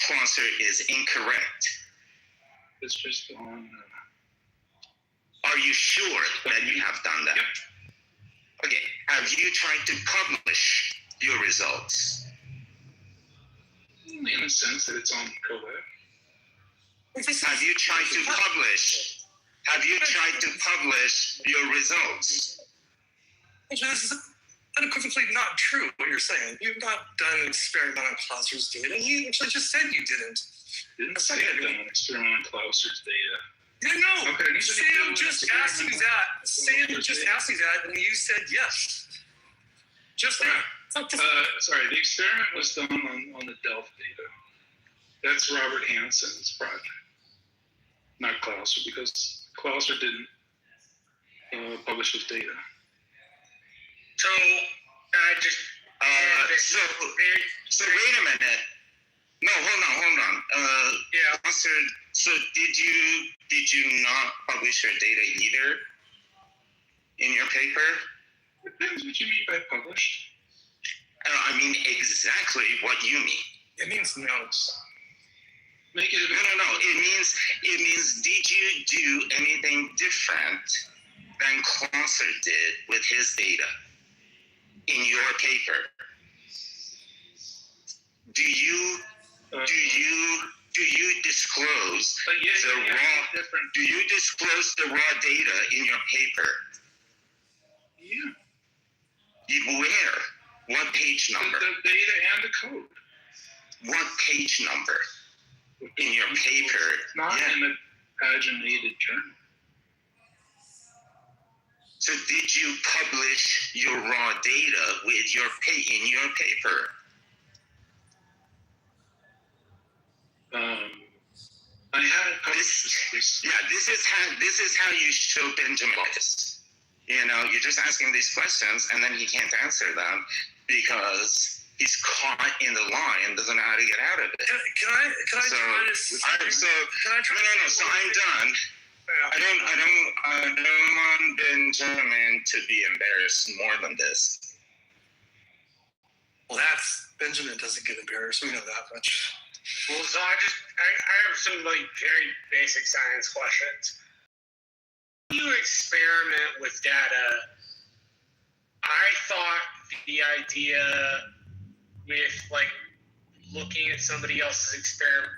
Clauser is incorrect? It's just on. Are you sure that you have done that? Yep. Okay. Have you tried to publish your results? In a sense that it's on CoLab. Have you tried to publish? Have you tried to publish your results? This is unequivocally not true, what you're saying. You've not done an experiment on Clauser's data. You actually just said you didn't. Didn't say I've done an experiment on Clauser's data. No, Sam just asked me that. Sam just asked me that, and you said yes. Just now. Sorry, the experiment was done on the Delft data. That's Robert Hansen's project, not Clauser, because Clauser didn't publish his data. So, so wait a minute. No, hold on. So did you not publish your data either in your paper? Depends what you mean by published. I mean exactly what you mean. It means notes. No. It means did you do anything different than Clauser did with his data in your paper? do you disclose the raw? Do you disclose the raw data in your paper? Yeah. Where? What page number? The data and the code. What page number in your paper? It's not in the paginated journal. So did you publish your raw data with in your paper? I haven't published this. Yeah, this is how you show Benjamin bias. You know, you're just asking these questions and then he can't answer them because he's caught in the lie and doesn't know how to get out of it. Can I try to? So I'm done. I don't want Benjamin to be embarrassed more than this. Well, Benjamin doesn't get embarrassed. We know that much. Well, so I have some like very basic science questions. When you experiment with data, I thought the idea with like looking at somebody else's experiment.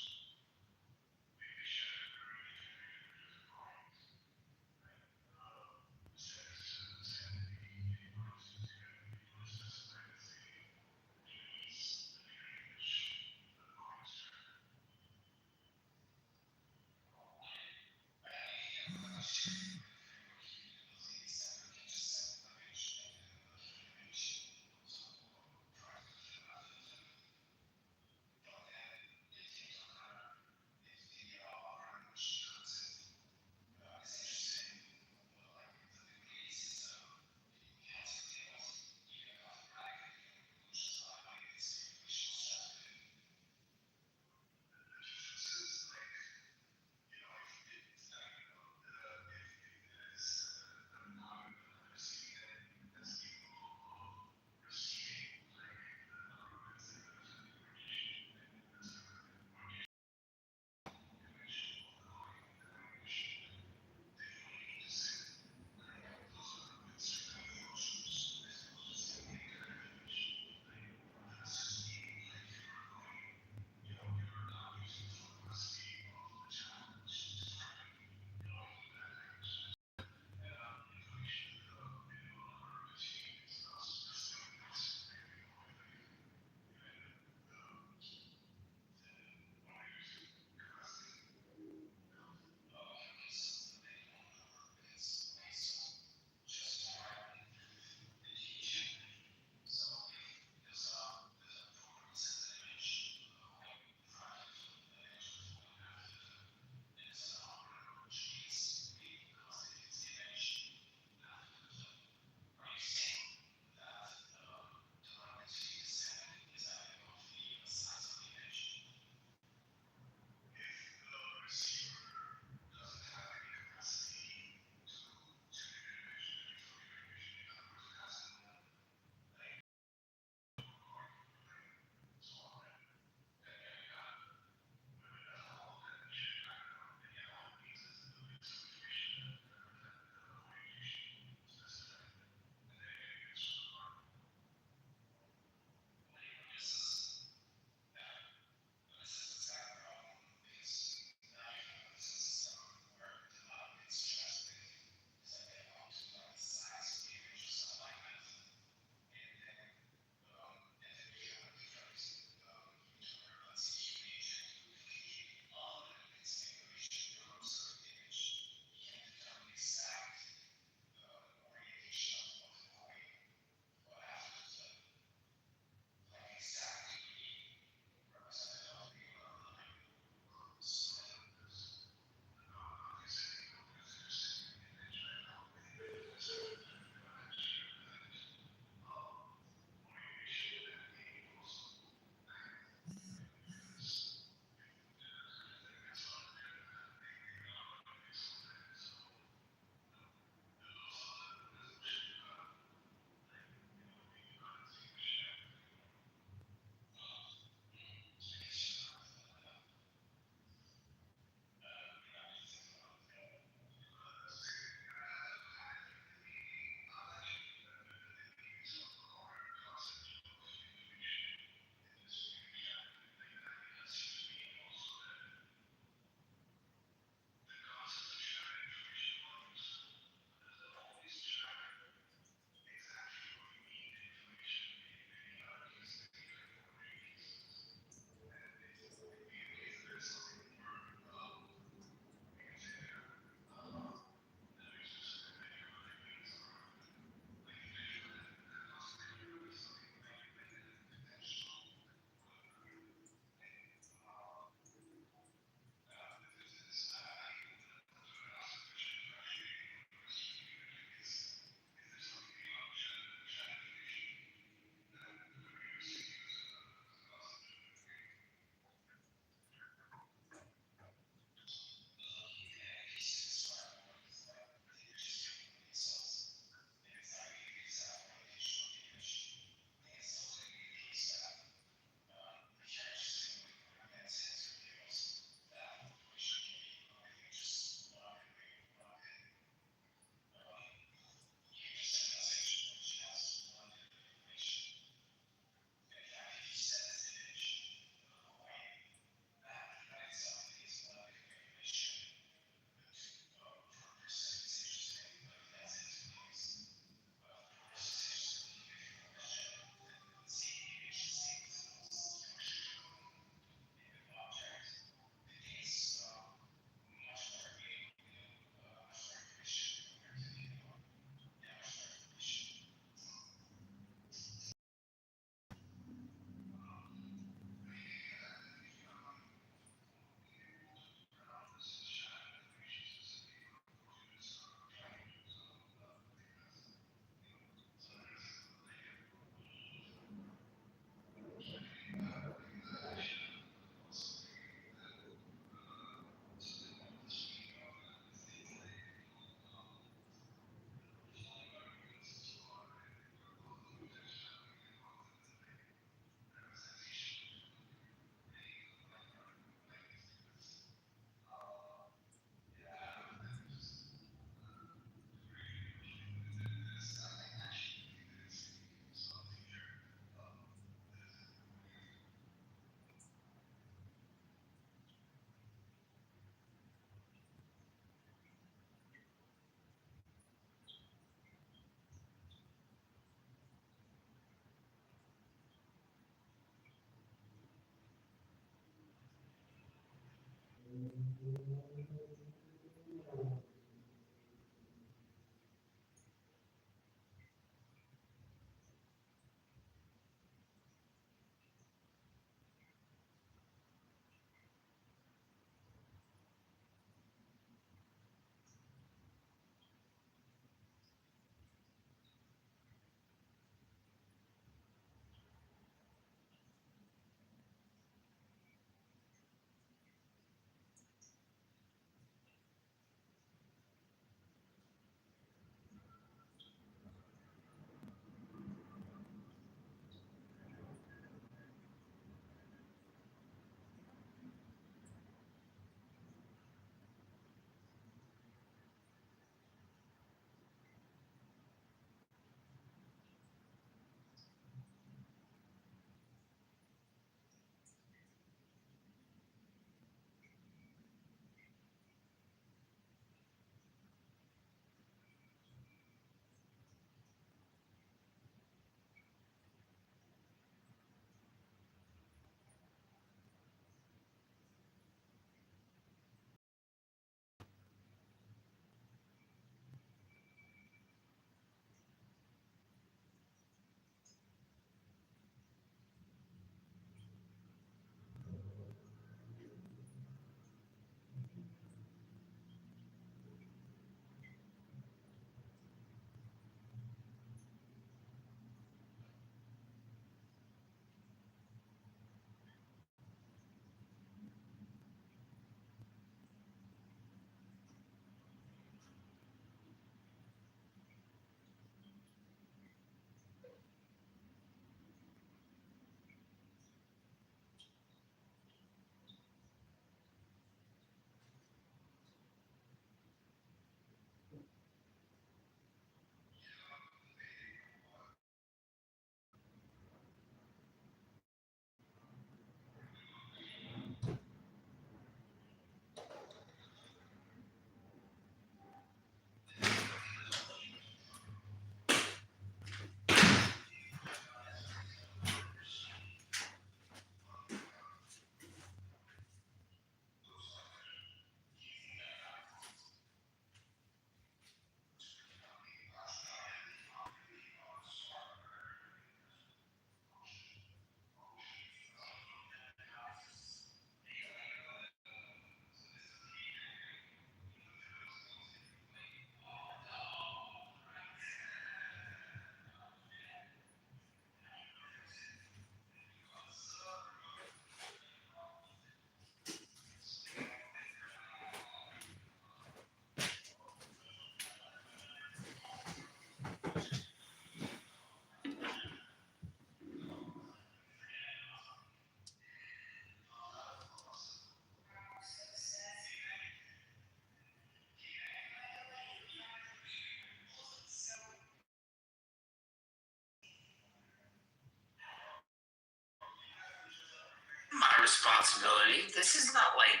My responsibility. This is not like.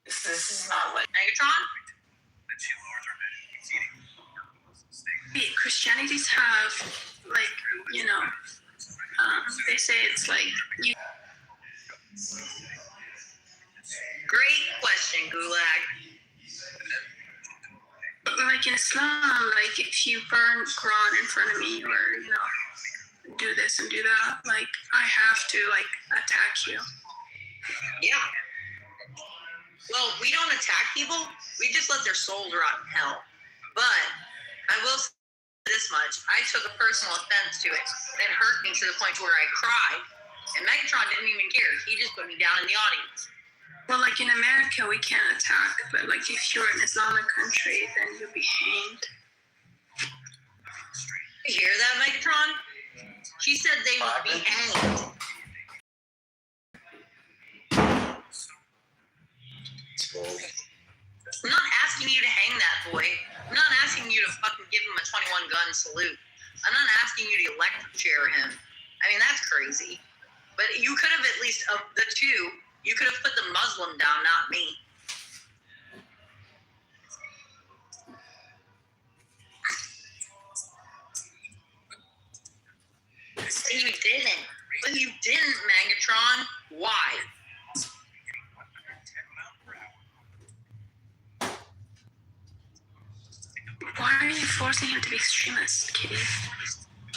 This is not like Megatron. Christianities have, like, you know, they say it's like you. Great question, Gulag. Like in Islam, like if you burn Quran in front of me, or you know, do this and do that, like I have to like attack you. Yeah. Well, we don't attack people. We just let their souls rot in hell. But I will say this much. I took a personal offense to it. It hurt me to the point where I cried. And Megatron didn't even care. He just put me down in the audience. Well, like in America, we can't attack. But like if you're an Islamic country, then you'll be hanged. You hear that, Megatron? She said they would be hanged. I'm not asking you to hang that boy. I'm not asking you to fucking give him a 21 gun salute. I'm not asking you to electric chair him. I mean, that's crazy. But you could have at least, of the two, you could have put the Muslim down, not me. You didn't. But you didn't, Megatron. Why? Why are you forcing him to be extremist, Kitty?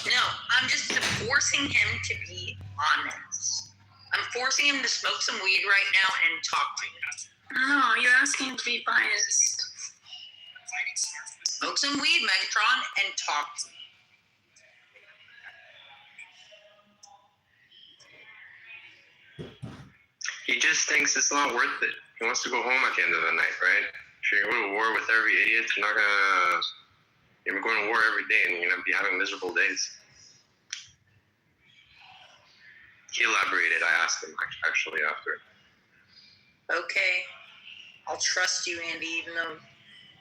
No, I'm just forcing him to be honest. I'm forcing him to smoke some weed right now and talk to you. No, you're asking him to be biased. Smoke some weed, Megatron, and talk to me. He just thinks it's not worth it. He wants to go home at the end of the night, right? If you're going to war with every idiot, you're going to war every day, and you're going to be having miserable days. He elaborated. I asked him actually after. Okay, I'll trust you, Andy, even though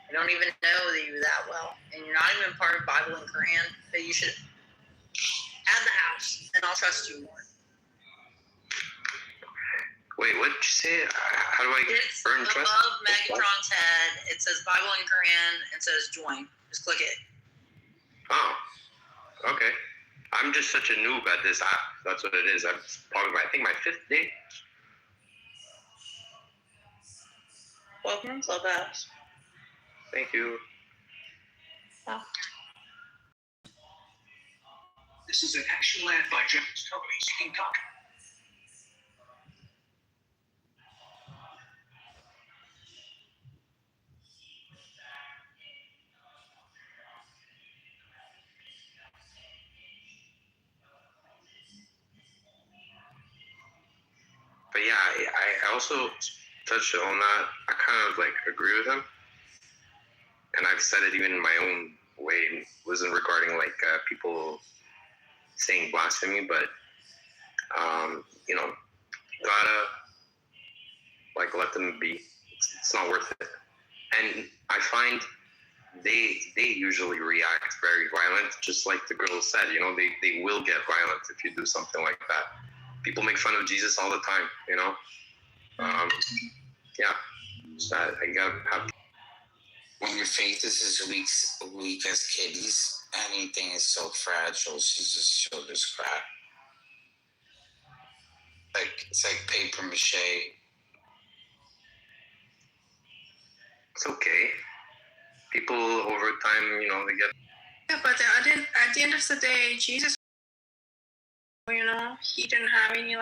I don't even know you that well, and you're not even part of Bible and Quran, but you should add the house, and I'll trust you more. Wait, what did you say? How do I earn trust? It's above Megatron's head. It says Bible and Quran, and it says join. Just click it. Oh, okay. I'm just such a noob at this app. That's what it is. I'm probably, I think, my 5th day. Welcome, Clubhouse. Thank you. Oh. This is an action led by Japanese company seeking contract. But yeah, I also touched on that. I kind of agree with him, and I've said it even in my own way. It wasn't regarding people saying blasphemy, but gotta let them be. It's not worth it. And I find they usually react very violent, just like the girl said. They will get violent if you do something like that. People make fun of Jesus all the time, yeah. So I gotta have. When your faith is as weak as Kitty's, anything is so fragile. She'll just crack. It's like paper mache. It's okay. People over time, they get. Yeah, but at the end of the day, Jesus, he didn't have any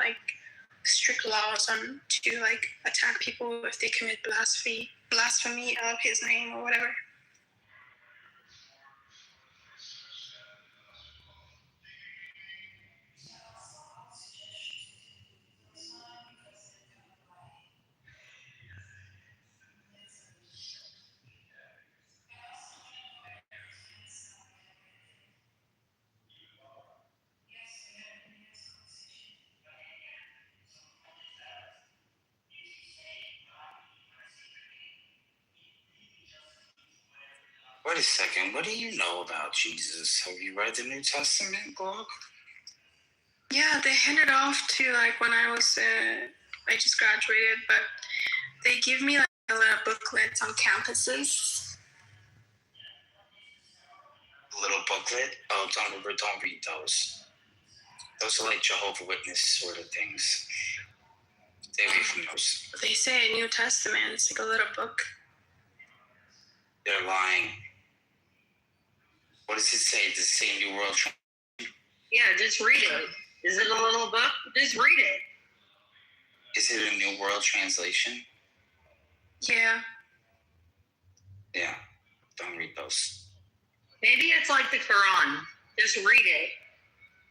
strict laws on to attack people if they commit blasphemy of his name or whatever. Wait a second. What do you know about Jesus? Have you read the New Testament book? Yeah, they handed off to when I was I just graduated, but they give me a little booklets on campuses. Little booklet? Oh, don't read those. Those are Jehovah's Witness sort of things. Stay away from those. They say New Testament. It's a little book. They're lying. What does it say? Does it say New World? Yeah, just read it. Is it a little book? Just read it. Is it a New World Translation? Yeah. Yeah. Don't read those. Maybe it's like the Quran. Just read it.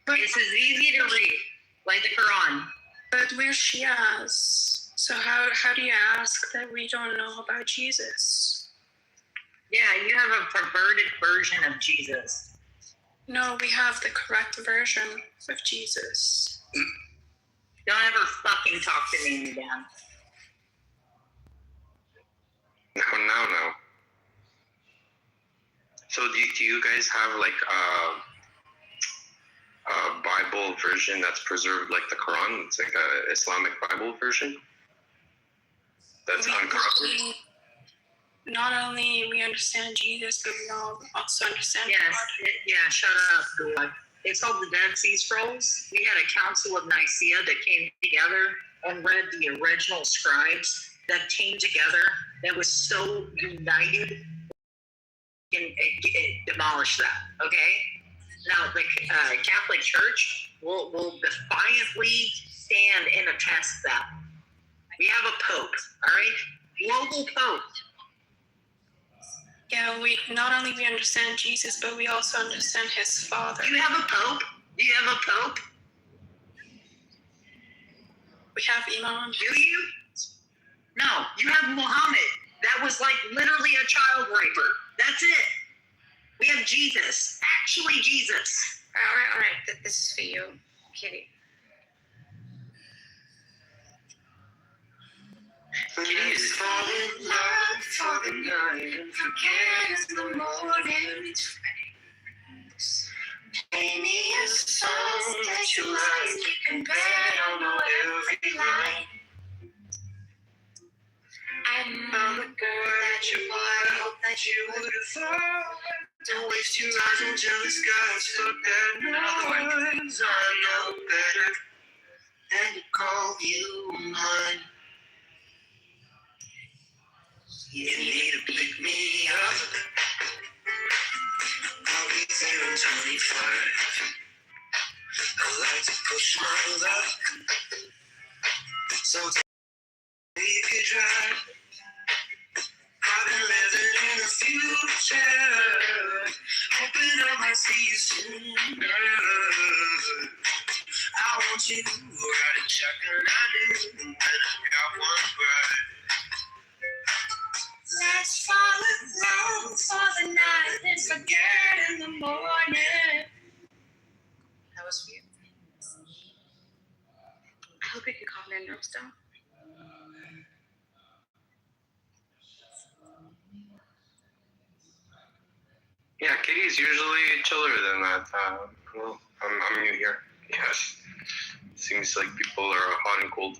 It's as easy to read, like the Quran. But we're Shias. So how do you ask that we don't know about Jesus? Yeah, you have a perverted version of Jesus. No, we have the correct version of Jesus. Don't ever fucking talk to me again. No. So do you guys have a Bible version that's preserved like the Quran? It's like a Islamic Bible version that's uncorrupted? Not only we understand Jesus, but we also understand God. Yeah, shut up. It's called the Dead Sea Scrolls. We had a Council of Nicaea that came together and read the original scribes that came together that was so united demolish that. Okay. Now the Catholic Church will defiantly stand and attest that. We have a pope. All right, global pope. Yeah, we not only we understand Jesus, but we also understand his Father. Do you have a pope? Do you have a pope? We have Imam. Do you? No, you have Muhammad. That was like literally a child raper. That's it. We have Jesus. Actually, Jesus. All right. This is for you, Kitty. Kitty is falling in love for the night and forget in the morning. Play me a song that you like. You can bet I'll know every line. I'm the girl that you want. I hope that you would have thought. Don't waste your eyes until the sky's look at noise. I know better than to call you mine. You need to pick me up. I'll be there in 25. I like to push my luck. So you could drive. I've been living in the future. Hoping I might see you soon. I want you to ride a shotgun. I do. And I got one bride. Let's fall in love for the night and forget in the morning. That was for you. I hope you can calm your nerves down. Yeah, Kitty's usually chiller than that. Well, I'm new here. Yes. Seems like people are hot and cold.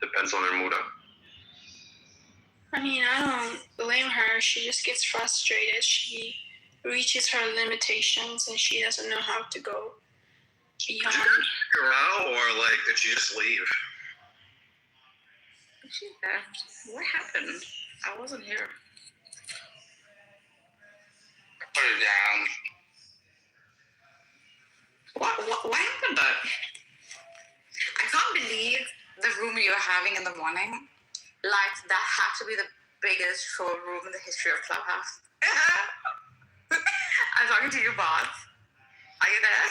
Depends on their mood. I mean, I don't blame her. She just gets frustrated. She reaches her limitations and she doesn't know how to go beyond. Did you figure out, or like did she just leave? She left. What happened? I wasn't here. Put her down. What happened though? I can't believe the room you're having in the morning. Like, that had to be the biggest troll room in the history of Clubhouse. I'm talking to you, boss. Are you there?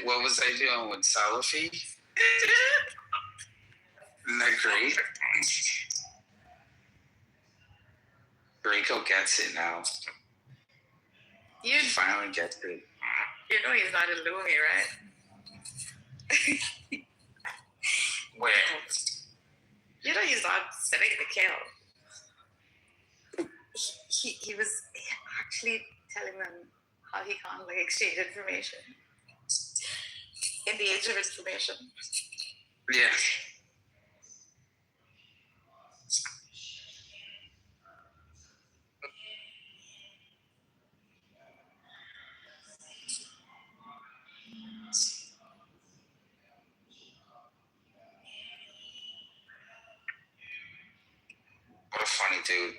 What was I doing with Salafi? Isn't that great? Draco gets it now. You finally gets it. You know he's not a Louis, right? Where? You know he's not sitting in the kill. He was actually telling them how he can't like exchange information in the age of information. Yeah. What a funny dude.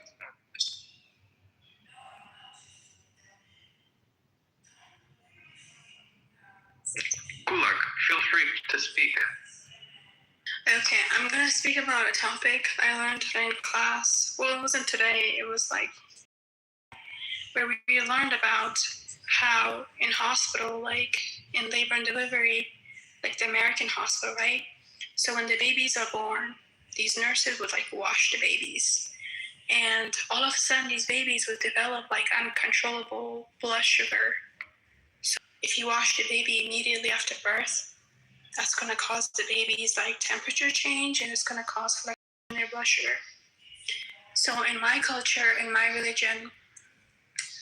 Kulak, feel free to speak. Okay, I'm going to speak about a topic I learned today in class. Well, it wasn't today, it was like where we learned about how in hospital, like in labor and delivery, like the American hospital, right? So when the babies are born, these nurses would like wash the babies. And all of a sudden, these babies would develop like uncontrollable blood sugar. So if you wash the baby immediately after birth, that's going to cause the baby's like temperature change, and it's going to cause fluctuation in their blood sugar. So in my culture, in my religion,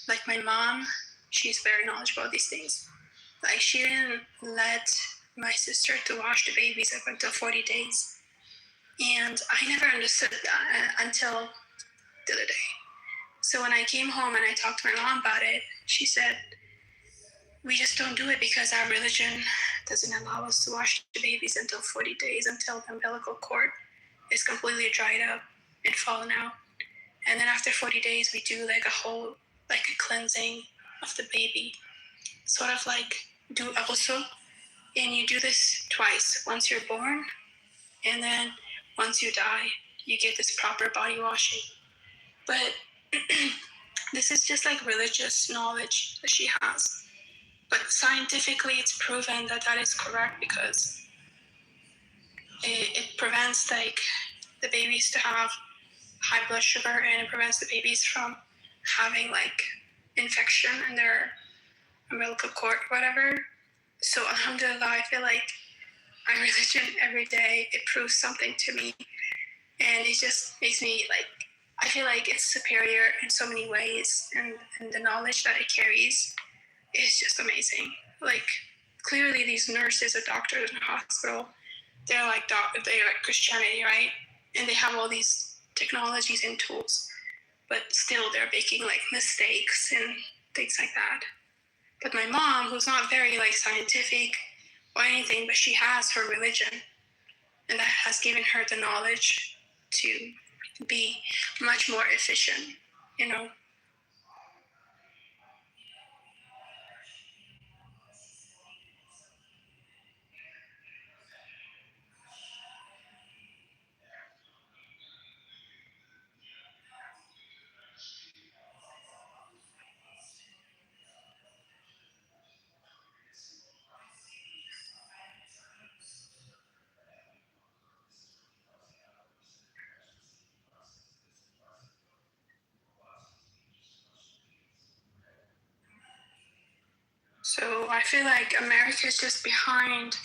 like my mom, she's very knowledgeable about these things. Like she didn't let my sister to wash the babies up until 40 days. And I never understood that until the other day. So when I came home and I talked to my mom about it, she said, we just don't do it because our religion doesn't allow us to wash the babies until 40 days, until the umbilical cord is completely dried up and fallen out. And then after 40 days, we do like a whole like a cleansing of the baby, sort of like do a ghusl, and you do this twice. Once you're born, and then once you die, you get this proper body washing. But this is just like religious knowledge that she has. But scientifically, it's proven that that is correct because it prevents like the babies to have high blood sugar, and it prevents the babies from having like infection in their umbilical cord, whatever. So alhamdulillah, I feel like my religion every day, it proves something to me, and it just makes me like, I feel like it's superior in so many ways, and the knowledge that it carries is just amazing. Like clearly these nurses or doctors in the hospital, they're like Christianity, right? And they have all these technologies and tools, but still they're making like mistakes and things like that. But my mom, who's not very like scientific or anything, but she has her religion, and that has given her the knowledge to be much more efficient, you know. So I feel like America is just behind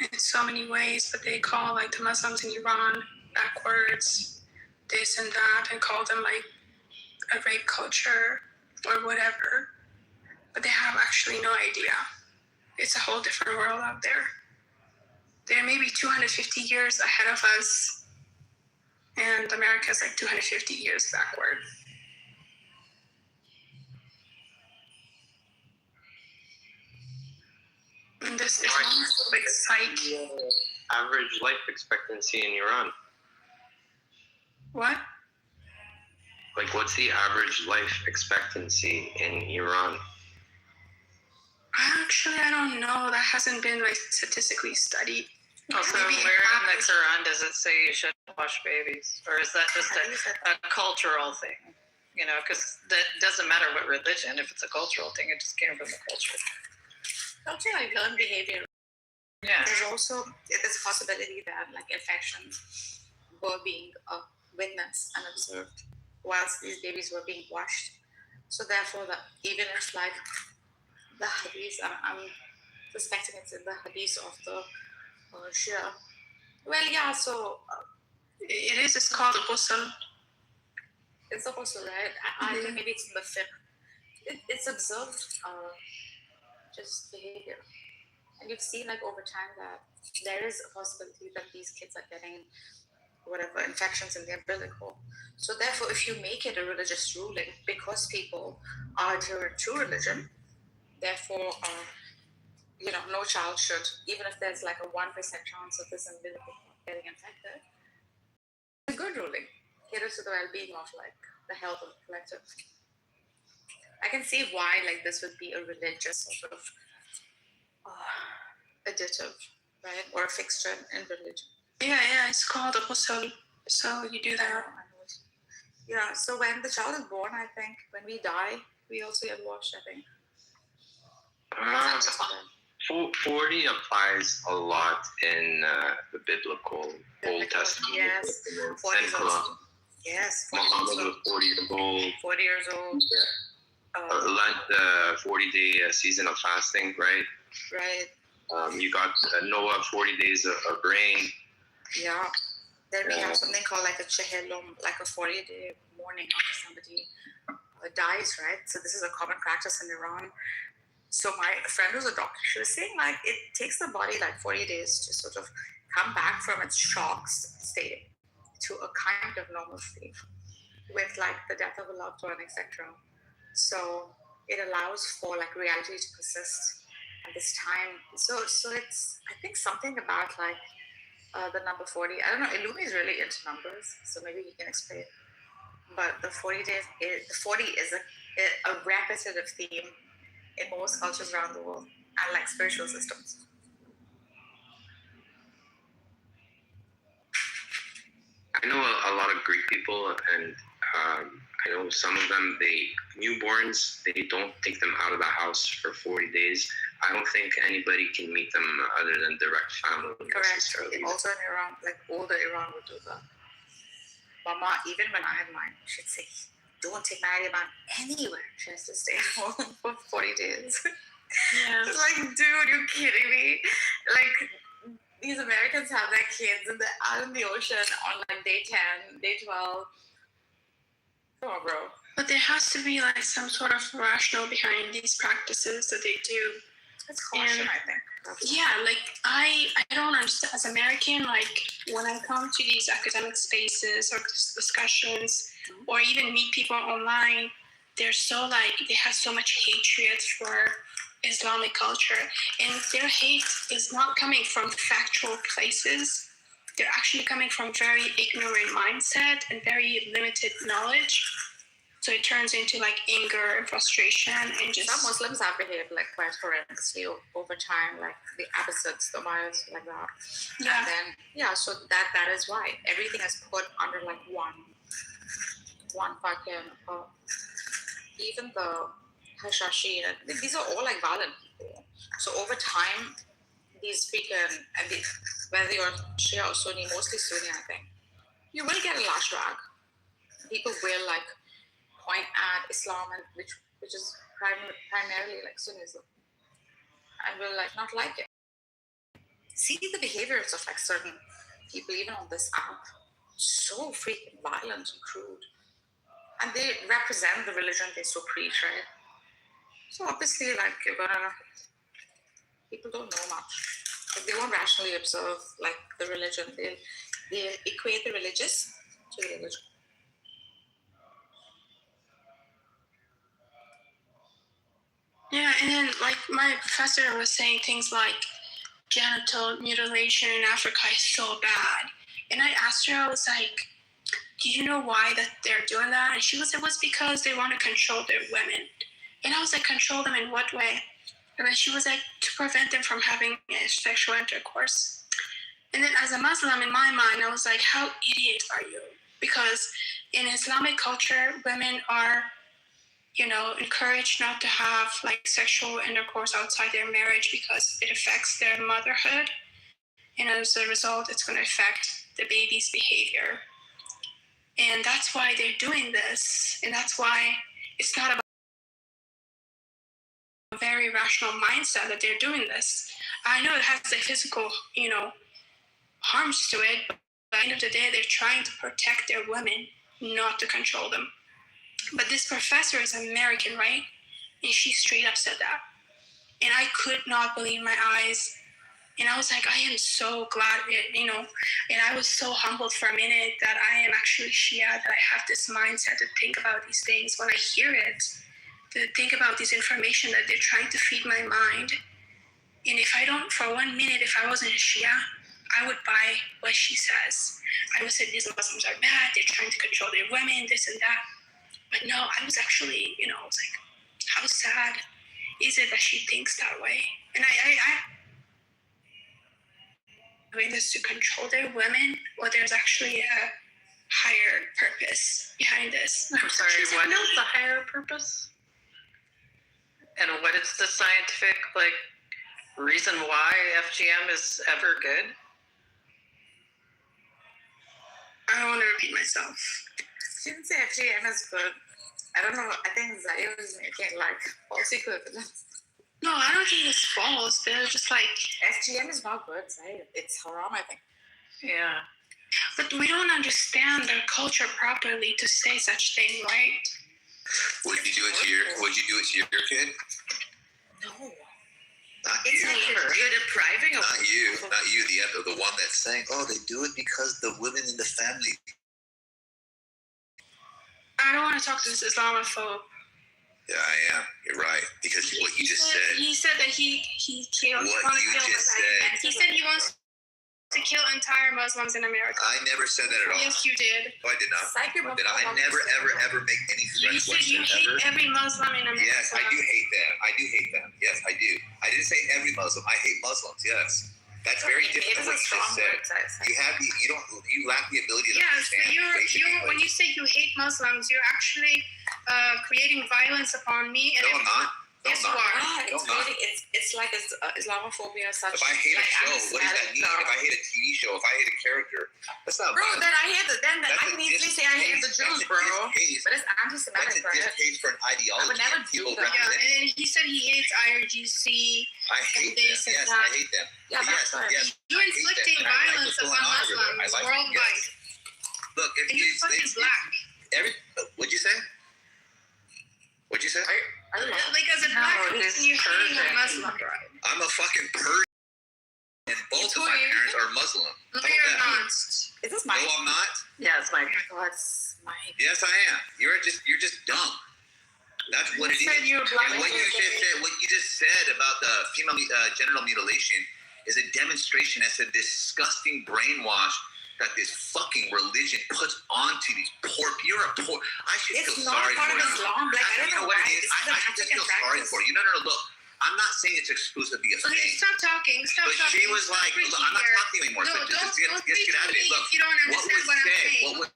in so many ways, but they call like the Muslims in Iran backwards, this and that, and call them like a rape culture or whatever. But they have actually no idea. It's a whole different world out there. They're maybe 250 years ahead of us, and America's like 250 years backward. And this is like psych. Average life expectancy in Iran. What? Like, what's the average life expectancy in Iran? Actually, I don't know. That hasn't been like statistically studied. Also, where in the Quran does it say you shouldn't wash babies? Or is that just a cultural thing? You know, because that doesn't matter what religion. If it's a cultural thing, it just came from the culture. Culture, like learned behavior. Yeah. There's also a possibility that like infections were being witnessed and observed whilst these babies were being washed. So therefore, that even if like the hadith, I'm suspecting it's in the hadith of the Shia. Well, yeah. So it is. It's called a ghusl. It's a ghusl, right? I think maybe it's in the fiqh. It's observed, just behavior, and you've seen like over time that there is a possibility that these kids are getting whatever infections in their umbilical. So therefore, if you make it a religious ruling, because people are adherent to religion, therefore, you know, no child should, even if there's like a 1% chance of this umbilical getting infected. It's a good ruling. Caters to the well-being of like the health of the collective. I can see why like this would be a religious sort of additive, right, or a fixture in religion. Yeah, it's called a ghusl. So you do that. Yeah, so when the child is born, I think, when we die, we also get washed, I think. 40 applies a lot in the biblical Old Testament. Yes, 40 years old. Yes, Muhammad was 40 years old. 40 years old. Yeah. Lent, 40-day season of fasting, right? Right. You got Noah, 40 days of rain. Yeah. Then we have something called like a chehellum, like a 40-day mourning after somebody dies, right? So this is a common practice in Iran. So my friend who's a doctor, she was saying like it takes the body like 40 days to sort of come back from its shock state to a kind of normal state with like the death of a loved one, etc. So it allows for like reality to persist at this time. So it's, I think, something about like the number 40. I don't know, Illumi is really into numbers, so maybe he can explain. But the 40 days, the 40 is a a repetitive theme in most cultures around the world, and like spiritual systems. I know a lot of Greek people, and I know some of them, newborns, they don't take them out of the house for 40 days. I don't think anybody can meet them other than direct family. Correct. Also in Iran, like older Iran would do that. Mama, even when I had mine, she'd say, don't take Mariam anywhere. She has to stay at home for 40 days. Yeah. It's like, dude, you're kidding me. Like, these Americans have their kids and they're out in the ocean on like day 10, day 12. Come on, bro. But there has to be like some sort of rationale behind these practices that they do. It's caution, I think. Yeah, like I don't understand as American, like when I come to these academic spaces or discussions or even meet people online, they're so like, they have so much hatred for Islamic culture, and their hate is not coming from factual places. They're actually coming from very ignorant mindset and very limited knowledge. So it turns into like anger and frustration and just... Some Muslims have behaved like quite horrendously over time, like the Abbasids, the Umayyads, like that. Yeah. And then, so that is why everything is put under like one fucking, even the Hashashi, these are all like violent people. So over time, these freaking, and whether you're Shia or Sunni, mostly Sunni, I think, you will get a lash drag. People will like point at Islam, and which is primarily like Sunnism, and will like not like it. See the behaviors of like certain people, even on this app, so freaking violent and crude, and they represent the religion they so preach, right? So obviously, like people don't know much. Like, they won't rationally observe like the religion. They equate the religious to the religion. Yeah, and then like my professor was saying things like genital mutilation in Africa is so bad. And I asked her, I was like, do you know why that they're doing that? And she was like, it was because they want to control their women. And I was like, control them in what way? And then she was like, to prevent them from having sexual intercourse. And then as a Muslim, in my mind, I was like, how idiot are you? Because in Islamic culture, women are, encouraged not to have like sexual intercourse outside their marriage because it affects their motherhood. And as a result, it's going to affect the baby's behavior. And that's why they're doing this. And that's why it's not about a very rational mindset that they're doing this. I know it has the physical, harms to it, but at the end of the day, they're trying to protect their women, not to control them. But this professor is American, right? And she straight up said that. And I could not believe my eyes. And I was like, I am so glad, and I was so humbled for a minute that I am actually Shia, that I have this mindset to think about these things when I hear it, to think about this information that they're trying to feed my mind. And if I don't, for 1 minute, if I wasn't a Shia, I would buy what she says. I would say these Muslims are bad, they're trying to control their women, this and that. But no, I was actually, I was like, how sad is it that she thinks that way? And I doing this to control their women, or there's actually a higher purpose behind this. I'm sorry, what is the higher purpose? And what is the scientific, reason why FGM is ever good? I don't want to repeat myself. She didn't say FGM is good. I don't know. I think Zaya was making false equivalence. No, I don't think it's false. They're just like... FGM is not good, Zaya. It's haram, I think. Yeah. But we don't understand their culture properly to say such thing, right? Would you do it to your kid? No. Not it's you. Like you're depriving of... Not you. The one that's saying, they do it because the women in the family... I don't want to talk to this Islamophobe. Yeah, I am. You're right. Because what you just said. He said that he killed. What you just said. He said he wants to kill entire Muslims in America. I never said that at all. Yes, you did. No, I did not. Did I never, ever make any You threats said you hate whatsoever. every Muslim in America. Yes, I do hate them. I do hate them. Yes, I do. I didn't say every Muslim. I hate Muslims. Yes. That's very different than what you just said. You lack the ability to Yes, understand. you're when you say you hate Muslims, you're actually creating violence upon me. And No, I'm not. No, yes, I'm you not. are. It's really, it's like Islamophobia. Such. If I hate a like, show, what does that mean? If I hate a TV show, if I hate a character, that's not Bro, violence. then I hate the. Then That's I a can easily say I hate the distaste. Jews, bro. That's a distaste. But it's anti-Semitic, That's a right? distaste for an ideology. I would never and people do that. Yeah, represent and he said he hates IRGC. I hate them. this and Yes, that. I hate them. Yeah, But that's right. yes, You're I hate inflicting them. And I like violence what's going upon on over there. Muslims I like worldwide. Yes. Look, if And you're fucking black. What'd you say? What'd you say? Like as a black person, you're hating a Muslim, bro. I'm a fucking Persian, and both of my parents are Muslim. No, How about you're that? not. Is this No, I'm not. Yeah, it's Mike. Oh my God, it's Mike. Yes, I am. You're just dumb. That's what it is. said you were black. And what you just said about the female genital mutilation is a demonstration as a disgusting brainwash that this fucking religion puts onto these poor. You're a poor. I should It's feel not sorry part for of you. Islam. Like, I don't know what why. it is. This is I an should just African feel sorry practice. for you. No. Look, I'm not saying it's exclusively a Okay, thing. stop talking. Stop But talking. she was like, Preaching look, I'm not here. talking anymore. No, So don't just get preach out of to it. me Look, if you don't what understand was what I'm said, saying. what was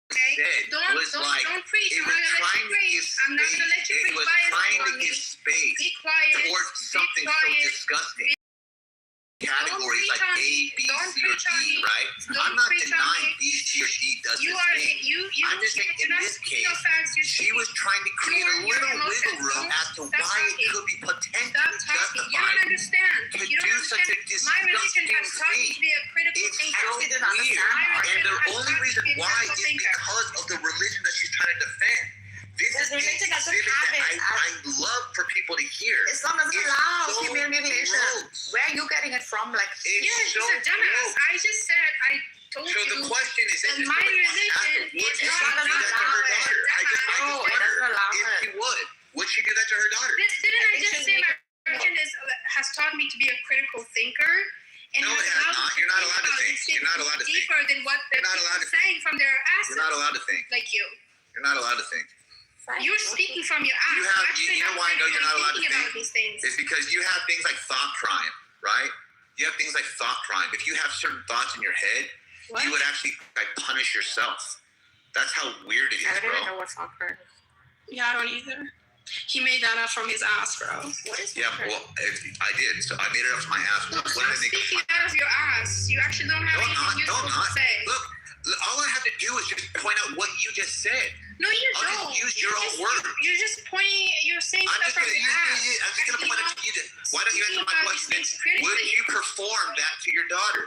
Okay? said was like, Don't preach. it I'm was not gonna let trying you to give preach. I'm not gonna let you space. It preach was bias trying to on me. give space Be quiet. towards something so quiet. disgusting. Categories preach like on A, me. B, Don't C, or preach on D, me. right? Don't I'm not preach on denying me. B, C, or D does You this are thing. I'm just saying in this case, she was trying to create a little wiggle room as to why it could be potentially You don't justified understand. to You don't do such a understand. My religion disgusting has taught me to thing. be a critical It's thinker. so weird. And the only reason why is thinker. because of the religion that she's trying to defend. This is the religion doesn't exhibit have it. that I love for people to hear. Islam doesn't It's allow so female mutilation. gross. Where are you getting it from? Like, It's so He's a dumbass. gross. I just said I told So you the question is, that if my somebody religion would is she not do that to her allowed. daughter? I just No, it wonder doesn't allow if it. she would she do that to her daughter? Didn't I just say my religion has taught me to be a critical thinker? And No, it has not. You're not allowed to think. You're not allowed to think. Deeper than what the You're not allowed to people saying from their asses. You're not allowed to think. Like you. You're not allowed to think. You're speaking from your ass. You have, actually you know why I know you're not allowed to thinking about think? these things. It's because you have things like thought crime, right? You have things like thought crime. If you have certain thoughts in your head, you would actually like punish yourself. That's how weird it is, I don't even bro. know what's soccer. Yeah, I don't either. He made that up from his ass, bro. What is Yeah, well, I did. So I made it up to my ass. No, What stop did I make? speaking out of your ass. You actually don't have anything useful to say. Look, all I have to do is just point out what you just said. No, you I'll don't. just use your own words. You're just pointing. You're saying I'm stuff just from gonna your ass. I'm just gonna point out to you. Why don't you answer my question? Would you perform that to your daughter?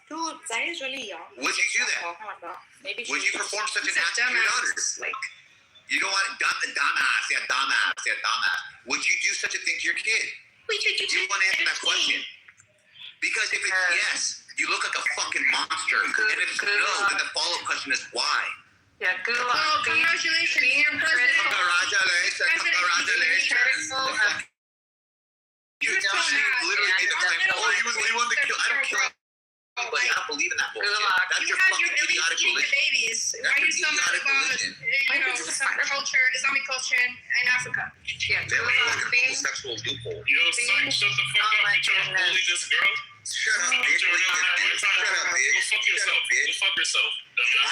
Dude, Zai is really young. Would you do that? Oh my God. Maybe Would you perform such an He's a act to your daughter? dumbass. Like, You don't want dumbass. Yeah, dumbass. Would you do such a thing to your kid? wait, Do you want to answer that question? Because if it's yes, you look like a fucking monster. And if it's no, then the follow-up question is why? Yeah, good luck. oh, congratulations, you're president. Congratulations. You're so She mad. literally made the claim, Yeah, oh, he wanted to kill. I don't kill anybody. I don't believe in that bullshit. That's You your have fucking your elites idiotic eating the religion. babies. Why are you so mad idiotic about religion. some culture, Islamic culture in Africa? Yeah, They have a fucking homosexual loophole. Yo, son, shut the fuck up. You trying to bully this girl? Shut up, bitch. What are you gonna do? Shut up, bitch. Go fuck yourself. Go fuck yourself.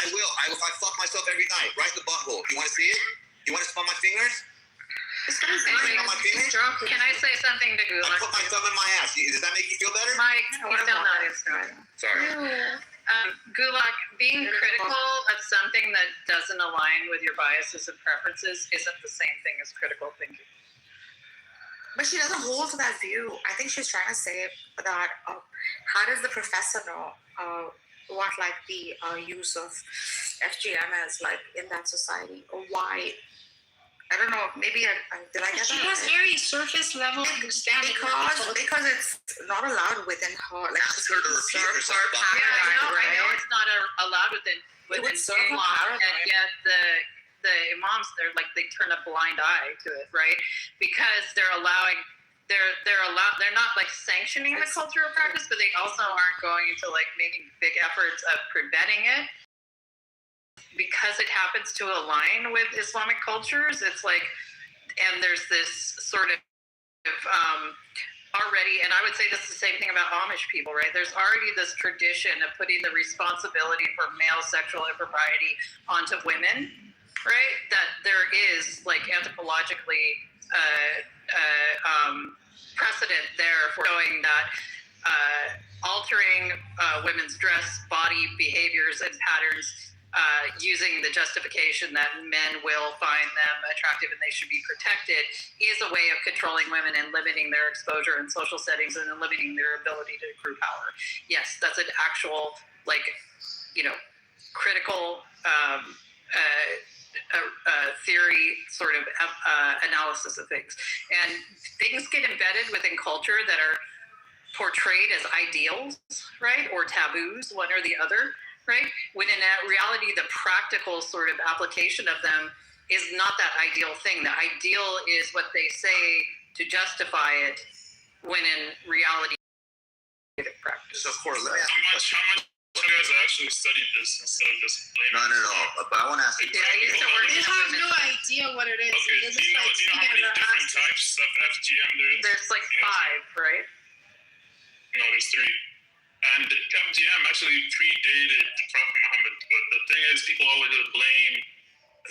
I will. I fuck myself every night. Right in the butthole. You want to see it? You want to smell my fingers? Anyway, On my fingers? can I say something to I Gulak? put my thumb in my ass. Does that make you feel better? Mike, he's still not inside. Sorry. Gulak, being critical of something that doesn't align with your biases and preferences isn't the same thing as critical thinking. But she doesn't hold to that view. I think she's trying to say that how does the professor know what like the use of FGM is like in that society, or why? I don't know. Maybe did I get She that has right? very surface level understanding. Because it's not allowed within her. Like, Ask her to repeat herself. I know it's not allowed within would serve her Islam, paradigm. and yet the imams, they turn a blind eye to it, right? Because they're allowing they're allowed. They're not like sanctioning the cultural practice, but they also aren't going into like making big efforts of preventing it because it happens to align with Islamic cultures. It's like, and there's this sort of already, and I would say this is the same thing about Amish people, right? There's already this tradition of putting the responsibility for male sexual impropriety onto women, right? That there is like anthropologically precedent there for showing that altering women's dress, body behaviors, and patterns using the justification that men will find them attractive and they should be protected is a way of controlling women and limiting their exposure in social settings and limiting their ability to accrue power. Yes, that's an actual, like, critical theory sort of analysis of things. And things get embedded within culture that are portrayed as ideals, right? Or taboos, one or the other, right? When in reality, the practical sort of application of them is not that ideal thing. The ideal is what they say to justify it, when in reality, practice. So, Cora, let me ask you a question. How much you guys actually studied this instead of just blaming? None at all. But I want to ask you. Yeah, I used to work They have no idea what it is. Okay, do you know how many different types of FGM there is? There's like 5, right? No, there's 3. And FGM actually predated the Prophet Muhammad. But the thing is, people always blame,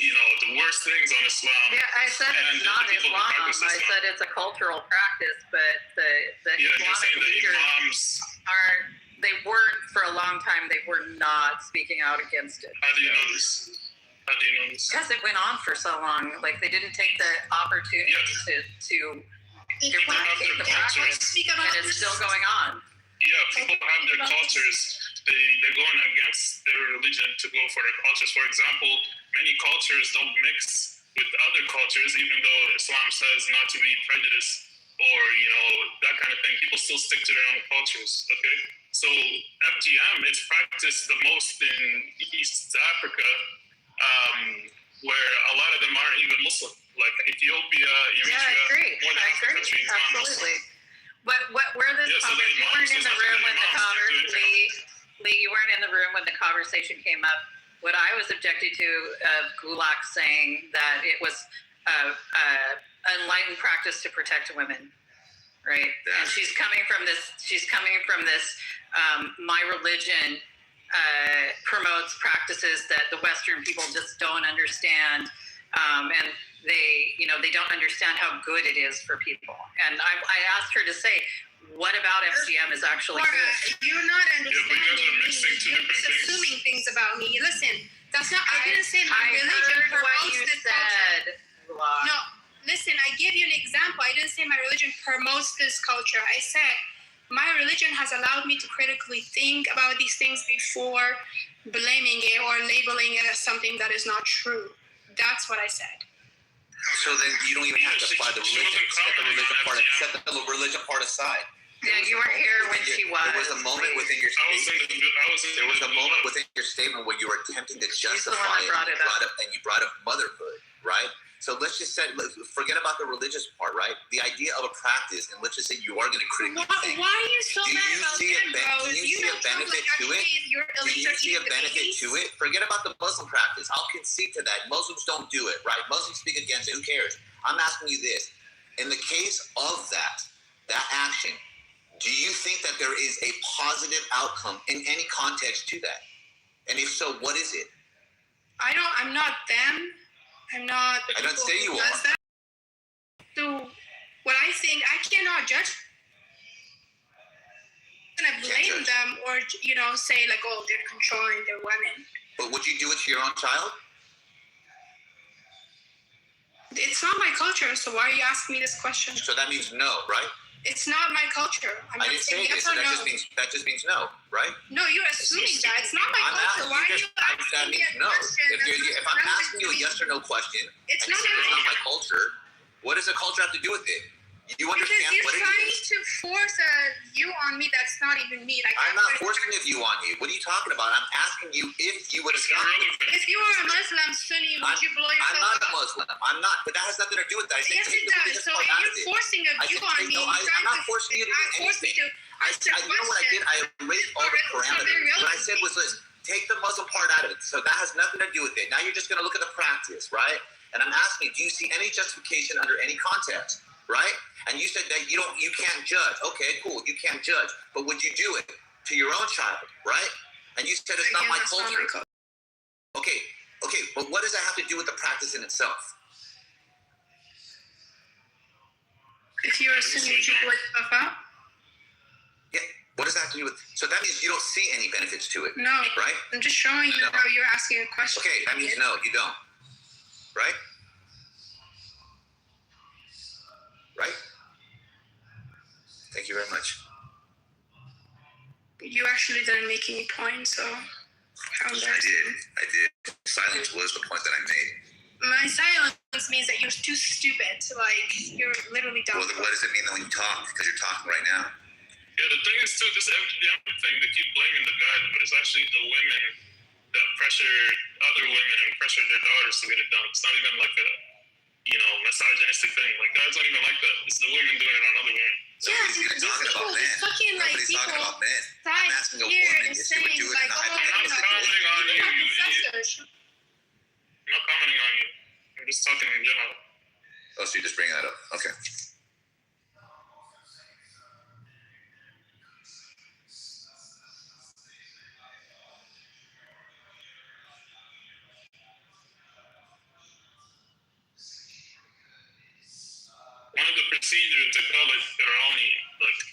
the worst things on Islam. Yeah, I said it's not Islam. I said it's a cultural practice, but the Islamic leaders they weren't, for a long time, they were not speaking out against it. How do you know this? Because it went on for so long. Like, they didn't take the opportunity to eradicate the practice, and it's still going on. Yeah, people have their cultures. They're going against their religion to go for their cultures. For example, many cultures don't mix with other cultures, even though Islam says not to be prejudiced or, that kind of thing. People still stick to their own cultures, okay? So FGM is practiced the most in East Africa, where a lot of them aren't even Muslim. Like Ethiopia, Eritrea, more than half the country is non-Muslim. Where this you weren't in the room when the Lee, you weren't in the room when the conversation came up. What I was objecting to Gulak saying that it was enlightened practice to protect women, right? And she's coming from this. My religion promotes practices that the Western people just don't understand, and they don't understand how good it is for people. And I asked her to say, what about FGM is actually good? You're not understanding me. You're just assuming things about me. Listen, that's not. I didn't say my religion promotes this culture. No, listen. I gave you an example. I didn't say my religion promotes this culture. I said my religion has allowed me to critically think about these things before blaming it or labeling it as something that is not true. That's what I said. So then you don't even have to apply the religion. Set the religion part aside. Yeah, you weren't here when she was. There was a moment within your statement. There was a moment within your statement where you were attempting to justify it, and you brought up motherhood, right? So let's just say, forget about the religious part, right? The idea of a practice, and let's just say you are going to critically think. Why are you so mad about that, bro? Do you see a benefit to it? Do you see a benefit to it? Forget about the Muslim practice. I'll concede to that. Muslims don't do it, right? Muslims speak against it. Who cares? I'm asking you this. In the case of that action, do you think that there is a positive outcome in any context to that? And if so, what is it? I'm not them. I'm not. I don't say you are. So what I think, I cannot judge. I'm gonna blame them or say like, oh, they're controlling their women. But would you do it to your own child? It's not my culture, so why are you asking me this question? So that means no, right? It's not my culture. I didn't say yes, so that just means no, right? No, you're assuming that. It's not my culture. Why are you asking me a no. question? If I'm asking you a yes or no question, it's and not you say it's not my culture, what does the culture have to do with it? You understand because what you're it trying is? to force a view on me that's not even me. Like I'm not forcing a view on you. What are you talking about? I'm asking you if you would have done it. If you were a Muslim Sunni, would you blow yourself I'm not up? a Muslim. I'm not. But that has nothing to do with that. I said Yes, take it the does. religious So part if out you're of it. forcing a view on me, I'm not forcing you to do anything. You know what I did? I erased all the parameters. What I said was, listen, take the Muslim part out of it. So that has nothing to do with it. Now you're just going to look at the practice, right? And I'm asking you, do you see any justification under any context, right? And you said that you can't judge. Okay, cool, you can't judge. But would you do it to your own child, right? And you said it's not my culture. Okay, but what does that have to do with the practice in itself? If you're a Sunni, would you blow yourself up? Yeah, what does that have to do with? So that means you don't see any benefits to it. No. Right? I'm just showing you how you're asking a question. Okay, that means no, you don't. Right? Right? Thank you very much. You actually didn't make any points, so how embarrassing. I did. Silence was the point that I made. My silence means that you're too stupid. Like, you're literally dumb. Well, then what does it mean when you talk? Because you're talking right now. Yeah, the thing is too, this everything, they keep blaming the guys, but it's actually the women that pressure other women and pressure their daughters to get it done. It's not even like a, misogynistic thing. Like, guys don't even like that. It's the women doing it on other women. Nobody's even talking about men. Nobody's talking about men. I'm asking a woman if she would do it or not. I'm not commenting on you, you idiot. I'm not commenting on you. I'm just talking in general. Oh, so you're just bringing that up. Okay. One of the procedures, they call it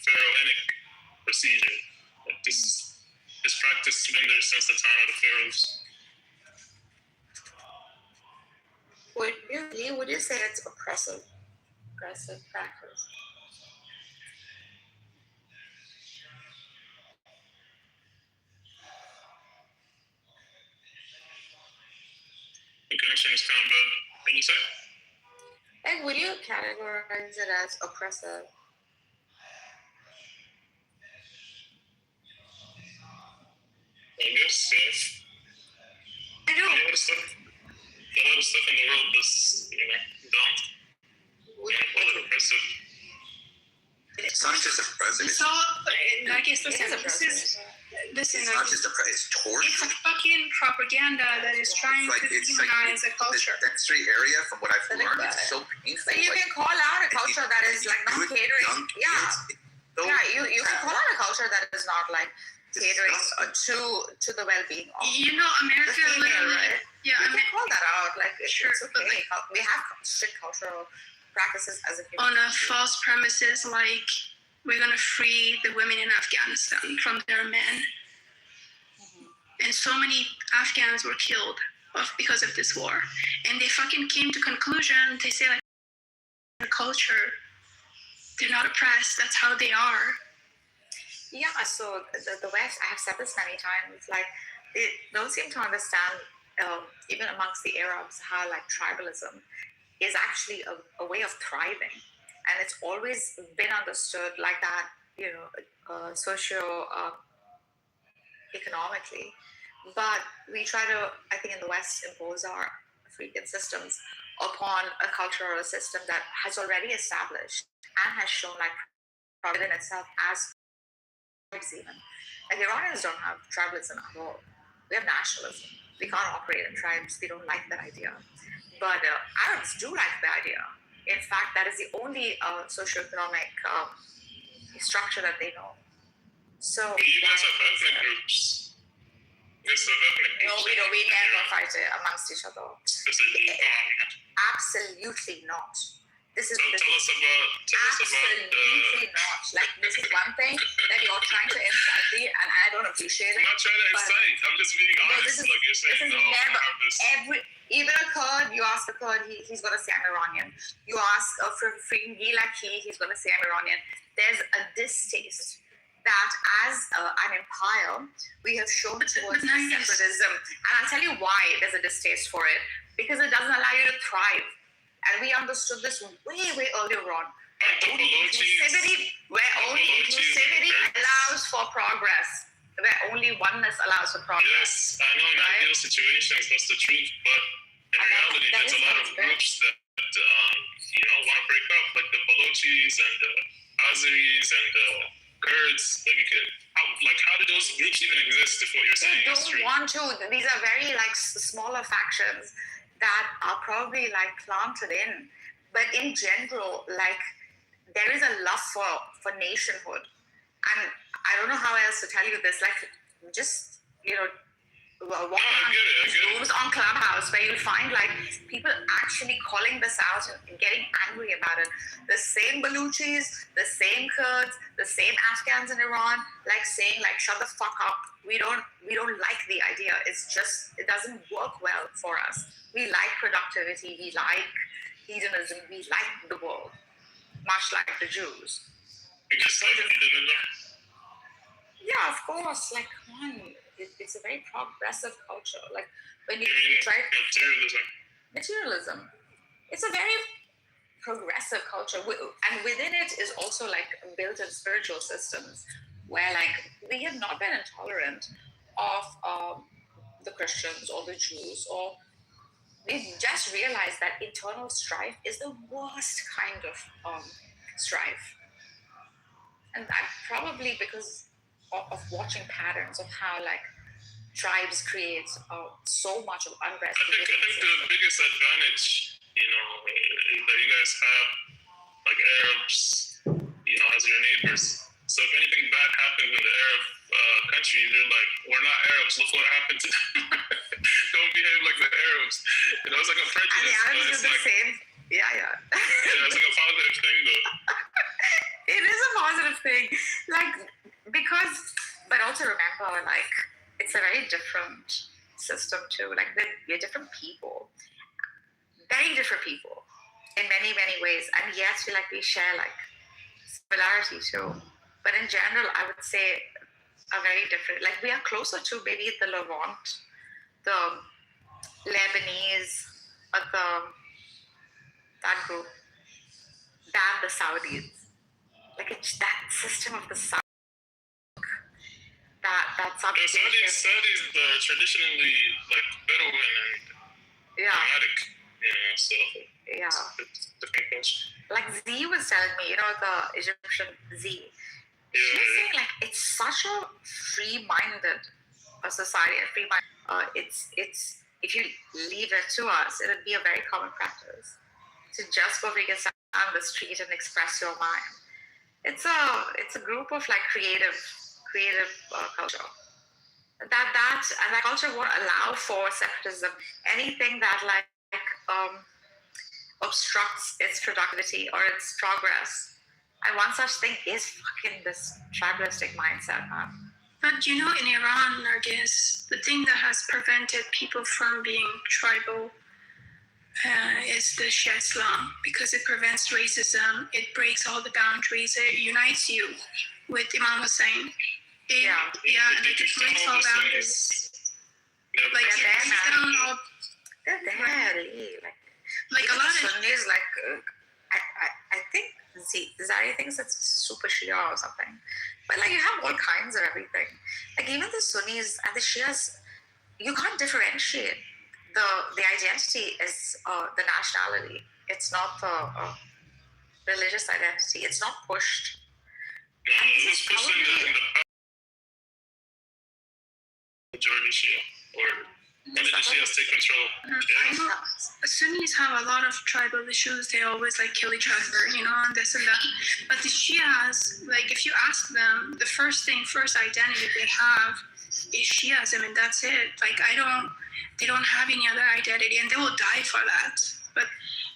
pharaonic procedure. Like this practice been there since the time of the pharaohs. Would you say it's oppressive practice? The connection is kind of bad. What did you say? Like, would you categorize it as oppressive? I guess, yes. I know. A lot of stuff in the world is, dumb. Call it oppressive. It's not just oppressive. So, I guess, listen, It's not just oppressive. It's torture. It's a fucking propaganda that is trying to demonize a culture. That street area, from what I've learned, is so painful. But you can call out a culture that is like not catering. You can call out a culture that is not like catering to the well-being of America, the female, right? Yeah, you can call that out. Like, sure, it's okay. We have strict cultural practices as a on a false premises, like we're gonna free the women in Afghanistan from their men, and so many Afghans were killed because of this war, and they fucking came to conclusion. They say like the culture, they're not oppressed. That's how they are. Yeah. So the West, I have said this many times. Like, they don't seem to understand, even amongst the Arabs, how like tribalism is actually a way of thriving, and it's always been understood like that, economically. But we try to, I think, in the West, impose our freaking systems upon a culture or a system that has already established and has shown like profit in itself as even. Like, Iranians don't have tribalism at all. We have nationalism. We can't operate in tribes. We don't like that idea. But Arabs do like the idea. In fact, that is the only socioeconomic structure that they know. So you guys have ethnic groups. No, we don't. We never fight it amongst each other. Absolutely not. Tell us about absolutely not. Like, this is one thing that you're trying to incite me, and I don't appreciate it. I'm not trying to incite. I'm just being honest. Like you're saying, Even a Kurd, you ask a Kurd, he's going to say I'm Iranian. You ask a freaking like he's going to say I'm Iranian. There's a distaste that as an empire, we have shown towards separatism. And I'll tell you why there's a distaste for it. Because it doesn't allow you to thrive. And we understood this way, way earlier on. inclusivity allows for progress, where only oneness allows for progress. Yes, I know in ideal situations that's the truth, but in reality, there's a lot of groups that want to break up, like the Balochis and the Azeris and the Kurds. How do those groups even exist if what you're saying is true? They don't want to. These are very smaller factions that are probably planted in. But in general, there is a love for nationhood. And I don't know how else to tell you this. Walking on rooms on Clubhouse where you'll find people actually calling this out and getting angry about it. The same Baluchis, the same Kurds, the same Afghans in Iran, saying shut the fuck up. We don't like the idea. It's just, it doesn't work well for us. We like productivity. We like hedonism. We like the world, much like the Jews. Yeah, of course. Come on. It's a very progressive culture. When you try materialism, it's a very progressive culture, and within it is also built-in spiritual systems where we have not been intolerant of the Christians or the Jews, or we just realized that internal strife is the worst kind of strife, and that probably because of watching patterns of how tribes create so much of unrest. I think the biggest advantage, that you guys have, Arabs, as your neighbors. So if anything bad happens in the Arab country, they're we're not Arabs. Look what happened to them. Don't behave like the Arabs. It's like a prejudice. And the Arabs do the same. Yeah. Yeah, it's a positive thing, though. It is a positive thing, but also remember, it's a very different system too. We're different people, very different people in many, many ways. And yes, we share similarity too. But in general, I would say are very different. We are closer to maybe the Levant, the Lebanese, or that group than the Saudis. It's that system of the Saudi. That Saudis are traditionally Bedouin and nomadic, so it's different culture. Z was telling me, the Egyptian Z. She was saying it's such a free-minded society, a free-minded. It's if you leave it to us, it would be a very common practice to just go freaking down the street and express your mind. It's a group of creative culture. That culture won't allow for separatism. Anything that obstructs its productivity or its progress. And one such thing is fucking this tribalistic mindset, man. But in Iran, Nargis, the thing that has prevented people from being tribal is the Shia Islam, because it prevents racism, it breaks all the boundaries, it unites you with Imam Hussein. It breaks all boundaries. They're a lot of Sunnis, I think Zari thinks it's super Shia or something. But you have all kinds of everything. Even the Sunnis and the Shias, you can't differentiate. The identity is the nationality. It's not the religious identity. It's not pushed. And this is probably majority Shia, or when did the Shias take control? I know Sunnis have a lot of tribal issues. They always kill each other, and this and that. But the Shias, if you ask them, the first identity they have is Shiism, and that's it. They don't have any other identity, and they will die for that. But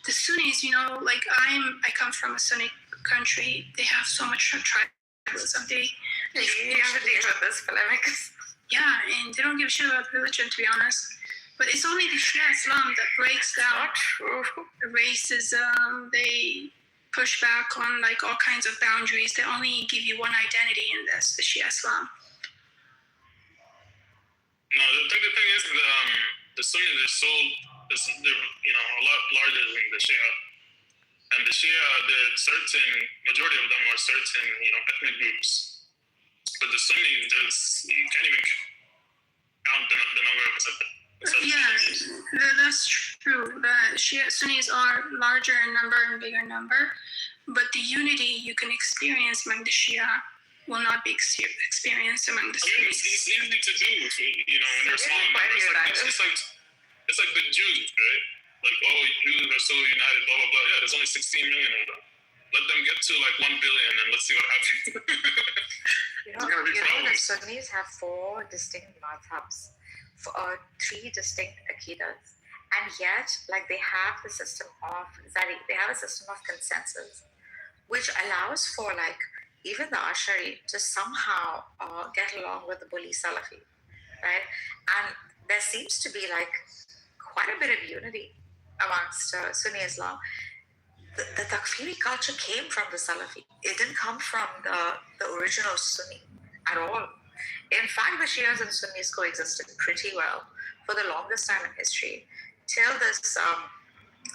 the Sunnis, I come from a Sunni country. They have so much tribalism. They have to deal with this polemics. Yeah, and they don't give a shit about religion, to be honest. But it's only the Shia Islam that breaks down racism. They push back on all kinds of boundaries. They only give you one identity in this, the Shia Islam. No, the thing is, the Sunnis are a lot larger than the Shia, and the Shia, the majority of them are certain, ethnic groups. But the Sunnis, you can't even count the number of that's true. The Shia Sunnis are larger in number and bigger number, but the unity you can experience among the Shia will not be experienced among the Sunnis. It's easy to do, when you're small numbers. It's like the Jews, right? Like, Jews are so united, blah, blah, blah. Yeah, there's only 16 million of them. Let them get to like 1 billion and let's see what happens. The Sunnis have 4 distinct madhabs, 3 distinct akidas, and yet, they have the system of they have a system of consensus, which allows for even the Ashari to somehow get along with the bully Salafi, right? And there seems to be quite a bit of unity amongst Sunni Islam. The Takfiri culture came from the Salafi. It didn't come from the original Sunni at all. In fact, the Shias and Sunnis coexisted pretty well for the longest time in history, till this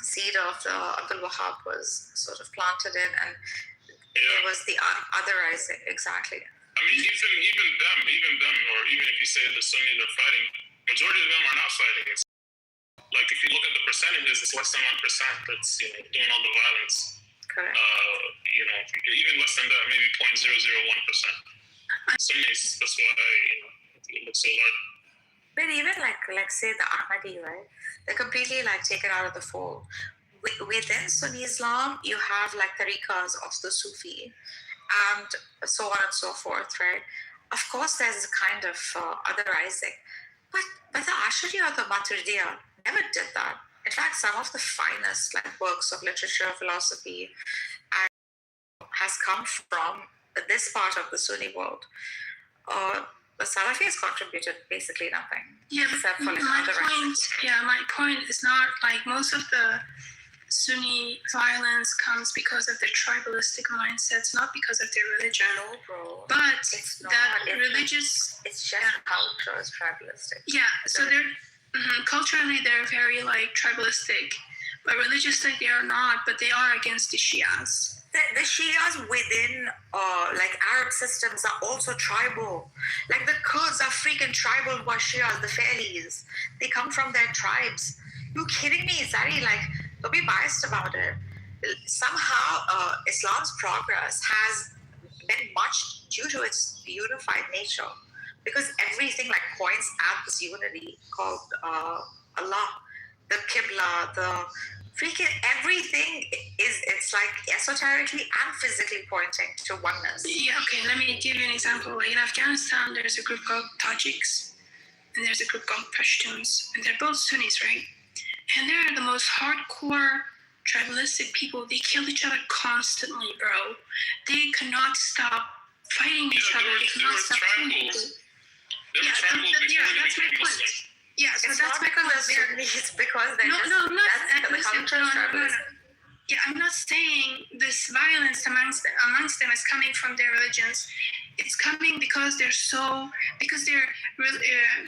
seed of the Abdul Wahab was sort of planted in, and it was the otherizing, exactly. I mean, even them, or even if you say the Sunnis are fighting, majority of them are not fighting. It's if you look at the percentages, it's less than 1% that's doing all the violence. Correct. Even less than that, maybe 0.001%. Sunnis, that's why it looks so large. But even say the Ahmadi, right? They're completely taken out of the fold. Within Sunni Islam, you have tariqas of the Sufi, and so on and so forth, right? Of course, there's a kind of otherizing, but the Ashari or the Maturidiyya never did that. In fact, some of the finest works of literature, philosophy, has come from this part of the Sunni world. The Salafis contributed basically nothing. Yeah, except for my point is not most of the Sunni violence comes because of their tribalistic mindsets, not because of their religion. No, bro. But it's religious. It's just culture is tribalistic. Yeah, so they're culturally they're very tribalistic, but religiously they are not. But they are against the Shias. The Shias within Arab systems are also tribal. The Kurds are freaking tribal who are Shias, the Failis. They come from their tribes. You kidding me, Zari? Don't be biased about it. Somehow, Islam's progress has been much due to its unified nature, because everything points at this unity called Allah, the Qibla, the freaking everything it's esoterically and physically pointing to oneness. Yeah, okay, let me give you an example. In Afghanistan, there's a group called Tajiks, and there's a group called Pashtuns, and they're both Sunnis, right? And they're the most hardcore tribalistic people. They kill each other constantly, bro. They cannot stop fighting each other. They cannot stop killing people. That's my point. Yeah, so it's that's not because they're Sunnis, it's because they're Yeah, I'm not saying this violence amongst them is coming from their religions. It's coming because their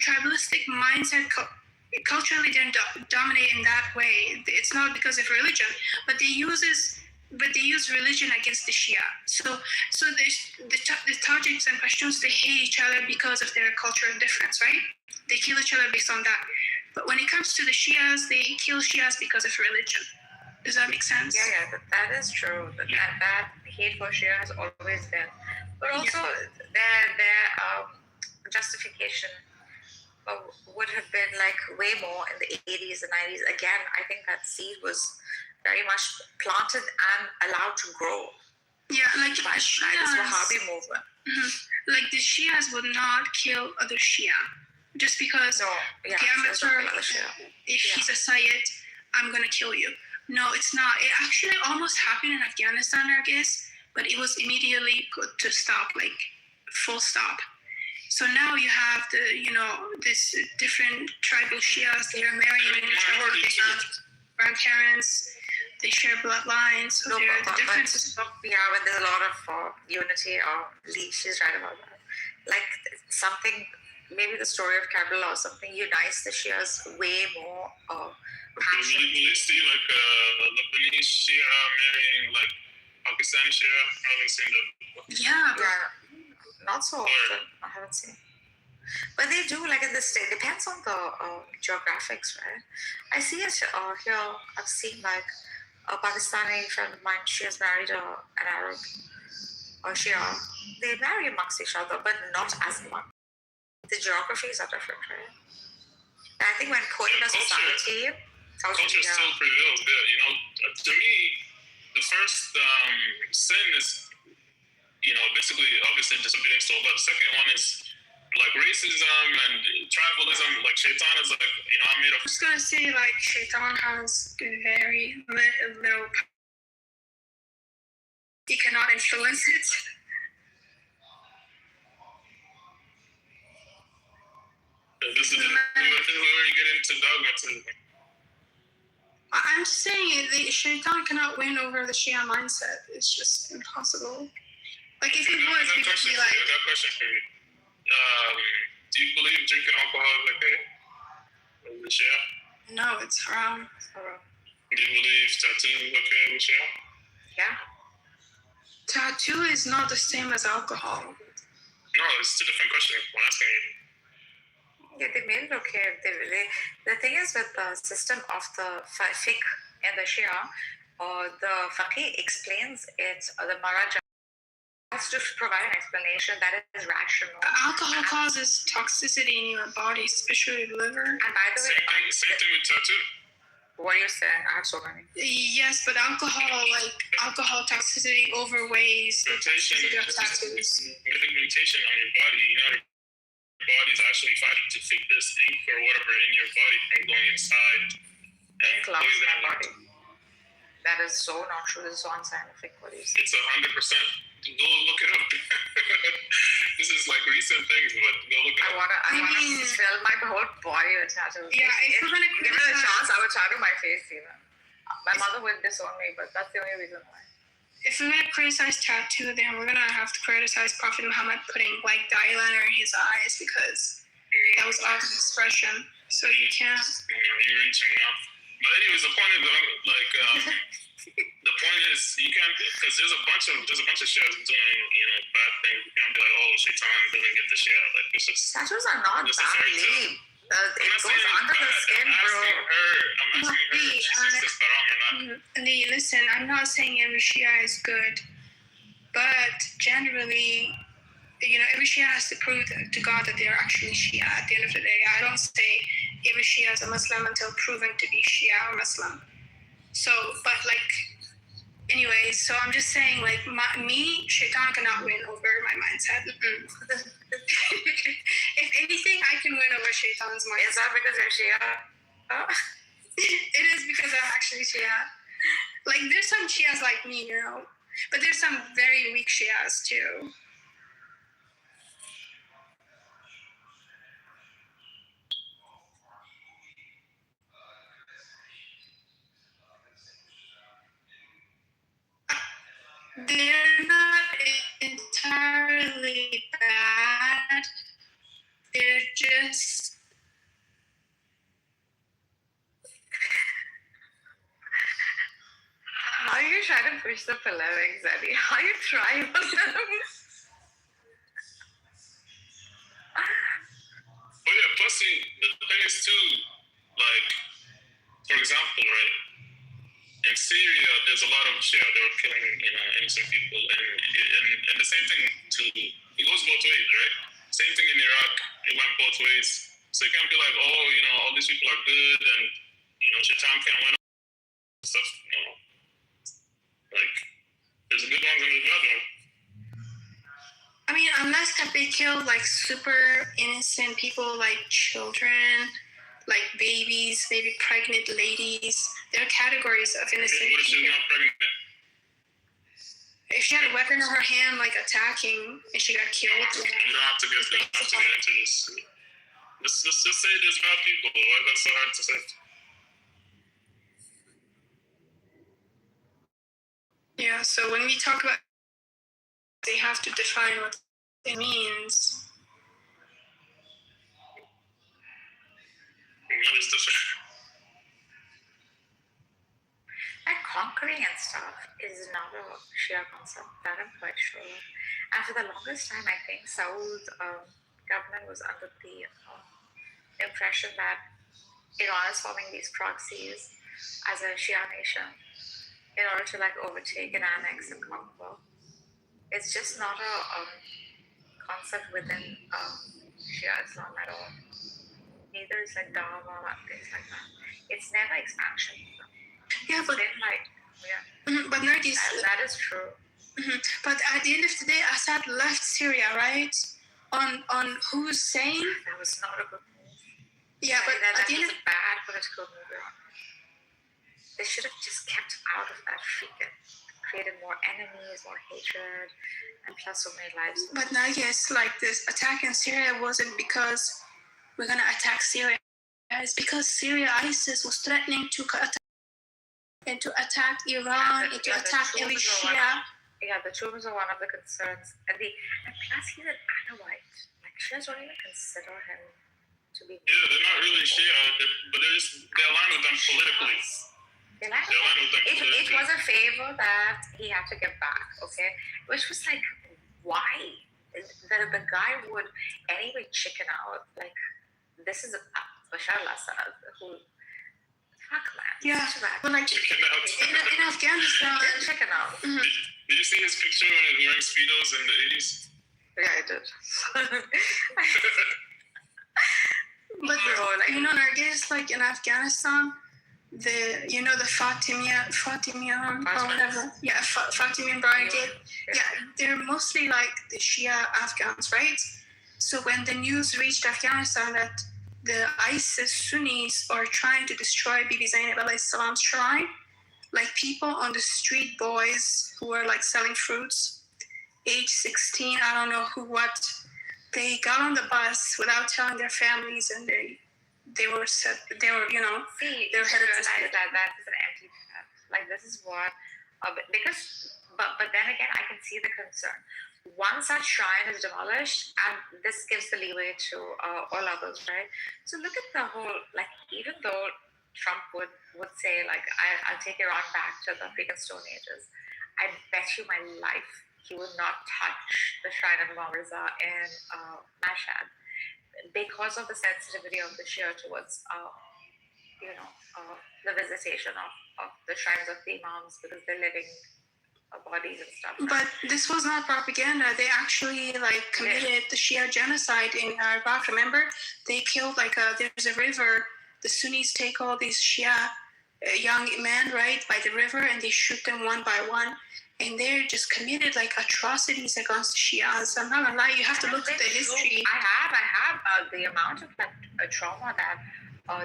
tribalistic mindset. Culturally, they dominate in that way. It's not because of religion, but they use religion against the Shia. So the Tajiks and Pashtuns, they hate each other because of their cultural difference, right? They kill each other based on that. But when it comes to the Shias, they kill Shias because of religion. Does that make sense? Yeah, that is true. That hate for Shia has always been. But also, their justification would have been way more in the 80s and 90s. Again, I think that seed was very much planted and allowed to grow. Yeah, by this Wahhabi movement. Mm-hmm. The Shias would not kill other Shia just because if he's a Sayyid, I'm gonna kill you. No, it's not. It actually almost happened in Afghanistan, I guess, but it was immediately put to stop, full stop. So now you have this different tribal Shias. They are marrying each other. They have grandparents. They share bloodlines. So the differences. But there's a lot of unity. She's right about that. Something maybe the story of Karbala or something unites the Shias way more. Will you see like a Lebanese Shia marrying like Pakistani Shia? I haven't seen that. Yeah, not so often. I haven't seen. But they do, like in the state, depends on the geographics, right? I see it here. I've seen like a Pakistani friend of mine. She has married an Arab or Shia. They marry amongst each other, but not as much. The geographies are different, right? And I think when put in a society, culture still prevails there. You know, to me, the first sin is, you know, basically obviously disobedience to Allah. The second one is like racism and tribalism. Like shaitan is like, you know, I made a. I'm just gonna say like shaitan has very little. You cannot influence it. This is where you get into dogmatism. I'm saying the shaitan cannot win over the Shia mindset. It's just impossible. Like if he was, he would be like. I got a question for you. Do you believe drinking alcohol is okay? With Shia? No, it's haram. Do you believe tattoo is okay with Shia? Yeah. Tattoo is not the same as alcohol. No, it's two different questions. I'm asking you. Yeah, they made it okay. The thing is with the system of the fiqh and the Shia, the faqih explains it, the Maraja has to provide an explanation that is rational. Alcohol causes toxicity in your body, especially liver. And by the way, same thing with tattoo. What are you saying? I have so many. Yes, but alcohol toxicity overweighs the toxicity of tattoos. Pigmentation on your body, you know, your body's actually fighting to fix this ink or whatever in your body from going inside and poison your body. That is so not true. This is so unscientific. What do you say? It's 100%. Go look it up. This is like recent things, but go look it up. I wanna fill my whole body with tattoos. Yeah, if you're gonna give it a chance, I would tattoo my face even. My mother would disown me, but that's the only reason why. If we're gonna criticize tattoo, then we're gonna have to criticize Prophet Muhammad putting like the eyeliner in his eyes because that was art expression. So you can't. Yeah, you're reaching out. But anyways, the point is like the point is you can't, because there's a bunch of Shias doing, you know, bad things. You can't be like, oh, shaitan doesn't get the Shia. Like this is tattoos are not bad. It goes under the skin, bro. I'm asking her if she thinks it's haram or not. Listen, I'm not saying every Shia is good, but generally, you know, every Shia has to prove to God that they're actually Shia at the end of the day. I don't say every Shia is a Muslim until proven to be Shia or Muslim. So, but like, anyway, so I'm just saying, like, me, shaitan cannot win over my mindset. If anything, I can win over shaitan's mindset. Is that because you're Shia? It is because I'm actually Shia. Like, there's some Shias like me, you know, but there's some very weak Shias too. They're not entirely bad. They're just. How are you trying to push the polemics, Eddie? How are you trying on them? But yeah, plus the thing is too, like, for example, right? In Syria, there's a lot of Shia that were killing, you know, innocent people, and the same thing it goes both ways, right? Same thing in Iraq, it went both ways. So you can't be like, oh, you know, all these people are good, and you know, shaitan can't win stuff. You know, like there's good ones and there's bad ones. I mean, unless that they killed like super innocent people, like children, like babies, maybe pregnant ladies. There are categories of innocent people. What if she's not pregnant? If she had a weapon in her hand, like attacking, and she got killed. You don't have to get into this. Let's just say there's bad people. Why that's so hard to say? Yeah, so when we talk about, they have to define what it means. stuff is not a Shia concept. That I'm quite sure. And for the longest time, I think Saud government was under the impression that Iran is forming these proxies as a Shia nation in order to like overtake and annex and conquer. It's just not a concept within Shia Islam at all. Neither is like Dawah and things like that. It's never expansion. Yeah, but but Nargis, that is true. But at the end of the day, Assad left Syria, right? On who's saying? That was not a good move. Yeah, but that at the end was a bad political move. They should have just kept out of that freaking, created more enemies, more hatred, and plus so many lives. But now, yes, like this attack in Syria wasn't because we're gonna attack Syria. It's because Syria, ISIS was threatening to attack and to attack Iran and to attack every Shia. The Trumas are one of the concerns, and plus he's an Alawite. Like Shias don't even consider him to be. Yeah, they're not really Shia, but they're aligned with them politically. It was a favor that he had to give back, okay? Which was like, why? The guy would anyway chicken out. Like, this is Bashar al-Assad who. Fuck, man. Yeah, but like in Afghanistan, chicken out. Did you see his picture when he was wearing Speedos in the 80s? Yeah, I did. But you know, Nargis, like in Afghanistan, the Fatimian or whatever, Fatimian Brigade, they're mostly like the Shia Afghans, right? So when the news reached Afghanistan that the ISIS Sunnis are trying to destroy Bibi Zainab alayhi salam's shrine, like people on the street, boys who were like selling fruits, age 16, I don't know what, they got on the bus without telling their families, and they were headed to that is an empty path. Like this is what, but then again, I can see the concern. One such shrine is demolished, and this gives the leeway to all others, right? So look at the whole, like, even though Trump would say, like, I'll take Iran back to the freaking Stone Ages, I bet you my life he would not touch the shrine of Imam Reza in Mashhad because of the sensitivity of the Shia towards, the visitation of the shrines of the Imams, because they're living bodies and stuff. But this was not propaganda. They actually committed the Shia genocide in Iraq. Remember, they killed there's a river. The Sunnis take all these Shia young men right by the river, and they shoot them one by one, and they're just committed atrocities against the Shias. I'm not gonna lie, you have to look at the history. I have the amount of trauma that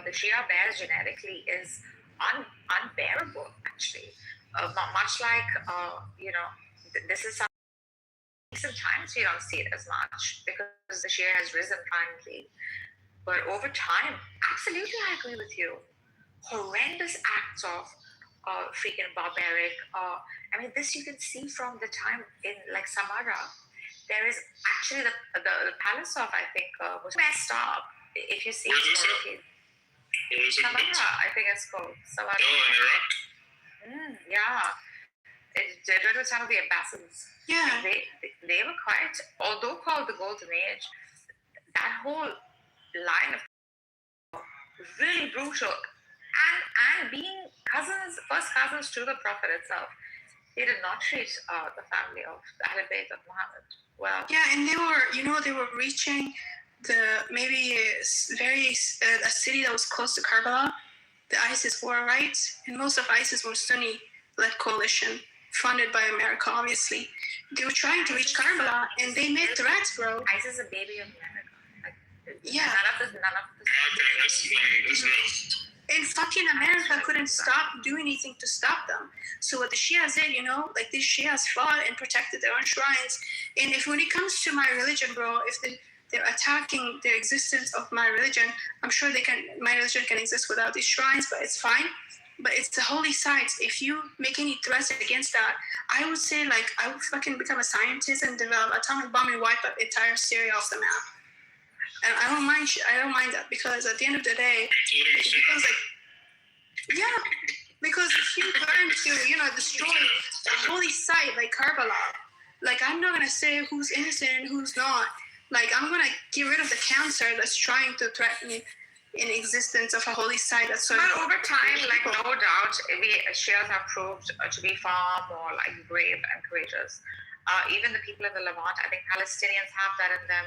the Shia bears genetically is unbearable, actually. Much like, this is some recent times we don't see it as much because the share has risen finally. But over time, absolutely, I agree with you. Horrendous acts of freaking barbaric. This you can see from the time in Samara. There is actually the palace of, I think, was messed up. If you see it, Samara, I think it's called Samara. Oh, in Iraq? They're doing with some of the ambassadors. Yeah. They were quite, although called the Golden Age, that whole line of really brutal. And being first cousins to the Prophet itself, they did not treat the family of the Ahlul Bayt of Muhammad well. Yeah, and they were reaching a city that was close to Karbala. The ISIS war, right? And most of ISIS were Sunni-led coalition, funded by America, obviously. They were trying to reach Karbala, and they made threats, bro. ISIS is a baby of America. Yeah. None of this. And fucking America couldn't do anything to stop them. So what the Shias did, these Shias fought and protected their own shrines. And when it comes to my religion, bro, if they're attacking the existence of my religion, I'm sure my religion can exist without these shrines, but it's fine. But it's the holy sites. If you make any threats against that, I would say I would fucking become a scientist and develop atomic bomb and wipe up entire Syria off the map. And I don't mind that, because at the end of the day, it becomes Because if you learn to, destroy a holy site like Karbala, like I'm not gonna say who's innocent and who's not. Like I'm gonna get rid of the cancer that's trying to threaten in existence of a holy site. That's so. But over time, like no doubt, Shias have proved to be far more like brave and courageous. Even the people in the Levant, I think Palestinians have that in them.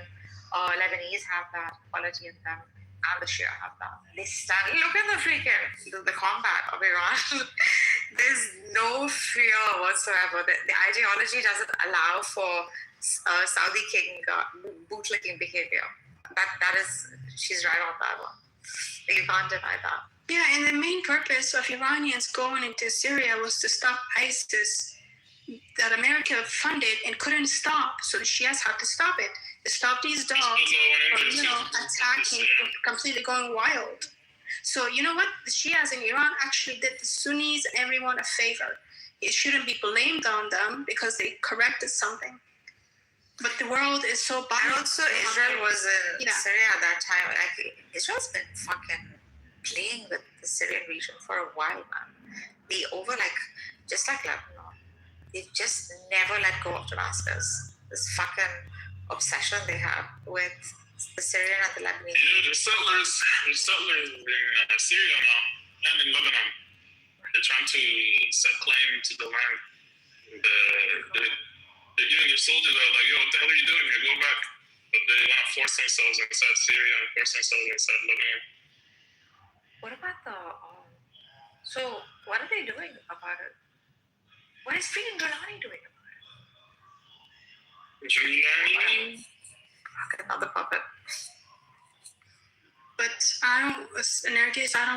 Lebanese have that quality in them, and the Shia have that. They stand. Look at the combat of Iran. There's no fear whatsoever. The ideology doesn't allow for Saudi king bootlicking behavior. That is, she's right on that one. You can't deny that. Yeah, and the main purpose of Iranians going into Syria was to stop ISIS that America funded and couldn't stop. So the Shias had to stop it. To stop these dogs from, attacking and completely going wild. So you know what? The Shias in Iran actually did the Sunnis and everyone a favor. It shouldn't be blamed on them because they corrected something. But the world is so biased. And also, Israel was in Syria at that time. Like, Israel's been fucking playing with the Syrian region for a while, man. Just like Lebanon, they've just never let go of Damascus. This fucking obsession they have with the Syrian and the Lebanese. Yeah, there's settlers in Syria now and in Lebanon. They're trying to set claim to the land. Even their soldiers are like, yo, what the hell are you doing here? Go back. But they want to force themselves inside Syria and force themselves inside Lebanon. What about so what are they doing about it? What is freaking Giuliani doing about it? Giuliani? Another puppet. But I don't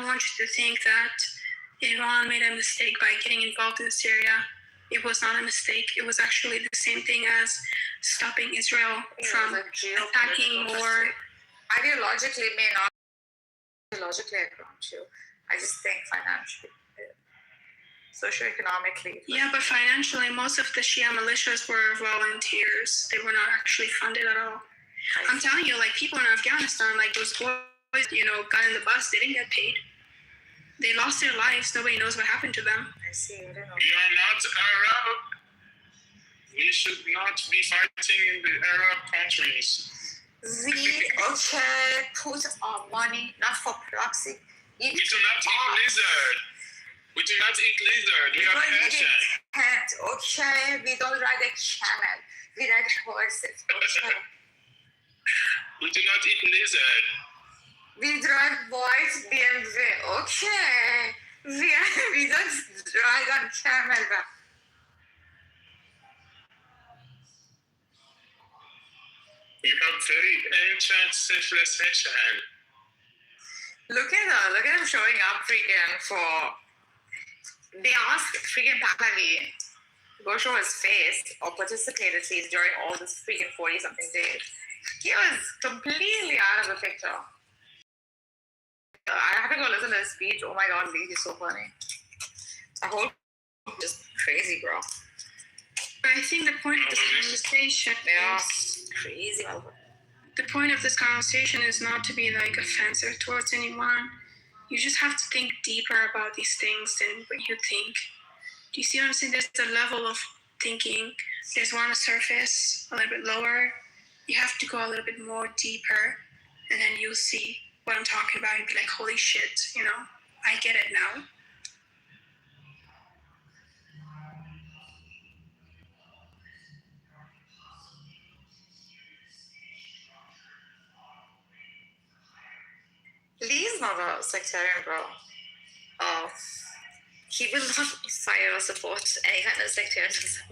want you to think that Iran made a mistake by getting involved in Syria. It was not a mistake. It was actually the same thing as stopping Israel from attacking more. Ideologically, may not. Ideologically, I grant you. I just think financially, socioeconomically. Yeah, but financially, most of the Shia militias were volunteers. They were not actually funded at all. I'm telling you, like people in Afghanistan, like those boys, got in the bus, they didn't get paid. They lost their lives. Nobody knows what happened to them. I see. I don't know. We are not Arab. We should not be fighting in the Arab countries. Put our money not for proxy. We do not eat lizard. We do not eat lizard. We are passion. We don't ride a camel. We ride horses. Okay. We do not eat lizard. We drive white BMW. Okay. We don't ride on camel. We have very ancient civilization. Look at them showing up freaking for. They asked freaking Pahlavi go show his face or participate at least during all this freaking 40-something days. He was completely out of the picture. I have to go listen to his speech. Oh my god, Lee, he's so funny. The whole just crazy, bro. I think the point of this conversation is crazy. The point of this conversation is not to be like offensive towards anyone. You just have to think deeper about these things than what you think. Do you see what I'm saying? There's a level of thinking. There's one on the surface, a little bit lower. You have to go a little bit more deeper, and then you'll see what I'm talking about and be like, holy shit, I get it now. Lee's not a sectarian, bro. He will not inspire or support any kind of sectarianism.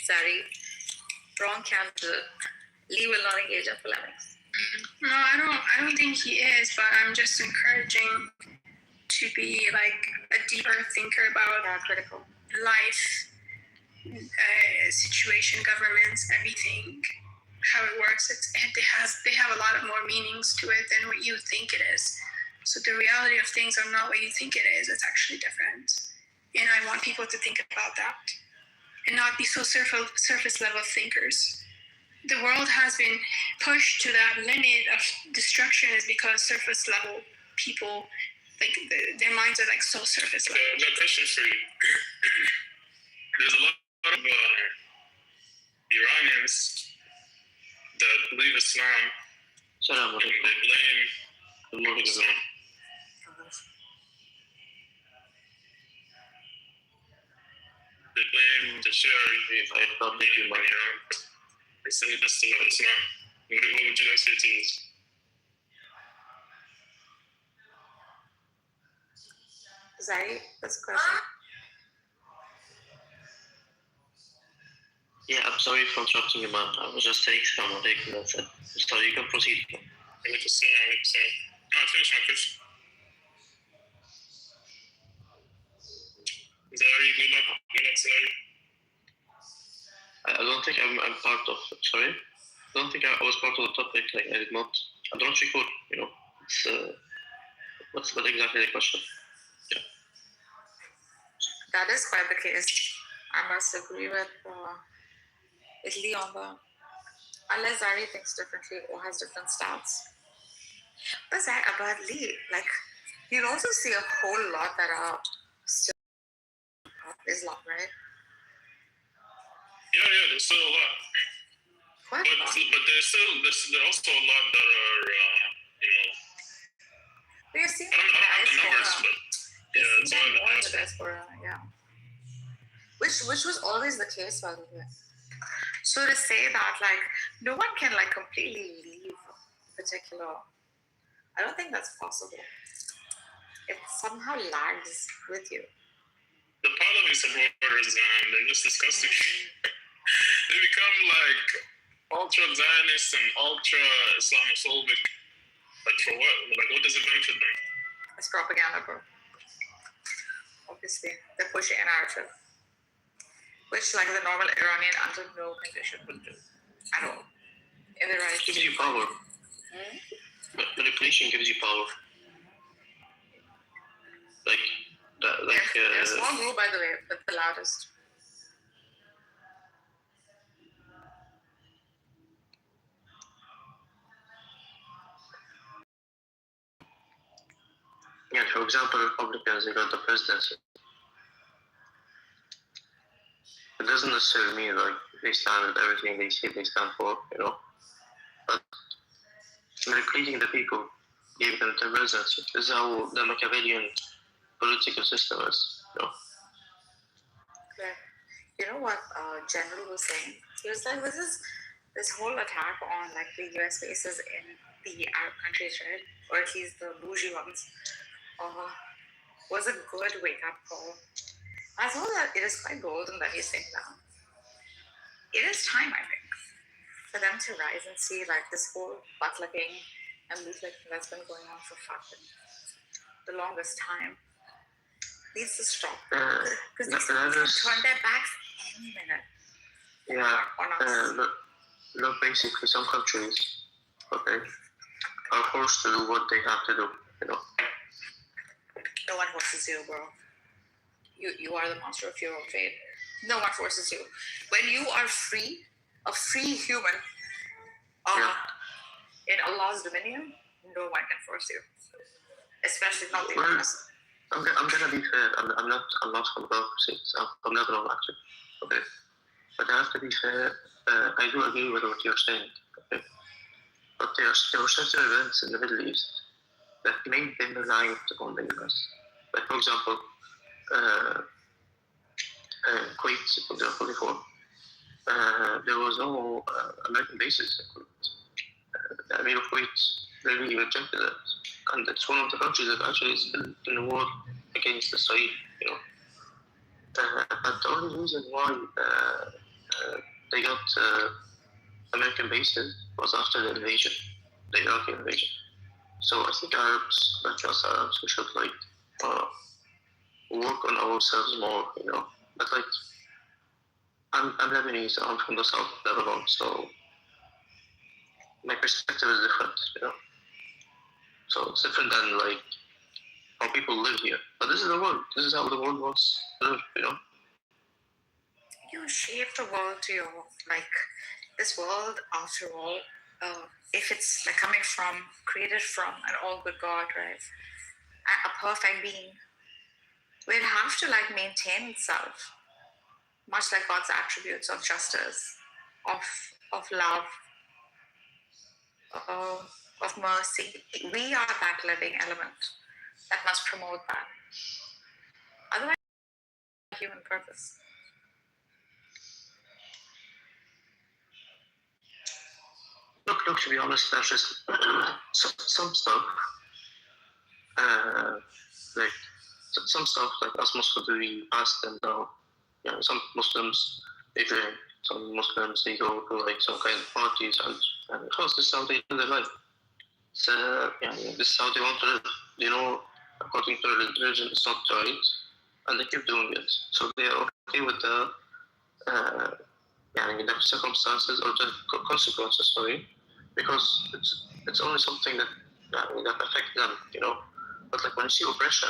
Sorry. Wrong candidate. Lee will not engage in polemics. No, I don't think he is, but I'm just encouraging to be like a deeper thinker about critical life, situation, governments, everything, how it works. They have a lot of more meanings to it than what you think it is. So the reality of things are not what you think it is. It's actually different. And I want people to think about that and not be so surface level thinkers. The world has been pushed to that limit of destruction is because surface level people like their minds are like so surface level. I've got a question for you. There's a lot of Iranians that believe Islam, and they blame Islam. They blame the Shia regime in Iran. They say this is not Islam. What would you guys say to this? Zari, that's a question. Yeah, I'm sorry for interrupting you, man. I was just saying Assalamu alaikum, that's it. So you can proceed. No, finish my question. Zari, good luck. Good luck, Zari. I don't think I'm part of. Sorry, I don't think I was part of the topic. Like I did not. I don't recall. It's what's exactly the question? Yeah. That is quite the case. I must agree with Italy on the. Unless Zari thinks differently or has different stats. But Lee, like you'll also see a whole lot that are still Islam, right? Yeah, there's still a lot. But there's also a lot that are, We're seeing I don't have the numbers, but yeah, it's all in the diaspora. Yeah. Which was always the case, by the way. So to say that, like, no one can, like, completely leave a particular, I don't think that's possible. It somehow lags with you. The Pahlavi supporters, they're just disgusting. They become, like, ultra-Zionist and ultra-Islamophobic. Like, for what? Like, what does it benefit them? It's propaganda, bro. Obviously. They're pushing a narrative. Which, like, the normal Iranian under no condition would do. At all. In the right. It gives you power. Manipulation gives you power. They're a small group, by the way, but the loudest. Yeah, for example, Republicans, they got the presidency. It doesn't necessarily mean like they stand with everything they say they stand for, But manipulating the people, giving them the presidency. This is how the Machiavellian political system is, Okay. You know what General was saying? He was like, this whole attack on like the US bases in the Arab countries, right? Or at least the bougie ones, was a good wake-up call. I thought that it is quite golden that he's saying that. It is time, I think, for them to rise and see like this whole butt-licking and bootlicking that's been going on for fucking the longest time needs to stop. Because these guys can turn their backs any minute. Look, basically, some countries, are forced to do what they have to do, No one forces you, bro. You are the master of your own fate. No one forces you. When you are free, a free human, in Allah's dominion, no one can force you. Especially not the US. I'm gonna be fair. I'm not from hypocrisy. I'm not gonna lecture. Okay, but I have to be fair. I do agree with what you're saying. Okay, but there were certain events in the Middle East that made them reliant upon the US. Like for example, Kuwait, for example, before there was no American bases in Kuwait. The Emir of Kuwait really rejected it. And it's one of the countries that actually is in the war against Israel, but the only reason why they got American bases was after the invasion, the Iraqi invasion. So I think Arabs, not just Arabs, we should work on ourselves more, But I'm Lebanese, I'm from the south of Lebanon, so my perspective is different, So it's different than how people live here. But this is the world. This is how the world wants to live, You shape the world to your this world. After all, if it's coming from, created from an all good God, right? a perfect being. We'd have to like maintain itself, much like God's attributes of justice, of love, of mercy. We are that living element that must promote that. Otherwise, human purpose. Look, to be honest, there's just some stuff, like some stuff like us Muslims, we pass them down. You know, some Muslims they drink, some Muslims they go to like some kind of parties, and because this is how they live their life. So this is how they want to live. You know, according to religion, it's not right, and they keep doing it. So they are okay with the circumstances or the consequences, sorry, because it's only something that affects them, you know. But like when you see oppression,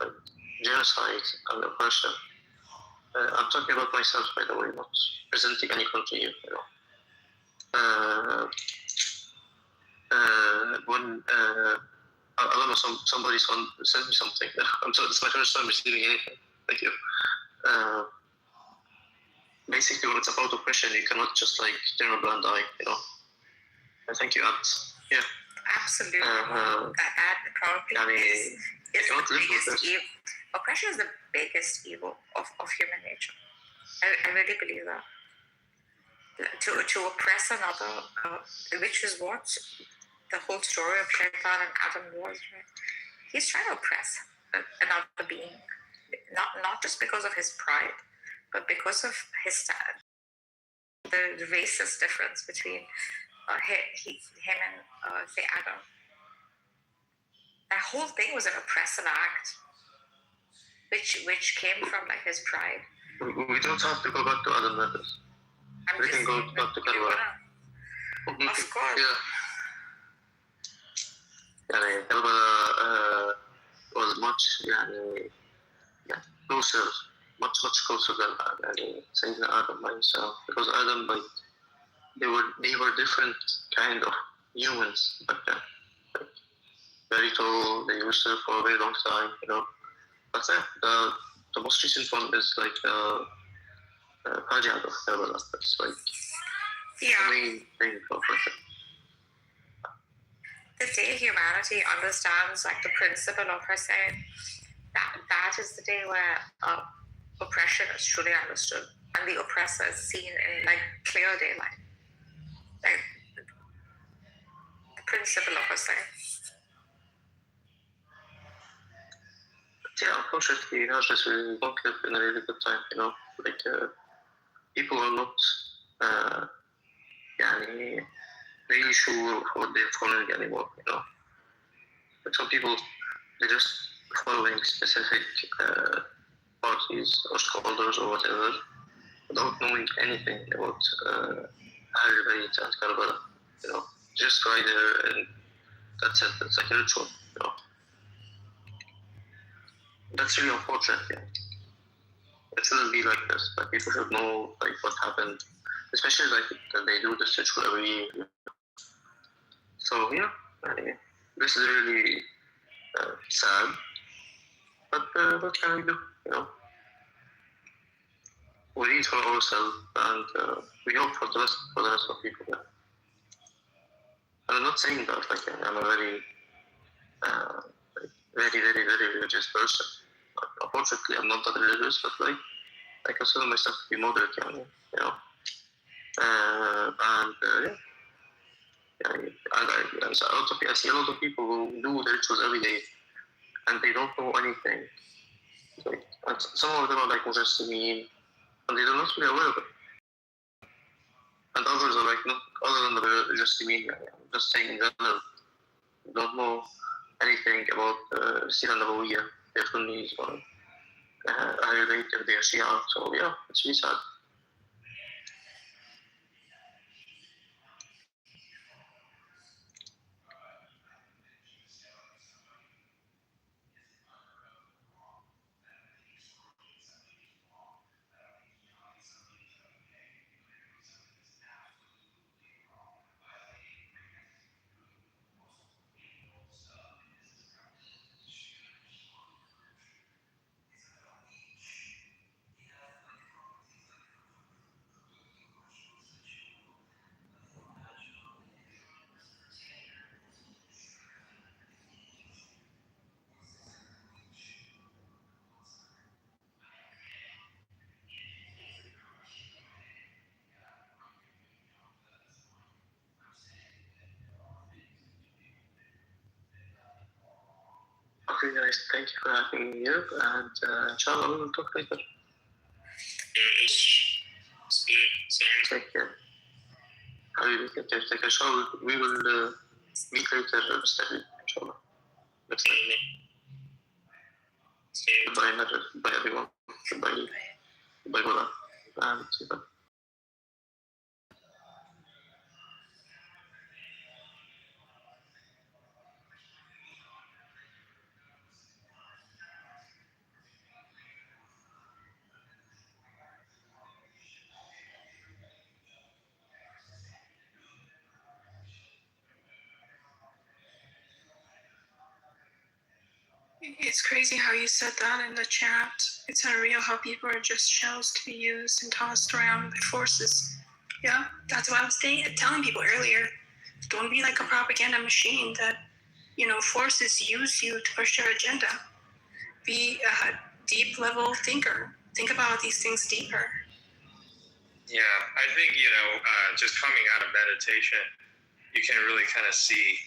like genocide and oppression, I'm talking about myself, by the way, not presenting any country here, you know. When I don't know, somebody sent me something. It's my first time receiving anything. Thank you. Basically, when it's about oppression, you cannot just like turn a blind eye, you know. Thank you, Alex. Yeah. Absolutely. Probably is the biggest evil. Oppression is the biggest evil of human nature. I really believe that. To oppress another, which is what the whole story of Shaitan and Adam was, right? He's trying to oppress another being, not just because of his pride, but because of his the racist difference between him and say Adam. That whole thing was an oppressive act, which came from like his pride. We don't have to go back to Adam methods. We can go back to Kitover. Of course. Yeah. Kitover was much closer, much closer than Sayyidina Adam by himself, because Adam, like, they were different kind of humans back then. Like, very tall, they used to live for a very long time, you know. But the most recent one is like Hajjad of Kitover. That's like the main thing of it. The day humanity understands like the principle of Hussein, that is the day where oppression is truly understood and the oppressor is seen in like clear daylight. Like the principle of Hussein. Yeah, unfortunately, nowadays we don't live in a really good time, you know. Like people are not really sure of what they're following anymore, you know. But some people, they're just following specific parties or scholars or whatever, without knowing anything about Ahlul Bayt and Karbala, you know. Just go there and that's it. It's like a ritual, you know. That's really unfortunate, yeah. It shouldn't be like this. Like people should know like what happened, especially like that they do this ritual every year. So yeah, this is really sad. But what can we do? You know, we eat for ourselves, and we hope for the rest of people. Yeah. And I'm not saying that like I'm a very, very religious person. Unfortunately, I'm not that religious, but like I consider myself to be moderate, you know. I see a lot of people who do the rituals every day, and they don't know anything. Like, and some of them are like Muslimin, and they're not really aware of it. And others are like not other than the Muslimin. Just saying in general, don't know anything about Sira Nabawiyya, their Sunnis, or Ahlul Bayt if they're Shia. So yeah, it's really sad. Okay, guys, thank you for having me here, and inshallah, we will talk later. Take care. Take care. Inshallah, we will meet later, Mr. Habib, inshallah. Next time. Goodbye, Nader. Goodbye, everyone. Goodbye. Goodbye, Mola. And goodbye. It's crazy how you said that in the chat. It's unreal how people are just shells to be used and tossed around by forces. Yeah, that's what I was telling people earlier. Don't be like a propaganda machine that, forces use you to push their agenda. Be a deep level thinker. Think about these things deeper. Yeah, I think, just coming out of meditation, you can really kind of see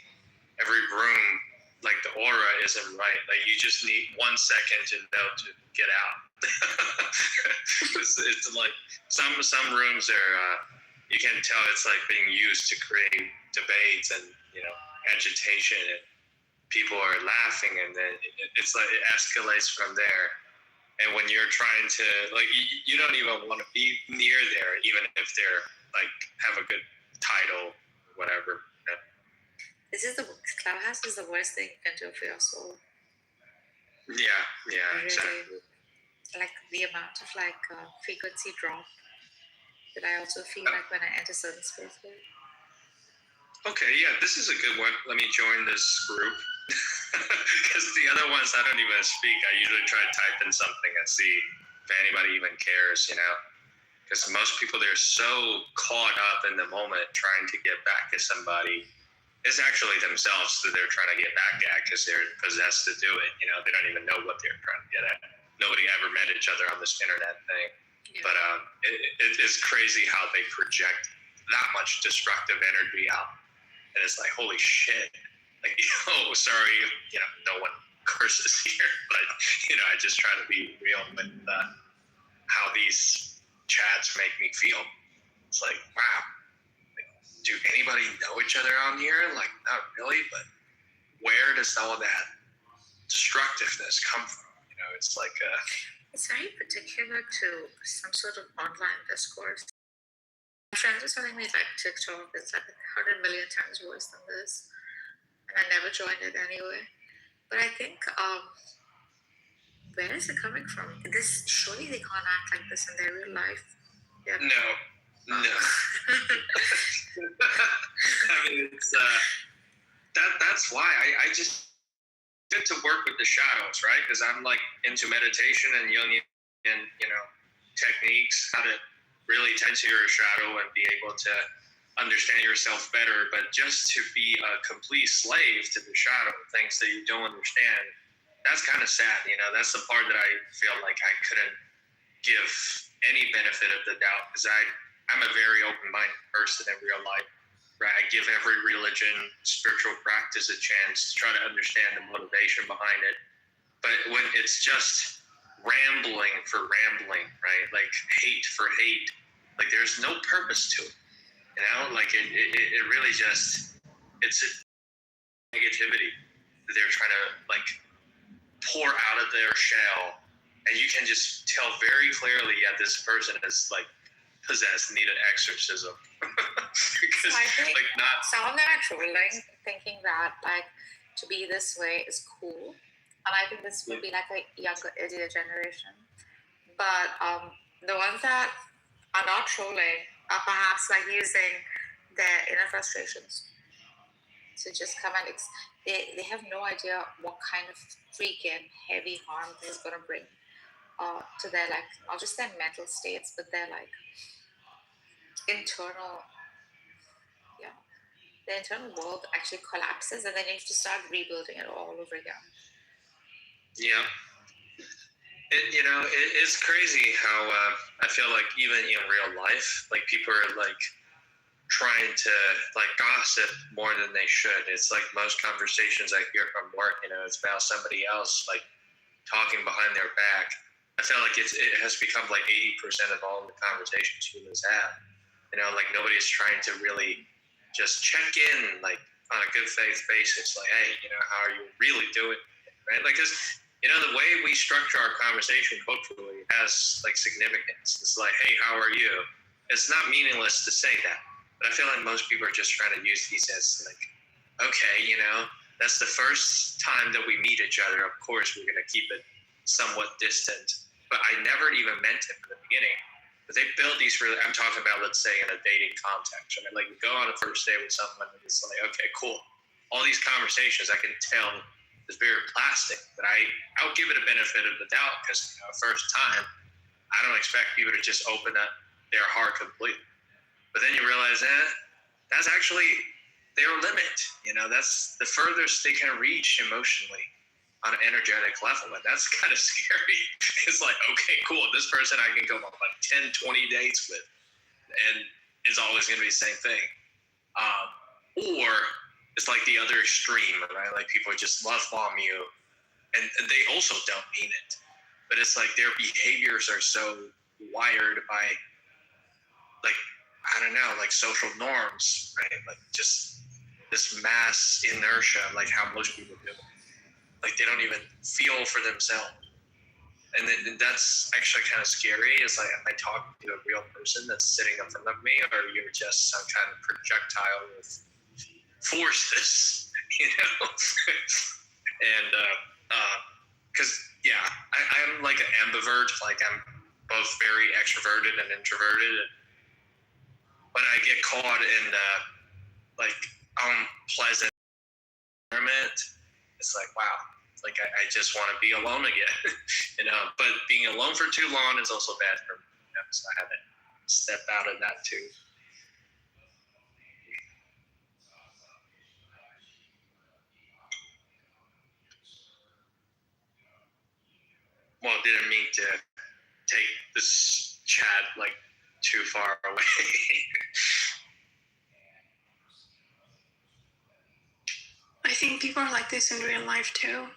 every room, like the aura isn't right. Like you just need 1 second to know to get out. it's like some rooms are, you can tell it's like being used to create debates and, agitation, and people are laughing, and then it's like it escalates from there. And when you're trying to, like, you don't even want to be near there, even if they're like have a good title, whatever. Clubhouse is the worst thing you can do for your soul. Yeah, Really, exactly. like the amount of frequency drop that I also feel like when I enter certain spaces. Okay, yeah, this is a good one. Let me join this group. Because the other ones I don't even speak. I usually try to type in something and see if anybody even cares, Because most people, they're so caught up in the moment trying to get back at somebody. It's actually themselves that they're trying to get back at because they're possessed to do it. They don't even know what they're trying to get at. Nobody ever met each other on this internet thing. Yeah. But it's crazy how they project that much destructive energy out. And it's like, holy shit. Like, sorry, no one curses here. But, I just try to be real with how these chats make me feel. It's like, wow. Do anybody know each other on here? Like, not really, but where does all that destructiveness come from? It's like It's very particular to some sort of online discourse. My friends were telling me TikTok is like 100 million times worse than this. And I never joined it anyway. But I think, where is it coming from? Surely they can't act like this in their real life. Yeah. No. I mean, it's that's why I just get to work with the shadows, right? Because I'm like into meditation and Jungian, techniques, how to really tend to your shadow and be able to understand yourself better. But just to be a complete slave to the shadow, things that you don't understand, that's kind of sad. That's the part that I feel like I couldn't give any benefit of the doubt, because I'm a very open-minded person in real life, right? I give every religion, spiritual practice a chance to try to understand the motivation behind it. But when it's just rambling for rambling, right? Like hate for hate, like there's no purpose to it, Like it really just, it's a negativity that they're trying to like pour out of their shell. And you can just tell very clearly, this person is like possessed, need an exorcism. Because so I think some of them are trolling, thinking that to be this way is cool. And I think this would be like a younger idiot generation. But the ones that are not trolling are perhaps using their inner frustrations to just come and they have no idea what kind of freaking heavy harm this is going to bring to their not just their mental states, but their internal, the internal world actually collapses, and then you have to start rebuilding it all over again. Yeah. It's crazy how I feel like even in real life, people are trying to like gossip more than they should. It's like most conversations I hear from work, it's about somebody else like talking behind their back. I feel like it has become like 80% of all the conversations humans have. Like nobody's trying to really just check in like on a good faith basis. Like, hey, how are you really doing? Right? Like, because the way we structure our conversation hopefully has like significance. It's like, hey, how are you? It's not meaningless to say that, but I feel like most people are just trying to use these as like, okay, that's the first time that we meet each other. Of course, we're gonna keep it somewhat distant, but I never even meant it from the beginning. But they build these really, I'm talking about, let's say, in a dating context. I mean, like, you go on a first date with someone and it's like, okay, cool. All these conversations, I can tell is very plastic, but I'll give it a benefit of the doubt because, first time, I don't expect people to just open up their heart completely. But then you realize, that's actually their limit. That's the furthest they can reach emotionally on an energetic level, and that's kind of scary. It's like, okay, cool, this person I can go on like 10, 20 dates with, and it's always going to be the same thing. Or it's like the other extreme, right? Like people just love bomb you, and they also don't mean it, but it's like their behaviors are so wired by, like, I don't know, like social norms, right? Like just this mass inertia, like how most people do. Like they don't even feel for themselves. And then that's actually kind of scary. It's like, am I talking to a real person that's sitting in front of me, or you're just some kind of projectile with forces, And because I'm like an ambivert. Like I'm both very extroverted and introverted. And when I get caught in like unpleasant environment, it's like, wow. Like I just want to be alone again, But being alone for too long is also bad for me. So I haven't stepped out of that too. Well, didn't mean to take this chat like too far away. I think people are like this in real life too.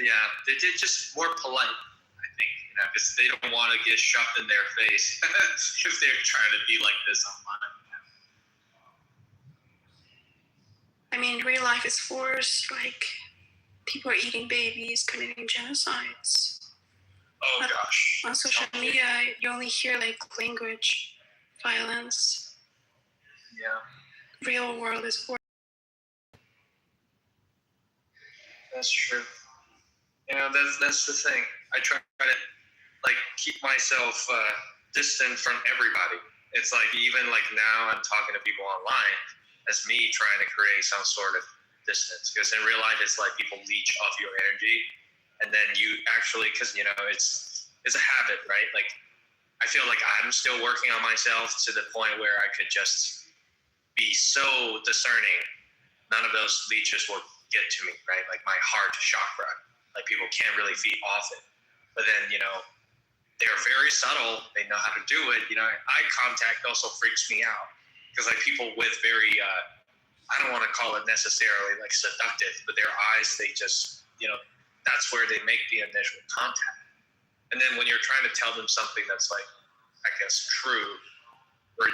Yeah, they're just more polite, I think, because they don't want to get shoved in their face if they're trying to be like this online. I mean, real life is forced. Like people are eating babies, committing genocides. Oh gosh. On social media, you only hear like language violence. Yeah. Real world is forced. That's true. That's the thing. I try to like keep myself distant from everybody. It's like even like now I'm talking to people online. That's me trying to create some sort of distance, because in real life it's like people leech off your energy, and then you actually, because it's a habit, right? Like I feel like I'm still working on myself to the point where I could just be so discerning. None of those leeches will get to me, right? Like my heart chakra, like people can't really feed off it. But then, they're very subtle. They know how to do it. Eye contact also freaks me out, because like people with very, I don't want to call it necessarily like seductive, but their eyes, they just, that's where they make the initial contact. And then when you're trying to tell them something that's like, I guess, true, or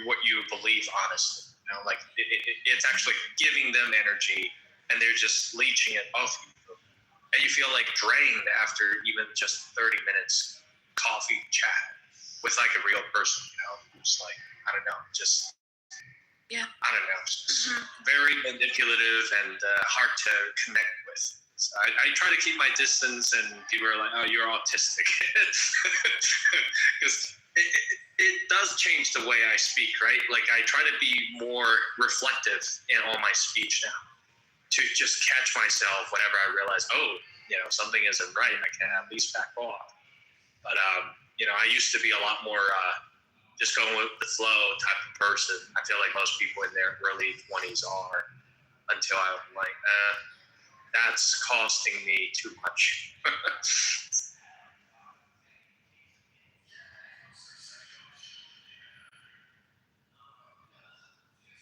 what you believe honestly, like it's actually giving them energy, and they're just leeching it off you. And you feel like drained after even just 30 minutes coffee chat with like a real person, Just like, I don't know, just, yeah, I don't know, just very manipulative and hard to connect with. So I try to keep my distance, and people are like, oh, you're autistic. Because it does change the way I speak, right? Like I try to be more reflective in all my speech now, to just catch myself whenever I realize, something isn't right. I can at least back off. But, I used to be a lot more just going with the flow type of person. I feel like most people in their early 20s are, until I'm like, that's costing me too much.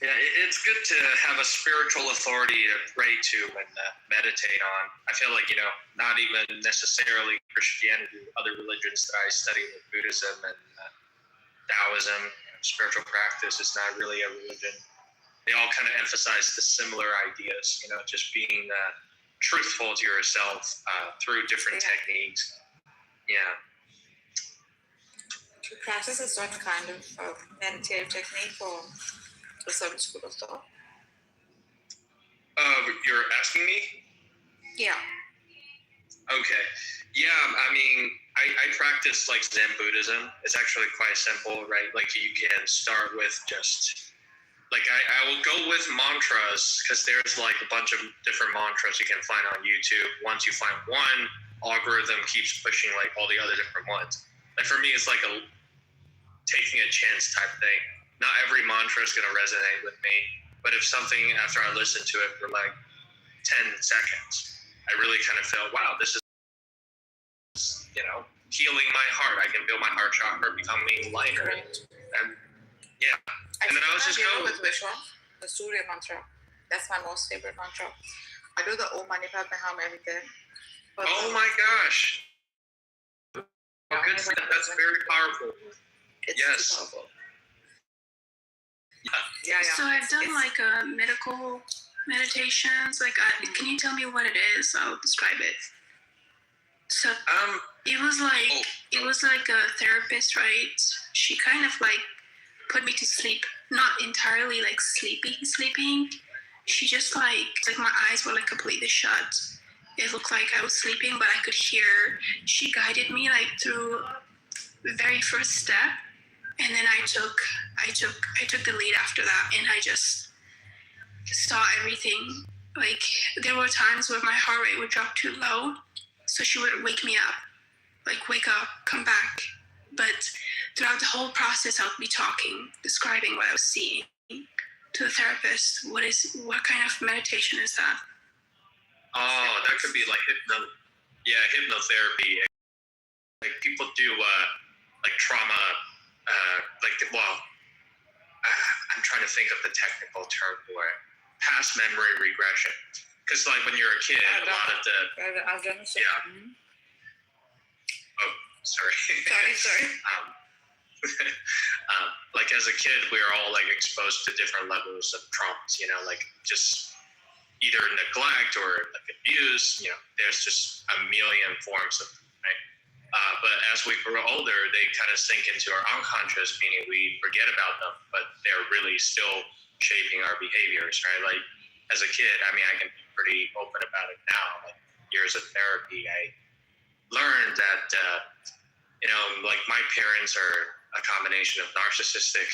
Yeah, it's good to have a spiritual authority to pray to and meditate on. I feel like, not even necessarily Christianity, other religions that I study, like Buddhism and Taoism, spiritual practice is not really a religion. They all kind of emphasize the similar ideas, just being truthful to yourself through different techniques. Yeah. To practice a certain kind of meditative technique for a certain school of thought. You're asking me? Yeah. Okay. Yeah, I mean, I practice like Zen Buddhism. It's actually quite simple, right? Like you can start with just, like I will go with mantras because there's like a bunch of different mantras you can find on YouTube. Once you find one, algorithm keeps pushing like all the other different ones. Like for me, it's like a taking a chance type thing. Not every mantra is going to resonate with me, but if something after I listen to it for like 10 seconds, I really kind of felt, wow, this is, healing my heart. I can feel my heart chakra becoming lighter. And yeah. And then I was just going with which one? The Surya mantra. That's my most favorite mantra. I do the Om Mani Padme Hum every day. Oh my gosh. Oh, good. That's very powerful. It's yes. Powerful. Yeah. So I've done like medical meditations. Like, can you tell me what it is? I'll describe it. So it was like a therapist, right? She kind of like put me to sleep, not entirely like sleeping. She just like my eyes were like completely shut. It looked like I was sleeping, but I could hear. She guided me like through the very first step, and then I took the lead after that, and I just saw everything. Like there were times where my heart rate would drop too low, so she would wake me up, like wake up, come back. But throughout the whole process, I would be talking, describing what I was seeing to the therapist. What kind of meditation is that? Oh, that could be like hypnotherapy. Like people do like trauma, I'm trying to think of the technical term for it. Past memory regression. Because like when you're a kid, a lot of the I've done the same. Yeah. Oh, sorry. Sorry. Like as a kid, we were all like exposed to different levels of traumas. Like just either neglect or like abuse. There's just a million forms of them, right? But as we grow older, they kind of sink into our unconscious, meaning we forget about them, but they're really still shaping our behaviors, right? Like as a kid, I mean, I can be pretty open about it now. Like years of therapy, I learned that, like my parents are a combination of narcissistic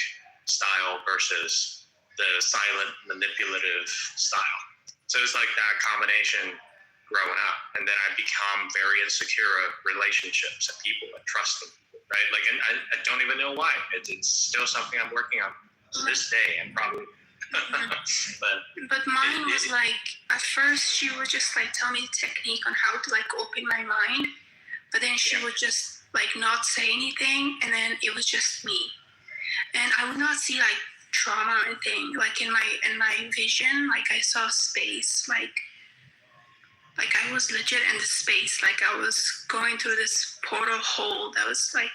style versus the silent manipulative style. So it's like that combination growing up. And then I become very insecure of relationships and people and trusting people, right? Like, and I don't even know why. It's still something I'm working on to this day and probably. But mine was like, at first she would just like tell me the technique on how to like open my mind, but then she would just like not say anything, and then it was just me, and I would not see like trauma or anything. Like in my vision, like I saw space, like I was legit in the space, like I was going through this portal hole that was like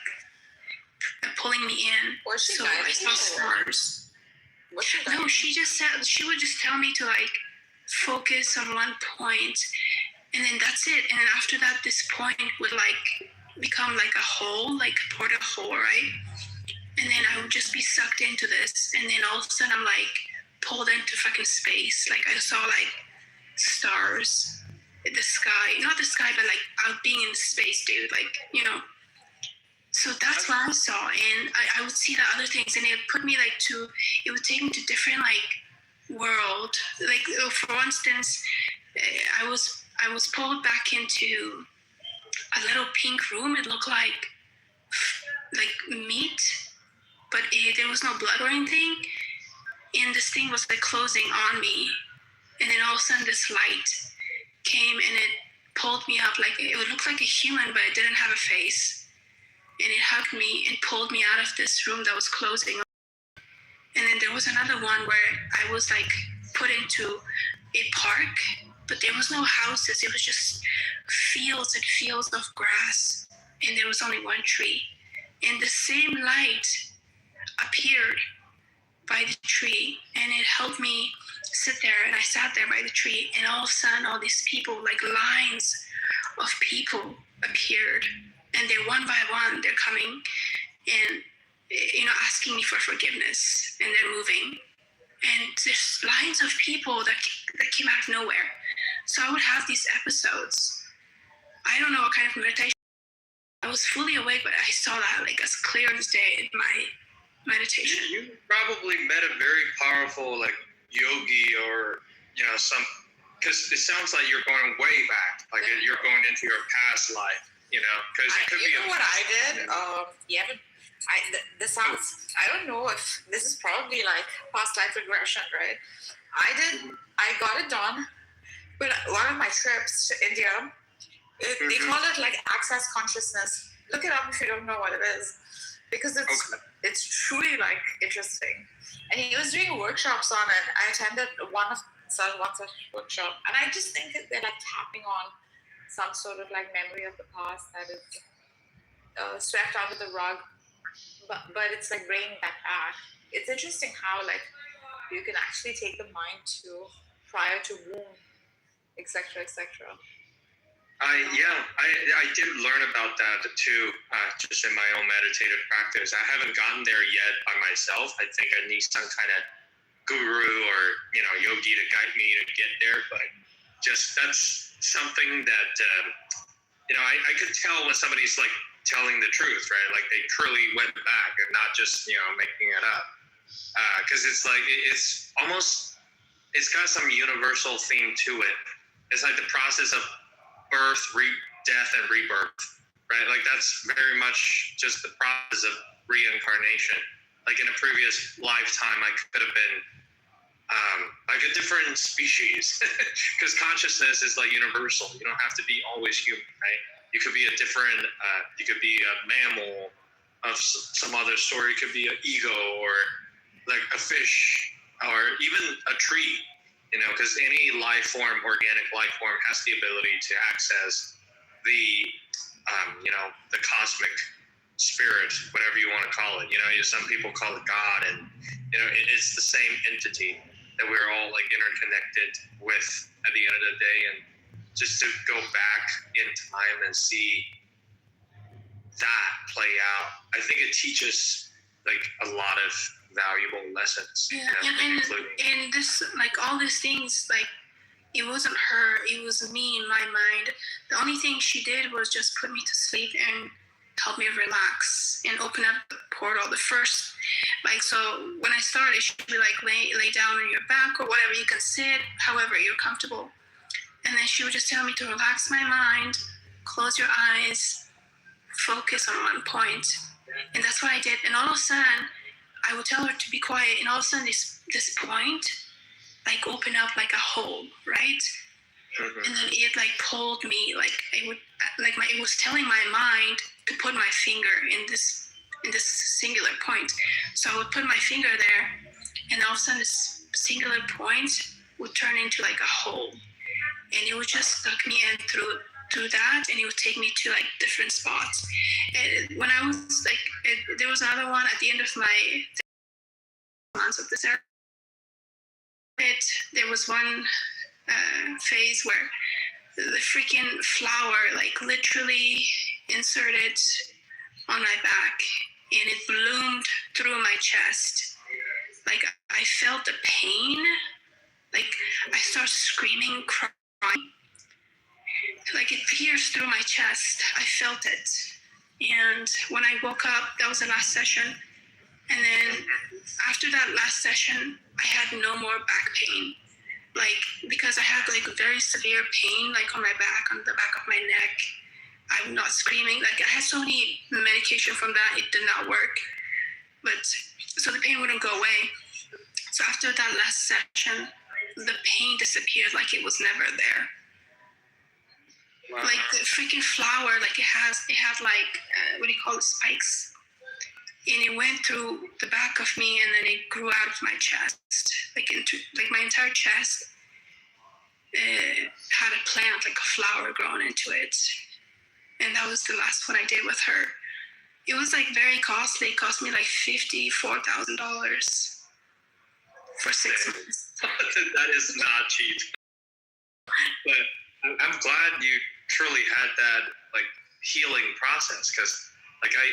pulling me in. So I saw stars. No, she would just tell me to like focus on one point, and then that's it. And then after that, this point would like become like a hole, like a portal hole, right? And then I would just be sucked into this, and then all of a sudden I'm like pulled into fucking space. Like I saw like stars, the sky, not the sky, but like out being in space, dude. Like, So that's what I saw, and I would see the other things, and it would put me like it would take me to different like world. Like for instance, I was pulled back into a little pink room. It looked like meat, but there was no blood or anything, and this thing was like closing on me, and then all of a sudden this light came and it pulled me up. Like it would look like a human, but it didn't have a face. And it hugged me and pulled me out of this room that was closing. And then there was another one where I was like put into a park, but there was no houses. It was just fields and fields of grass, and there was only one tree. And the same light appeared by the tree, and it helped me sit there. And I sat there by the tree, and all of a sudden, all these people, like lines of people, appeared, and they're one by one, they're coming and asking me for forgiveness, and they're moving. And there's lines of people that came out of nowhere. So I would have these episodes. I don't know what kind of meditation. I was fully awake, but I saw that like as clear as day in my meditation. You probably met a very powerful like yogi or because it sounds like you're going way back, like you're going into your past life, because it could be. What I did? This sounds. I don't know if this is probably like past life regression, right? I got it done, but one of my trips to India, they call it like access consciousness. Look it up if you don't know what it is, because it's truly like interesting. And he was doing workshops on it. I attended one such workshop, and I just think that they're like tapping on some sort of like memory of the past that is swept under the rug, but it's like bringing that back. It's interesting how like you can actually take the mind to prior to womb, etc., etc. I did learn about that too, just in my own meditative practice. I haven't gotten there yet by myself. I think I need some kind of guru or yogi to guide me to get there. But just that's something that I could tell when somebody's like telling the truth, right? Like they truly went back and not just making it up. Because it's like it's got some universal theme to it. It's like the process of birth, death, and rebirth, right? Like that's very much just the process of reincarnation. Like in a previous lifetime, I could have been like a different species, because consciousness is like universal. You don't have to be always human, right? You could be a different. You could be a mammal of some other sort. You could be an ego or like a fish or even a tree. Because any life form, organic life form, has the ability to access the, the cosmic spirit, whatever you want to call it. Some people call it God, and it's the same entity that we're all like interconnected with at the end of the day. And just to go back in time and see that play out, I think it teaches like a lot of valuable lessons. Yeah, and this, like all these things, like it wasn't her, it was me in my mind. The only thing she did was just put me to sleep and help me relax and open up the portal. The first, like, so when I started, she'd be like, lay down on your back or whatever, you can sit, however you're comfortable. And then she would just tell me to relax my mind, close your eyes, focus on one point. And that's what I did. And all of a sudden, I would tell her to be quiet, and all of a sudden this point like opened up like a hole, right? Mm-hmm. And then it like pulled me, like it was telling my mind to put my finger in this singular point. So I would put my finger there, and all of a sudden this singular point would turn into like a hole, and it would just suck me in through that, and it would take me to like different spots. And when I was like, there was another one at the end of my months of this era. There was one phase where the freaking flower like literally inserted on my back, and it bloomed through my chest. Like I felt the pain. Like I started screaming, crying. Like it pierced through my chest. I felt it. And when I woke up, that was the last session. And then after that last session, I had no more back pain. Like, because I had like very severe pain, like on my back, on the back of my neck. I'm not screaming. Like I had so many medication from that, it did not work. But so the pain wouldn't go away. So after that last session, the pain disappeared like it was never there. Wow. Like the freaking flower, like it had like, what do you call it, spikes? and it went through the back of me, and then it grew out of my chest, like my entire chest had a plant, like a flower grown into it. And that was the last one I did with her. It was like very costly. It cost me like $54,000 for 6 months. That is not cheap. But I'm glad you truly had that like healing process, because like I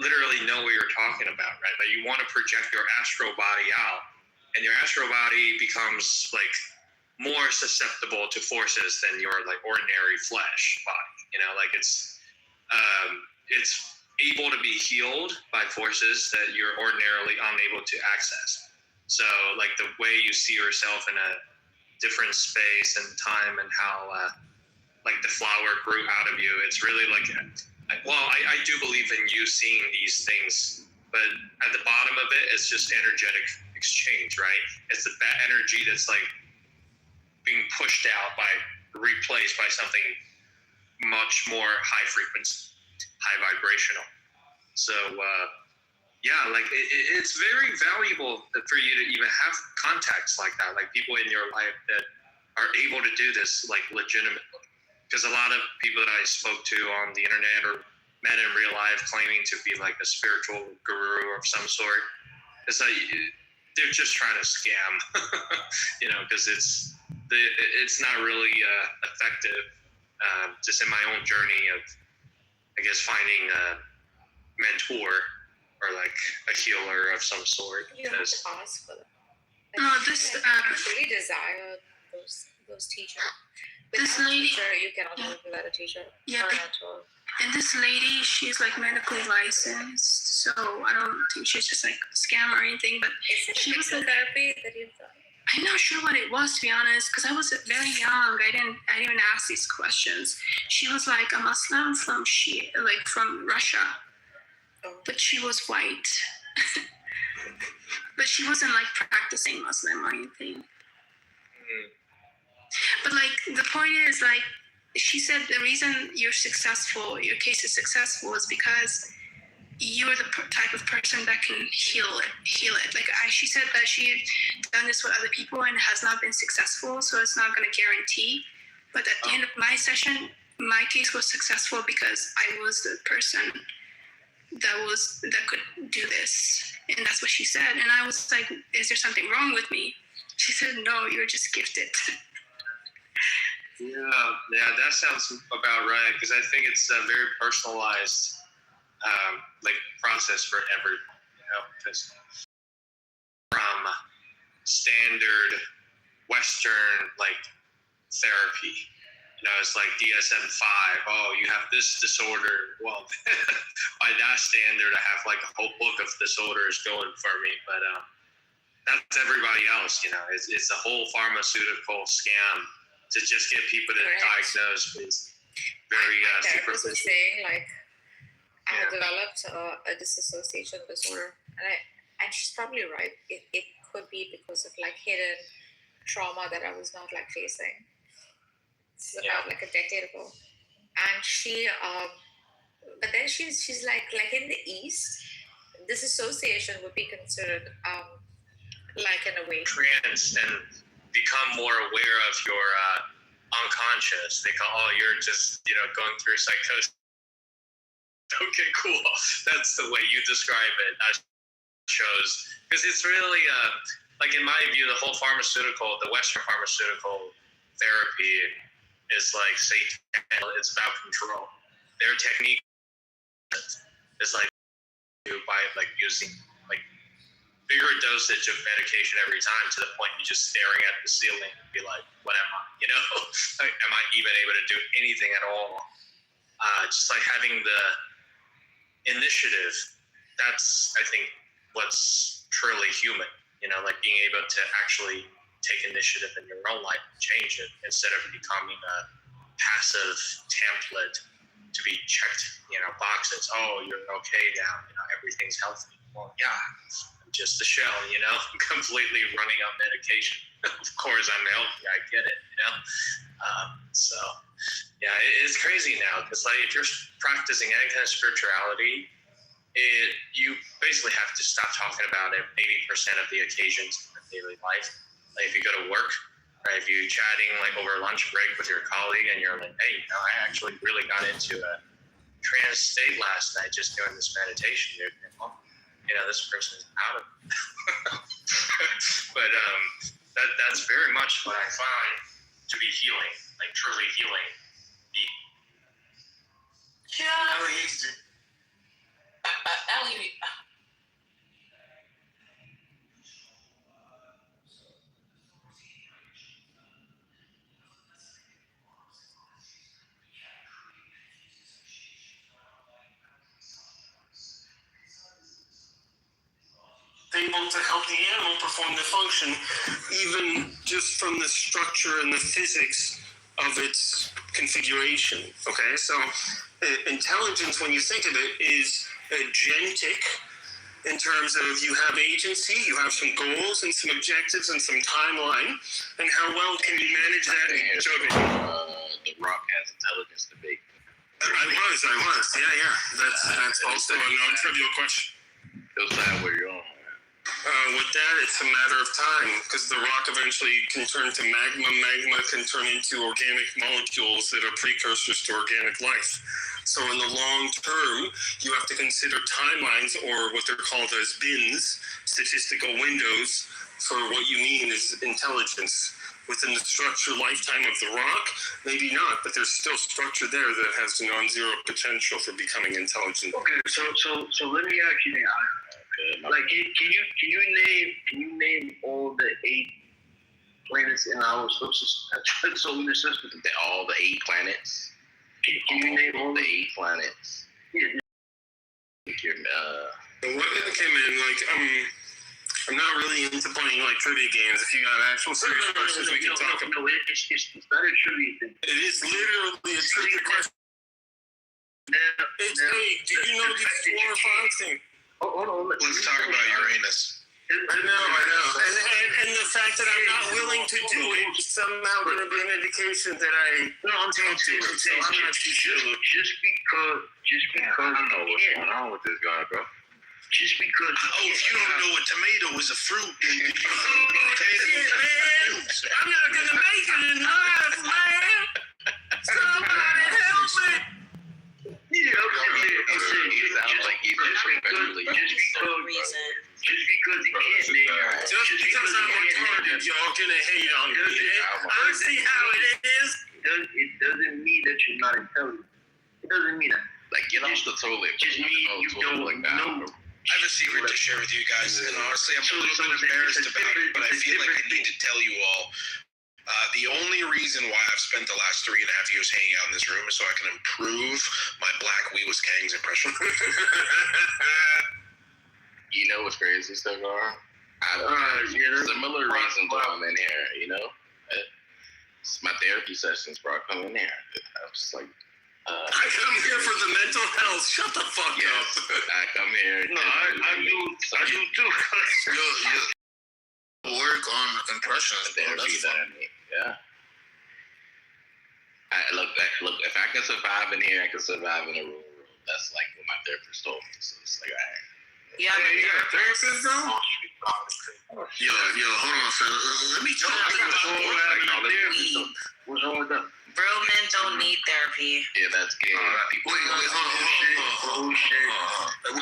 literally know what you're talking about, right? Like you want to project your astral body out, and your astral body becomes like more susceptible to forces than your like ordinary flesh body. You know, like it's able to be healed by forces that you're ordinarily unable to access. So like the way you see yourself in a different space and time, and how like the flower grew out of you, it's really like, well, I do believe in you seeing these things, but at the bottom of it, it's just energetic exchange, right? It's the bad energy that's like being pushed out replaced by something much more high frequency, high vibrational. So yeah, like it's very valuable for you to even have contacts like that, like people in your life that are able to do this like legitimately. Because a lot of people that I spoke to on the internet or met in real life claiming to be like a spiritual guru of some sort, it's like they're just trying to scam, you know, because it's not really effective. Just in my own journey of, I guess, finding a mentor or like a healer of some sort. You have to ask for them. No, this really desire those teachers. This lady, you cannot live without a teacher. Yeah, and this lady, she's like medically licensed, so I don't think she's just like a scam or anything. But she was like therapy that you've done. I'm not sure what it was, to be honest, because I was very young. I didn't even ask these questions. She was like a Muslim from Russia, but she was white. But she wasn't like practicing Muslim or anything. But like the point is, like she said, the reason you're successful, your case is successful, is because you're the type of person that can heal it. Like she said that she had done this with other people and has not been successful, so it's not going to guarantee. But at the end of my session, my case was successful because I was the person that could do this, and that's what she said. And I was like, "Is there something wrong with me?" She said, "No, you're just gifted." Yeah, that sounds about right, because I think it's a very personalized like process for everyone, you know, because from standard Western like therapy, you know, it's like DSM-5. Oh, you have this disorder. Well, by that standard, I have like a whole book of disorders going for me, but that's everybody else, you know. It's a whole pharmaceutical scam to just get people to diagnose with very superficial. Was saying like I had developed a disassociation disorder, and she's probably right. It could be because of like hidden trauma that I was not like facing. It's about like a decade ago, and she but then she's like in the East, disassociation would be considered like an awakening. Trance and become more aware of your unconscious. They call, you're just, you know, going through psychosis. Okay, cool. That's the way you describe it. Shows, because it's really like in my view, the whole the Western pharmaceutical therapy is like Satan. It's about control. Their technique is like by like using like bigger dosage of medication every time, to the point you're just staring at the ceiling and be like, what am I? You know, like, am I even able to do anything at all? Just like having the initiative, that's, I think, what's truly human, you know, like being able to actually take initiative in your own life and change it, instead of becoming a passive template to be checked, you know, boxes. Oh, you're okay now, you know, everything's healthy. Well, yeah, I'm just a shell, you know, completely running up medication. Of course, I'm healthy. I get it, you know. So, yeah, it's crazy now, because like if you're practicing any kind of spirituality you basically have to stop talking about it 80% of the occasions in daily life. Like if you go to work, right, if you're chatting like over lunch break with your colleague and you're like, hey, I actually really got into a trans state last night just doing this meditation, dude. And, well, this person's out of it. But that's very much what I find to be healing, like truly healing. Able to help the animal perform the function, even just from the structure and the physics of its configuration. Okay, so intelligence, when you think of it, is agentic in terms of you have agency, you have some goals and some objectives and some timeline, and how well can you manage that? The Rock has intelligence debate. I was. Yeah. That's also a non-trivial question. Goes that where you're on. With that, it's a matter of time, because the rock eventually can turn to magma. Magma can turn into organic molecules that are precursors to organic life. So in the long term, you have to consider timelines, or what they're called as bins, statistical windows, for what you mean is intelligence. Within the structure lifetime of the rock, maybe not, but there's still structure there that has the non-zero potential for becoming intelligent. Okay, so let me ask you that. Like, can you name all the 8 planets in our solar system? All the 8 planets. Can you name all the 8 planets? Yeah. Okay, man. I'm not really into playing like trivia games. If you got actual serious questions, we can talk about. No, it's not a trivia thing. It is literally a trivia question. Hey, do you know these 4 or 5 things? Hold on. Let's talk about Uranus. I know. And the fact that I'm not willing to do it is somehow going to be an indication that I'm saying I'm not too sure. Just because I don't know what's going on with this guy, bro. Just because. Oh, if you don't know a tomato is a fruit, then you man, I'm not going to make it in life, man. Somebody help me. Just because he can't, man. Just because I'm retarded, y'all gonna hate on me. I see how it is. It doesn't mean that you're not intelligent. It doesn't mean that. Like, get off the toilet. Just mean you don't know. I have a secret to share with you guys, and honestly, I'm a little bit embarrassed about it, but I feel like I need to tell you all. The only reason why I've spent the last 3.5 years hanging out in this room is so I can improve my Black Weewas Kangs impression. You know what's crazy, Cigar? Similar reasons why I'm in here, It's my therapy sessions, bro. I come in here. I'm just like, I come here for the mental health. Shut the fuck up. I come here. No, I do too. Work on impressions. Therapy that I need. Yeah. Look, if I can survive in here, I can survive in a room. That's like what my therapist told me. So it's like, all right. Yeah, you got a therapist though? Yo, hold on, fella. Let me talk about what's wrong with that? Real men don't need therapy. Yeah, that's gay. Wait, hold on.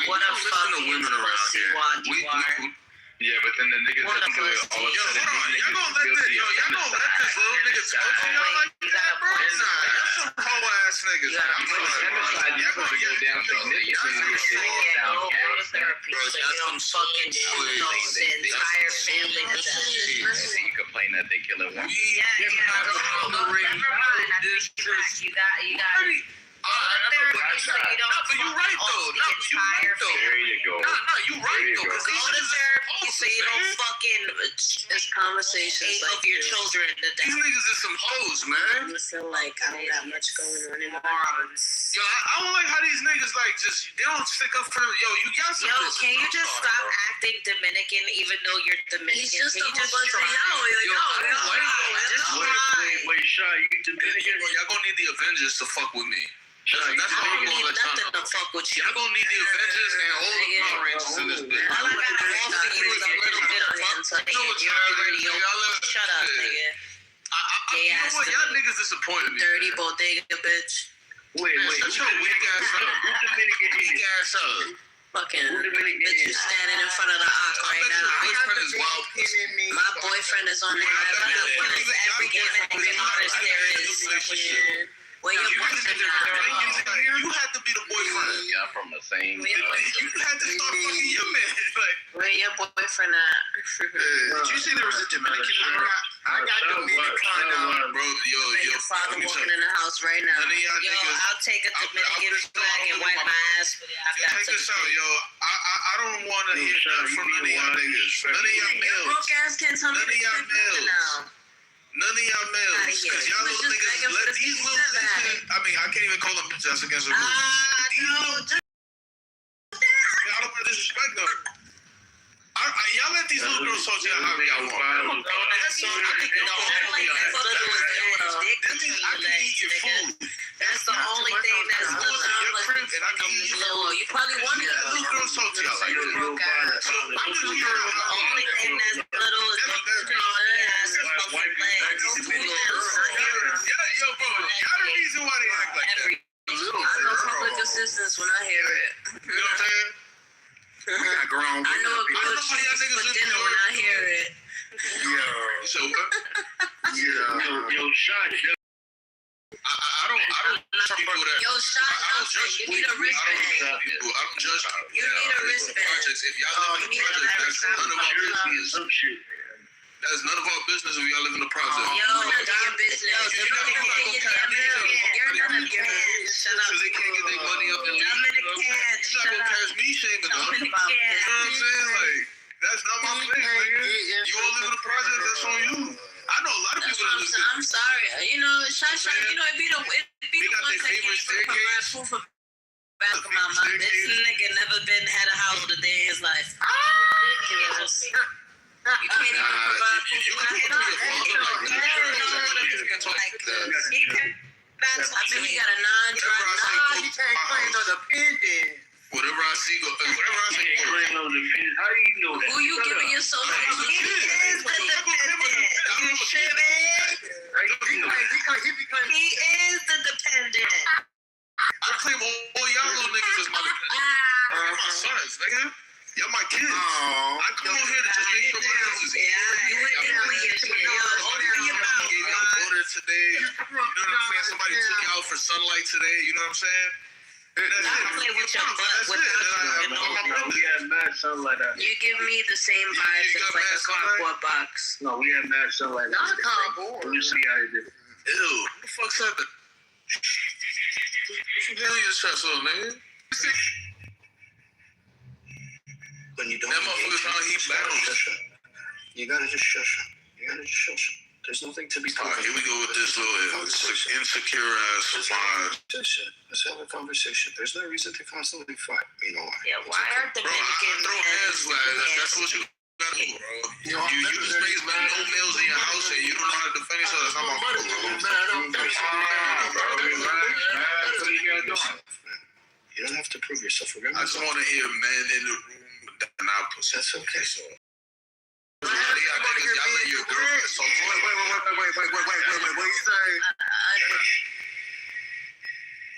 What a fucking women around here. you are. Yeah, but then the niggas that do it all of a sudden. Y'all gonna let this little nigga talk to y'all like that, bro? Nah, y'all some hoe ass niggas. Y'all gonna go down therapy, so you don't fucking the entire family to death. You complain that they killing one. Never mind. You got. But you right though. There you go. No, you right though. Go to therapy so you don't fucking just conversations like your children to death. These niggas is some hoes, man. I feel like I don't got much going on in my life. Yo, I don't like how these niggas they don't stick up for you got some. Yo, can you just stop acting Dominican even though you're Dominican? He's just a whole bunch of Wait, Shy, you Dominican? Y'all gonna need the Avengers to fuck with me. That's I all don't I'm need gonna let nothing y'all to fuck with you. Y'all gonna need the Avengers and all the Power Rangers in this bitch. All I gotta offer you is a little bit of insight. You're already shut up, nigga. You know what? Y'all niggas disappointed me. Dirty bodega, bitch. Wait. Shut your weak ass up. Weak ass up. Fucking bitch, you standing in front of the arc right now. My boyfriend is on the island. What is every fucking artist there is? Where your boyfriend at? You had to be the boyfriend. Y'all from the same. You had to start fucking your man. Where your boyfriend at? Did you see there was a Dominican in there? I got Dominican down, bro. Yo. Your father walking in the house right now. Yo, I'll take a Dominican flag and wipe my ass with it after I Check took this out, yo. I don't want to hear nothing from none of y'all niggas. None of y'all males. Broke ass can't tell me None of y'all males. now. None of y'all males. Because y'all little niggas let these little bitches. I mean, I can't even call them bitches against the rule. I don't want to disrespect them. Y'all let these little girls talk to y'all how y'all want. That's the only thing that's little. You probably wanted a little girls talk to y'all like that. The only thing that's little is Yo, bro, y'all the reason why they act like that. Little girl. Public assistance when I hear it. You know what I'm saying? We got grown. I know a good cheese for dinner when I hear it. Yeah. So what? Yeah. Yo, shot. I don't judge people that. Yo, shot. You need a wristband. I don't judge people. You need a wristband. If y'all live in the projects, that's none of our business. Some shit. That's none of our business if y'all live in the project. Yo, that's your business. You're none of your business. Shut up. Because they can't get their money up and leave. Dominican, you're not going to catch me shaming them. You know what I'm saying? Like, that's not my place, nigga. You all live in the project, that's on you. I know a lot of people that live. I'm sorry. You know, Shot, you know, it be the ones that can't even provide food for back of my mom. This nigga never had a house a day in his life. Ridiculous. You can't even provide food. I think he got a non-drive. He can't claim no dependent. Whatever I see, whatever I see. How do you know that? Who you giving your social security? He is the dependent. You tripping? He is the dependent. I claim all y'all little niggas as my dependent. My sons, nigga. Y'all my kids. I come on here to just make sure my kids is eating. You went in with your shit. Open your mouth. Gave y'all water today. You know what I'm saying? Somebody took you out for sunlight today. You know what I'm saying? That's it. Play with your butt without We have mad sunlight out you give me the same vibes as like a cardboard box. No, we have mad sunlight out Not cardboard. You see how it is. Ew. Who the fuck said that? What you hell your chest up, nigga? When you don't that motherfucker's on heat battles. You gotta just shush him. You gotta just shush him. There's nothing to be All right, here we go with this little insecure ass line. Let's have a conversation. There's no reason to constantly fight. You know why? Yeah, why are Bro, I throw hands like that's what you gotta do, bro. You just raised no males in your house and you don't know how to defend yourself. That's not my fault, bro. You don't have to prove yourself. Remember, I just want to hear men in the room and I push. That's okay. So. Y'all let your girlfriend talk to you. Wait. What you say?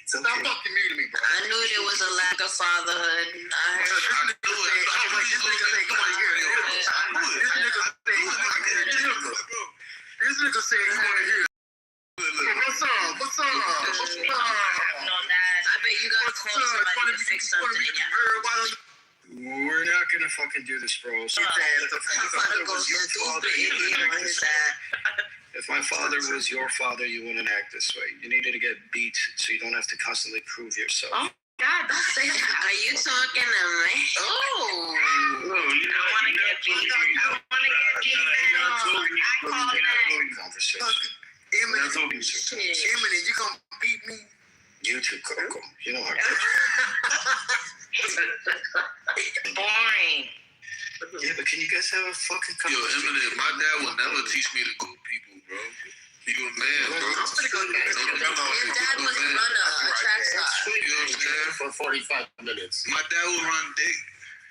Stop talking me to me, bro. I knew there was a lack of fatherhood. I heard. This nigga said he want to hear. What's up? I bet you gotta call somebody to fix something in your house. We're not gonna fucking do this, bro. So if my father was your father, you wouldn't act this way. You needed to get beat so you don't have to constantly prove yourself. Oh God, don't say that. Are you talking to me? Oh, I want to get beat. I call that conversation. Emily, you gonna beat me? You too, Coco. You know how boring. Yeah, but can you guys have a fucking conversation? Yo, Emily, my dad will never teach me to cook people, bro. He will man, bro. I'm pretty good guy. Your dad was a runner, a track star. You know what I'm saying? For 45 minutes. My dad would run dick.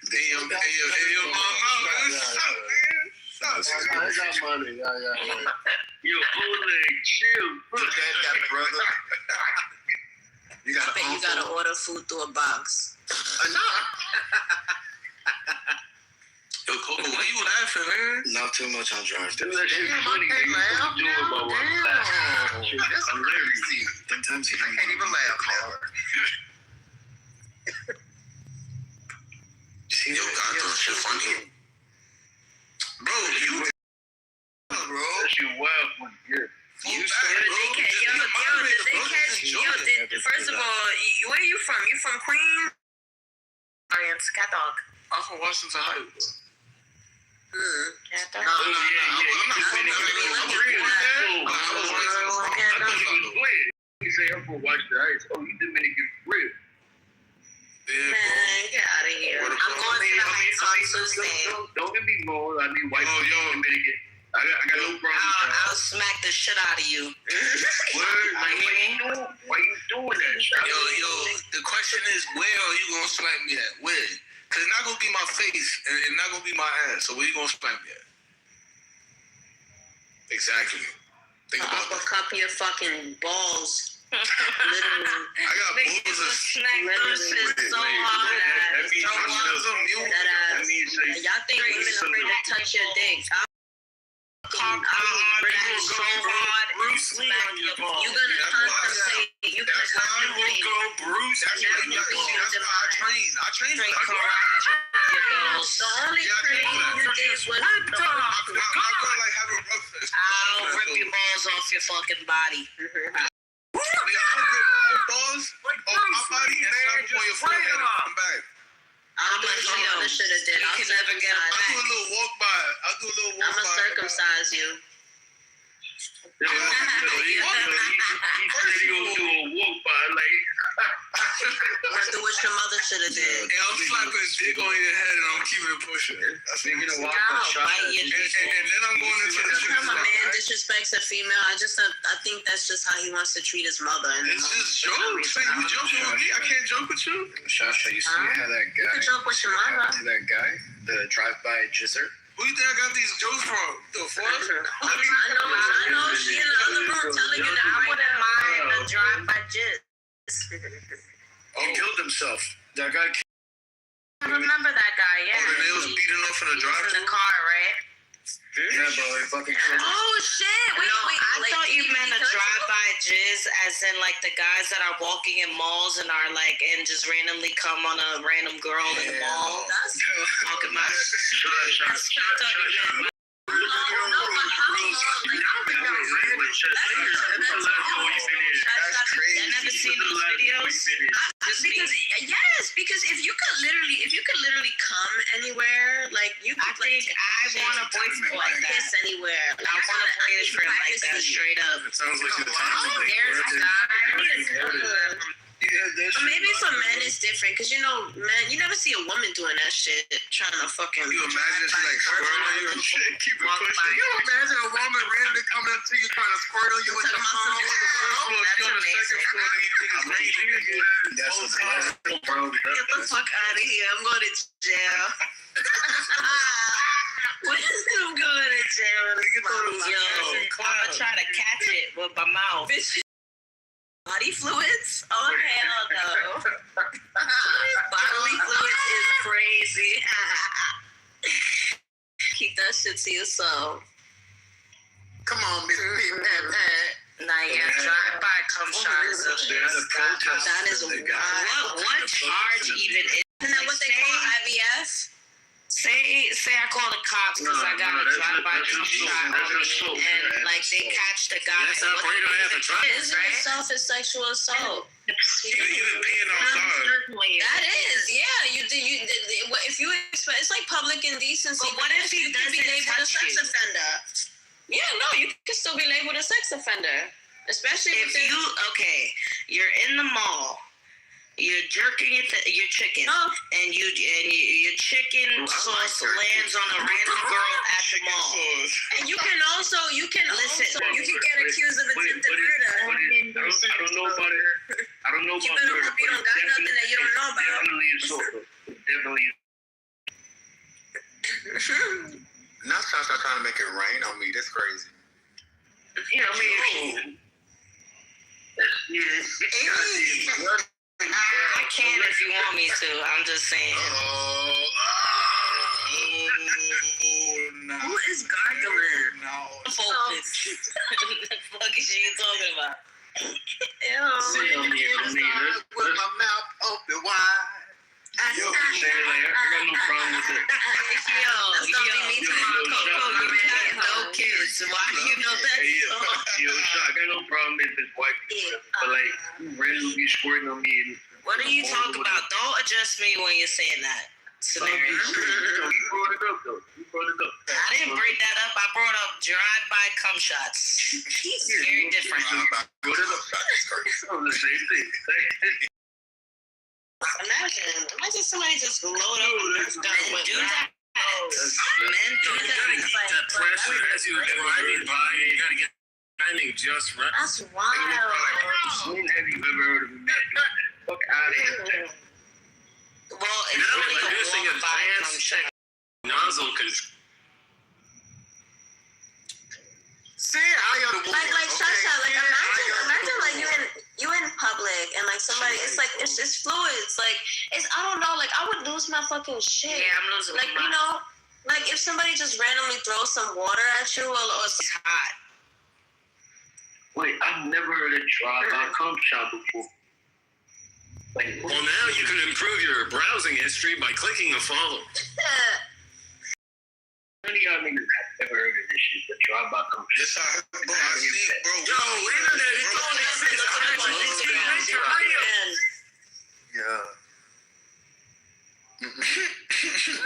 Hey, yo, mama. I got money. Yeah. Yo, Oleg, chill. Your dad got brother. I bet you gotta order food through a box. Yo, Coco, why you laughing, man? Not too much on drive. Dude, that shit funny. That's hilarious. Sometimes you I can't even laugh. Yo, Gato, shit funny. Bro, you bro. That shit wild when you First of all, where are you from? You from Queens? Orient's cat dog. I'm from Washington Heights. Cat dog. I'm not You say I'm from Washington Heights. Oh, you Dominican for real. Man, get out of here. I'm going to the Heights on Tuesday. Don't get me wrong. I mean, white people Dominican. I got no problem. I'll smack the shit out of you. Word, why you doing that? Yo, the question is, where are you gonna smack me at? Where? Cause it's not gonna be my face and not gonna be my ass. So where you gonna smack me at? Exactly. Think about that. Cup your fucking balls. Literally. I got balls of smack those shit so hard. Y'all think women are afraid to touch your dick? So hard. Bruce Lee on your balls. You're gonna contemplate. You're gonna contemplate. Bruce. That's why I train. I train for that. The only training you did was I'll rip your balls off your fucking body. Balls off my body and slap on your forehead and come back. I'll do what your mother should have did. You can never get them back. I'll do a little walk by. I'm gonna circumcise you. He said he gonna do a walk by like. I'll do what your mother should have did. And I'm slapping a dick on your head and I'm keeping it pushing. That's Bite your dick. And then I'm going into the Every time a man disrespects a female, I think that's just how he wants to treat his mother. And it's just jokes. You joking with me? I can't joke with you. Shasha, you see how that guy. You can joke with your mother. That guy, the drive-by jizzer. Who do you think I got these jokes from? The fuck? I know. She in the other room telling you that I wouldn't mind a drive-by jizz. He killed himself. That guy. I remember that guy. Yeah. Oh, the nails beating off in the drive. In the car, right? Yeah, bro, he fucking killed him. Oh shit! Wait. I thought you meant a drive-by jizz, as in like the guys that are walking in malls and are like and just randomly come on a random girl in the mall. That's talking about. Never seen those videos. Because if you could literally come anywhere, like you could. I want a boyfriend like that. Kiss anywhere. I want a boyfriend like that, straight up. It sounds like you're But maybe for men it's different, because men, you never see a woman doing that shit, trying to fucking. You imagine she like squirt on you and shit, keep it pushing. You imagine a woman randomly coming up to you trying to squirt on you with your phone on the first floor, she on the second floor, and you think it's crazy. Get the fuck out of here! I'm going to jail. I'm going to jail. I'ma try to catch it with my mouth. Body fluids? Oh hell no! Bodily fluids is crazy. Keep that shit to yourself. Come on, Miss Nah, yeah, drive-by cum shots. That is what charge even is? Isn't that what they call IVF? Say I call the cops because I got a drive-by cum shot on me, and like they catch the guy. That's not great. I have a drive. Right? Itself is sexual assault. That is, yeah. You if you expect, it's like public indecency. But what if he doesn't be labeled a touch sex you? offender? Yeah, no, you can still be labeled a sex offender, especially if you're in the mall. You're jerking your chicken, and your chicken sauce lands on a random girl at the mall. And you can get accused of attempted murder. I don't know about it. I don't know about murder. You don't got nothing that you don't know about. Definitely assault. Definitely. Now start trying to make it rain on me. That's crazy. Yeah, I mean, I can if you want me to. I'm just saying. No. Who is gargling? No. Focus. What the fuck is you talking about? With my mouth open wide. Yo, I got no problem with it. No kids. Why do you know that? Yo, I got no problem if it's white people, but like, you randomly squirting on me. What are you talking about? Don't address me when you're saying that scenario. You brought it up, though. I didn't bring that up. I brought up drive-by cum shots. Very different. Oh, the same thing. Imagine somebody just load up a gun and do that. Men do that. That pressure as you're driving by, you gotta get timing just right. That's wild. When have you ever heard of a man? Fuck out of here. Well, it's Now really a introducing walk-by cum advanced shot. nozzle control. Like Sasha, like imagine like you in public and like somebody, it's just fluids. Like I don't know, like I would lose my fucking shit. Yeah, I'm losing like my mind. Like if somebody just randomly throws some water at you or it's hot. Wait, I've never heard a drive-by cum shot before. Like, Well, now you can improve your browsing history by clicking a follow. None of y'all niggas have ever heard of this shit, the drive-by cum shot. Yes, I heard, bro. I see it, bro. Yo, internet, it's all exists. Yeah.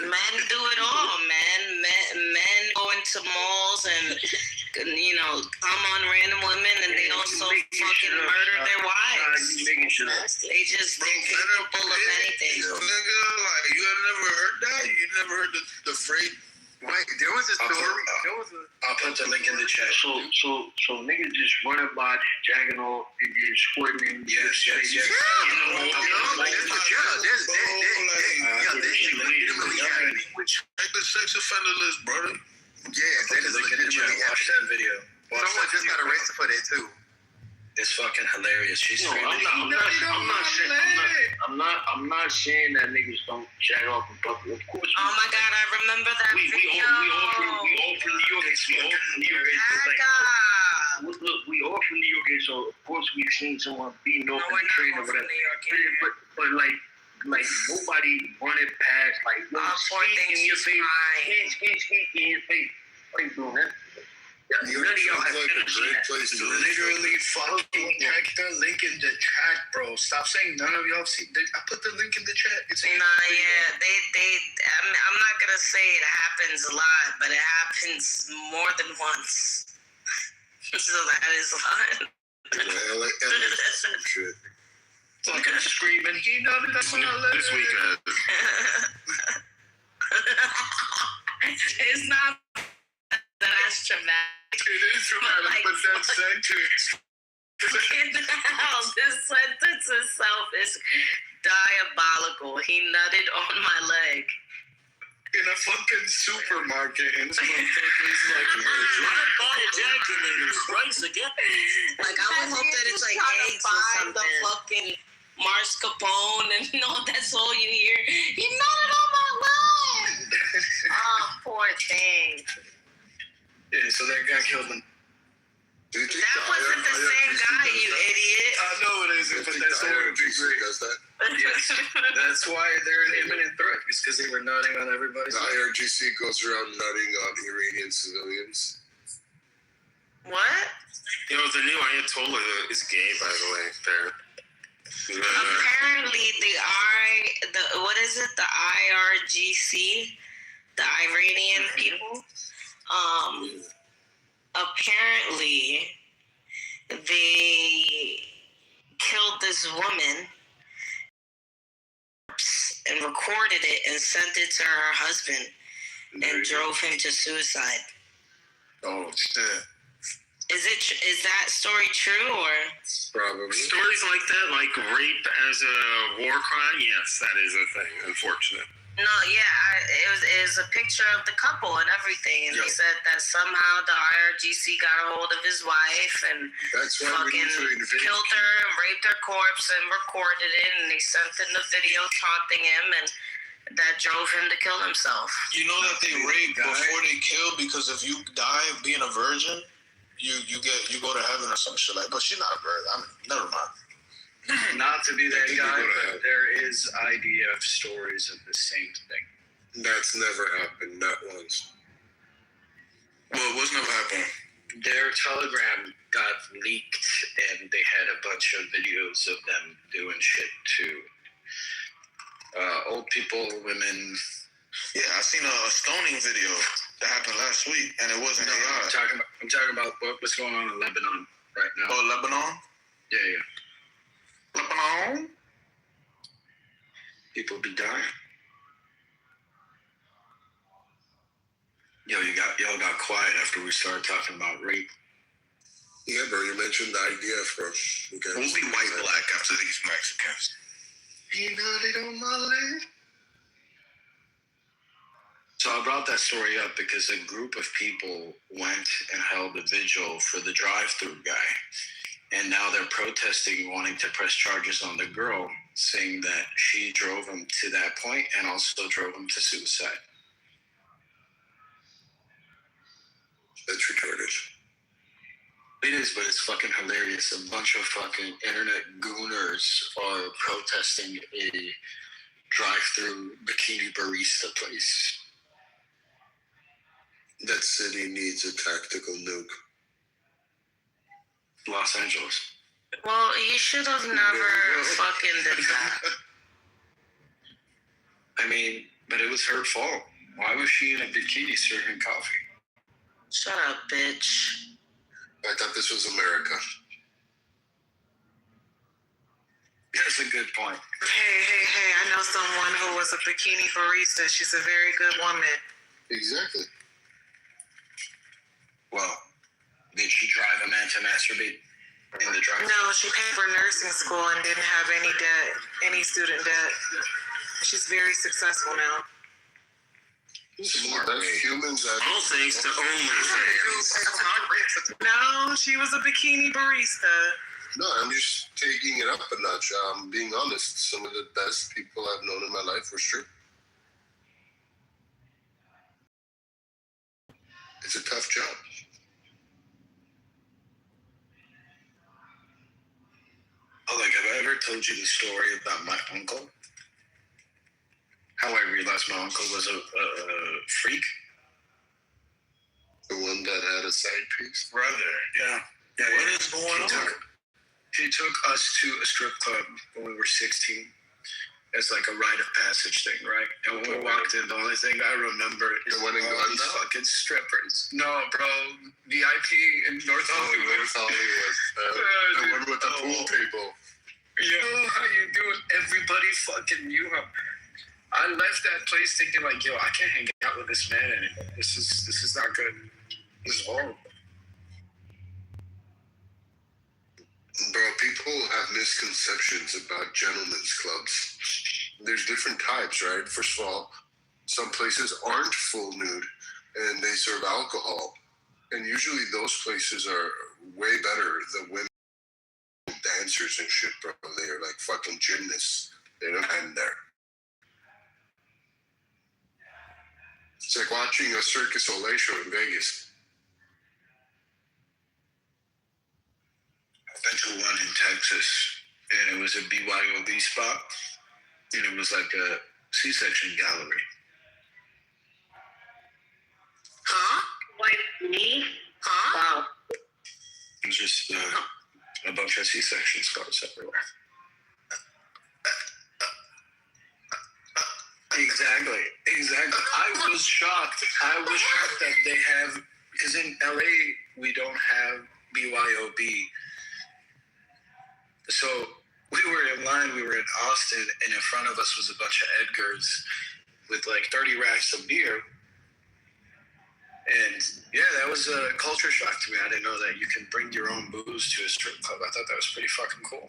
Men do it all, man. Men go into malls and come on random women, and they also fucking murder their wives. They're capable of anything. Nigga, like, you have never heard that? You never heard the phrase? Wait, there was a story. I'll put the link in the chat. So niggas just running by, just jagging off, and just squirting. Yes. Check the sex offender list, brother. Yeah, that is legitimately Watch that video. Someone just got arrested for that too. It's fucking hilarious. She's I'm not saying that niggas don't jag off in public. Of course. Oh my God, I remember that video. We all from New York. Look, we all from New York, so of course we've seen someone being off in the train or whatever. But like nobody running past, like in your face, in your face. What are you doing, man? None of y'all have ever seen that. Literally fucking check the link in the chat, bro. Stop saying none of y'all see. I put the link in the chat. It's I'm not gonna say it happens a lot, but it happens more than once. So that is a lot. Yeah, like some shit. Fucking screaming. He know that that's This weekend. It's not that's traumatic. It is traumatic, but that sentence. This sentence itself is diabolical. He nutted on my leg. In a fucking supermarket, and this motherfucker's like, drive-by ejaculators, Christ again. Like, I would hope that it's like eggs or something. The fucking mascarpone and that's all you hear. He nutted on my leg. Oh, poor thing. Yeah, so that guy killed him. That wasn't the same guy, you idiot. I know it isn't, but that's what would be great. Yes. That's why they're an imminent threat. It's because they were nutting on everybody's. The IRGC goes around nutting on Iranian civilians. What? The new Ayatollah is gay, by the way. Apparently, what is it? The IRGC, the Iranian people. Apparently, they killed this woman and recorded it and sent it to her husband and drove him to suicide. Oh shit! Is that story true or? Probably. Stories like that, like rape as a war crime, yes, that is a thing. Unfortunate. No, yeah, it was a picture of the couple and everything, and they said that somehow the IRGC got a hold of his wife and fucking killed her and raped her corpse and recorded it, and they sent in the video taunting him, and that drove him to kill himself. You know that they rape before they kill because if you die being a virgin, you go to heaven or some shit like. But she's not a virgin. Never mind. Not to be that guy, but there is idea of stories of the same thing. That's never happened, not once. Well, what's never happened? Their telegram got leaked, and they had a bunch of videos of them doing shit to old people, women. Yeah, I seen a stoning video that happened last week, and it wasn't AI. I'm talking about what's going on in Lebanon right now. Oh, Lebanon? Yeah. Lebanon? People be dying. Y'all got quiet after we started talking about rape. Yeah, bro, you mentioned the idea from. We'll be white black after these Mexicans. He nodded on my leg. So I brought that story up because a group of people went and held a vigil for the drive-through guy. And now they're protesting, wanting to press charges on the girl, saying that she drove him to that point and also drove him to suicide. That's retarded. It is, but it's fucking hilarious. A bunch of fucking internet gooners are protesting a drive-through bikini barista place. That city needs a tactical nuke. Los Angeles. Well, he should have never fucking did that. I mean, but it was her fault. Why was she in a bikini serving coffee? Shut up, bitch. I thought this was America. That's a good point. Hey, I know someone who was a bikini barista. She's a very good woman. Exactly. Well, did she drive a man to masturbate in the drive? No, she paid for nursing school and didn't have any debt, any student debt. She's very successful now. Smart. That's humans. All thanks to OnlyFans. No, she was a bikini barista. No, I'm just taking it up a notch. I'm being honest. Some of the best people I've known in my life for sure. It's a tough job. Oh, like, have I ever told you the story about my uncle? How I realized my uncle was a freak? The one that had a side piece? Brother, yeah. What is going on? He took us to a strip club when we were 16 as like a rite of passage thing, right? And when we walked in, the only thing I remember is all these fucking strippers. No, bro, VIP in North Hollywood. North Hollywood. The one with the pool table. Yo, how you doing? Everybody fucking knew him. I left that place thinking like, yo, I can't hang out with this man anymore. This is not good. This is horrible. Bro, people have misconceptions about gentlemen's clubs. There's different types, right? First of all, some places aren't full nude and they serve alcohol. And usually those places are way better. The women dancers and shit, bro. They are like fucking gymnasts. They don't end there. It's like watching a Circus Olay show in Vegas. I've been to one in Texas, and it was a BYOB spot, and it was like a C-section gallery. Huh? Like me? Huh? Wow. It was just a bunch of C-section scars everywhere. Exactly. I was shocked that they have, because in LA, we don't have BYOB. So we were in line. We were in Austin, and in front of us was a bunch of Edgars with like 30 racks of beer. And yeah, that was a culture shock to me. I didn't know that you can bring your own booze to a strip club. I thought that was pretty fucking cool.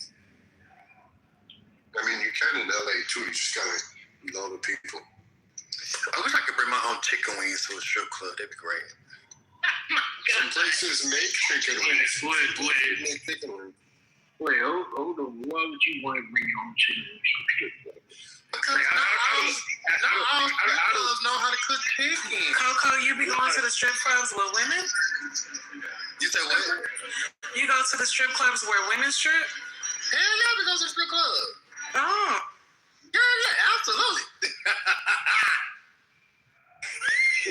I mean, you can in LA too. You just gotta know the people. I wish I could bring my own chicken wings to a strip club. That'd be great. Some places make chicken wings. Wait, hold on. Why would you want to bring your own chicken wings to a strip club? Because all strip clubs know how to cook chicken. Coco, you be going to the strip clubs with women? You said what? You go to the strip clubs where women strip? Hell yeah, we go to the strip club. Oh. Yeah, absolutely.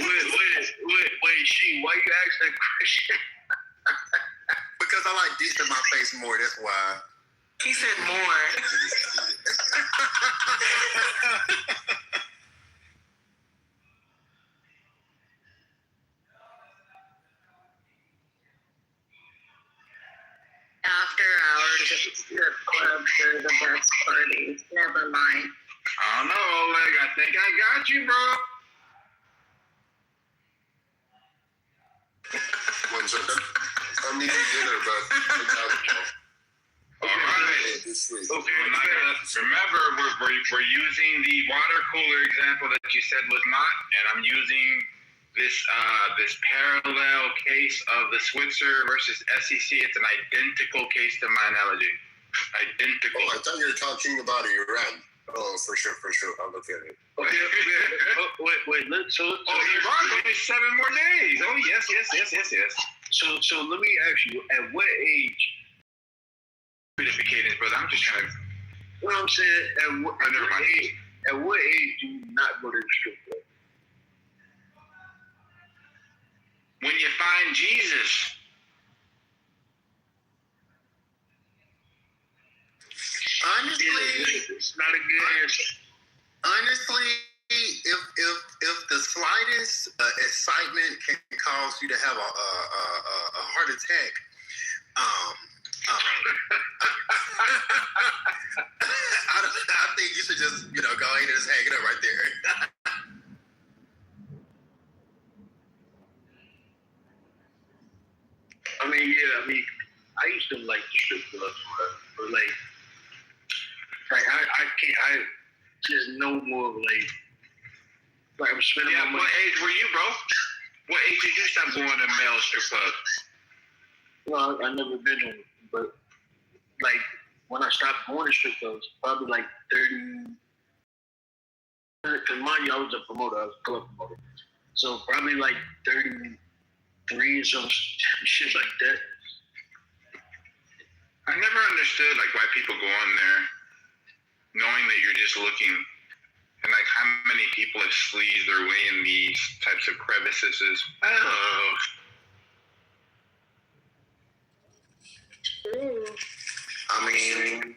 Wait, she, why you ask that question? Because I like dish in my face more, that's why. He said more. After hours at strip clubs are the best parties. Never mind. I don't know, Oleg. I think I got you, bro. One second. I'm eating dinner, but I got you. All right. Remember, we're using the water cooler example that you said was not, and I'm using this parallel case of the Switzer versus SEC. It's an identical case to my analogy. Identical. Oh, I thought you were talking about Iran. Oh, for sure. I'll look at it. Wait. So Iran, only 7 more days. Oh, yes. So let me ask you, at what age? Brother, I'm just trying to. What I'm saying, at what age do you not go to the strip club? When you find Jesus. Honestly, it's not a good answer. Honestly, if the slightest excitement can cause you to have a heart attack, I think you should just go ahead and just hang it up right there. I used to like the strip clubs, but I just no more like I'm spending my money. What age were you, bro? What age did you stop going to male strip clubs? Well, I never been on it, but when I stopped going to strip clubs, probably 30. Because mind you, I was a promoter, I was a club promoter, so probably 33 or some shit like that. I never understood why people go on there knowing that you're just looking, and how many people have sleazed their way in these types of crevices. Oh. I mean,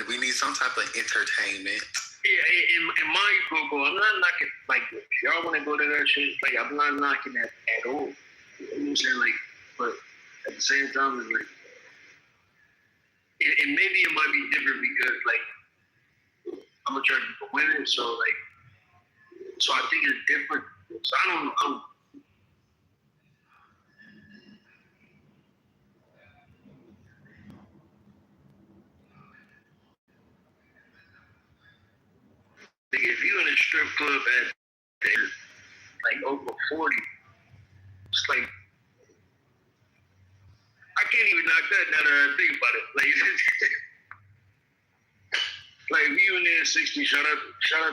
we need some type of entertainment. Yeah, in my Google, I'm not knocking, if y'all want to go to that shit, I'm not knocking that at all. You know what I'm saying? But at the same time, it's and maybe it might be different because, I'm attracted to women, so I think it's different. So I don't know. If you're in a strip club at over 40, it's I can't even knock that now that I think about it. If you in there 60, shout out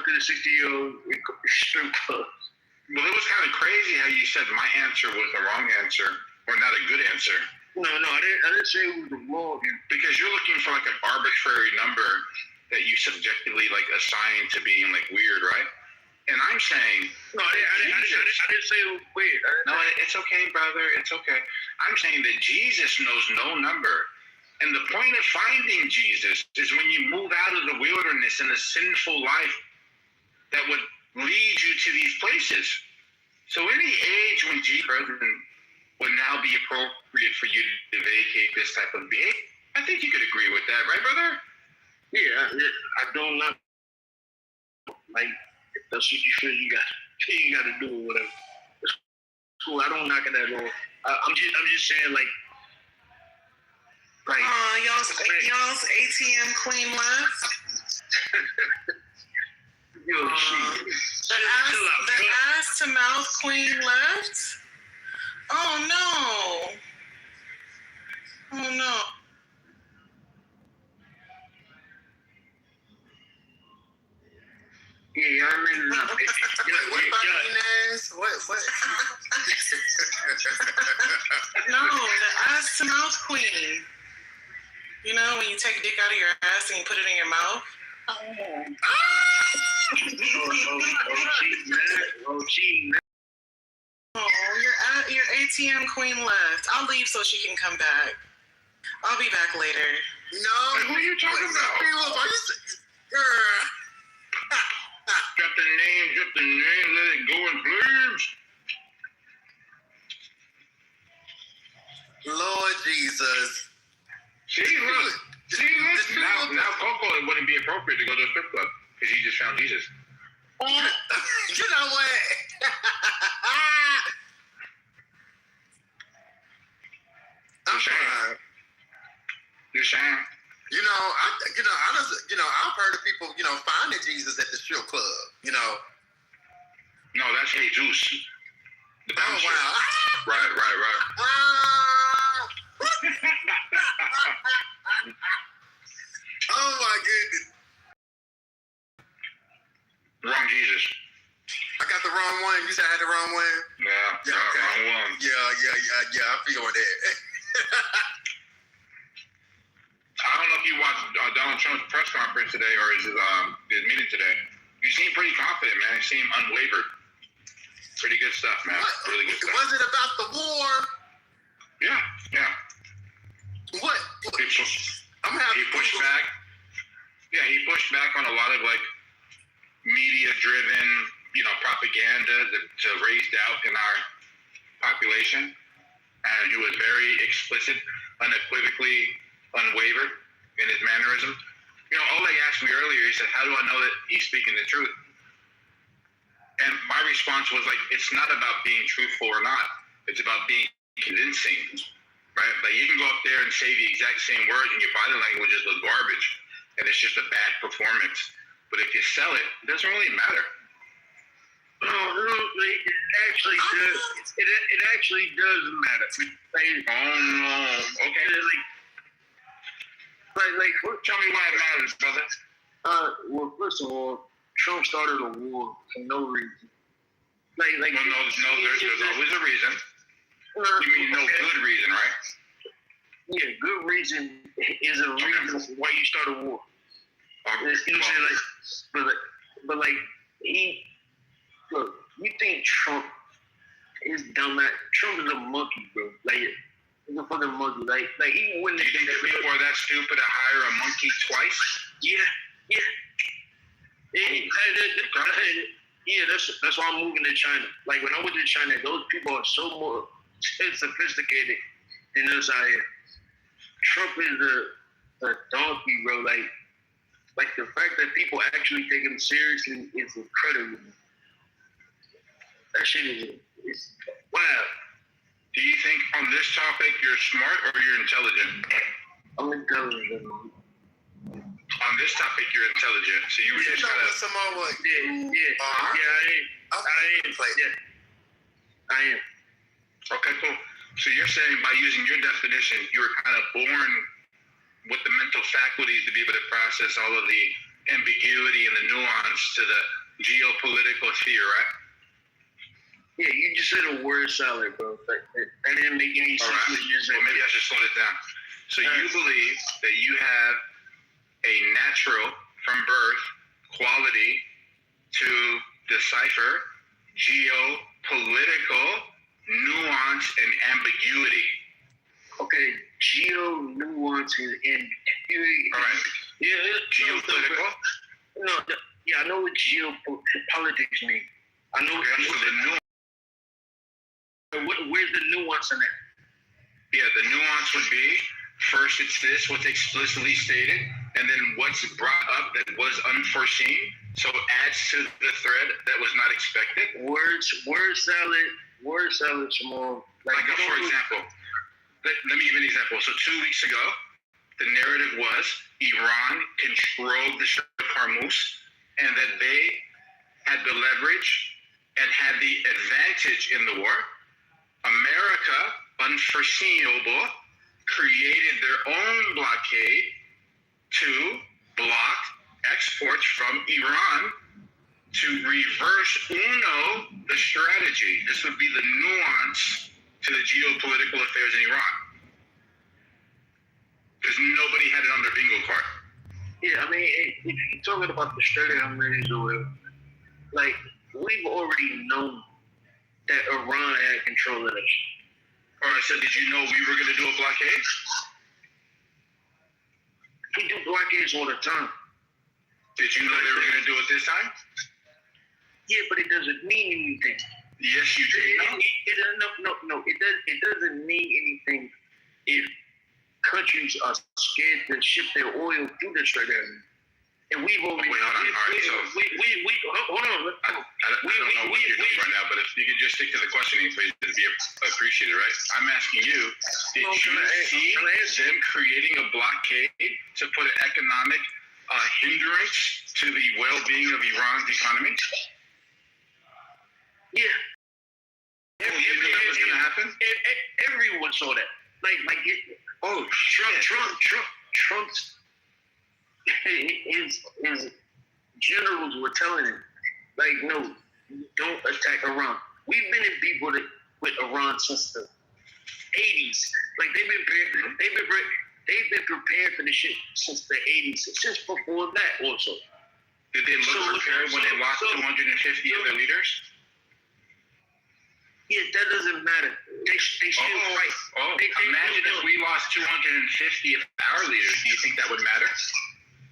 to the 60-year-old strip club. Well, it was kind of crazy how you said my answer was the wrong answer, or not a good answer. No, I didn't say it was the wrong answer. Because you're looking for an arbitrary number that you subjectively assign to being weird, right? And I'm saying no, I didn't say it was weird. No, it's okay, brother. It's okay. I'm saying that Jesus knows no number. And the point of finding Jesus is when you move out of the wilderness and the sinful life that would lead you to these places. So any age when Jesus, would now be appropriate for you to vacate this type of behavior. I think you could agree with that, right, brother? Yeah, I don't not like if that's what you feel you got to do or whatever. It's cool. I don't knock it at all. I'm just saying like. Y'all's ATM queen left. The ass to mouth queen left. Oh no. Oh no. Yeah, I mean, what about Inez? What? No, the ass to mouth queen. You know, when you take a dick out of your ass and you put it in your mouth? Your ATM queen left. I'll leave so she can come back. I'll be back later. No. Who are you talking about? Drop the name, let it go in flames. Lord Jesus. See, look. Now Coco, it wouldn't be appropriate to go to a strip club because he just found Jesus. You know what? I'm trying. You're saying? I've heard of people, finding Jesus at the strip club, No, that's Jesus. The bouncer. Oh, wow. Right. Oh, my goodness. Wrong Jesus. I got the wrong one. You said I had the wrong one? Yeah, okay. Wrong one. Yeah, I feel that. I don't know if you watched Donald Trump's press conference today or his meeting today. You seem pretty confident, man. You seem unwavered. Pretty good stuff, man. Really good stuff. Was it about the war? Yeah. What? He pushed back. Yeah, he pushed back on a lot of media-driven, propaganda to raise doubt in our population, and he was very explicit, unequivocally unwavered in his mannerism. Oleg asked me earlier. He said, "How do I know that he's speaking the truth?" And my response was it's not about being truthful or not. It's about being convincing, right? Like you can go up there and say the exact same words and your body language is garbage and it's just a bad performance. But if you sell it, it doesn't really matter. No, it actually does. It actually does matter. Oh no. Okay. Tell me why it matters, brother. Well, first of all, Trump started a war for no reason. No, there's always a reason. You mean no good reason, right? Yeah, good reason is a reason why you start a war. You think Trump is dumb? Trump is a monkey, bro. He's a fucking monkey. He wouldn't. Do you think that people are that stupid to hire a monkey twice? Yeah. That's why I'm moving to China. When I went to China, those people are so more sophisticated than us out here. Trump is a donkey, bro. The fact that people actually take him seriously is incredible. That shit is wow. Do you think on this topic you're smart or you're intelligent? I'm intelligent. On this topic you're intelligent. So you were just kind of... I am. Okay, cool. So you're saying by using your definition, you were kind of born with the mental faculties to be able to process all of the ambiguity and the nuance to the geopolitical sphere, right? Yeah, you just said a word salad, bro. That didn't make any sense. All right. Well, maybe I should slow it down. So you believe that you have a natural, from birth, quality to decipher geopolitical nuance and ambiguity. Okay, nuance and ambiguity. All right. Yeah, geopolitical. I know what geopolitics means. I know. Okay, so the nuance. Where's the nuance in that? Yeah, the nuance would be, first it's this, what's explicitly stated, and then what's brought up that was unforeseen, so it adds to the thread that was not expected. Word salad, Jamal. Like for example, let me give you an example. So 2 weeks ago, the narrative was Iran controlled the Strait of Hormuz, and that they had the leverage and had the advantage in the war. America, unforeseeable, created their own blockade to block exports from Iran to reverse the strategy. This would be the nuance to the geopolitical affairs in Iran. Because nobody had it on their bingo card. Yeah, I mean, if you're talking about the Strait of Hormuz, like, we've already known that Iran had control of this. All right, so did you know we were going to do a blockade? We do blockades all the time. Did you know they were going to do it this time? Yeah, but it doesn't mean anything. Yes, you did. No. It doesn't mean anything if countries are scared to ship their oil through the Strait of Hormuz. And we've already. Hold on. I don't know what you're doing right now, but if you could just stick to the questioning, please, it'd be appreciated, right? I'm asking you, did you see them creating a blockade to put an economic hindrance to the well-being of Iran's economy? Yeah. You knew that was going to happen? Everyone saw that. Trump's his generals were telling him, like, no, don't attack Iran. We've been in beef with Iran since the 80s. Like, they've been prepared for this shit since the 80s, since before that also. Did they look prepared when they lost 250 of their leaders? Yeah, that doesn't matter. They still fight. Imagine if we lost 250 of our leaders. Do you think that would matter?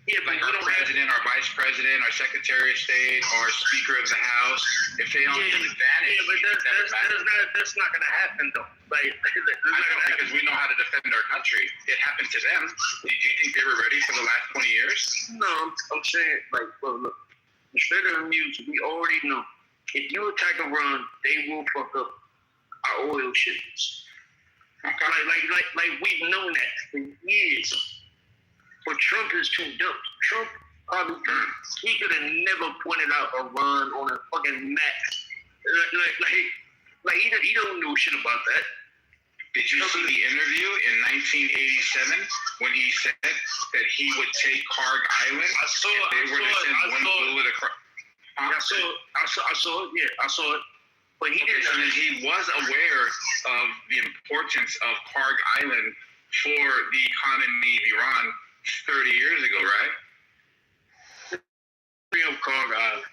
Yeah, like our president, our vice president, our secretary of state, our speaker of the house. If they don't get advantage, that's not going to happen though. Like, because we know how to defend our country. It happened to them. Do you think they were ready for the last 20 years? No, I'm saying, like, well, look, the Strait of Hormuz, we already know. If you attack Iran, they will fuck up our oil shipments. Okay. Like we've known that for years. But Trump is too dumb. Trump, he could have never pointed out Iran on a fucking map. Like he don't know shit about that. Did you see the interview in 1987 when he said that he would take Karg Island? I saw it. They were to send one bullet across. I saw it. Yeah, I saw it. But he didn't. So he was aware of the importance of Karg Island for the economy of Iran 30 years ago, right? Karg Island.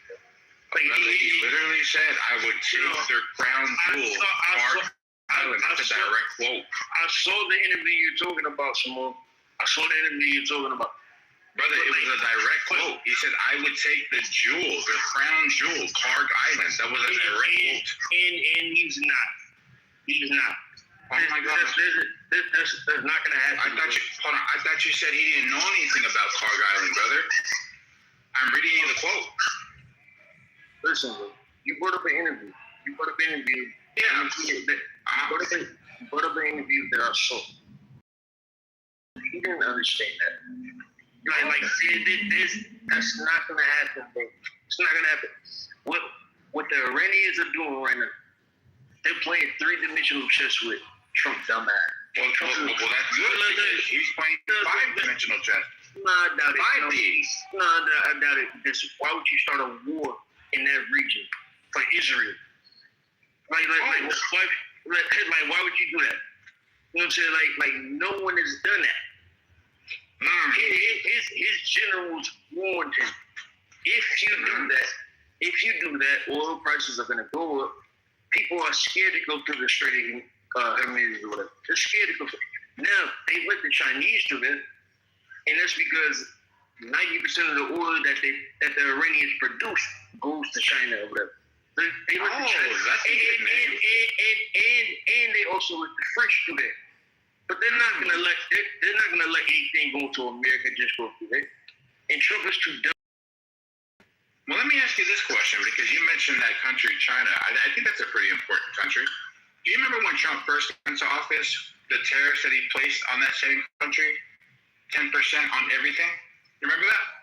Like he literally said, "I would take their crown jewel, Karg Island." That's a direct quote. I saw the interview you're talking about, Simone. I saw the interview you're talking about. Brother, it was a direct quote. He said, "I would take the jewel, the crown jewel, Karg Island." That was a direct quote. And he's not. He's not. Oh my God. That's not going to happen. I thought you said he didn't know anything about Karg Island, brother. I'm reading you the quote. Listen, bro. You brought up an interview. Yeah. You brought up an interview that I saw. He didn't understand that. That's not going to happen, bro. It's not going to happen. What the Iranians are doing right now, they're playing three-dimensional chess with Trump, dumbass. Well, that's good. He's playing five-dimensional chess. No, I doubt it. I doubt it. Why would you start a war in that region for Israel? Why would you do that? You know what I'm saying? Like no one has done that. His generals warned him. If you do that, oil prices are gonna go up. People are scared to go through the Strait of Hormuz or whatever. They're scared to go through. Now they let the Chinese do that, and that's because 90% of the oil that the Iranians produce goes to China or whatever. They let the Chinese, and they also let the French do that. But they're not gonna let anything go to America just go through that. And Trump is too dumb. Well, let me ask you this question, because you mentioned that country, China. I think that's a pretty important country. Do you remember when Trump first went to office, the tariffs that he placed on that same country, 10% on everything? You remember that?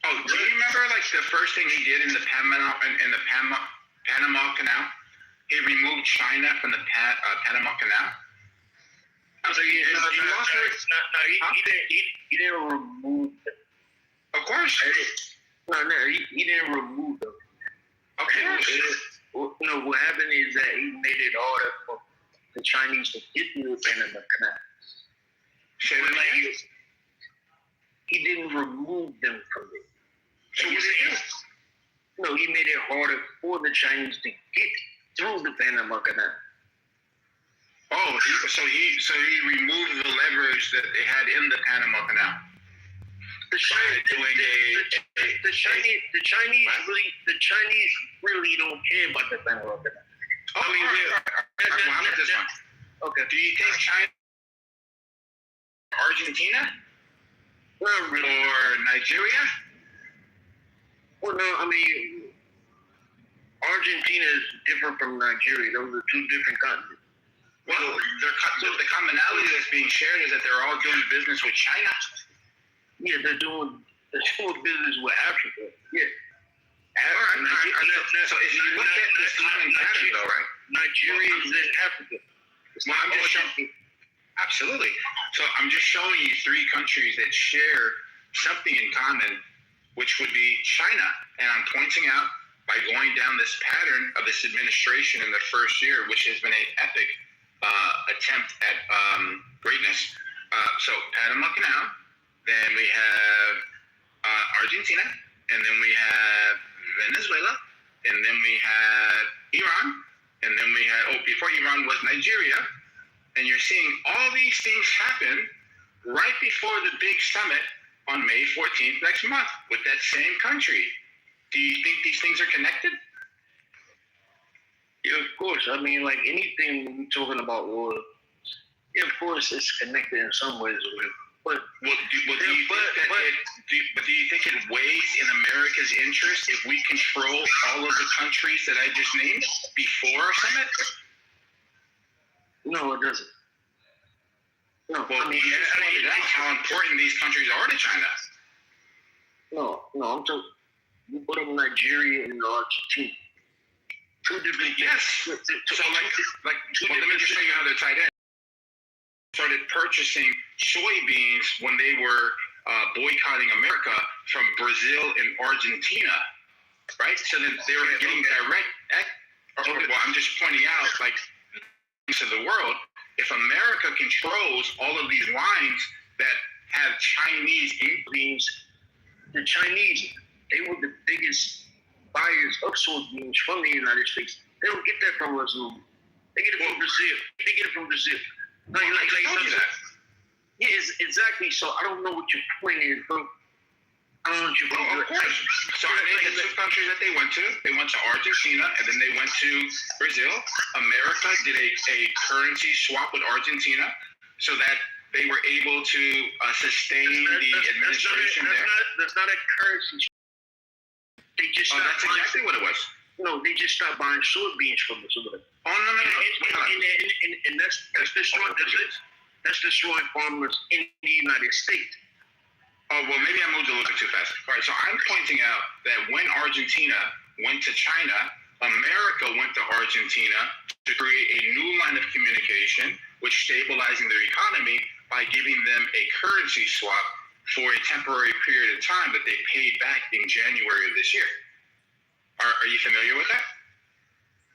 Oh, do you remember like the first thing he did in the Panama Canal? He removed China from the Panama Canal. He didn't remove them. Of course. He didn't remove them. Okay. No, what happened is that he made it harder for the Chinese to get through the Panama Canal. He didn't remove them from it. So what did he do? No, he made it harder for the Chinese to get through the Panama Canal. Oh, so he removed the leverage that they had in the Panama Canal. The Chinese really don't care about the Panama Canal. Oh, I mean, how about this one? Okay. Do you think China, Argentina, or Nigeria? Well, no, I mean, Argentina is different from Nigeria. Those are two different continents. Well, the commonality that's being shared is that they're all doing business with China. Yeah, they're doing business with Africa. Yeah. All right. So if you look at this common pattern, though, right? Nigeria is in Africa. Well, I'm just showing. Absolutely. So I'm just showing you three countries that share something in common, which would be China. And I'm pointing out by going down this pattern of this administration in the first year, which has been an epic attempt at greatness. So Panama Canal, then we have Argentina, and then we have Venezuela, and then we had Iran, and then we had, before Iran was Nigeria. And you're seeing all these things happen right before the big summit on May 14th next month with that same country. Do you think these things are connected? Yeah, of course. I mean, like anything we're talking about war, yeah, of course it's connected in some ways. But do you think it weighs in America's interest if we control all of the countries that I just named before our summit? No, it doesn't. No. Well, I mean, you just pointed out how important these countries are to China. No, I'm talking. You put them Nigeria and Argentina. Two different. Yes. So let me just show you how they're tied in. Started purchasing soybeans when they were boycotting America from Brazil and Argentina, right? So then they were getting direct. Well, I'm just pointing out, like, to the world, if America controls all of these lines that have Chinese ingredients, the Chinese, they were the biggest buyers of soybeans from the United States. They don't get that from us. They get it from Brazil. They get it from Brazil. Yes, exactly. So I don't know what your point is, bro. I don't know what your point is. Of course. So I named the two countries that they went to. They went to Argentina, and then they went to Brazil. America did a currency swap with Argentina so that they were able to sustain the administration there. That's not a currency. They just stopped that's exactly what it was. No, they just stopped buying soybeans from us. No. And that's destroying farmers in the United States. Oh, well, maybe I moved a little bit too fast. All right, so I'm pointing out that when Argentina went to China, America went to Argentina to create a new line of communication, which stabilizing their economy by giving them a currency swap for a temporary period of time that they paid back in January of this year. Are you familiar with that?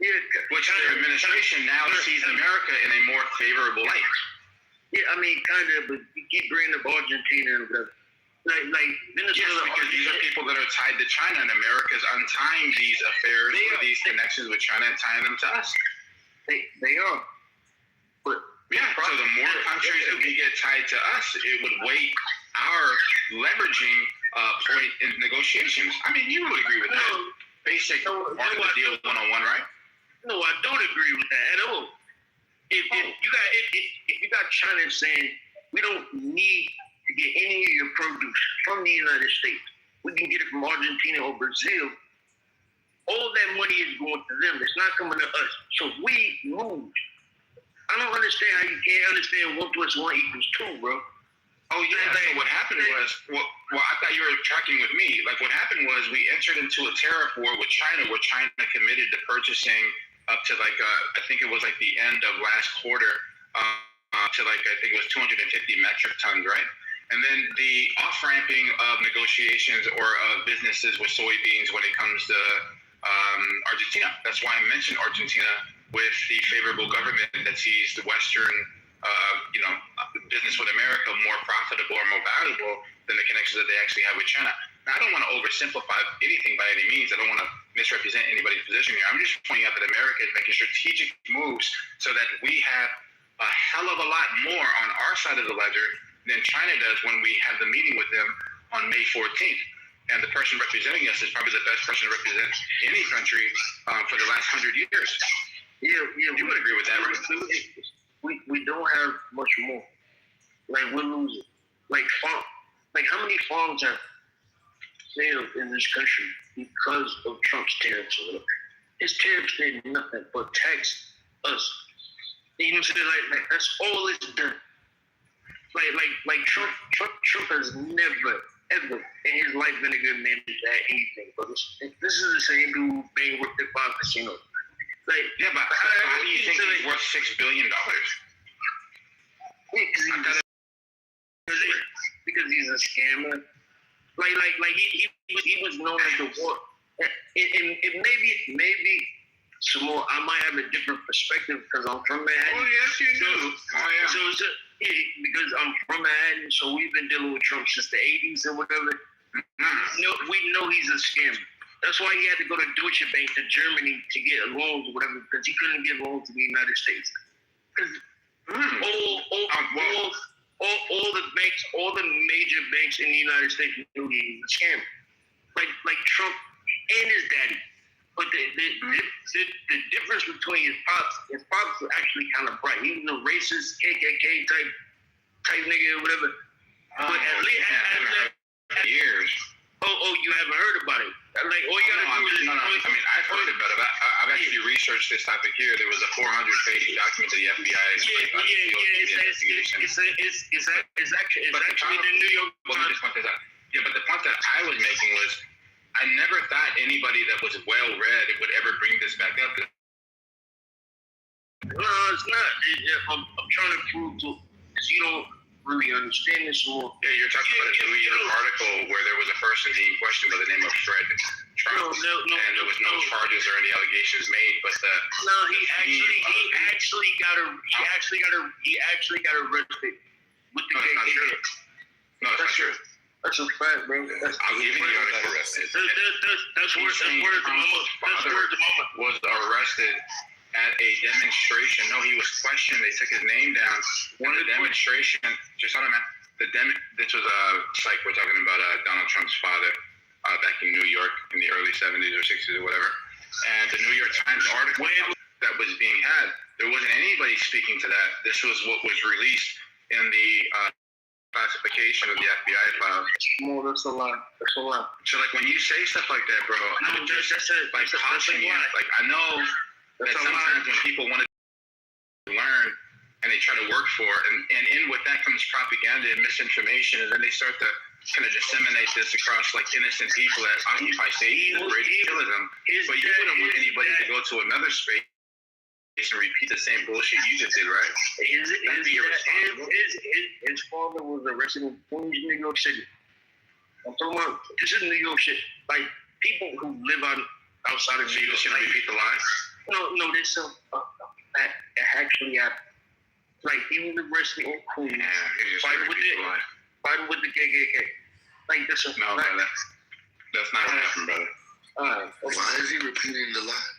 Yeah. Which their administration now sees America in a more favorable light. Yeah, I mean, kind of, but you keep bringing up Argentina and whatever. Like Venezuela. Yes, because these are people that are tied to China, and America's untying these affairs or these connections with China and tying them to us. They are. But yeah, so the more countries that we get tied to us, it would weight our leveraging point in negotiations. I mean, you would agree with that. Basic part of the deal one-on-one, right? No, I don't agree with that at all. If you got China saying we don't need to get any of your produce from the United States, we can get it from Argentina or Brazil. All that money is going to them. It's not coming to us. So we lose. I don't understand how you can't understand 1 + 1 = 2, bro. Oh yeah. So what happened was, well, I thought you were tracking with me. Like what happened was we entered into a tariff war with China, where China committed to purchasing up to like I think it was like the end of last quarter to like I think it was 250 metric tons, right? And then the off-ramping of negotiations or of businesses with soybeans when it comes to Argentina. That's why I mentioned Argentina with the favorable government that sees the Western business with America more profitable or more valuable than the connections that they actually have with China. Now, I don't want to oversimplify anything by any means. I don't want to misrepresent anybody's position here. I'm just pointing out that America is making strategic moves so that we have a hell of a lot more on our side of the ledger than China does when we have the meeting with them on May 14th. And the person representing us is probably the best person to represent any country for the last 100 years. Yeah, you would agree with that, right? We don't have much more. Like we're losing. Like how many farms have failed in this country because of Trump's tariffs? His tariffs did nothing but tax us. You know what I'm saying? Like that's all it's done. Like Trump has never ever in his life been a good man at anything. But this is the same dude being worked at 5 casinos. Like, yeah, but how do you think he's worth $6 billion? Because he's a scammer. Like he was known as the war. And maybe some more. I might have a different perspective because I'm from Manhattan. Oh yes, you do. Oh yeah. So because I'm from Manhattan, so we've been dealing with Trump since the 80s or whatever. No, we know he's a scammer. That's why he had to go to Deutsche Bank to Germany to get loans or whatever, because he couldn't get loans in the United States. Because all the banks, all the major banks in the United States knew he was a scammer. Like Trump and his daddy. But the difference between his pops was actually kind of bright. He was a racist KKK type nigga or whatever. But at least years. Oh, you haven't heard about it? Like all you gotta do is I mean, I've heard about it. I've actually researched this topic here. There was a 400-page document to the FBI. It's actually the New York Times. Yeah, but the point that I was making was, I never thought anybody that was well-read would ever bring this back up. No, it's not. I'm trying to prove to because you don't really understand this more. Yeah, you're talking about a New York article where there was a person being questioned by the name of Fred Trump, and there was no charges or any allegations made. But he actually got arrested with the KKK. No, that's not true. That's a fact, bro. I'll give you the article. That's word to mama. Was arrested at a demonstration. No, he was questioned. They took his name down. One of the demonstration. Just hold on, man. This was like we're talking about Donald Trump's father back in New York in the early 70s or 60s or whatever. And the New York Times article that was being had, there wasn't anybody speaking to that. This was what was released in the classification of the FBI file. No, that's a lot. That's a lot. So like when you say stuff like that, bro, I'm just like caution you. Like I know that sometimes when people want to learn and they try to work for it, and in with that comes propaganda and misinformation, and then they start to kind of disseminate this across like innocent people that occupy stages and ridiculism. But you wouldn't want anybody to go to another space and repeat the same bullshit you just did, right? His father was arrested in Queens, New York City. I'm talking about, this is New York shit. Like, people who live outside of New York. You repeat the lies? No, this that actually happened. Like, he was arrested in Queens, fighting with the KKK. Like, this is no, brother. That's not what happened, brother. Why is he repeating the lie?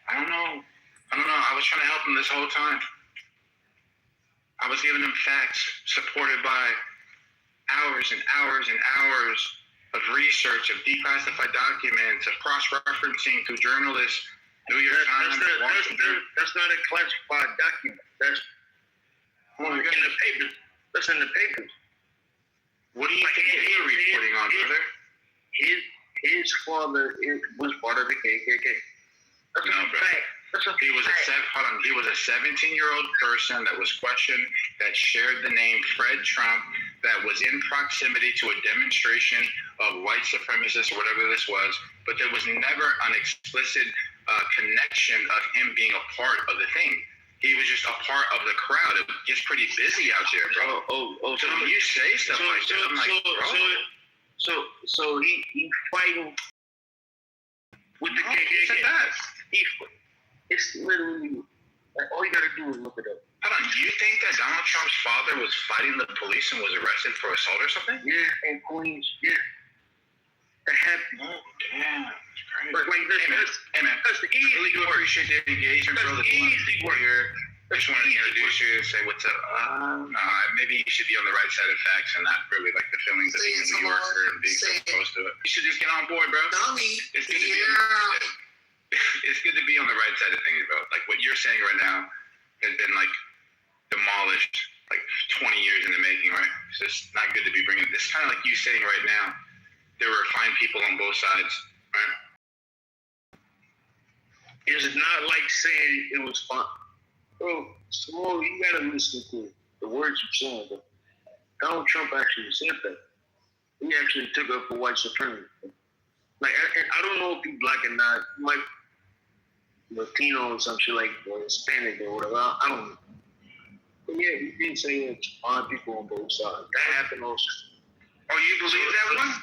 I don't know. I was trying to help him this whole time. I was giving him facts supported by hours and hours and hours of research, of declassified documents, of cross-referencing to journalists, New York Times, Washington. That's not a classified document. That's in the papers. That's in the papers. What do you think you're reporting on, brother? His father was part of the KKK. That's no, bro. He was a 17-year-old person that was questioned that shared the name Fred Trump, that was in proximity to a demonstration of white supremacists or whatever this was, but there was never an explicit connection of him being a part of the thing. He was just a part of the crowd. It gets pretty busy out there, bro. So when you say stuff like that, I'm like, bro. So he fighting with the KKK. It's literally like, all you gotta do is look it up. Hold on, you think that Donald Trump's father was fighting the police and was arrested for assault or something? Yeah, in Queens. Yeah, that happened. Oh, damn. But like this, hey man, I really do appreciate the engagement, bro. That's easy work here. I just wanted to introduce you and say what's up. No, maybe you should be on the right side of facts and not really like the feelings of being a New Yorker and being so close to it. You should just get on board, bro. It's good to be it's good to be on the right side of things, bro. Like what you're saying right now has been like demolished like 20 years in the making, right? It's just not good to be bringing this. Kind of like you saying right now, there were fine people on both sides, right? It's not like saying it was fun. Bro, Samoa, you gotta listen to the words you're saying. But Donald Trump actually said that. He actually took up for white supremacy. Like, I don't know if he's black or not. He might Latino or some shit like, or Hispanic or whatever. I don't know. But yeah, he did say it's fine people on both sides. That happened also. Oh, you believe that one?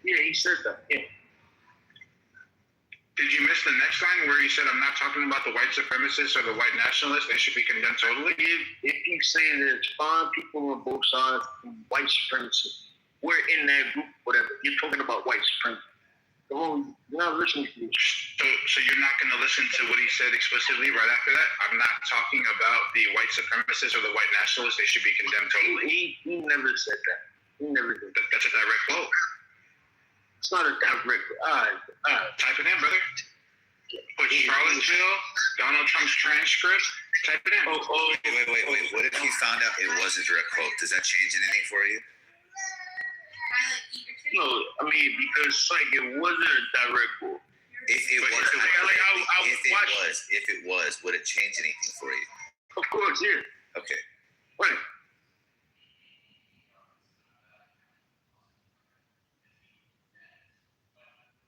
Yeah, he said that. Yeah. Did you miss the next line where he said, I'm not talking about the white supremacists or the white nationalists, they should be condemned totally? If you say that it's fine people on both sides, white supremacists, we're in that group, whatever. You're talking about white supremacy. So you're not listening to this. So you're not going to listen to what he said explicitly right after that? I'm not talking about the white supremacists or the white nationalists, they should be condemned totally? He never said that. He never did. That's a direct quote. It's not a direct. All right. Type it in, brother. Put Charlottesville, Donald Trump's transcript. Type it in. Wait. What if he found out it was a direct quote? Does that change anything for you? No, I mean, because like it wasn't a direct quote. If it was, would it change anything?